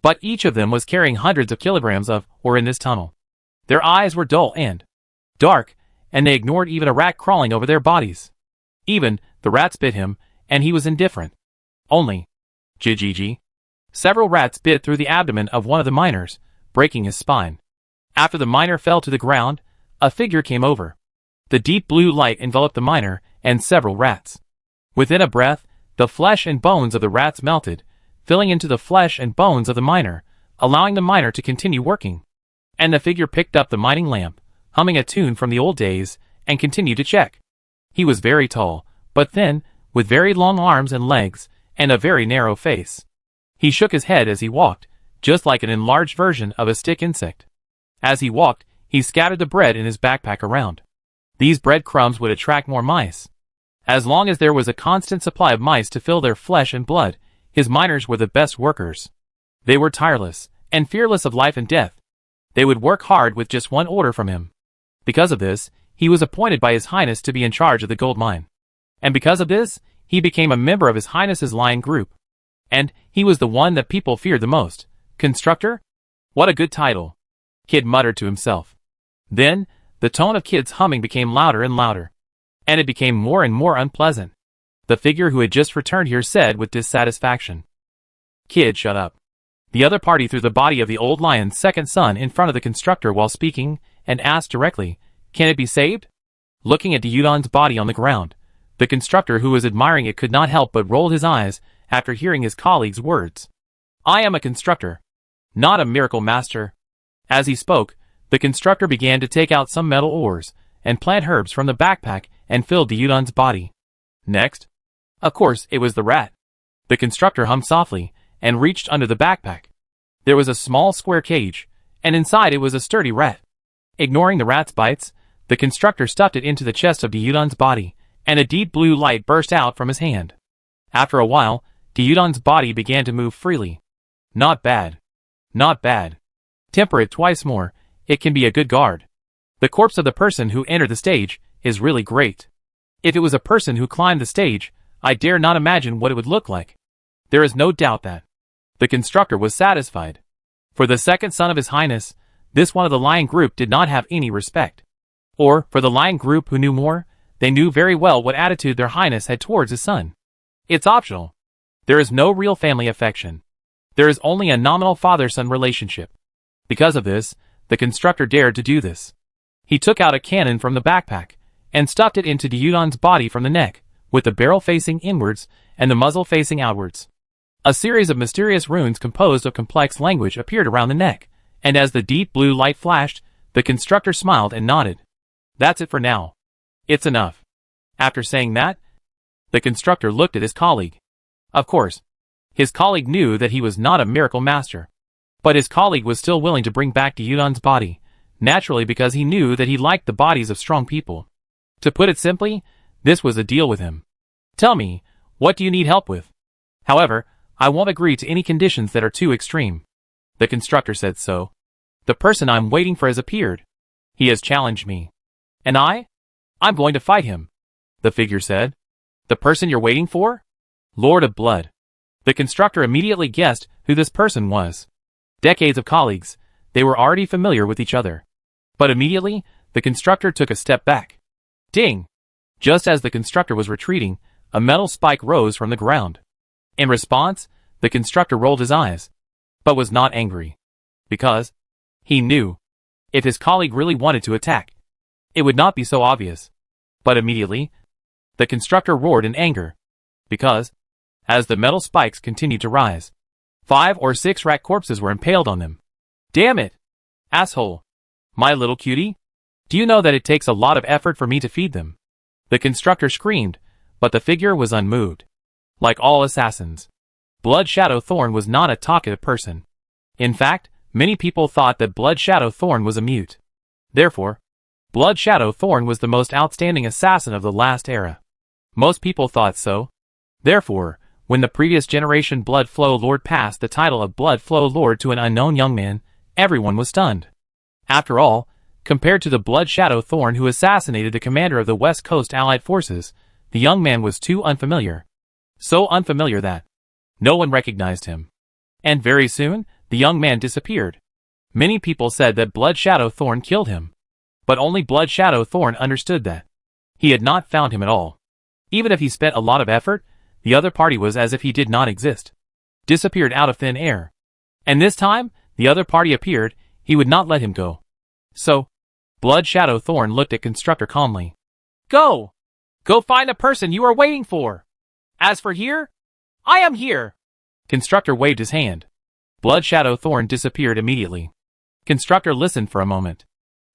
But each of them was carrying hundreds of kilograms of ore in this tunnel. Their eyes were dull and dark, and they ignored even a rat crawling over their bodies. Even the rats bit him, and he was indifferent. Only Jijiji. Several rats bit through the abdomen of one of the miners, breaking his spine. After the miner fell to the ground, a figure came over. The deep blue light enveloped the miner and several rats. Within a breath, the flesh and bones of the rats melted, filling into the flesh and bones of the miner, allowing the miner to continue working. And the figure picked up the mining lamp, humming a tune from the old days, and continued to check. He was very tall, but thin, with very long arms and legs, and a very narrow face. He shook his head as he walked, just like an enlarged version of a stick insect. As he walked, he scattered the bread in his backpack around. These breadcrumbs would attract more mice. As long as there was a constant supply of mice to fill their flesh and blood, his miners were the best workers. They were tireless, and fearless of life and death. They would work hard with just one order from him. Because of this, he was appointed by His Highness to be in charge of the gold mine. And because of this, he became a member of His Highness's lion group. And he was the one that people feared the most. Constructor? What a good title, Kid muttered to himself. Then, the tone of Kid's humming became louder and louder. And it became more and more unpleasant. The figure who had just returned here said with dissatisfaction. Kid, shut up. The other party threw the body of the old lion's second son in front of the constructor while speaking, and asked directly, Can it be saved? Looking at Yudon's body on the ground, the constructor who was admiring it could not help but roll his eyes after hearing his colleague's words. I am a constructor, not a miracle master. As he spoke, the constructor began to take out some metal ores and plant herbs from the backpack and filled Dyudon's body. Next, of course, it was the rat. The constructor hummed softly and reached under the backpack. There was a small square cage, and inside it was a sturdy rat. Ignoring the rat's bites, the constructor stuffed it into the chest of Dyudon's body, and a deep blue light burst out from his hand. After a while, Dyudon's body began to move freely. Not bad. Not bad. Temper it twice more, it can be a good guard. The corpse of the person who entered the stage is really great. If it was a person who climbed the stage, I dare not imagine what it would look like. There is no doubt that. The constructor was satisfied. For the second son of His Highness, this one of the lion group did not have any respect. Or, for the lion group who knew more, they knew very well what attitude their highness had towards his son. It's optional. There is no real family affection. There is only a nominal father-son relationship. Because of this, the constructor dared to do this. He took out a cannon from the backpack, and stuffed it into Dyudon's body from the neck, with the barrel facing inwards and the muzzle facing outwards. A series of mysterious runes composed of complex language appeared around the neck, and as the deep blue light flashed, the constructor smiled and nodded. That's it for now. It's enough. After saying that, the constructor looked at his colleague. Of course, his colleague knew that he was not a miracle master. But his colleague was still willing to bring back Dyudon's body, naturally because he knew that he liked the bodies of strong people. To put it simply, this was a deal with him. Tell me, what do you need help with? However, I won't agree to any conditions that are too extreme. The constructor said so. The person I'm waiting for has appeared. He has challenged me. And I'm going to fight him. The figure said. The person you're waiting for? Lord of Blood. The constructor immediately guessed who this person was. Decades of colleagues, they were already familiar with each other. But immediately, the constructor took a step back. Ding! Just as the constructor was retreating, a metal spike rose from the ground. In response, the constructor rolled his eyes, but was not angry. Because he knew, if his colleague really wanted to attack, it would not be so obvious. But immediately, the constructor roared in anger. Because, as the metal spikes continued to rise, 5 or 6 rat corpses were impaled on them. Damn it! Asshole! My little cutie? Do you know that it takes a lot of effort for me to feed them? The constructor screamed, but the figure was unmoved. Like all assassins, Blood Shadow Thorn was not a talkative person. In fact, many people thought that Blood Shadow Thorn was a mute. Therefore, Blood Shadow Thorn was the most outstanding assassin of the last era. Most people thought so. Therefore, when the previous generation Blood Flow Lord passed the title of Blood Flow Lord to an unknown young man, everyone was stunned. After all, compared to the Blood Shadow Thorn who assassinated the commander of the West Coast Allied forces, the young man was too unfamiliar. So unfamiliar that no one recognized him. And very soon, the young man disappeared. Many people said that Blood Shadow Thorn killed him. But only Blood Shadow Thorn understood that he had not found him at all. Even if he spent a lot of effort, the other party was as if he did not exist. Disappeared out of thin air. And this time, the other party appeared, he would not let him go. So, Blood Shadow Thorn looked at Constructor calmly. Go! Go find the person you are waiting for! As for here, I am here! Constructor waved his hand. Blood Shadow Thorn disappeared immediately. Constructor listened for a moment.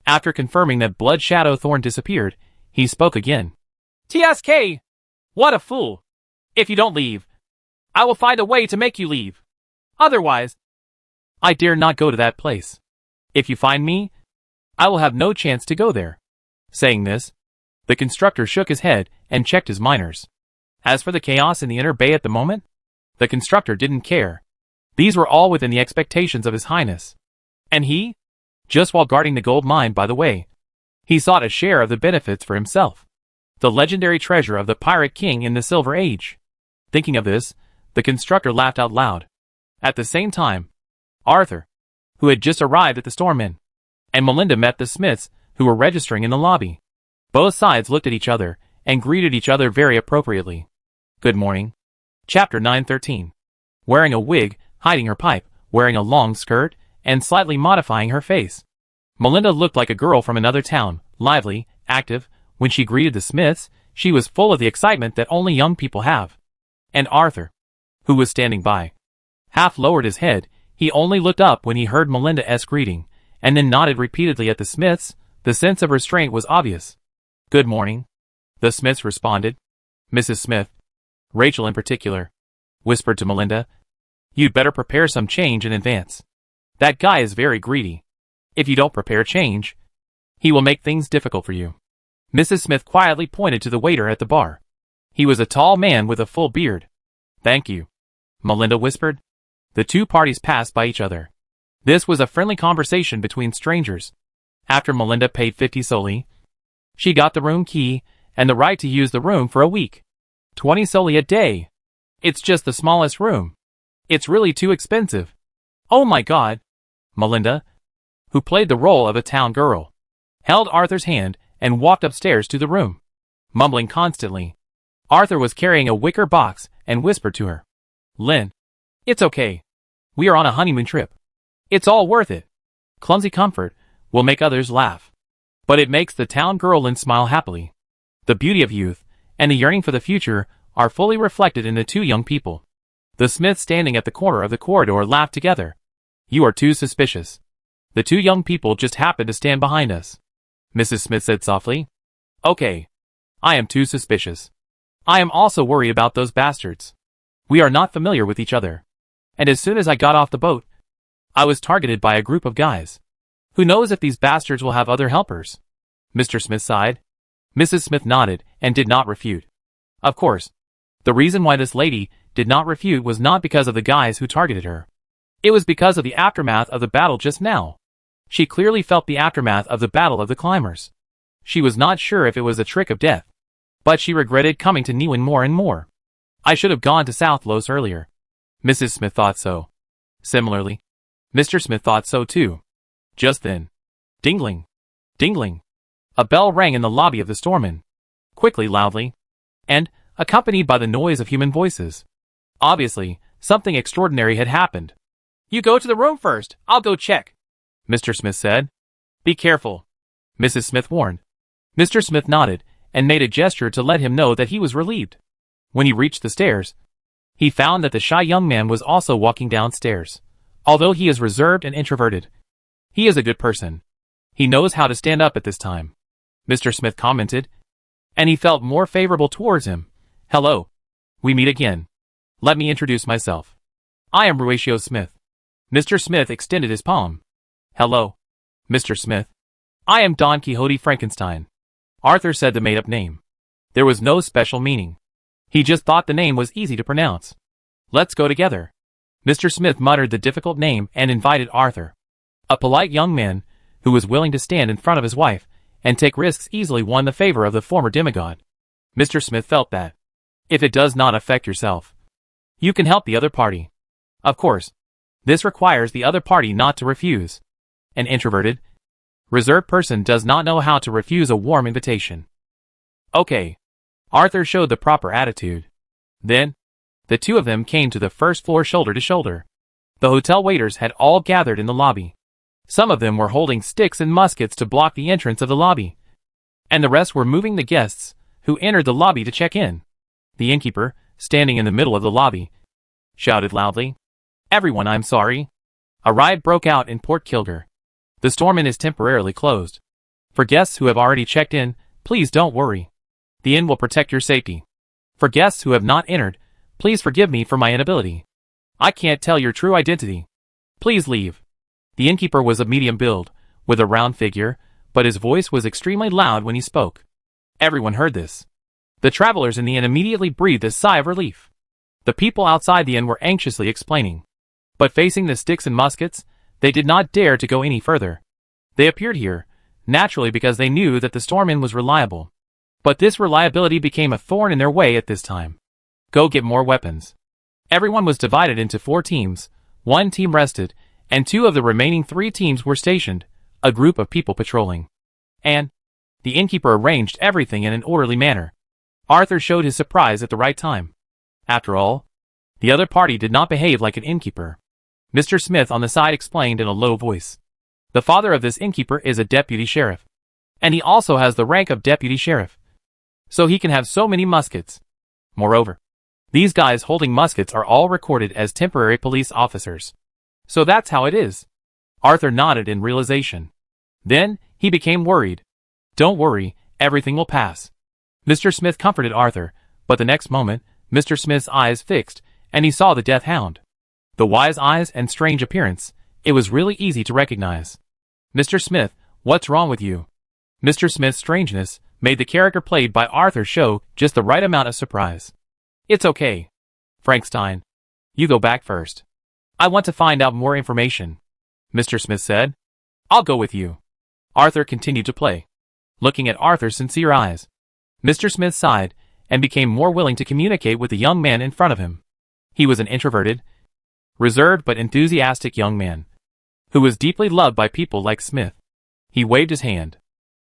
After confirming that Blood Shadow Thorn disappeared, he spoke again. TSK! What a fool! If you don't leave, I will find a way to make you leave. Otherwise, I dare not go to that place. If you find me, I will have no chance to go there. Saying this, the constructor shook his head and checked his miners. As for the chaos in the inner bay at the moment, the constructor didn't care. These were all within the expectations of His Highness. And he, just while guarding the gold mine by the way, he sought a share of the benefits for himself. The legendary treasure of the Pirate King in the Silver Age. Thinking of this, the constructor laughed out loud. At the same time, Arthur, who had just arrived at the Storm Inn, and Melinda met the Smiths, who were registering in the lobby. Both sides looked at each other and greeted each other very appropriately. Good morning. Chapter 913. Wearing a wig, hiding her pipe, wearing a long skirt, and slightly modifying her face. Melinda looked like a girl from another town, lively, active. When she greeted the Smiths, she was full of the excitement that only young people have. And Arthur, who was standing by, half lowered his head. He only looked up when he heard Melinda's greeting, and then nodded repeatedly at the Smiths. The sense of restraint was obvious. "Good morning," the Smiths responded. Mrs. Smith, Rachel in particular, whispered to Melinda, "You'd better prepare some change in advance. That guy is very greedy. If you don't prepare change, he will make things difficult for you." Mrs. Smith quietly pointed to the waiter at the bar. He was a tall man with a full beard. "Thank you," Melinda whispered. The two parties passed by each other. This was a friendly conversation between strangers. After Melinda paid 50 soldi, she got the room key and the right to use the room for a week. 20 soldi a day. It's just the smallest room. It's really too expensive. Oh my God. Melinda, who played the role of a town girl, held Arthur's hand and walked upstairs to the room, mumbling constantly. Arthur was carrying a wicker box and whispered to her, "Lynn, it's okay. We are on a honeymoon trip. It's all worth it. Clumsy comfort will make others laugh, but it makes the town girl Lynn smile happily." The beauty of youth and the yearning for the future are fully reflected in the two young people. The Smiths standing at the corner of the corridor laughed together. "You are too suspicious. The two young people just happened to stand behind us," Mrs. Smith said softly. "Okay. I am too suspicious. I am also worried about those bastards. We are not familiar with each other. And as soon as I got off the boat, I was targeted by a group of guys. Who knows if these bastards will have other helpers?" Mr. Smith sighed. Mrs. Smith nodded and did not refute. Of course, the reason why this lady did not refute was not because of the guys who targeted her. It was because of the aftermath of the battle just now. She clearly felt the aftermath of the battle of the climbers. She was not sure if it was a trick of death, but she regretted coming to Niwan more and more. "I should have gone to South Los earlier." Mrs. Smith thought so. Similarly, Mr. Smith thought so too. Just then, dingling, dingling, a bell rang in the lobby of the Stormin. Quickly, loudly, and accompanied by the noise of human voices. Obviously, something extraordinary had happened. "You go to the room first, I'll go check," Mr. Smith said. "Be careful," Mrs. Smith warned. Mr. Smith nodded and made a gesture to let him know that he was relieved. When he reached the stairs, he found that the shy young man was also walking downstairs. Although he is reserved and introverted, he is a good person. He knows how to stand up at this time, Mr. Smith commented, and he felt more favorable towards him. "Hello. We meet again. Let me introduce myself. I am Horatio Smith." Mr. Smith extended his palm. "Hello, Mr. Smith. I am Don Quixote Frankenstein." Arthur said the made-up name. There was no special meaning. He just thought the name was easy to pronounce. "Let's go together." Mr. Smith muttered the difficult name and invited Arthur. A polite young man, who was willing to stand in front of his wife and take risks, easily won the favor of the former demigod. Mr. Smith felt that, if it does not affect yourself, you can help the other party. Of course, this requires the other party not to refuse. An introverted, reserved person does not know how to refuse a warm invitation. "Okay." Arthur showed the proper attitude. Then, the two of them came to the first floor shoulder to shoulder. The hotel waiters had all gathered in the lobby. Some of them were holding sticks and muskets to block the entrance of the lobby, and the rest were moving the guests who entered the lobby to check in. The innkeeper, standing in the middle of the lobby, shouted loudly, "Everyone, I'm sorry. A riot broke out in Port Kilgar. The Stormin is temporarily closed. For guests who have already checked in, please don't worry. The inn will protect your safety. For guests who have not entered, please forgive me for my inability. I can't tell your true identity. Please leave." The innkeeper was of medium build, with a round figure, but his voice was extremely loud when he spoke. Everyone heard this. The travelers in the inn immediately breathed a sigh of relief. The people outside the inn were anxiously explaining. But facing the sticks and muskets, they did not dare to go any further. They appeared here, naturally, because they knew that the Stormin was reliable. But this reliability became a thorn in their way at this time. "Go get more weapons." Everyone was divided into 4 teams. 1 team rested, and 2 of the remaining 3 teams were stationed, a group of people patrolling. And the innkeeper arranged everything in an orderly manner. Arthur showed his surprise at the right time. After all, the other party did not behave like an innkeeper. Mr. Smith on the side explained in a low voice. "The father of this innkeeper is a deputy sheriff, and he also has the rank of deputy sheriff. So he can have so many muskets. Moreover, these guys holding muskets are all recorded as temporary police officers. So that's how it is. Arthur nodded in realization. Then, he became worried. Don't worry, everything will pass. Mr. Smith comforted Arthur, but the next moment, Mr. Smith's eyes fixed, and he saw the death hound. The wise eyes and strange appearance, it was really easy to recognize. Mr. Smith, what's wrong with you? Mr. Smith's strangeness made the character played by Arthur show just the right amount of surprise. It's okay. Frankenstein. You go back first. I want to find out more information. Mr. Smith said. I'll go with you. Arthur continued to play, looking at Arthur's sincere eyes. Mr. Smith sighed and became more willing to communicate with the young man in front of him. He was an introverted, reserved but enthusiastic young man, who was deeply loved by people like Smith. He waved his hand.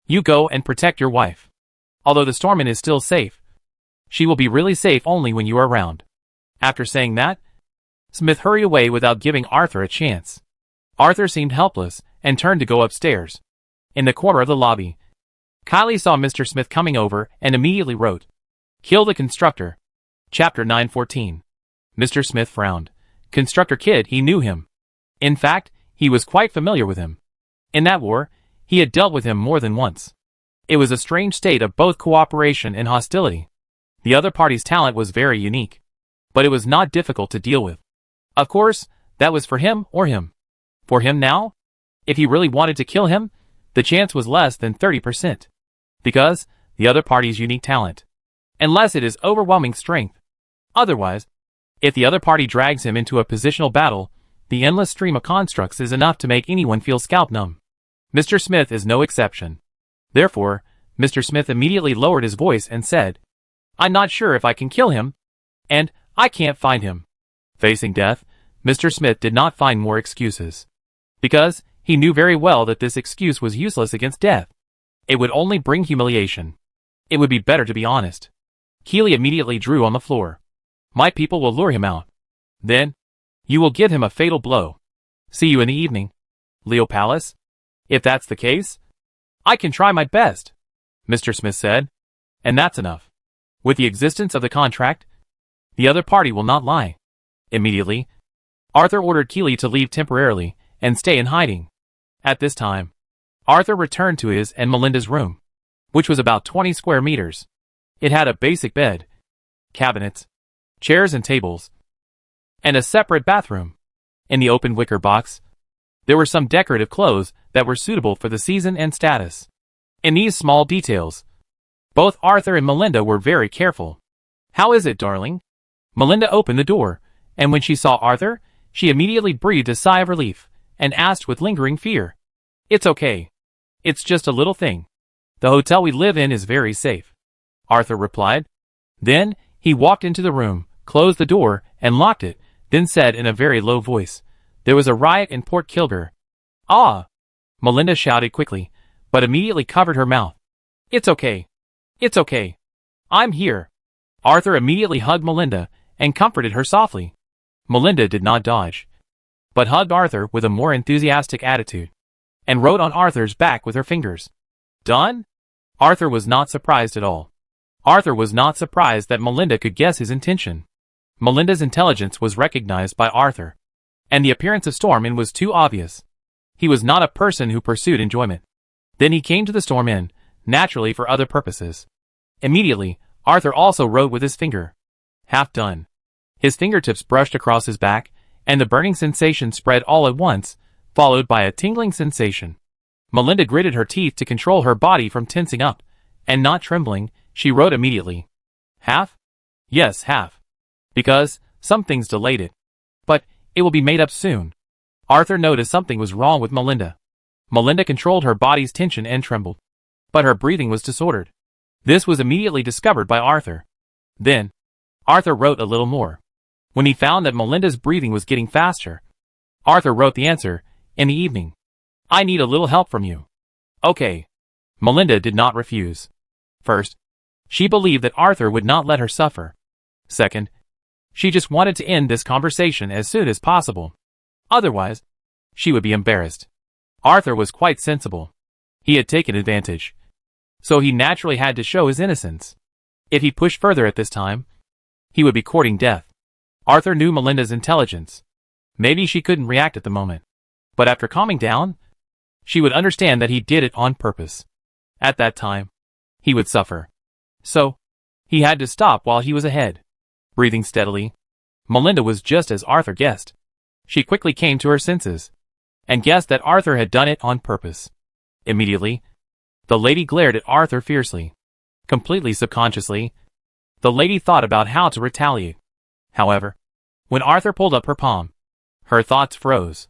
You go and protect your wife. Although the Stormin is still safe, she will be really safe only when you are around. After saying that, Smith hurried away without giving Arthur a chance. Arthur seemed helpless and turned to go upstairs. In the corner of the lobby, Kylie saw Mr. Smith coming over and immediately wrote, Kill the constructor. Chapter 914. Mr. Smith frowned. Constructor Kid, he knew him. In fact, he was quite familiar with him. In that war, he had dealt with him more than once. It was a strange state of both cooperation and hostility. The other party's talent was very unique, but it was not difficult to deal with. Of course, that was for him or him. For him now? If he really wanted to kill him, the chance was less than 30%. Because, the other party's unique talent. Unless it is overwhelming strength. Otherwise, if the other party drags him into a positional battle, the endless stream of constructs is enough to make anyone feel scalp numb. Mr. Smith is no exception. Therefore, Mr. Smith immediately lowered his voice and said, I'm not sure if I can kill him, and I can't find him. Facing death, Mr. Smith did not find more excuses. Because, he knew very well that this excuse was useless against death. It would only bring humiliation. It would be better to be honest. Keeley immediately drew on the floor. My people will lure him out. Then, you will give him a fatal blow. See you in the evening. Leo Palace? If that's the case, I can try my best, Mr. Smith said. And that's enough. With the existence of the contract, the other party will not lie. Immediately, Arthur ordered Keeley to leave temporarily and stay in hiding. At this time, Arthur returned to his and Melinda's room, which was about 20 square meters. It had a basic bed, cabinets, chairs and tables, and a separate bathroom. In the open wicker box, there were some decorative clothes that were suitable for the season and status. In these small details, both Arthur and Melinda were very careful. How is it, darling? Melinda opened the door, and when she saw Arthur, she immediately breathed a sigh of relief and asked with lingering fear. It's okay. It's just a little thing. The hotel we live in is very safe, Arthur replied. Then, he walked into the room, closed the door, and locked it, then said in a very low voice, There was a riot in Port Kilger. Ah! Melinda shouted quickly, but immediately covered her mouth. It's okay. It's okay. I'm here. Arthur immediately hugged Melinda and comforted her softly. Melinda did not dodge, but hugged Arthur with a more enthusiastic attitude, and wrote on Arthur's back with her fingers. Done? Arthur was not surprised at all. Arthur was not surprised that Melinda could guess his intention. Melinda's intelligence was recognized by Arthur, and the appearance of Storm was too obvious. He was not a person who pursued enjoyment. Then he came to the Storm Inn, naturally for other purposes. Immediately, Arthur also wrote with his finger. Half done. His fingertips brushed across his back, and the burning sensation spread all at once, followed by a tingling sensation. Melinda gritted her teeth to control her body from tensing up, and not trembling, she wrote immediately. Half? Yes, half. Because, some things delayed it. But, it will be made up soon. Arthur noticed something was wrong with Melinda. Melinda controlled her body's tension and trembled. But her breathing was disordered. This was immediately discovered by Arthur. Then, Arthur wrote a little more. When he found that Melinda's breathing was getting faster, Arthur wrote the answer, in the evening. I need a little help from you. Okay. Melinda did not refuse. First, she believed that Arthur would not let her suffer. Second, she just wanted to end this conversation as soon as possible. Otherwise, she would be embarrassed. Arthur was quite sensible. He had taken advantage. So he naturally had to show his innocence. If he pushed further at this time, he would be courting death. Arthur knew Melinda's intelligence. Maybe she couldn't react at the moment. But after calming down, she would understand that he did it on purpose. At that time, he would suffer. So, he had to stop while he was ahead. Breathing steadily, Melinda was just as Arthur guessed. She quickly came to her senses, and guessed that Arthur had done it on purpose. Immediately, the lady glared at Arthur fiercely. Completely subconsciously, the lady thought about how to retaliate. However, when Arthur pulled up her palm, her thoughts froze.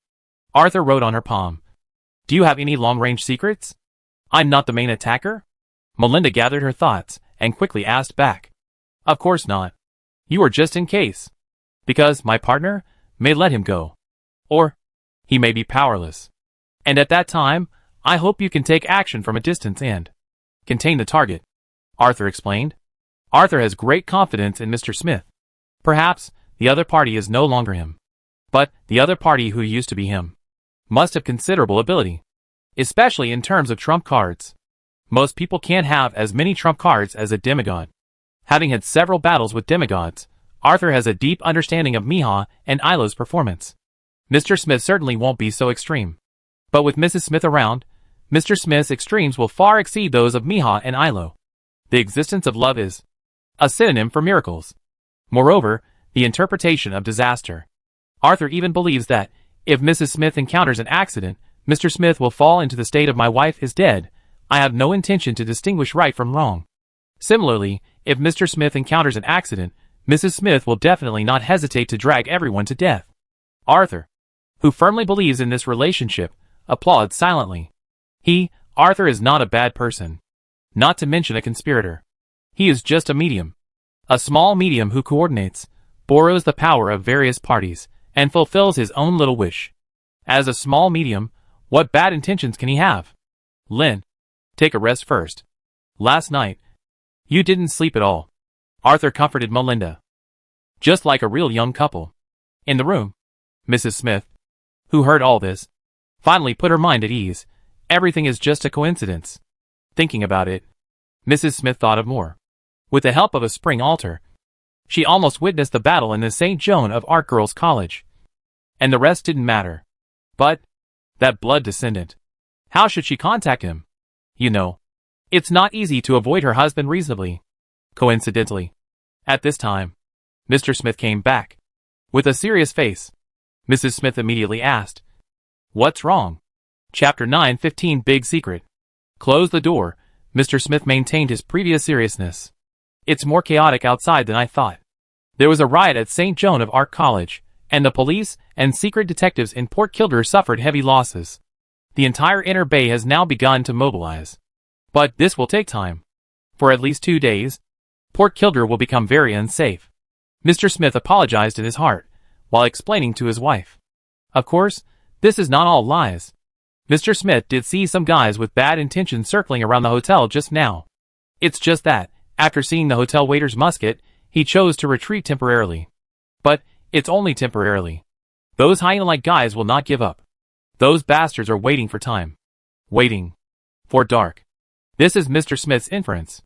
Arthur wrote on her palm, "Do you have any long-range secrets? I'm not the main attacker?" Melinda gathered her thoughts and quickly asked back, "Of course not. You are just in case. Because my partner may let him go. Or, he may be powerless. And at that time, I hope you can take action from a distance and contain the target," Arthur explained. Arthur has great confidence in Mr. Smith. Perhaps the other party is no longer him. But the other party who used to be him must have considerable ability, especially in terms of trump cards. Most people can't have as many trump cards as a demigod. Having had several battles with demigods, Arthur has a deep understanding of Miha and Ilo's performance. Mr. Smith certainly won't be so extreme. But with Mrs. Smith around, Mr. Smith's extremes will far exceed those of Miha and Ilo. The existence of love is a synonym for miracles. Moreover, the interpretation of disaster. Arthur even believes that, if Mrs. Smith encounters an accident, Mr. Smith will fall into the state of "my wife is dead, I have no intention to distinguish right from wrong." Similarly, if Mr. Smith encounters an accident, Mrs. Smith will definitely not hesitate to drag everyone to death. Arthur, who firmly believes in this relationship, applauds silently. Arthur is not a bad person. Not to mention a conspirator. He is just a medium. A small medium who coordinates, borrows the power of various parties, and fulfills his own little wish. As a small medium, what bad intentions can he have? Lynn, take a rest first. Last night, you didn't sleep at all. Arthur comforted Melinda. Just like a real young couple. In the room, Mrs. Smith, who heard all this, finally put her mind at ease. Everything is just a coincidence. Thinking about it, Mrs. Smith thought of more. With the help of a spring altar, she almost witnessed the battle in the St. Joan of Arc Girls' College. And the rest didn't matter. But that blood descendant. How should she contact him? You know, it's not easy to avoid her husband reasonably. Coincidentally, at this time, Mr. Smith came back. With a serious face, Mrs. Smith immediately asked, "What's wrong?" Chapter 9:15 Big Secret. Close the door. Mr. Smith maintained his previous seriousness. "It's more chaotic outside than I thought. There was a riot at St. Joan of Arc College, and the police and secret detectives in Port Kildare suffered heavy losses. The entire inner bay has now begun to mobilize. But this will take time. For at least 2 days, Port Kildare will become very unsafe." Mr. Smith apologized in his heart, while explaining to his wife. Of course, this is not all lies. Mr. Smith did see some guys with bad intentions circling around the hotel just now. It's just that, after seeing the hotel waiter's musket, he chose to retreat temporarily. But it's only temporarily. Those hyena-like guys will not give up. Those bastards are waiting for time. Waiting for dark. This is Mr. Smith's inference.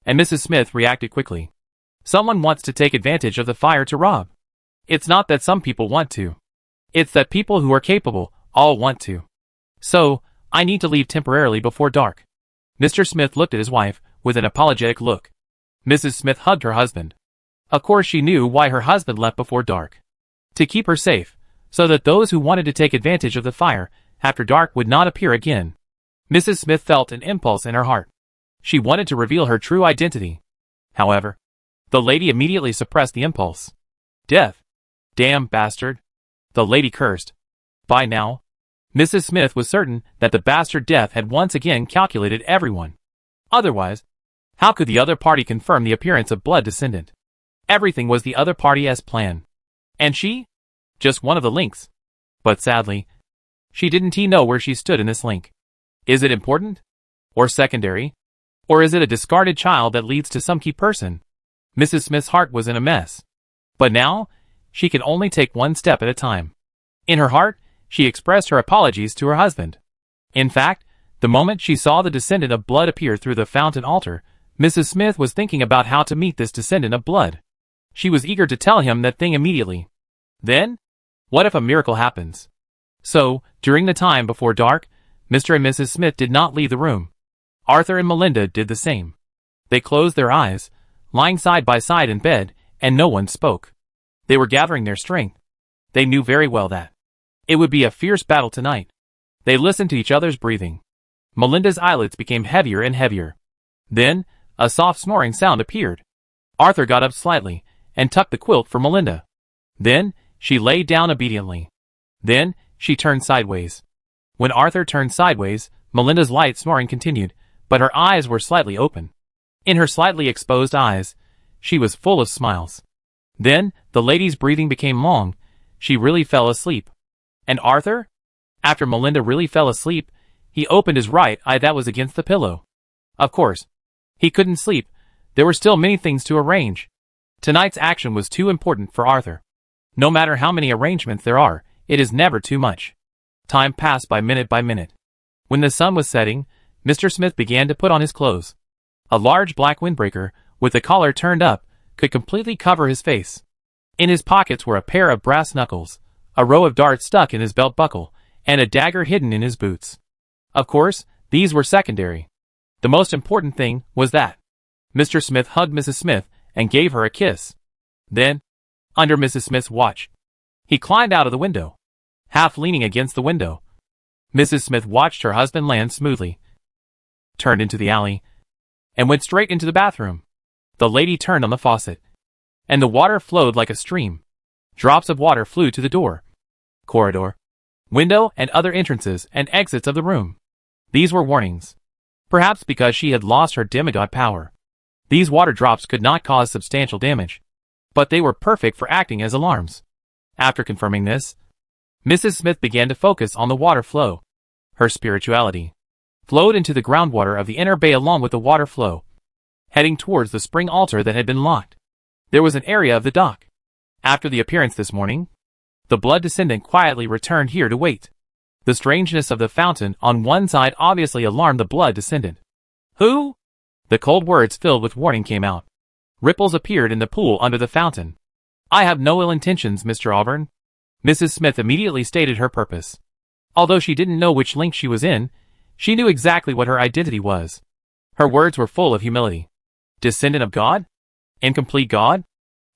And Mrs. Smith reacted quickly. Someone wants to take advantage of the fire to rob. It's not that some people want to. It's that people who are capable all want to. So, I need to leave temporarily before dark. Mr. Smith looked at his wife with an apologetic look. Mrs. Smith hugged her husband. Of course she knew why her husband left before dark. To keep her safe, so that those who wanted to take advantage of the fire after dark would not appear again. Mrs. Smith felt an impulse in her heart. She wanted to reveal her true identity. However, the lady immediately suppressed the impulse. "Death. Damn bastard," the lady cursed. By now, Mrs. Smith was certain that the bastard Death had once again calculated everyone. Otherwise, how could the other party confirm the appearance of blood descendant? Everything was the other party as planned. And she? Just one of the links. But sadly, she didn't know where she stood in this link. Is it important? Or secondary? Or is it a discarded child that leads to some key person? Mrs. Smith's heart was in a mess. But now, she could only take one step at a time. In her heart, she expressed her apologies to her husband. In fact, the moment she saw the descendant of blood appear through the fountain altar, Mrs. Smith was thinking about how to meet this descendant of blood. She was eager to tell him that thing immediately. Then, what if a miracle happens? So, during the time before dark, Mr. and Mrs. Smith did not leave the room. Arthur and Melinda did the same. They closed their eyes, lying side by side in bed, and no one spoke. They were gathering their strength. They knew very well that it would be a fierce battle tonight. They listened to each other's breathing. Melinda's eyelids became heavier and heavier. Then, a soft snoring sound appeared. Arthur got up slightly, and tucked the quilt for Melinda. Then, she lay down obediently. Then, she turned sideways. When Arthur turned sideways, Melinda's light snoring continued, but her eyes were slightly open. In her slightly exposed eyes, she was full of smiles. Then, the lady's breathing became long. She really fell asleep. And Arthur? After Melinda really fell asleep, he opened his right eye that was against the pillow. Of course, he couldn't sleep. There were still many things to arrange. Tonight's action was too important for Arthur. No matter how many arrangements there are, it is never too much. Time passed by minute by minute. When the sun was setting, Mr. Smith began to put on his clothes. A large black windbreaker, with the collar turned up, could completely cover his face. In his pockets were a pair of brass knuckles, a row of darts stuck in his belt buckle, and a dagger hidden in his boots. Of course, these were secondary. The most important thing was that Mr. Smith hugged Mrs. Smith and gave her a kiss. Then, under Mrs. Smith's watch, he climbed out of the window. Half leaning against the window, Mrs. Smith watched her husband land smoothly, turned into the alley, and went straight into the bathroom. The lady turned on the faucet, and the water flowed like a stream. Drops of water flew to the door, corridor, window, and other entrances and exits of the room. These were warnings. Perhaps because she had lost her demigod power, these water drops could not cause substantial damage, but they were perfect for acting as alarms. After confirming this, Mrs. Smith began to focus on the water flow. Her spirituality flowed into the groundwater of the inner bay along with the water flow, heading towards the spring altar that had been locked. There was an area of the dock. After the appearance this morning, the blood descendant quietly returned here to wait. The strangeness of the fountain on one side obviously alarmed the blood descendant. Who? The cold words filled with warning came out. Ripples appeared in the pool under the fountain. I have no ill intentions, Mr. Auburn. Mrs. Smith immediately stated her purpose. Although she didn't know which link she was in, she knew exactly what her identity was. Her words were full of humility. Descendant of God? Incomplete God?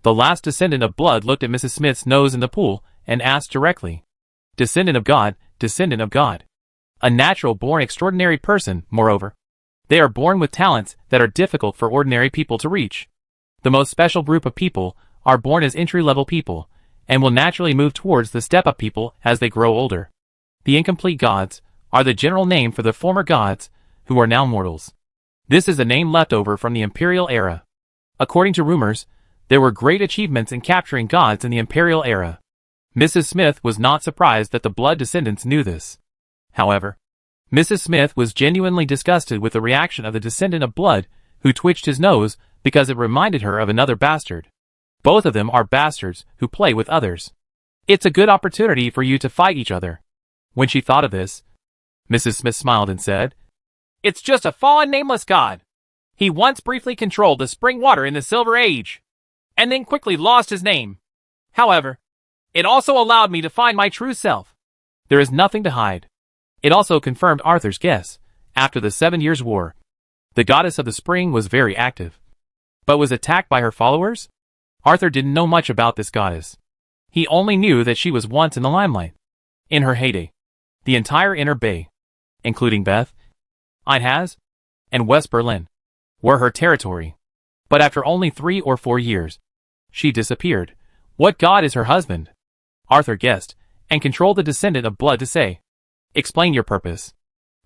The last descendant of blood looked at Mrs. Smith's nose in the pool and asked directly. Descendant of God, descendant of God. A natural-born extraordinary person, moreover. They are born with talents that are difficult for ordinary people to reach. The most special group of people are born as entry-level people, and will naturally move towards the step-up people as they grow older. The incomplete gods are the general name for the former gods, who are now mortals. This is a name left over from the imperial era. According to rumors, there were great achievements in capturing gods in the imperial era. Mrs. Smith was not surprised that the blood descendants knew this. However, Mrs. Smith was genuinely disgusted with the reaction of the descendant of blood, who twitched his nose because it reminded her of another bastard. Both of them are bastards who play with others. It's a good opportunity for you to fight each other. When she thought of this, Mrs. Smith smiled and said, It's just a fallen nameless god. He once briefly controlled the spring water in the Silver Age, and then quickly lost his name. However, it also allowed me to find my true self. There is nothing to hide. It also confirmed Arthur's guess. After the 7 Years' War, the goddess of the spring was very active, but was attacked by her followers. Arthur didn't know much about this goddess. He only knew that she was once in the limelight. In her heyday, the entire Inner Bay, including Beth, Einhaz, and West Berlin, were her territory. But after only 3 or 4 years, she disappeared. What god is her husband? Arthur guessed, and controlled the descendant of blood to say, Explain your purpose.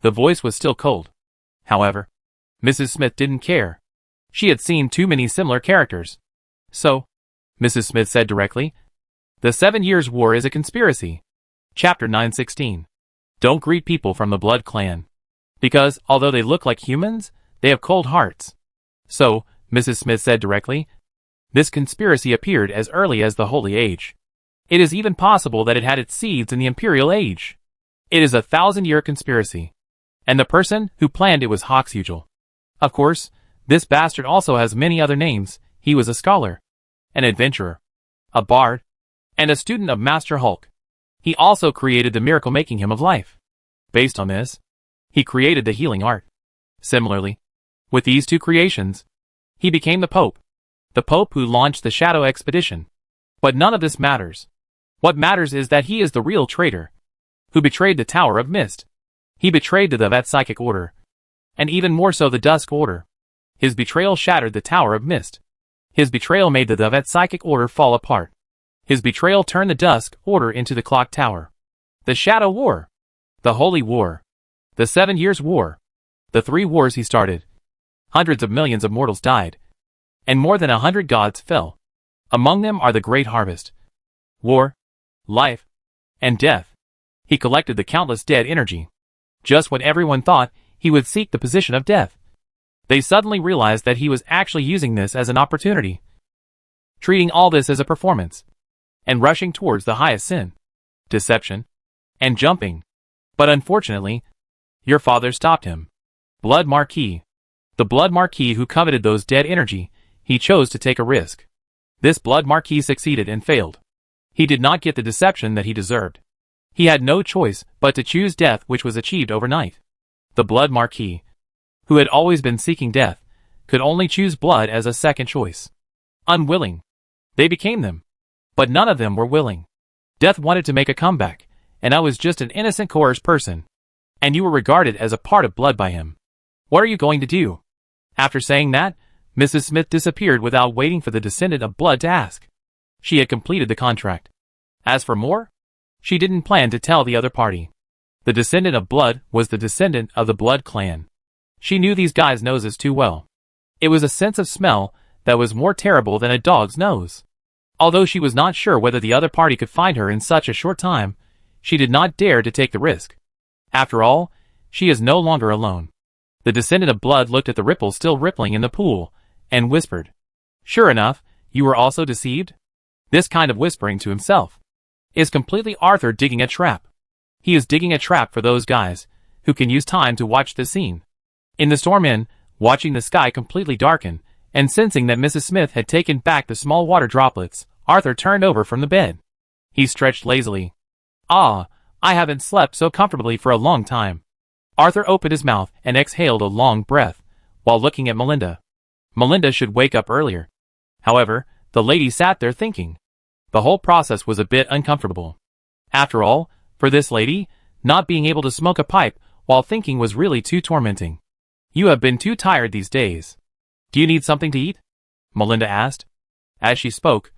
The voice was still cold. However, Mrs. Smith didn't care. She had seen too many similar characters. So, Mrs. Smith said directly, The 7 Years' War is a conspiracy. Chapter 9:16. Don't greet people from the blood clan. Because, although they look like humans, they have cold hearts. So, Mrs. Smith said directly, this conspiracy appeared as early as the Holy Age. It is even possible that it had its seeds in the Imperial Age. It is a 1,000-year conspiracy. And the person who planned it was Hoxugel. Of course, this bastard also has many other names. He was a scholar, an adventurer, a bard, and a student of Master Hulk. He also created the miracle making him of life. Based on this, he created the healing art. Similarly, with these two creations, he became the Pope who launched the Shadow Expedition. But none of this matters. What matters is that he is the real traitor, who betrayed the Tower of Mist. He betrayed the Vet Psychic Order, and even more so the Dusk Order. His betrayal shattered the Tower of Mist. His betrayal made the Vet Psychic Order fall apart. His betrayal turned the Dusk Order into the Clock Tower. The Shadow War. The Holy War. The 7 Years' War. The 3 wars he started. Hundreds of millions of mortals died. And more than 100 gods fell. Among them are the Great Harvest. War. Life. And death. He collected the countless dead energy. Just when everyone thought he would seek the position of death, they suddenly realized that he was actually using this as an opportunity. Treating all this as a performance. And rushing towards the highest sin. Deception. And jumping. But unfortunately, your father stopped him. Blood Marquis. The Blood Marquis who coveted those dead energy, he chose to take a risk. This Blood Marquis succeeded and failed. He did not get the deception that he deserved. He had no choice but to choose death, which was achieved overnight. The Blood Marquis, who had always been seeking death, could only choose blood as a second choice. Unwilling. They became them. But none of them were willing. Death wanted to make a comeback, and I was just an innocent coerced person. And you were regarded as a part of blood by him. What are you going to do? After saying that, Mrs. Smith disappeared without waiting for the descendant of blood to ask. She had completed the contract. As for more, she didn't plan to tell the other party. The descendant of blood was the descendant of the Blood Clan. She knew these guys' noses too well. It was a sense of smell that was more terrible than a dog's nose. Although she was not sure whether the other party could find her in such a short time, she did not dare to take the risk. After all, she is no longer alone. The descendant of blood looked at the ripples still rippling in the pool, and whispered, "Sure enough, you were also deceived?" This kind of whispering to himself is completely Arthur digging a trap. He is digging a trap for those guys who can use time to watch the scene. In the storm inn, watching the sky completely darken, and sensing that Mrs. Smith had taken back the small water droplets, Arthur turned over from the bed. He stretched lazily. "Ah, I haven't slept so comfortably for a long time." Arthur opened his mouth and exhaled a long breath, while looking at Melinda. Melinda should wake up earlier. However, the lady sat there thinking. The whole process was a bit uncomfortable. After all, for this lady, not being able to smoke a pipe while thinking was really too tormenting. "You have been too tired these days. Do you need something to eat?" Melinda asked. As she spoke,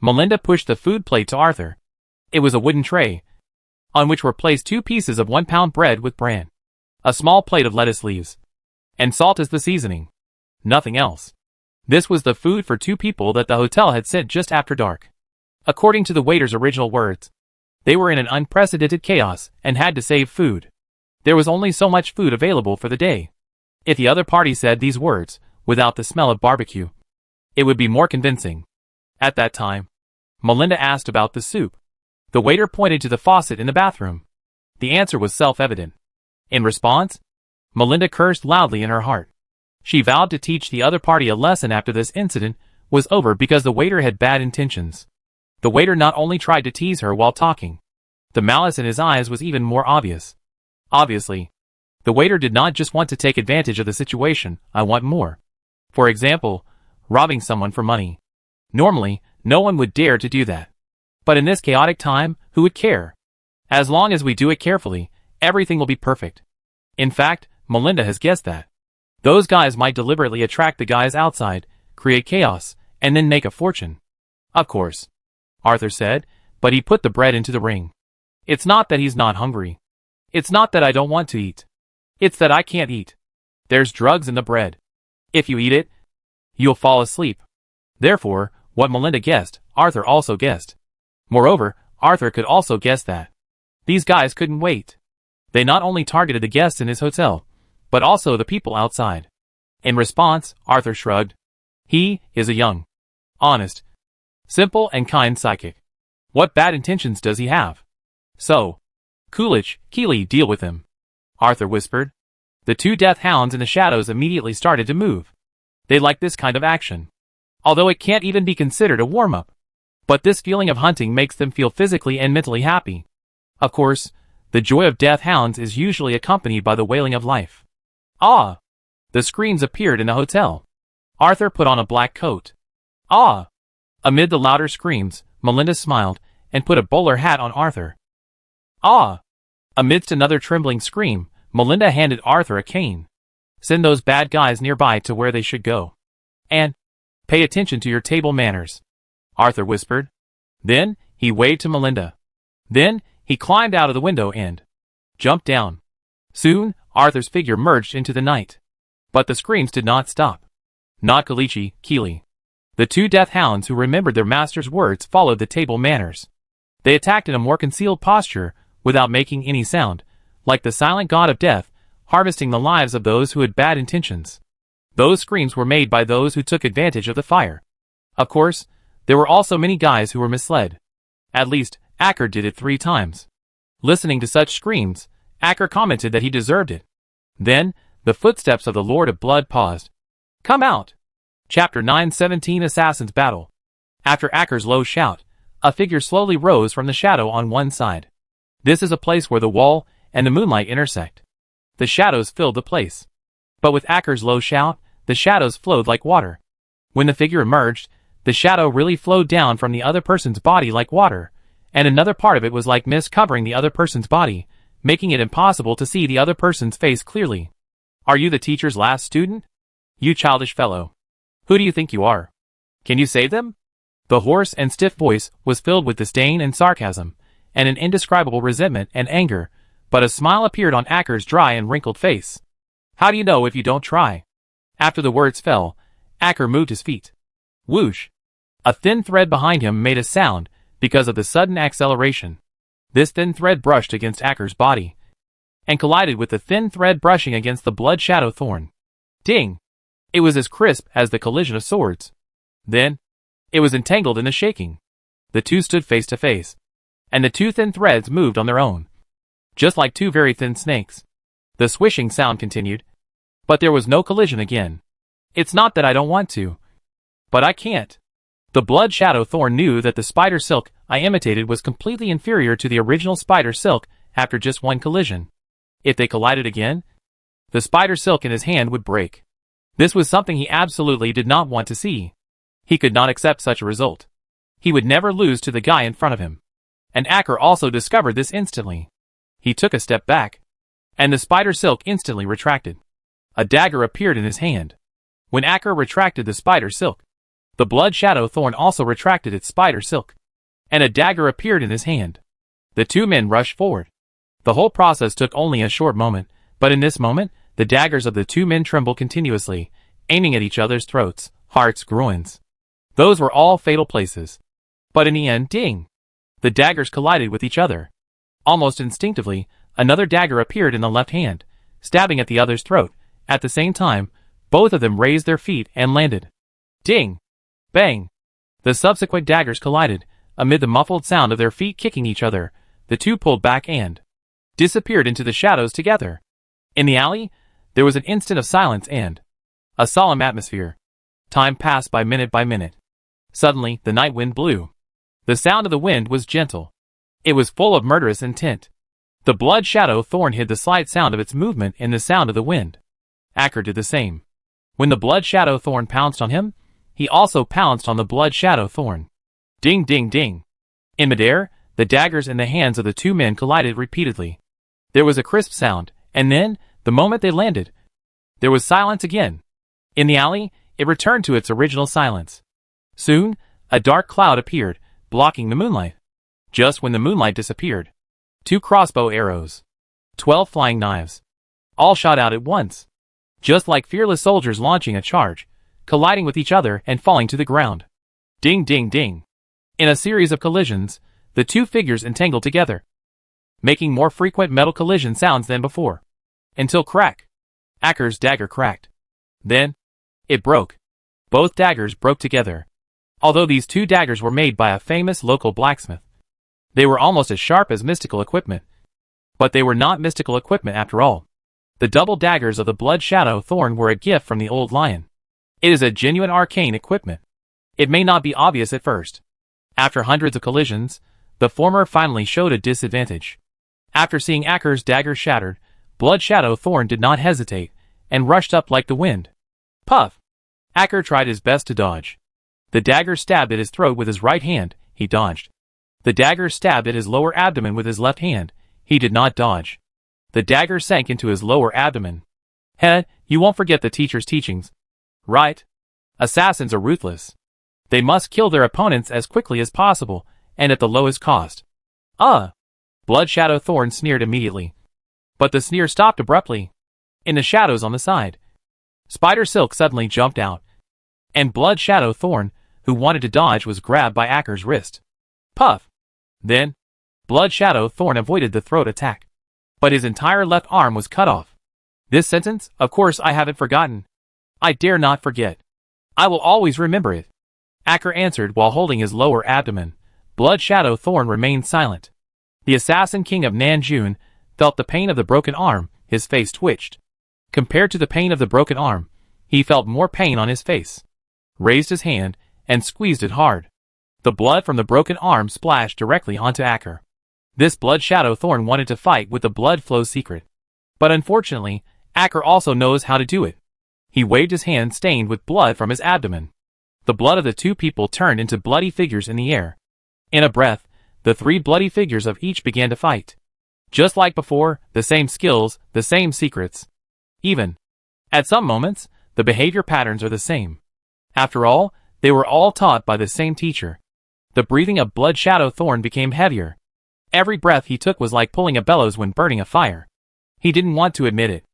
Melinda pushed the food plate to Arthur. It was a wooden tray, on which were placed 2 pieces of 1-pound bread with bran, a small plate of lettuce leaves, and salt as the seasoning. Nothing else. This was the food for 2 people that the hotel had sent just after dark. According to the waiter's original words, they were in an unprecedented chaos and had to save food. There was only so much food available for the day. If the other party said these words, without the smell of barbecue, it would be more convincing. At that time, Melinda asked about the soup. The waiter pointed to the faucet in the bathroom. The answer was self-evident. In response, Melinda cursed loudly in her heart. She vowed to teach the other party a lesson after this incident was over because the waiter had bad intentions. The waiter not only tried to tease her while talking, the malice in his eyes was even more obvious. Obviously, the waiter did not just want to take advantage of the situation. "I want more." For example, robbing someone for money. Normally, no one would dare to do that. But in this chaotic time, who would care? As long as we do it carefully, everything will be perfect. In fact, Melinda has guessed that. Those guys might deliberately attract the guys outside, create chaos, and then make a fortune. "Of course," Arthur said, but he put the bread into the ring. "It's not that he's not hungry. It's not that I don't want to eat. It's that I can't eat. There's drugs in the bread. If you eat it, you'll fall asleep." Therefore, what Melinda guessed, Arthur also guessed. Moreover, Arthur could also guess that these guys couldn't wait. They not only targeted the guests in his hotel, but also the people outside. In response, Arthur shrugged. He is a young, honest, simple and kind psychic. What bad intentions does he have? So, Coolidge, Keeley, deal with him, Arthur whispered. The 2 death hounds in the shadows immediately started to move. They like this kind of action, although it can't even be considered a warm-up. But this feeling of hunting makes them feel physically and mentally happy. Of course, the joy of death hounds is usually accompanied by the wailing of life. Ah! The screams appeared in the hotel. Arthur put on a black coat. Ah! Amid the louder screams, Melinda smiled and put a bowler hat on Arthur. Ah! Amidst another trembling scream, Melinda handed Arthur a cane. Send those bad guys nearby to where they should go. And pay attention to your table manners, Arthur whispered. Then he waved to Melinda. Then he climbed out of the window and jumped down. Soon, Arthur's figure merged into the night. But the screams did not stop. Not Kalichi, Keely. The two death hounds who remembered their master's words followed the table manners. They attacked in a more concealed posture, without making any sound, like the silent god of death, harvesting the lives of those who had bad intentions. Those screams were made by those who took advantage of the fire. Of course, there were also many guys who were misled. At least, Acker did it 3 times. Listening to such screams, Acker commented that he deserved it. Then, the footsteps of the Lord of Blood paused. Come out! Chapter 9:17 Assassin's Battle. After Acker's low shout, a figure slowly rose from the shadow on one side. This is a place where the wall and the moonlight intersect. The shadows filled the place. But with Acker's low shout, the shadows flowed like water. When the figure emerged, the shadow really flowed down from the other person's body like water, and another part of it was like mist covering the other person's body, making it impossible to see the other person's face clearly. Are you the teacher's last student? You childish fellow. Who do you think you are? Can you save them? The hoarse and stiff voice was filled with disdain and sarcasm, and an indescribable resentment and anger, but a smile appeared on Acker's dry and wrinkled face. How do you know if you don't try? After the words fell, Acker moved his feet. Whoosh! A thin thread behind him made a sound because of the sudden acceleration. This thin thread brushed against Acker's body and collided with the thin thread brushing against the blood shadow thorn. Ding! It was as crisp as the collision of swords. Then, it was entangled in the shaking. The two stood face to face, and the two thin threads moved on their own, just like two very thin snakes. The swishing sound continued, but there was no collision again. It's not that I don't want to, but I can't. The blood shadow thorn knew that the spider silk I imitated was completely inferior to the original spider silk after just one collision. If they collided again, the spider silk in his hand would break. This was something he absolutely did not want to see. He could not accept such a result. He would never lose to the guy in front of him. And Acker also discovered this instantly. He took a step back, and the spider silk instantly retracted. A dagger appeared in his hand. When Acker retracted the spider silk, the blood shadow thorn also retracted its spider silk, and a dagger appeared in his hand. The two men rushed forward. The whole process took only a short moment, but in this moment, the daggers of the two men trembled continuously, aiming at each other's throats, hearts, groins. Those were all fatal places. But in the end, ding! The daggers collided with each other. Almost instinctively, another dagger appeared in the left hand, stabbing at the other's throat. At the same time, both of them raised their feet and landed. Ding! Bang! The subsequent daggers collided. Amid the muffled sound of their feet kicking each other, the two pulled back and disappeared into the shadows together. In the alley, there was an instant of silence and a solemn atmosphere. Time passed by minute by minute. Suddenly, the night wind blew. The sound of the wind was gentle. It was full of murderous intent. The blood shadow thorn hid the slight sound of its movement in the sound of the wind. Acker did the same. When the blood shadow thorn pounced on him, he also pounced on the blood shadow thorn. Ding, ding, ding. In midair, the daggers in the hands of the two men collided repeatedly. There was a crisp sound, and then, the moment they landed, there was silence again. In the alley, it returned to its original silence. Soon, a dark cloud appeared, blocking the moonlight. Just when the moonlight disappeared, 2 crossbow arrows, 12 flying knives, all shot out at once, just like fearless soldiers launching a charge, colliding with each other and falling to the ground. Ding, ding, ding. In a series of collisions, the two figures entangled together, making more frequent metal collision sounds than before. Until crack. Acker's dagger cracked. Then, it broke. Both daggers broke together. Although these two daggers were made by a famous local blacksmith, they were almost as sharp as mystical equipment. But they were not mystical equipment after all. The double daggers of the blood shadow thorn were a gift from the old lion. It is a genuine arcane equipment. It may not be obvious at first. After hundreds of collisions, the former finally showed a disadvantage. After seeing Acker's dagger shattered, Blood Shadow Thorn did not hesitate, and rushed up like the wind. Puff! Acker tried his best to dodge. The dagger stabbed at his throat with his right hand, he dodged. The dagger stabbed at his lower abdomen with his left hand, he did not dodge. The dagger sank into his lower abdomen. You won't forget the teacher's teachings. Right? Assassins are ruthless. They must kill their opponents as quickly as possible, and at the lowest cost. Blood Shadow Thorn sneered immediately. But the sneer stopped abruptly. In the shadows on the side, Spider Silk suddenly jumped out, and Blood Shadow Thorn, who wanted to dodge, was grabbed by Acker's wrist. Puff! Then, Blood Shadow Thorn avoided the throat attack, but his entire left arm was cut off. This sentence, of course, I haven't forgotten. I dare not forget. I will always remember it. Acker answered while holding his lower abdomen. Blood Shadow Thorn remained silent. The Assassin King of Nanjun felt the pain of the broken arm, his face twitched. Compared to the pain of the broken arm, he felt more pain on his face. Raised his hand, and squeezed it hard. The blood from the broken arm splashed directly onto Acker. This Blood Shadow Thorn wanted to fight with the blood flow secret. But unfortunately, Acker also knows how to do it. He waved his hand stained with blood from his abdomen. The blood of the two people turned into bloody figures in the air. In a breath, the three bloody figures of each began to fight. Just like before, the same skills, the same secrets. Even at some moments, the behavior patterns are the same. After all, they were all taught by the same teacher. The breathing of Blood Shadow Thorn became heavier. Every breath he took was like pulling a bellows when burning a fire. He didn't want to admit it,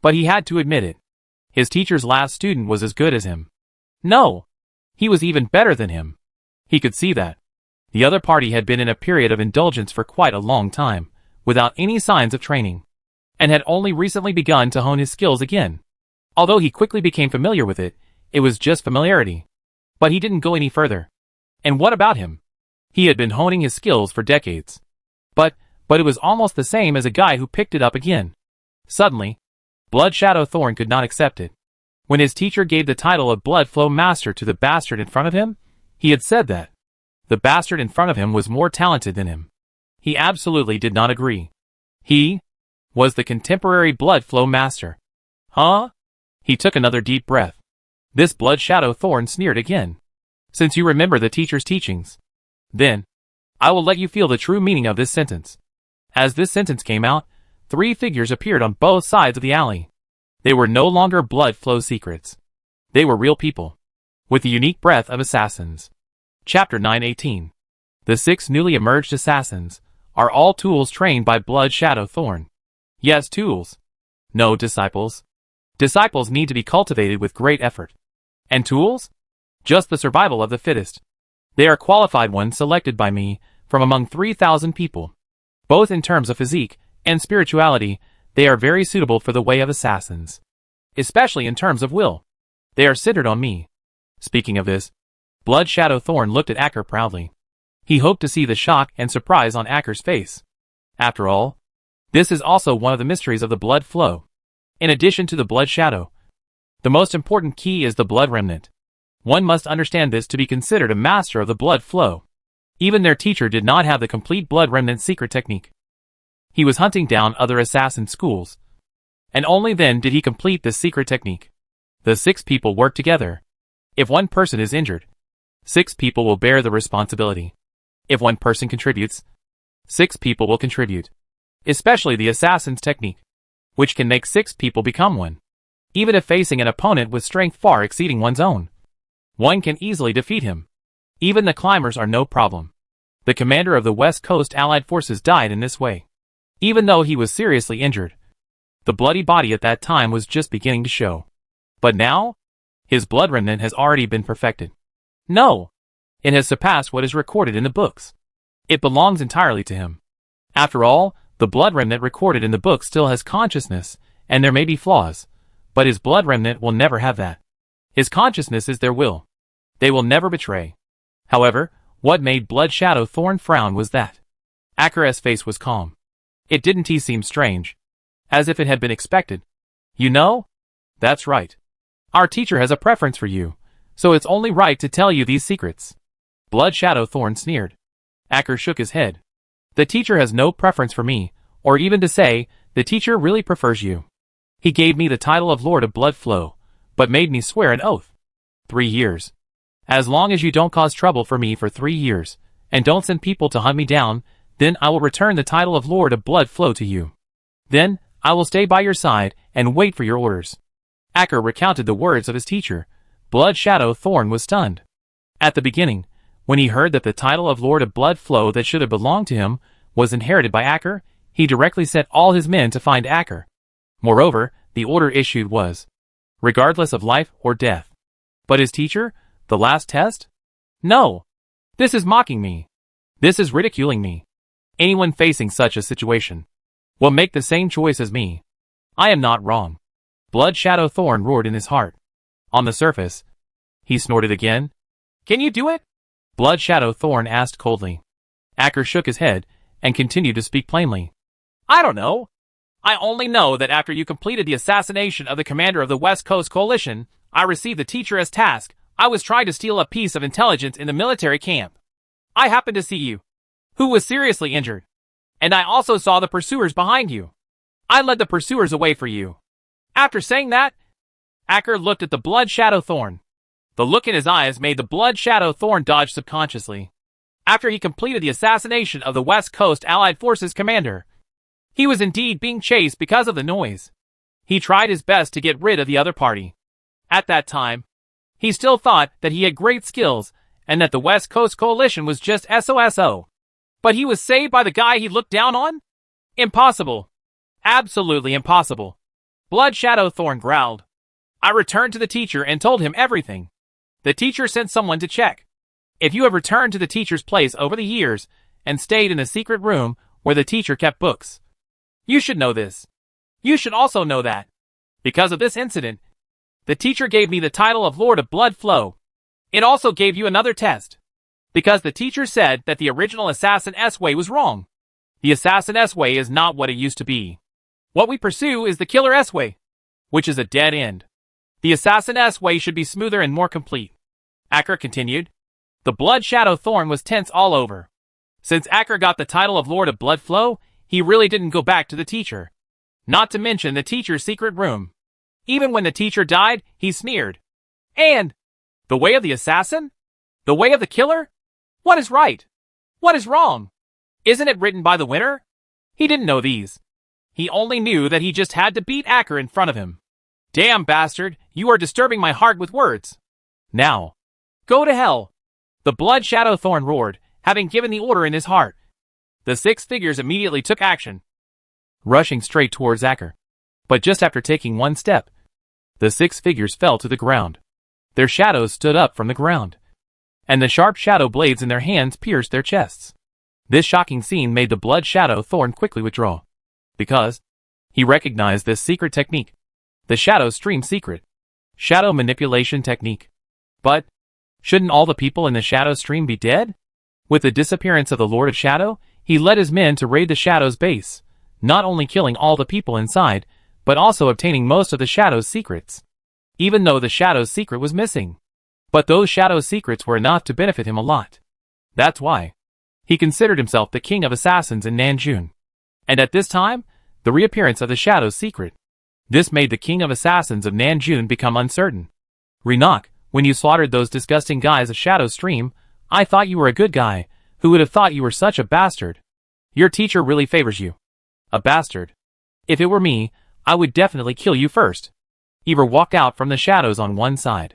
but he had to admit it. His teacher's last student was as good as him. No! He was even better than him. He could see that. The other party had been in a period of indulgence for quite a long time, without any signs of training, and had only recently begun to hone his skills again. Although he quickly became familiar with it, it was just familiarity. But he didn't go any further. And what about him? He had been honing his skills for decades. But it was almost the same as a guy who picked it up again. Suddenly, Blood Shadow Thorn could not accept it. When his teacher gave the title of Blood Flow Master to the bastard in front of him, he had said that the bastard in front of him was more talented than him. He absolutely did not agree. He was the contemporary Blood Flow Master. Huh? He took another deep breath. This Blood Shadow Thorn sneered again. Since you remember the teacher's teachings, then I will let you feel the true meaning of this sentence. As this sentence came out, three figures appeared on both sides of the alley. They were no longer blood flow secrets. They were real people, with the unique breath of assassins. Chapter 9:18. The six newly emerged assassins are all tools trained by Blood Shadow Thorn. Yes, tools. No disciples. Disciples need to be cultivated with great effort. And tools? Just the survival of the fittest. They are qualified ones selected by me from among 3,000 people. Both in terms of physique and spirituality, they are very suitable for the way of assassins. Especially in terms of will. They are centered on me. Speaking of this, Blood Shadow Thorn looked at Acker proudly. He hoped to see the shock and surprise on Acker's face. After all, this is also one of the mysteries of the blood flow. In addition to the blood shadow, the most important key is the blood remnant. One must understand this to be considered a master of the blood flow. Even their teacher did not have the complete blood remnant secret technique. He was hunting down other assassin schools, and only then did he complete this secret technique. The six people work together. If one person is injured, six people will bear the responsibility. If one person contributes, six people will contribute. Especially the assassin's technique, which can make six people become one. Even if facing an opponent with strength far exceeding one's own, one can easily defeat him. Even the climbers are no problem. The commander of the West Coast Allied forces died in this way. Even though he was seriously injured, the bloody body at that time was just beginning to show. But now, his blood remnant has already been perfected. No! It has surpassed what is recorded in the books. It belongs entirely to him. After all, the blood remnant recorded in the book still has consciousness, and there may be flaws, but his blood remnant will never have that. His consciousness is their will. They will never betray. However, what made Blood Shadow Thorn frown was that Acker's face was calm. It didn't seem strange, as if it had been expected. You know? That's right. Our teacher has a preference for you, so it's only right to tell you these secrets. Blood Shadow Thorn sneered. Acker shook his head. The teacher has no preference for me, or even to say, the teacher really prefers you. He gave me the title of Lord of Blood Flow, but made me swear an oath. 3 years. As long as you don't cause trouble for me for 3 years, and don't send people to hunt me down, then I will return the title of Lord of Blood Flow to you. Then, I will stay by your side and wait for your orders. Acker recounted the words of his teacher. Blood Shadow Thorn was stunned. At the beginning, when he heard that the title of Lord of Blood Flow that should have belonged to him was inherited by Acker, he directly sent all his men to find Acker. Moreover, the order issued was, regardless of life or death. But his teacher, the last test? No. This is mocking me. This is ridiculing me. Anyone facing such a situation will make the same choice as me. I am not wrong. Blood Shadow Thorn roared in his heart. On the surface, he snorted again. Can you do it? Blood Shadow Thorn asked coldly. Acker shook his head and continued to speak plainly. I don't know. I only know that after you completed the assassination of the commander of the West Coast Coalition, I received the teacher as task. I was trying to steal a piece of intelligence in the military camp. I happened to see you, who was seriously injured. And I also saw the pursuers behind you. I led the pursuers away for you. After saying that, Acker looked at the Blood Shadow Thorn. The look in his eyes made the Blood Shadow Thorn dodge subconsciously. After he completed the assassination of the West Coast Allied Forces commander, he was indeed being chased because of the noise. He tried his best to get rid of the other party. At that time, he still thought that he had great skills and that the West Coast Coalition was just SOSO. But he was saved by the guy he looked down on? Impossible. Absolutely impossible. Blood Shadow Thorn growled. I returned to the teacher and told him everything. The teacher sent someone to check. If you have returned to the teacher's place over the years and stayed in the secret room where the teacher kept books, you should know this. You should also know that, because of this incident, the teacher gave me the title of Lord of Blood Flow. It also gave you another test, because the teacher said that the original Assassin S-Way was wrong. The Assassin S-Way is not what it used to be. What we pursue is the Killer S-Way, which is a dead end. The Assassin S-Way should be smoother and more complete. Acker continued. The Blood Shadow Thorn was tense all over. Since Acker got the title of Lord of Blood Flow, he really didn't go back to the teacher. Not to mention the teacher's secret room. Even when the teacher died, he sneered. And the way of the assassin? The way of the killer? What is right? What is wrong? Isn't it written by the winner? He didn't know these. He only knew that he just had to beat Acker in front of him. Damn bastard, you are disturbing my heart with words. Now, go to hell. The Blood Shadow Thorn roared, having given the order in his heart. The 6 figures immediately took action, rushing straight towards Acker. But just after taking one step, the 6 figures fell to the ground. Their shadows stood up from the ground, and the sharp shadow blades in their hands pierced their chests. This shocking scene made the Blood Shadow Thorn quickly withdraw, because he recognized this secret technique, the Shadow Stream secret, shadow manipulation technique. But shouldn't all the people in the Shadow Stream be dead? With the disappearance of the Lord of Shadow, he led his men to raid the Shadow's base, not only killing all the people inside, but also obtaining most of the Shadow's secrets. Even though the Shadow's secret was missing. But those Shadow's secrets were enough to benefit him a lot. That's why he considered himself the king of assassins in Nanjun. And at this time, the reappearance of the Shadow's secret. This made the king of assassins of Nanjun become uncertain. Renak, when you slaughtered those disgusting guys of Shadow Stream, I thought you were a good guy. Who would have thought you were such a bastard? Your teacher really favors you. A bastard. If it were me, I would definitely kill you first. Ever walked out from the shadows on one side.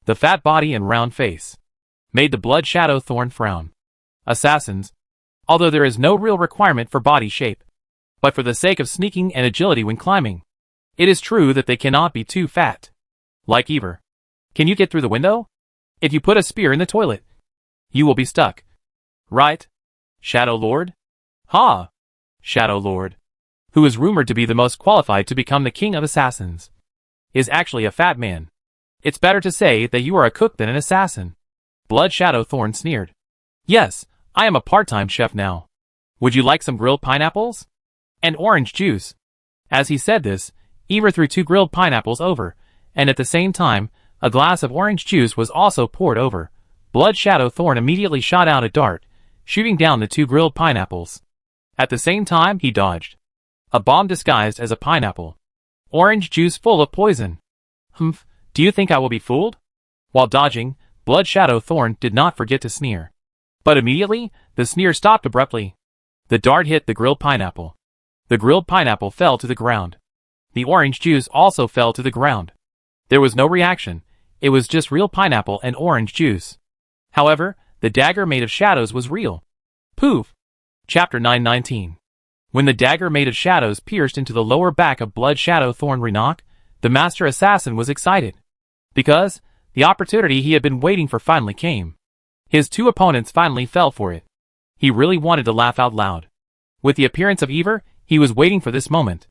The fat body and round face made the Blood Shadow Thorn frown. Assassins, although there is no real requirement for body shape, but for the sake of sneaking and agility when climbing, it is true that they cannot be too fat. Like Ever. Can you get through the window? If you put a spear in the toilet, you will be stuck. Right? Shadow Lord? Ha! Shadow Lord, who is rumored to be the most qualified to become the king of assassins, is actually a fat man. It's better to say that you are a cook than an assassin. Blood Shadow Thorn sneered. Yes, I am a part-time chef now. Would you like some grilled pineapples? And orange juice. As he said this, Ever threw 2 grilled pineapples over, and at the same time, a glass of orange juice was also poured over. Blood Shadow Thorn immediately shot out a dart, shooting down the 2 grilled pineapples. At the same time, he dodged. A bomb disguised as a pineapple. Orange juice full of poison. Humph, do you think I will be fooled? While dodging, Blood Shadow Thorn did not forget to sneer. But immediately, the sneer stopped abruptly. The dart hit the grilled pineapple. The grilled pineapple fell to the ground. The orange juice also fell to the ground. There was no reaction. It was just real pineapple and orange juice. However, the dagger made of shadows was real. Poof! Chapter 919. When the dagger made of shadows pierced into the lower back of Blood Shadow Thorn Renok, the master assassin was excited. Because the opportunity he had been waiting for finally came. His two opponents finally fell for it. He really wanted to laugh out loud. With the appearance of Eivor, he was waiting for this moment.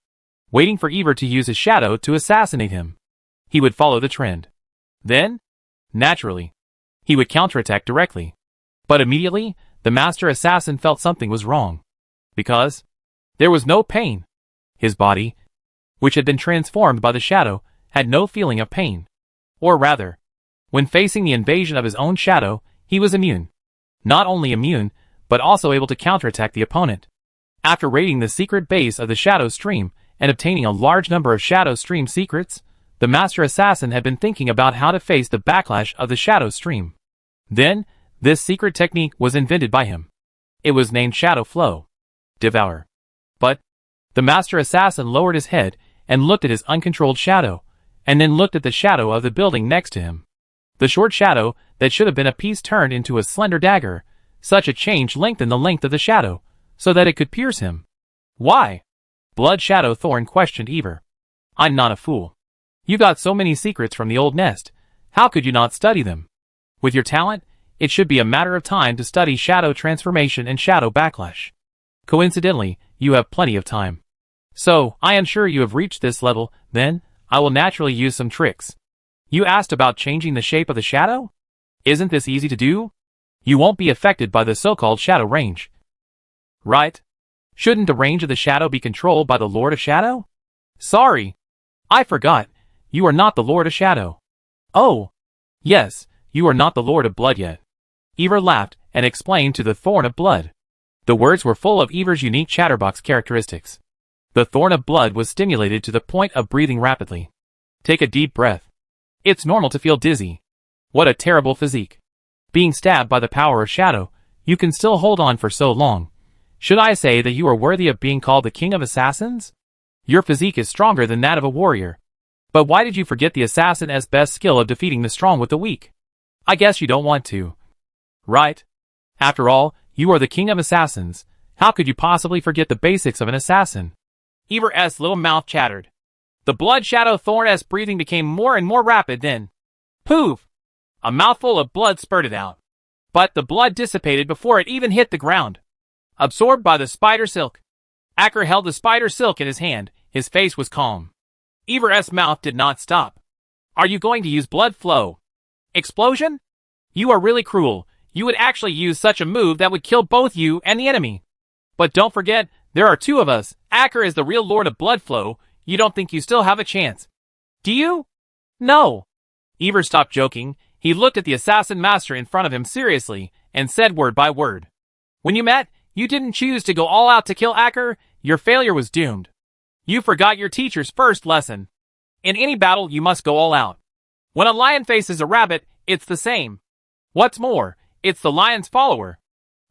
Waiting for Eivor to use his shadow to assassinate him. He would follow the trend. Then, naturally, he would counterattack directly. But immediately, the master assassin felt something was wrong. Because there was no pain. His body, which had been transformed by the shadow, had no feeling of pain. Or rather, when facing the invasion of his own shadow, he was immune. Not only immune, but also able to counterattack the opponent. After raiding the secret base of the Shadow Stream and obtaining a large number of Shadow Stream secrets, the master assassin had been thinking about how to face the backlash of the Shadow Stream. Then, this secret technique was invented by him. It was named Shadow Flow. Devour. But the master assassin lowered his head and looked at his uncontrolled shadow, and then looked at the shadow of the building next to him. The short shadow that should have been a piece turned into a slender dagger. Such a change lengthened the length of the shadow, so that it could pierce him. Why? Blood Shadow Thorn questioned Eivor. I'm not a fool. You got so many secrets from the old nest. How could you not study them? With your talent, it should be a matter of time to study shadow transformation and shadow backlash. Coincidentally, you have plenty of time. So, I am sure you have reached this level, then, I will naturally use some tricks. You asked about changing the shape of the shadow? Isn't this easy to do? You won't be affected by the so-called shadow range. Right? Shouldn't the range of the shadow be controlled by the Lord of Shadow? Sorry. I forgot. You are not the Lord of Shadow. Oh. Yes, you are not the Lord of Blood yet. Eivor laughed and explained to the Thorn of Blood. The words were full of Eivor's unique chatterbox characteristics. The Thorn of Blood was stimulated to the point of breathing rapidly. Take a deep breath. It's normal to feel dizzy. What a terrible physique. Being stabbed by the power of shadow, you can still hold on for so long. Should I say that you are worthy of being called the King of Assassins? Your physique is stronger than that of a warrior. But why did you forget the assassin's best skill of defeating the strong with the weak? I guess you don't want to. Right? After all, you are the King of Assassins. How could you possibly forget the basics of an assassin? Eivor's little mouth chattered. The Blood Shadow Thorn's breathing became more and more rapid then. Poof! A mouthful of blood spurted out. But the blood dissipated before it even hit the ground. Absorbed by the spider silk. Acker held the spider silk in his hand. His face was calm. Eivor's mouth did not stop. Are you going to use blood flow? Explosion? You are really cruel. You would actually use such a move that would kill both you and the enemy. But don't forget, there are two of us. Acker is the real Lord of Blood Flow. You don't think you still have a chance? Do you? No. Eivor stopped joking. He looked at the assassin master in front of him seriously, and said word by word. When you met, you didn't choose to go all out to kill Acker. Your failure was doomed. You forgot your teacher's first lesson. In any battle, you must go all out. When a lion faces a rabbit, it's the same. What's more, it's the lion's follower.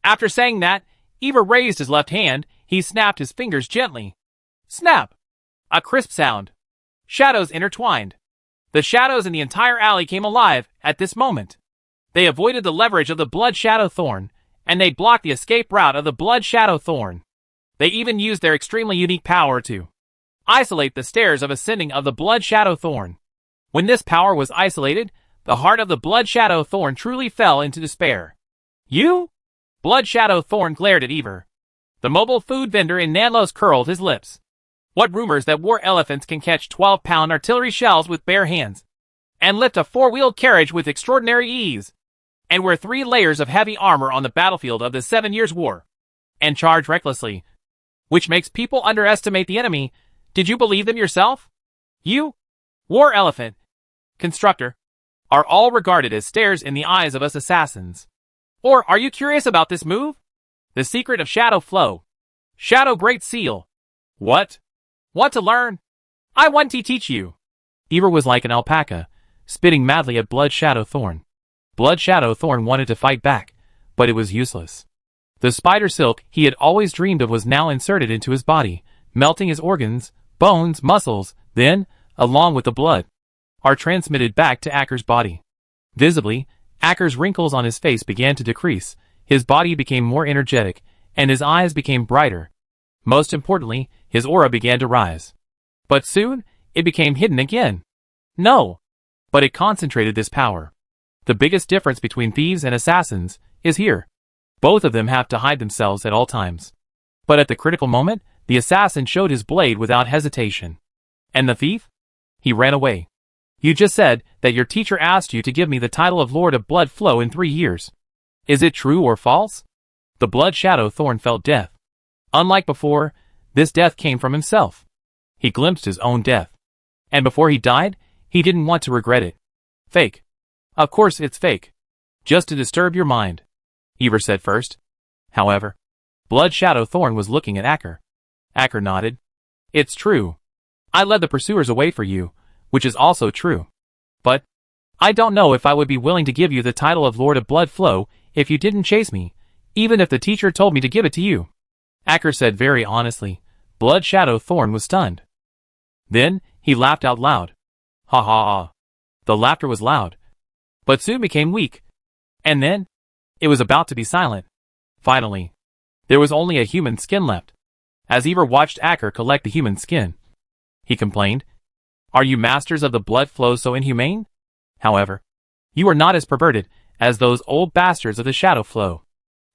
After saying that, Eivor raised his left hand. He snapped his fingers gently. Snap! A crisp sound. Shadows intertwined. The shadows in the entire alley came alive at this moment. They avoided the leverage of the Blood Shadow Thorn, and they blocked the escape route of the Blood Shadow Thorn. They even used their extremely unique power to isolate the stairs of ascending of the Blood Shadow Thorn. When this power was isolated, the heart of the Blood Shadow Thorn truly fell into despair. You? Blood Shadow Thorn glared at Eivor. The mobile food vendor in Nanlos curled his lips. What rumors that war elephants can catch 12-pound artillery shells with bare hands, and lift a four-wheeled carriage with extraordinary ease, and wear 3 layers of heavy armor on the battlefield of the 7 Years' War, and charge recklessly, which makes people underestimate the enemy. Did you believe them yourself? You, war elephant, constructor, are all regarded as stares in the eyes of us assassins. Or are you curious about this move? The secret of Shadow Flow. Shadow Great Seal. What? Want to learn? I want to teach you. Ivor was like an alpaca, spitting madly at Blood Shadow Thorn. Blood Shadow Thorn wanted to fight back, but it was useless. The spider silk he had always dreamed of was now inserted into his body, melting his organs, bones, muscles, then, along with the blood, are transmitted back to Acker's body. Visibly, Acker's wrinkles on his face began to decrease, his body became more energetic, and his eyes became brighter. Most importantly, his aura began to rise. But soon, it became hidden again. No. But it concentrated this power. The biggest difference between thieves and assassins is here. Both of them have to hide themselves at all times. But at the critical moment, the assassin showed his blade without hesitation. And the thief? He ran away. You just said that your teacher asked you to give me the title of Lord of Blood Flow in 3 years. Is it true or false? The Blood Shadow Thorn felt death. Unlike before, this death came from himself. He glimpsed his own death. And before he died, he didn't want to regret it. Fake. Of course it's fake. Just to disturb your mind. Ivor said first. However, Blood Shadow Thorn was looking at Acker. Acker nodded. It's true. I led the pursuers away for you, which is also true. But I don't know if I would be willing to give you the title of Lord of Blood Flow if you didn't chase me, even if the teacher told me to give it to you. Acker said very honestly. Blood Shadow Thorn was stunned. Then, he laughed out loud. Ha ha ha. The laughter was loud, but soon became weak. And then, it was about to be silent. Finally, there was only a human skin left. As Ivor watched Acker collect the human skin, he complained, Are you masters of the blood flow so inhumane? However, you are not as perverted as those old bastards of the shadow flow.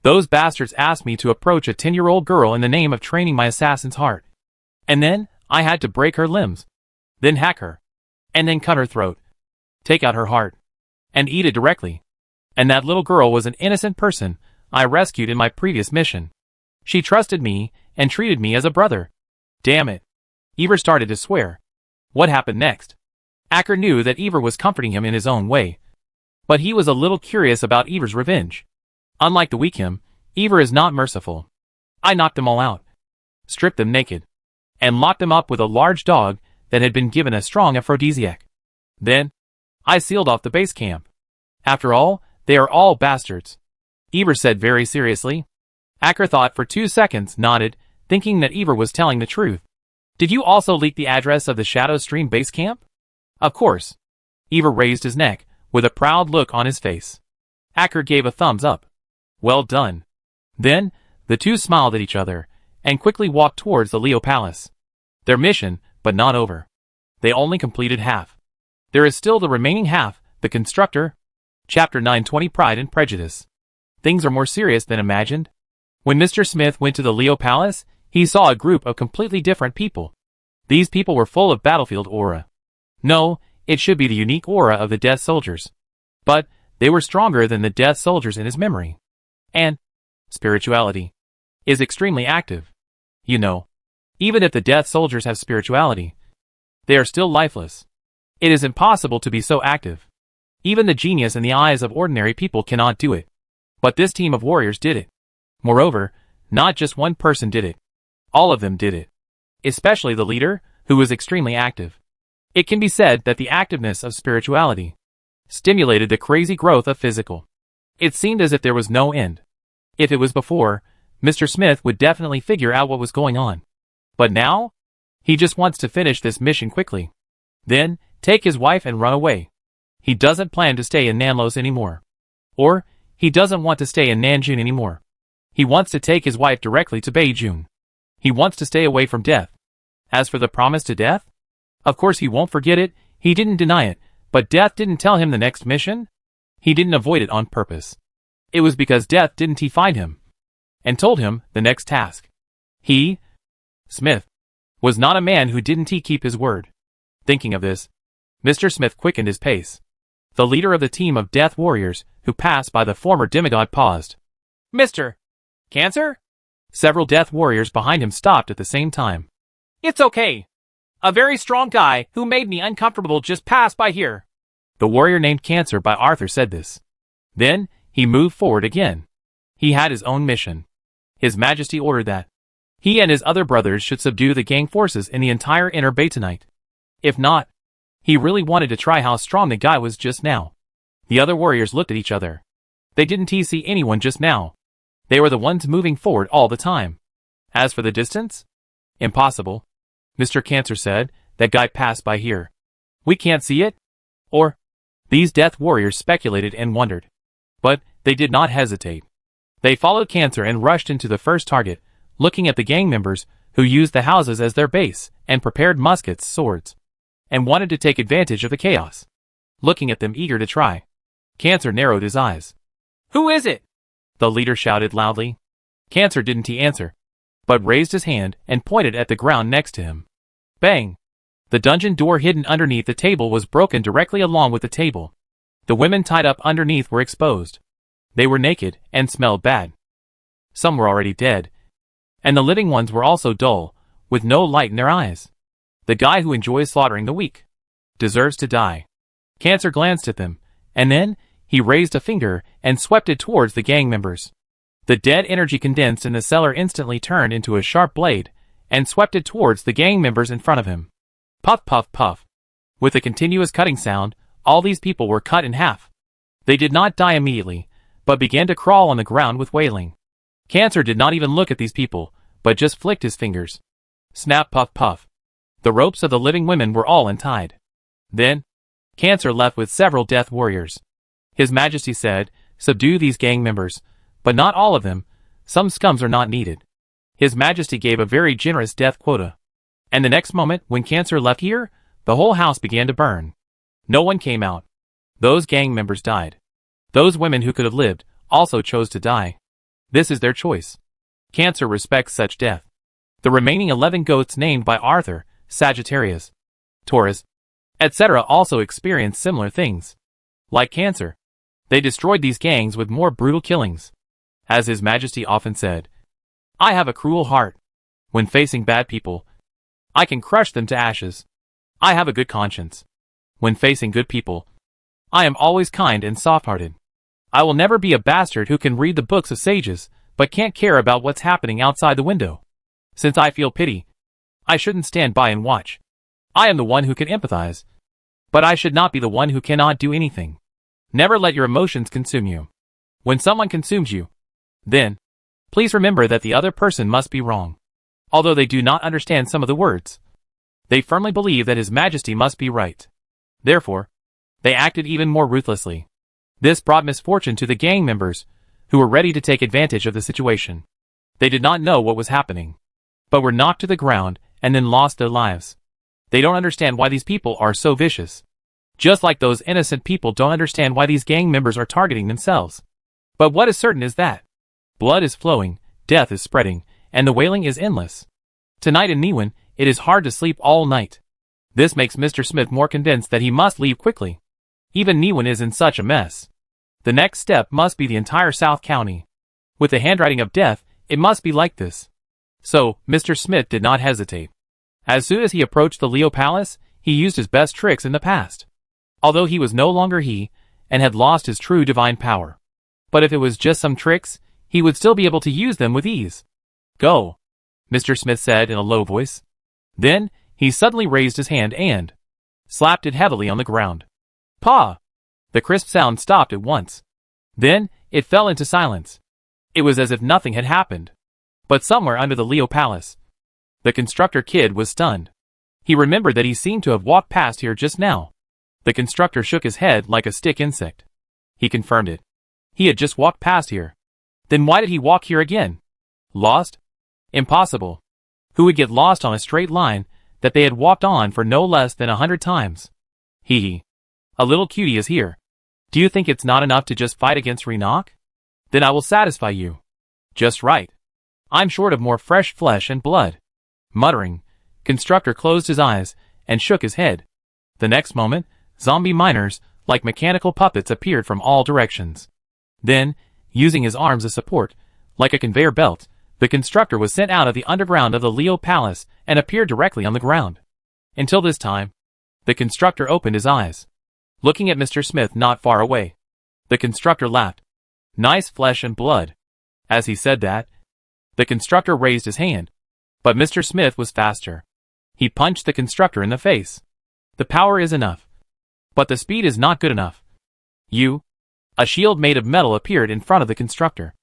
Those bastards asked me to approach a 10-year-old girl in the name of training my assassin's heart. And then, I had to break her limbs. Then hack her. And then cut her throat. Take out her heart. And eat it directly. And that little girl was an innocent person I rescued in my previous mission. She trusted me and treated me as a brother. Damn it. Ivor started to swear. What happened next? Acker knew that Ivor was comforting him in his own way. But he was a little curious about Ivor's revenge. Unlike the weak him, Ivor is not merciful. I knocked them all out. Stripped them naked. And locked them up with a large dog that had been given a strong aphrodisiac. Then, I sealed off the base camp. After all, they are all bastards. Ivor said very seriously. Acker thought for 2 seconds, nodded, thinking that Ivor was telling the truth. Did you also leak the address of the Shadow Stream base camp? Of course. Ivor raised his neck, with a proud look on his face. Acker gave a thumbs up. Well done. Then, the two smiled at each other, and quickly walked towards the Leo Palace. Their mission, but not over. They only completed half. There is still the remaining half, the constructor. Chapter 920 Pride and Prejudice. Things are more serious than imagined. When Mr. Smith went to the Leo Palace, he saw a group of completely different people. These people were full of battlefield aura. No, it should be the unique aura of the Death Soldiers. But, they were stronger than the Death Soldiers in his memory. And spirituality is extremely active. You know, even if the Death Soldiers have spirituality, they are still lifeless. It is impossible to be so active. Even the genius in the eyes of ordinary people cannot do it. But this team of warriors did it. Moreover, not just one person did it. All of them did it. Especially the leader, who was extremely active. It can be said that the activeness of spirituality stimulated the crazy growth of physical. It seemed as if there was no end. If it was before, Mr. Smith would definitely figure out what was going on. But now? He just wants to finish this mission quickly. Then, take his wife and run away. He doesn't plan to stay in Nanlos anymore. Or, he doesn't want to stay in Nanjun anymore. He wants to take his wife directly to Beijun. He wants to stay away from death. As for the promise to death? Of course he won't forget it, he didn't deny it, but death didn't tell him the next mission? He didn't avoid it on purpose. It was because death didn't find him and told him the next task. He, Smith, was not a man who didn't keep his word. Thinking of this, Mr. Smith quickened his pace. The leader of the team of death warriors who passed by the former demigod paused. Mr. Cancer? Several death warriors behind him stopped at the same time. It's okay. A very strong guy who made me uncomfortable just passed by here. The warrior named Cancer by Arthur said this. Then, he moved forward again. He had his own mission. His Majesty ordered that He and his other brothers should subdue the gang forces in the entire inner bay tonight. If not, he really wanted to try how strong the guy was just now. The other warriors looked at each other. They didn't see anyone just now. They were the ones moving forward all the time. As for the distance? Impossible. Mr. Cancer said, that guy passed by here. We can't see it? Or? These death warriors speculated and wondered. But they did not hesitate. They followed Cancer and rushed into the first target, looking at the gang members who used the houses as their base and prepared muskets, swords, and wanted to take advantage of the chaos. Looking at them eager to try, Cancer narrowed his eyes. Who is it? The leader shouted loudly. Cancer didn't answer, but raised his hand and pointed at the ground next to him. Bang! The dungeon door hidden underneath the table was broken directly along with the table. The women tied up underneath were exposed. They were naked and smelled bad. Some were already dead, and the living ones were also dull, with no light in their eyes. The guy who enjoys slaughtering the weak deserves to die. Cancer glanced at them, and then he raised a finger and swept it towards the gang members. The dead energy condensed in the cellar instantly turned into a sharp blade and swept it towards the gang members in front of him. Puff, puff, puff. With a continuous cutting sound, all these people were cut in half. They did not die immediately, but began to crawl on the ground with wailing. Cancer did not even look at these people, but just flicked his fingers. Snap, puff, puff. The ropes of the living women were all untied. Then, Cancer left with several death warriors. His Majesty said, subdue these gang members, but not all of them. Some scums are not needed. His Majesty gave a very generous death quota. And the next moment, when Cancer left here, the whole house began to burn. No one came out. Those gang members died. Those women who could have lived also chose to die. This is their choice. Cancer respects such death. The remaining 11 goats named by Arthur, Sagittarius, Taurus, etc. also experienced similar things. Like Cancer, they destroyed these gangs with more brutal killings. As His Majesty often said, I have a cruel heart. When facing bad people, I can crush them to ashes. I have a good conscience. When facing good people, I am always kind and soft-hearted. I will never be a bastard who can read the books of sages, but can't care about what's happening outside the window. Since I feel pity, I shouldn't stand by and watch. I am the one who can empathize, but I should not be the one who cannot do anything. Never let your emotions consume you. When someone consumes you, then, please remember that the other person must be wrong. Although they do not understand some of the words, they firmly believe that His Majesty must be right. Therefore, they acted even more ruthlessly. This brought misfortune to the gang members, who were ready to take advantage of the situation. They did not know what was happening, but were knocked to the ground and then lost their lives. They don't understand why these people are so vicious. Just like those innocent people don't understand why these gang members are targeting themselves. But what is certain is that blood is flowing, death is spreading, and the wailing is endless. Tonight in Niwen, it is hard to sleep all night. This makes Mr. Smith more convinced that he must leave quickly. Even Niwen is in such a mess. The next step must be the entire South County. With the handwriting of death, it must be like this. So, Mr. Smith did not hesitate. As soon as he approached the Leo Palace, he used his best tricks in the past. Although he was no longer he, and had lost his true divine power. But if it was just some tricks, he would still be able to use them with ease. Go, Mr. Smith said in a low voice. Then, he suddenly raised his hand and slapped it heavily on the ground. Pa! The crisp sound stopped at once. Then, it fell into silence. It was as if nothing had happened. But somewhere under the Leo Palace, the constructor kid was stunned. He remembered that he seemed to have walked past here just now. The constructor shook his head like a stick insect. He confirmed it. He had just walked past here. Then why did he walk here again? Lost? Impossible. Who would get lost on a straight line that they had walked on for no less than 100 times? Hee hee. A little cutie is here. Do you think it's not enough to just fight against Renok? Then I will satisfy you. Just right. I'm short of more fresh flesh and blood. Muttering, Constructor closed his eyes and shook his head. The next moment, zombie miners, like mechanical puppets, appeared from all directions. Then, using his arms as support, like a conveyor belt, the Constructor was sent out of the underground of the Leo Palace and appeared directly on the ground. Until this time, the Constructor opened his eyes, looking at Mr. Smith not far away. The Constructor laughed. Nice flesh and blood. As he said that, the Constructor raised his hand, But Mr. Smith was faster. He punched the constructor in the face. The power is enough. But the speed is not good enough. A shield made of metal appeared in front of the constructor.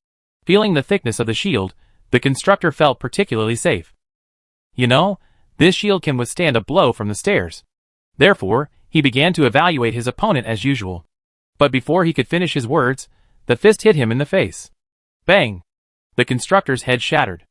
Feeling the thickness of the shield, the constructor felt particularly safe. You know, this shield can withstand a blow from the stairs. Therefore, he began to evaluate his opponent as usual. But before he could finish his words, the fist hit him in the face. Bang! The constructor's head shattered.